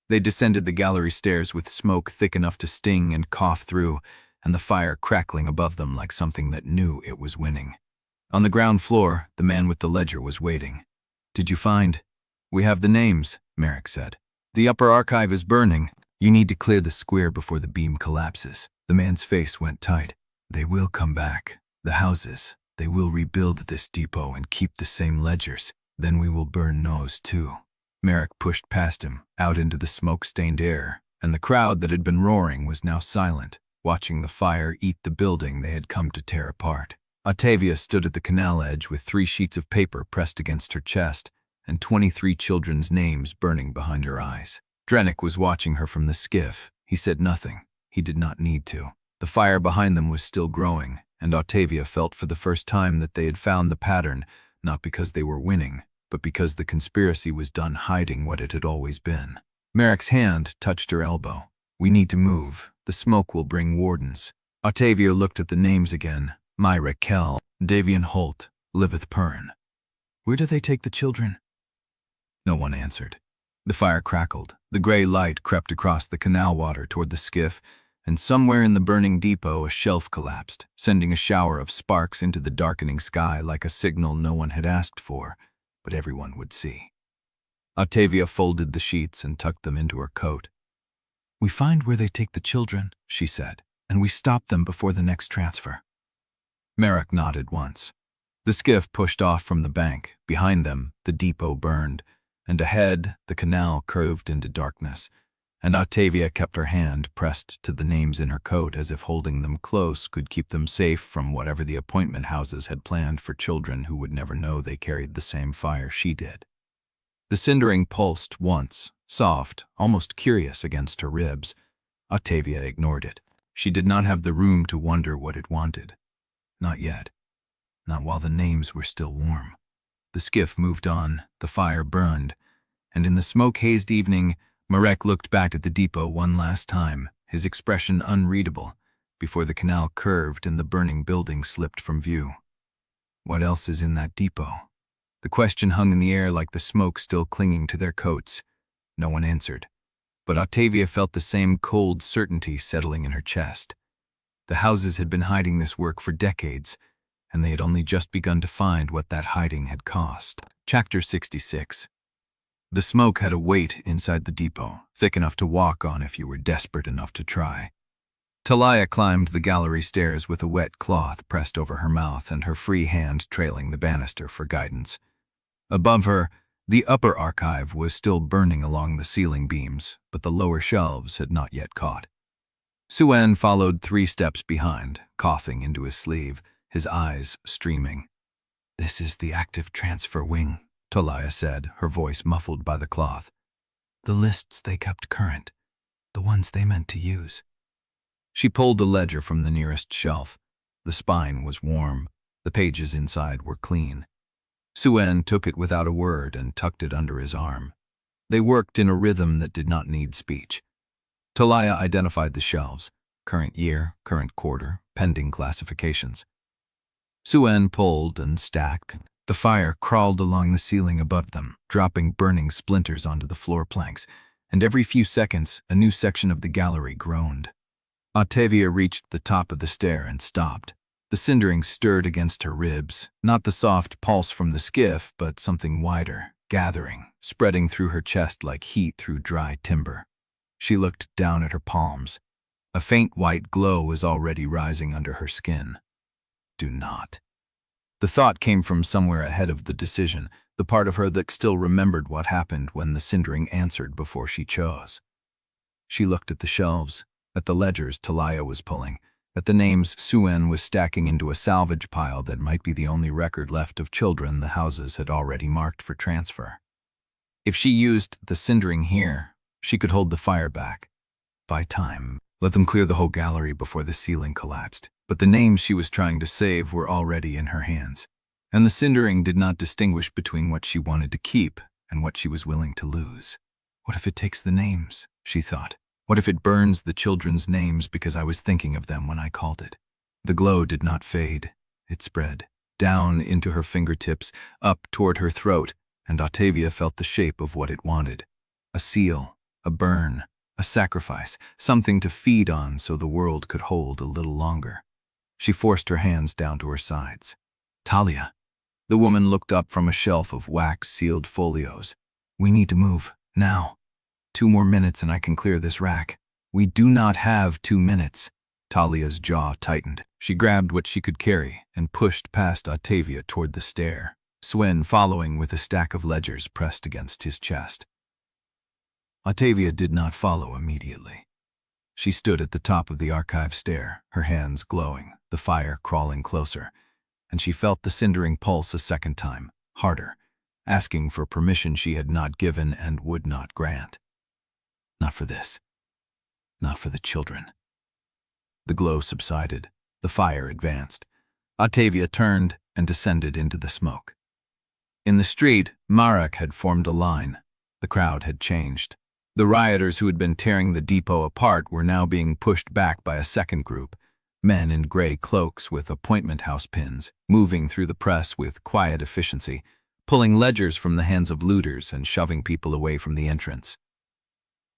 They descended the gallery stairs with smoke thick enough to sting and cough through, and the fire crackling above them like something that knew it was winning. On the ground floor, the man with the ledger was waiting. Did you find? We have the names, Marrek said. The upper archive is burning. You need to clear the square before the beam collapses. The man's face went tight. They will come back. The houses. They will rebuild this depot and keep the same ledgers. Then we will burn those too. Marrek pushed past him, out into the smoke-stained air, and the crowd that had been roaring was now silent, watching the fire eat the building they had come to tear apart. Ottavia stood at the canal edge with 3 sheets of paper pressed against her chest, and 23 children's names burning behind her eyes. Drennick was watching her from the skiff. He said nothing. He did not need to. The fire behind them was still growing, and Ottavia felt for the first time that they had found the pattern, not because they were winning, but because the conspiracy was done hiding what it had always been. Marrek's hand touched her elbow. We need to move. The smoke will bring wardens. Ottavia looked at the names again. Marrek Halvane, Davian Holt, Liveth Perrin. Where do they take the children? No one answered. The fire crackled. The gray light crept across the canal water toward the skiff, and somewhere in the burning depot a shelf collapsed, sending a shower of sparks into the darkening sky like a signal no one had asked for, but everyone would see. Ottavia folded the sheets and tucked them into her coat. We find where they take the children, she said, and we stop them before the next transfer. Marrek nodded once. The skiff pushed off from the bank. Behind them, the depot burned, and ahead, the canal curved into darkness, and Ottavia kept her hand pressed to the names in her coat as if holding them close could keep them safe from whatever the appointment houses had planned for children who would never know they carried the same fire she did. The cindering pulsed once, soft, almost curious against her ribs. Ottavia ignored it. She did not have the room to wonder what it wanted. Not yet. Not while the names were still warm. The skiff moved on, the fire burned, and in the smoke-hazed evening, Marrek looked back at the depot one last time, his expression unreadable, before the canal curved and the burning building slipped from view. What else is in that depot? The question hung in the air like the smoke still clinging to their coats. No one answered, but Ottavia felt the same cold certainty settling in her chest. The houses had been hiding this work for decades, and they had only just begun to find what that hiding had cost. Chapter 66. The smoke had a weight inside the depot, thick enough to walk on if you were desperate enough to try. Taliah climbed the gallery stairs with a wet cloth pressed over her mouth and her free hand trailing the banister for guidance. Above her, the upper archive was still burning along the ceiling beams, but the lower shelves had not yet caught. Suen followed 3 steps behind, coughing into his sleeve, his eyes streaming. "This is the active transfer wing," Taliah said, her voice muffled by the cloth. "The lists they kept current, the ones they meant to use." She pulled a ledger from the nearest shelf. The spine was warm. The pages inside were clean. Suen took it without a word and tucked it under his arm. They worked in a rhythm that did not need speech. Taliah identified the shelves: current year, current quarter, pending classifications. Suen pulled and stacked. The fire crawled along the ceiling above them, dropping burning splinters onto the floor planks, and every few seconds a new section of the gallery groaned. Ottavia reached the top of the stair and stopped. The cindering stirred against her ribs, not the soft pulse from the skiff, but something wider, gathering, spreading through her chest like heat through dry timber. She looked down at her palms. A faint white glow was already rising under her skin. Do not. The thought came from somewhere ahead of the decision, the part of her that still remembered what happened when the cindering answered before she chose. She looked at the shelves, at the ledgers Taliah was pulling, at the names Suen was stacking into a salvage pile that might be the only record left of children the houses had already marked for transfer. If she used the cindering here, she could hold the fire back. Buy time. Let them clear the whole gallery before the ceiling collapsed. But the names she was trying to save were already in her hands, and the cindering did not distinguish between what she wanted to keep and what she was willing to lose. What if it takes the names, she thought. What if it burns the children's names because I was thinking of them when I called it? The glow did not fade. It spread, down into her fingertips, up toward her throat, and Ottavia felt the shape of what it wanted. A seal, a burn, a sacrifice, something to feed on so the world could hold a little longer. She forced her hands down to her sides. "Taliah." The woman looked up from a shelf of wax-sealed folios. "We need to move, now. 2 more minutes and I can clear this rack." "We do not have 2 minutes." Taliah's jaw tightened. She grabbed what she could carry and pushed past Ottavia toward the stair, Suen following with a stack of ledgers pressed against his chest. Ottavia did not follow immediately. She stood at the top of the archive stair, her hands glowing, the fire crawling closer, and she felt the cindering pulse a second time, harder, asking for permission she had not given and would not grant. Not for this. Not for the children. The glow subsided. The fire advanced. Ottavia turned and descended into the smoke. In the street, Marrek had formed a line. The crowd had changed. The rioters who had been tearing the depot apart were now being pushed back by a second group, men in gray cloaks with appointment house pins, moving through the press with quiet efficiency, pulling ledgers from the hands of looters and shoving people away from the entrance.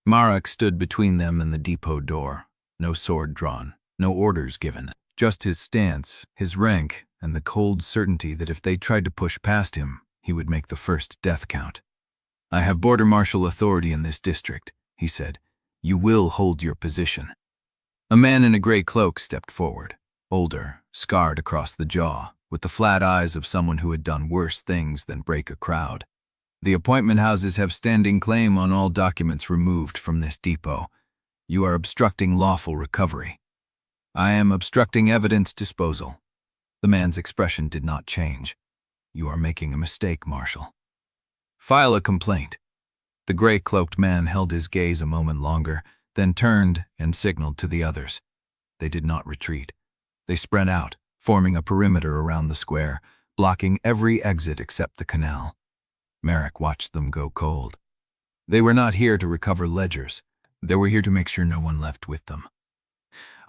Marrek stood between them and the depot door, no sword drawn, no orders given, just his stance, his rank, and the cold certainty that if they tried to push past him, he would make the first death count. "I have border marshal authority in this district," he said. "You will hold your position." A man in a gray cloak stepped forward, older, scarred across the jaw, with the flat eyes of someone who had done worse things than break a crowd. The appointment houses have standing claim on all documents removed from this depot. You are obstructing lawful recovery. I am obstructing evidence disposal. The man's expression did not change. You are making a mistake, Marshal. File a complaint. The gray-cloaked man held his gaze a moment longer, then turned and signaled to the others. They did not retreat. They spread out, forming a perimeter around the square, blocking every exit except the canal. Marrek watched them go cold. They were not here to recover ledgers. They were here to make sure no one left with them.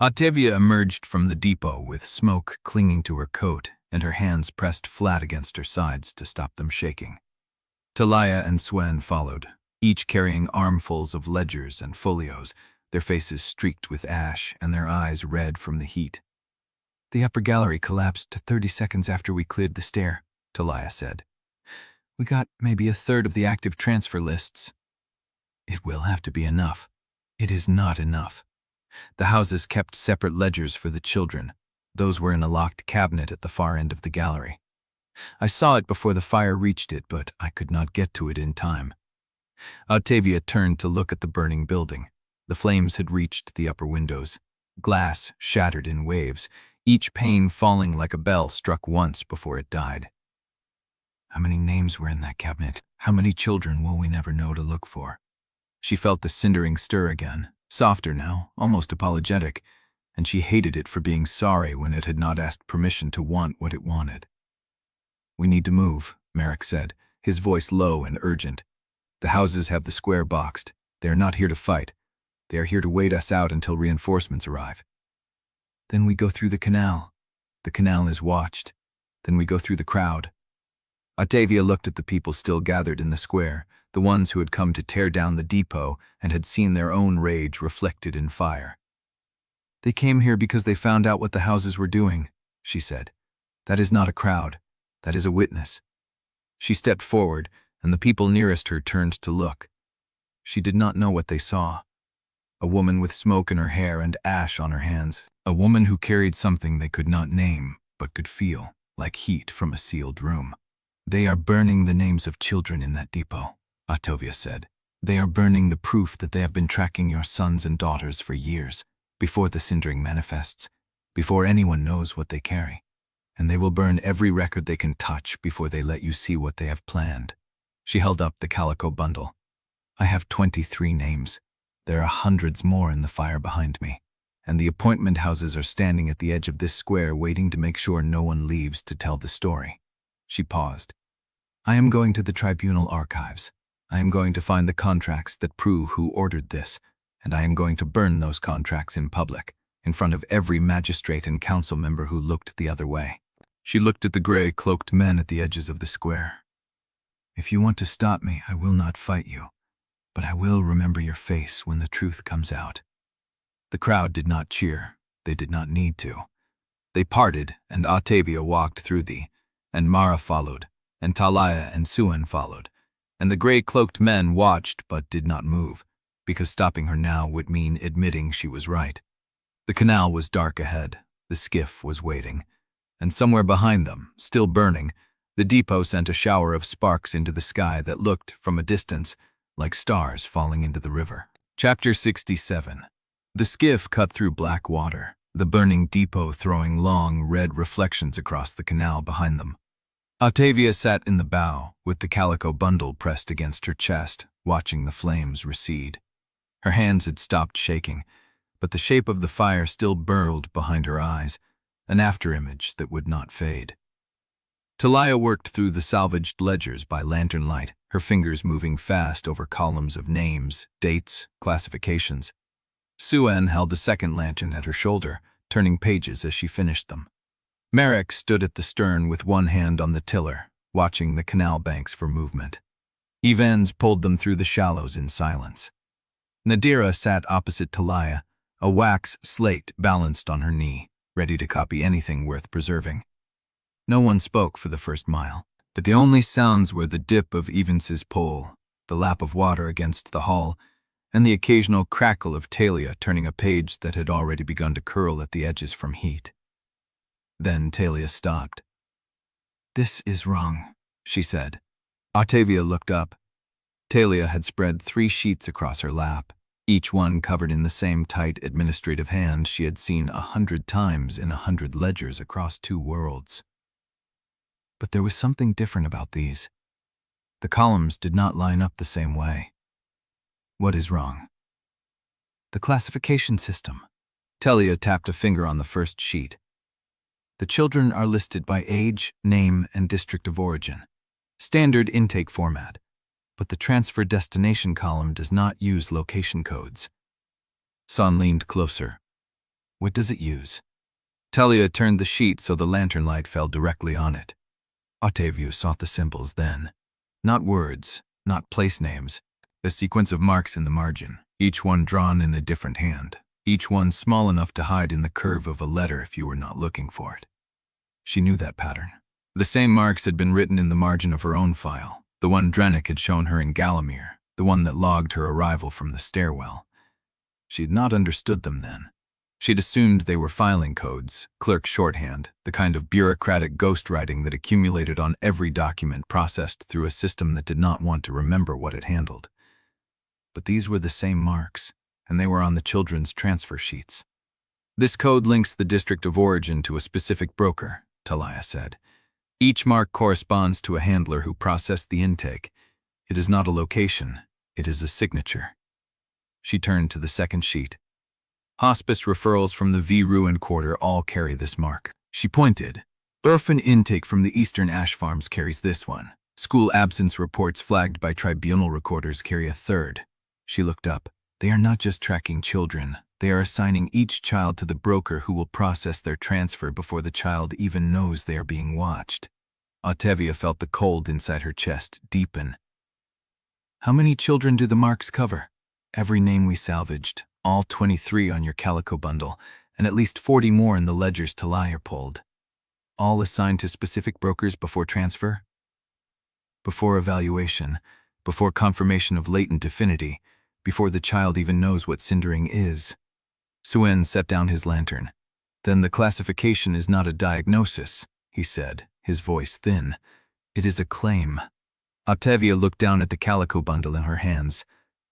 Ottavia emerged from the depot with smoke clinging to her coat and her hands pressed flat against her sides to stop them shaking. Taliah and Swen followed, each carrying armfuls of ledgers and folios, their faces streaked with ash and their eyes red from the heat. The upper gallery collapsed 30 seconds after we cleared the stair, Taliah said. We got maybe a third of the active transfer lists. It will have to be enough. It is not enough. The houses kept separate ledgers for the children. Those were in a locked cabinet at the far end of the gallery. I saw it before the fire reached it, but I could not get to it in time. Ottavia turned to look at the burning building. The flames had reached the upper windows. Glass shattered in waves, each pane falling like a bell struck once before it died. How many names were in that cabinet? How many children will we never know to look for? She felt the cindering stir again, softer now, almost apologetic, and she hated it for being sorry when it had not asked permission to want what it wanted. We need to move, Marrek said, his voice low and urgent. The houses have the square boxed. They are not here to fight. They are here to wait us out until reinforcements arrive. Then we go through the canal. The canal is watched. Then we go through the crowd. Ottavia looked at the people still gathered in the square, the ones who had come to tear down the depot and had seen their own rage reflected in fire. They came here because they found out what the houses were doing, she said. That is not a crowd. That is a witness. She stepped forward, and the people nearest her turned to look. She did not know what they saw. A woman with smoke in her hair and ash on her hands. A woman who carried something they could not name, but could feel, like heat from a sealed room. They are burning the names of children in that depot, Ottavia said. They are burning the proof that they have been tracking your sons and daughters for years, before the Cindering manifests, before anyone knows what they carry. And they will burn every record they can touch before they let you see what they have planned. She held up the calico bundle. I have 23 names. There are hundreds more in the fire behind me, and the appointment houses are standing at the edge of this square waiting to make sure no one leaves to tell the story. She paused. I am going to the tribunal archives. I am going to find the contracts that prove who ordered this, and I am going to burn those contracts in public, in front of every magistrate and council member who looked the other way. She looked at the gray-cloaked men at the edges of the square. If you want to stop me, I will not fight you, but I will remember your face when the truth comes out. The crowd did not cheer. They did not need to. They parted, and Ottavia walked through and Mara followed, and Taliah and Suen followed, and the gray-cloaked men watched but did not move, because stopping her now would mean admitting she was right. The canal was dark ahead. The skiff was waiting. And somewhere behind them, still burning, the depot sent a shower of sparks into the sky that looked, from a distance, like stars falling into the river. Chapter 67. The skiff cut through black water, the burning depot throwing long, red reflections across the canal behind them. Ottavia sat in the bow, with the calico bundle pressed against her chest, watching the flames recede. Her hands had stopped shaking, but the shape of the fire still burrowed behind her eyes, an afterimage that would not fade. Taliah worked through the salvaged ledgers by lantern light, her fingers moving fast over columns of names, dates, classifications. Suen held a second lantern at her shoulder, turning pages as she finished them. Marrek stood at the stern with one hand on the tiller, watching the canal banks for movement. Evans pulled them through the shallows in silence. Nadira sat opposite Taliah, a wax slate balanced on her knee, ready to copy anything worth preserving. No one spoke for the first mile, but the only sounds were the dip of Evans's pole, the lap of water against the hull, and the occasional crackle of Taliah turning a page that had already begun to curl at the edges from heat. Then Taliah stopped. "This is wrong," she said. Ottavia looked up. Taliah had spread 3 sheets across her lap, each one covered in the same tight administrative hand she had seen 100 times in 100 ledgers across 2 worlds. But there was something different about these. The columns did not line up the same way. What is wrong? The classification system. Taliah tapped a finger on the first sheet. The children are listed by age, name, and district of origin. Standard intake format. But the transfer destination column does not use location codes. Son leaned closer. What does it use? Taliah turned the sheet so the lantern light fell directly on it. Ottavia saw the symbols then. Not words, not place names. A sequence of marks in the margin, each one drawn in a different hand, each one small enough to hide in the curve of a letter if you were not looking for it. She knew that pattern. The same marks had been written in the margin of her own file, the one Drennick had shown her in Galamir, the one that logged her arrival from the stairwell. She had not understood them then. She'd assumed they were filing codes, clerk shorthand, the kind of bureaucratic ghostwriting that accumulated on every document processed through a system that did not want to remember what it handled. But these were the same marks, and they were on the children's transfer sheets. This code links the district of origin to a specific broker, Taliah said. Each mark corresponds to a handler who processed the intake. It is not a location, it is a signature. She turned to the second sheet. Hospice referrals from the V Ruin Quarter all carry this mark. She pointed. Orphan intake from the Eastern Ash Farms carries this one. School absence reports flagged by tribunal recorders carry a third. She looked up. They are not just tracking children. They are assigning each child to the broker who will process their transfer before the child even knows they are being watched. Ottavia felt the cold inside her chest deepen. How many children do the marks cover? Every name we salvaged, all 23 on your calico bundle, and at least 40 more in the ledgers Taliah pulled. All assigned to specific brokers before transfer? Before evaluation, before confirmation of latent affinity, before the child even knows what Cindering is. Suen set down his lantern. Then the classification is not a diagnosis, he said, his voice thin. It is a claim. Ottavia looked down at the calico bundle in her hands.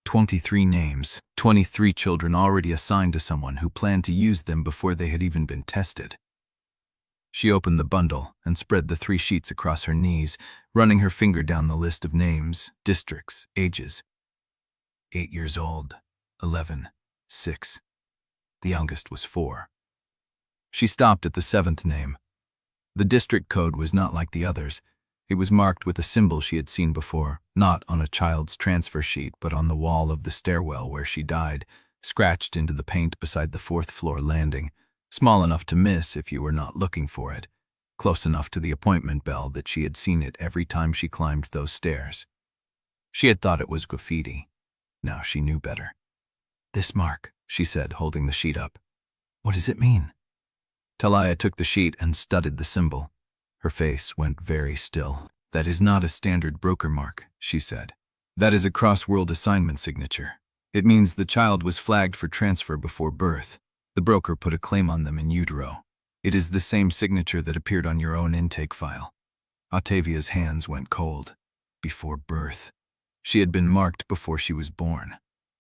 23 names, 23 children already assigned to someone who planned to use them before they had even been tested. She opened the bundle and spread the 3 sheets across her knees, running her finger down the list of names, districts, ages. 8 years old, 11, 6. The youngest was 4. She stopped at the 7th name. The district code was not like the others. It was marked with a symbol she had seen before, not on a child's transfer sheet, but on the wall of the stairwell where she died, scratched into the paint beside the 4th floor landing, small enough to miss if you were not looking for it, close enough to the appointment bell that she had seen it every time she climbed those stairs. She had thought it was graffiti. Now she knew better. This mark, she said, holding the sheet up. What does it mean? Taliah took the sheet and studied the symbol. Her face went very still. That is not a standard broker mark, she said. That is a cross-world assignment signature. It means the child was flagged for transfer before birth. The broker put a claim on them in utero. It is the same signature that appeared on your own intake file. Ottavia's hands went cold. Before birth. She had been marked before she was born.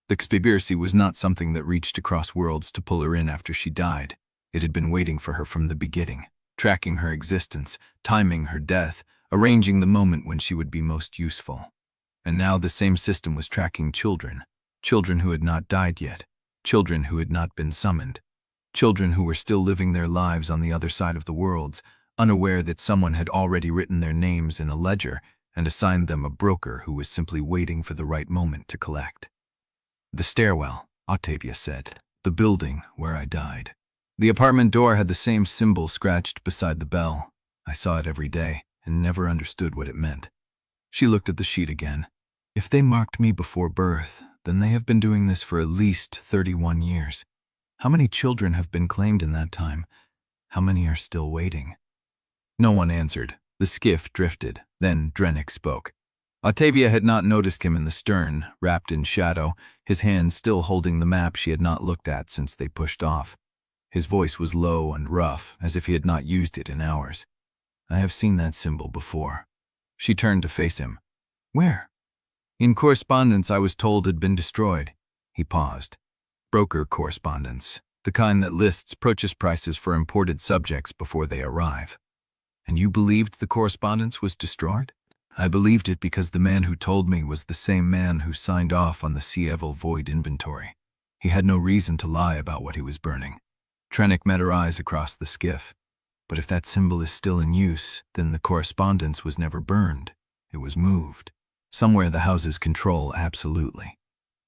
The conspiracy was not something that reached across worlds to pull her in after she died. It had been waiting for her from the beginning, tracking her existence, timing her death, arranging the moment when she would be most useful. And now the same system was tracking children, children who had not died yet, children who had not been summoned, children who were still living their lives on the other side of the worlds, unaware that someone had already written their names in a ledger and assigned them a broker who was simply waiting for the right moment to collect. The stairwell, Ottavia said. The building where I died. The apartment door had the same symbol scratched beside the bell. I saw it every day and never understood what it meant. She looked at the sheet again. If they marked me before birth, then they have been doing this for at least 31 years. How many children have been claimed in that time? How many are still waiting? No one answered. The skiff drifted. Then Drennick spoke. Ottavia had not noticed him in the stern, wrapped in shadow, his hand still holding the map she had not looked at since they pushed off. His voice was low and rough, as if he had not used it in hours. I have seen that symbol before. She turned to face him. Where? In correspondence I was told had been destroyed. He paused. Broker correspondence, the kind that lists purchase prices for imported subjects before they arrive. And you believed the correspondence was destroyed? I believed it because the man who told me was the same man who signed off on the Sevrast void inventory. He had no reason to lie about what he was burning. Drennick met her eyes across the skiff. But if that symbol is still in use, then the correspondence was never burned. It was moved. Somewhere the house's control, absolutely.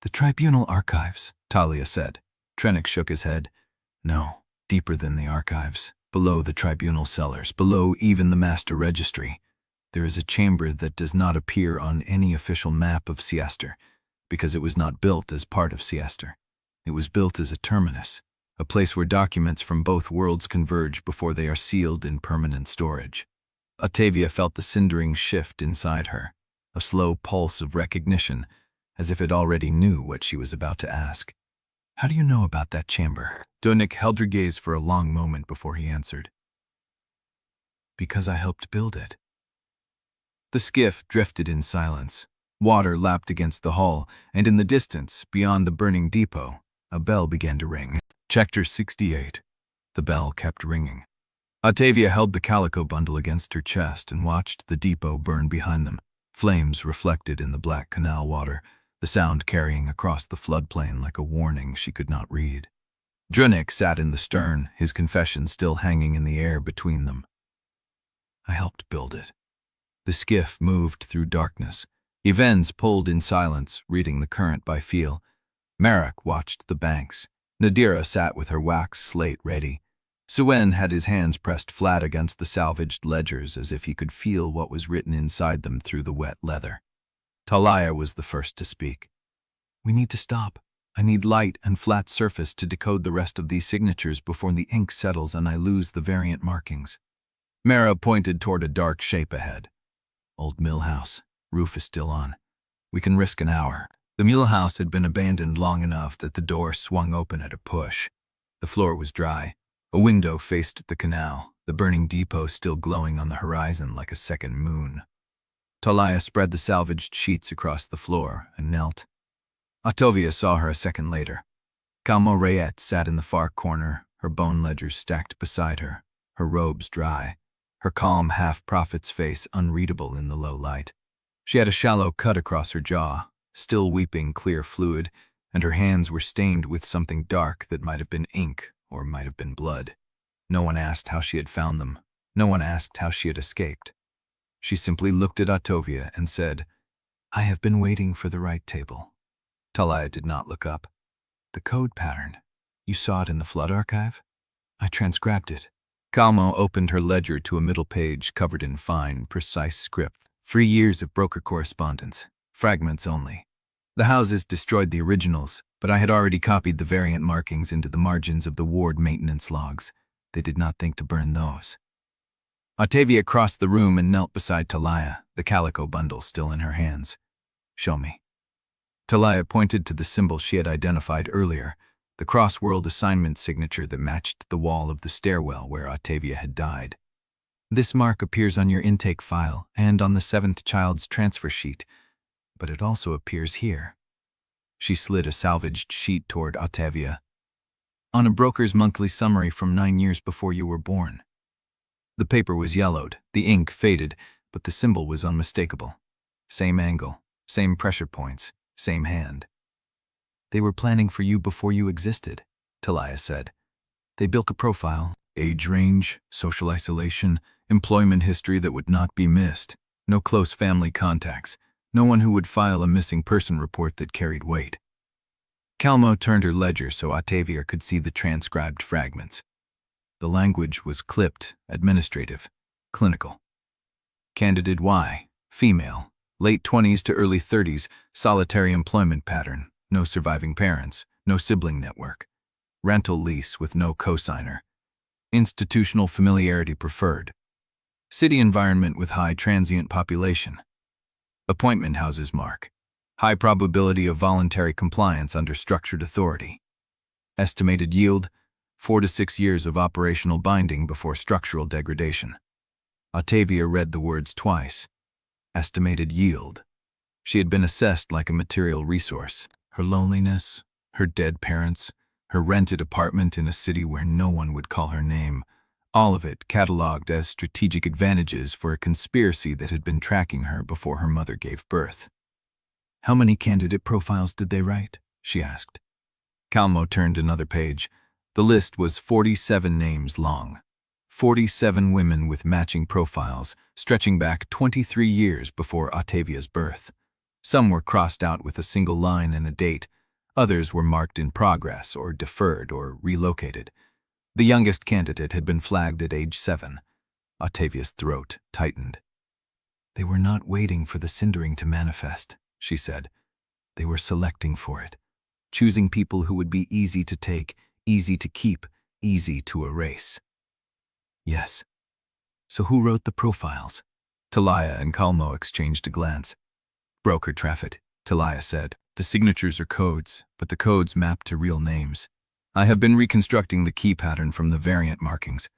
The tribunal archives, Taliah said. Drennick shook his head. No, deeper than the archives. Below the tribunal cellars, below even the master registry. There is a chamber that does not appear on any official map of Siester, because it was not built as part of Siester. It was built as a terminus, a place where documents from both worlds converge before they are sealed in permanent storage. Ottavia felt the cindering shift inside her, a slow pulse of recognition, as if it already knew what she was about to ask. How do you know about that chamber? Drennick held her gaze for a long moment before he answered. Because I helped build it. The skiff drifted in silence. Water lapped against the hull, and in the distance, beyond the burning depot, a bell began to ring. Chapter 68. The bell kept ringing. Ottavia held the calico bundle against her chest and watched the depot burn behind them, flames reflected in the black canal water, the sound carrying across the floodplain like a warning she could not read. Drennick sat in the stern, his confession still hanging in the air between them. I helped build it. The skiff moved through darkness. Yelvaine pulled in silence, reading the current by feel. Marrek watched the banks. Nadira sat with her wax slate ready. Sere had his hands pressed flat against the salvaged ledgers as if he could feel what was written inside them through the wet leather. Taliah was the first to speak. We need to stop. I need light and flat surface to decode the rest of these signatures before the ink settles and I lose the variant markings. Marrek pointed toward a dark shape ahead. Old mill house. Roof is still on. We can risk an hour. The mill house had been abandoned long enough that the door swung open at a push. The floor was dry. A window faced the canal, the burning depot still glowing on the horizon like a second moon. Taliah spread the salvaged sheets across the floor and knelt. Ottavia saw her a second later. Calmo Riot sat in the far corner, her bone ledgers stacked beside her, her robes dry, her calm half-prophet's face unreadable in the low light. She had a shallow cut across her jaw, still weeping clear fluid, and her hands were stained with something dark that might have been ink or might have been blood. No one asked how she had found them. No one asked how she had escaped. She simply looked at Ottavia and said, I have been waiting for the right table. Taliah did not look up. The code pattern. You saw it in the flood archive? I transcribed it. Calmo opened her ledger to a middle page covered in fine, precise script. 3 years of broker correspondence. Fragments only. The houses destroyed the originals, but I had already copied the variant markings into the margins of the ward maintenance logs. They did not think to burn those. Ottavia crossed the room and knelt beside Taliah, the calico bundle still in her hands. Show me. Taliah pointed to the symbol she had identified earlier, the cross-world assignment signature that matched the wall of the stairwell where Ottavia had died. This mark appears on your intake file and on the 7th child's transfer sheet, but it also appears here. She slid a salvaged sheet toward Ottavia. On a broker's monthly summary from 9 years before you were born. The paper was yellowed, the ink faded, but the symbol was unmistakable. Same angle, same pressure points, same hand. They were planning for you before you existed, Taliah said. They built a profile, age range, social isolation, employment history that would not be missed, no close family contacts, no one who would file a missing person report that carried weight. Calmo turned her ledger so Ottavia could see the transcribed fragments. The language was clipped, administrative, clinical. Candidate Y, female, late 20s to early 30s, solitary employment pattern, no surviving parents, no sibling network. Rental lease with no cosigner. Institutional familiarity preferred. City environment with high transient population. Appointment houses mark. High probability of voluntary compliance under structured authority. Estimated yield, 4 to 6 years of operational binding before structural degradation. Ottavia read the words twice. Estimated yield. She had been assessed like a material resource. Her loneliness, her dead parents, her rented apartment in a city where no one would call her name, all of it catalogued as strategic advantages for a conspiracy that had been tracking her before her mother gave birth. "How many candidate profiles did they write?" she asked. Calmo turned another page. The list was 47 names long. 47 women with matching profiles, stretching back 23 years before Ottavia's birth. Some were crossed out with a single line and a date. Others were marked in progress or deferred or relocated. The youngest candidate had been flagged at age 7. Ottavia's throat tightened. "They were not waiting for the Cindering to manifest," she said. "They were selecting for it, choosing people who would be easy to take, easy to keep, easy to erase." "Yes. So who wrote the profiles?" Taliah and Calmo exchanged a glance. "Broker traffic," Taliah said. "The signatures are codes, but the codes map to real names. I have been reconstructing the key pattern from the variant markings.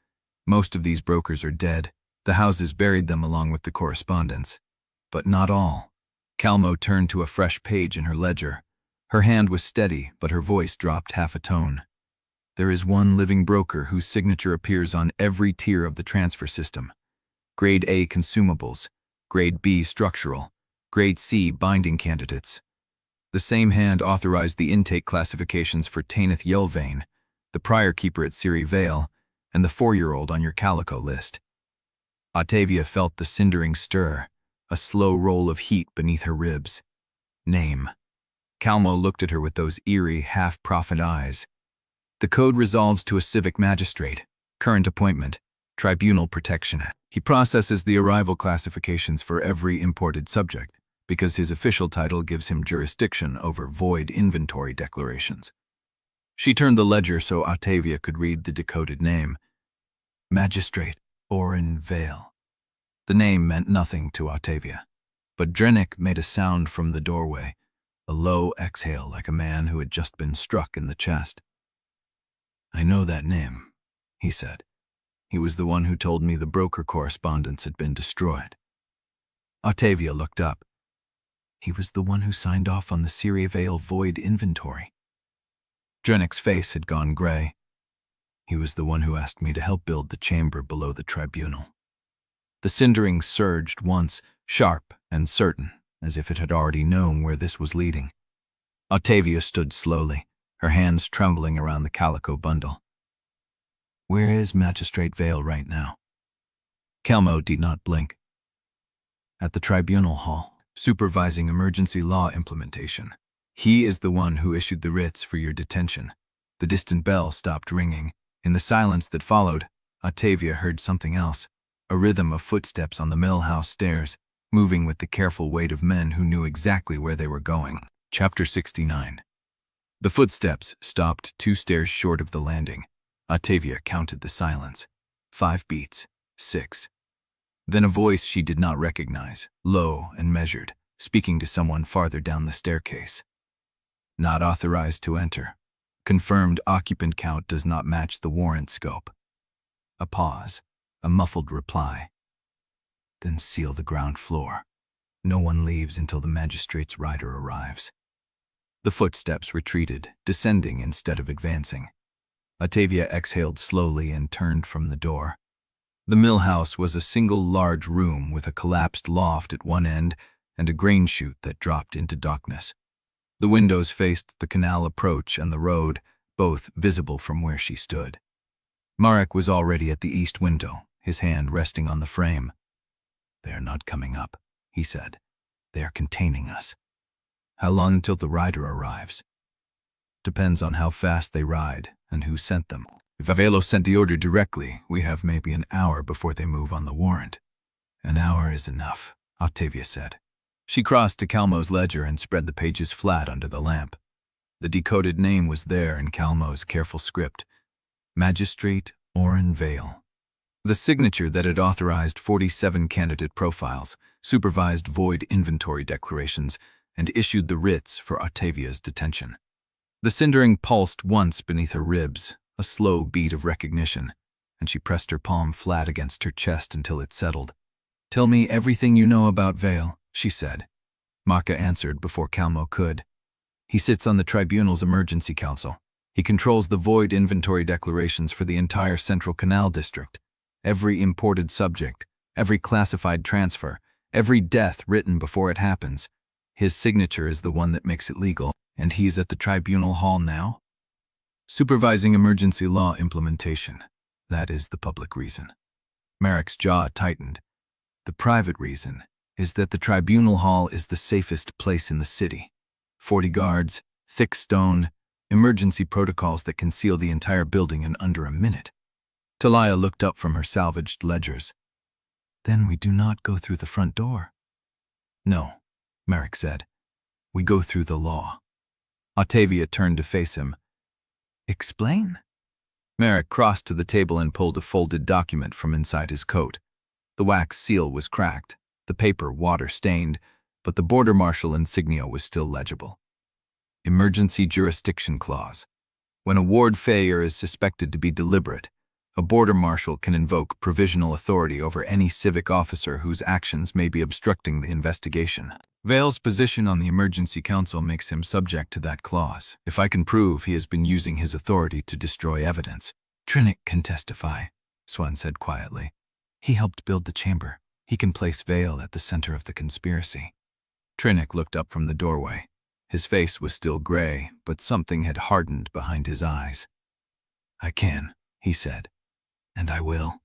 Most of these brokers are dead. The houses buried them along with the correspondence. But not all." Calmo turned to a fresh page in her ledger. Her hand was steady, but her voice dropped half a tone. "There is one living broker whose signature appears on every tier of the transfer system. Grade A consumables, Grade B structural, Grade C binding candidates. The same hand authorized the intake classifications for Audavia Yelvaine, the prior keeper at Sere Vale, and the 4-year-old on your calico list." Ottavia felt the cindering stir, a slow roll of heat beneath her ribs. Name. Calmo looked at her with those eerie, half-prophet eyes. "The code resolves to a civic magistrate, current appointment, tribunal protection. He processes the arrival classifications for every imported subject, because his official title gives him jurisdiction over void inventory declarations." She turned the ledger so Ottavia could read the decoded name. Magistrate Oren Vale. The name meant nothing to Ottavia, but Drennick made a sound from the doorway, a low exhale like a man who had just been struck in the chest. "I know that name," he said. "He was the one who told me the broker correspondence had been destroyed." Ottavia looked up. "He was the one who signed off on the Sere Vale void inventory." Drennick's face had gone gray. "He was the one who asked me to help build the chamber below the tribunal." The cindering surged once, sharp and certain, as if it had already known where this was leading. Ottavia stood slowly, her hands trembling around the calico bundle. "Where is Magistrate Vale right now?" Calmo did not blink. "At the tribunal hall, supervising emergency law implementation. He is the one who issued the writs for your detention." The distant bell stopped ringing. In the silence that followed, Ottavia heard something else, a rhythm of footsteps on the mill house stairs, moving with the careful weight of men who knew exactly where they were going. Chapter 69. The footsteps stopped 2 stairs short of the landing. Ottavia counted the silence. 5 beats, 6. Then a voice she did not recognize, low and measured, speaking to someone farther down the staircase. "Not authorized to enter. Confirmed occupant count does not match the warrant scope." A pause, a muffled reply. "Then seal the ground floor. No one leaves until the magistrate's rider arrives." The footsteps retreated, descending instead of advancing. Ottavia exhaled slowly and turned from the door. The mill house was a single large room with a collapsed loft at one end and a grain chute that dropped into darkness. The windows faced the canal approach and the road, both visible from where she stood. Marrek was already at the east window, his hand resting on the frame. "They are not coming up," he said. "They are containing us." "How long until the rider arrives?" "Depends on how fast they ride and who sent them. If Vale sent the order directly, we have maybe an hour before they move on the warrant." "An hour is enough," Ottavia said. She crossed to Calmo's ledger and spread the pages flat under the lamp. The decoded name was there in Calmo's careful script. Magistrate Oren Vale. The signature that had authorized 47 candidate profiles, supervised void inventory declarations, and issued the writs for Ottavia's detention. The cindering pulsed once beneath her ribs, a slow beat of recognition, and she pressed her palm flat against her chest until it settled. "Tell me everything you know about Vale," she said. Maka answered before Calmo could. He sits on the Tribunal's Emergency Council. He controls the void inventory declarations for the entire Central Canal District. Every imported subject, every classified transfer, every death written before it happens. His signature is the one that makes it legal, and he's at the Tribunal Hall now? Supervising emergency law implementation. That is the public reason. Marrek's jaw tightened. The private reason is that the Tribunal Hall is the safest place in the city. 40 guards, thick stone, emergency protocols that can seal the entire building in under a minute. Taliah looked up from her salvaged ledgers. Then we do not go through the front door. No, Marrek said. We go through the law. Ottavia turned to face him. Explain? Marrek crossed to the table and pulled a folded document from inside his coat. The wax seal was cracked, the paper water-stained, but the Border Marshal insignia was still legible. Emergency Jurisdiction Clause. When a ward failure is suspected to be deliberate, a Border Marshal can invoke provisional authority over any civic officer whose actions may be obstructing the investigation. Vale's position on the Emergency Council makes him subject to that clause, if I can prove he has been using his authority to destroy evidence. Drennick can testify, Swan said quietly. He helped build the chamber. He can place Vale at the center of the conspiracy. Drennick looked up from the doorway. His face was still gray, but something had hardened behind his eyes. I can, he said, and I will.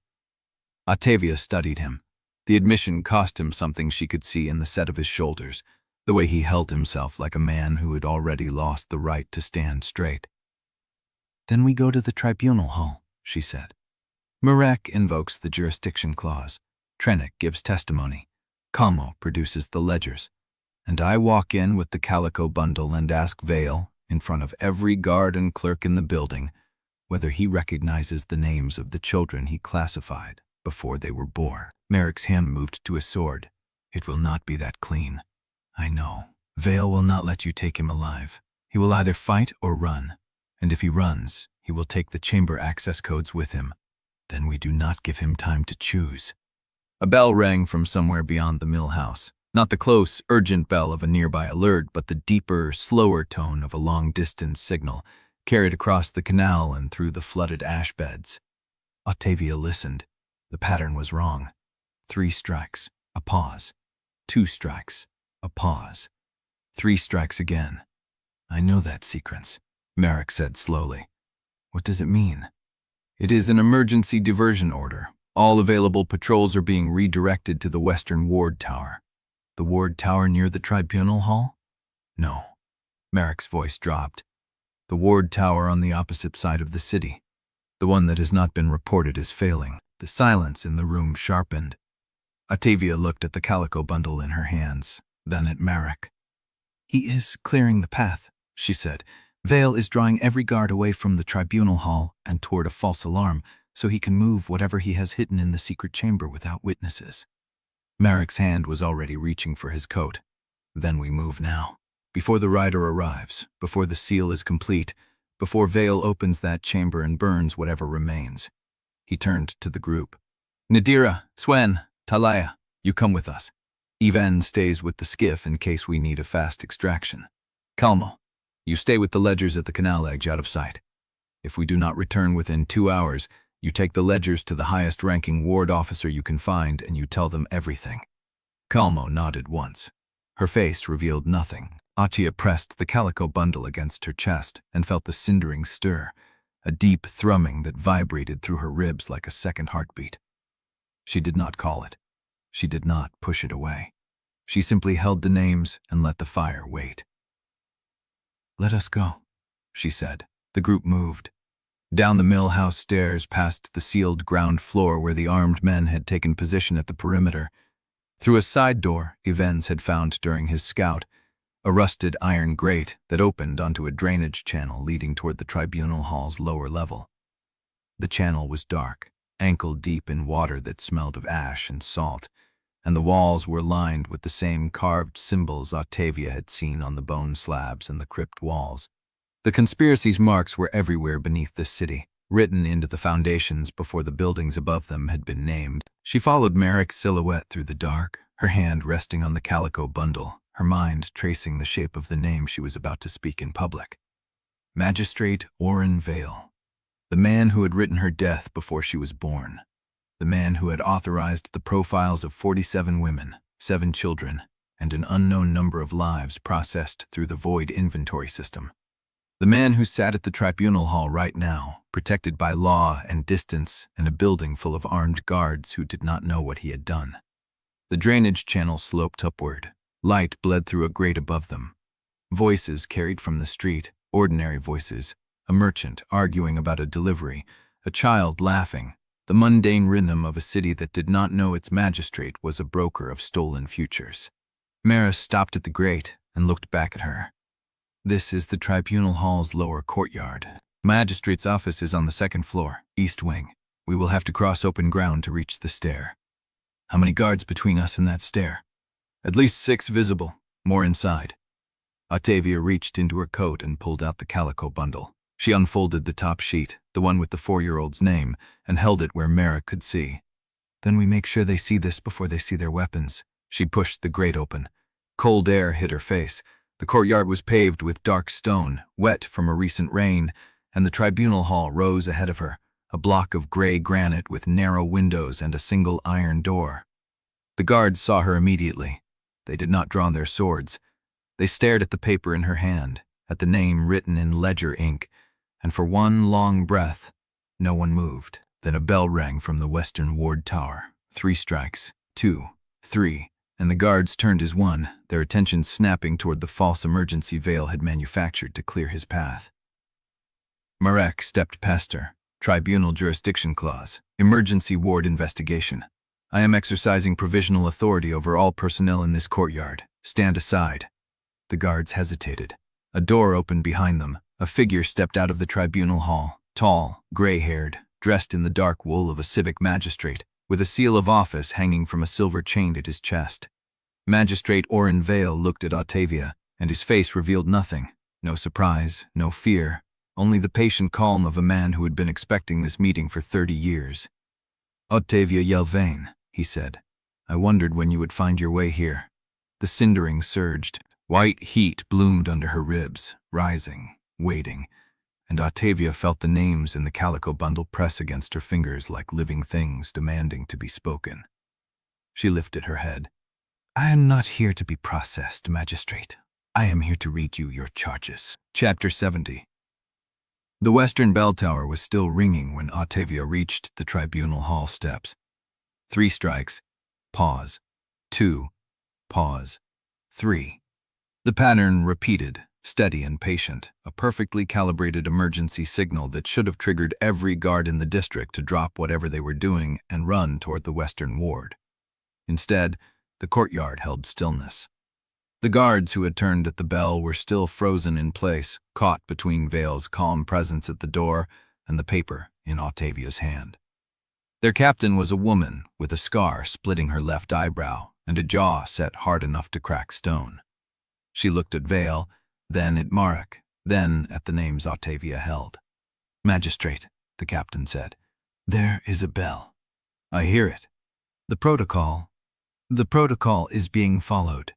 Ottavia studied him. The admission cost him something she could see in the set of his shoulders, the way he held himself like a man who had already lost the right to stand straight. Then we go to the Tribunal Hall, she said. Marrek invokes the Jurisdiction Clause. Drennick gives testimony. Calmo produces the ledgers. And I walk in with the calico bundle and ask Vale, in front of every guard and clerk in the building, whether he recognizes the names of the children he classified before they were born. Marrek's hand moved to his sword. It will not be that clean. I know. Vale will not let you take him alive. He will either fight or run. And if he runs, he will take the chamber access codes with him. Then we do not give him time to choose. A bell rang from somewhere beyond the mill house. Not the close, urgent bell of a nearby alert, but the deeper, slower tone of a long-distance signal, carried across the canal and through the flooded ash beds. Ottavia listened. The pattern was wrong. 3 strikes, a pause. 2 strikes, a pause. 3 strikes again. I know that sequence, Marrek said slowly. What does it mean? It is an emergency diversion order. All available patrols are being redirected to the Western Ward Tower. The Ward Tower near the Tribunal Hall? No. Marrek's voice dropped. The Ward Tower on the opposite side of the city. The one that has not been reported as failing. The silence in the room sharpened. Ottavia looked at the calico bundle in her hands, then at Marrek. He is clearing the path, she said. Vale is drawing every guard away from the Tribunal Hall and toward a false alarm, so he can move whatever he has hidden in the secret chamber without witnesses. Marrek's hand was already reaching for his coat. Then we move now. Before the rider arrives, before the seal is complete, before Vale opens that chamber and burns whatever remains. He turned to the group. Nadira, Swen, Taliah, you come with us. Yelvaine stays with the skiff in case we need a fast extraction. Calmo, you stay with the ledgers at the canal edge out of sight. If we do not return within 2 hours, you take the ledgers to the highest-ranking ward officer you can find and you tell them everything. Calmo nodded once. Her face revealed nothing. Ottavia pressed the calico bundle against her chest and felt the cindering stir, a deep thrumming that vibrated through her ribs like a second heartbeat. She did not call it. She did not push it away. She simply held the names and let the fire wait. Let us go, she said. The group moved. Down the mill house stairs past the sealed ground floor where the armed men had taken position at the perimeter. Through a side door Yelvaine had found during his scout, a rusted iron grate that opened onto a drainage channel leading toward the Tribunal Hall's lower level. The channel was dark, ankle-deep in water that smelled of ash and salt, and the walls were lined with the same carved symbols Ottavia had seen on the bone slabs and the crypt walls. The conspiracy's marks were everywhere beneath the city, written into the foundations before the buildings above them had been named. She followed Marrek's silhouette through the dark, her hand resting on the calico bundle, her mind tracing the shape of the name she was about to speak in public. Magistrate Oren Vale, the man who had written her death before she was born, the man who had authorized the profiles of 47 women, 7 children, and an unknown number of lives processed through the Void inventory system. The man who sat at the tribunal hall right now, protected by law and distance in a building full of armed guards who did not know what he had done. The drainage channel sloped upward. Light bled through a grate above them. Voices carried from the street, ordinary voices, a merchant arguing about a delivery, a child laughing, the mundane rhythm of a city that did not know its magistrate was a broker of stolen futures. Marrek stopped at the grate and looked back at her. This is the tribunal hall's lower courtyard. Magistrate's office is on the 2nd floor, east wing. We will have to cross open ground to reach the stair. How many guards between us and that stair? At least 6 visible, more inside. Ottavia reached into her coat and pulled out the calico bundle. She unfolded the top sheet, the one with the 4-year-old's name, and held it where Marrek could see. Then we make sure they see this before they see their weapons. She pushed the grate open. Cold air hit her face. The courtyard was paved with dark stone, wet from a recent rain, and the tribunal hall rose ahead of her, a block of gray granite with narrow windows and a single iron door. The guards saw her immediately. They did not draw their swords. They stared at the paper in her hand, at the name written in ledger ink, and for one long breath, no one moved. Then a bell rang from the western ward tower. 3 strikes, 2, 3, and the guards turned as one, their attention snapping toward the false emergency Vale had manufactured to clear his path. Marrek stepped past her. Tribunal Jurisdiction Clause. Emergency Ward Investigation. I am exercising provisional authority over all personnel in this courtyard. Stand aside. The guards hesitated. A door opened behind them. A figure stepped out of the tribunal hall, tall, gray-haired, dressed in the dark wool of a civic magistrate, with a seal of office hanging from a silver chain at his chest. Magistrate Oren Vale looked at Ottavia, and his face revealed nothing. No surprise, no fear, only the patient calm of a man who had been expecting this meeting for 30 years. Ottavia Yelvaine, he said, I wondered when you would find your way here. The cindering surged. White heat bloomed under her ribs, rising, waiting, and Ottavia felt the names in the calico bundle press against her fingers like living things demanding to be spoken. She lifted her head. I am not here to be processed, Magistrate. I am here to read you your charges. Chapter 70. The western bell tower was still ringing when Ottavia reached the tribunal hall steps. 3 strikes. Pause. 2. Pause. 3. The pattern repeated, steady and patient, a perfectly calibrated emergency signal that should have triggered every guard in the district to drop whatever they were doing and run toward the western ward. Instead, the courtyard held stillness. The guards who had turned at the bell were still frozen in place, caught between Vale's calm presence at the door and the paper in Ottavia's hand. Their captain was a woman with a scar splitting her left eyebrow and a jaw set hard enough to crack stone. She looked at Vale, then at Marrek, then at the names Ottavia held. Magistrate, the captain said, there is a bell. I hear it. The protocol is being followed.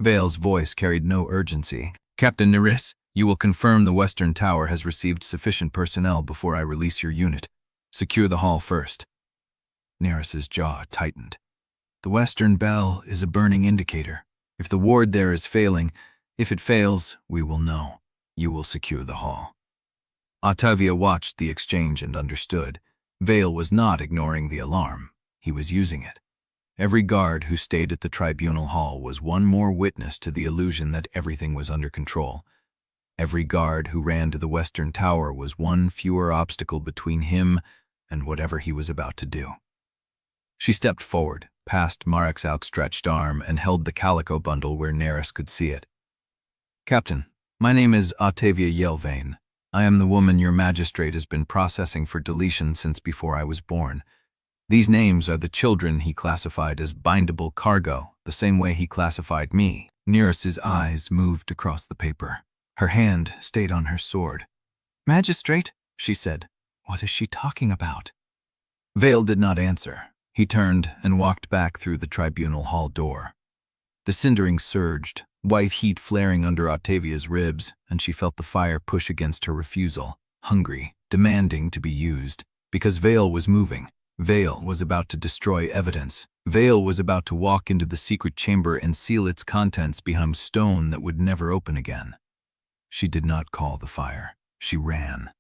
Vale's voice carried no urgency. Captain Neris, you will confirm the western tower has received sufficient personnel before I release your unit. Secure the hall first. Neris's jaw tightened. The western bell is a burning indicator. If the ward there is failing, if it fails, we will know. You will secure the hall. Ottavia watched the exchange and understood. Vale was not ignoring the alarm. He was using it. Every guard who stayed at the tribunal hall was one more witness to the illusion that everything was under control. Every guard who ran to the western tower was one fewer obstacle between him and whatever he was about to do. She stepped forward, past Marrek's outstretched arm, and held the calico bundle where Neris could see it. Captain, my name is Ottavia Yelvaine. I am the woman your magistrate has been processing for deletion since before I was born. These names are the children he classified as bindable cargo, the same way he classified me. Neris's eyes moved across the paper. Her hand stayed on her sword. Magistrate, she said, what is she talking about? Vale did not answer. He turned and walked back through the tribunal hall door. The cindering surged, white heat flaring under Ottavia's ribs, and she felt the fire push against her refusal, hungry, demanding to be used. Because Vale was moving. Vale was about to destroy evidence. Vale was about to walk into the secret chamber and seal its contents behind stone that would never open again. She did not call the fire. She ran.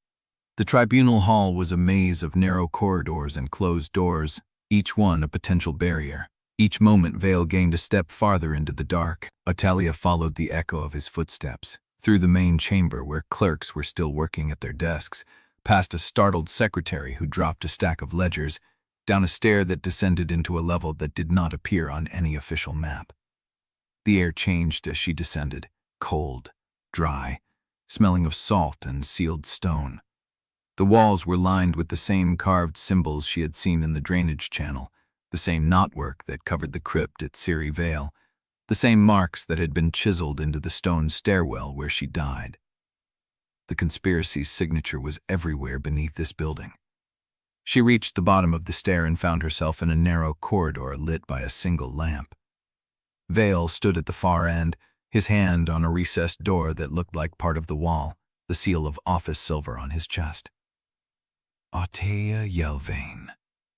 The tribunal hall was a maze of narrow corridors and closed doors, each one a potential barrier. Each moment Vale gained a step farther into the dark. Taliah followed the echo of his footsteps, through the main chamber where clerks were still working at their desks, past a startled secretary who dropped a stack of ledgers, down a stair that descended into a level that did not appear on any official map. The air changed as she descended, cold, dry, smelling of salt and sealed stone. The walls were lined with the same carved symbols she had seen in the drainage channel, the same knotwork that covered the crypt at Sere Vale, the same marks that had been chiseled into the stone stairwell where she died. The conspiracy's signature was everywhere beneath this building. She reached the bottom of the stair and found herself in a narrow corridor lit by a single lamp. Vale stood at the far end, his hand on a recessed door that looked like part of the wall, the seal of office silver on his chest. Ottavia Yelvaine.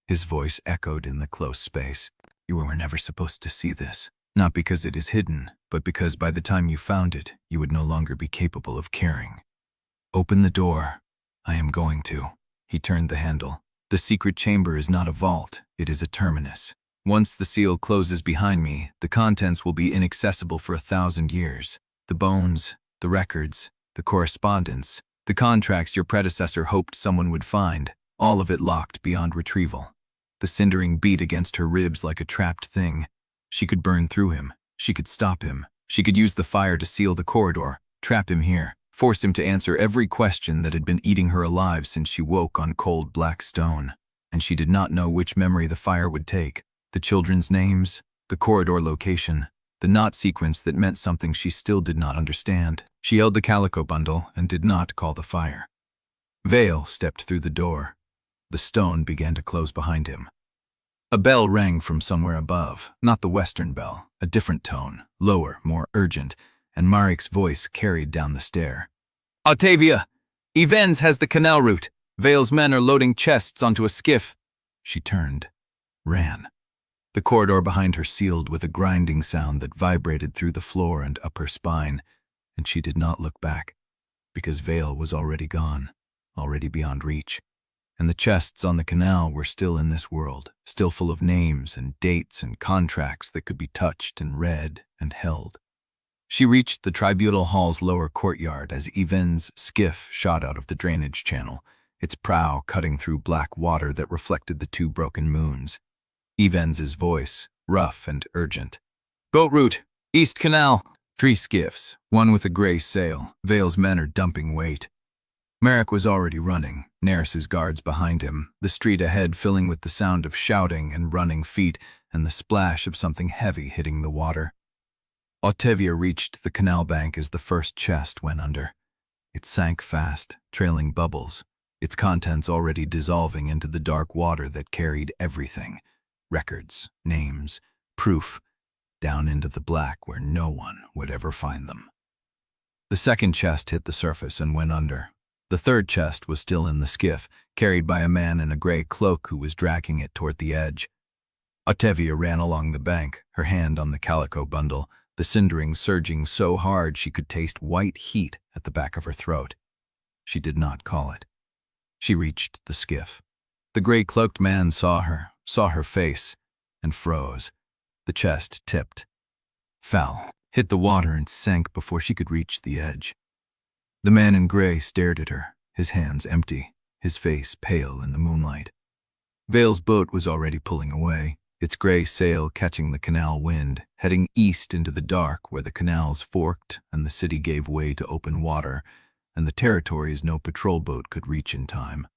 His voice echoed in the close space. You were never supposed to see this. Not because it is hidden, but because by the time you found it, you would no longer be capable of caring. Open the door. I am going to. He turned the handle. The secret chamber is not a vault, it is a terminus. Once the seal closes behind me, the contents will be inaccessible for 1,000 years. The bones, the records, the correspondence, the contracts your predecessor hoped someone would find, all of it locked beyond retrieval. The cindering beat against her ribs like a trapped thing. She could burn through him. She could stop him. She could use the fire to seal the corridor, trap him here, force him to answer every question that had been eating her alive since she woke on cold black stone. And she did not know which memory the fire would take. The children's names, the corridor location, the knot sequence that meant something she still did not understand. She held the calico bundle and did not call the fire. Vale stepped through the door. The stone began to close behind him. A bell rang from somewhere above, not the western bell, a different tone, lower, more urgent, and Marrek's voice carried down the stair. Ottavia! Yelvaine has the canal route. Vale's men are loading chests onto a skiff. She turned, ran. The corridor behind her sealed with a grinding sound that vibrated through the floor and up her spine, and she did not look back, because Vale was already gone, already beyond reach. And the chests on the canal were still in this world, still full of names and dates and contracts that could be touched and read and held. She reached the tribunal hall's lower courtyard as Yelvaine's skiff shot out of the drainage channel, its prow cutting through black water that reflected the 2 broken moons. Yelvaine's voice, rough and urgent. Boat route, East Canal. 3 skiffs, one with a gray sail. Vale's men are dumping weight. Marrek was already running, Neris's guards behind him, the street ahead filling with the sound of shouting and running feet and the splash of something heavy hitting the water. Ottavia reached the canal bank as the first chest went under. It sank fast, trailing bubbles, its contents already dissolving into the dark water that carried everything. Records, names, proof, down into the black where no one would ever find them. The second chest hit the surface and went under. The third chest was still in the skiff, carried by a man in a gray cloak who was dragging it toward the edge. Ottavia ran along the bank, her hand on the calico bundle, the cindering surging so hard she could taste white heat at the back of her throat. She did not call it. She reached the skiff. The gray-cloaked man saw her face, and froze. The chest tipped, fell, hit the water and sank before she could reach the edge. The man in gray stared at her, his hands empty, his face pale in the moonlight. Vale's boat was already pulling away, its gray sail catching the canal wind, heading east into the dark where the canals forked and the city gave way to open water, and the territories no patrol boat could reach in time.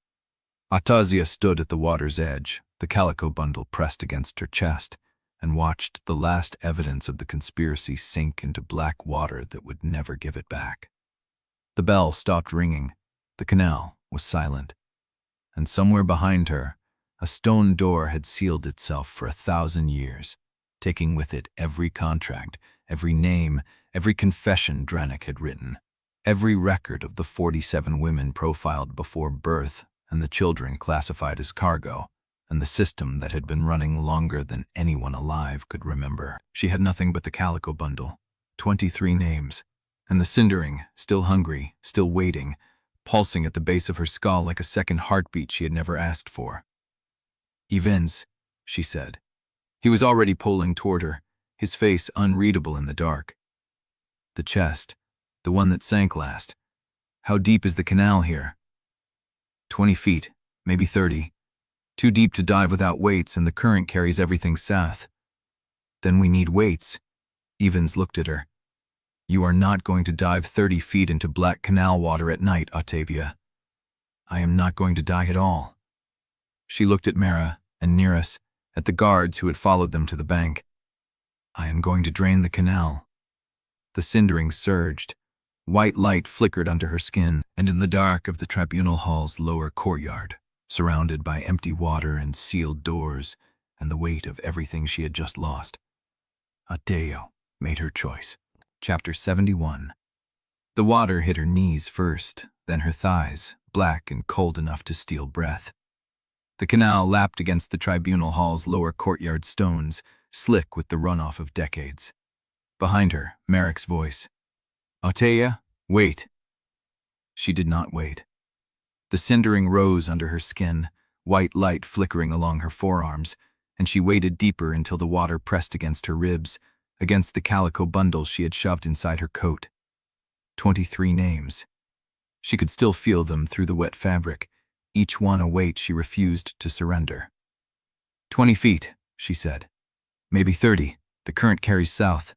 Ottavia stood at the water's edge, the calico bundle pressed against her chest, and watched the last evidence of the conspiracy sink into black water that would never give it back. The bell stopped ringing. The canal was silent. And somewhere behind her, a stone door had sealed itself for 1,000 years. taking with it every contract, every name, every confession Drennick had written, every record of the 47 women profiled before birth and the children classified as cargo, and the system that had been running longer than anyone alive could remember. She had nothing but the calico bundle, 23 names, and the Cindering, still hungry, still waiting, pulsing at the base of her skull like a second heartbeat she had never asked for. "Events," she said. He was already pulling toward her, his face unreadable in the dark. "The chest, the one that sank last. How deep is the canal here?" 20 feet, maybe 30. Too deep to dive without weights, and the current carries everything south. "Then we need weights." Evans looked at her. "You are not going to dive 30 feet into black canal water at night, Ottavia." "I am not going to die at all." She looked at Mara and near us, at the guards who had followed them to the bank. "I am going to drain the canal." The Cindering surged. White light flickered under her skin, and in the dark of the tribunal hall's lower courtyard, surrounded by empty water and sealed doors and the weight of everything she had just lost, Adeo made her choice. Chapter 71. The water hit her knees first, then her thighs, black and cold enough to steal breath. The canal lapped against the tribunal hall's lower courtyard stones, slick with the runoff of decades. Behind her, Marrek's voice. "Ottavia, wait." She did not wait. The Cindering rose under her skin, white light flickering along her forearms, and she waded deeper until the water pressed against her ribs, against the calico bundle she had shoved inside her coat. 23 names. She could still feel them through the wet fabric, each one a weight she refused to surrender. 20 feet, she said. "Maybe 30. The current carries south."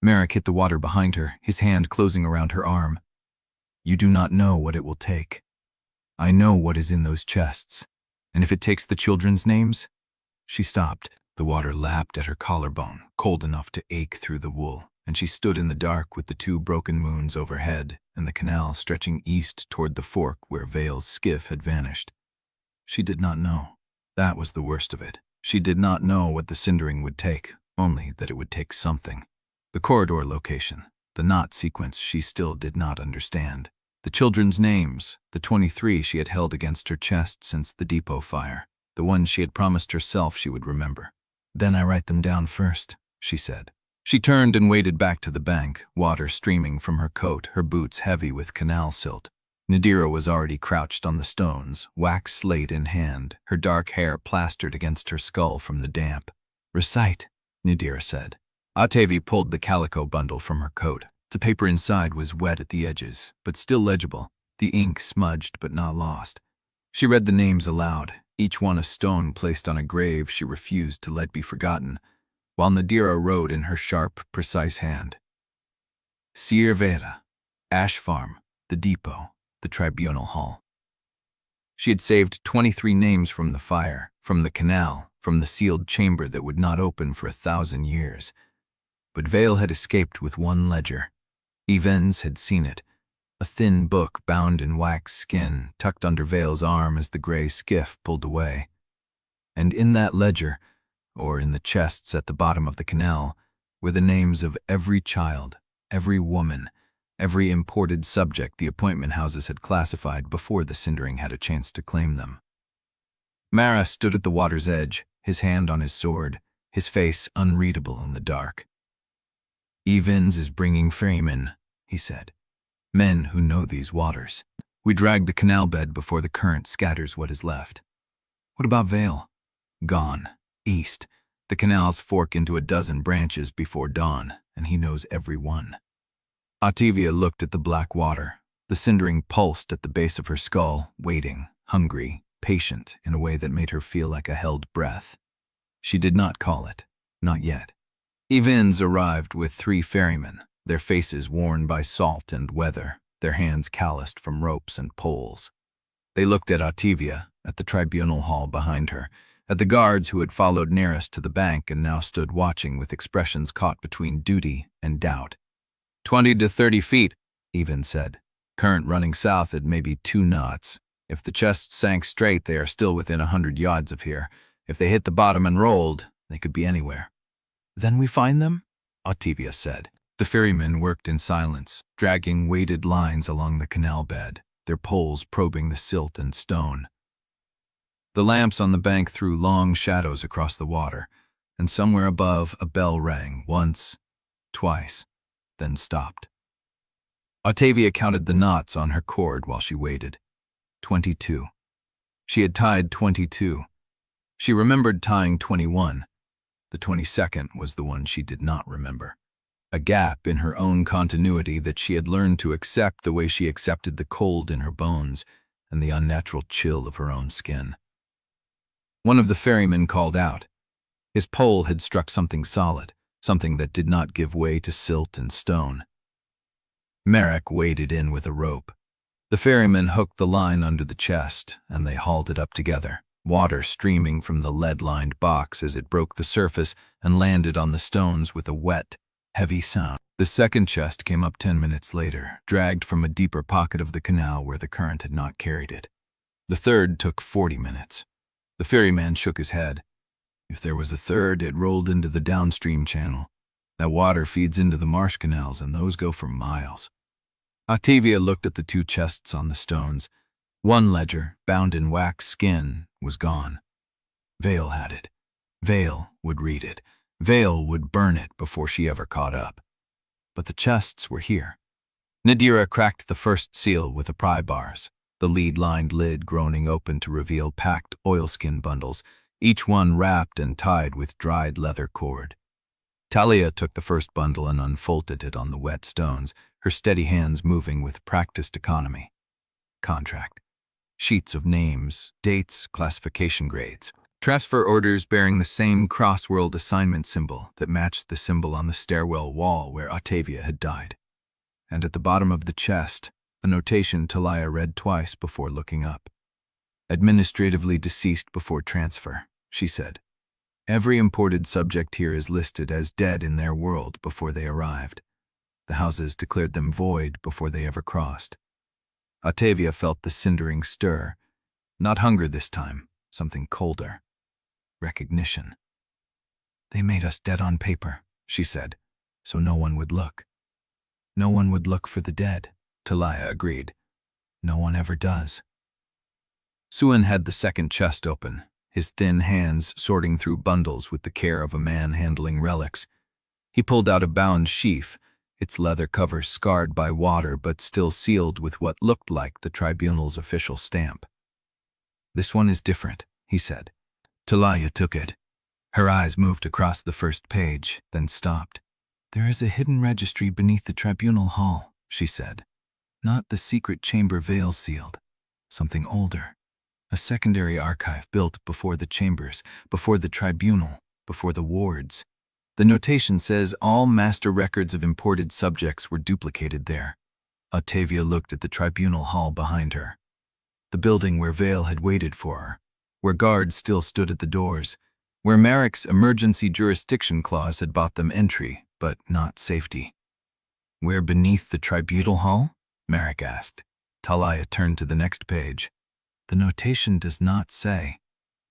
Marrek hit the water behind her, his hand closing around her arm. "You do not know what it will take. I know what is in those chests, and if it takes the children's names—" She stopped. The water lapped at her collarbone, cold enough to ache through the wool, and she stood in the dark with the 2 broken moons overhead and the canal stretching east toward the fork where Vale's skiff had vanished. She did not know. That was the worst of it. She did not know what the Cindering would take, only that it would take something. The corridor location, the knot sequence she still did not understand. The children's names, the 23 she had held against her chest since the depot fire, the ones she had promised herself she would remember. "Then I write them down first," she said. She turned and waded back to the bank, water streaming from her coat, her boots heavy with canal silt. Nadira was already crouched on the stones, wax slate in hand, her dark hair plastered against her skull from the damp. "Recite," Nadira said. Ottavia pulled the calico bundle from her coat. The paper inside was wet at the edges, but still legible, the ink smudged but not lost. She read the names aloud, each one a stone placed on a grave she refused to let be forgotten, while Nadira wrote in her sharp, precise hand. Servera, Ash Farm, the depot, the tribunal hall. She had saved 23 names from the fire, from the canal, from the sealed chamber that would not open for 1,000 years. But Vale had escaped with one ledger. Evans had seen it, a thin book bound in wax skin tucked under Vale's arm as the gray skiff pulled away. And in that ledger, or in the chests at the bottom of the canal, were the names of every child, every woman, every imported subject the appointment houses had classified before the Cindering had a chance to claim them. Mara stood at the water's edge, his hand on his sword, his face unreadable in the dark. "Evans is bringing Ferryman," he said. "Men who know these waters. We drag the canal bed before the current scatters what is left." "What about Vale?" "Gone. East. The canals fork into a dozen branches before dawn, and he knows every one." Ottavia looked at the black water. The Cindering pulsed at the base of her skull, waiting, hungry, patient in a way that made her feel like a held breath. She did not call it. Not yet. Evans arrived with 3 ferrymen, their faces worn by salt and weather, their hands calloused from ropes and poles. They looked at Ottavia, at the tribunal hall behind her, at the guards who had followed nearest to the bank and now stood watching with expressions caught between duty and doubt. 20 to 30 feet, Evans said. "Current running south at maybe 2 knots. If the chests sank straight, they are still within 100 yards of here. If they hit the bottom and rolled, they could be anywhere." Then we find them? Ottavia said. The ferrymen worked in silence, dragging weighted lines along the canal bed, their poles probing the silt and stone. The lamps on the bank threw long shadows across the water, and somewhere above a bell rang once, twice, then stopped. Ottavia counted the knots on her cord while she waited. 22. She had tied 22. She remembered tying 21. The 22nd was the one she did not remember. A gap in her own continuity that she had learned to accept the way she accepted the cold in her bones and the unnatural chill of her own skin. One of the ferrymen called out. His pole had struck something solid, something that did not give way to silt and stone. Marrek waded in with a rope. The ferryman hooked the line under the chest, and they hauled it up together, water streaming from the lead-lined box as it broke the surface and landed on the stones with a wet, heavy sound. The second chest came up 10 minutes later, dragged from a deeper pocket of the canal where the current had not carried it. The third took 40 minutes. The ferryman shook his head. If there was a third, it rolled into the downstream channel. That water feeds into the marsh canals, and those go for miles. Ottavia looked at the two chests on the stones. One ledger, bound in wax skin, was gone. Vale had it. Vale would read it. Vale would burn it before she ever caught up. But the chests were here. Nadira cracked the first seal with the pry bars, the lead-lined lid groaning open to reveal packed oilskin bundles, each one wrapped and tied with dried leather cord. Taliah took the first bundle and unfolded it on the wet stones, her steady hands moving with practiced economy. Contract. Sheets of names, dates, classification grades. Transfer orders bearing the same cross-world assignment symbol that matched the symbol on the stairwell wall where Ottavia had died. And at the bottom of the chest, a notation Taliah read twice before looking up. Administratively deceased before transfer, she said. Every imported subject here is listed as dead in their world before they arrived. The houses declared them void before they ever crossed. Ottavia felt the cindering stir. Not hunger this time, something colder. Recognition. They made us dead on paper, she said, so no one would look. No one would look for the dead, Taliah agreed. No one ever does. Suan had the second chest open, his thin hands sorting through bundles with the care of a man handling relics. He pulled out a bound sheaf, its leather cover scarred by water but still sealed with what looked like the tribunal's official stamp. This one is different, he said. Taliah took it. Her eyes moved across the first page, then stopped. There is a hidden registry beneath the tribunal hall, she said. Not the secret chamber Vale sealed. Something older. A secondary archive built before the chambers, before the tribunal, before the wards. The notation says all master records of imported subjects were duplicated there. Ottavia looked at the tribunal hall behind her. The building where Vale had waited for her, where guards still stood at the doors, where Marrek's emergency jurisdiction clause had bought them entry, but not safety. Where beneath the tribunal hall? Marrek asked. Taliah turned to the next page. The notation does not say,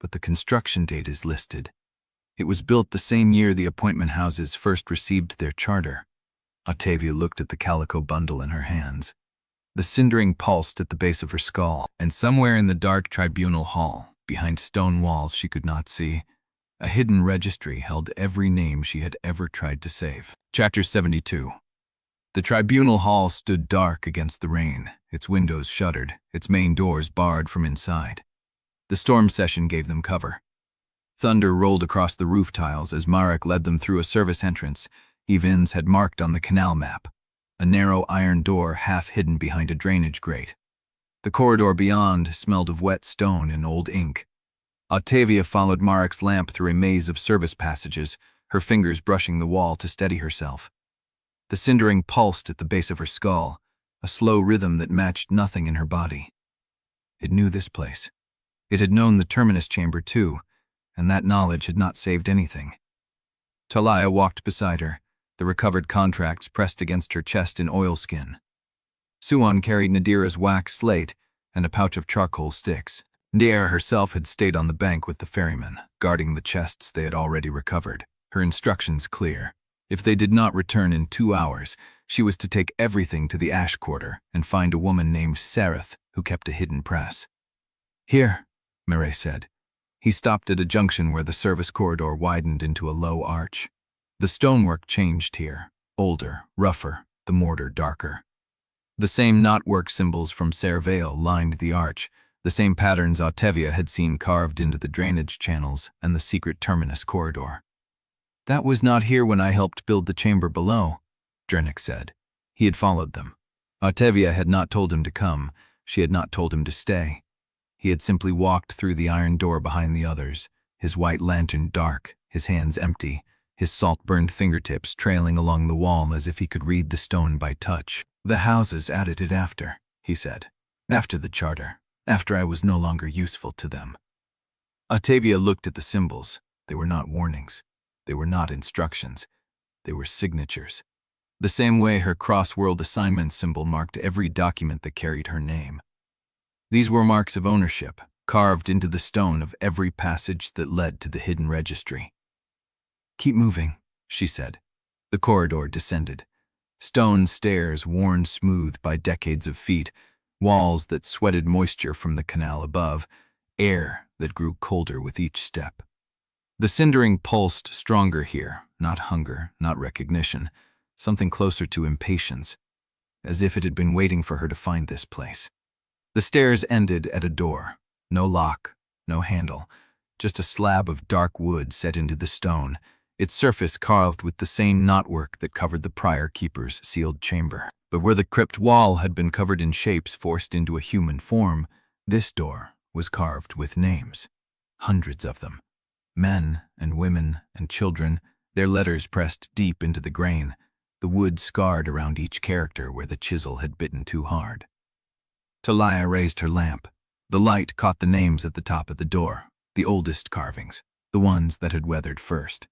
but the construction date is listed. It was built the same year the appointment houses first received their charter. Ottavia looked at the calico bundle in her hands. The cindering pulsed at the base of her skull, and somewhere in the dark tribunal hall, behind stone walls she could not see, a hidden registry held every name she had ever tried to save. Chapter 72. The tribunal hall stood dark against the rain, its windows shuttered, its main doors barred from inside. The storm session gave them cover. Thunder rolled across the roof tiles as Marrek led them through a service entrance Evans had marked on the canal map, a narrow iron door half hidden behind a drainage grate. The corridor beyond smelled of wet stone and old ink. Ottavia followed Marrek's lamp through a maze of service passages, her fingers brushing the wall to steady herself. The cindering pulsed at the base of her skull, a slow rhythm that matched nothing in her body. It knew this place. It had known the terminus chamber too, and that knowledge had not saved anything. Taliah walked beside her, the recovered contracts pressed against her chest in oilskin. Suan carried Nadira's wax slate and a pouch of charcoal sticks. Nadira herself had stayed on the bank with the ferryman, guarding the chests they had already recovered. her instructions clear. If they did not return in 2 hours, she was to take everything to the Ash Quarter and find a woman named Sere who kept a hidden press. "Here," Marrek said. He stopped at a junction where the service corridor widened into a low arch. The stonework changed here, older, rougher, the mortar darker. The same knotwork symbols from Vale lined the arch, the same patterns Ottavia had seen carved into the drainage channels and the secret terminus corridor. "That was not here when I helped build the chamber below," Drennick said. He had followed them. Ottavia had not told him to come, she had not told him to stay. He had simply walked through the iron door behind the others, his white lantern dark, his hands empty, his salt-burned fingertips trailing along the wall as if he could read the stone by touch. "The houses added it after," he said. "After the charter, after I was no longer useful to them." Ottavia looked at the symbols. They were not warnings. They were not instructions. They were signatures. The same way her cross-world assignment symbol marked every document that carried her name. These were marks of ownership, carved into the stone of every passage that led to the hidden registry. "Keep moving," she said. The corridor descended. Stone stairs worn smooth by decades of feet, walls that sweated moisture from the canal above, air that grew colder with each step. The cindering pulsed stronger here, not hunger, not recognition, something closer to impatience, as if it had been waiting for her to find this place. The stairs ended at a door. No lock, no handle, just a slab of dark wood set into the stone, its surface carved with the same knotwork that covered the prior keeper's sealed chamber. But where the crypt wall had been covered in shapes forced into a human form, this door was carved with names. Hundreds of them. Men and women and children, their letters pressed deep into the grain, the wood scarred around each character where the chisel had bitten too hard. Taliah raised her lamp. The light caught the names at the top of the door, the oldest carvings, the ones that had weathered first.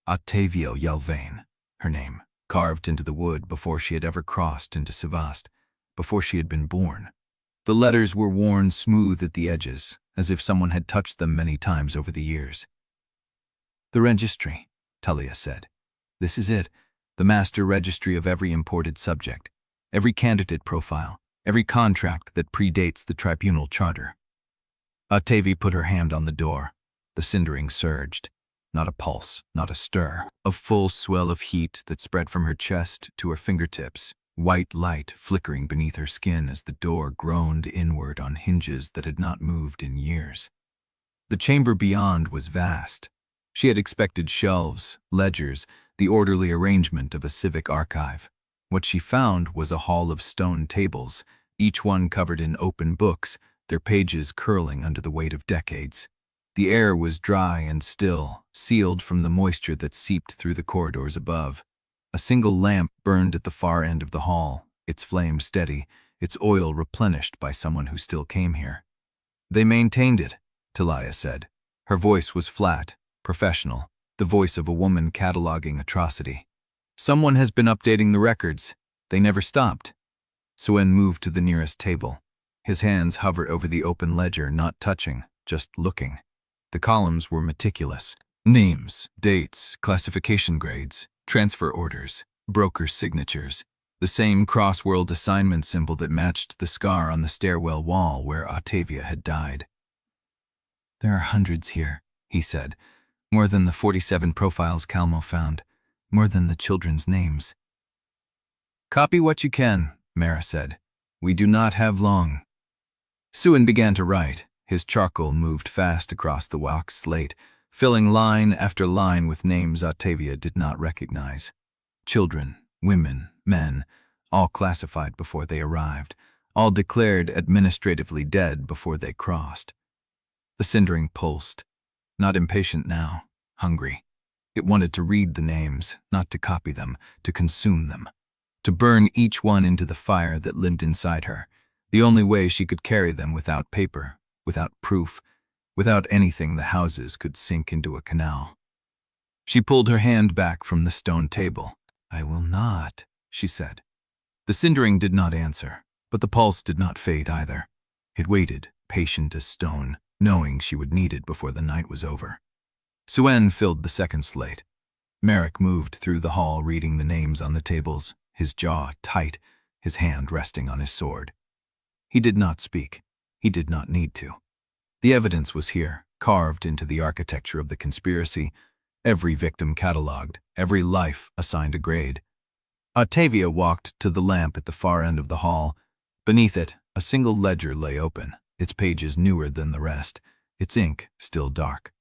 Ottavia Yelvaine, her name, carved into the wood before she had ever crossed into Sevrast, before she had been born. The letters were worn smooth at the edges, as if someone had touched them many times over the years. "The registry," Taliah said. "This is it, the master registry of every imported subject, every candidate profile, every contract that predates the tribunal charter." Ottavia put her hand on the door. The cindering surged. Not a pulse, not a stir. A full swell of heat that spread from her chest to her fingertips, white light flickering beneath her skin as the door groaned inward on hinges that had not moved in years. The chamber beyond was vast. She had expected shelves, ledgers, the orderly arrangement of a civic archive. What she found was a hall of stone tables, each one covered in open books, their pages curling under the weight of decades. The air was dry and still, sealed from the moisture that seeped through the corridors above. A single lamp burned at the far end of the hall, its flame steady, its oil replenished by someone who still came here. "They maintained it," Taliah said. Her voice was flat, professional, the voice of a woman cataloging atrocity. "Someone has been updating the records. They never stopped." Suen moved to the nearest table. His hands hovered over the open ledger, not touching, just looking. The columns were meticulous. Names, dates, classification grades, transfer orders, broker signatures, the same cross-world assignment symbol that matched the scar on the stairwell wall where Ottavia had died. "There are hundreds here," he said. "More than the 47 profiles Calmo found, more than the children's names." "Copy what you can," Marrek said. "We do not have long." Suen began to write. His charcoal moved fast across the wax slate, filling line after line with names Ottavia did not recognize. Children, women, men, all classified before they arrived, all declared administratively dead before they crossed. The cindering pulsed, not impatient now, hungry. It wanted to read the names, not to copy them, to consume them, to burn each one into the fire that lived inside her, the only way she could carry them without paper, without proof, without anything the houses could sink into a canal. She pulled her hand back from the stone table. "I will not," she said. The cindering did not answer, but the pulse did not fade either. It waited, patient as stone, knowing she would need it before the night was over. Suen filled the second slate. Marrek moved through the hall reading the names on the tables, his jaw tight, his hand resting on his sword. He did not speak. He did not need to. The evidence was here, carved into the architecture of the conspiracy, every victim catalogued, every life assigned a grade. Ottavia walked to the lamp at the far end of the hall. Beneath it, a single ledger lay open, its pages newer than the rest, its ink still dark.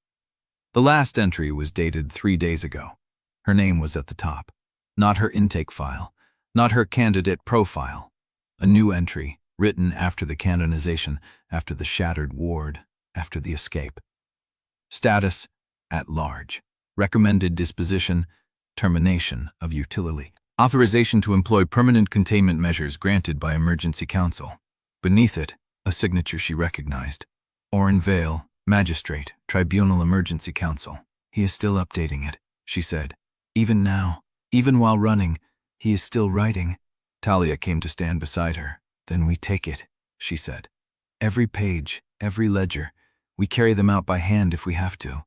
The last entry was dated 3 days ago. Her name was at the top. Not her intake file, not her candidate profile. A new entry, written after the canonization, after the shattered ward, after the escape. Status, at large. Recommended disposition, termination of utility. Authorization to employ permanent containment measures granted by Emergency Council. Beneath it, a signature she recognized. Oren Vale, Magistrate, Tribunal Emergency Council. He is still updating it, she said. Even now, even while running, he is still writing. Taliah came to stand beside her. Then we take it, she said. Every page, every ledger. We carry them out by hand if we have to.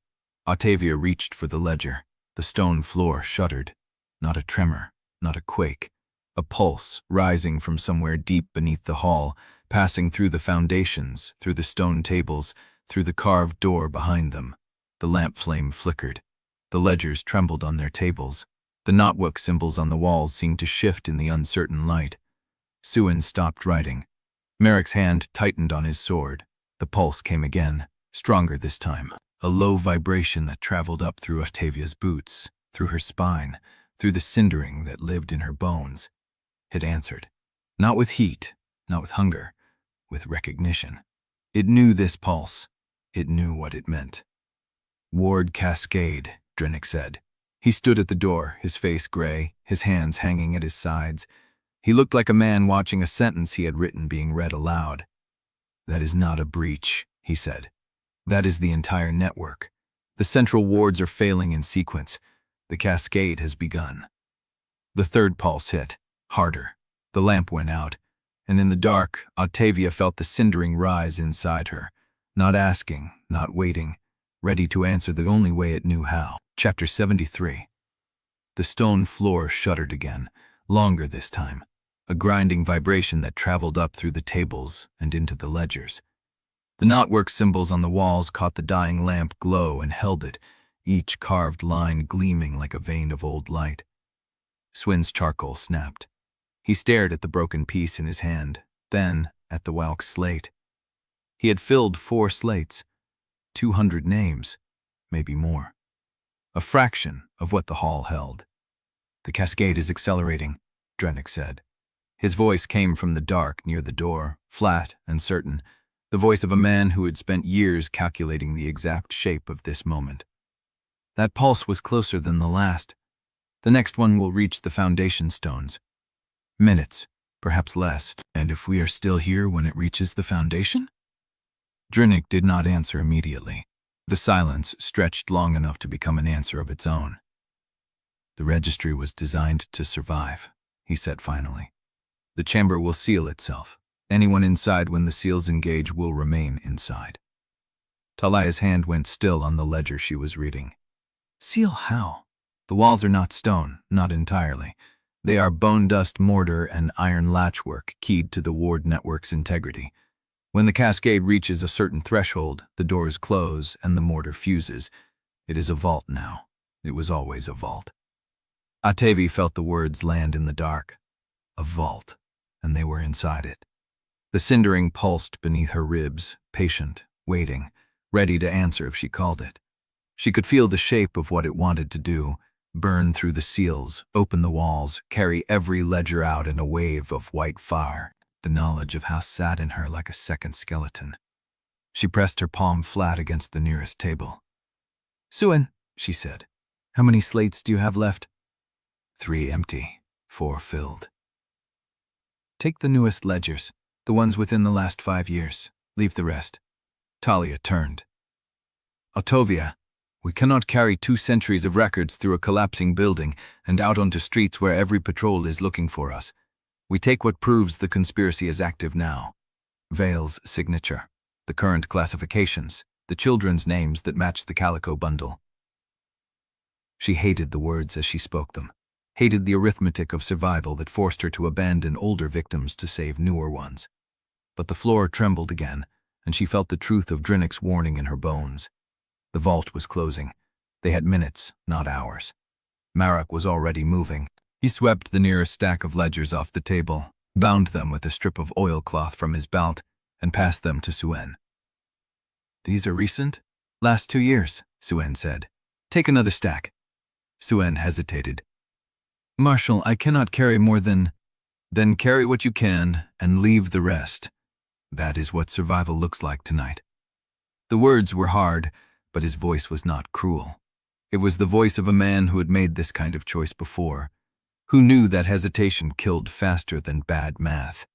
Ottavia reached for the ledger. The stone floor shuddered. Not a tremor, not a quake. A pulse rising from somewhere deep beneath the hall, passing through the foundations, through the stone tables, through the carved door behind them. The lamp flame flickered. The ledgers trembled on their tables. The knotwork symbols on the walls seemed to shift in the uncertain light. Suen stopped writing. Marrek's hand tightened on his sword. The pulse came again, stronger this time. A low vibration that traveled up through Ottavia's boots, through her spine, through the cindering that lived in her bones. It answered. Not with heat, not with hunger, with recognition. It knew this pulse. It knew what it meant. Ward Cascade, Drennick said. He stood at the door, his face gray, his hands hanging at his sides. He looked like a man watching a sentence he had written being read aloud. That is not a breach, he said. That is the entire network. The central wards are failing in sequence. The cascade has begun. The third pulse hit, harder. The lamp went out, and in the dark, Ottavia felt the cindering rise inside her, not asking, not waiting, ready to answer the only way it knew how. Chapter 73. The stone floor shuddered again, longer this time, a grinding vibration that traveled up through the tables and into the ledgers. The knotwork symbols on the walls caught the dying lamp glow and held it, each carved line gleaming like a vein of old light. Suen's charcoal snapped. He stared at the broken piece in his hand, then at the Walk slate. He had filled 4 slates, 200 names, maybe more. A fraction of what the hall held. The cascade is accelerating, Drennick said. His voice came from the dark near the door, flat and certain, the voice of a man who had spent years calculating the exact shape of this moment. That pulse was closer than the last. The next one will reach the foundation stones. Minutes, perhaps less. And if we are still here when it reaches the foundation? Drennick did not answer immediately. The silence stretched long enough to become an answer of its own. The registry was designed to survive, he said finally. The chamber will seal itself. Anyone inside when the seals engage will remain inside. Taliah's hand went still on the ledger she was reading. Seal how? The walls are not stone, not entirely. They are bone dust mortar and iron latchwork keyed to the ward network's integrity. When the cascade reaches a certain threshold, the doors close and the mortar fuses. It is a vault now. It was always a vault. Ottavia felt the words land in the dark. A vault, and they were inside it. The cindering pulsed beneath her ribs, patient, waiting, ready to answer if she called it. She could feel the shape of what it wanted to do, burn through the seals, open the walls, carry every ledger out in a wave of white fire. The knowledge of how sat in her like a second skeleton. She pressed her palm flat against the nearest table. Suen, she said, how many slates do you have left? 3 empty, 4 filled. Take the newest ledgers, the ones within the last 5 years. Leave the rest. Taliah turned. Ottavia, we cannot carry 2 centuries of records through a collapsing building and out onto streets where every patrol is looking for us. We take what proves the conspiracy is active now. Vale's signature, the current classifications, the children's names that match the calico bundle. She hated the words as she spoke them, hated the arithmetic of survival that forced her to abandon older victims to save newer ones. But the floor trembled again, and she felt the truth of Drennick's warning in her bones. The vault was closing. They had minutes, not hours. Marrek was already moving. He swept the nearest stack of ledgers off the table, bound them with a strip of oilcloth from his belt, and passed them to Suen. "These are recent? Last 2 years," Suen said. "Take another stack." Suen hesitated. "Marshal, I cannot carry more than—" "Then carry what you can and leave the rest. That is what survival looks like tonight." The words were hard, but his voice was not cruel. It was the voice of a man who had made this kind of choice before, who knew that hesitation killed faster than bad math.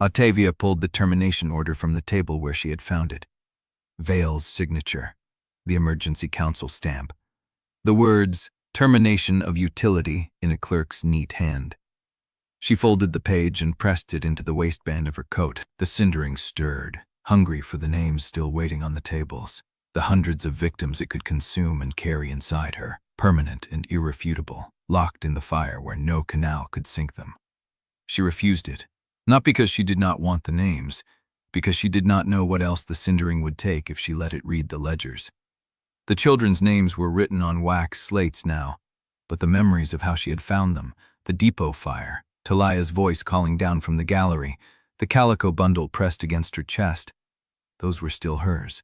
Ottavia pulled the termination order from the table where she had found it. Vale's signature, the emergency council stamp. The words, "Termination of utility," in a clerk's neat hand. She folded the page and pressed it into the waistband of her coat. The Cindering stirred, hungry for the names still waiting on the tables, the hundreds of victims it could consume and carry inside her, permanent and irrefutable, locked in the fire where no canal could sink them. She refused it, not because she did not want the names, because she did not know what else the Cindering would take if she let it read the ledgers. The children's names were written on wax slates now, but the memories of how she had found them, the depot fire, Taliah's voice calling down from the gallery, the calico bundle pressed against her chest, those were still hers.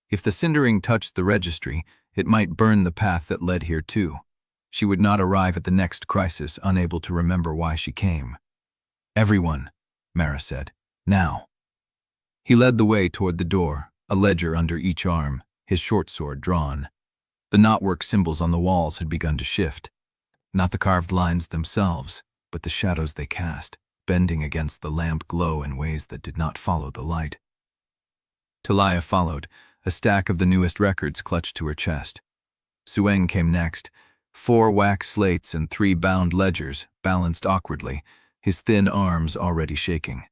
If the Cindering touched the registry, it might burn the path that led here too. She would not arrive at the next crisis unable to remember why she came. "Everyone," Mara said. "Now." He led the way toward the door, a ledger under each arm, his short sword drawn. The knotwork symbols on the walls had begun to shift. Not the carved lines themselves, but the shadows they cast, bending against the lamp glow in ways that did not follow the light. Taliah followed, a stack of the newest records clutched to her chest. Suen came next, 4 wax slates and 3 bound ledgers, balanced awkwardly, his thin arms already shaking.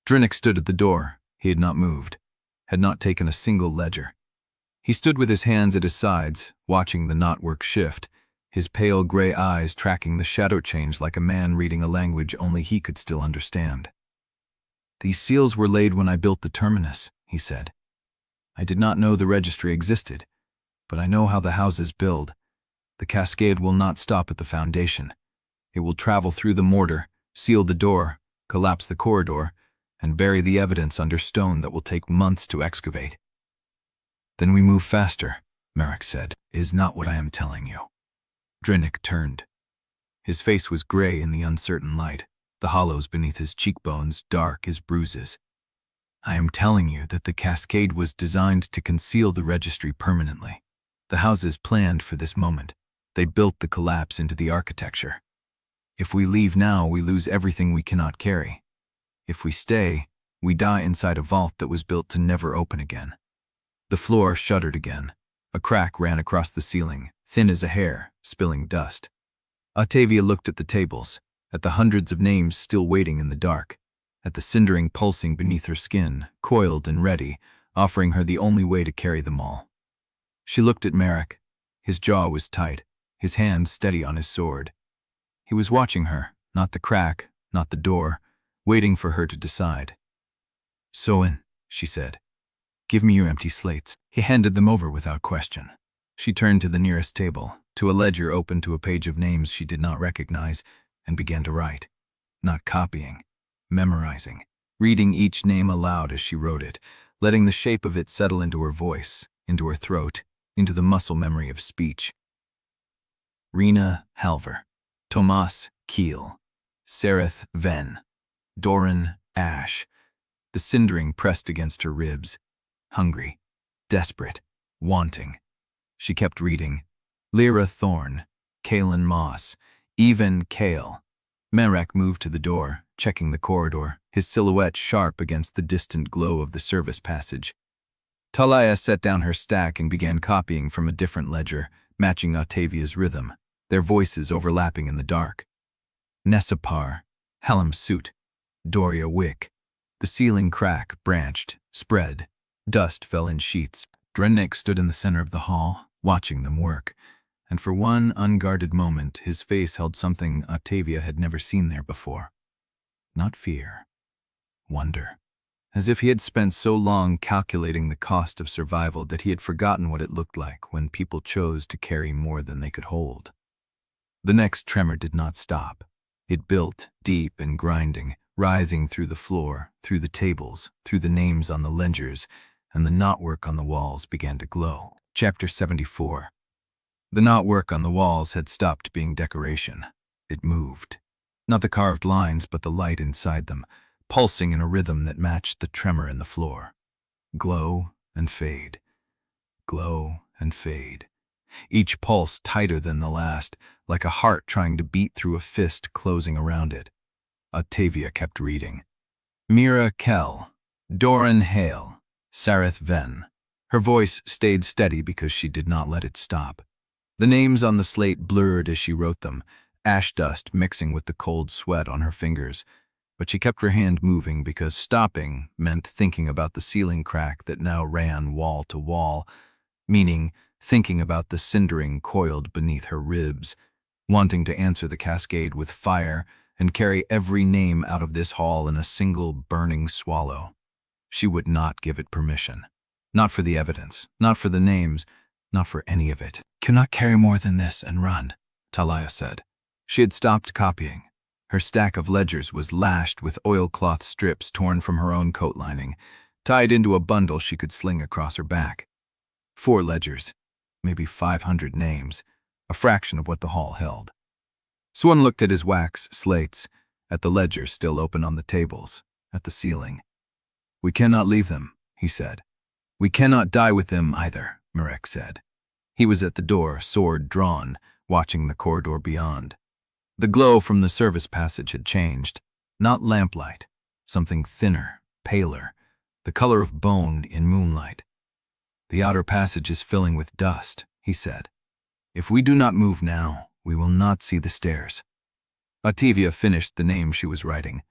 Drennick stood at the door. He had not moved, had not taken a single ledger. He stood with his hands at his sides, watching the knotwork shift, his pale gray eyes tracking the shadow change like a man reading a language only he could still understand. "These seals were laid when I built the terminus," he said. "I did not know the registry existed, but I know how the houses build. The cascade will not stop at the foundation. It will travel through the mortar, seal the door, collapse the corridor, and bury the evidence under stone that will take months to excavate." "Then we move faster," Marrek said. "Is not what I am telling you." Drennick turned. His face was gray in the uncertain light, the hollows beneath his cheekbones dark as bruises. "I am telling you that the cascade was designed to conceal the registry permanently. The houses planned for this moment. They built the collapse into the architecture. If we leave now, we lose everything we cannot carry. If we stay, we die inside a vault that was built to never open again." The floor shuddered again. A crack ran across the ceiling, thin as a hair, spilling dust. Ottavia looked at the tables, at the hundreds of names still waiting in the dark, at the Cindering pulsing beneath her skin, coiled and ready, offering her the only way to carry them all. She looked at Marrek. His jaw was tight, his hand steady on his sword. He was watching her, not the crack, not the door, waiting for her to decide. "Suen," she said, "give me your empty slates." He handed them over without question. She turned to the nearest table, to a ledger open to a page of names she did not recognize, and began to write. Not copying, memorizing, reading each name aloud as she wrote it, letting the shape of it settle into her voice, into her throat, into the muscle memory of speech. Rena Halver, Tomas Keel, Sereth Ven, Doran Ash. The Cindering pressed against her ribs, hungry, desperate, wanting. She kept reading. Lyra Thorn, Kalen Moss, Even Kale. Marrek moved to the door, checking the corridor, his silhouette sharp against the distant glow of the service passage. Taliah set down her stack and began copying from a different ledger, matching Ottavia's rhythm, their voices overlapping in the dark. Nessapar, Hallam Suit, Doria Wick. The ceiling crack branched, spread. Dust fell in sheets. Drennick stood in the center of the hall, watching them work, and for one unguarded moment his face held something Ottavia had never seen there before. Not fear. Wonder. As if he had spent so long calculating the cost of survival that he had forgotten what it looked like when people chose to carry more than they could hold. The next tremor did not stop. It built, deep and grinding, rising through the floor, through the tables, through the names on the ledgers, and the knotwork on the walls began to glow. Chapter 74. The knotwork on the walls had stopped being decoration. It moved. Not the carved lines, but the light inside them, pulsing in a rhythm that matched the tremor in the floor. Glow and fade. Glow and fade. Each pulse tighter than the last, like a heart trying to beat through a fist closing around it. Ottavia kept reading. Mira Kell, Doran Hale, Sareth Ven. Her voice stayed steady because she did not let it stop. The names on the slate blurred as she wrote them, ash dust mixing with the cold sweat on her fingers. But she kept her hand moving because stopping meant thinking about the ceiling crack that now ran wall to wall, meaning thinking about the cindering coiled beneath her ribs, wanting to answer the cascade with fire and carry every name out of this hall in a single burning swallow. She would not give it permission. Not for the evidence, not for the names, not for any of it. "Cannot carry more than this and run," Taliah said. She had stopped copying. Her stack of ledgers was lashed with oilcloth strips torn from her own coat lining, tied into a bundle she could sling across her back. 4 ledgers, maybe 500 names, a fraction of what the hall held. Swan looked at his wax slates, at the ledger still open on the tables, at the ceiling. "We cannot leave them," he said. "We cannot die with them either," Marrek said. He was at the door, sword drawn, watching the corridor beyond. The glow from the service passage had changed. Not lamplight, something thinner, paler, the color of bone in moonlight. "The outer passage is filling with dust," he said. "If we do not move now, we will not see the stairs." Ottavia finished the name she was writing.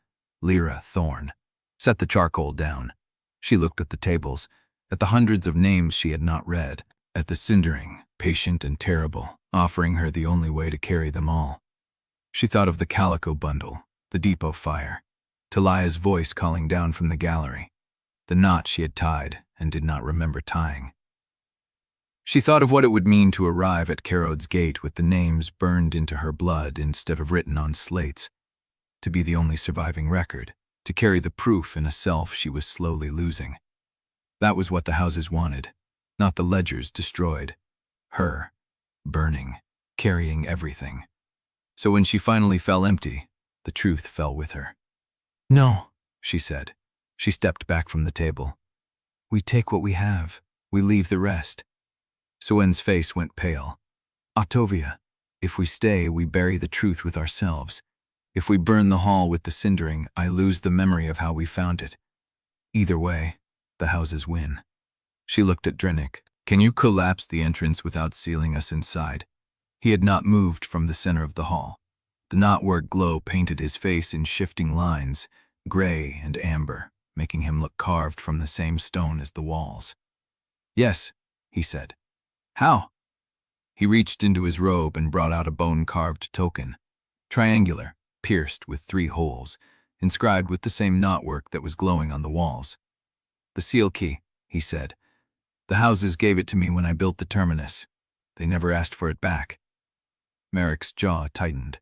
Lyra Thorn. Set the charcoal down. She looked at the tables, at the hundreds of names she had not read, at the Cindering, patient and terrible, offering her the only way to carry them all. She thought of the calico bundle, the depot fire, Taliah's voice calling down from the gallery, the knot she had tied and did not remember tying. She thought of what it would mean to arrive at Kharod's gate with the names burned into her blood instead of written on slates, to be the only surviving record, to carry the proof in a self she was slowly losing. That was what the houses wanted, not the ledgers destroyed. Her, burning, carrying everything. So when she finally fell empty, the truth fell with her. "No," she said. She stepped back from the table. "We take what we have. We leave the rest." Suen's face went pale. "Ottavia, if we stay, we bury the truth with ourselves. If we burn the hall with the Cindering, I lose the memory of how we found it. Either way, the houses win." She looked at Drennick. "Can you collapse the entrance without sealing us inside?" He had not moved from the center of the hall. The knotwork glow painted his face in shifting lines, gray and amber, making him look carved from the same stone as the walls. "Yes," he said. "How?" He reached into his robe and brought out a bone-carved token, triangular, pierced with 3 holes, inscribed with the same knotwork that was glowing on the walls. "The seal key," he said. "The houses gave it to me when I built the terminus. They never asked for it back." Marrek's jaw tightened.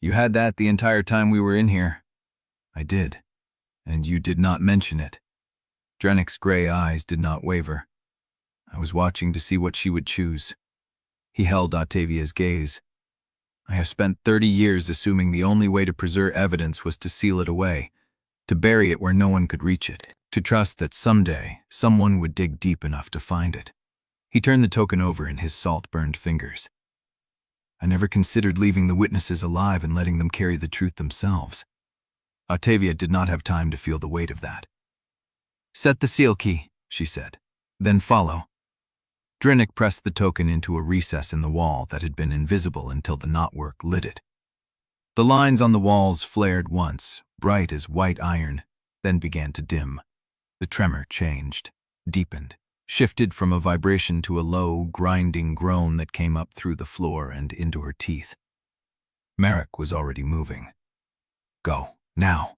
"You had that the entire time we were in here." "I did. And you did not mention it." Drennick's gray eyes did not waver. "I was watching to see what she would choose." He held Ottavia's gaze. "I have spent 30 years assuming the only way to preserve evidence was to seal it away, to bury it where no one could reach it, to trust that someday someone would dig deep enough to find it." He turned the token over in his salt-burned fingers. "I never considered leaving the witnesses alive and letting them carry the truth themselves." Ottavia did not have time to feel the weight of that. "Set the seal key," she said. "Then follow." Drennick pressed the token into a recess in the wall that had been invisible until the knotwork lit it. The lines on the walls flared once, bright as white iron, then began to dim. The tremor changed, deepened. shifted from a vibration to a low, grinding groan that came up through the floor and into her teeth. Marrek was already moving. Go, now.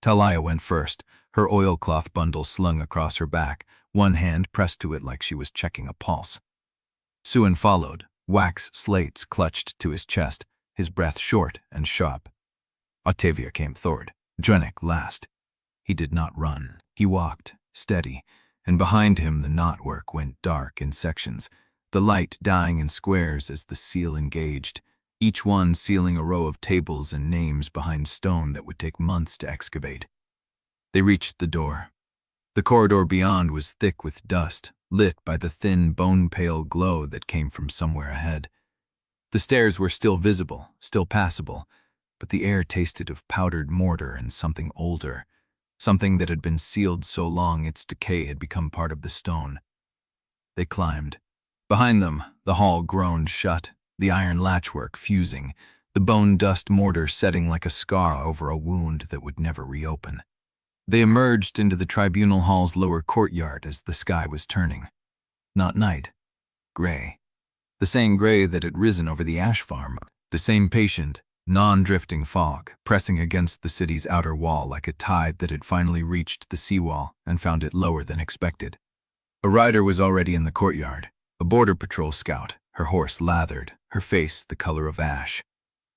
Taliah went first, her oilcloth bundle slung across her back, one hand pressed to it like she was checking a pulse. Suin followed, wax slates clutched to his chest, his breath short and sharp. Ottavia came third, Drennick last. He did not run. He walked, steady, and behind him the knotwork went dark in sections, the light dying in squares as the seal engaged, each one sealing a row of tables and names behind stone that would take months to excavate. They reached the door. The corridor beyond was thick with dust, lit by the thin, bone-pale glow that came from somewhere ahead. The stairs were still visible, still passable, but the air tasted of powdered mortar and something older, something that had been sealed so long its decay had become part of the stone. They climbed. Behind them, the hall groaned shut, the iron latchwork fusing, the bone-dust mortar setting like a scar over a wound that would never reopen. They emerged into the tribunal hall's lower courtyard as the sky was turning. Not night. Gray. The same gray that had risen over the ash farm, the same patient, non-drifting fog, pressing against the city's outer wall like a tide that had finally reached the seawall and found it lower than expected. A rider was already in the courtyard, a border patrol scout, her horse lathered, her face the color of ash.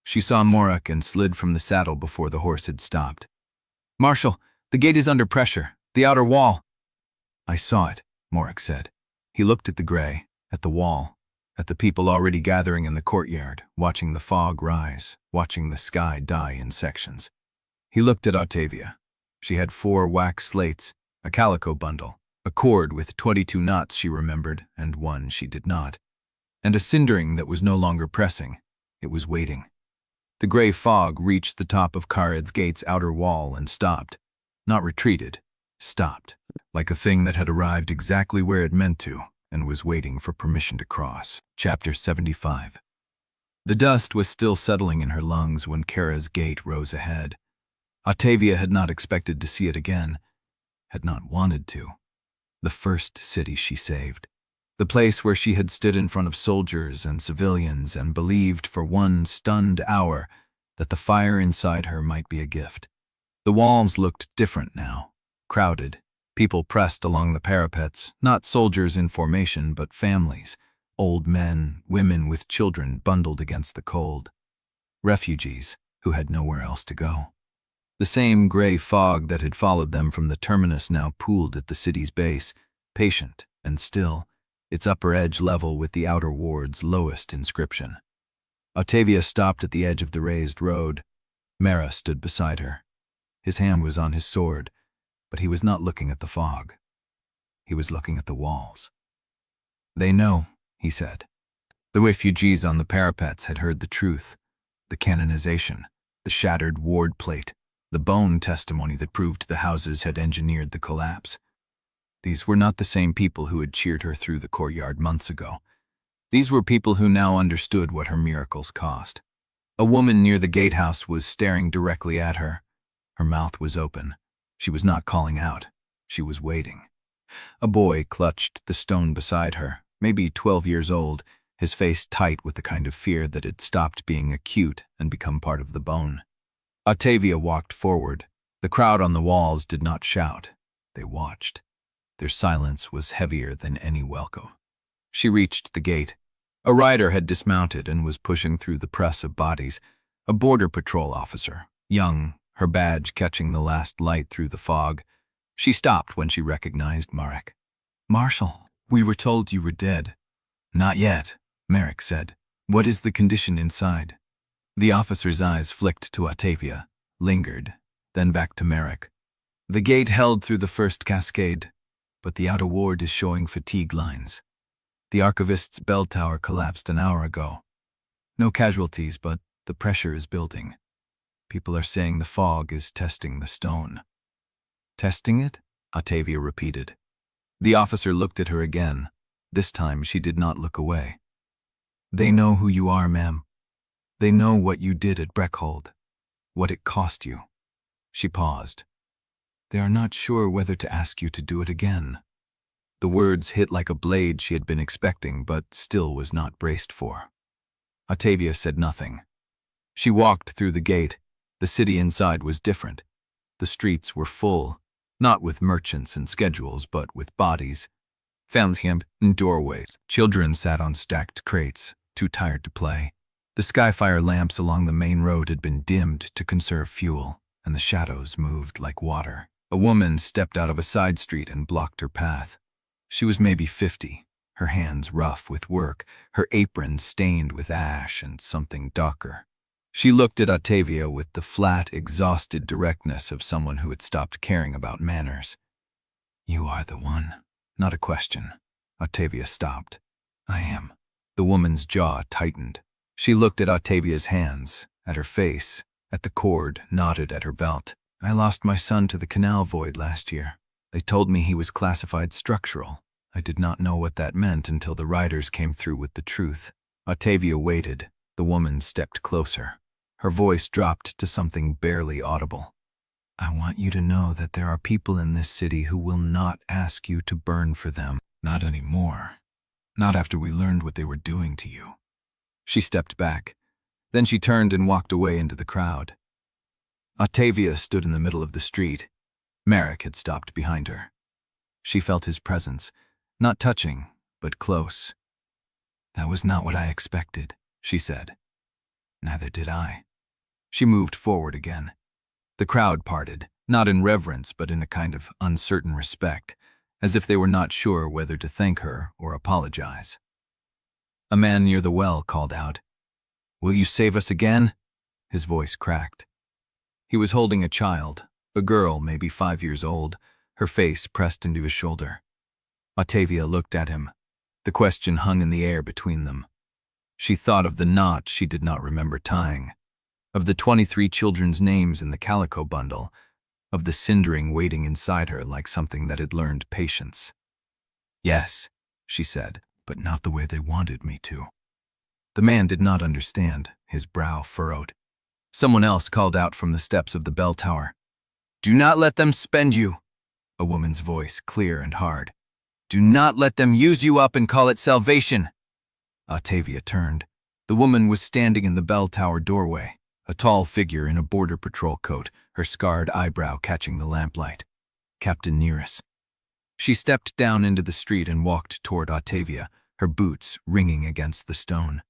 She saw Marrek and slid from the saddle before the horse had stopped. "Marshal, the gate is under pressure, the outer wall." "I saw it," Marrek said. He looked at the gray, at the wall, at the people already gathering in the courtyard, watching the fog rise, watching the sky die in sections. He looked at Ottavia. She had 4 wax slates, a calico bundle, a cord with 22 knots she remembered and one she did not, and a cindering that was no longer pressing. It was waiting. The gray fog reached the top of Kharod's gate's outer wall and stopped. Not retreated, stopped, like a thing that had arrived exactly where it meant to and was waiting for permission to cross. Chapter 75. The dust was still settling in her lungs when Kara's gate rose ahead. Ottavia had not expected to see it again, had not wanted to. The first city she saved. The place where she had stood in front of soldiers and civilians and believed for one stunned hour that the fire inside her might be a gift. The walls looked different now, crowded. People pressed along the parapets, not soldiers in formation, but families, old men, women with children bundled against the cold. Refugees who had nowhere else to go. The same gray fog that had followed them from the terminus now pooled at the city's base, patient and still, its upper edge level with the outer ward's lowest inscription. Ottavia stopped at the edge of the raised road. Marrek stood beside her. His hand was on his sword, but he was not looking at the fog. He was looking at the walls. "They know," he said. The refugees on the parapets had heard the truth, the canonization, the shattered ward plate, the bone testimony that proved the houses had engineered the collapse. These were not the same people who had cheered her through the courtyard months ago. These were people who now understood what her miracles cost. A woman near the gatehouse was staring directly at her. Her mouth was open. She was not calling out. She was waiting. A boy clutched the stone beside her, maybe 12 years old, his face tight with the kind of fear that had stopped being acute and become part of the bone. Ottavia walked forward. The crowd on the walls did not shout. They watched. Their silence was heavier than any welcome. She reached the gate. A rider had dismounted and was pushing through the press of bodies. A border patrol officer, young, her badge catching the last light through the fog. She stopped when she recognized Marrek. "Marshal, we were told you were dead." "Not yet," Marrek said. "What is the condition inside?" The officer's eyes flicked to Ottavia, lingered, then back to Marrek. "The gate held through the first cascade, but the outer ward is showing fatigue lines. The archivist's bell tower collapsed an hour ago. No casualties, but the pressure is building. People are saying the fog is testing the stone." "Testing it?" Ottavia repeated. The officer looked at her again. This time she did not look away. "They know who you are, ma'am. They know what you did at Breckhold, what it cost you." She paused. "They are not sure whether to ask you to do it again." The words hit like a blade she had been expecting, but still was not braced for. Ottavia said nothing. She walked through the gate. The city inside was different. The streets were full, not with merchants and schedules, but with bodies. Families camped in doorways. Children sat on stacked crates, too tired to play. The skyfire lamps along the main road had been dimmed to conserve fuel, and the shadows moved like water. A woman stepped out of a side street and blocked her path. She was maybe 50, her hands rough with work, her apron stained with ash and something darker. She looked at Ottavia with the flat, exhausted directness of someone who had stopped caring about manners. "You are the one." Not a question. Ottavia stopped. "I am." The woman's jaw tightened. She looked at Ottavia's hands, at her face, at the cord knotted at her belt. "I lost my son to the canal void last year. They told me he was classified structural. I did not know what that meant until the riders came through with the truth." Ottavia waited. The woman stepped closer. Her voice dropped to something barely audible. "I want you to know that there are people in this city who will not ask you to burn for them. Not anymore. Not after we learned what they were doing to you." She stepped back. Then she turned and walked away into the crowd. Ottavia stood in the middle of the street. Marrek had stopped behind her. She felt his presence, not touching, but close. "That was not what I expected," she said. "Neither did I." She moved forward again. The crowd parted, not in reverence but in a kind of uncertain respect, as if they were not sure whether to thank her or apologize. A man near the well called out, "Will you save us again?" His voice cracked. He was holding a child, a girl maybe 5 years old, her face pressed into his shoulder. Ottavia looked at him. The question hung in the air between them. She thought of the knot she did not remember tying, of the 23 children's names in the calico bundle, of the Cindering waiting inside her like something that had learned patience. "Yes," she said, "but not the way they wanted me to." The man did not understand, his brow furrowed. Someone else called out from the steps of the bell tower. "Do not let them spend you," a woman's voice, clear and hard. "Do not let them use you up and call it salvation." Ottavia turned. The woman was standing in the bell tower doorway, a tall figure in a border patrol coat, her scarred eyebrow catching the lamplight. Captain Nearest. She stepped down into the street and walked toward Ottavia, her boots ringing against the stone.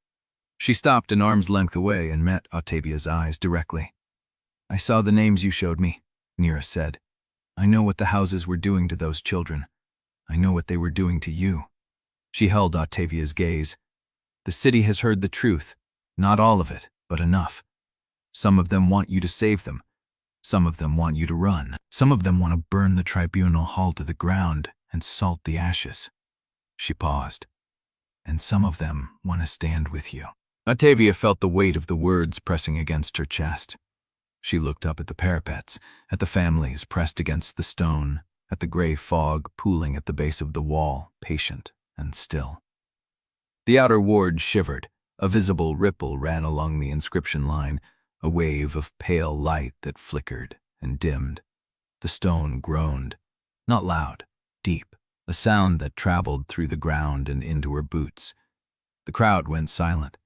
She stopped an arm's length away and met Ottavia's eyes directly. "I saw the names you showed me," Nearest said. "I know what the houses were doing to those children. I know what they were doing to you." She held Ottavia's gaze. "The city has heard the truth. Not all of it, but enough. Some of them want you to save them. Some of them want you to run. Some of them want to burn the tribunal hall to the ground and salt the ashes." She paused. "And some of them want to stand with you." Ottavia felt the weight of the words pressing against her chest. She looked up at the parapets, at the families pressed against the stone, at the gray fog pooling at the base of the wall, patient and still. The outer ward shivered. A visible ripple ran along the inscription line, a wave of pale light that flickered and dimmed. The stone groaned, not loud, deep, a sound that traveled through the ground and into her boots. The crowd went silent.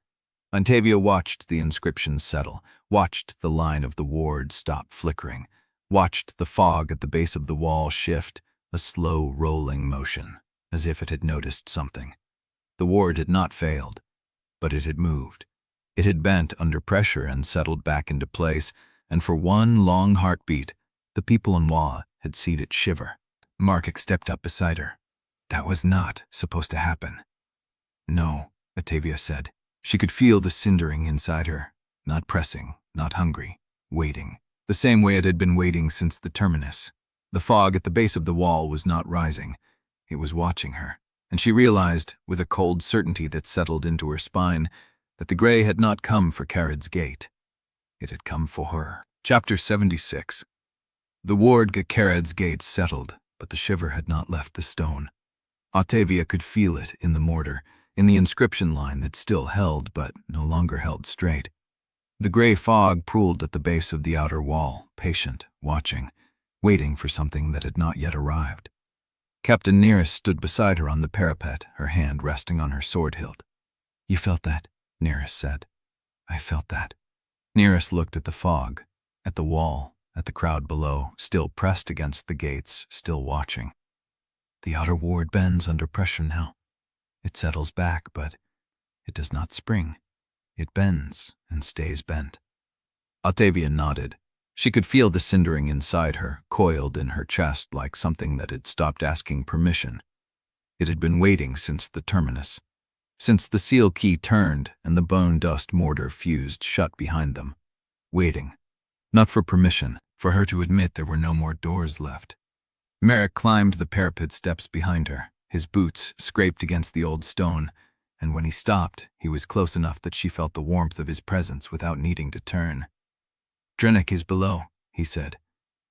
Ottavia watched the inscriptions settle, watched the line of the ward stop flickering, watched the fog at the base of the wall shift, a slow rolling motion, as if it had noticed something. The ward had not failed, but it had moved. It had bent under pressure and settled back into place, and for one long heartbeat, the people in Wa had seen it shiver. Marrek stepped up beside her. "That was not supposed to happen." "No," Ottavia said. She could feel the cindering inside her, not pressing, not hungry, waiting, the same way it had been waiting since the terminus. The fog at the base of the wall was not rising. It was watching her, and she realized, with a cold certainty that settled into her spine, that the gray had not come for Kharod's gate. It had come for her. Chapter 76. The ward at Kharod's gate settled, but the shiver had not left the stone. Ottavia could feel it in the mortar, in the inscription line that still held but no longer held straight. The gray fog pooled at the base of the outer wall, patient, watching, waiting for something that had not yet arrived. Captain Nearest stood beside her on the parapet, her hand resting on her sword hilt. "You felt that?" Nearest said. "I felt that." Nearest looked at the fog, at the wall, at the crowd below, still pressed against the gates, still watching. "The outer ward bends under pressure now. It settles back, but it does not spring. It bends and stays bent." Ottavia nodded. She could feel the cindering inside her, coiled in her chest like something that had stopped asking permission. It had been waiting since the terminus, since the seal key turned and the bone dust mortar fused shut behind them. Waiting. Not for permission, for her to admit there were no more doors left. Marrek climbed the parapet steps behind her. His boots scraped against the old stone, and when he stopped, he was close enough that she felt the warmth of his presence without needing to turn. "Drennick is below," he said.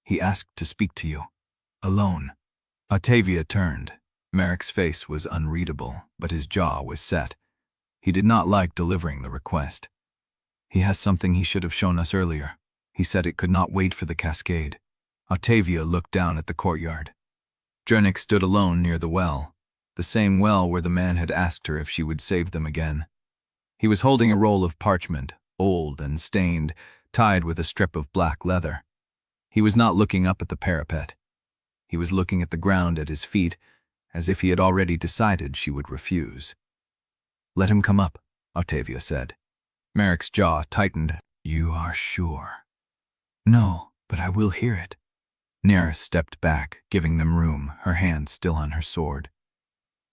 "He asked to speak to you. Alone." Ottavia turned. Marrek's face was unreadable, but his jaw was set. He did not like delivering the request. "He has something he should have shown us earlier. He said it could not wait for the cascade." Ottavia looked down at the courtyard. Drennick stood alone near the well, the same well where the man had asked her if she would save them again. He was holding a roll of parchment, old and stained, tied with a strip of black leather. He was not looking up at the parapet. He was looking at the ground at his feet, as if he had already decided she would refuse. "Let him come up," Ottavia said. Marrek's jaw tightened. "You are sure?" "No, but I will hear it." Nearest stepped back, giving them room, her hand still on her sword.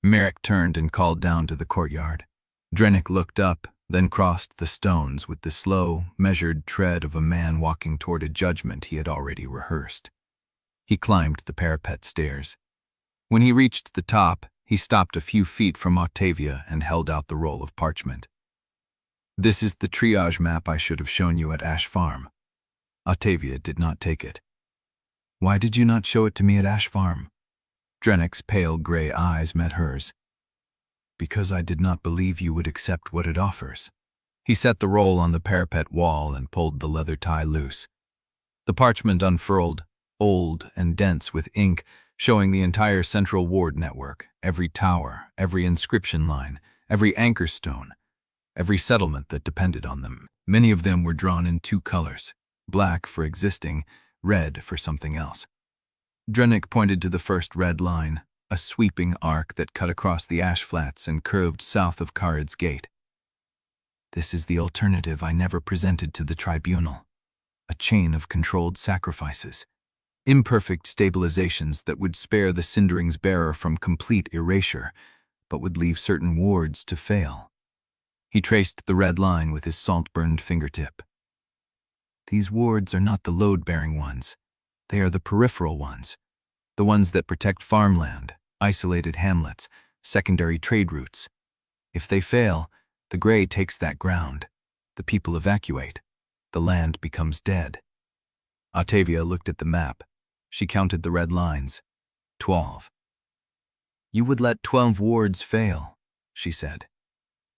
Marrek turned and called down to the courtyard. Drennick looked up, then crossed the stones with the slow, measured tread of a man walking toward a judgment he had already rehearsed. He climbed the parapet stairs. When he reached the top, he stopped a few feet from Ottavia and held out the roll of parchment. "This is the triage map I should have shown you at Ash Farm." Ottavia did not take it. "Why did you not show it to me at Ash Farm?" Drennick's pale gray eyes met hers. "Because I did not believe you would accept what it offers." He set the roll on the parapet wall and pulled the leather tie loose. The parchment unfurled, old and dense with ink, showing the entire central ward network, every tower, every inscription line, every anchor stone, every settlement that depended on them. Many of them were drawn in two colors, black for existing, red for something else. Drennick pointed to the first red line, a sweeping arc that cut across the ash flats and curved south of Kharod's gate. "This is the alternative I never presented to the tribunal. A chain of controlled sacrifices. Imperfect stabilizations that would spare the Cindering's bearer from complete erasure, but would leave certain wards to fail." He traced the red line with his salt-burned fingertip. "These wards are not the load-bearing ones. They are the peripheral ones, the ones that protect farmland, isolated hamlets, secondary trade routes. If they fail, the Grey takes that ground. The people evacuate. The land becomes dead." Ottavia looked at the map. She counted the red lines. 12. "You would let 12 wards fail," she said.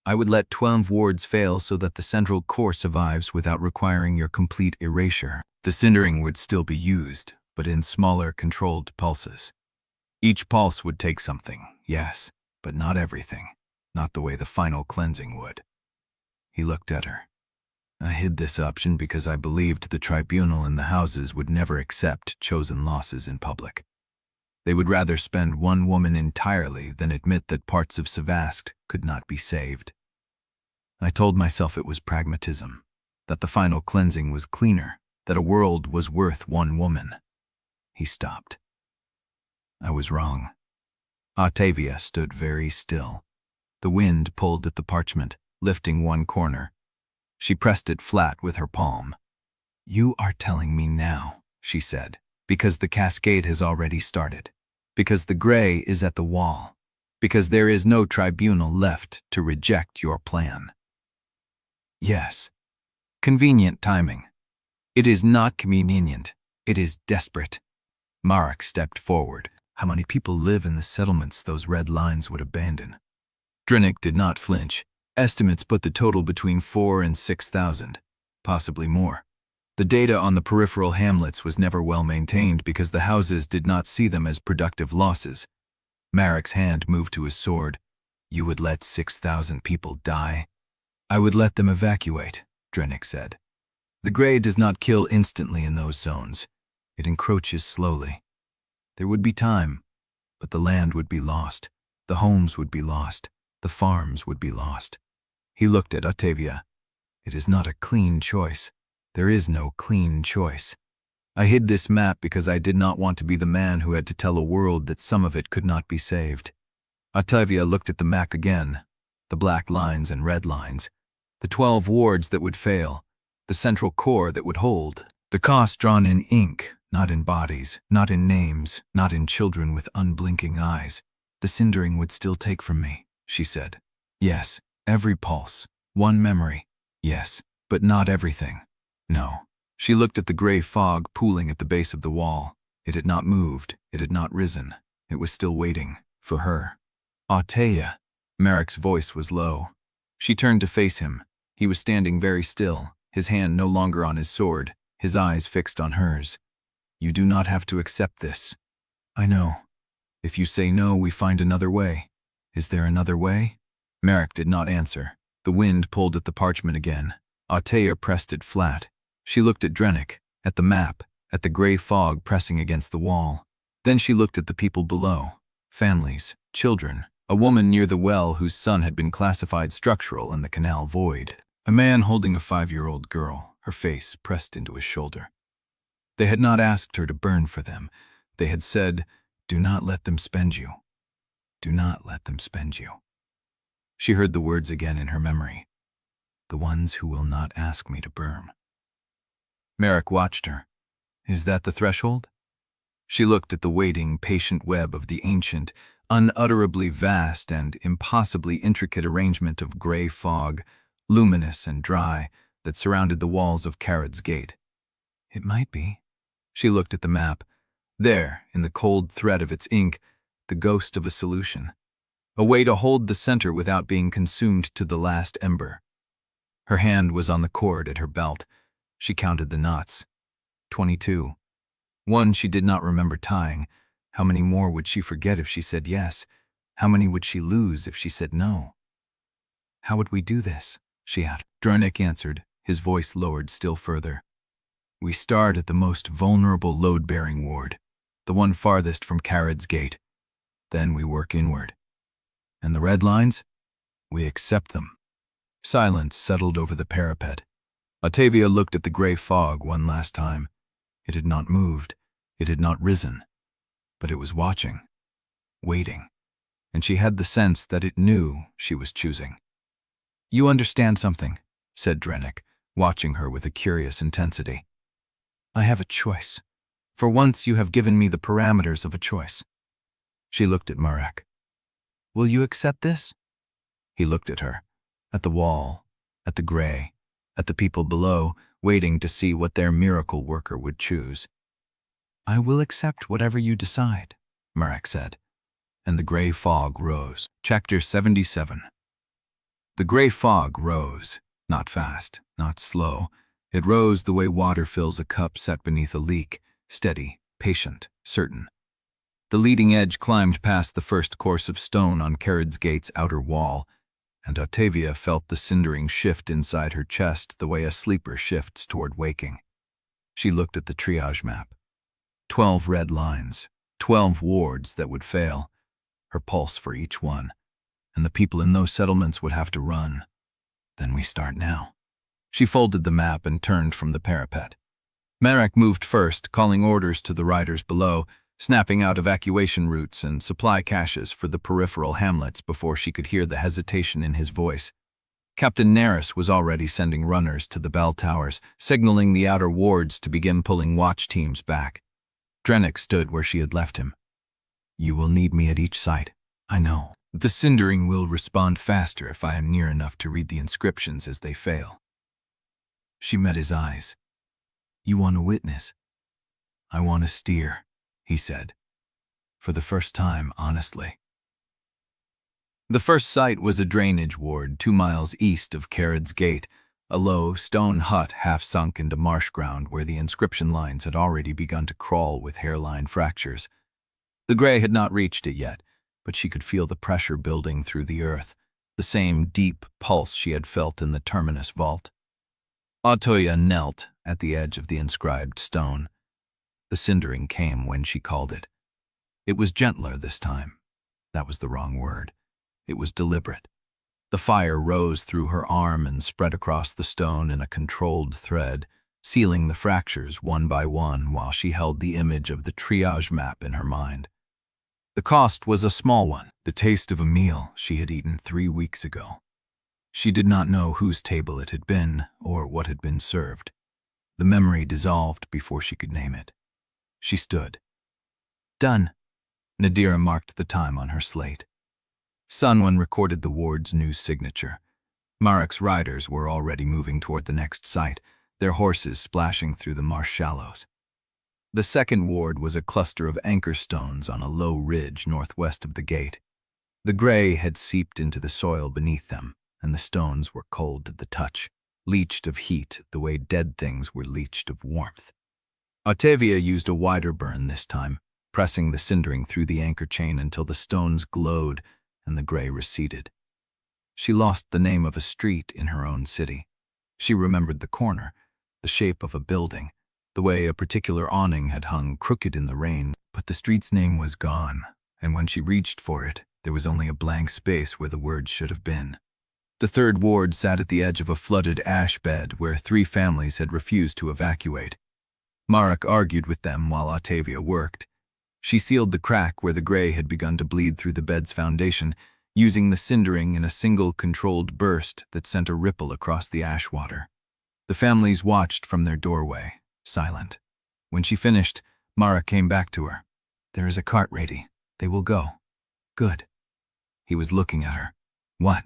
"I would let 12 wards fail so that the central core survives without requiring your complete erasure. The Cindering would still be used, but in smaller, controlled pulses. Each pulse would take something, yes, but not everything, not the way the final cleansing would." He looked at her. "I hid this option because I believed the tribunal and the houses would never accept chosen losses in public. They would rather spend one woman entirely than admit that parts of Sevrast could not be saved. I told myself it was pragmatism, that the final cleansing was cleaner, that a world was worth one woman." He stopped. "I was wrong." Ottavia stood very still. The wind pulled at the parchment, lifting one corner. She pressed it flat with her palm. "You are telling me now," she said, "because the cascade has already started, because the Grey is at the wall, because there is no tribunal left to reject your plan." "Yes. Convenient timing." "It is not convenient. It is desperate." Marrek stepped forward. "How many people live in the settlements those red lines would abandon?" Drennick did not flinch. Estimates put the total between 4,000 and 6,000, possibly more. The data on the peripheral hamlets was never well maintained because the houses did not see them as productive losses. Marrek's hand moved to his sword. You would let 6,000 people die? I would let them evacuate, Drennick said. The Grate does not kill instantly in those zones. It encroaches slowly. There would be time, but the land would be lost. The homes would be lost. The farms would be lost. He looked at Ottavia. It is not a clean choice. There is no clean choice. I hid this map because I did not want to be the man who had to tell a world that some of it could not be saved. Ottavia looked at the map again, the black lines and red lines, the 12 wards that would fail, the central core that would hold, the cost drawn in ink, not in bodies, not in names, not in children with unblinking eyes. The Cindering would still take from me, she said. Yes, every pulse, one memory. Yes, but not everything. No. She looked at the gray fog pooling at the base of the wall. It had not moved. It had not risen. It was still waiting. For her. Ottavia. Marrek's voice was low. She turned to face him. He was standing very still, his hand no longer on his sword, his eyes fixed on hers. You do not have to accept this. I know. If you say no, we find another way. Is there another way? Marrek did not answer. The wind pulled at the parchment again. Ottavia pressed it flat. She looked at Drennick, at the map, at the gray fog pressing against the wall. Then she looked at the people below. Families, children, a woman near the well whose son had been classified structural in the canal void. A man holding a 5-year-old girl, her face pressed into his shoulder. They had not asked her to burn for them. They had said, do not let them spend you. Do not let them spend you. She heard the words again in her memory. The ones who will not ask me to burn. Marrek watched her. Is that the threshold? She looked at the waiting, patient web of the ancient, unutterably vast and impossibly intricate arrangement of gray fog, luminous and dry, that surrounded the walls of Kharod's gate. It might be. She looked at the map. There, in the cold thread of its ink, the ghost of a solution. A way to hold the center without being consumed to the last ember. Her hand was on the cord at her belt. She counted the knots. 22. One she did not remember tying. How many more would she forget if she said yes? How many would she lose if she said no? How would we do this? She asked. Drennick answered, his voice lowered still further. We start at the most vulnerable load-bearing ward, the one farthest from Kharod's gate. Then we work inward. And the red lines? We accept them. Silence settled over the parapet. Ottavia looked at the gray fog one last time. It had not moved. It had not risen. But it was watching. Waiting. And she had the sense that it knew she was choosing. You understand something, said Drennick, watching her with a curious intensity. I have a choice. For once you have given me the parameters of a choice. She looked at Marrek. Will you accept this? He looked at her, at the wall, at the gray, at the people below, waiting to see what their miracle worker would choose. I will accept whatever you decide, Marrek said, and the gray fog rose. Chapter 77. The gray fog rose, not fast, not slow. It rose the way water fills a cup set beneath a leak, steady, patient, certain. The leading edge climbed past the first course of stone on Kharod's gate's outer wall, and Ottavia felt the cindering shift inside her chest the way a sleeper shifts toward waking. She looked at the triage map. 12 red lines, 12 wards that would fail, her pulse for each one, and the people in those settlements would have to run. Then we start now. She folded the map and turned from the parapet. Marrek moved first, calling orders to the riders below, snapping out evacuation routes and supply caches for the peripheral hamlets before she could hear the hesitation in his voice. Captain Naris was already sending runners to the bell towers, signaling the outer wards to begin pulling watch teams back. Drennick stood where she had left him. You will need me at each site. I know. The Cindering will respond faster if I am near enough to read the inscriptions as they fail. She met his eyes. You want a witness? I want a steer, he said. For the first time, honestly. The first site was a drainage ward 2 miles east of Kharod's gate, a low, stone hut half sunk into marsh ground where the inscription lines had already begun to crawl with hairline fractures. The gray had not reached it yet, but she could feel the pressure building through the earth, the same deep pulse she had felt in the Terminus vault. Ottavia knelt at the edge of the inscribed stone. The cindering came when she called it. It was gentler this time. That was the wrong word. It was deliberate. The fire rose through her arm and spread across the stone in a controlled thread, sealing the fractures one by one while she held the image of the triage map in her mind. The cost was a small one, the taste of a meal she had eaten 3 weeks ago. She did not know whose table it had been or what had been served. The memory dissolved before she could name it. She stood. Done. Nadira marked the time on her slate. Someone recorded the ward's new signature. Marrek's riders were already moving toward the next site, their horses splashing through the marsh shallows. The second ward was a cluster of anchor stones on a low ridge northwest of the gate. The gray had seeped into the soil beneath them, and the stones were cold to the touch, leached of heat the way dead things were leached of warmth. Ottavia used a wider burn this time, pressing the cindering through the anchor chain until the stones glowed and the gray receded. She lost the name of a street in her own city. She remembered the corner, the shape of a building, the way a particular awning had hung crooked in the rain, but the street's name was gone, and when she reached for it, there was only a blank space where the words should have been. The third ward sat at the edge of a flooded ash bed where 3 families had refused to evacuate. Marrek argued with them while Ottavia worked. She sealed the crack where the gray had begun to bleed through the bed's foundation, using the cindering in a single controlled burst that sent a ripple across the ash water. The families watched from their doorway, silent. When she finished, Marrek came back to her. There is a cart ready. They will go. Good. He was looking at her. What?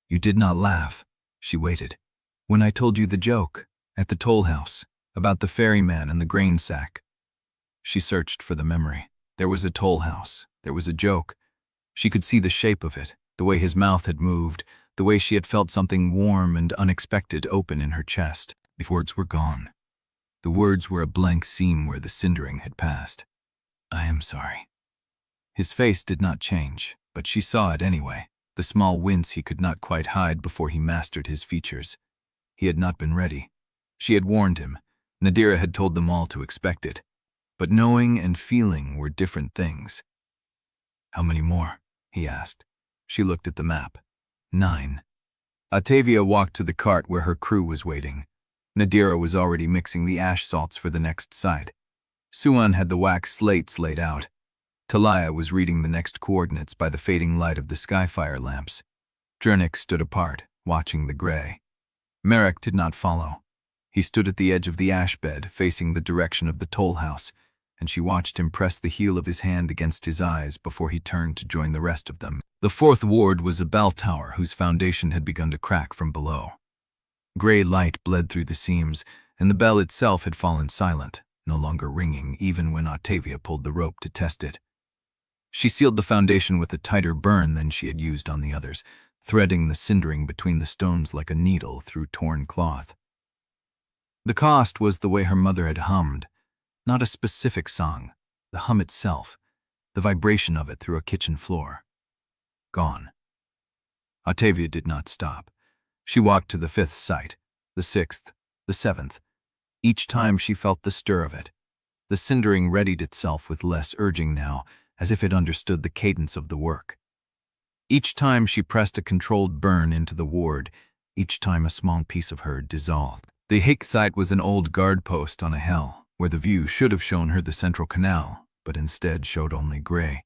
You did not laugh. She waited. When I told you the joke, at the toll house, about the ferryman and the grain sack. She searched for the memory. There was a toll house. There was a joke. She could see the shape of it, the way his mouth had moved, the way she had felt something warm and unexpected open in her chest. The words were gone. The words were a blank seam where the cindering had passed. I am sorry. His face did not change, but she saw it anyway, the small wince he could not quite hide before he mastered his features. He had not been ready. She had warned him. Nadira had told them all to expect it. But knowing and feeling were different things. How many more? He asked. She looked at the map. 9. Ottavia walked to the cart where her crew was waiting. Nadira was already mixing the ash salts for the next site. Suan had the wax slates laid out. Taliah was reading the next coordinates by the fading light of the skyfire lamps. Drennick stood apart, watching the gray. Marrek did not follow. He stood at the edge of the ash bed, facing the direction of the toll house, and she watched him press the heel of his hand against his eyes before he turned to join the rest of them. The fourth ward was a bell tower whose foundation had begun to crack from below. Gray light bled through the seams, and the bell itself had fallen silent, no longer ringing even when Ottavia pulled the rope to test it. She sealed the foundation with a tighter burn than she had used on the others, threading the cindering between the stones like a needle through torn cloth. The cost was the way her mother had hummed, not a specific song, the hum itself, the vibration of it through a kitchen floor. Gone. Ottavia did not stop. She walked to the 5th site, the 6th, the 7th. Each time she felt the stir of it. The cindering readied itself with less urging now, as if it understood the cadence of the work. Each time she pressed a controlled burn into the ward, each time a small piece of her dissolved. The Hick site was an old guard post on a hill, where the view should have shown her the central canal, but instead showed only gray.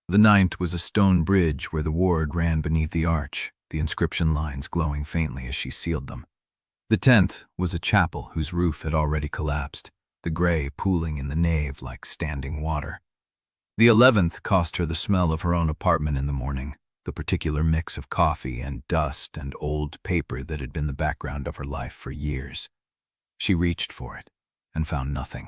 The 9th was a stone bridge where the ward ran beneath the arch, the inscription lines glowing faintly as she sealed them. The 10th was a chapel whose roof had already collapsed, the gray pooling in the nave like standing water. The 11th cost her the smell of her own apartment in the morning, the particular mix of coffee and dust and old paper that had been the background of her life for years. She reached for it and found nothing.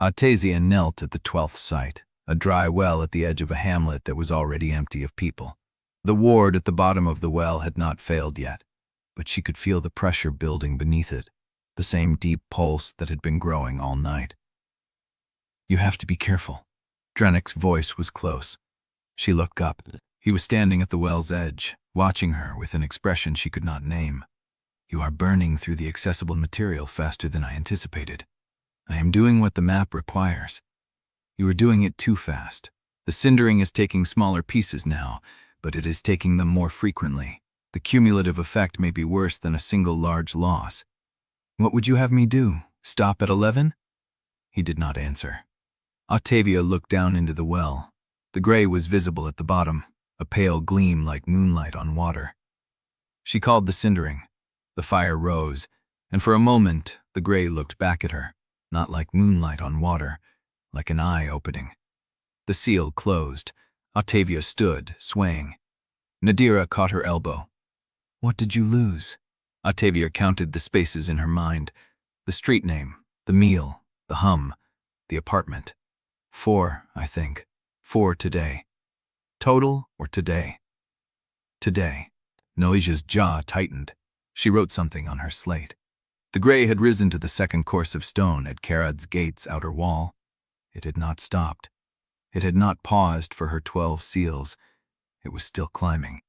Ottavia knelt at the 12th site, a dry well at the edge of a hamlet that was already empty of people. The ward at the bottom of the well had not failed yet, but she could feel the pressure building beneath it, the same deep pulse that had been growing all night. You have to be careful. Drennick's voice was close. She looked up. He was standing at the well's edge, watching her with an expression she could not name. "You are burning through the accessible material faster than I anticipated. I am doing what the map requires. You are doing it too fast. The cindering is taking smaller pieces now, but it is taking them more frequently. The cumulative effect may be worse than a single large loss. What would you have me do? Stop at 11? He did not answer. Ottavia looked down into the well. The gray was visible at the bottom, a pale gleam like moonlight on water. She called the cindering. The fire rose, and for a moment the gray looked back at her, not like moonlight on water, like an eye opening. The seal closed. Ottavia stood, swaying. Nadira caught her elbow. What did you lose? Ottavia counted the spaces in her mind. The street name, the meal, the hum, the apartment. 4, I think. 4 today. Total or today? Today. Noija's jaw tightened. She wrote something on her slate. The gray had risen to the second course of stone at Kharod's gate's outer wall. It had not stopped. It had not paused for her 12 seals. It was still climbing.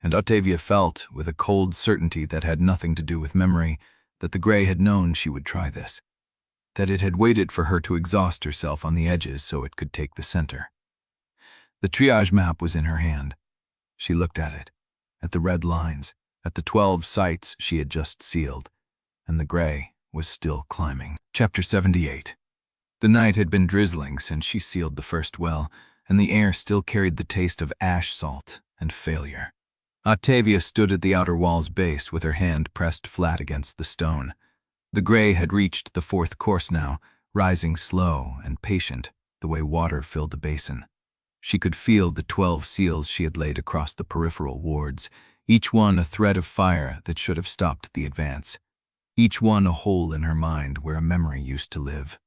And Ottavia felt, with a cold certainty that had nothing to do with memory, that the gray had known she would try this. That it had waited for her to exhaust herself on the edges so it could take the center. The triage map was in her hand. She looked at it, at the red lines, at the 12 sites she had just sealed, and the gray was still climbing. Chapter 78. The night had been drizzling since she sealed the first well, and the air still carried the taste of ash salt and failure. Ottavia stood at the outer wall's base with her hand pressed flat against the stone. The gray had reached the 4th course now, rising slow and patient, the way water filled a basin. She could feel the 12 seals she had laid across the peripheral wards, each one a thread of fire that should have stopped the advance. Each one a hole in her mind where a memory used to live.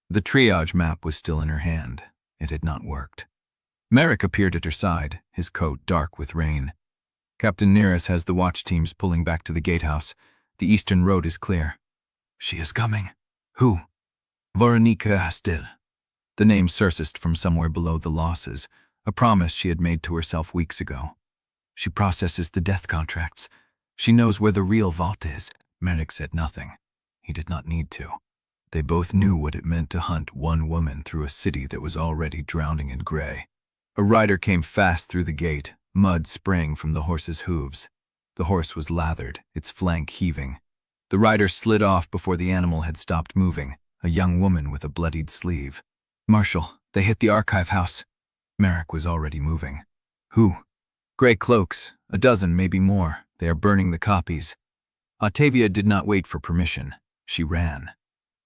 The triage map was still in her hand. It had not worked. Marrek appeared at her side, his coat dark with rain. Captain Nearest has the watch teams pulling back to the gatehouse. The eastern road is clear. She is coming. Who? Veronica Hastil. The name surfaced from somewhere below the losses, a promise she had made to herself weeks ago. She processes the death contracts. She knows where the real vault is. Marrek said nothing. He did not need to. They both knew what it meant to hunt one woman through a city that was already drowning in gray. A rider came fast through the gate, mud spraying from the horse's hooves. The horse was lathered, its flank heaving. The rider slid off before the animal had stopped moving, a young woman with a bloodied sleeve. Marshal, they hit the archive house. Marrek was already moving. Who? Gray cloaks, a dozen, maybe more. They are burning the copies. Ottavia did not wait for permission. She ran.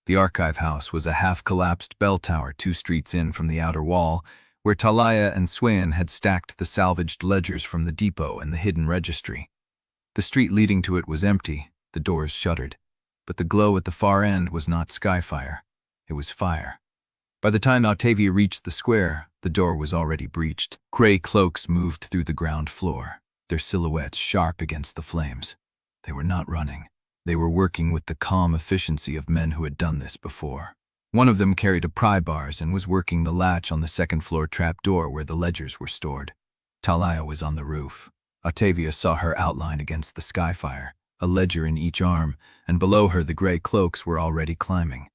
The archive house was a half-collapsed bell tower 2 streets in from the outer wall, where Taliah and Swain had stacked the salvaged ledgers from the depot and the hidden registry. The street leading to it was empty, the doors shuttered, but the glow at the far end was not skyfire. It was fire. By the time Ottavia reached the square, the door was already breached. Gray cloaks moved through the ground floor, their silhouettes sharp against the flames. They were not running. They were working with the calm efficiency of men who had done this before. One of them carried a pry bars and was working the latch on the second-floor trapdoor where the ledgers were stored. Taliah was on the roof. Ottavia saw her outline against the skyfire, a ledger in each arm, and below her the gray cloaks were already climbing.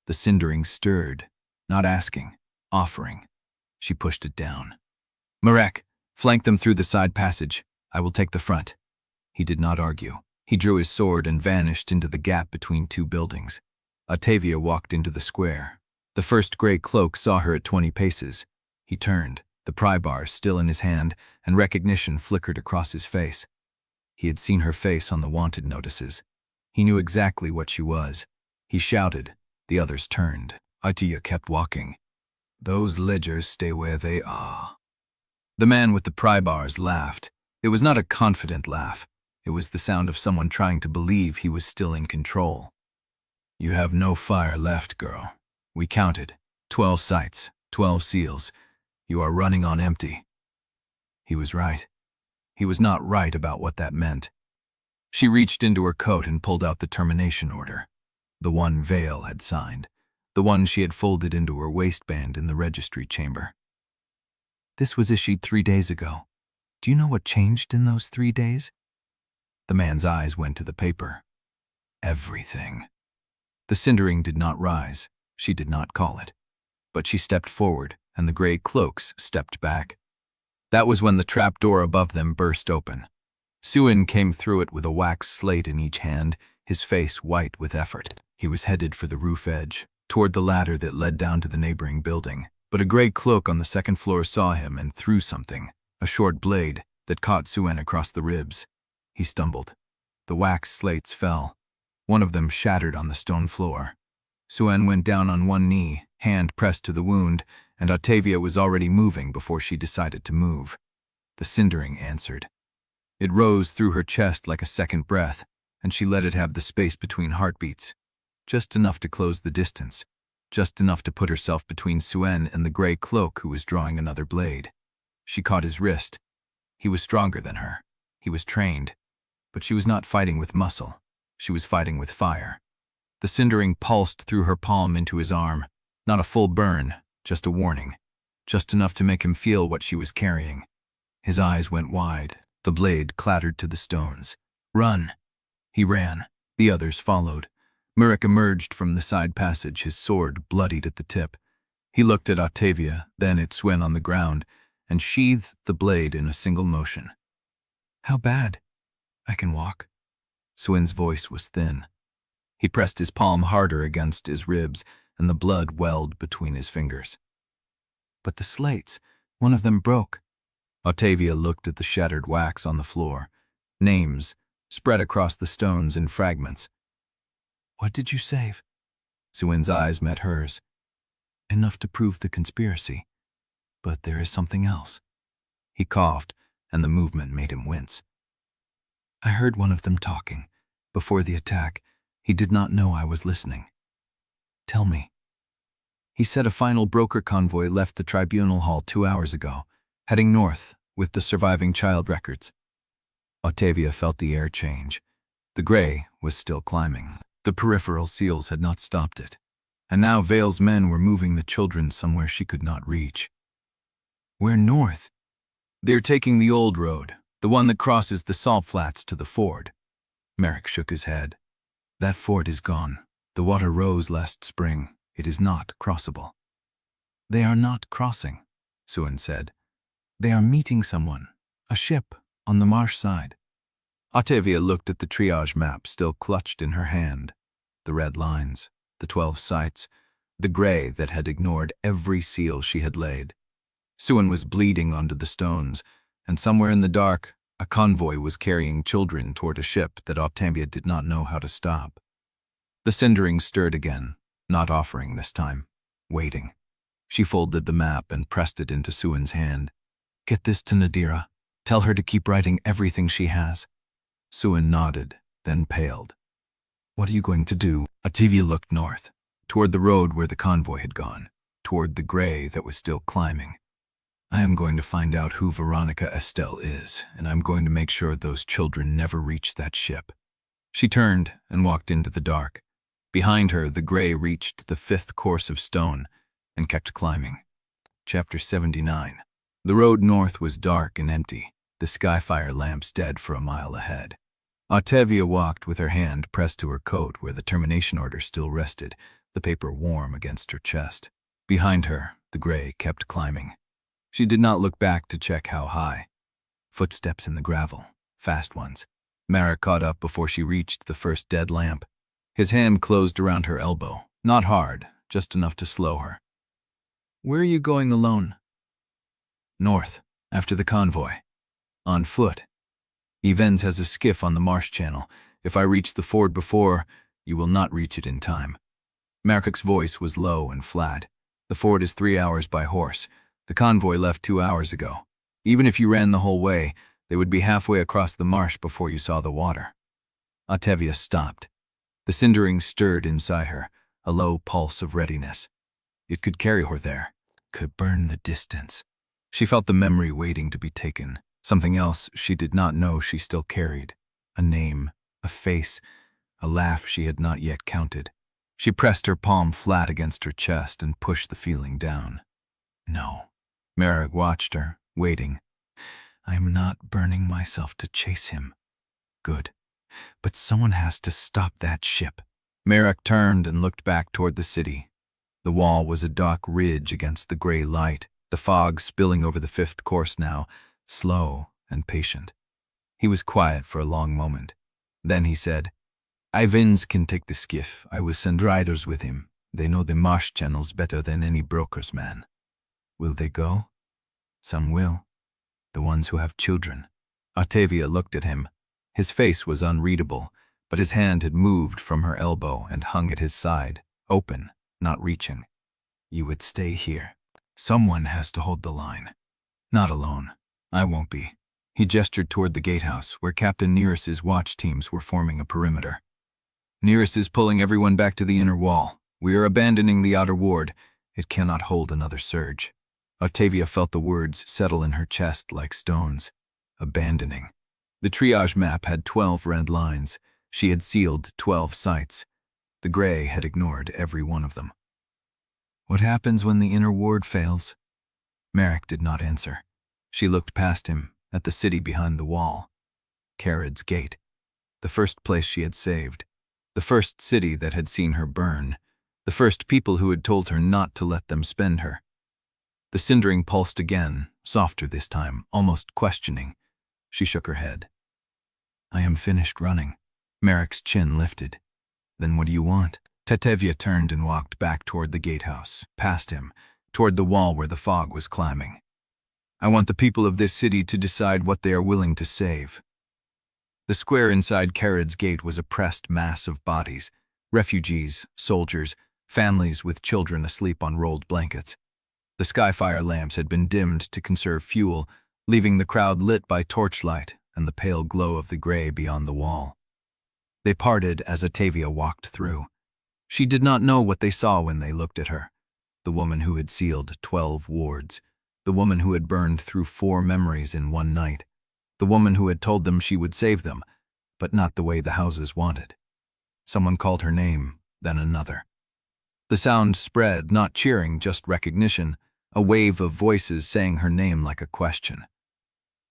The cindering stirred, not asking, offering. She pushed it down. Marrek, flank them through the side passage. I will take the front. He did not argue. He drew his sword and vanished into the gap between 2 buildings. Ottavia walked into the square. The first gray cloak saw her at 20 paces. He turned, the pry bars still in his hand, and recognition flickered across his face. He had seen her face on the wanted notices. He knew exactly what she was. He shouted. The others turned. Ottavia kept walking. Those ledgers stay where they are. The man with the pry bars laughed. It was not a confident laugh. It was the sound of someone trying to believe he was still in control. You have no fire left, girl. We counted. 12 sights, 12 seals. You are running on empty. He was right. He was not right about what that meant. She reached into her coat and pulled out the termination order. The one Vale had signed. The one she had folded into her waistband in the registry chamber. This was issued 3 days ago. Do you know what changed in those 3 days? The man's eyes went to the paper. Everything. The Cindering did not rise. She did not call it. But she stepped forward, and the gray cloaks stepped back. That was when the trap door above them burst open. Suin came through it with a wax slate in each hand, his face white with effort. He was headed for the roof edge, toward the ladder that led down to the neighboring building. But a gray cloak on the second floor saw him and threw something, a short blade, that caught Suin across the ribs. He stumbled. The wax slates fell. One of them shattered on the stone floor. Suin went down on one knee, hand pressed to the wound, and Ottavia was already moving before she decided to move. The Cindering answered. It rose through her chest like a second breath, and she let it have the space between heartbeats. Just enough to close the distance, just enough to put herself between Suin and the gray cloak who was drawing another blade. She caught his wrist. He was stronger than her. He was trained. But she was not fighting with muscle. She was fighting with fire. The Cindering pulsed through her palm into his arm. Not a full burn, just a warning. Just enough to make him feel what she was carrying. His eyes went wide. The blade clattered to the stones. Run! He ran. The others followed. Marrek emerged from the side passage, his sword bloodied at the tip. He looked at Ottavia, then at Suin on the ground, and sheathed the blade in a single motion. How bad? I can walk. Suin's voice was thin. He pressed his palm harder against his ribs, and the blood welled between his fingers. But the slates, one of them broke. Ottavia looked at the shattered wax on the floor. Names spread across the stones in fragments. What did you save? Suin's eyes met hers. Enough to prove the conspiracy. But there is something else. He coughed, and the movement made him wince. I heard one of them talking. Before the attack, he did not know I was listening. Tell me. He said a final broker convoy left the tribunal hall 2 hours ago, heading north with the surviving child records. Ottavia felt the air change. The gray was still climbing. The peripheral seals had not stopped it. And now Vale's men were moving the children somewhere she could not reach. Where north? They're taking the old road, the one that crosses the salt flats to the ford. Marrek shook his head. That ford is gone. The water rose last spring. It is not crossable. They are not crossing, Suin said. They are meeting someone, a ship, on the marsh side. Ottavia looked at the triage map still clutched in her hand. The red lines, the 12 sites, the gray that had ignored every seal she had laid. Suin was bleeding onto the stones, and somewhere in the dark, a convoy was carrying children toward a ship that Ottavia did not know how to stop. The Cindering stirred again, not offering this time, waiting. She folded the map and pressed it into Suin's hand. Get this to Nadira. Tell her to keep writing everything she has. Suin nodded, then paled. What are you going to do? Ottavia looked north, toward the road where the convoy had gone, toward the gray that was still climbing. I am going to find out who Veronica Estelle is, and I'm going to make sure those children never reach that ship. She turned and walked into the dark. Behind her, the gray reached the 5th course of stone and kept climbing. Chapter 79. The road north was dark and empty, the skyfire lamps dead for a mile ahead. Ottavia walked with her hand pressed to her coat where the termination order still rested, the paper warm against her chest. Behind her, the gray kept climbing. She did not look back to check how high. Footsteps in the gravel, fast ones. Marrek caught up before she reached the first dead lamp. His hand closed around her elbow, not hard, just enough to slow her. Where are you going alone? North, after the convoy. On foot. Yelvaine's has a skiff on the marsh channel. If I reach the ford before, you will not reach it in time. Marrek's voice was low and flat. The ford is 3 hours by horse. The convoy left 2 hours ago. Even if you ran the whole way, they would be halfway across the marsh before you saw the water. Ottavia stopped. The Cindering stirred inside her, a low pulse of readiness. It could carry her there, could burn the distance. She felt the memory waiting to be taken, something else she did not know she still carried, a name, a face, a laugh she had not yet counted. She pressed her palm flat against her chest and pushed the feeling down. No, Marrek watched her, waiting. I'm not burning myself to chase him. Good. But someone has to stop that ship. Marrek turned and looked back toward the city. The wall was a dark ridge against the gray light, the fog spilling over the fifth course now, slow and patient. He was quiet for a long moment. Then he said, Ivins can take the skiff. I will send riders with him. They know the marsh channels better than any broker's man. Will they go? Some will. The ones who have children. Ottavia looked at him. His face was unreadable, but his hand had moved from her elbow and hung at his side, open, not reaching. You would stay here. Someone has to hold the line. Not alone. I won't be. He gestured toward the gatehouse, where Captain Neris's watch teams were forming a perimeter. Neris is pulling everyone back to the inner wall. We are abandoning the outer ward. It cannot hold another surge. Ottavia felt the words settle in her chest like stones. Abandoning. The triage map had 12 red lines. She had sealed 12 sites. The gray had ignored every one of them. What happens when the inner ward fails? Marrek did not answer. She looked past him, at the city behind the wall. Kharod's gate. The first place she had saved. The first city that had seen her burn. The first people who had told her not to let them spend her. The cindering pulsed again, softer this time, almost questioning. She shook her head. I am finished running. Marrek's chin lifted. Then what do you want? Ottavia turned and walked back toward the gatehouse, past him, toward the wall where the fog was climbing. I want the people of this city to decide what they are willing to save. The square inside Kharod's gate was a pressed mass of bodies, refugees, soldiers, families with children asleep on rolled blankets. The skyfire lamps had been dimmed to conserve fuel, leaving the crowd lit by torchlight and the pale glow of the gray beyond the wall. They parted as Ottavia walked through. She did not know what they saw when they looked at her. The woman who had sealed 12 wards. The woman who had burned through 4 memories in one night. The woman who had told them she would save them, but not the way the houses wanted. Someone called her name, then another. The sound spread, not cheering, just recognition, a wave of voices saying her name like a question.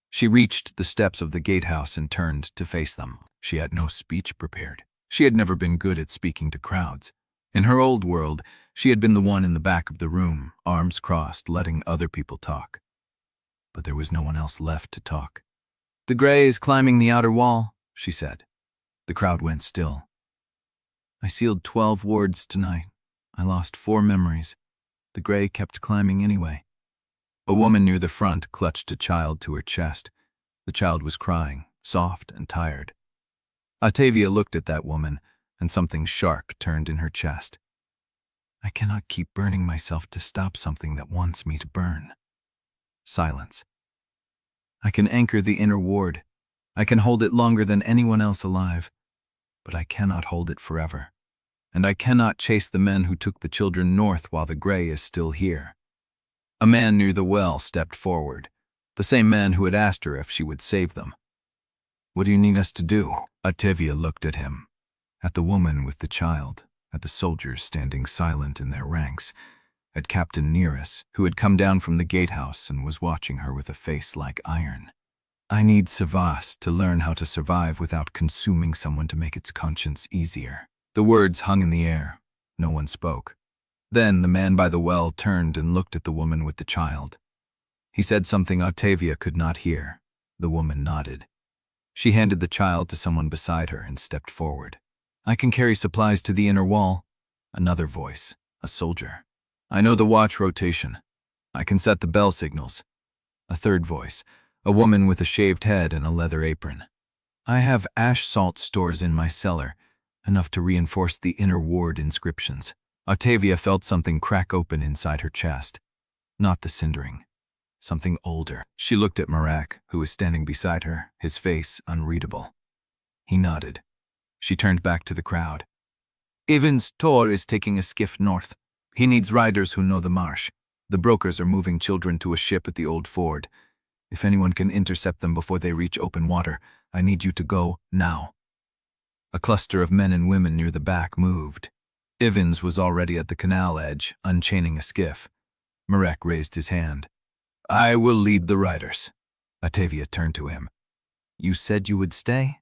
She reached the steps of the gatehouse and turned to face them. She had no speech prepared. She had never been good at speaking to crowds. In her old world, she had been the one in the back of the room, arms crossed, letting other people talk. But there was no one else left to talk. The gray is climbing the outer wall, she said. The crowd went still. I sealed 12 wards tonight. I lost 4 memories. The gray kept climbing anyway. A woman near the front clutched a child to her chest. The child was crying, soft and tired. Ottavia looked at that woman, and something sharp turned in her chest. I cannot keep burning myself to stop something that wants me to burn. Silence. I can anchor the inner ward. I can hold it longer than anyone else alive. But I cannot hold it forever. And I cannot chase the men who took the children north while the gray is still here. A man near the well stepped forward, the same man who had asked her if she would save them. What do you need us to do? Ottavia looked at him, at the woman with the child, at the soldiers standing silent in their ranks, at Captain Neris, who had come down from the gatehouse and was watching her with a face like iron. I need Sevrast to learn how to survive without consuming someone to make its conscience easier. The words hung in the air. No one spoke. Then the man by the well turned and looked at the woman with the child. He said something Ottavia could not hear. The woman nodded. She handed the child to someone beside her and stepped forward. I can carry supplies to the inner wall. Another voice, a soldier. I know the watch rotation. I can set the bell signals. A third voice, a woman with a shaved head and a leather apron. I have ash salt stores in my cellar, enough to reinforce the inner ward inscriptions. Ottavia felt something crack open inside her chest. Not the cindering. Something older. She looked at Marrek, who was standing beside her, his face unreadable. He nodded. She turned back to the crowd. Ivins Tor is taking a skiff north. He needs riders who know the marsh. The brokers are moving children to a ship at the old ford. If anyone can intercept them before they reach open water, I need you to go now. A cluster of men and women near the back moved. Ivins was already at the canal edge, unchaining a skiff. Marrek raised his hand. I will lead the riders. Ottavia turned to him. You said you would stay?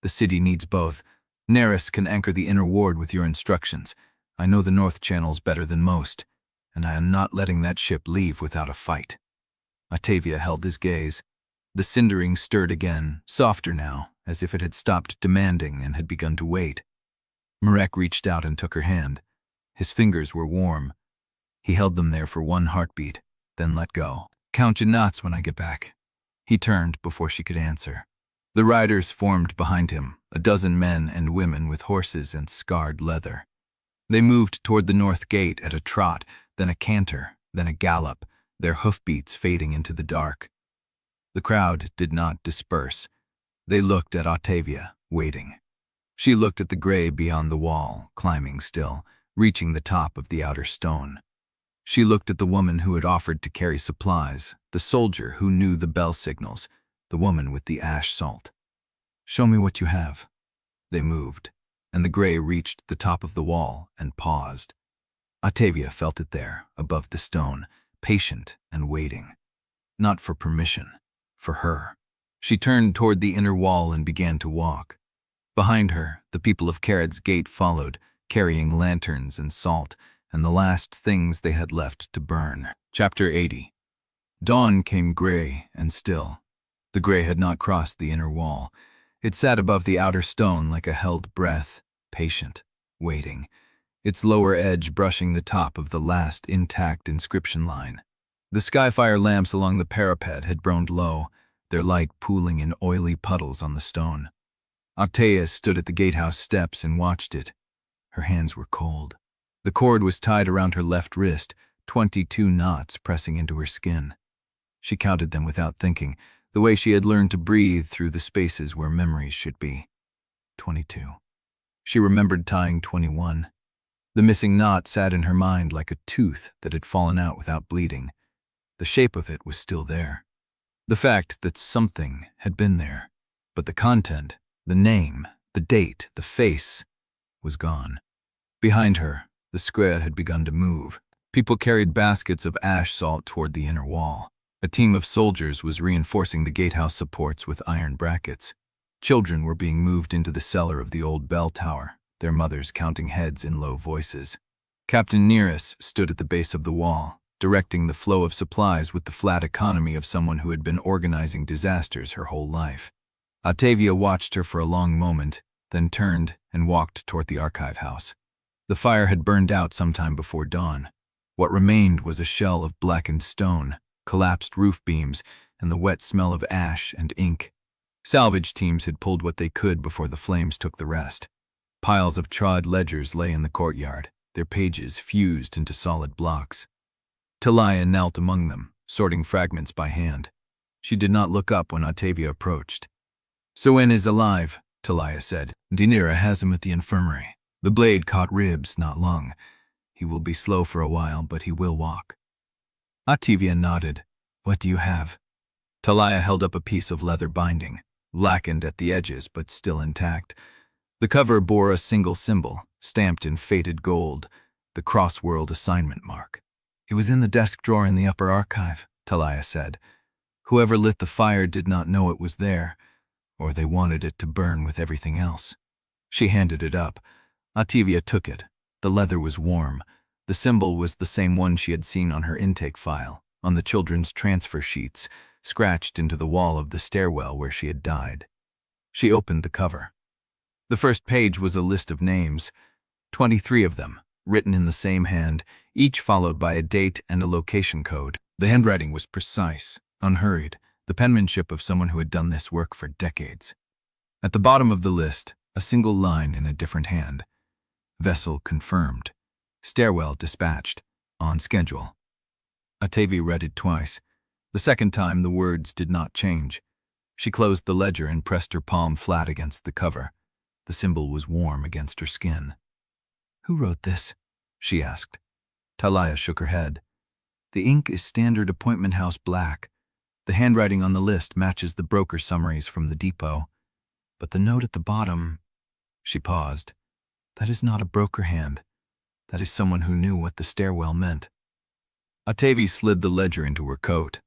The city needs both. Neris can anchor the inner ward with your instructions. I know the north channels better than most, and I am not letting that ship leave without a fight. Ottavia held his gaze. The Cindering stirred again, softer now, as if it had stopped demanding and had begun to wait. Marrek reached out and took her hand. His fingers were warm. He held them there for one heartbeat, then let go. Count your knots when I get back. He turned before she could answer. The riders formed behind him, a dozen men and women with horses and scarred leather. They moved toward the north gate at a trot, then a canter, then a gallop, their hoofbeats fading into the dark. The crowd did not disperse. They looked at Ottavia, waiting. She looked at the gray beyond the wall, climbing still, reaching the top of the outer stone. She looked at the woman who had offered to carry supplies, the soldier who knew the bell signals, the woman with the ash salt. Show me what you have. They moved, and the gray reached the top of the wall and paused. Ottavia felt it there, above the stone, patient and waiting. Not for permission, for her. She turned toward the inner wall and began to walk. Behind her, the people of Kharod's gate followed, carrying lanterns and salt, and the last things they had left to burn. Chapter 80. Dawn came gray and still. The gray had not crossed the inner wall. It sat above the outer stone like a held breath, patient, waiting, its lower edge brushing the top of the last intact inscription line. The skyfire lamps along the parapet had burned low, their light pooling in oily puddles on the stone. Ottavia stood at the gatehouse steps and watched it. Her hands were cold. The cord was tied around her left wrist, 22 knots pressing into her skin. She counted them without thinking, the way she had learned to breathe through the spaces where memories should be. 22. She remembered tying 21. The missing knot sat in her mind like a tooth that had fallen out without bleeding. The shape of it was still there. The fact that something had been there, but the content, the name, the date, the face, was gone. Behind her, the square had begun to move. People carried baskets of ash salt toward the inner wall. A team of soldiers was reinforcing the gatehouse supports with iron brackets. Children were being moved into the cellar of the old bell tower, their mothers counting heads in low voices. Captain Neris stood at the base of the wall, directing the flow of supplies with the flat economy of someone who had been organizing disasters her whole life. Ottavia watched her for a long moment, then turned and walked toward the archive house. The fire had burned out sometime before dawn. What remained was a shell of blackened stone, collapsed roof beams, and the wet smell of ash and ink. Salvage teams had pulled what they could before the flames took the rest. Piles of trod ledgers lay in the courtyard, their pages fused into solid blocks. Taliah knelt among them, sorting fragments by hand. She did not look up when Ottavia approached. "Soen is alive," Taliah said. "Nadira has him at the infirmary. The blade caught ribs, not lung. He will be slow for a while, but he will walk." Ottavia nodded. "What do you have?" Taliah held up a piece of leather binding, blackened at the edges but still intact. The cover bore a single symbol, stamped in faded gold, the Crossworld assignment mark. "It was in the desk drawer in the upper archive," Taliah said. "Whoever lit the fire did not know it was there, or they wanted it to burn with everything else." She handed it up. Ottavia took it. The leather was warm. The symbol was the same one she had seen on her intake file, on the children's transfer sheets, scratched into the wall of the stairwell where she had died. She opened the cover. The first page was a list of names, 23 of them, written in the same hand, each followed by a date and a location code. The handwriting was precise, unhurried, the penmanship of someone who had done this work for decades. At the bottom of the list, a single line in a different hand. Vessel confirmed. Stairwell dispatched. On schedule. Ottavia read it twice. The second time, the words did not change. She closed the ledger and pressed her palm flat against the cover. The symbol was warm against her skin. "Who wrote this?" she asked. Taliah shook her head. "The ink is standard appointment house black. The handwriting on the list matches the broker summaries from the depot. But the note at the bottom..." She paused. "That is not a broker hand. That is someone who knew what the stairwell meant." Ottavia slid the ledger into her coat.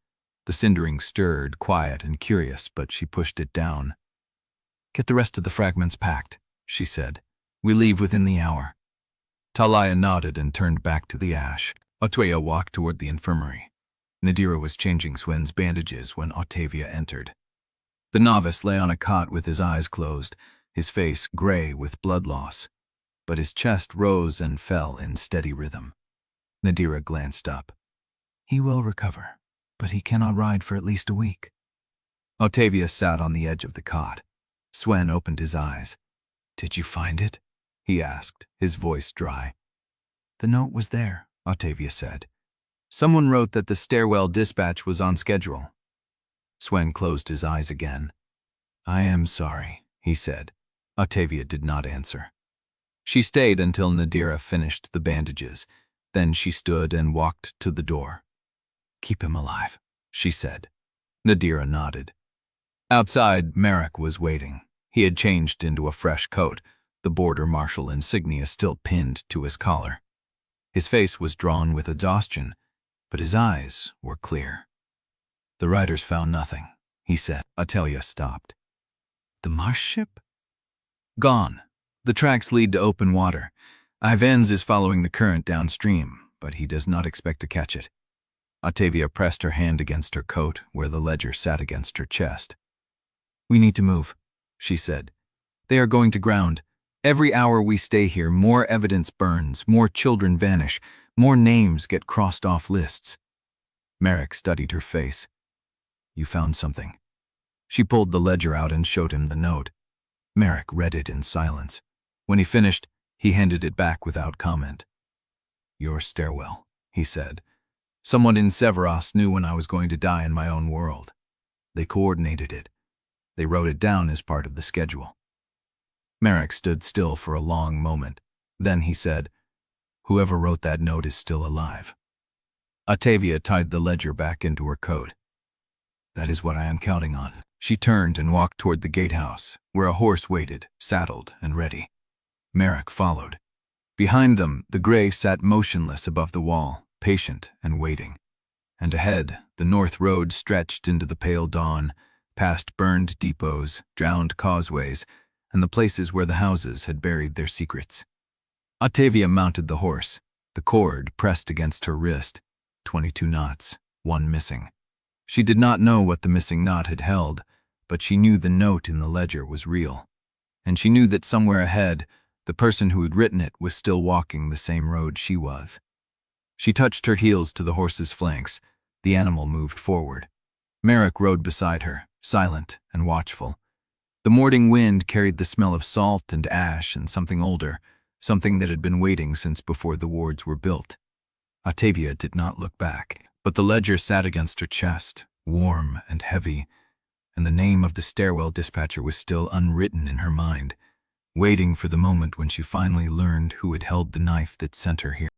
The Cindering stirred, quiet and curious, but she pushed it down. "Get the rest of the fragments packed," she said. "We leave within the hour." Taliah nodded and turned back to the ash. Ottavia walked toward the infirmary. Nadira was changing Swen's bandages when Ottavia entered. The novice lay on a cot with his eyes closed, his face gray with blood loss, but his chest rose and fell in steady rhythm. Nadira glanced up. "He will recover, but he cannot ride for at least a week." Ottavia sat on the edge of the cot. Swen opened his eyes. "Did you find it?" he asked, his voice dry. "The note was there," Ottavia said. "Someone wrote that the Stairwell dispatch was on schedule." Swen closed his eyes again. "I am sorry," he said. Ottavia did not answer. She stayed until Nadira finished the bandages. Then she stood and walked to the door. "Keep him alive," she said. Nadira nodded. Outside, Marrek was waiting. He had changed into a fresh coat, the border marshal insignia still pinned to his collar. His face was drawn with exhaustion, but his eyes were clear. "The riders found nothing," he said. Taliah stopped. "The marsh ship?" "Gone. The tracks lead to open water. Yelvaine is following the current downstream, but he does not expect to catch it." Ottavia pressed her hand against her coat, where the ledger sat against her chest. "We need to move," she said. "They are going to ground. Every hour we stay here, more evidence burns, more children vanish, more names get crossed off lists." Marrek studied her face. "You found something." She pulled the ledger out and showed him the note. Marrek read it in silence. When he finished, he handed it back without comment. "Your Stairwell," he said. "Someone in Sevrast knew when I was going to die in my own world. They coordinated it. They wrote it down as part of the schedule." Marrek stood still for a long moment. Then he said, "Whoever wrote that note is still alive." Ottavia tied the ledger back into her coat. "That is what I am counting on." She turned and walked toward the gatehouse, where a horse waited, saddled and ready. Marrek followed. Behind them, the gray sat motionless above the wall, patient and waiting. And ahead, the north road stretched into the pale dawn, past burned depots, drowned causeways, and the places where the houses had buried their secrets. Ottavia mounted the horse, the cord pressed against her wrist. 22 knots, one missing. She did not know what the missing knot had held, but she knew the note in the ledger was real. And she knew that somewhere ahead, the person who had written it was still walking the same road she was. She touched her heels to the horse's flanks. The animal moved forward. Marrek rode beside her, silent and watchful. The morning wind carried the smell of salt and ash and something older, something that had been waiting since before the wards were built. Ottavia did not look back, but the ledger sat against her chest, warm and heavy, and the name of the Stairwell dispatcher was still unwritten in her mind, waiting for the moment when she finally learned who had held the knife that sent her here.